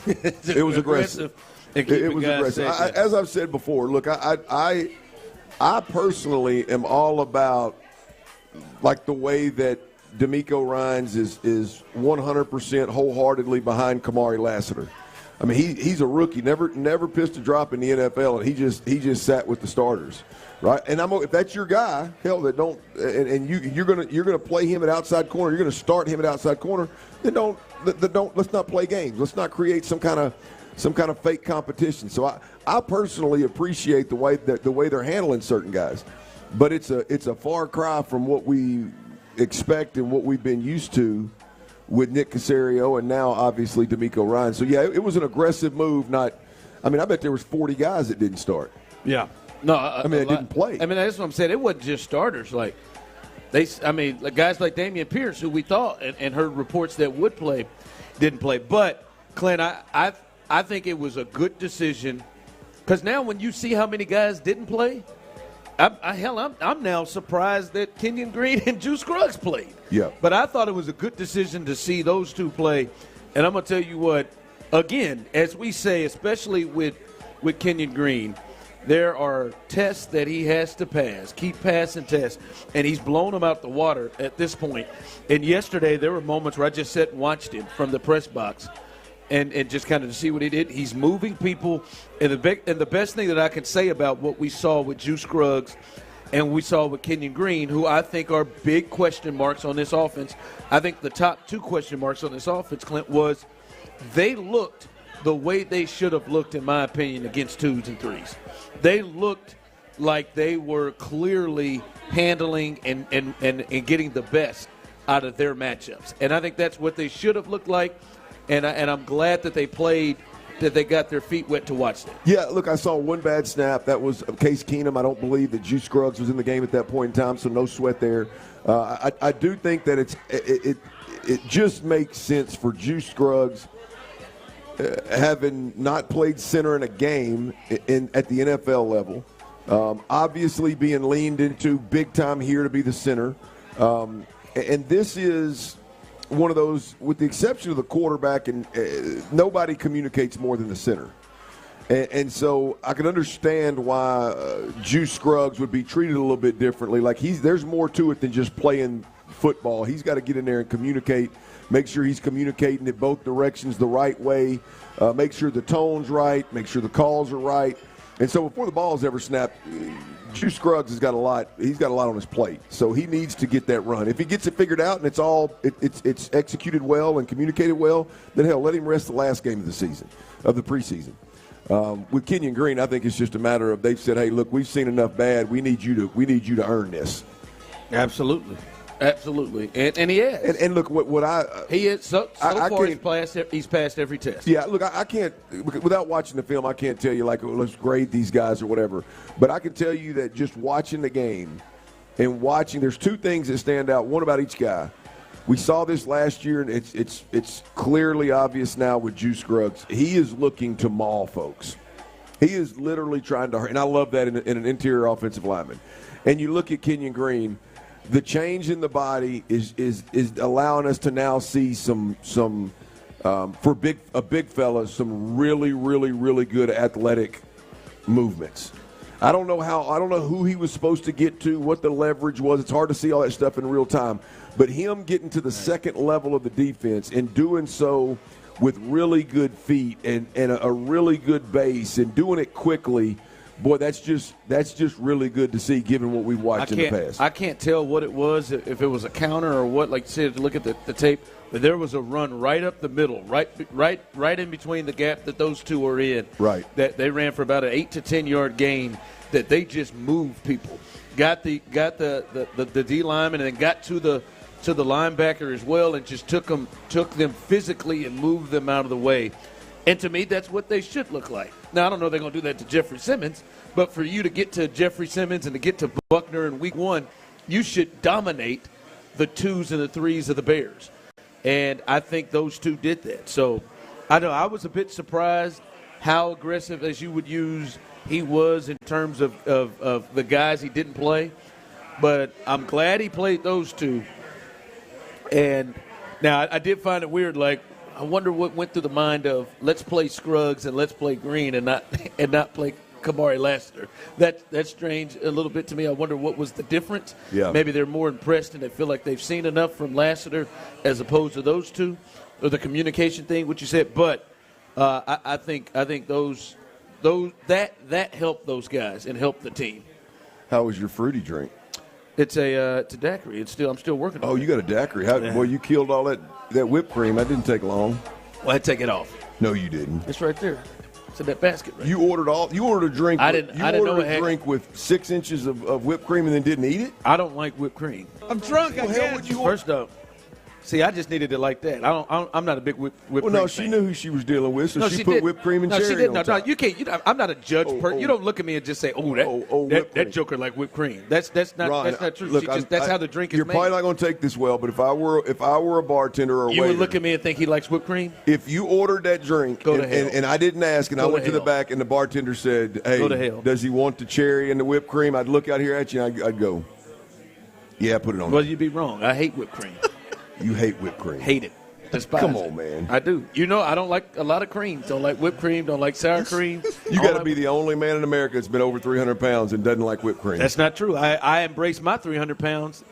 It was aggressive. It was aggressive. As I've said before, look, I personally am all about, like, the way that D'Amico Ryans is 100% wholeheartedly behind Kamari Lassiter. I mean, he's a rookie, never pissed a drop in the NFL, and he just sat with the starters, right? And if that's your guy, hell, that don't, and you're gonna play him at outside corner, you're gonna start him at outside corner. Then let's not play games. Let's not create some kind of fake competition. So I personally appreciate the way they're handling certain guys, but it's a far cry from what we expect and what we've been used to with Nick Caserio and now obviously D'Amico Ryans. So it was an aggressive move. I bet there was 40 guys that didn't start. Yeah, no, they didn't play. I mean, that's what I'm saying. It wasn't just starters. Like guys like Dameon Pierce, who we thought and heard reports that would play, didn't play. But Clint, I think it was a good decision because now when you see how many guys didn't play. I'm now surprised that Kenyon Green and Drew Scruggs played. Yeah. But I thought it was a good decision to see those 2 play. And I'm going to tell you what, again, as we say, especially with Kenyon Green, there are tests that he has to pass, keep passing tests, and he's blown them out the water at this point. And yesterday there were moments where I just sat and watched him from the press box, and just kind of to see what he did. He's moving people. And the best thing that I can say about what we saw with Juice Scruggs and we saw with Kenyon Green, who I think are big question marks on this offense. I think the top 2 question marks on this offense, Clint, was they looked the way they should have looked, in my opinion, against 2s and 3s. They looked like they were clearly handling and getting the best out of their matchups. And I think that's what they should have looked like, and I'm glad that they played, that they got their feet wet to watch them. Yeah, look, I saw one bad snap. That was Case Keenum. I don't believe that Juice Scruggs was in the game at that point in time, so no sweat there. I do think that it just makes sense for Juice Scruggs, having not played center in a game at the NFL level, obviously being leaned into big time here to be the center. And this is one of those, with the exception of the quarterback, and nobody communicates more than the center. And so I can understand why Juice Scruggs would be treated a little bit differently. Like there's more to it than just playing football. He's got to get in there and communicate, make sure he's communicating in both directions the right way, make sure the tone's right, make sure the calls are right. And so before the ball is ever snapped, Juice Scruggs has got a lot. He's got a lot on his plate, so he needs to get that run. If he gets it figured out and it's executed well and communicated well, then hell, let him rest the last game of the season, of the preseason. With Kenyon Green, I think it's just a matter of they've said, "Hey, look, we've seen enough bad. We need you to earn this." Absolutely. Absolutely, and he has. And look, he is so far he's passed every test. Yeah, look, I can't, without watching the film, I can't tell you, like, let's grade these guys or whatever. But I can tell you that just watching the game and watching, there's 2 things that stand out, one about each guy. We saw this last year, and it's clearly obvious now with Juice Scruggs. He is looking to maul folks. He is literally trying to hurt, and I love that in an interior offensive lineman. And you look at Kenyon Green. The change in the body is allowing us to now see some for a big fella, some really, really, really good athletic movements. I don't know who he was supposed to get to, what the leverage was. It's hard to see all that stuff in real time. But him getting to the second level of the defense and doing so with really good feet and a really good base and doing it quickly. Boy, that's just really good to see, given what we've watched in the past. I can't tell what it was, if it was a counter or what. Like you said, look at the tape. But there was a run right up the middle, right in between the gap that those two are in. Right. That they ran for about an 8 to 10 yard gain. That they just moved people, got the D lineman, and then got to the linebacker as well, and just took them physically and moved them out of the way. And to me, that's what they should look like. Now, I don't know if they're going to do that to Jeffrey Simmons, but for you to get to Jeffrey Simmons and to get to Buckner in week 1, you should dominate the 2s and the 3s of the Bears. And I think those 2 did that. So, I know I was a bit surprised how aggressive, as you would use, he was in terms of the guys he didn't play. But I'm glad he played those 2. And now I did find it weird, like, I wonder what went through the mind of let's play Scruggs and let's play Green and not play Kamari Lassiter. That's strange a little bit to me. I wonder what was the difference. Yeah. Maybe they're more impressed and they feel like they've seen enough from Lassiter as opposed to those 2, or the communication thing, what you said. But I think those that helped those guys and helped the team. How was your fruity drink? It's a daiquiri. I'm still working on it. Oh, you got a daiquiri. Well, you killed all that whipped cream. That didn't take long. Well, I'd take it off. No, you didn't. It's right there. It's in that basket. Right You ordered a drink. I didn't know it had drink with 6 inches of whipped cream and then didn't eat it. I don't like whipped cream. I'm drunk. Well, hell, would you First off, see, I just needed it like that. I'm not a big whipped cream. Well, no, she knew who she was dealing with, so she put didn't. whipped cream and no, cherry she didn't. on top. No, you can't. I'm not a judge. You don't look at me and just say, that joker like whipped cream. That's not Ron, that's not true. Look, that's how the drink is You're made. probably not going to take this well, but if I were a bartender or a you waiter, would look at me and think he likes whipped cream. If you ordered that drink and I didn't ask, and I went to the back and the bartender said, "Hey, does he want the cherry and the whipped cream?" I'd look out here at you and I'd go, "Yeah, put it on." Well, you'd be wrong. I hate whipped cream. You hate whipped cream. Hate it. Despise Come on, man. I do. I don't like a lot of cream. Don't like whipped cream. Don't like sour cream. You got to be the only man in America that's been over 300 pounds and doesn't like whipped cream. That's not true. I embrace my 300 pounds.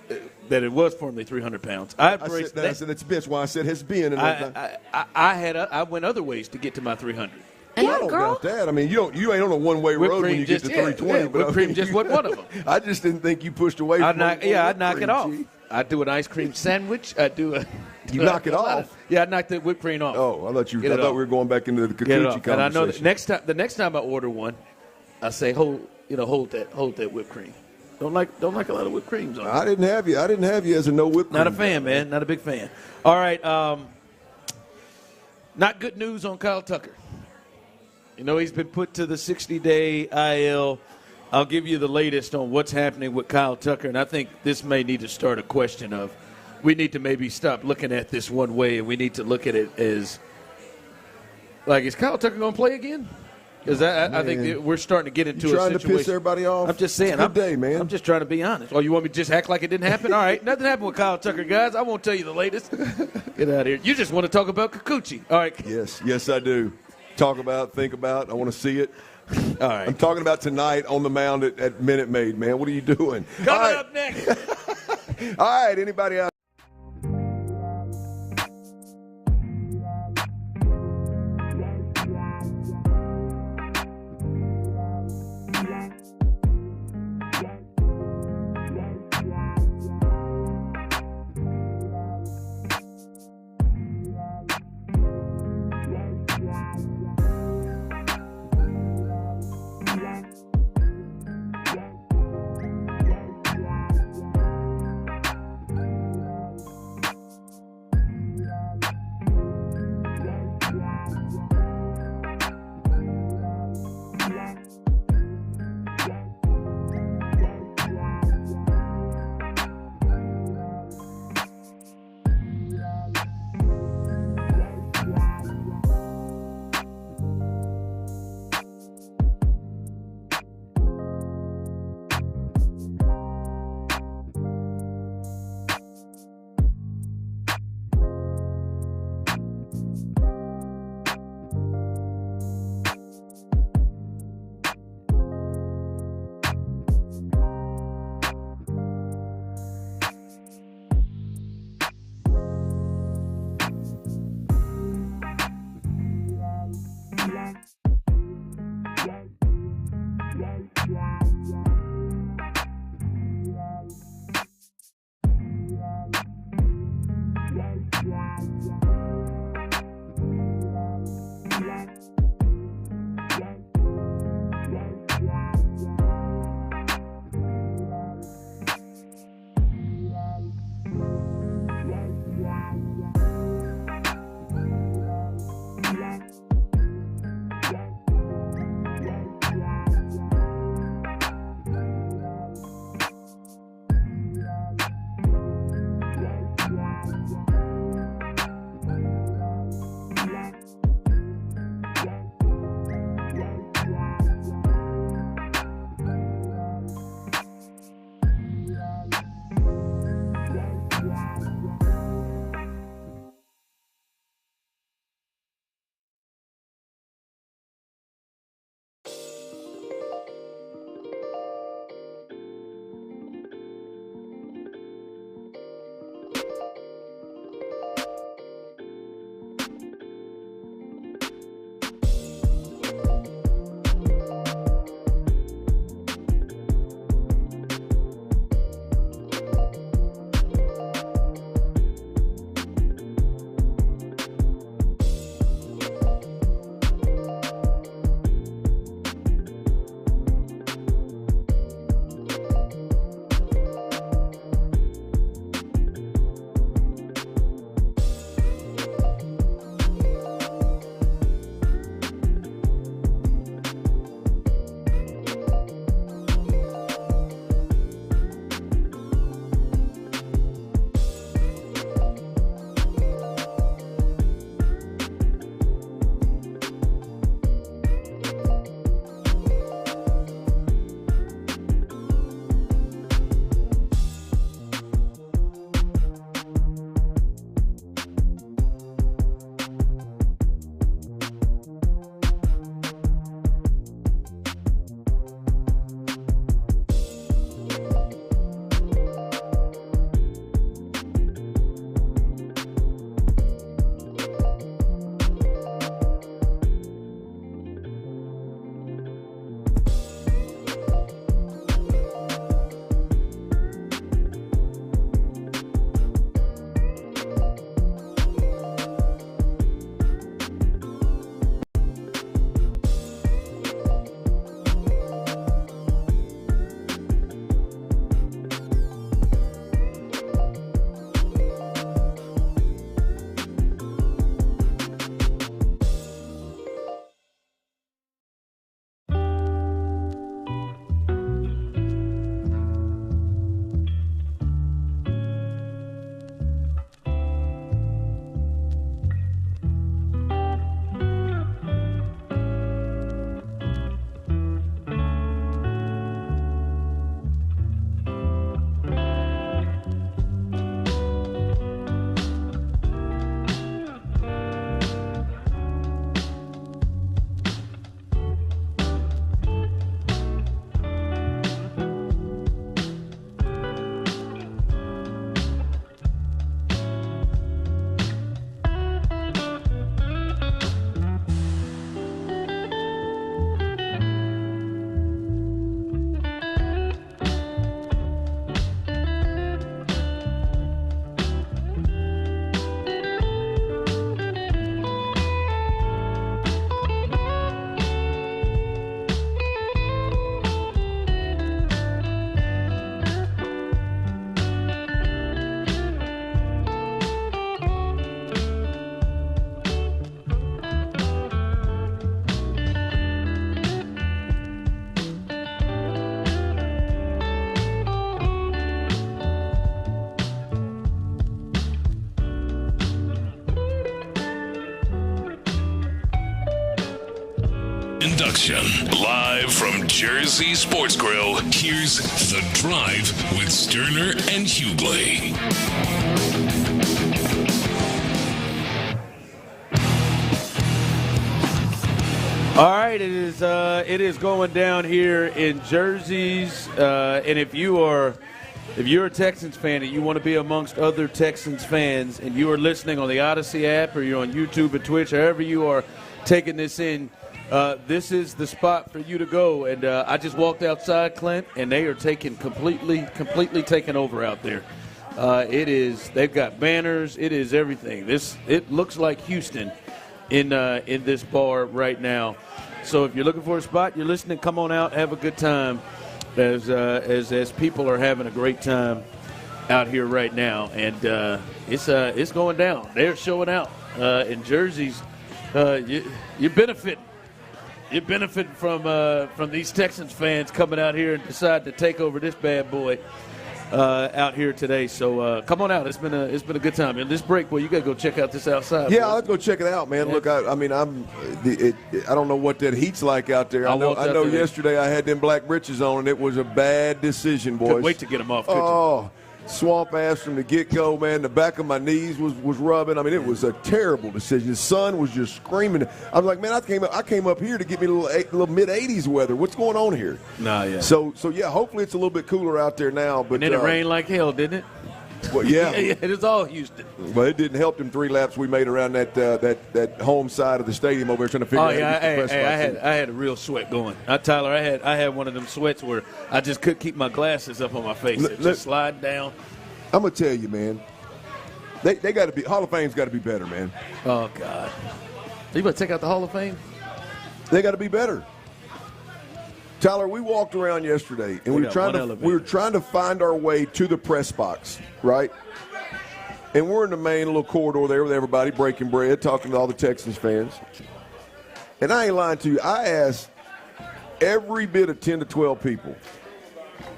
that it was formerly 300 pounds. I said that's why I said has been. And I went other ways to get to my 300. I don't doubt that. I mean, you ain't on a one-way road when you get to 320. But whipped cream just wasn't one of them. I just didn't think you pushed away from it. I'd knock it off. I do an ice cream sandwich. You knock it off? Yeah, I knocked the whipped cream off. Oh, I thought we were going back into the Kikuchi conversation. And I know that the next time I order one, I say hold that whipped cream. Don't like a lot of whipped creams on it. I didn't have you as a no whipped cream. Not a fan, man. Not a big fan. All right. Not good news on Kyle Tucker. You know, he's been put to the 60-day IL. I'll give you the latest on what's happening with Kyle Tucker, and I think this may need to start a question of we need to maybe stop looking at this one way, and we need to look at it as, like, is Kyle Tucker going to play again? Because I think we're starting to get into a situation. Trying to piss everybody off? I'm just saying. It's a good day, man. I'm just trying to be honest. Oh, you want me to just act like it didn't happen? All right, nothing happened with Kyle Tucker, guys. I won't tell you the latest. Get out of here. You just want to talk about Kikuchi. All right. Yes, I do. Talk about, think about. I want to see it. All right. I'm talking about tonight on the mound at Minute Maid, man. What are you doing? Coming up next. All right, anybody out? production. Live from Jersey Sports Grill, here's The Drive with Stoerner and Hughley. All right, it is going down here in Jersey's, and if you're a Texans fan and you want to be amongst other Texans fans, and you are listening on the Odyssey app or you're on YouTube and Twitch, however you are taking this in, this is the spot for you to go. And I just walked outside, Clint, and they are completely taking over out there. They've got banners. It is everything. It looks like Houston in this bar right now. So if you're looking for a spot, you're listening, come on out, have a good time as people are having a great time out here right now. And it's going down. They're showing out in Jersey's. You're benefiting. You're benefiting from these Texans fans coming out here and decide to take over this bad boy out here today. So come on out. It's been a good time. And this break, well, you got to go check out this outside. Yeah, boy. let's go check it out, man. Yeah. Look, I don't know what that heat's like out there. I know. Yesterday I had them black britches on, and it was a bad decision, boys. Couldn't wait to get them off. Oh, swamp ass from the get-go, man. The back of my knees was rubbing. I mean, it was a terrible decision. The sun was just screaming. I was like, man, I came up here to get me a little mid-80s weather. What's going on here? Nah, yeah. So yeah, hopefully it's a little bit cooler out there now. But and then it rained like hell, didn't it? Well, yeah. It is all Houston. But it didn't help them 3 laps we made around that home side of the stadium over there trying to figure out. I had a real sweat going. Tyler, I had one of them sweats where I just couldn't keep my glasses up on my face. Just sliding down. I'm gonna tell you, man. They got to be Hall of Fame's got to be better, man. Oh God, you about to take out the Hall of Fame? They got to be better. Tyler, we walked around yesterday, and we were trying to find our way to the press box, right? And we're in the main little corridor there with everybody breaking bread, talking to all the Texans fans. And I ain't lying to you. I asked every bit of 10 to 12 people,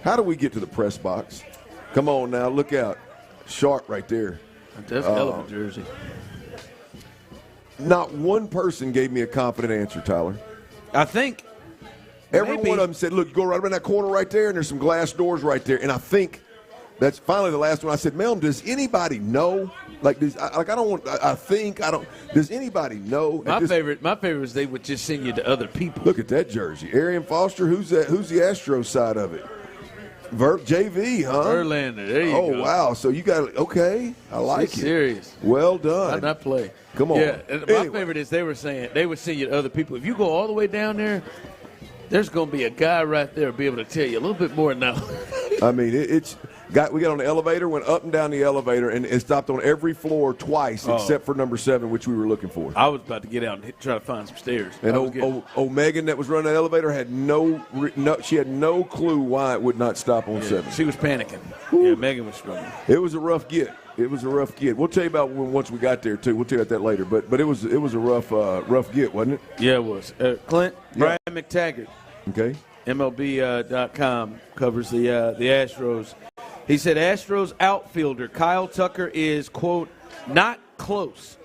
how do we get to the press box? Come on now, look out. Sharp right there. That's a hell of a jersey. Not one person gave me a confident answer, Tyler. I think every one of them said, look, you go right around that corner right there, and there's some glass doors right there. And I think that's finally the last one. I said, Mel, does anybody know? Does anybody know? My favorite is they would just send you to other people. Look at that jersey. Arian Foster, who's that? Who's the Astros side of it? JV, huh? Verlander, there you go. Oh, wow. So you got okay. I like it. Serious. Well done. How'd that play? Come on. Yeah, my favorite is they were saying they would send you to other people. If you go all the way down there, there's going to be a guy right there be able to tell you a little bit more now. I mean, we got on the elevator, went up and down the elevator, and it stopped on every floor twice except for number 7, which we were looking for. I was about to get out and try to find some stairs. And Megan that was running the elevator had she had no clue why it would not stop on 7. She was panicking. Woo. Yeah, Megan was struggling. It was a rough get. We'll tell you about once we got there too. We'll tell you about that later. But it was a rough get, wasn't it? Yeah, it was. Clint, Brian McTaggart. Okay. MLB.com covers the Astros. He said Astros outfielder Kyle Tucker is, quote, not close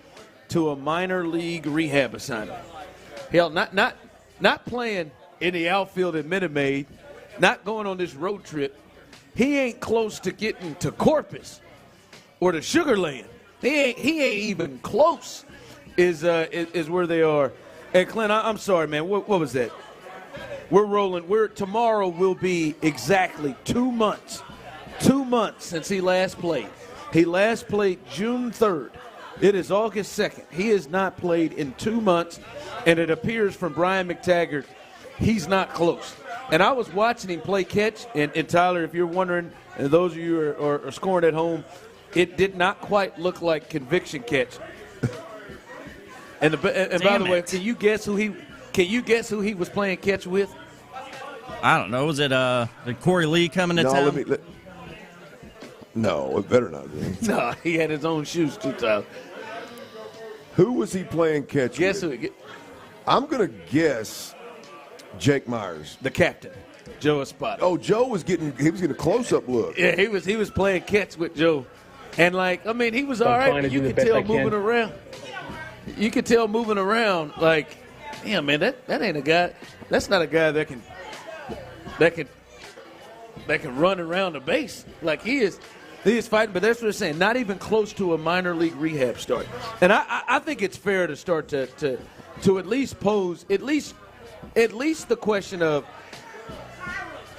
to a minor league rehab assignment. Hell, not playing in the outfield at Minute Maid, not going on this road trip. He ain't close to getting to Corpus or to Sugar Land. He ain't even close is where they are. And Clint, I'm sorry, man. What was that? We're rolling. Tomorrow will be exactly 2 months. 2 months since he last played. He last played June 3rd. It is August 2nd. He has not played in 2 months, and it appears from Brian McTaggart he's not close. And I was watching him play catch, and Tyler, if you're wondering, and those of you who are scoring at home, it did not quite look like conviction catch. And by the way, can you guess who he was playing catch with? I don't know. Was it Corey Lee coming to town? No, it better not be. No, he had his own shoes too, Tyler. Who was he playing catch with? Who? I'm going to guess Jake Myers. The captain, Joe Espada. Oh, Joe was getting a close-up look. Yeah, he was playing catch with Joe. And, he was all right, but you could tell moving around. You could tell moving around, damn, man, that ain't a guy. That's not a guy that can run around the base like he is. He is fighting, but that's what I'm saying. Not even close to a minor league rehab start. And I think it's fair to start to at least pose at least the question of,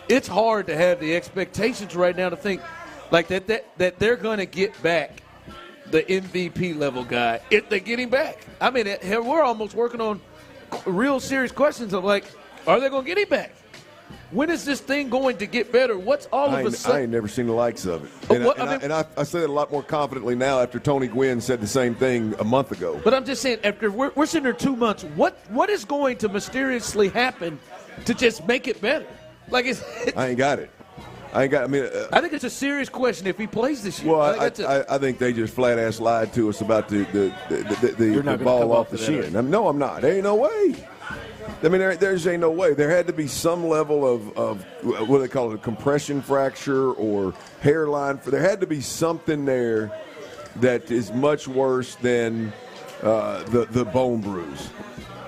it's hard to have the expectations right now to think like that they're going to get back the MVP level guy if they get him back. I mean, we're almost working on real serious questions of like, are they going to get him back? When is this thing going to get better? What's all of a sudden? I ain't never seen the likes of it. I say it a lot more confidently now after Tony Gwynn said the same thing a month ago. But I'm just saying, after we're sitting there 2 months, what is going to mysteriously happen to just make it better? Like I ain't got it. I think it's a serious question if he plays this year. Well, I think they just flat ass lied to us about the ball off the shin. No, I'm not. There ain't no way. I mean, there's ain't no way. There had to be some level of what do they call it, a compression fracture or hairline. There had to be something there that is much worse than the bone bruise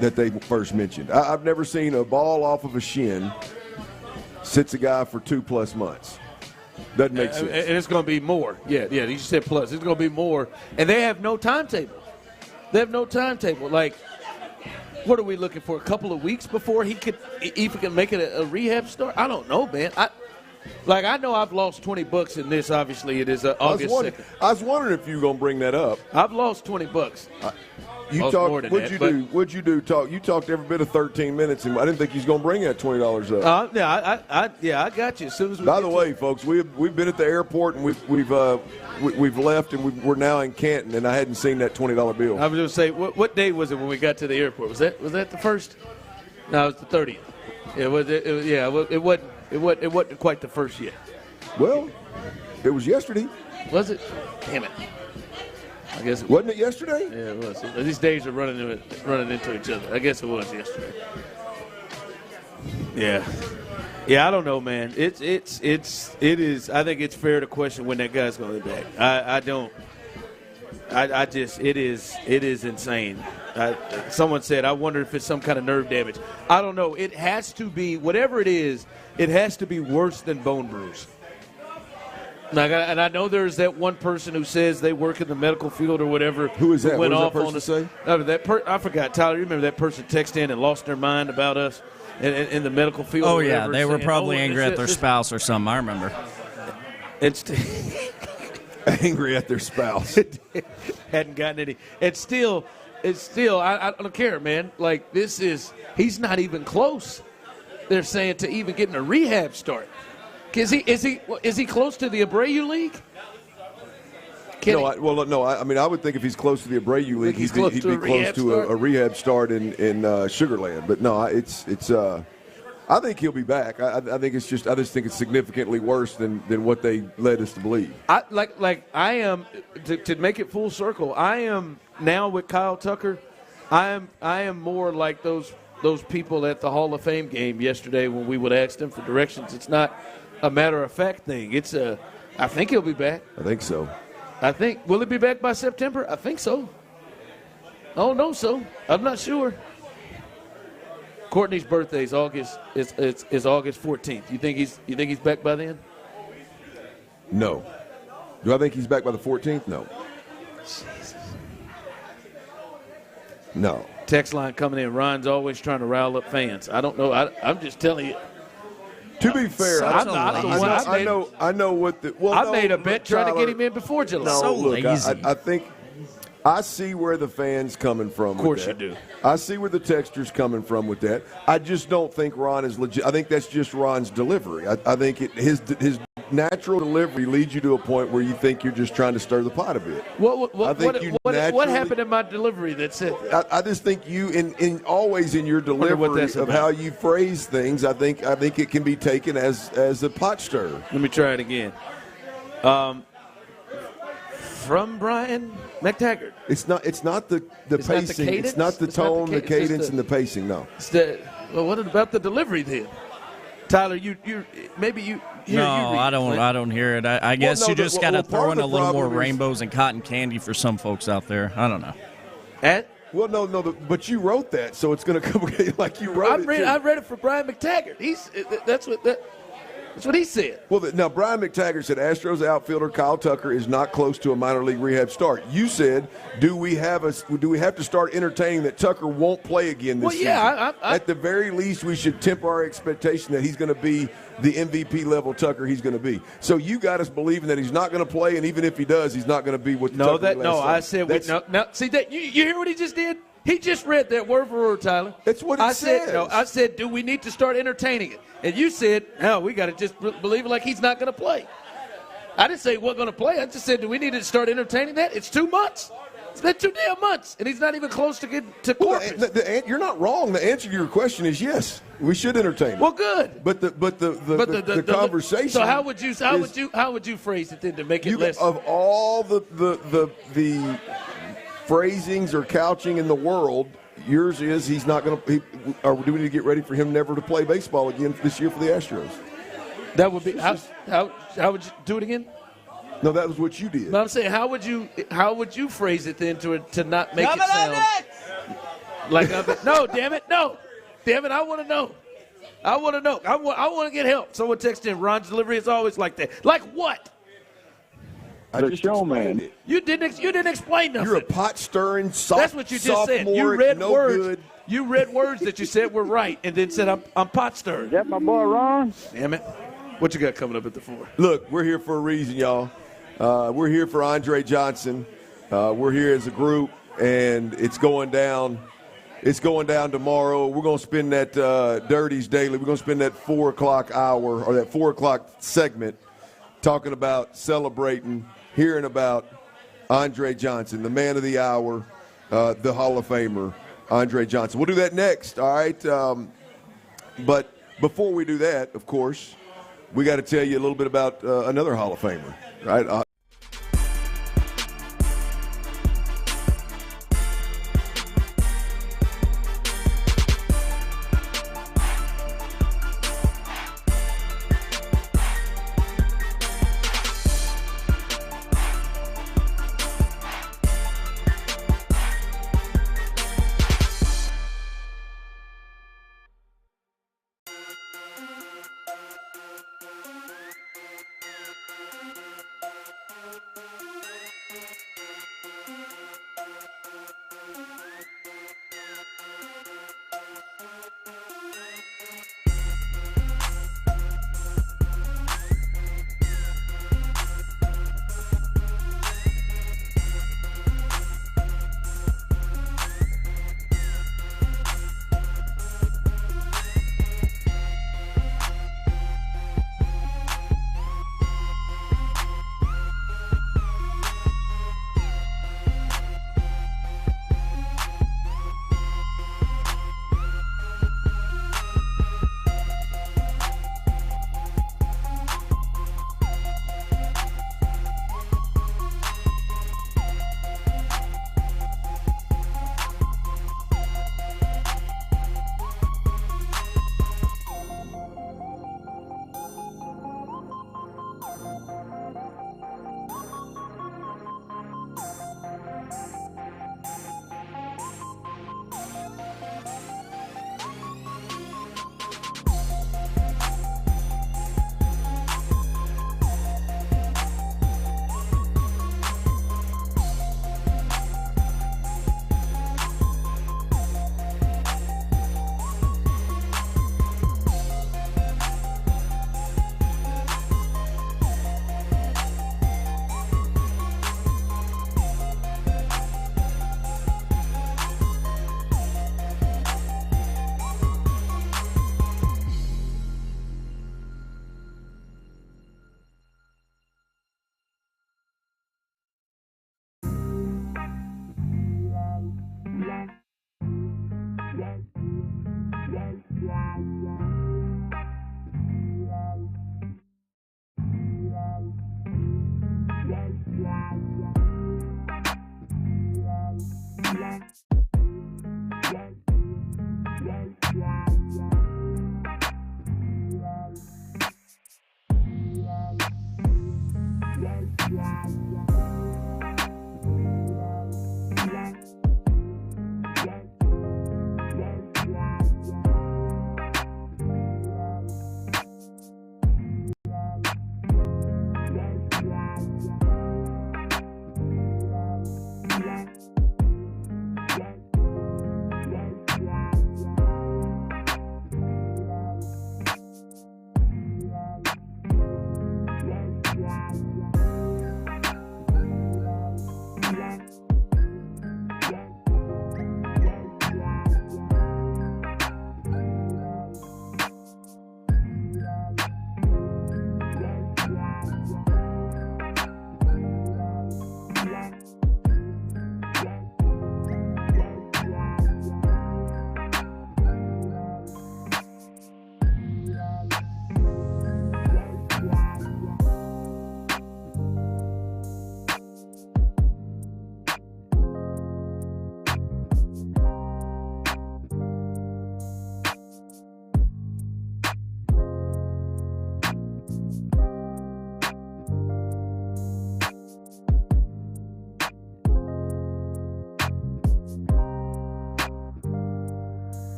that they first mentioned. I've never seen a ball off of a shin sits a guy for 2+ months. Doesn't make sense. And it's going to be more. Yeah, you said plus. It's going to be more. And they have no timetable. Like, what are we looking for? A couple of weeks before he could make it a rehab start? I don't know, man. I know I've lost $20 in this. Obviously, it is August 2nd. I was wondering if you were going to bring that up. I've lost $20. What'd you do? You talked every bit of 13 minutes, and I didn't think you was going to bring that $20 up. I got you. As soon as By the way, folks, we've been at the airport and we've left and we're now in Canton, and I hadn't seen that $20 bill. I was going to say, what day was it when we got to the airport? Was that the first? No, it was the 30th. It wasn't quite the first yet. Well, it was yesterday. Was it? Damn it. I guess it wasn't it yesterday? Yeah, it was. These days are running into each other. I guess it was yesterday. Yeah. I don't know, man. It is. I think it's fair to question when that guy's going to be back. It is insane. Someone said, I wonder if it's some kind of nerve damage. I don't know. It has to be, whatever it is, it has to be worse than bone bruise. And I know there's that one person who says they work in the medical field or whatever. Who is that? What does that person say? I forgot. Tyler, you remember that person texted in and lost their mind about us in the medical field? Oh, yeah. They were probably angry at their spouse or something. I remember. It's angry at their spouse. Hadn't gotten any. It's still, I don't care, man. Like, he's not even close, they're saying, to even getting a rehab start. Is he close to the Abreu League? I mean, I would think if he's close to the Abreu League, he'd be close to a rehab start in Sugarland. But no, it's. I think he'll be back. I just think it's significantly worse than what they led us to believe. I am to make it full circle. I am now with Kyle Tucker. I am more like those people at the Hall of Fame game yesterday when we would ask them for directions. It's not a matter-of-fact thing. I think he'll be back. I think so. Will he be back by September? I think so. I don't know so. I'm not sure. Courtney's birthday is August 14th. You think he's back by then? No. Do I think he's back by the 14th? No. Jesus. No. Text line coming in. Ron's always trying to rile up fans. I don't know. I'm just telling you. To be fair, I know what the. Well, I made a bet trying to get him in before July. No, look, I think I see where the fans coming from. Of course you do. I see where the texters coming from with that. I just don't think Ron is legit. I think that's just Ron's delivery. I think his natural delivery leads you to a point where you think you're just trying to stir the pot a bit. What happened in my delivery that said? I just think you always in your delivery of how you phrase things. I think it can be taken as a pot stirrer. Let me try it again. From Brian McTaggart. It's not the pacing. It's not the tone, the cadence, and the pacing. No. What about the delivery then? Tyler, you maybe I don't hear it. I guess you just got to throw in a little more rainbows and cotton candy for some folks out there. I don't know. Well, no, but you wrote that, so it's going to come like you wrote it. I read it for Brian McTaggart. That's what he said. Well, now Brian McTaggart said Astros outfielder Kyle Tucker is not close to a minor league rehab start. You said, do we have to start entertaining that Tucker won't play again this season? At the very least, we should temper our expectation that he's going to be the MVP level Tucker he's going to be. So you got us believing that he's not going to play, and even if he does, he's not going to be what Tucker last time. I said see that you hear what he just did? He just read that word for word, Tyler. That's what it says. I said, do we need to start entertaining it? And you said, no, we got to just believe it like he's not going to play. I didn't say he wasn't going to play. I just said, do we need to start entertaining that? It's 2 months. It's been 2 damn months, and he's not even close to getting to Corpus. You're not wrong. The answer to your question is yes. We should entertain it. Well, good. But the conversation. So how would you phrase it then to make it less? Of all the phrasings or couching in the world, yours is he's not going to. Or do we need to get ready for him never to play baseball again this year for the Astros? That would be how would you do it again? No, that was what you did. But I'm saying how would you phrase it then to not make it sound like no, damn it, I want to know. I want to get help. Someone text in. Ron's delivery is always like that. Like what? I just explained it. You didn't explain nothing. You're a pot stirring That's what you just said. You read words. Good. You read words that you said were right, and then said I'm pot stirring. Is that my boy Ron? Damn it! What you got coming up at the 4? Look, we're here for a reason, y'all. We're here for Andre Johnson. We're here as a group, and it's going down. It's going down tomorrow. We're going to spend that Dirties Daily. We're going to spend that 4 o'clock hour or that 4 o'clock segment talking about celebrating, hearing about Andre Johnson, the man of the hour, the Hall of Famer, Andre Johnson. We'll do that next, all right? But before we do that, of course, we got to tell you a little bit about another Hall of Famer, right?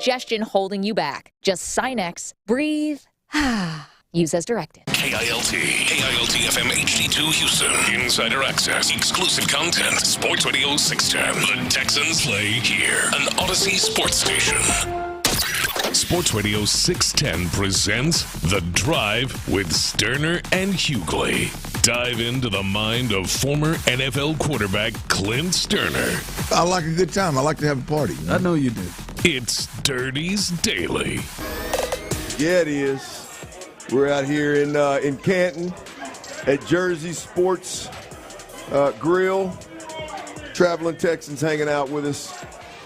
Congestion holding you back. Just Sinex, breathe, use as directed. KILT FM HD2 Houston. Insider access, exclusive content. Sports Radio 610. The Texans play here. An Odyssey sports station. Sports Radio 610 presents The Drive with Stoerner and Hughley. Dive into the mind of former NFL quarterback Clint Stoerner. I like a good time. I like to have a party. I know you do. It's Dirty's Daily. Yeah, it is. We're out here in Canton at Jersey Sports Grill. Traveling Texans hanging out with us.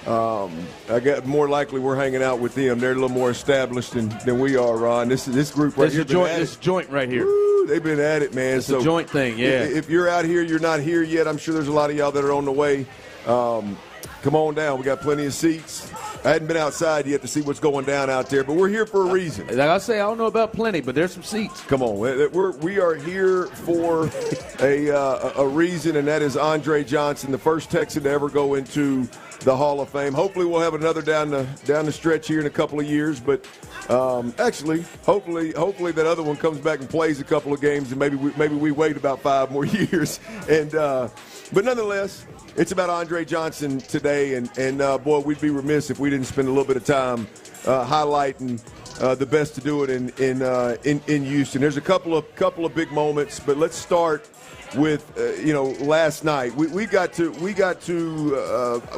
I got more likely we're hanging out with them. They're a little more established than we are, Ron. This group right here. This joint right here. Woo, they've been at it, man. It's a joint thing, yeah. If you're out here, you're not here yet. I'm sure there's a lot of y'all that are on the way. Come on down. We got plenty of seats. I hadn't been outside yet to see what's going down out there, but we're here for a reason. Like I say, I don't know about plenty, but there's some seats. Come on. We are here for a reason, and that is Andre Johnson, the first Texan to ever go into the Hall of Fame. Hopefully we'll have another down the stretch here in a couple of years, but actually, hopefully that other one comes back and plays a couple of games, and maybe we wait about 5 more years. And but nonetheless, it's about Andre Johnson today, and boy, we'd be remiss if we didn't spend a little bit of time highlighting the best to do it in Houston. There's a couple of big moments, but let's start with last night. We got to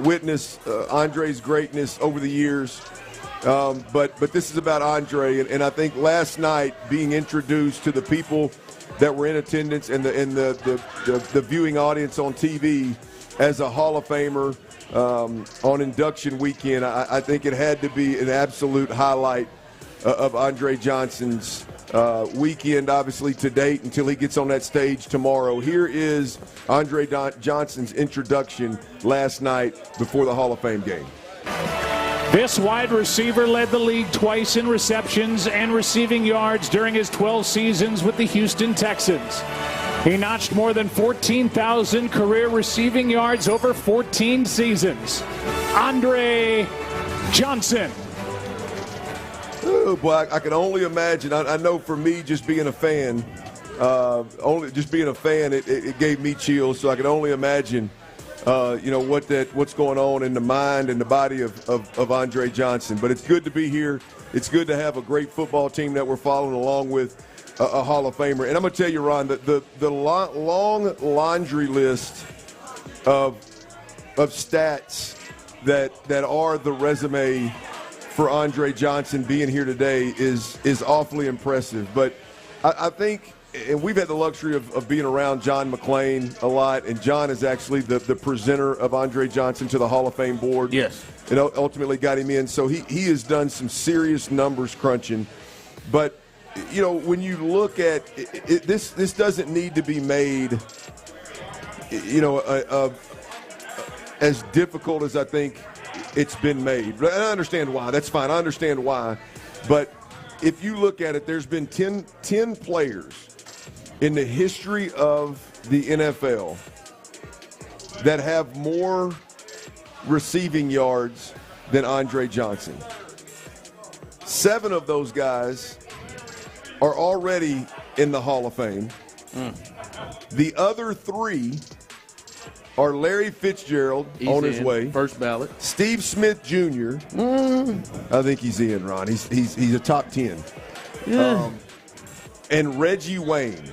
witness Andre's greatness over the years, but this is about Andre, and I think last night being introduced to the people that were in attendance and the viewing audience on TV as a Hall of Famer on induction weekend, I think it had to be an absolute highlight of Andre Johnson's weekend, obviously, to date, until he gets on that stage tomorrow. Here is Andre Johnson's introduction last night before the Hall of Fame game. This wide receiver led the league twice in receptions and receiving yards during his 12 seasons with the Houston Texans. He notched more than 14,000 career receiving yards over 14 seasons. Andre Johnson. Oh, boy, I can only imagine. I know for me, just being a fan, it gave me chills. So I can only imagine, what's going on in the mind and the body of Andre Johnson. But it's good to be here. It's good to have a great football team that we're following along with a Hall of Famer. And I'm going to tell you, Ron, that the long laundry list of stats that are the resume for Andre Johnson being here today is awfully impressive. But I think, and we've had the luxury of being around John McClain a lot, and John is actually the presenter of Andre Johnson to the Hall of Fame board. Yes. And ultimately got him in. So he has done some serious numbers crunching. But, when you look at it, this doesn't need to be made, as difficult as I think it's been made. But I understand why. That's fine. I understand why. But if you look at it, there's been 10 players in the history of the NFL that have more receiving yards than Andre Johnson. 7 of those guys are already in the Hall of Fame. The other 3 are Larry Fitzgerald, on his way. First ballot. Steve Smith Jr. I think he's in, Ron. He's a top 10. Yeah. And Reggie Wayne.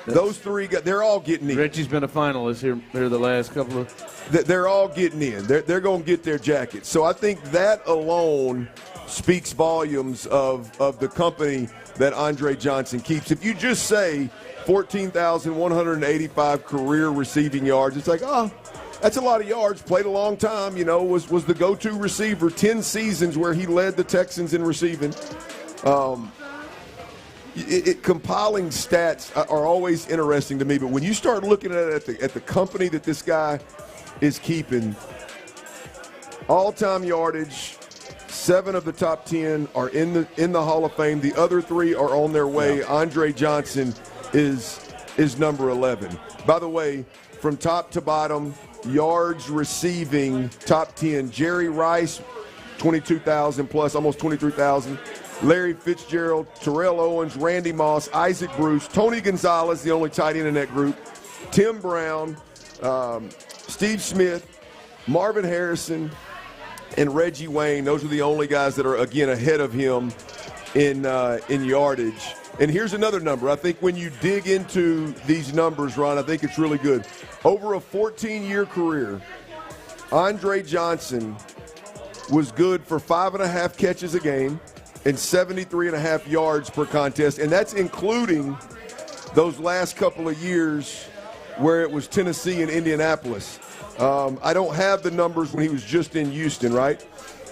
Those three guys, they're all getting in. Reggie's been a finalist here the last couple of. They're all getting in. They're going to get their jackets. So I think that alone speaks volumes of the company that Andre Johnson keeps. If you just say 14,185 career receiving yards, it's like, oh, that's a lot of yards. Played a long time, was the go-to receiver. 10 seasons where he led the Texans in receiving. Compiling stats are always interesting to me, but when you start looking at it at the company that this guy is keeping, all-time yardage, 7 of the top 10 are in the Hall of Fame. The other 3 are on their way. Yeah. Andre Johnson is number 11. By the way, from top to bottom, yards receiving, top 10, Jerry Rice, 22,000 plus, almost 23,000. Larry Fitzgerald, Terrell Owens, Randy Moss, Isaac Bruce, Tony Gonzalez, the only tight end in that group, Tim Brown, Steve Smith, Marvin Harrison, and Reggie Wayne. Those are the only guys that are, again, ahead of him in yardage. And here's another number. I think when you dig into these numbers, Ron, I think it's really good. Over a 14-year career, Andre Johnson was good for 5.5 catches a game and 73.5 yards per contest, and that's including those last couple of years where it was Tennessee and Indianapolis. I don't have the numbers when he was just in Houston, right?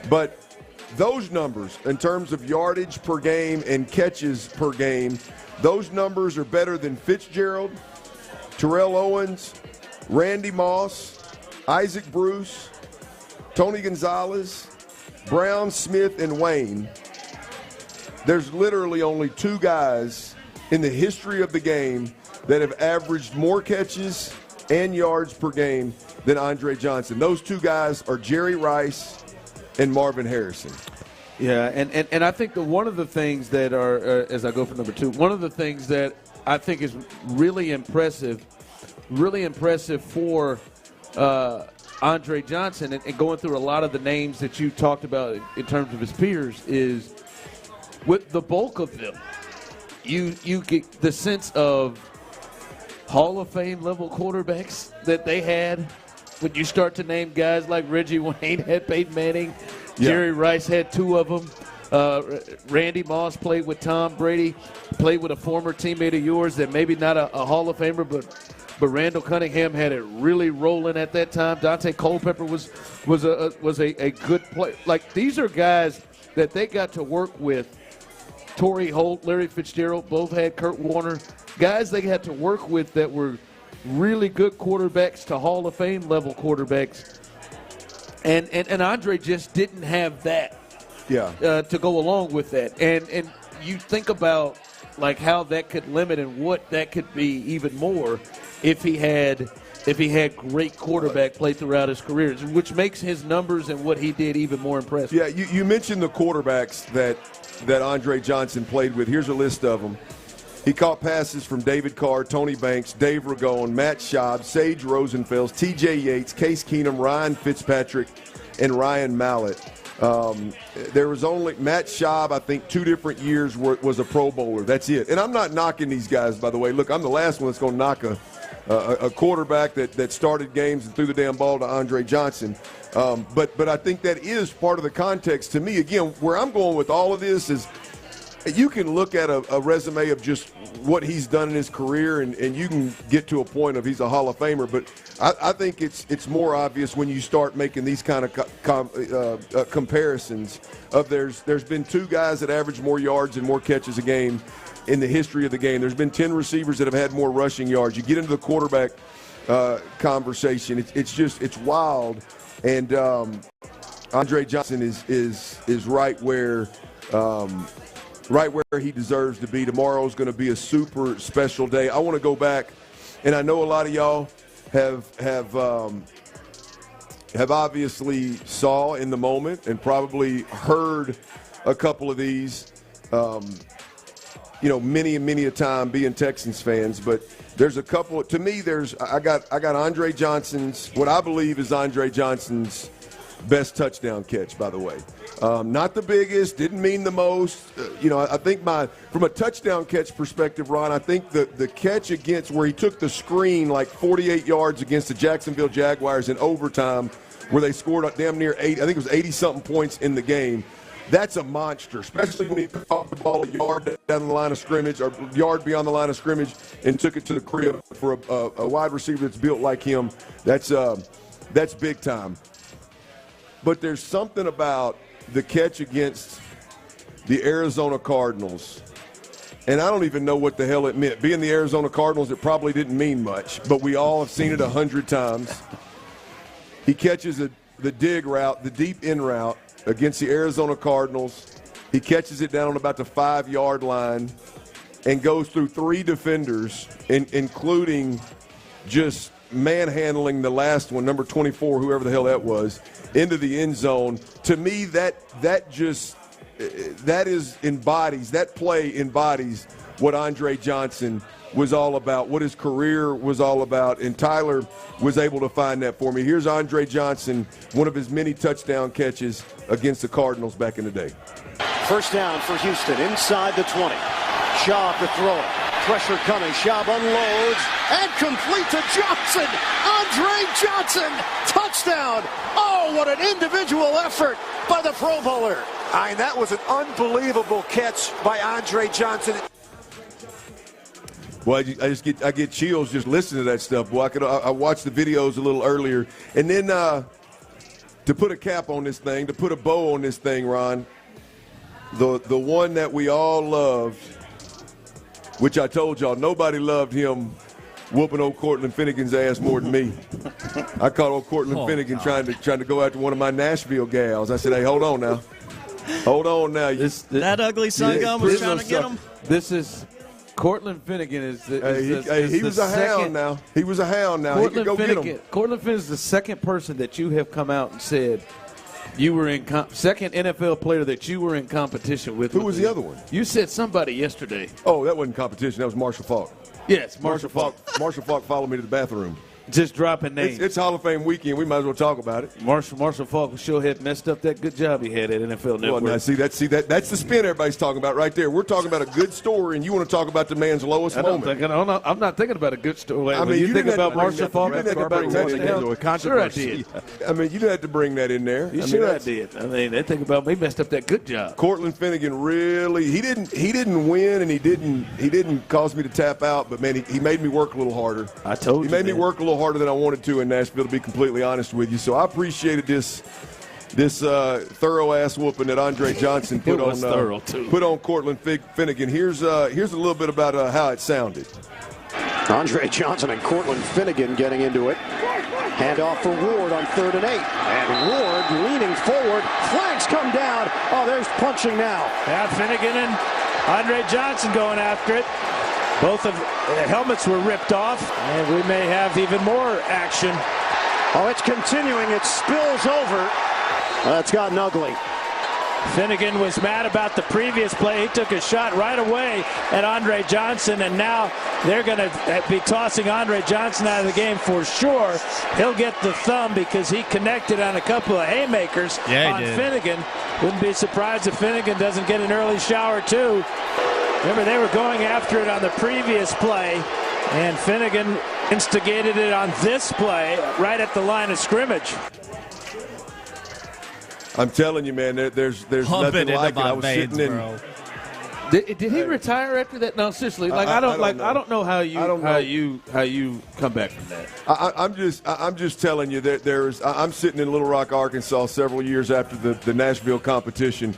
But those numbers in terms of yardage per game and catches per game, those numbers are better than Fitzgerald, Terrell Owens, Randy Moss, Isaac Bruce, Tony Gonzalez, Brown, Smith, and Wayne. There's literally only 2 guys in the history of the game that have averaged more catches and yards per game than Andre Johnson. Those 2 guys are Jerry Rice and Marvin Harrison. Yeah, and I think one of the things that are, as I go for number 2, one of the things that I think is really impressive for Andre Johnson, and going through a lot of the names that you talked about in terms of his peers, is with the bulk of them, you get the sense of Hall of Fame level quarterbacks that they had. When you start to name guys like Reggie Wayne had Peyton Manning, Jerry Rice had 2 of them. Randy Moss played with Tom Brady, played with a former teammate of yours that maybe not a Hall of Famer, but Randall Cunningham had it really rolling at that time. Dante Culpepper was a good player. Like, these are guys that they got to work with. Torrey Holt, Larry Fitzgerald, both had Kurt Warner. Guys they had to work with that were really good quarterbacks to Hall of Fame level quarterbacks. And Andre just didn't have that to go along with that. And you think about like how that could limit and what that could be even more if he had great quarterback play throughout his career, which makes his numbers and what he did even more impressive. Yeah, you mentioned the quarterbacks that Andre Johnson played with. Here's a list of them. He caught passes from David Carr, Tony Banks, Dave Ragone, Matt Schaub, Sage Rosenfels, T.J. Yates, Case Keenum, Ryan Fitzpatrick, and Ryan Mallett. There was only Matt Schaub, I think, 2 different years was a Pro Bowler. That's it. And I'm not knocking these guys, by the way. Look, I'm the last one that's going to knock a quarterback that started games and threw the damn ball to Andre Johnson. But I think that is part of the context to me. Again, where I'm going with all of this is you can look at a resume of just what he's done in his career, and you can get to a point of he's a Hall of Famer. But I think it's more obvious when you start making these kind of comparisons. There's been 2 guys that average more yards and more catches a game in the history of the game. There's been 10 receivers that have had more rushing yards. You get into the quarterback conversation, it's wild. And Andre Johnson is right where he deserves to be. Tomorrow is going to be a super special day. I want to go back, and I know a lot of y'all have obviously saw in the moment and probably heard a couple of these, many a time being Texans fans. But there's a couple. To me, I got Andre Johnson's, what I believe is Andre Johnson's best touchdown catch, by the way. Not the biggest, didn't mean the most. I think from a touchdown catch perspective, Ron, I think the catch against where he took the screen like 48 yards against the Jacksonville Jaguars in overtime, where they scored damn near 80, I think it was 80-something points in the game. That's a monster, especially when he caught the ball a yard down the line of scrimmage or yard beyond the line of scrimmage and took it to the crib for a wide receiver that's built like him. That's big time. But there's something about the catch against the Arizona Cardinals, and I don't even know what the hell it meant. Being the Arizona Cardinals, it probably didn't mean much, but we all have seen it 100 times. He catches the dig route, the deep in route, against the Arizona Cardinals. He catches it down on about the 5-yard line and goes through 3 defenders, including just manhandling the last one, number 24, whoever the hell that was, into the end zone. To me, that play embodies what Andre Johnson was all about, what his career was all about, and Tyler was able to find that for me. Here's Andre Johnson, one of his many touchdown catches against the Cardinals back in the day. First down for Houston, inside the 20. Schaub to throw it. Pressure coming. Schaub unloads and complete to Johnson. Andre Johnson, touchdown. Oh, what an individual effort by the Pro Bowler. And that was an unbelievable catch by Andre Johnson. Well, I get chills just listening to that stuff. Boy, I watched the videos a little earlier. And then to put a cap on this thing, to put a bow on this thing, Ron, the one that we all loved, which I told y'all, nobody loved him whooping old Cortland Finnegan's ass more than me. I caught old Cortland Finnegan trying to go after one of my Nashville gals. I said, hey, hold on now. Hold on now. That ugly son gun was trying to get him. This is Cortland Finnegan he was a hound now. He was a hound now. He could go get him. Cortland Finnegan is the second person that you have come out and said you were in second NFL player that you were in competition with. Who was the other one? You said somebody yesterday. Oh, that wasn't competition. That was Marshall Faulk. Yes, Marshall Faulk. Marshall Faulk followed me to the bathroom. Just dropping names. It's Hall of Fame weekend. We might as well talk about it. Marshall Faulk sure had messed up that good job he had at NFL Network. Well, now, that's the spin everybody's talking about right there. We're talking about a good story, and you want to talk about the man's lowest moment. I'm not thinking about a good story. I mean, you think about Marshall Faulk. You think about touchdown. Sure, I did. I mean, you didn't have to bring that in there. I did. I mean, they think about me messed up that good job. Cortland Finnegan really he didn't win, and he didn't cause me to tap out, but man, he made me work a little harder. I told you. He made me work a little harder than I wanted to in Nashville, to be completely honest with you. So I appreciated this thorough ass whooping that Andre Johnson put on Cortland Finnegan. Here's a little bit about how it sounded. Andre Johnson and Cortland Finnegan getting into it. Handoff for Ward on 3rd and 8. And Ward leaning forward. Flags come down. Oh, there's punching now. Yeah, Finnegan and Andre Johnson going after it. Both of the helmets were ripped off, and we may have even more action. Oh, it's continuing. It spills over. It's gotten ugly. Finnegan was mad about the previous play. He took a shot right away at Andre Johnson, and now they're going to be tossing Andre Johnson out of the game for sure. He'll get the thumb because he connected on a couple of haymakers on Finnegan. Wouldn't be surprised if Finnegan doesn't get an early shower, too. Remember, they were going after it on the previous play, and Finnegan instigated it on this play right at the line of scrimmage. I'm telling you, man, there's nothing like it. I was sitting in. Did he retire after that? No, seriously. I don't know how you come back from that. I'm just telling you that I'm sitting in Little Rock, Arkansas, several years after the Nashville competition.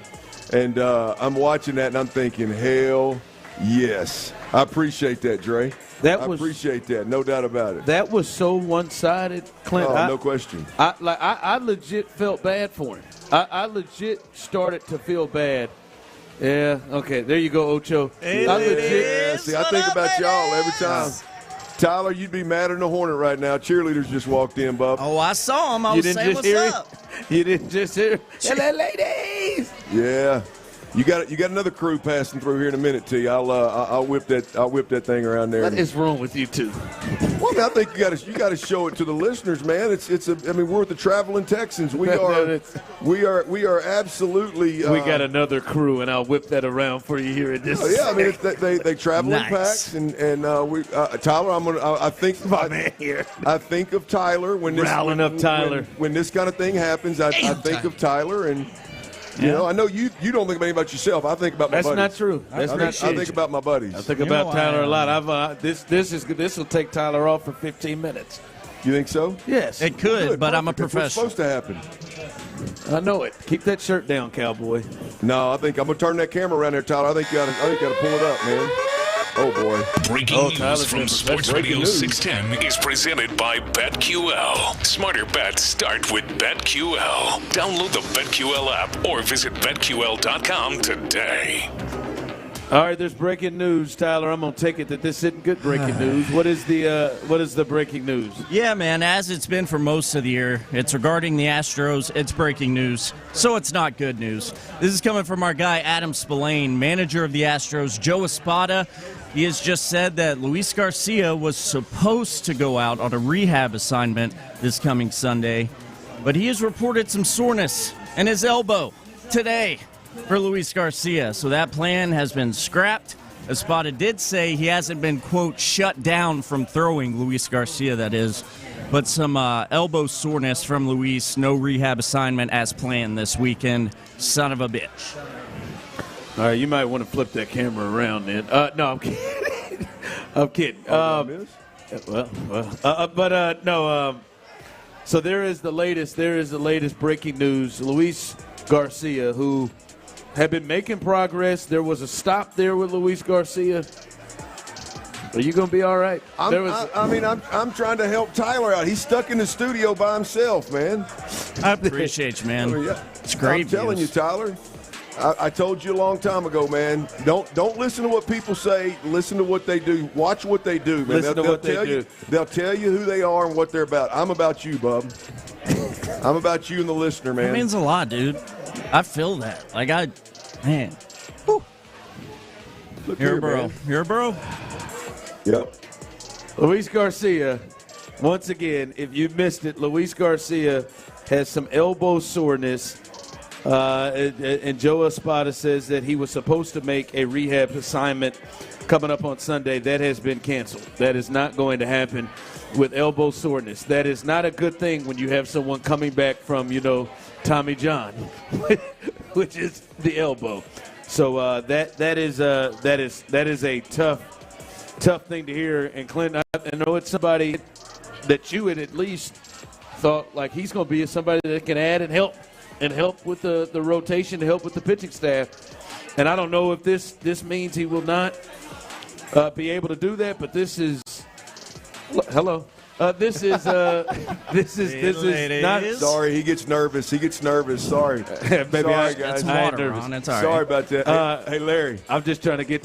And I'm watching that, and I'm thinking, hell yes. I appreciate that, Dre. I appreciate that, no doubt about it. That was so one-sided, Clint. Oh, no question. I legit felt bad for him. I legit started to feel bad. Yeah, okay, there you go, Ocho. See, I think about y'all every time. Tyler, you'd be madder than a hornet right now. Cheerleaders just walked in, bub. Oh, I saw him. I was saying what's up. You didn't just hear, hello, ladies. Yeah. You got another crew passing through here in a minute, T. I'll whip that thing around there. What is wrong with you two? Well, I mean, I think you got to show it to the listeners, man. I mean, we're with the traveling Texans. We are absolutely. We got another crew, and I'll whip that around for you here in this. Oh, yeah, I mean, they travel in packs, and we Tyler. I think my man here. I think of Tyler when this when this kind of thing happens. I think of Tyler and. You know, I know you don't think about yourself. I think about my buddies. That's not true. I think about my buddies. I think about Tyler a lot. This will take Tyler off for 15 minutes. You think so? Yes. It could, Good, but I'm a perfect. professional. It's supposed to happen. I know it. Keep that shirt down, cowboy. No, I think I'm going to turn that camera around there, Tyler. I think you got to pull it up, man. Oh, boy. Breaking news from Sports Radio 610 is presented by BetQL. Smarter bets start with BetQL. Download the BetQL app or visit BetQL.com today. All right, there's breaking news, Tyler. I'm going to take it that this isn't good breaking news. What is the breaking news? Yeah, man, as it's been for most of the year, it's regarding the Astros. It's breaking news, so it's not good news. This is coming from our guy, Adam Spillane, manager of the Astros, Joe Espada. He has just said that Luis Garcia was supposed to go out on a rehab assignment this coming Sunday, but he has reported some soreness in his elbow today for Luis Garcia, so that plan has been scrapped. Espada did say he hasn't been, quote, shut down from throwing, Luis Garcia, that is, but some elbow soreness from Luis, no rehab assignment as planned this weekend. Son of a bitch. All right, you might want to flip that camera around then. No, I'm kidding. I'm kidding. So there is the latest breaking news. Luis Garcia, who had been making progress. There was a stop there with Luis Garcia. Are you going to be all right? I'm trying to help Tyler out. He's stuck in the studio by himself, man. I appreciate you, man. It's great. I'm telling you, Tyler. I told you a long time ago, man. Don't listen to what people say. Listen to what they do. Watch what they do, man. They'll tell you who they are and what they're about. I'm about you, bub. I'm about you and the listener, man. That means a lot, dude. I feel that. Man. Whew. You're a bro. Man. You're a bro. Yep. Luis Garcia, once again, if you missed it, Luis Garcia has some elbow soreness. And Joe Espada says that he was supposed to make a rehab assignment coming up on Sunday. That has been canceled. That is not going to happen with elbow soreness. That is not a good thing when you have someone coming back from, Tommy John, which is the elbow. So that is a tough thing to hear. And Clint, I know it's somebody that you had at least thought like he's going to be somebody that can add and help with the rotation, to help with the pitching staff. And I don't know if this means he will not be able to do that, but this is hello. This is not. Sorry, he gets nervous. Sorry, maybe sorry, guys. That's water, Ron. It's all right. Sorry about that. Hey, Larry. I'm just trying to get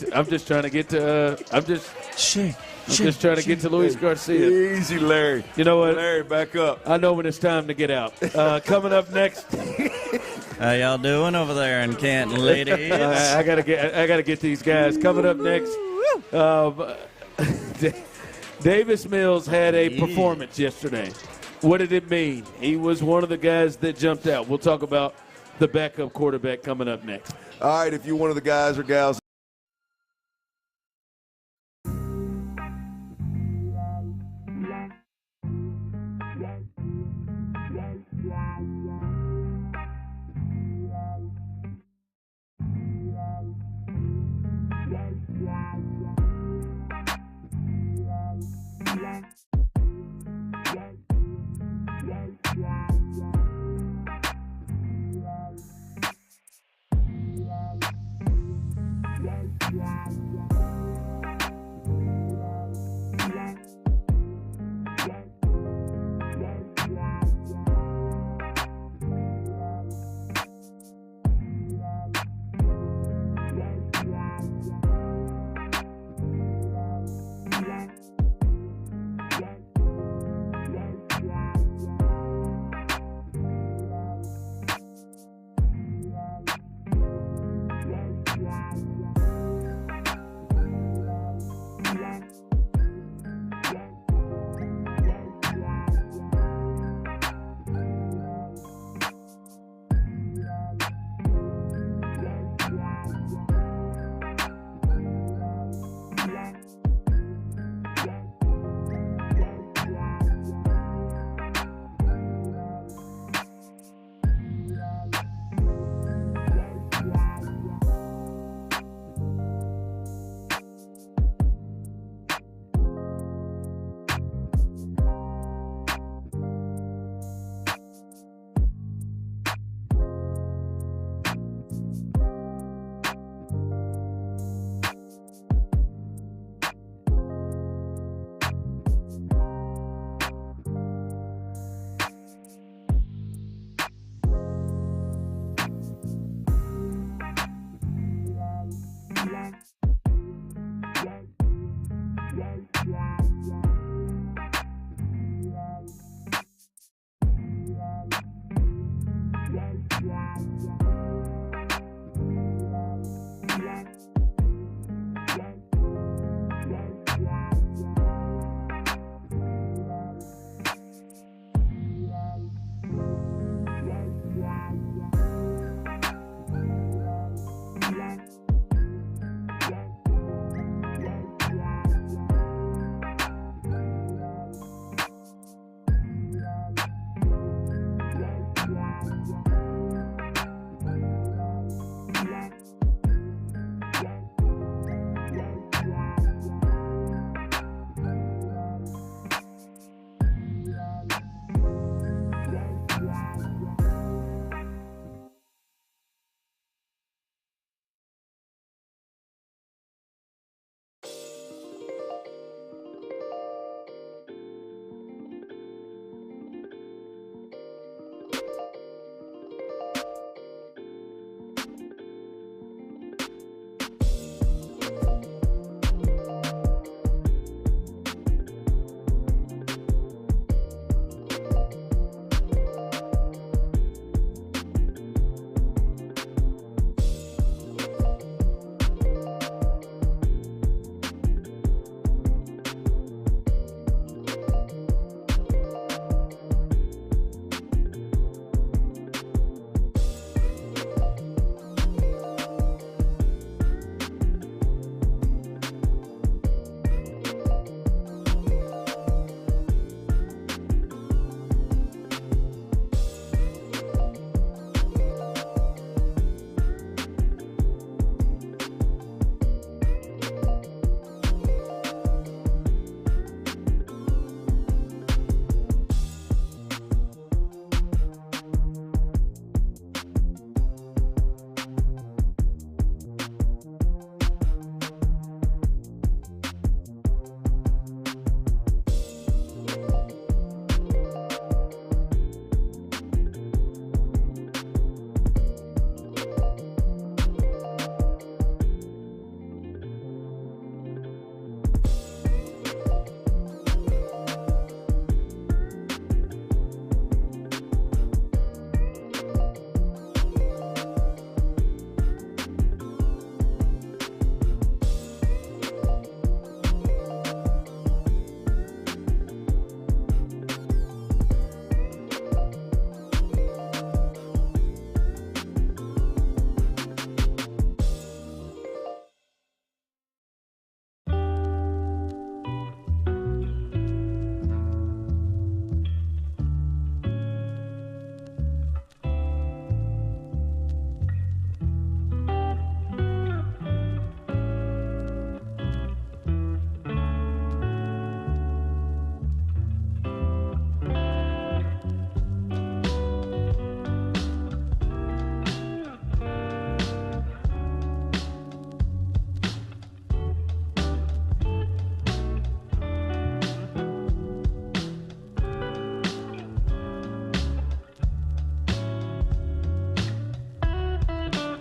to Luis Garcia. Easy, Larry. You know what? Larry, back up. I know when it's time to get out. Coming up next. How y'all doing over there in Canton, ladies? I gotta get these guys. Coming up next. Davis Mills had a performance yesterday. What did it mean? He was one of the guys that jumped out. We'll talk about the backup quarterback coming up next. All right, if you're one of the guys or gals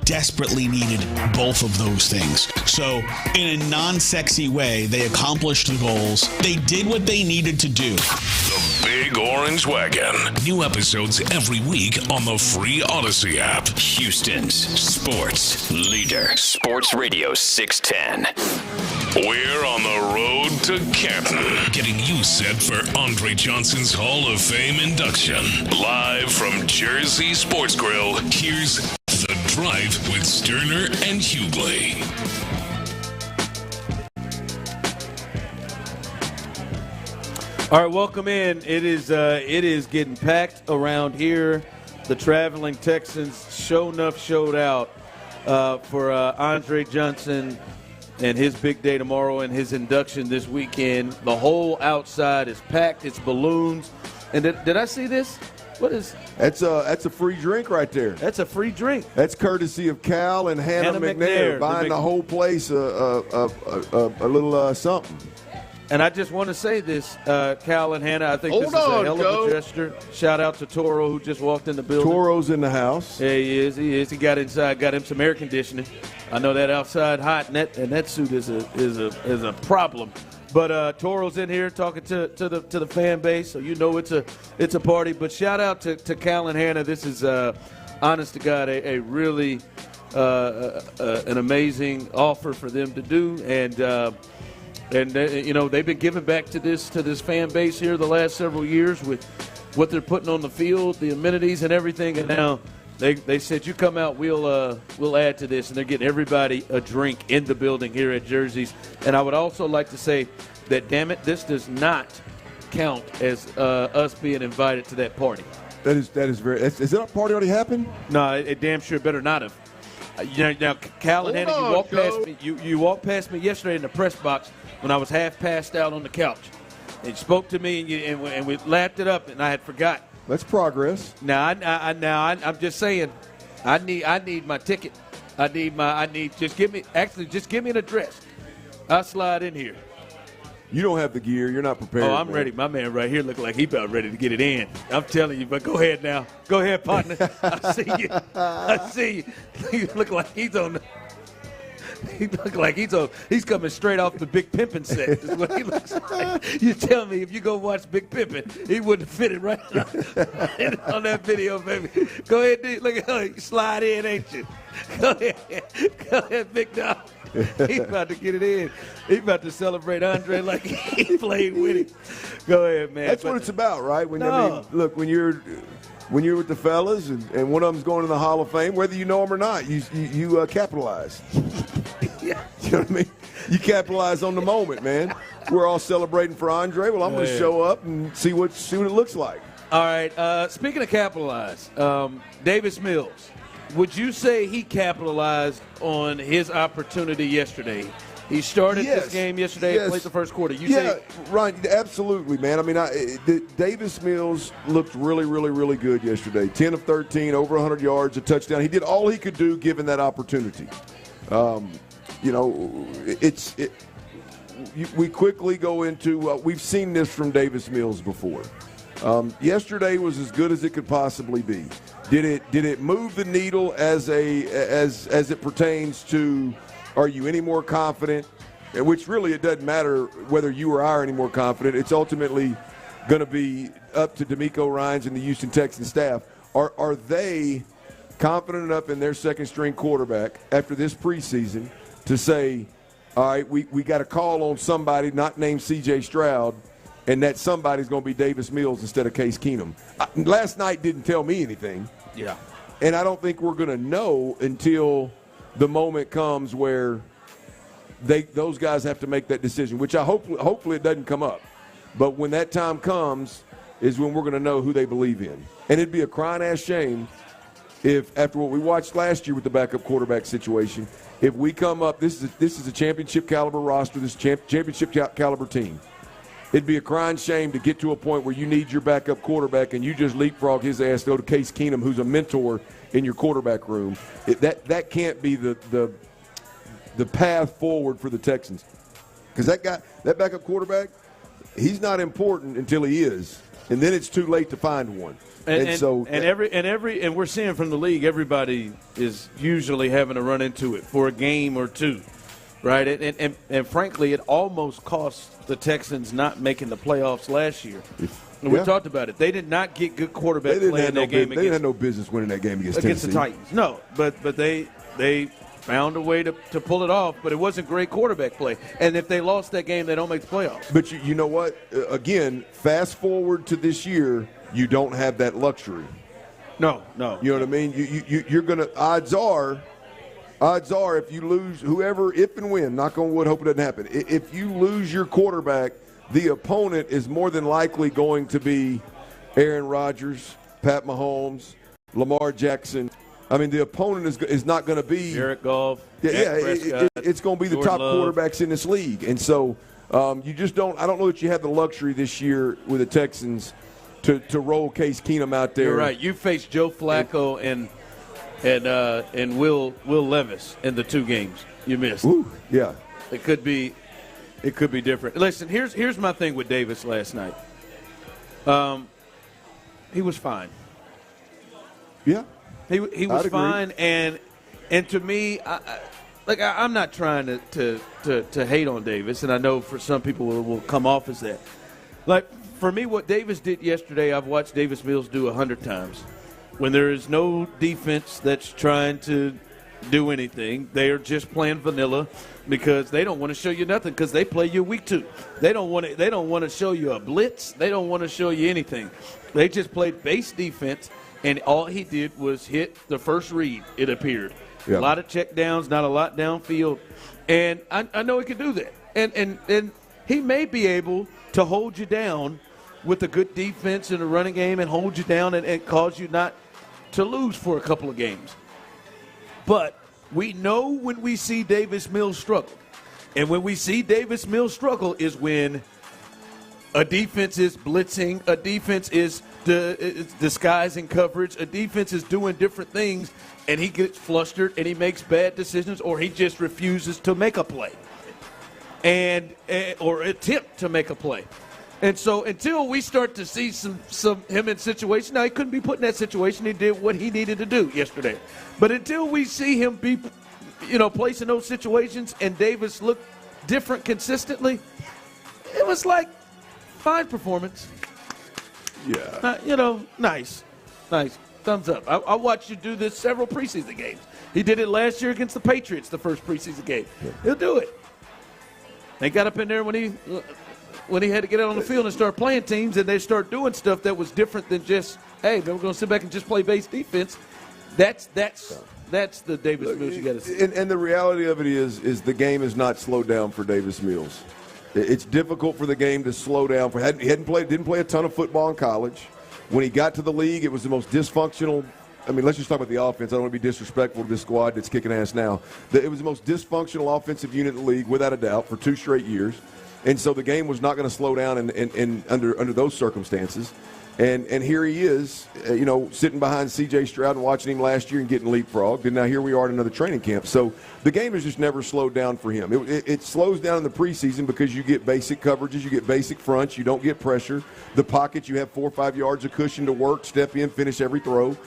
desperately needed both of those things. So in a non-sexy way, they accomplished the goals. They did what they needed to do. The Big Orange Wagon. New episodes every week on the free Odyssey app. Houston's sports leader. Sports Radio 610. We're on the road to Canton, getting you set for Andre Johnson's Hall of Fame induction. Live from Jersey Sports Grill, here's The Drive with Stoerner and Hughley. All right, welcome in. It is getting packed around here. The traveling Texans showed out for Andre Johnson and his big day tomorrow and his induction this weekend. The whole outside is packed. It's balloons. And did I see this? What is? That's a free drink right there. That's a free drink. That's courtesy of Cal and Hannah McNair buying the whole place a little something. And I just want to say this, Cal and Hannah, I think this is a hell of a gesture. Shout out to Toro, who just walked in the building. Toro's in the house. Yeah, he is. He got inside, got him some air conditioning. I know that outside hot, and that suit is a problem. But Toro's in here talking to the fan base, so you know it's a party. But shout out to Cal and Hannah. This is honest to God a really an amazing offer for them to do, and you know they've been giving back to this fan base here the last several years with what they're putting on the field, the amenities and everything, and now. They said, you come out, we'll add to this, and they're getting everybody a drink in the building here at Jersey's. And I would also like to say that, damn it, this does not count as us being invited to that party. That is very – is that party already happened? No, it damn sure better not have. Now, Cal and Hannah, you walked past me yesterday in the press box when I was half passed out on the couch. And you spoke to me, and we lapped it up, and I had forgot. That's progress. Now, I'm just saying, I need my ticket. Just give me an address. I'll slide in here. You don't have the gear. You're not prepared. Oh, I'm ready. My man right here look like he about ready to get it in. I'm telling you, but go ahead now. Go ahead, partner. I see you. You look like he's on the. He look like he's coming straight off the Big Pimpin' set. Is what he looks like. You tell me if you go watch Big Pimpin', he wouldn't fit it right on that video, baby. Go ahead, dude. Look at how you slide in, ain't you? Go ahead, big dog. He's about to get it in. He's about to celebrate Andre like he played with him. Go ahead, man. That's what it's about, right? When you're with the fellas and one of them's going to the Hall of Fame, whether you know them or not, you capitalize. Yeah. You know what I mean? You capitalize on the moment, man. We're all celebrating for Andre. Well, I'm going to show up and see what it looks like. All right. Speaking of capitalize, Davis Mills, would you say he capitalized on his opportunity yesterday? He started this game yesterday and played the first quarter. Ryan, absolutely, man. I mean, Davis Mills looked really, really, really good yesterday. 10 of 13, over 100 yards, a touchdown. He did all he could do given that opportunity. We quickly go into we've seen this from Davis Mills before. Yesterday was as good as it could possibly be. Did it move the needle as it pertains to are you any more confident? Which really it doesn't matter whether you or I are any more confident. It's ultimately going to be up to D'Amico Ryans and the Houston Texans staff. Are they confident enough in their second-string quarterback after this preseason to say, all right, we got a call on somebody not named C.J. Stroud, and that somebody's going to be Davis Mills instead of Case Keenum. Last night didn't tell me anything. Yeah. And I don't think we're going to know until the moment comes where those guys have to make that decision, which hopefully it doesn't come up. But when that time comes is when we're going to know who they believe in. And it'd be a crying-ass shame if, after what we watched last year with the backup quarterback situation, if we come up, this is a championship-caliber roster, this championship-caliber team. It'd be a crying shame to get to a point where you need your backup quarterback and you just leapfrog his ass to go to Case Keenum, who's a mentor in your quarterback room. That can't be the path forward for the Texans. Because that backup quarterback, he's not important until he is, and then it's too late to find one. And we're seeing from the league, everybody is usually having to run into it for a game or two, right? And frankly, it almost cost the Texans not making the playoffs last year. And we talked about it. They did not get good quarterback play in that game. They didn't have no business winning that game against the Titans. No, but they found a way to pull it off, but it wasn't great quarterback play. And if they lost that game, they don't make the playoffs. But you know what? Again, fast forward to this year, you don't have that luxury. No. You know what I mean? You're going to – odds are if you lose whoever, if and when, knock on wood, hope it doesn't happen. If you lose your quarterback, the opponent is more than likely going to be Aaron Rodgers, Pat Mahomes, Lamar Jackson. I mean, the opponent is not going to be Jared Goff. It's going to be the top quarterbacks in this league, and so you just don't. I don't know that you have the luxury this year with the Texans to roll Case Keenum out there. You're right. You faced Joe Flacco and Will Levis in the two games you missed. Ooh, yeah, it could be different. Listen, here's my thing with Davis last night. He was fine. Yeah. He was fine, and to me, like I'm not trying to hate on Davis, and I know for some people it will come off as that. Like, for me, what Davis did yesterday, I've watched Davis Mills do 100 times. When there is no defense that's trying to do anything, they are just playing vanilla because they don't want to show you nothing because they play you week 2. They don't want to show you a blitz. They don't want to show you anything. They just played base defense, and all he did was hit the first read, it appeared. Yeah. A lot of check downs, not a lot downfield. And I know he can do that. And he may be able to hold you down with a good defense in the running game and hold you down and cause you not to lose for a couple of games. But we know when we see Davis Mills struggle. And when we see Davis Mills struggle is when a defense is blitzing, a defense is disguising coverage, a defense is doing different things, and he gets flustered and he makes bad decisions, or he just refuses to make a play or attempt to make a play. And so until we start to see some him in situation, now he couldn't be put in that situation. He did what he needed to do yesterday. But until we see him be, placed in those situations and Davis look different consistently, it was like fine performance. Yeah. Nice. Thumbs up. I watched you do this several preseason games. He did it last year against the Patriots, the first preseason game. Yeah. He'll do it. They got up in there when he had to get out on the field and start playing teams, and they start doing stuff that was different than just, hey, we're going to sit back and just play base defense. That's the Davis Mills you got to see. And the reality of it is the game is not slowed down for Davis Mills. It's difficult for the game to slow down. He didn't play a ton of football in college. When he got to the league, it was the most dysfunctional. I mean, let's just talk about the offense. I don't want to be disrespectful to this squad that's kicking ass now. It was the most dysfunctional offensive unit in the league, without a doubt, for 2 straight years. And so the game was not going to slow down under those circumstances. And here he is, sitting behind C.J. Stroud and watching him last year and getting leapfrogged. And now here we are at another training camp. So the game has just never slowed down for him. It slows down in the preseason because you get basic coverages, you get basic fronts, you don't get pressure. The pocket, you have 4 or 5 yards of cushion to work, step in, finish every throw.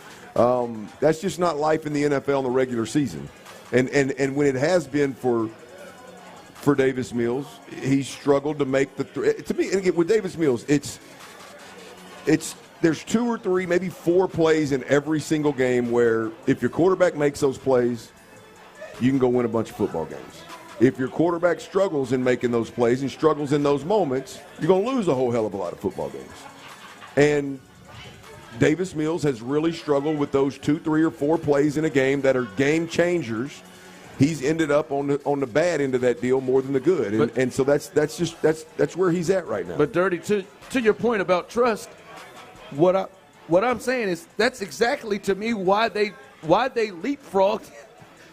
That's just not life in the NFL in the regular season. And when it has been for Davis Mills, he struggled to make the to me. And again, with Davis Mills, there's 2 or 3, maybe 4 plays in every single game where if your quarterback makes those plays, you can go win a bunch of football games. If your quarterback struggles in making those plays and struggles in those moments, you're going to lose a whole hell of a lot of football games. And Davis Mills has really struggled with those 2, 3, or 4 plays in a game that are game changers. He's ended up on the bad end of that deal more than the good, and so that's where he's at right now. But Dirty, to your point about trust, what I'm saying is that's exactly to me why they leapfrogged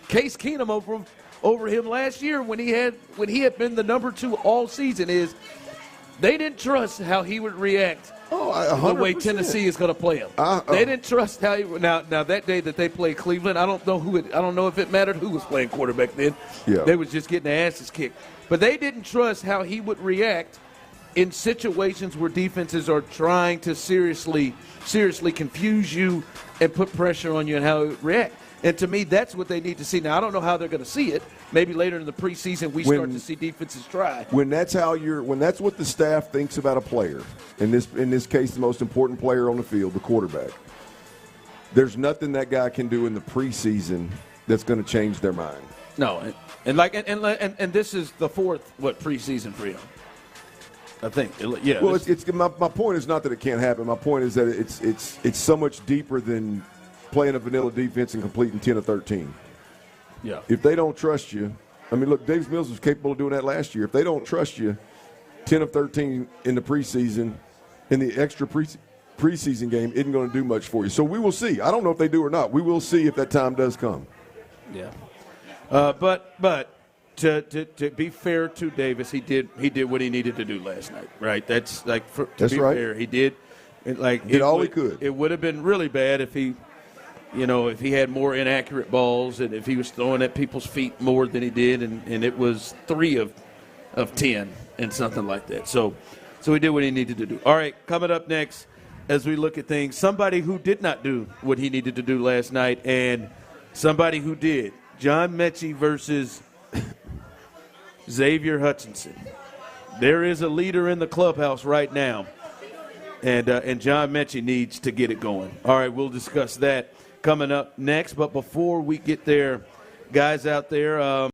Case Keenum over him last year when he had been the number 2 all season. Is they didn't trust how he would react. The way Tennessee is going to play him. They didn't trust how he – now that day that they played Cleveland, I don't know if it mattered who was playing quarterback then. Yeah. They was just getting their asses kicked. But they didn't trust how he would react in situations where defenses are trying to seriously confuse you and put pressure on you and how it would react. And to me, that's what they need to see. Now, I don't know how they're going to see it. Maybe later in the preseason we start to see defenses try. When that's what the staff thinks about a player, in this case the most important player on the field, the quarterback, there's nothing that guy can do in the preseason that's going to change their mind. No, and this is the 4th preseason for him. I think. Yeah. Well, my point is not that it can't happen. My point is that it's so much deeper than playing a vanilla defense and completing 10 of 13. Yeah. If they don't trust you, I mean, look, Davis Mills was capable of doing that last year. If they don't trust you, 10 of 13 in the preseason, in the extra preseason game, isn't going to do much for you. So we will see. I don't know if they do or not. We will see if that time does come. Yeah. But to be fair to Davis, he did what he needed to do last night. Right. That's like that's right. Fair, he did. Did all he could. It would have been really bad if he had more inaccurate balls and if he was throwing at people's feet more than he did, and it was 3 of 10 and something like that. So he did what he needed to do. All right, coming up next as we look at things, somebody who did not do what he needed to do last night and somebody who did John Mechie versus Xavier Hutchinson. There is a leader in the clubhouse right now, and John Mechie needs to get it going. All right, we'll discuss that coming up next. But before we get there, guys out there,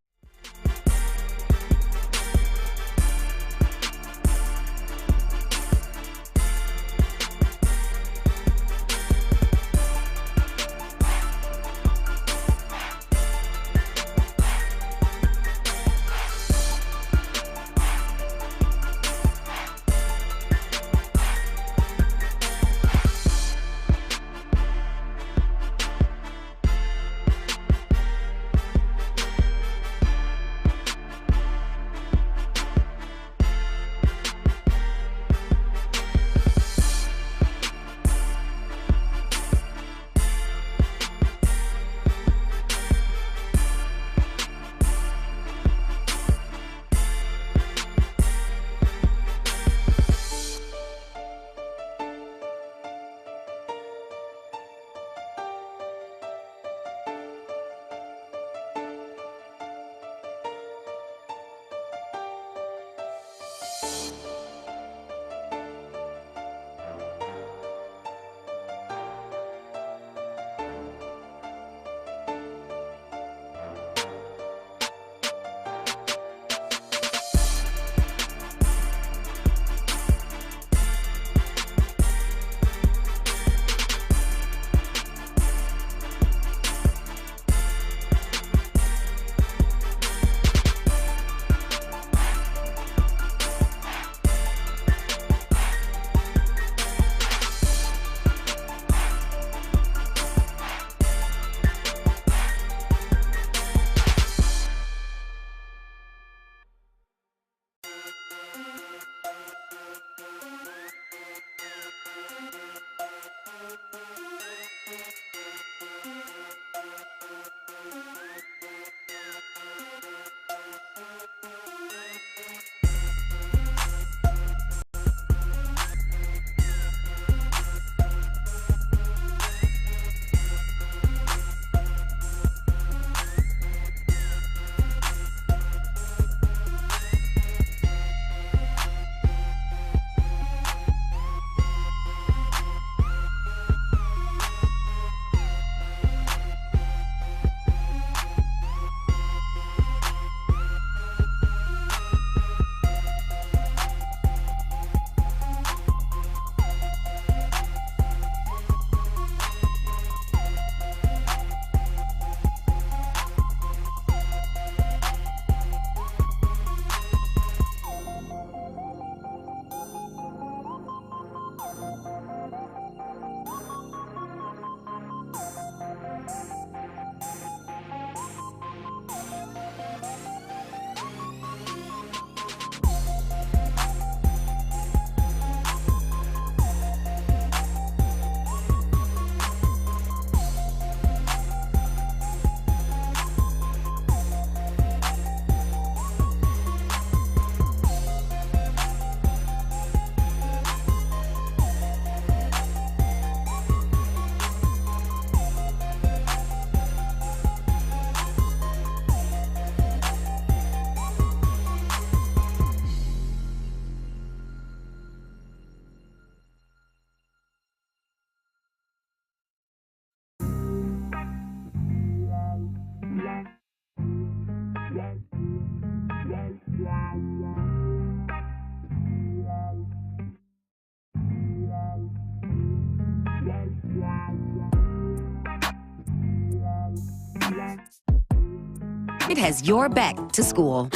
It has your back to school.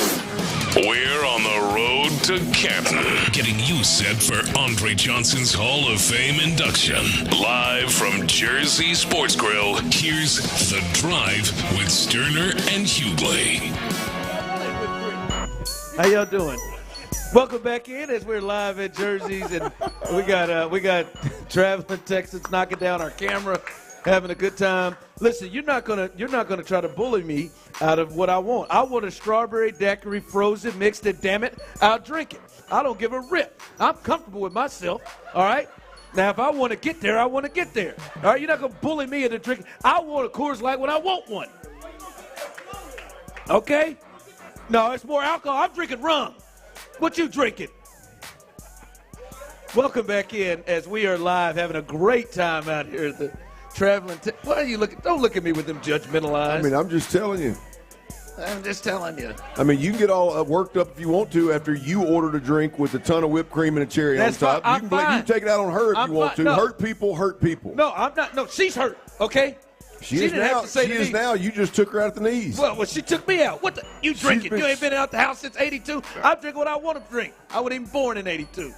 We're on the road to Canton, getting you set for Andre Johnson's Hall of Fame induction. Live from Jersey Sports Grill, here's The Drive with Stoerner and Hughley. How y'all doing? Welcome back in as we're live at Jersey's, and we got traveling Texans knocking down our camera, having a good time. Listen, you're not gonna try to bully me out of what I want. I want a strawberry daiquiri frozen mixed, and damn it, I'll drink it. I don't give a rip. I'm comfortable with myself. All right. Now, if I want to get there, I want to get there. All right. You're not gonna bully me into drinking. I want a Coors Light when I want one. Okay? No, it's more alcohol. I'm drinking rum. What you drinking? Welcome back in as we are live, having a great time out here at the Traveling. Why are you looking? Don't look at me with them judgmental eyes. I mean, I'm just telling you. I'm just telling you. I mean, you can get all worked up if you want to after you ordered a drink with a ton of whipped cream and a cherry on top. Fine. You can take it out on her if you want to. No. Hurt people, hurt people. No, I'm not. No, she's hurt, okay? She is now. You just took her out at the knees. Well, she took me out. What the? You drinking? You ain't been out the house since 82. I drink what I want to drink. I wasn't even born in 82.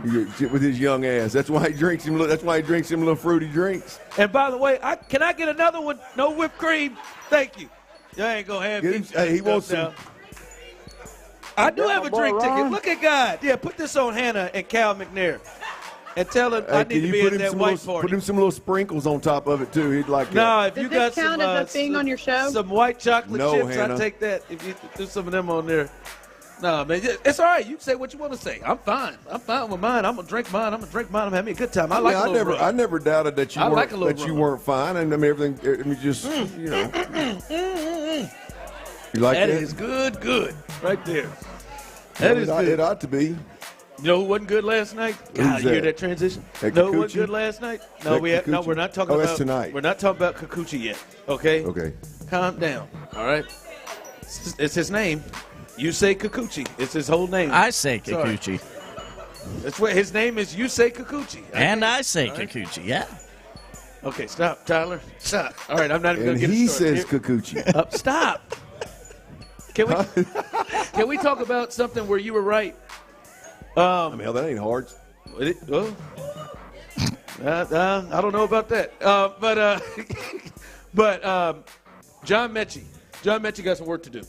With his young ass. That's why he drinks him. That's why he drinks him little fruity drinks. And by the way, can I get another one? No whipped cream. Thank you. You ain't gonna have me. He wants some. I do have a drink ticket. Look at God. Yeah, put this on Hannah and Cal McNair. And tell him I need to be at that white party. Put him some little sprinkles on top of it, too. He'd like that. No, if you Does got this count as a thing on your show? Some white chocolate chips, Hannah. I'd take that. If you do some of them on there. No, man, it's all right. You can say what you want to say. I'm fine. I'm fine with mine. I'm going to drink mine. I'm having a good time. I like a little rum. I never doubted that you weren't fine. And I mean, everything, you know. You like that? That is good. Right there. It ought to be. You know who wasn't good last night? God, you hear that transition? No, who wasn't good last night? No, we're not talking about. That's tonight. We're not talking about Kikuchi yet. Okay. Okay. Calm down. All right. It's his name. You say Kikuchi. It's his whole name. I say Kikuchi. That's what his name is. You say Kikuchi. I say Kikuchi. Yeah. Okay, stop, Tyler. Stop. All right, I'm not even going to get he started. says Kikuchi. Stop. Can we talk about something where you were right? I mean, hell, that ain't hard. I don't know about that. But John Mechie got some work to do.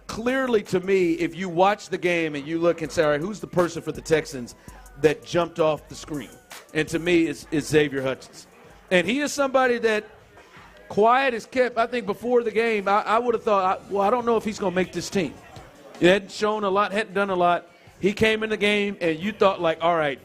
Clearly, to me, if you watch the game and you look and say, all right, who's the person for the Texans that jumped off the screen? And to me, it's Xavier Hutchinson. And he is somebody that quiet is kept. I think before the game, I would have thought, I don't know if he's going to make this team. He hadn't shown a lot, hadn't done a lot. He came in the game, and you thought, like, all right,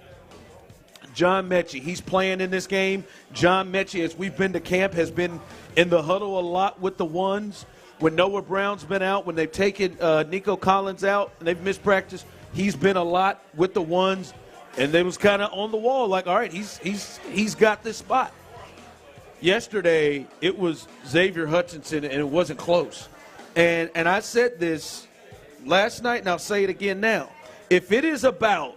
John Mechie, he's playing in this game. John Mechie, as we've been to camp, has been in the huddle a lot with the ones. When Noah Brown's been out, when they've taken Nico Collins out and they've missed practice, he's been a lot with the ones. And they was kind of on the wall, like, all right, he's got this spot. Yesterday, it was Xavier Hutchinson, and it wasn't close. And I said this last night, and I'll say it again now. If it is about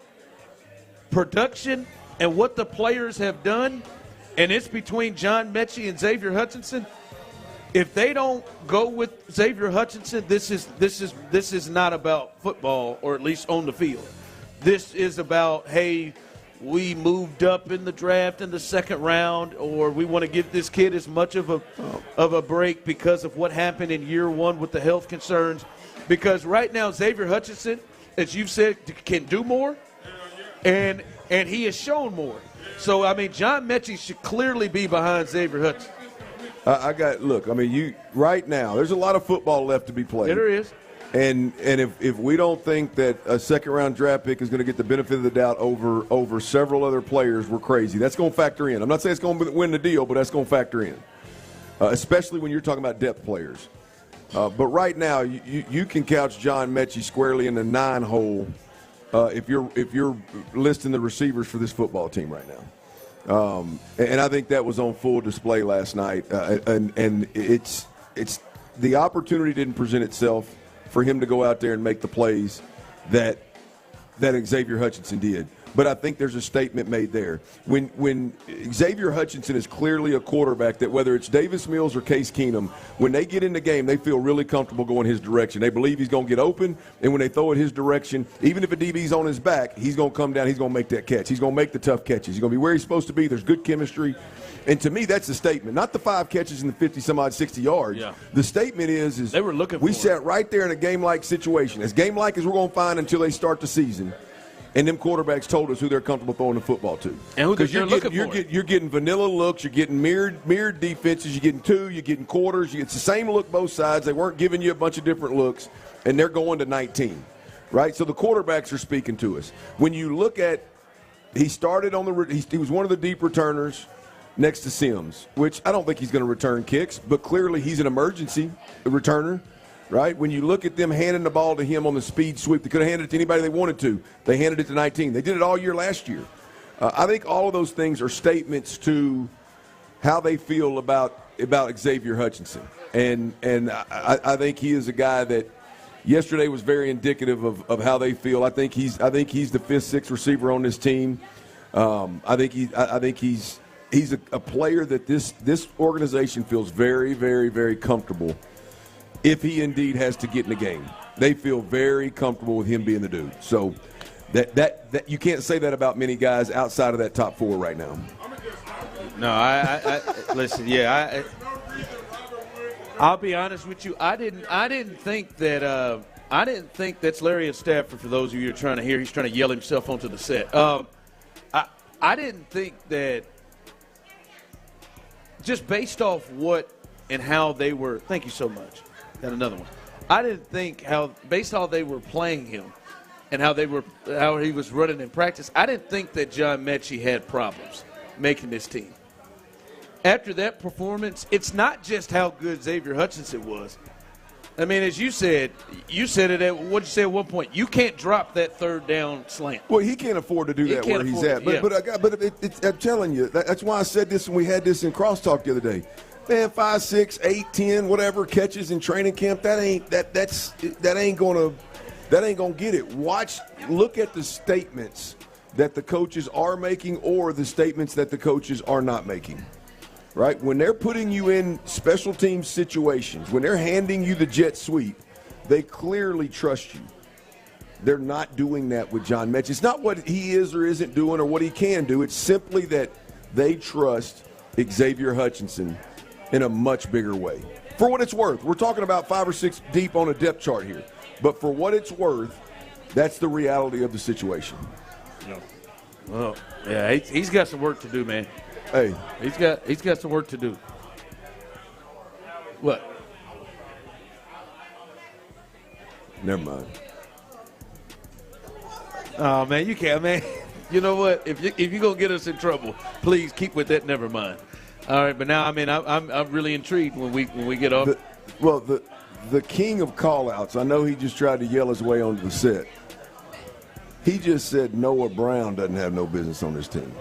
production and what the players have done, and it's between John Mechie and Xavier Hutchinson, if they don't go with Xavier Hutchinson, this is not about football, or at least on the field. This is about, hey, we moved up in the draft in the second round, or we want to give this kid as much of a break because of what happened in year one with the health concerns. Because right now, Xavier Hutchinson, as you've said, can do more, and he has shown more. So, I mean, John Mechie should clearly be behind Xavier Hutchinson. Right now, there's a lot of football left to be played. There is. And if we don't think that a second-round draft pick is going to get the benefit of the doubt over several other players, we're crazy. That's going to factor in. I'm not saying it's going to win the deal, but that's going to factor in, especially when you're talking about depth players. But right now, you can couch John Mechie squarely in the 9 hole if you're listing the receivers for this football team right now. And I think that was on full display last night. And it's the opportunity didn't present itself for him to go out there and make the plays that Xavier Hutchinson did. But I think there's a statement made there. When Xavier Hutchinson is clearly a quarterback that whether it's Davis Mills or Case Keenum, when they get in the game, they feel really comfortable going his direction. They believe he's going to get open, and when they throw it his direction, even if a DB's on his back, he's going to come down, he's going to make that catch. He's going to make the tough catches. He's going to be where he's supposed to be. There's good chemistry. And to me, that's the statement. Not the 5 catches in the 50-some-odd, 60 yards. Yeah. The statement is they were looking we for sat right there in a game-like situation. As game-like as we're going to find until they start the season. And them quarterbacks told us who they're comfortable throwing the football to. And who they're looking for. You're getting vanilla looks. You're getting mirrored defenses. You're getting 2. You're getting quarters. It's the same look both sides. They weren't giving you a bunch of different looks, and they're going to 19, right? So the quarterbacks are speaking to us. When you look at, he started on he was one of the deep returners next to Sims, which I don't think he's going to return kicks, but clearly he's an emergency returner. right? When you look at them handing the ball to him on the speed sweep, they could have handed it to anybody they wanted to. They handed it to 19. They did it all year last year. I think all of those things are statements to how they feel about Xavier Hutchinson. And I think he is a guy that yesterday was very indicative of how they feel. I think he's the 5th, 6th receiver on this team. I think he's a player that this organization feels very, very, very comfortable if he indeed has to get in the game. They feel very comfortable with him being the dude. So that you can't say that about many guys outside of that top 4 right now. No, I listen. Yeah, I'll be honest with you. I didn't think that's Larry Stafford. For those of you who are trying to hear, he's trying to yell himself onto the set. I didn't think that just based off what and how they were. Thank you so much. Got another one. I didn't think based on how they were playing him and how he was running in practice. I didn't think that John Mechie had problems making this team. After that performance, it's not just how good Xavier Hutchinson was. I mean, as you said it at what'd you say at one point? You can't drop that third down slant. Well, he can't afford to do that where he's at. But I'm telling you, that's why I said this when we had this in crosstalk the other day. Man, 5, 6, 8, 10, whatever catches in training camp, that ain't gonna get it. Look at the statements that the coaches are making or the statements that the coaches are not making. Right? When they're putting you in special team situations, when they're handing you the jet sweep, they clearly trust you. They're not doing that with John Mechie. It's not what he is or isn't doing or what he can do. It's simply that they trust Xavier Hutchinson in a much bigger way. For what it's worth, we're talking about 5 or 6 deep on a depth chart here. But for what it's worth, that's the reality of the situation. No. Well, yeah, he's got some work to do, man. Hey, he's got some work to do. What? Never mind. Oh man, you can't, man. You know what? If you're gonna get us in trouble, please keep with that. Never mind. All right, but now I mean I'm really intrigued when we get off. The king of call-outs. I know he just tried to yell his way onto the set. He just said Noah Brown doesn't have no business on this team.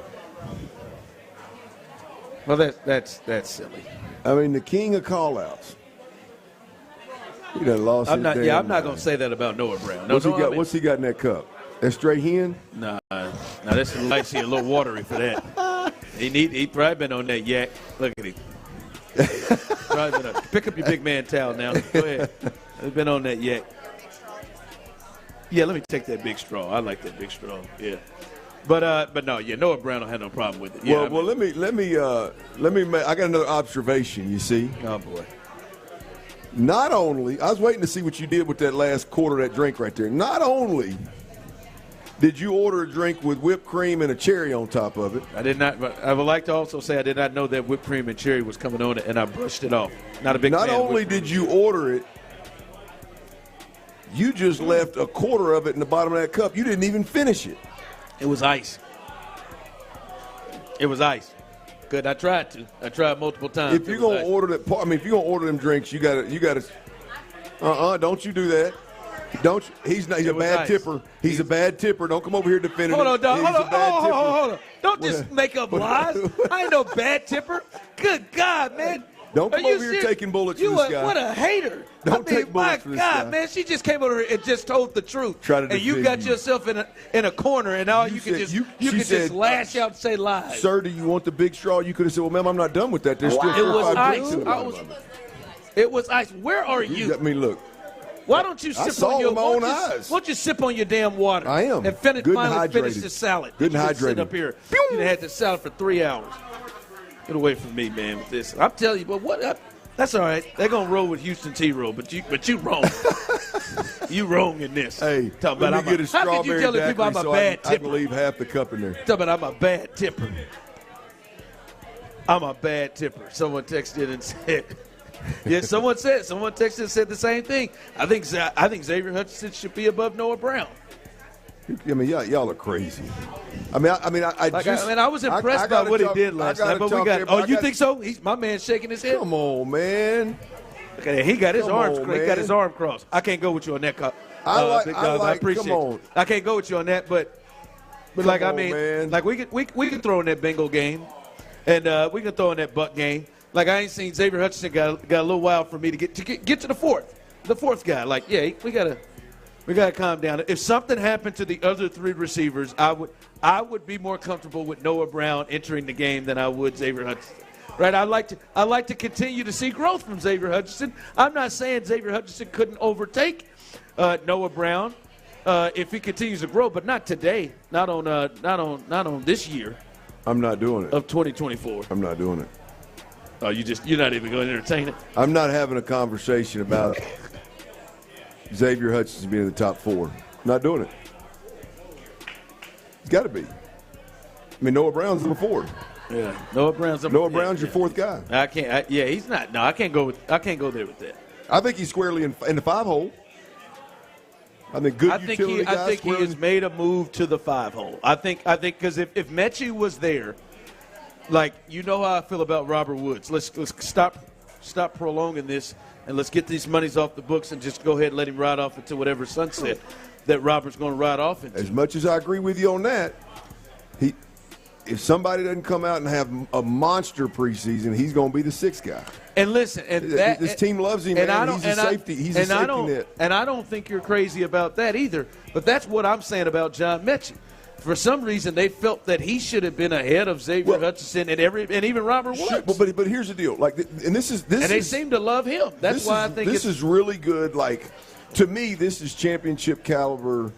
Well, that's silly. I mean, the king of call-outs. He done lost his damn I'm not mind. going to say that about Noah Brown. What's he got in that cup? That straight hen? Nah, that's a little watery for that. He probably been on that yak. Look at him. Pick up your big man towel now. Go ahead. He's been on that yak. Yeah, let me take that big straw. I like that big straw. Yeah. But no, yeah, Noah Brown don't have no problem with it. Yeah, let me make, I got another observation, you see. Oh boy. Not only, I was waiting to see what you did with that last quarter of that drink right there. Not only did you order a drink with whipped cream and a cherry on top of it. I did not, but I would like to also say I did not know that whipped cream and cherry was coming on it, and I brushed it off. Not a big fan. Not only did you order it, you just left a quarter of it in the bottom of that cup. You didn't even finish it. It was ice. It was ice. Good. I tried to. I tried multiple times. If you're gonna order that, if you're gonna order them drinks, you gotta. Don't you do that? Don't. He's a bad tipper. He's a bad tipper. Don't come over here defending him. Hold on. Don't just make up lies. I ain't no bad tipper. Good God, man. Don't come over here taking bullets for this guy. What a hater. Don't take bullets for this guy. My God, man, she just came over here and just told the truth. And you got yourself in a corner, and all you can just lash out and say lies. Sir, do you want the big straw? You could have said, well, ma'am, I'm not done with that. There's still 4 or 5 drinks in it. It was ice. Where are you? I mean, look. Why don't you sip on your own eyes? Why don't you sip on your damn water? I am. And finally finish this salad. Good and hydrated. Sit up here. You had this salad for 3 hours. Get away from me, man, with this. I'm telling you, but what? That's all right. They're gonna roll with Houston T-Roll, but you wrong. You wrong in this. Hey, talk let about me get a strawberry how can you tell people I'm a bad tipper? I can leave half the cup in there. Talk about I'm a bad tipper. I'm a bad tipper. Someone texted and said. Yeah, someone texted and said the same thing. I think Xavier Hutchinson should be above Noah Brown. I mean, y'all are crazy. I was impressed by what he did last night. But we got. Oh, you think so? My man's shaking his head. Come on, man. Okay, he got his arms. On, he got his arm crossed. I can't go with you on that. I appreciate come on. it. I can't go with you on that, but man. like we can throw in that Bengal game, and we can throw in that Buck game. Like I ain't seen Xavier Hutchinson got a little while for me to get to the fourth guy. Like we gotta calm down. If something happened to the other three receivers, I would be more comfortable with Noah Brown entering the game than I would Xavier Hutchinson. Right? I like to continue to see growth from Xavier Hutchinson. I'm not saying Xavier Hutchinson couldn't overtake Noah Brown if he continues to grow, but not today. Not on this year. I'm not doing it. Of 2024. I'm not doing it. Oh, you're not even going to entertain it? I'm not having a conversation about Xavier Hutchinson being in the top 4. Not doing it. It's got to be. I mean, Noah Brown's number 4. Yeah, Noah Brown's your fourth guy. I can't. He's not. No, I can't go there with that. I think he's squarely in the 5 hole. I think good utility guy. I think he has made a move to the 5 hole. I think because if Mechie was there, like you know how I feel about Robert Woods. Let's stop prolonging this and let's get these monies off the books and just go ahead and let him ride off into whatever sunset that Robert's going to ride off into. As much as I agree with you on that, if somebody doesn't come out and have a monster preseason, he's going to be the 6th guy. And listen, this team loves him, man. He's a safety. He's a safety net. And I don't think you're crazy about that either. But that's what I'm saying about John Mechie. For some reason, they felt that he should have been ahead of Xavier Hutchinson and even Robert Woods. Sure, but here's the deal. They seem to love him. That's why I think this is really good. Like to me, this is championship caliber,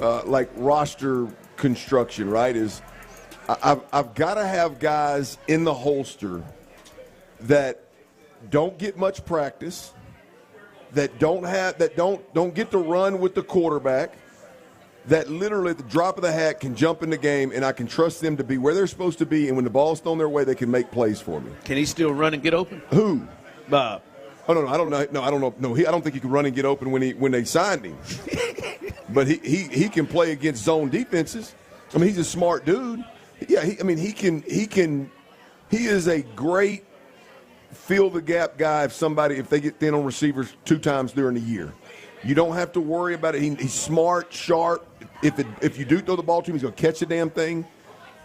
roster construction. Right? I've got to have guys in the holster that don't get much practice, that don't get to run with the quarterback, that literally at the drop of the hat can jump in the game, and I can trust them to be where they're supposed to be, and when the ball's thrown their way, they can make plays for me. Can he still run and get open? Who? Bob. Oh no, I don't know. No, I don't know. No, I don't think he can run and get open when they signed him. But he can play against zone defenses. I mean, he's a smart dude. Yeah, he is a great fill the gap guy if they get thin on receivers 2 times during the year. You don't have to worry about it. He's smart, sharp. If you do throw the ball to him, he's going to catch the damn thing.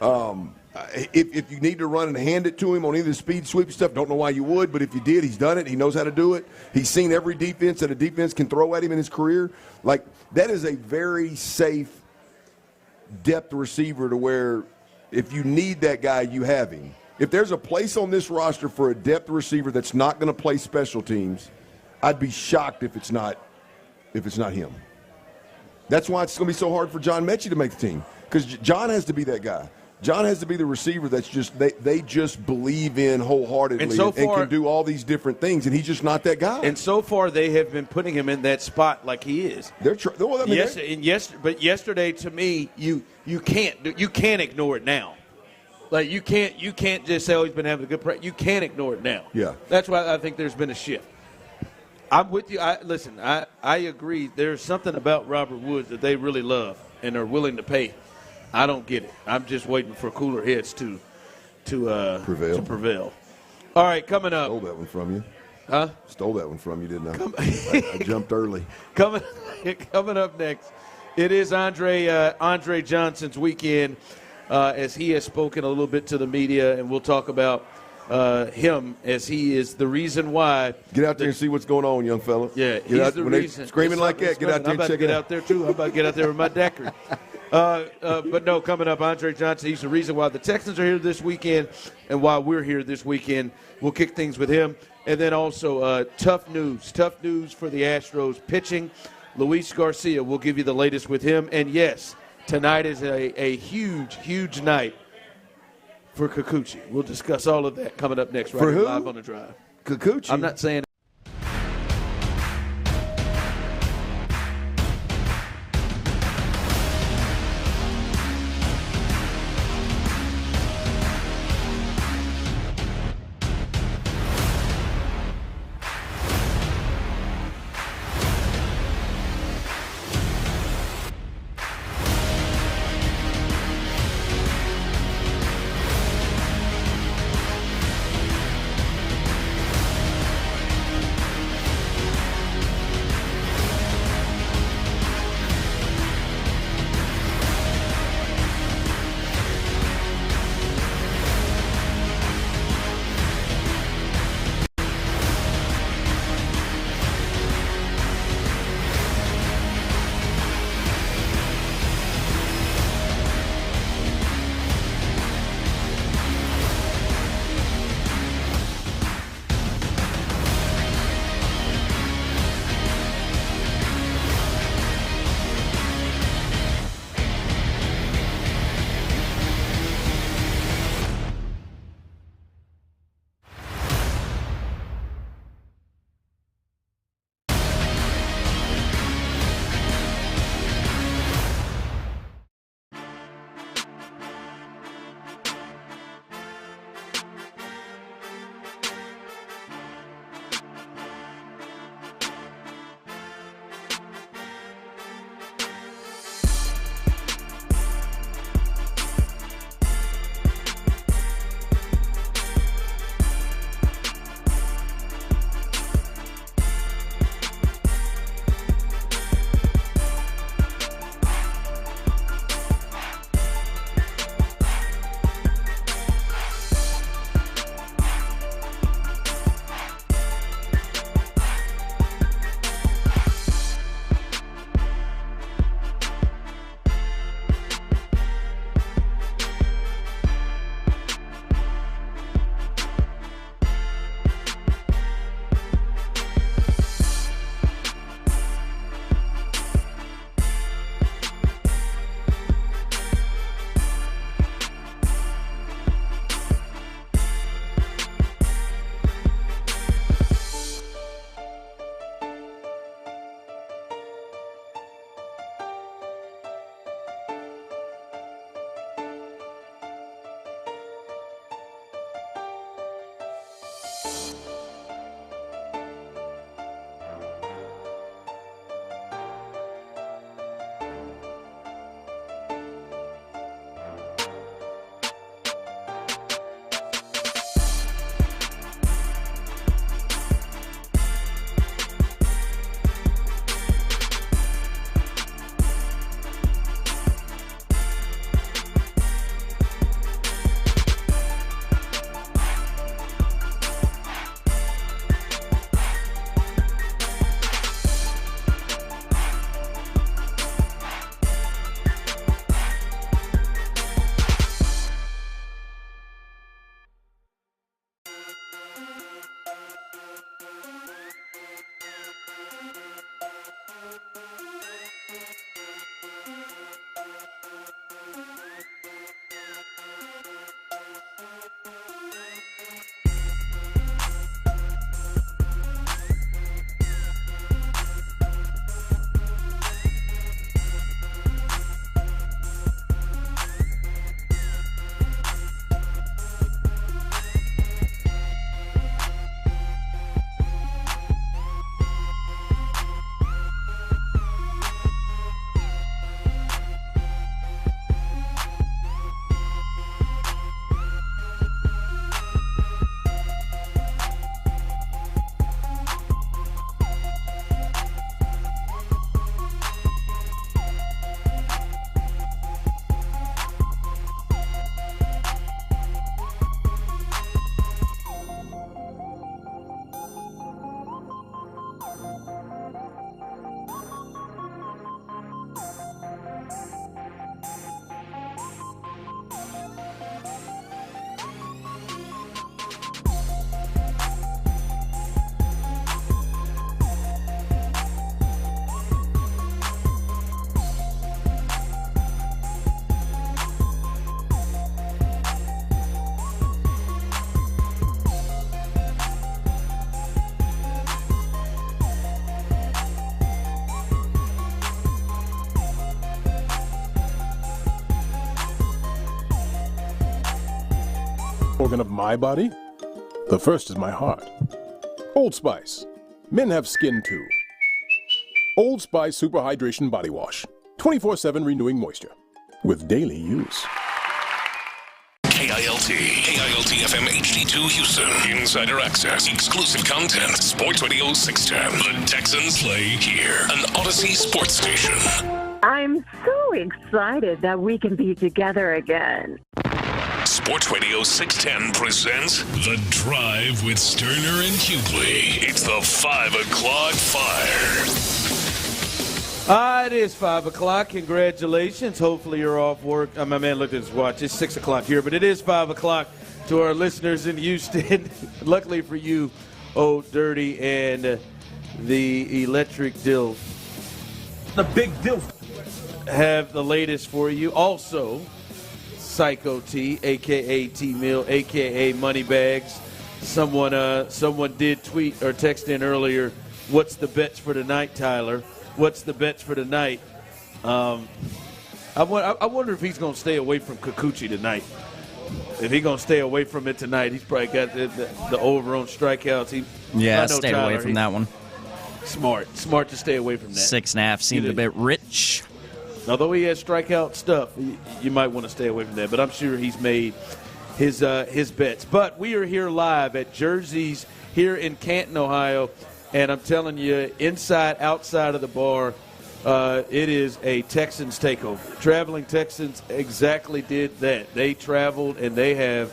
If you need to run and hand it to him on either speed sweep stuff, don't know why you would, but if you did, he's done it. He knows how to do it. He's seen every defense that a defense can throw at him in his career. Like, that is a very safe depth receiver to where if you need that guy, you have him. If there's a place on this roster for a depth receiver that's not going to play special teams, I'd be shocked if it's not him. That's why it's going to be so hard for John Mechie to make the team, because John has to be that guy. John has to be the receiver that's just they just believe in wholeheartedly and can do all these different things, and he's just not that guy. And so far, they have been putting him in that spot like he is. But yesterday, to me, you can't ignore it now. Like you can't just say, "Oh, he's been having a good practice." You can't ignore it now. Yeah, that's why I think there's been a shift. I'm with you. I agree. There's something about Robert Woods that they really love and are willing to pay. I don't get it. I'm just waiting for cooler heads to prevail. All right, coming up. Stole that one from you. Huh? Stole that one from you, didn't I? I jumped early. Coming up next, it is Andre Johnson's weekend, as he has spoken a little bit to the media, and we'll talk about him as he is the reason why. Get out there and see what's going on, young fella. Yeah, he's the reason. They screaming like that, get out there and check it out. I'm about to get out there, too. I'm about to get out there with my daiquiri. But no, coming up, Andre Johnson, he's the reason why the Texans are here this weekend and why we're here this weekend. We'll kick things with him. And then also tough news for the Astros pitching. Luis Garcia, we'll give you the latest with him. And, yes, tonight is a huge, huge night for Kikuchi. We'll discuss all of that coming up next right here live on The Drive. Kikuchi? I'm not saying organ of my body? The first is my heart. Old Spice. Men have skin too. Old Spice Super Hydration Body Wash. 24/7 renewing moisture. With daily use. KILT FM HD2 Houston. Insider access, exclusive content. Sports Radio 610. The Texans play here. An Odyssey sports station. I'm so excited that we can be together again. Sports Radio 610 presents The Drive with Stoerner and Hughley. It's the 5 o'clock fire. It is 5 o'clock. Congratulations. Hopefully you're off work. My man looked at his watch. It's 6 o'clock here, but it is 5 o'clock to our listeners in Houston. Luckily for you, Old Dirty and the Electric Dilf. The Big Dilf. Have the latest for you. Also, Psycho T, a.k.a. T-Mill, a.k.a. Moneybags. Someone did tweet or text in earlier, what's the bets for tonight, Tyler? What's the bets for tonight? I wonder if he's going to stay away from Kikuchi tonight. If he's going to stay away from it tonight, he's probably got the over on strikeouts. Stay away from that one. Smart to stay away from that. 6.5 seemed a bit rich. Although he has strikeout stuff, you might want to stay away from that. But I'm sure he's made his bets. But we are here live at Jersey's here in Canton, Ohio. And I'm telling you, inside, outside of the bar, it is a Texans takeover. Traveling Texans exactly did that. They traveled, and they have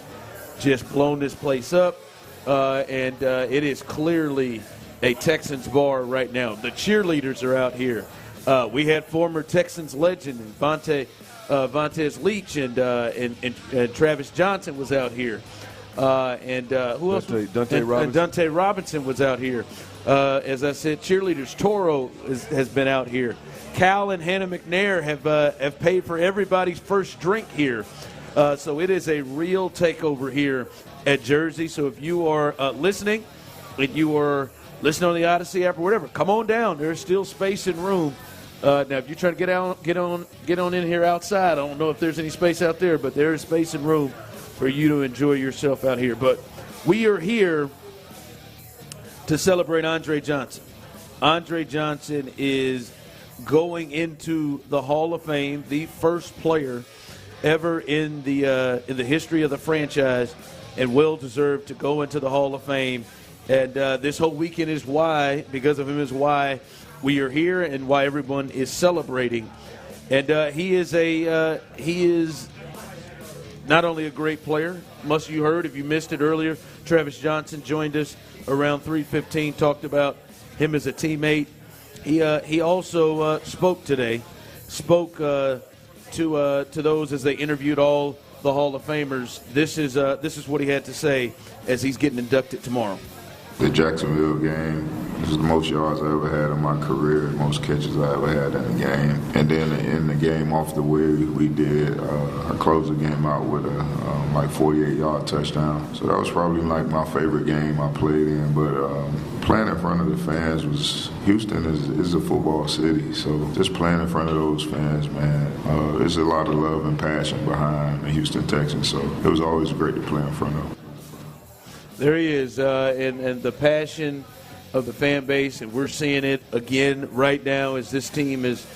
just blown this place up. And it is clearly a Texans bar right now. The cheerleaders are out here. We had former Texans legend Vontez Leach and Travis Johnson was out here. And who else? Dante Robinson was out here. As I said, cheerleaders. Toro has been out here. Cal and Hannah McNair have paid for everybody's first drink here. So it is a real takeover here at Jersey. So if you are listening, and you are listening on the Odyssey app or whatever, come on down. There's still space and room. Now, if you're trying to get on in here outside, I don't know if there's any space out there, but there is space and room for you to enjoy yourself out here. But we are here to celebrate Andre Johnson. Andre Johnson is going into the Hall of Fame, the first player ever in the history of the franchise, and well deserved to go into the Hall of Fame. And this whole weekend is why, because of him, is why we are here and why everyone is celebrating. And he is not only a great player, must you heard, if you missed it earlier, Travis Johnson joined us around 3:15, talked about him as a teammate. He also spoke today, to those as they interviewed all the Hall of Famers. This is what he had to say as he's getting inducted tomorrow. The Jacksonville game is the most yards I ever had in my career, most catches I ever had in a game. And then in the game off the way we did, I closed the game out with a 48-yard touchdown. So that was probably like my favorite game I played in. But playing in front of the fans Houston is a football city. So just playing in front of those fans, man, there's a lot of love and passion behind the Houston Texans. So it was always great to play in front of them. There he is, and the passion of the fan base, and we're seeing it again right now as this team is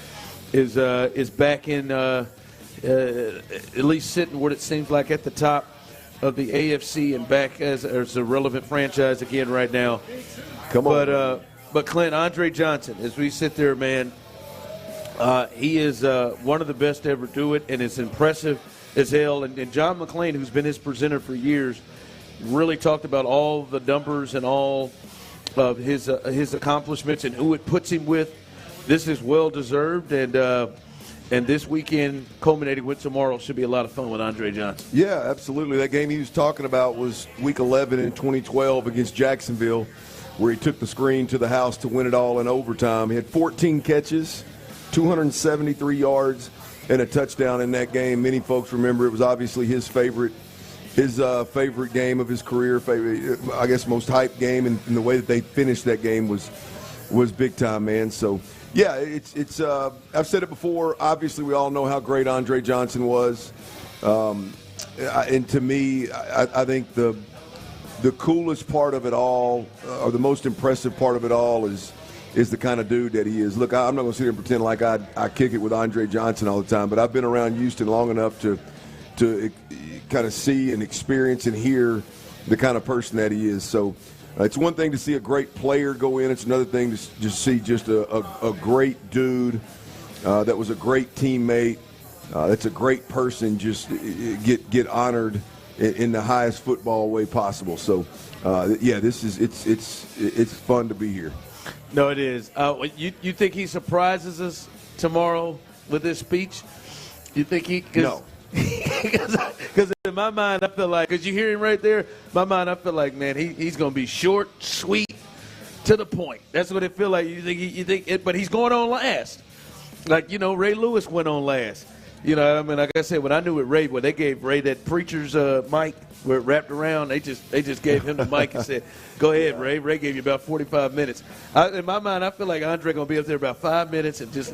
back in, at least sitting what it seems like at the top of the AFC and back as a relevant franchise again right now. Come on. But Clint, Andre Johnson, as we sit there, man, he is one of the best to ever do it, and it's impressive as hell. And John McClain, who's been his presenter for years, really talked about all the numbers and all of his accomplishments and who it puts him with. This is well deserved, and this weekend culminating with tomorrow should be a lot of fun with Andre Johnson. Yeah, absolutely. That game he was talking about was Week 11 in 2012 against Jacksonville, where he took the screen to the house to win it all in overtime. He had 14 catches, 273 yards, and a touchdown in that game. Many folks remember it was obviously his favorite game of his career, I guess most hyped game, and the way that they finished that game was big time, man. So, yeah, it's I've said it before. Obviously, we all know how great Andre Johnson was. And to me, I think the coolest part of it all, or the most impressive part of it all, is the kind of dude that he is. Look, I'm not going to sit here and pretend like I kick it with Andre Johnson all the time, but I've been around Houston long enough to kind of see and experience and hear the kind of person that he is. So it's one thing to see a great player go in. It's another thing to just see just a great dude that was a great teammate. That's a great person. Just get honored in the highest football way possible. So, it's fun to be here. No, it is. You think he surprises us tomorrow with this speech? You think he? No. Because in my mind, I feel like, because you hear him right there, my mind, I feel like, man, he's going to be short, sweet, to the point. That's what it feel like. You think it, but he's going on last. Like, Ray Lewis went on last. Like I said, when I knew with Ray, when they gave Ray that preacher's mic where it wrapped around, they just gave him the mic and said, "Go ahead, Ray." Ray gave you about 45 minutes. In my mind, I feel like Andre gonna be up there about 5 minutes and just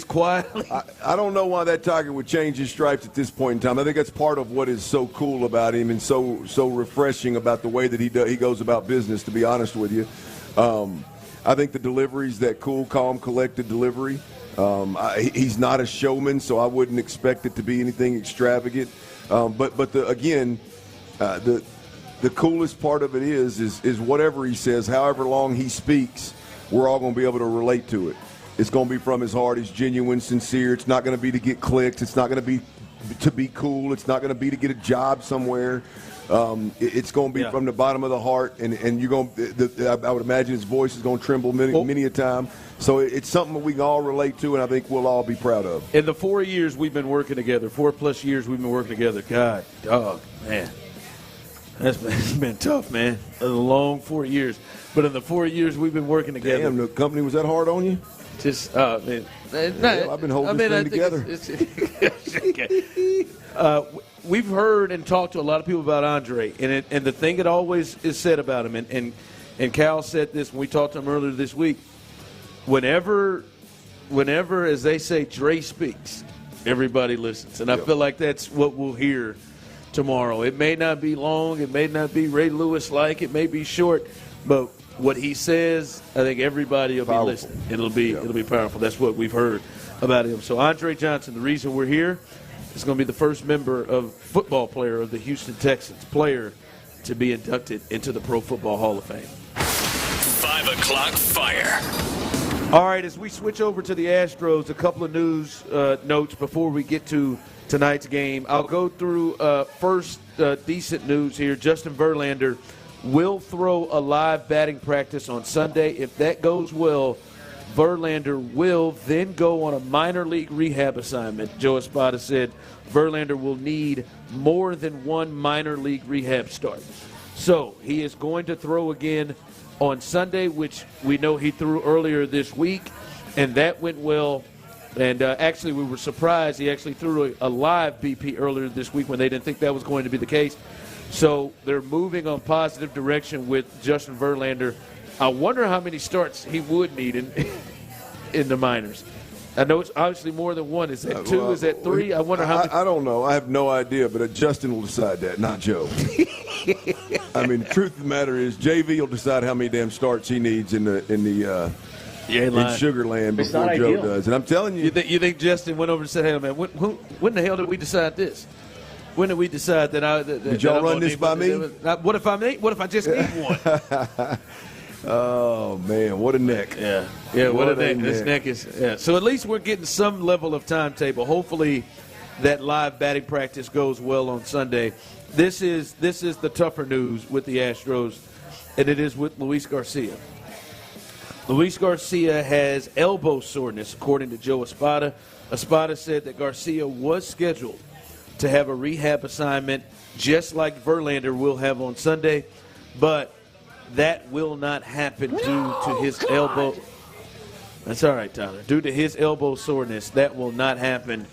quietly. I don't know why that Tiger would change his stripes at this point in time. I think that's part of what is so cool about him and so refreshing about the way that he goes about business. To be honest with you, I think the delivery's that cool, calm, collected delivery. He's not a showman, so I wouldn't expect it to be anything extravagant. But the coolest part of it is whatever he says, however long he speaks, we're all going to be able to relate to it. It's going to be from his heart. It's genuine, sincere. It's not going to be to get clicks. It's not going to be to be cool. It's not going to be to get a job somewhere. It's going to be from the bottom of the heart, and you're going. I would imagine his voice is going to tremble many a time. So it's something that we can all relate to, and I think we'll all be proud of. In the 4 years we've been working together, 4+ years we've been working together, God, dog, man, it's been tough, man. A long 4 years. But in the 4 years we've been working together. Damn, the company was that hard on you? Just, man. I've been holding this thing together. We've heard and talked to a lot of people about Andre, and the thing that always is said about him, and Cal said this when we talked to him earlier this week, whenever, as they say, Dre speaks, everybody listens. And I feel like that's what we'll hear tomorrow. It may not be long. It may not be Ray Lewis-like. It may be short. But what he says, I think everybody will be listening. It'll be powerful. That's what we've heard about him. So Andre Johnson, the reason we're here, is going to be the first member of football player of the Houston Texans, player to be inducted into the Pro Football Hall of Fame. 5 o'clock fire. All right, as we switch over to the Astros, a couple of news notes before we get to tonight's game. I'll go through first decent news here. Justin Verlander will throw a live batting practice on Sunday. If that goes well, Verlander will then go on a minor league rehab assignment. Joe Espada said Verlander will need more than one minor league rehab start. So he is going to throw again on Sunday, which we know he threw earlier this week, and that went well. And actually, we were surprised he actually threw a live BP earlier this week when they didn't think that was going to be the case. So they're moving on positive direction with Justin Verlander. I wonder how many starts he would need in the minors. I know it's obviously more than one. Is that two? Is that three? I wonder how many. I don't know. I have no idea, but Justin will decide that, not Joe. I mean, the truth of the matter is, JV will decide how many damn starts he needs in Sugar Land before Joe does. And I'm telling you, you think Justin went over and said, "Hey, man, when the hell did we decide this? When did we decide that did y'all run this by me? What if I just need one?" Oh man, what a neck! Yeah, what a neck! This neck is. So at least we're getting some level of timetable. Hopefully, that live batting practice goes well on Sunday. This is the tougher news with the Astros, and it is with Luis Garcia. Luis Garcia has elbow soreness, according to Joe Espada. Espada said that Garcia was scheduled to have a rehab assignment, just like Verlander will have on Sunday, but that will not happen due to his elbow. That's all right, Tyler. Due to his elbow soreness, that will not happen.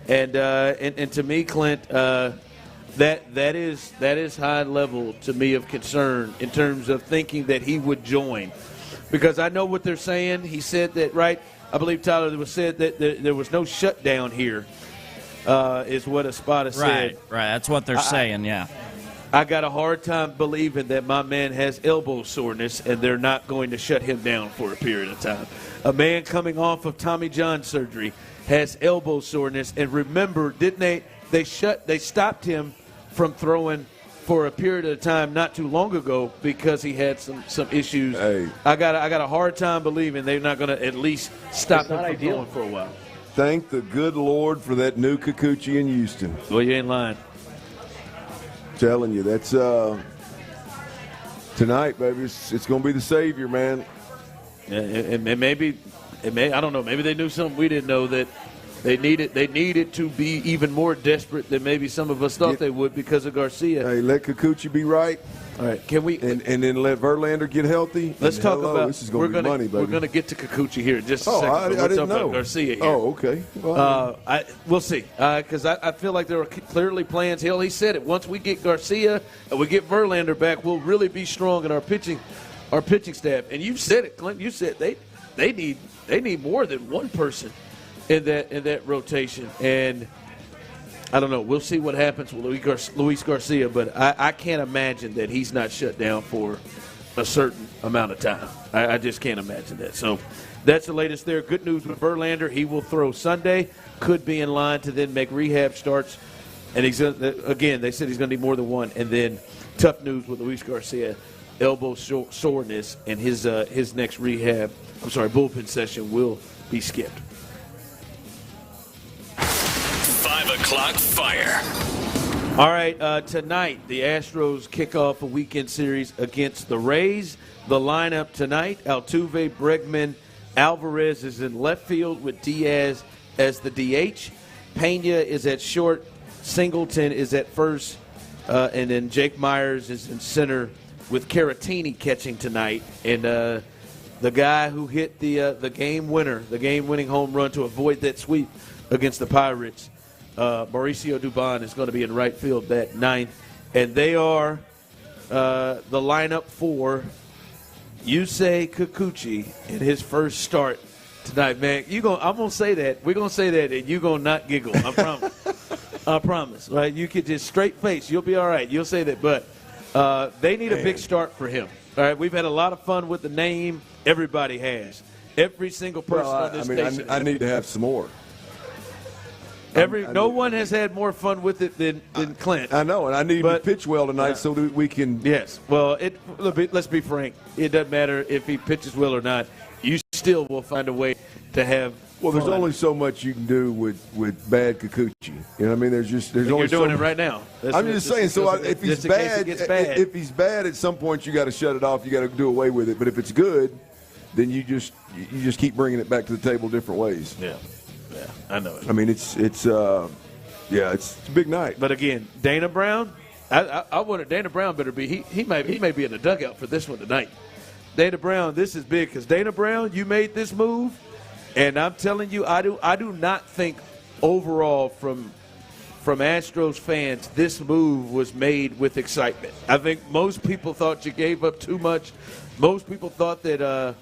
And to me, Clint, that is high level to me of concern in terms of thinking that he would join, because I know what they're saying. He said that, right? I believe Tyler was said that there was no shutdown here. is what Espada said. Right. That's what they're saying, yeah. I got a hard time believing that my man has elbow soreness and they're not going to shut him down for a period of time. A man coming off of Tommy John surgery has elbow soreness, and remember, didn't they stopped him from throwing for a period of time not too long ago because he had some issues. Hey. I got a hard time believing they're not going to at least stop him from throwing for a while. Thank the good Lord for that new Kikuchi in Houston. Well, you ain't lying. Telling you, that's tonight, baby. It's going to be the savior, man. And maybe I don't know. Maybe they knew something we didn't know, that they needed to be even more desperate than maybe some of us thought they would because of Garcia. Hey, let Kikuchi be right. All right, can we and then let Verlander get healthy? Let's talk about. This is going to be money, baby. We're going to get to Kikuchi here in just a second. I We'll didn't talk know. about Garcia here. Oh, okay. Well, we'll see, because I feel like there are clearly plans. Hell, he said it. Once we get Garcia and we get Verlander back, we'll really be strong in our pitching staff. And you said it, Clint. You said they need more than one person in that rotation. And I don't know. We'll see what happens with Luis Garcia, but I can't imagine that he's not shut down for a certain amount of time. I just can't imagine that. So that's the latest there. Good news with Verlander. He will throw Sunday. Could be in line to then make rehab starts. And again, they said he's going to need more than one. And then tough news with Luis Garcia, elbow soreness, and his next bullpen session will be skipped. 5 o'clock fire. All right, tonight the Astros kick off a weekend series against the Rays. The lineup tonight: Altuve, Bregman, Alvarez is in left field with Diaz as the DH. Pena is at short. Singleton is at first, and then Jake Myers is in center with Caratini catching tonight. And the guy who hit the game winner, the game-winning home run to avoid that sweep against the Pirates, Mauricio Dubon, is going to be in right field that ninth. And they are the lineup for Yusei Kikuchi in his first start tonight. Man, I'm going to say that. We're going to say that, and you're going to not giggle. I promise. I promise. Right? You could just straight face. You'll be all right. You'll say that. But they need a big start for him. All right, we've had a lot of fun with the name. Everybody has. Every single person on this station. I need to have some more. No one has had more fun with it than Clint. I know, and I need to pitch well tonight so that we can. Yes. Well, let's be frank. It doesn't matter if he pitches well or not. You still will find a way to have. Well, there's only so much you can do with bad Kikuchi. You know what I mean? There's only you're doing it right now. I'm just saying. So if he's bad, if he's bad, at some point you got to shut it off. You got to do away with it. But if it's good, then you just keep bringing it back to the table different ways. Yeah, I know it. I mean, it's a big night. But again, Dana Brown, I wonder. Dana Brown better be. He may be in the dugout for this one tonight. Dana Brown, this is big because Dana Brown, you made this move. And I'm telling you, I do not think overall from Astros fans this move was made with excitement. I think most people thought you gave up too much. Most people thought that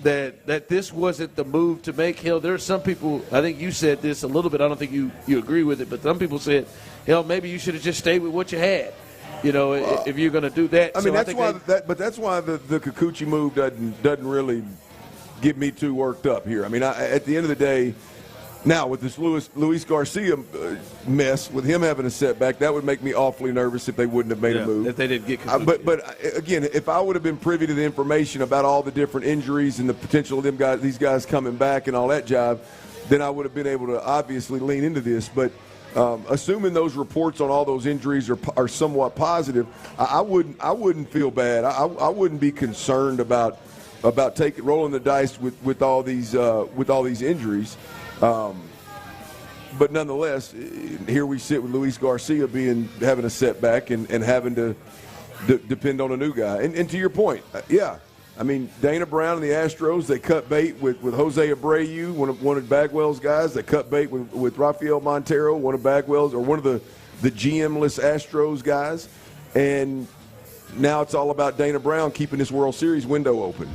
this wasn't the move to make. Hell, there are some people, I think you said this a little bit, I don't think you agree with it, but some people said, hell, maybe you should have just stayed with what you had. You know, if you're going to do that. I mean, that's why the Kikuchi move doesn't really get me too worked up here. I mean, at the end of the day, now with this Luis Garcia mess, with him having a setback, that would make me awfully nervous if they wouldn't have made a move. If they didn't get Kikuchi. But again, if I would have been privy to the information about all the different injuries and the potential of these guys coming back and all that jive, then I would have been able to obviously lean into this. But assuming those reports on all those injuries are somewhat positive, I wouldn't feel bad. I wouldn't be concerned about rolling the dice with all these injuries, but nonetheless, here we sit with Luis Garcia having a setback and having to depend on a new guy. And to your point, I mean, Dana Brown and the Astros, they cut bait with Jose Abreu, one of Bagwell's guys. They cut bait with Rafael Montero, one of Bagwell's, or one of the GM-less Astros guys, and now it's all about Dana Brown keeping this World Series window open.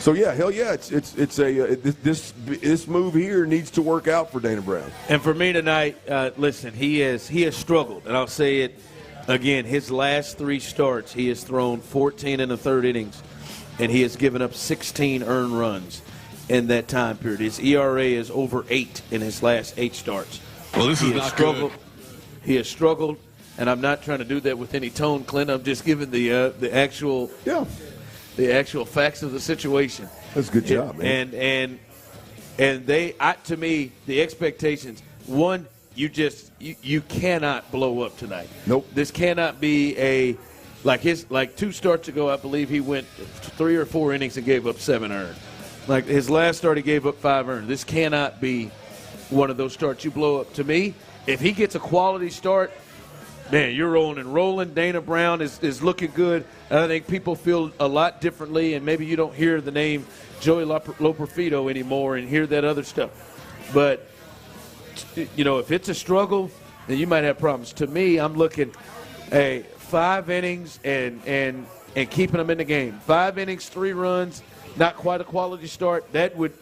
So yeah, hell yeah, this move here needs to work out for Dana Brown. And for me tonight, listen, he has struggled, and I'll say it again. His last 3 starts, he has thrown 14 in the third innings, and he has given up 16 earned runs in that time period. His ERA is over 8 in his last 8 starts. Well, this is not good. He has struggled, and I'm not trying to do that with any tone, Clint. I'm just giving the actual facts of the situation. That's a good job, man. And to me, the expectations. One, you cannot blow up tonight. Nope. This cannot be like 2 starts ago. I believe he went 3 or 4 innings and gave up 7 earned. Like his last start, he gave up 5 earned. This cannot be one of those starts you blow up. To me, if he gets a quality start, man, you're rolling and rolling. Dana Brown is looking good. And I think people feel a lot differently, and maybe you don't hear the name Joey Loperfido anymore and hear that other stuff. But, if it's a struggle, then you might have problems. To me, I'm looking, 5 innings and keeping them in the game. 5 innings, 3 runs, not quite a quality start. That would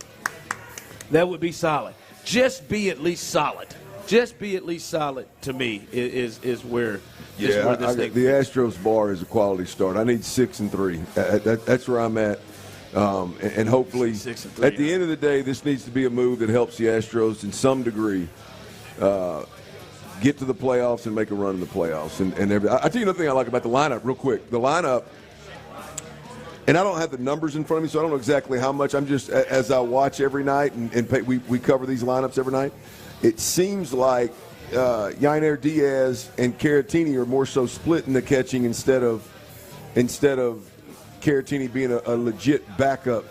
be solid. Just be at least solid. To me is where this thing. The Astros bar is a quality start. I need 6 and 3. That's where I'm at. And hopefully, 6 and 3, at the end of the day, this needs to be a move that helps the Astros in some degree get to the playoffs and make a run in the playoffs. I'll tell you another thing I like about the lineup real quick. The lineup, and I don't have the numbers in front of me, so I don't know exactly how much. I'm just, as I watch every night, and we cover these lineups every night, it seems like Yainer Diaz and Caratini are more so splitting the catching instead of Caratini being a legit backup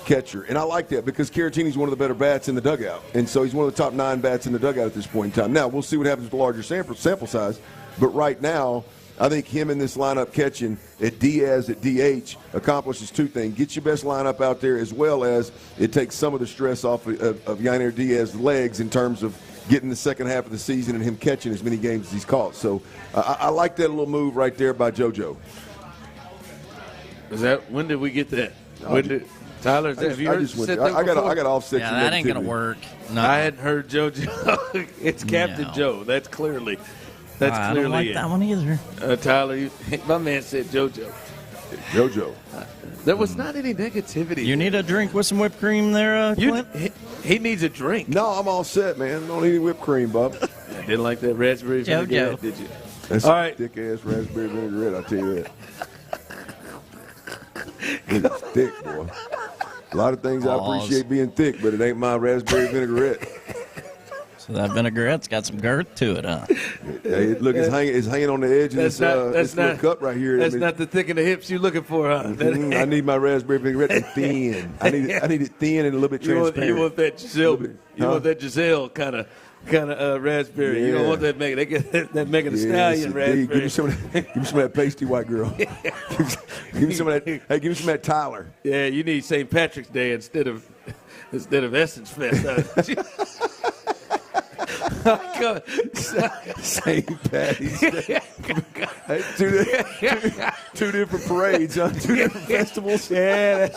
catcher. And I like that because Caratini's one of the better bats in the dugout. And so he's one of the top 9 bats in the dugout at this point in time. Now, we'll see what happens with the larger sample size. But right now, I think him in this lineup catching at Diaz at DH accomplishes 2 things. Get your best lineup out there, as well as it takes some of the stress off of Yainer Diaz's legs in terms of getting the second half of the season and him catching as many games as he's caught. So I like that little move right there by JoJo. When did we get that? Tyler, have you heard that I got offset. Yeah, that ain't going to work. No. I hadn't heard JoJo. It's Captain Joe. That's clearly I don't like that one either. Tyler, my man said JoJo. JoJo. There was not any negativity. You need a drink with some whipped cream there, Clint? He needs a drink. No, I'm all set, man. Don't need any whipped cream, Bob. I didn't like that raspberry vinaigrette, did you? That's all right. Thick-ass raspberry vinaigrette, I'll tell you that. It's thick, boy. A lot of things I appreciate being thick, but it ain't my raspberry vinaigrette. So that vinaigrette's got some girth to it, huh? Look, it's hanging on the edge of this little cup right here. That's not the thick in the hips you're looking for, huh? I need my raspberry vinaigrette thin. I need it thin and a little bit transparent. You want that Giselle? You want that Giselle kind of raspberry? Yeah. You don't want that Megan. They get that Megan Thee Stallion raspberry. Give me some of that pasty white girl. Give me some of that. Hey, give me some of that Tyler. Yeah, you need St. Patrick's Day instead of Essence Fest. St. Patty's Day. Two different parades, huh? 2 different festivals. Yeah,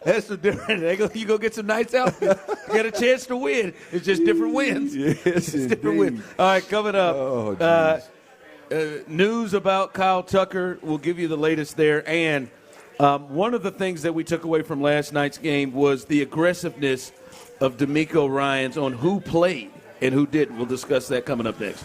that's the different. You go get some nights out. You got a chance to win. It's just different wins. Yes, it's different wins. All right, coming up, news about Kyle Tucker. We'll give you the latest there. And one of the things that we took away from last night's game was the aggressiveness of D'Amico Ryans on who played and who didn't. We'll discuss that coming up next.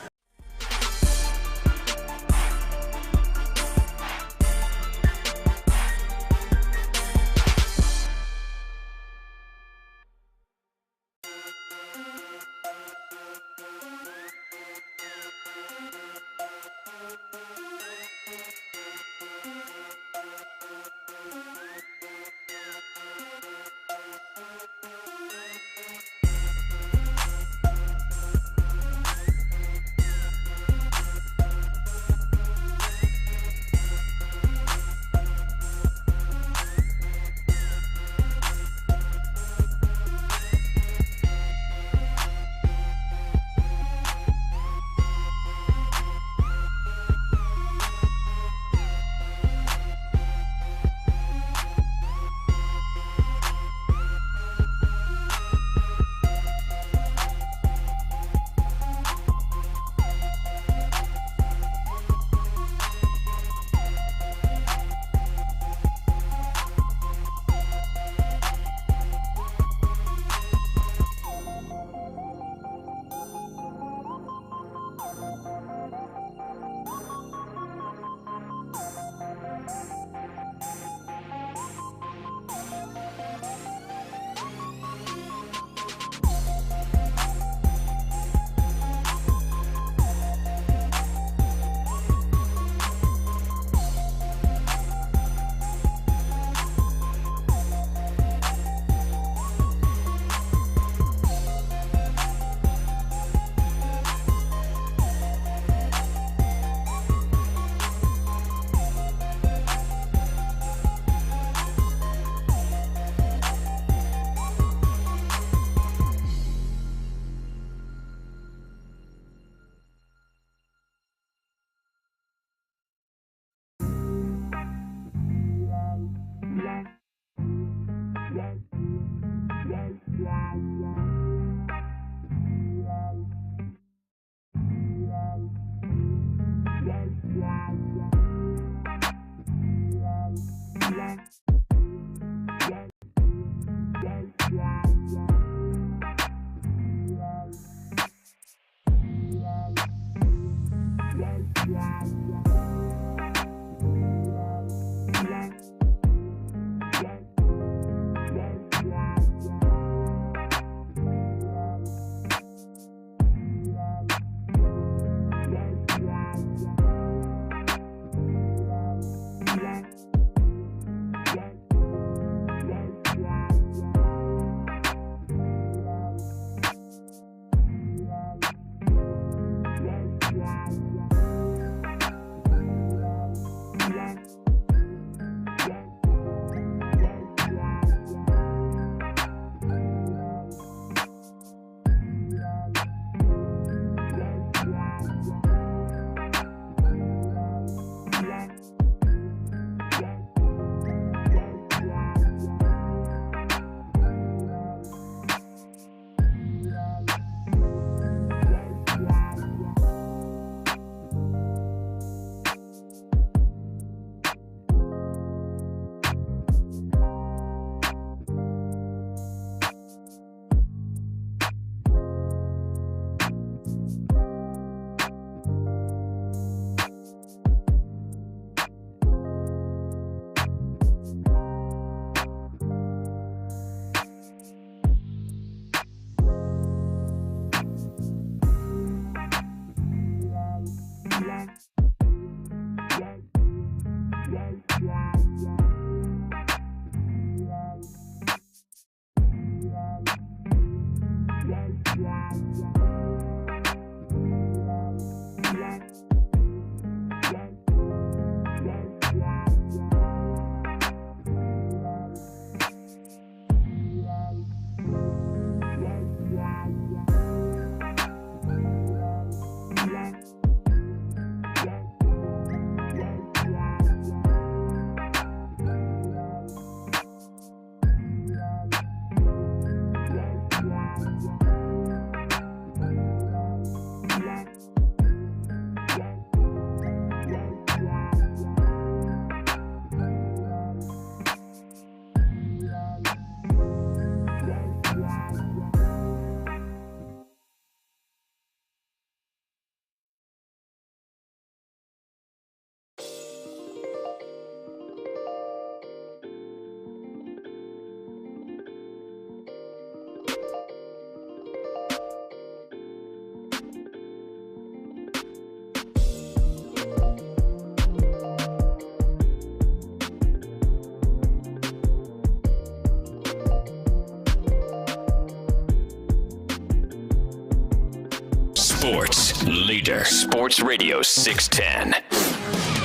Sports leader. Sports Radio 610.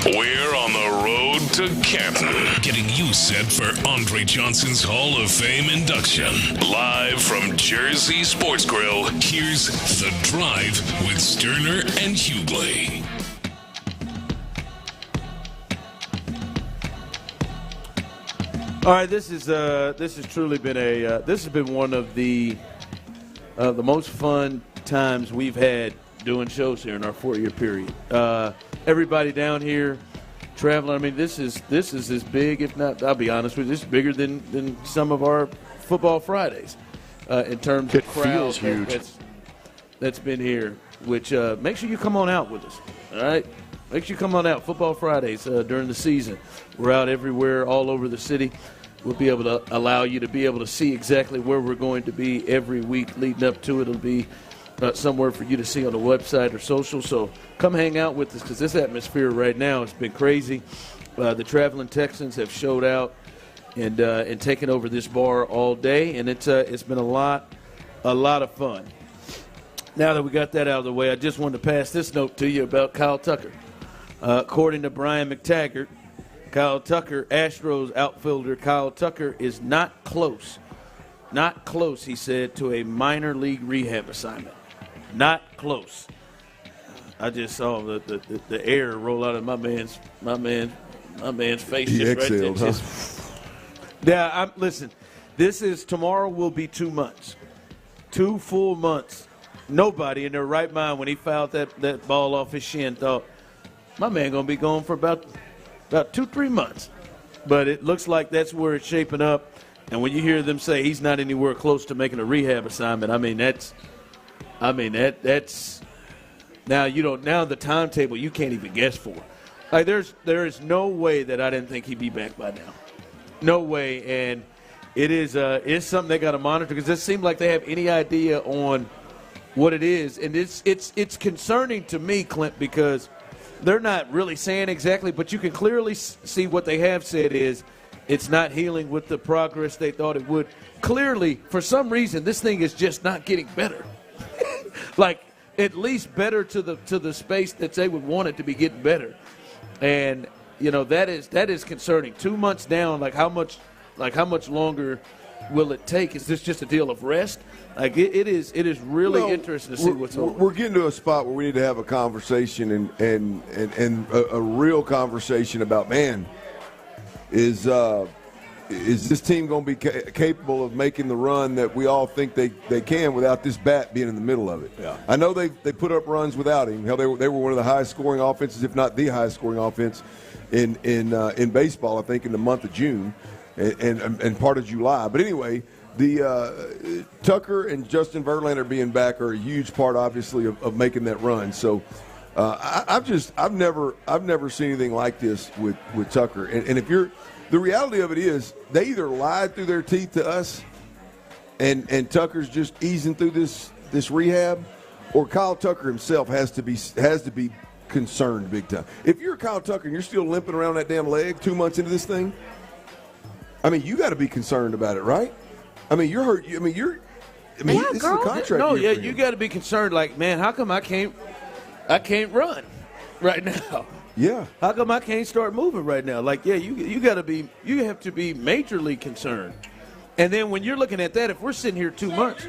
We're on the road to Canton, getting you set for Andre Johnson's Hall of Fame induction. Live from Jersey Sports Grill, here's The Drive with Stoerner and Hughley. All right, this has truly been this has been one of the most fun times we've had doing shows here in our 4-year period. Everybody down here traveling. I mean, this is as big, if not, I'll be honest with you, this is bigger than some of our football Fridays in terms of crowd that's been here. Which make sure you come on out with us. All right, make sure you come on out. Football Fridays during the season. We're out everywhere, all over the city. We'll be able to allow you to be able to see exactly where we're going to be every week leading up to it. It'll be somewhere for you to see on the website or social. So come hang out with us because this atmosphere right now has been crazy. The traveling Texans have showed out and taken over this bar all day, and it's been a lot of fun. Now that we got that out of the way, I just wanted to pass this note to you about Kyle Tucker. According to Brian McTaggart, Kyle Tucker, Astros outfielder Kyle Tucker, is not close, he said, to a minor league rehab assignment. Not close. I just saw the air roll out of my man's face. He just exhaled, right there. Yeah, listen. Tomorrow will be 2 months, 2 full months. Nobody in their right mind when he fouled that ball off his shin thought my man going to be gone for about 2-3 months. But it looks like that's where it's shaping up. And when you hear them say he's not anywhere close to making a rehab assignment, that's now now the timetable you can't even guess for. Like there is no way that I didn't think he'd be back by now. No way. And it's something they got to monitor because it seems like they have any idea on what it is. And it's concerning to me, Clint, because they're not really saying exactly, but you can clearly see what they have said is it's not healing with the progress they thought it would. Clearly, for some reason, this thing is just not getting better. Like at least better to the space that they would want it to be getting better. And that is concerning. 2 months down, how much longer will it take? Is this just a deal of rest? Like it is really interesting to see what's over. We're getting to a spot where we need to have a conversation and a real conversation about, man, is this team going to be capable of making the run that we all think they can without this bat being in the middle of it? Yeah. I know they put up runs without him. Hell, they were one of the highest scoring offenses, if not the highest scoring offense in baseball, I think, in the month of June and part of July. But anyway, the Tucker and Justin Verlander being back are a huge part, obviously, of making that run. So I've never seen anything like this with Tucker. And if the reality of it is they either lied through their teeth to us, and Tucker's just easing through this rehab, or Kyle Tucker himself has to be concerned big time. If you're Kyle Tucker and you're still limping around that damn leg 2 months into this thing, you got to be concerned about it, right? You're hurt. This is a contract. No, year yeah, for you him. got to be concerned. Like, man, how come I can't run right now? Yeah. How come I can't start moving right now? Like, yeah, you have to be majorly concerned. And then when you're looking at that, if we're sitting here 2 months,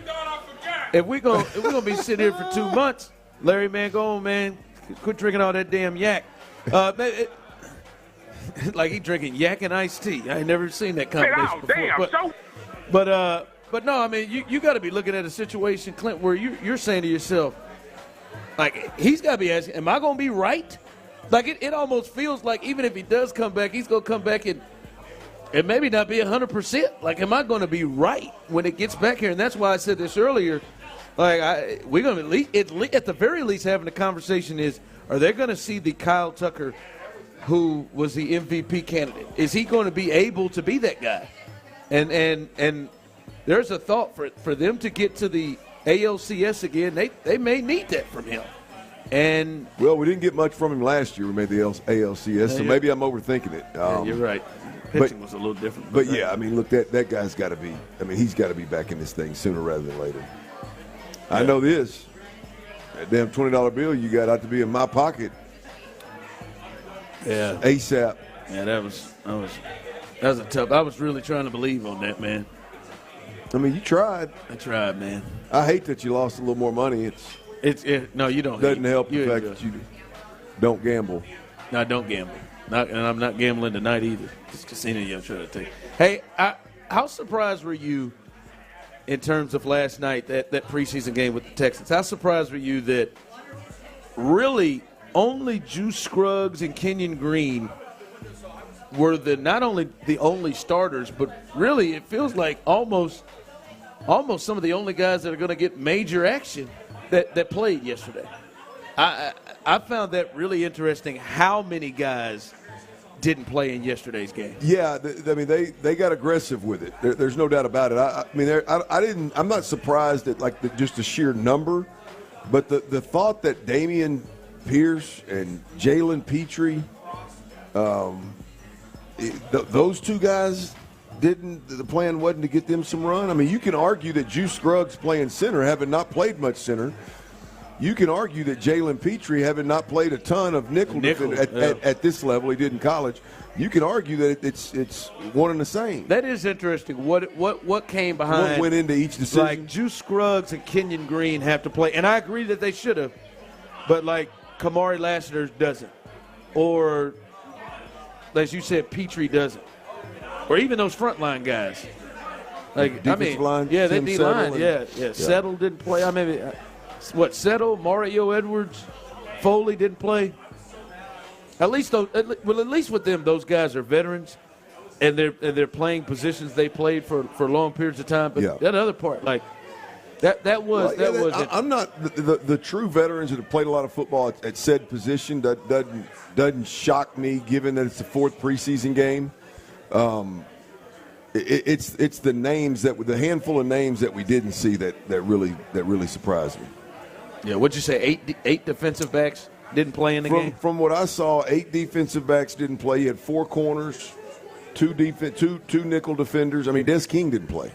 if we're gonna be sitting here for 2 months, Larry, man, go on, man, quit drinking all that damn yak. Like he drinking yak and iced tea. I ain't never seen that combination before. But no, you got to be looking at a situation, Clint, where you're saying to yourself, like, he's got to be asking, am I going to be right? Like, it almost feels like even if he does come back, he's going to come back and maybe not be 100%. Like, am I going to be right when it gets back here? And that's why I said this earlier. Like, we're going to at the very least having the conversation is, are they going to see the Kyle Tucker who was the MVP candidate? Is he going to be able to be that guy? And there's a thought for them to get to the ALCS again. They may need that from him. And well, we didn't get much from him last year. We made the ALCS, so maybe I'm overthinking it. You're right. Pitching was a little different. But yeah, look, that guy's got to be. He's got to be back in this thing sooner rather than later. Yeah. I know this. That damn $20 bill you got out to be in my pocket. Yeah. ASAP. Yeah, that was a tough. I was really trying to believe on that, man. You tried. I tried, man. I hate that you lost a little more money. No, you don't. Doesn't help the fact that you don't gamble. No, I don't gamble. And I'm not gambling tonight either. This casino I'm trying to take. Hey, how surprised were you in terms of last night, that preseason game with the Texans? How surprised were you that really only Juice Scruggs and Kenyon Green were not only the only starters, but really it feels like almost some of the only guys that are going to get major action that played yesterday. I found that really interesting how many guys didn't play in yesterday's game. Yeah, they got aggressive with it. There's no doubt about it. I'm not surprised at just the sheer number, but the thought that Damian Pierce and Jalen Petrie, those two guys the plan wasn't to get them some run. You can argue that Juice Scruggs playing center, having not played much center. You can argue that Jalen Petrie, having not played a ton of nickel at this level, he did in college. You can argue that it's one and the same. That is interesting. What came behind? What went into each decision? Like Juice Scruggs and Kenyon Green have to play, and I agree that they should have, but like Kamari Lassiter doesn't, or as you said, Petrie doesn't, or even those frontline guys. Like line, yeah, Tim they D line, Settle yeah. Settle didn't play. Settle, Mario Edwards, Foley didn't play. at least with them, those guys are veterans, and they're playing positions they played for long periods of time. But that other part, like that was. I'm not the true veterans that have played a lot of football at said position. That doesn't shock me, given that it's the 4th preseason game. It's the names the handful of names that we didn't see that really surprised me. Yeah, what'd you say? Eight defensive backs didn't play in the game? From what I saw, 8 defensive backs didn't play. You had 4 corners, 2 nickel defenders. I mean, Des King didn't play.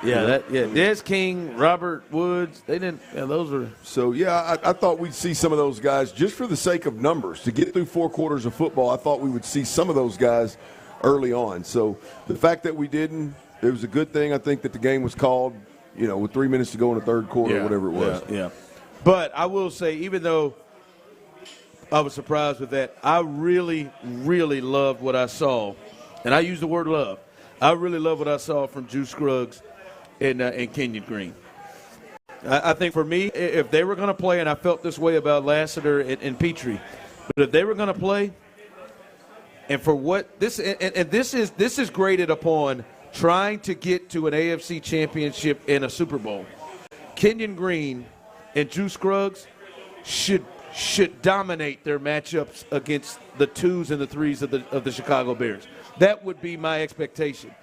Des King, Robert Woods, they didn't. Yeah, those were. So I thought we'd see some of those guys just for the sake of numbers to get through 4 quarters of football. I thought we would see some of those guys early on. So the fact that we didn't, it was a good thing. I think that the game was called, with 3 minutes to go in the third quarter, or whatever it was. Yeah. But I will say, even though I was surprised with that, I really, really loved what I saw, and I use the word love. I really love what I saw from Juice Scruggs and Kenyon Green. I think for me, if they were going to play, and I felt this way about Lassiter and Petrie, but if they were going to play, and for what this and this is graded upon trying to get to an AFC championship and a Super Bowl, Kenyon Green and Juice Scruggs should dominate their matchups against the 2s and the 3s of the Chicago Bears. That would be my expectation.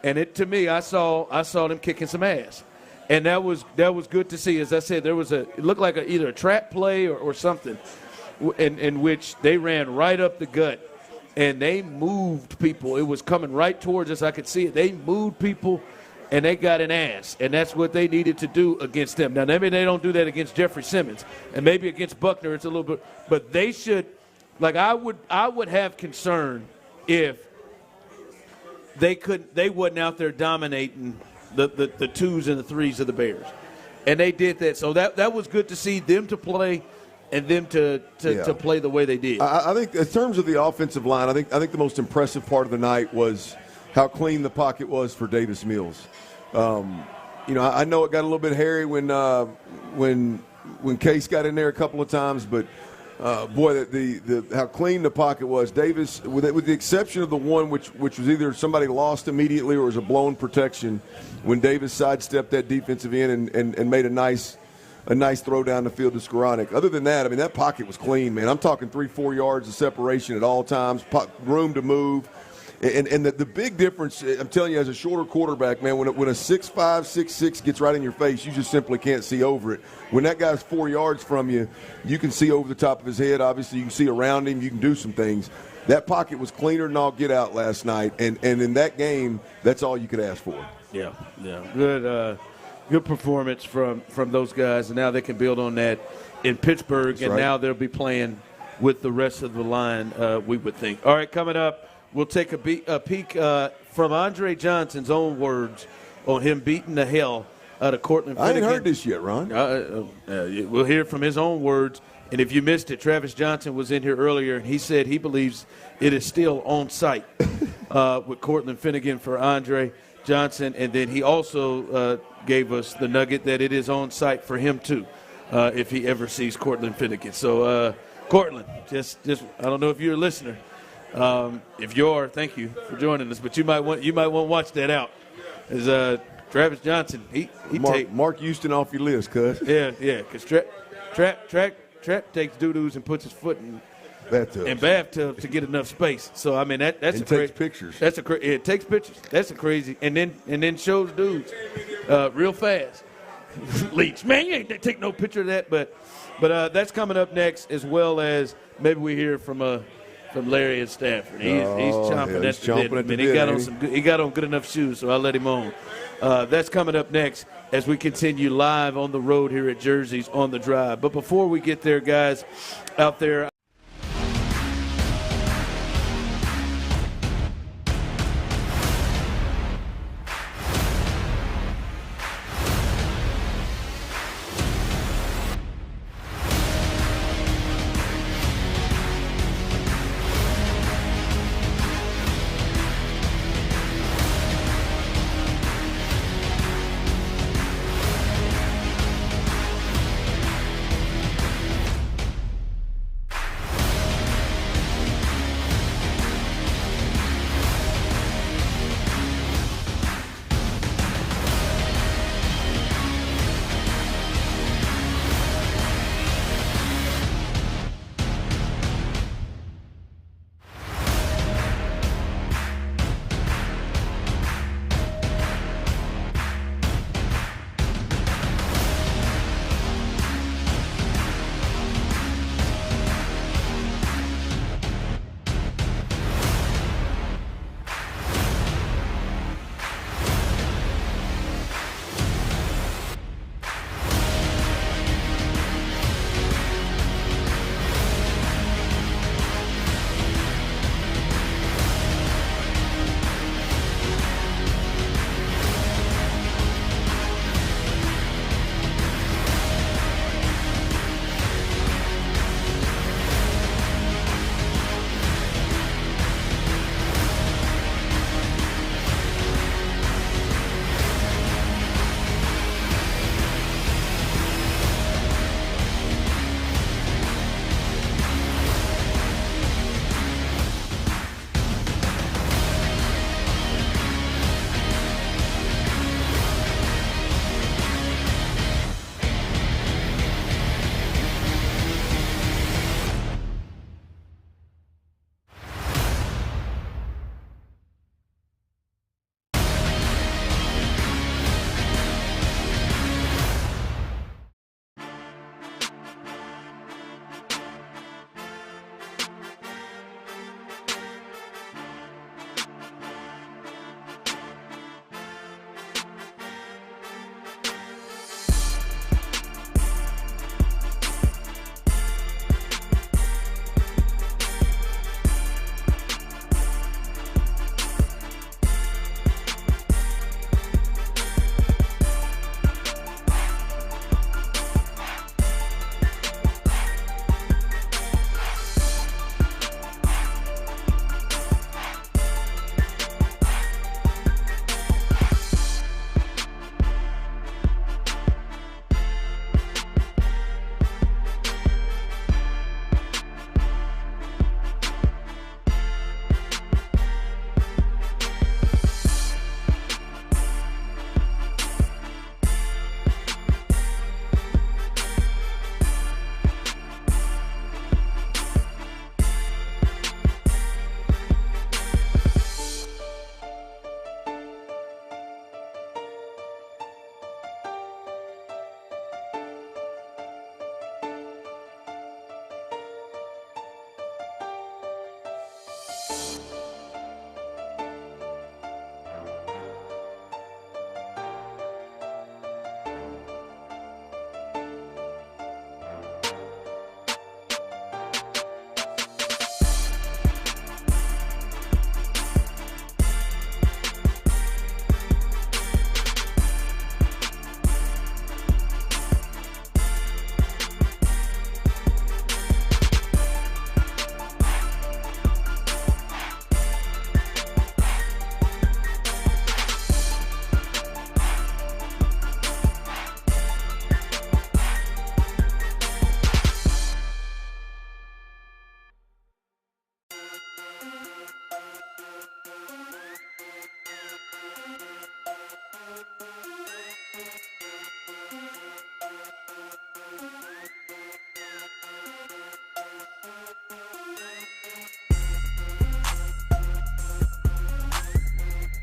And to me, I saw them kicking some ass, and that was good to see. As I said, it looked like either a trap play or something, in which they ran right up the gut, and they moved people. It was coming right towards us. I could see it. They moved people, and they got an ass, and that's what they needed to do against them. Now, maybe they don't do that against Jeffrey Simmons, and maybe against Buckner it's a little bit, but they should. Like I would have concern if they wasn't out there dominating the 2s and the 3s of the Bears, and they did that. So that was good to see them to play, and them to play the way they did. I think in terms of the offensive line, I think the most impressive part of the night was how clean the pocket was for Davis Mills. I know it got a little bit hairy when Case got in there a couple of times, but. Boy, the how clean the pocket was. Davis, with the exception of the one which was either somebody lost immediately or was a blown protection, when Davis sidestepped that defensive end and made a nice throw down the field to Skoranek. Other than that, I mean, that pocket was clean, man. I'm talking 3-4 yards of separation at all times, room to move. And the big difference, I'm telling you, as a shorter quarterback, man, when a 6'5", 6'6" gets right in your face, you just simply can't see over it. When that guy's 4 yards from you, you can see over the top of his head. Obviously, you can see around him. You can do some things. That pocket was cleaner than all get out last night. And in that game, that's all you could ask for. Yeah. Good performance from those guys. And now they can build on that in Pittsburgh. That's right. Now they'll be playing with the rest of the line, we would think. All right, coming up. We'll take a peek from Andre Johnson's own words on him beating the hell out of Cortland Finnegan. I ain't heard this yet, Ron. We'll hear from his own words. And if you missed it, Travis Johnson was in here earlier, and he said he believes it is still on site with Cortland Finnegan for Andre Johnson. And then he also gave us the nugget that it is on site for him, too, if he ever sees Cortland Finnegan. So, Cortland, just I don't know if you're a listener. If you are, thank you for joining us. But you might want to watch that out. As Travis Johnson, he Mark Houston off your list, cuz. Yeah, because Trap takes doo-doos and puts his foot in bathtubs to get enough space. So I mean that's it takes pictures. It takes pictures. That's a crazy, and then shows dudes real fast. Leach, man, you ain't take no picture of that. But that's coming up next, as well as maybe we hear from Larry and Stafford. He's chomping at the bit. He got on good enough shoes, so I'll let him on. That's coming up next as we continue live on the road here at Jersey's On the Drive. But before we get there, guys, out there,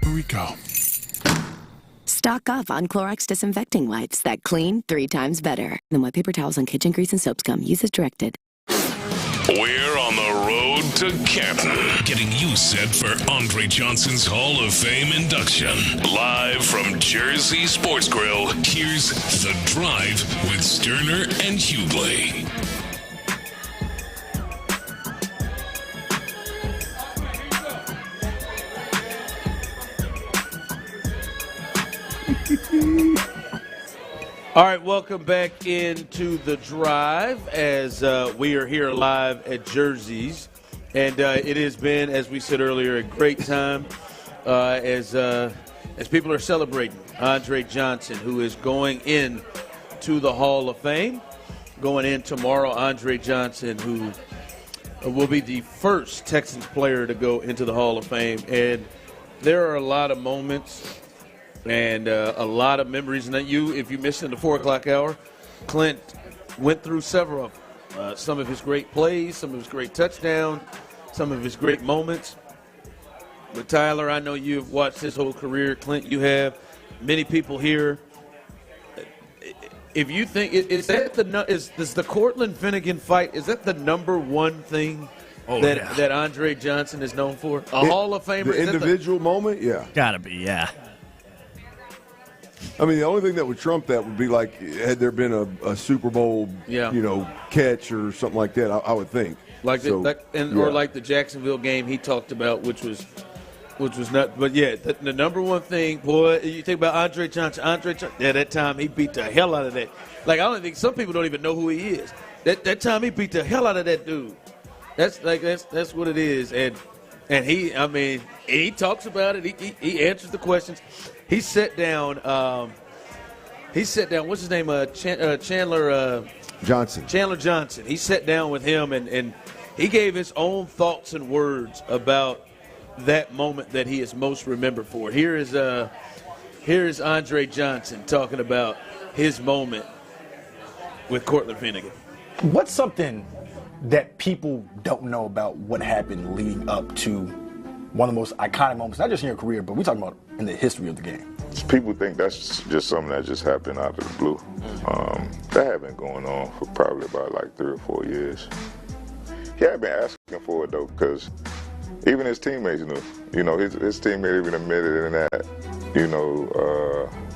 Here we go. Stock up on Clorox disinfecting wipes that clean 3 times better than what paper towels and kitchen grease and soaps come. Use as directed. We're on the road to Canton, getting you set for Andre Johnson's Hall of Fame induction. Live from Jersey Sports Grill, here's The Drive with Stoerner and Hughley. All right, welcome back into The Drive as we are here live at Jersey's. And it has been, as we said earlier, a great time as people are celebrating Andre Johnson, who is going in to the Hall of Fame. Going in tomorrow, Andre Johnson, who will be the first Texans player to go into the Hall of Fame. And there are a lot of moments and a lot of memories. And if you missed in the 4 o'clock hour, Clint went through several of them. Some of his great plays, some of his great touchdowns, some of his great moments. But Tyler, I know you've watched his whole career. Clint, you have. Many people here. If you think is the Cortland Finnegan fight, is that the number one thing that Andre Johnson is known for? Hall of Famer? The individual moment? Yeah. Gotta be, yeah. I mean, the only thing that would trump that would be like had there been a Super Bowl, catch or something like that. I would think, or like the Jacksonville game he talked about, which was not. But yeah, the number one thing, boy, you think about Andre Johnson. That time he beat the hell out of that. Like I don't think some people don't even know who he is. That time he beat the hell out of that dude. That's what it is. And he talks about it. He answers the questions. He sat down. What's his name? Chandler Johnson. Chandler Johnson. He sat down with him and he gave his own thoughts and words about that moment that he is most remembered for. Here is Andre Johnson talking about his moment with Cortland Finnegan. What's something that people don't know about what happened leading up to one of the most iconic moments, not just in your career, but we're talking about in the history of the game? People think that's just something that just happened out of the blue. That had been going on for probably about like 3 or 4 years. He had been asking for it though, because even his teammates knew. You know, his teammate even admitted in that,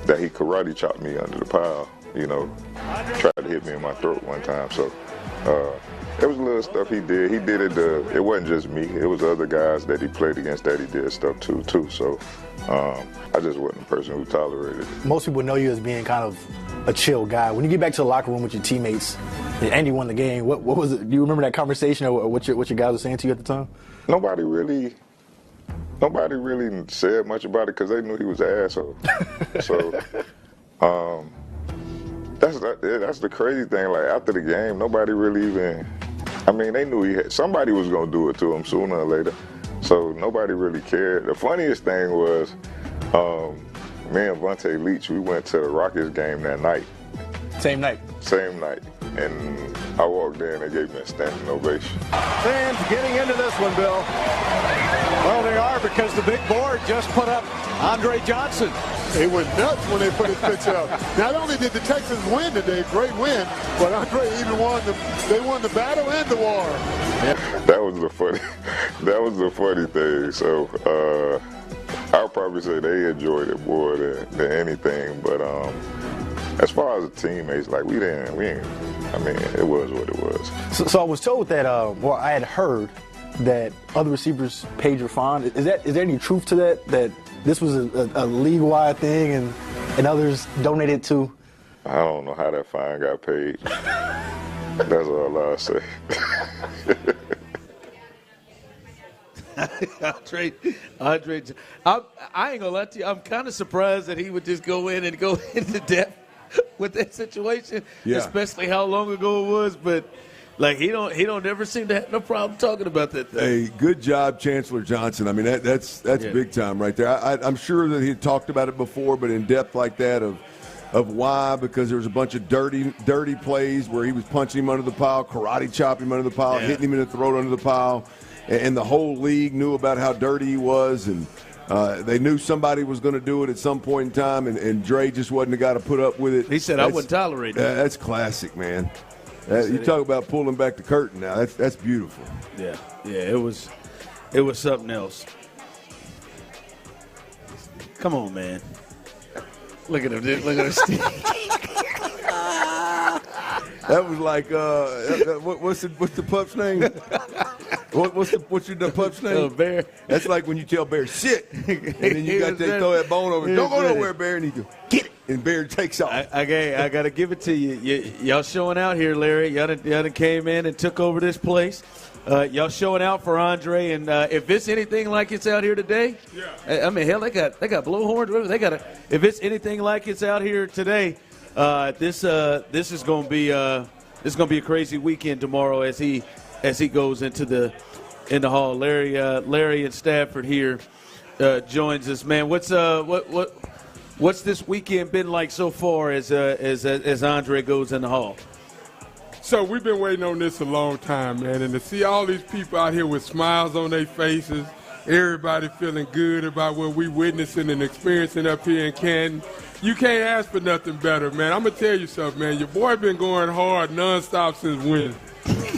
that he karate chopped me under the pile. Tried to hit me in my throat one time. So there was a little stuff he did. He did it. It wasn't just me. It was other guys that he played against that he did stuff to too. So I just wasn't the person who tolerated it. Most people know you as being kind of a chill guy. When you get back to the locker room with your teammates, and Andy won the game, what was it? Do you remember that conversation or what your guys were saying to you at the time? Nobody really said much about it because they knew he was an asshole. So that's the crazy thing. Like after the game, nobody really even. I mean, they knew somebody was gonna do it to him sooner or later. So nobody really cared. The funniest thing was, me and Vontae Leach, we went to the Rockets game that night. Same night. And I walked in and they gave me a standing ovation. Fans getting into this one, Bill. Well, they are because the big board just put up Andre Johnson. It went nuts when they put his picture up. Not only did the Texans win today, great win, but Andre even won the battle and the war. That was the funny thing. So I'll probably say they enjoyed it more than anything. But as far as the teammates, like we didn't. I mean, it was what it was. So I was told that, I had heard that other receivers paid your fine. Is there any truth to that? That this was a league-wide thing and others donated to? I don't know how that fine got paid. That's all I'll say. Andre, I ain't gonna lie to you. I'm kind of surprised that he would just go in and go into depth with that situation, especially how long ago it was. But like he don't ever seem to have no problem talking about that thing. Hey, good job, Chancellor Johnson. I mean that's big time right there. I'm sure that he had talked about it before, but in depth like that of why, because there was a bunch of dirty plays where he was punching him under the pile, karate chopping him under the pile, hitting him in the throat under the pile, and the whole league knew about how dirty he was. And They knew somebody was going to do it at some point in time, and Dre just wasn't the guy to put up with it. He said, I wouldn't tolerate that. That's classic, man. You talk about pulling back the curtain now. That's beautiful. Yeah, it was something else. Come on, man. Look at him. Look at him. That was like what's the pup's name? What's your pup's name? Bear. That's like when you tell Bear shit, and then you got to throw that bone over. Don't go nowhere, Bear. And he go get it, and Bear takes off. I got to give it to you. Y'all showing out here, Larry. Y'all done came in and took over this place. Y'all showing out for Andre, and if it's anything like it's out here today, I mean, hell, they got blowhorns. Whatever they got. If it's anything like it's out here today, this is going to be a crazy weekend tomorrow as he goes into the hall. Larry and Stafford here joins us. Man, what's this weekend been like so far as Andre goes in the hall? So we've been waiting on this a long time, man, and to see all these people out here with smiles on their faces, everybody feeling good about what we witnessing and experiencing up here in Canton, you can't ask for nothing better, man. I'm going to tell you something, man. Your boy been going hard nonstop since Wednesday.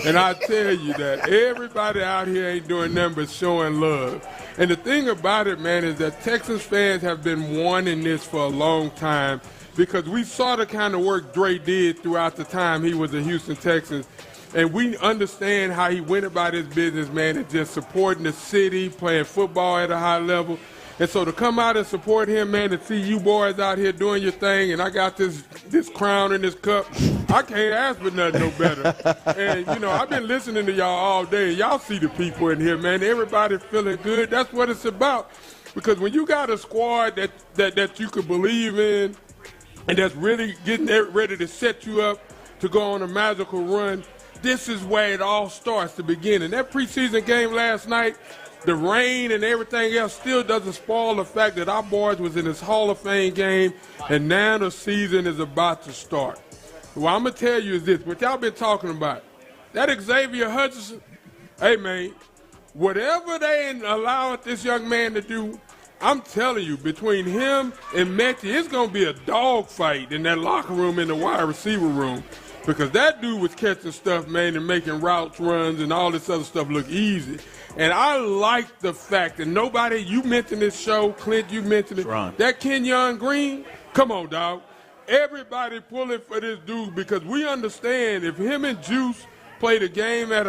And I tell you that everybody out here ain't doing nothing but showing love. And the thing about it, man, is that Texans fans have been wanting this for a long time because we saw the kind of work Dre did throughout the time he was a Houston Texans. And we understand how he went about his business, man, and just supporting the city, playing football at a high level. And so to come out and support him, man, to see you boys out here doing your thing, and I got this crown and this cup, I can't ask for nothing no better. And, I've been listening to y'all all day. Y'all see the people in here, man. Everybody feeling good. That's what it's about. Because when you got a squad that you can believe in and that's really getting ready to set you up to go on a magical run, this is where it all starts to begin. And that preseason game last night, the rain and everything else still doesn't spoil the fact that our boys was in this Hall of Fame game, and now the season is about to start. What I'm going to tell you is this, what y'all been talking about, that Xavier Hutchinson, hey, man, whatever they allowed this young man to do, I'm telling you, between him and Mechie, it's going to be a dogfight in that locker room in the wide receiver room. Because that dude was catching stuff, man, and making routes runs and all this other stuff look easy. And I like the fact that nobody, you mentioned this show, Clint, you mentioned it, that Kenyon Green, come on, dog. Everybody pulling for this dude because we understand if him and Juice play the game at a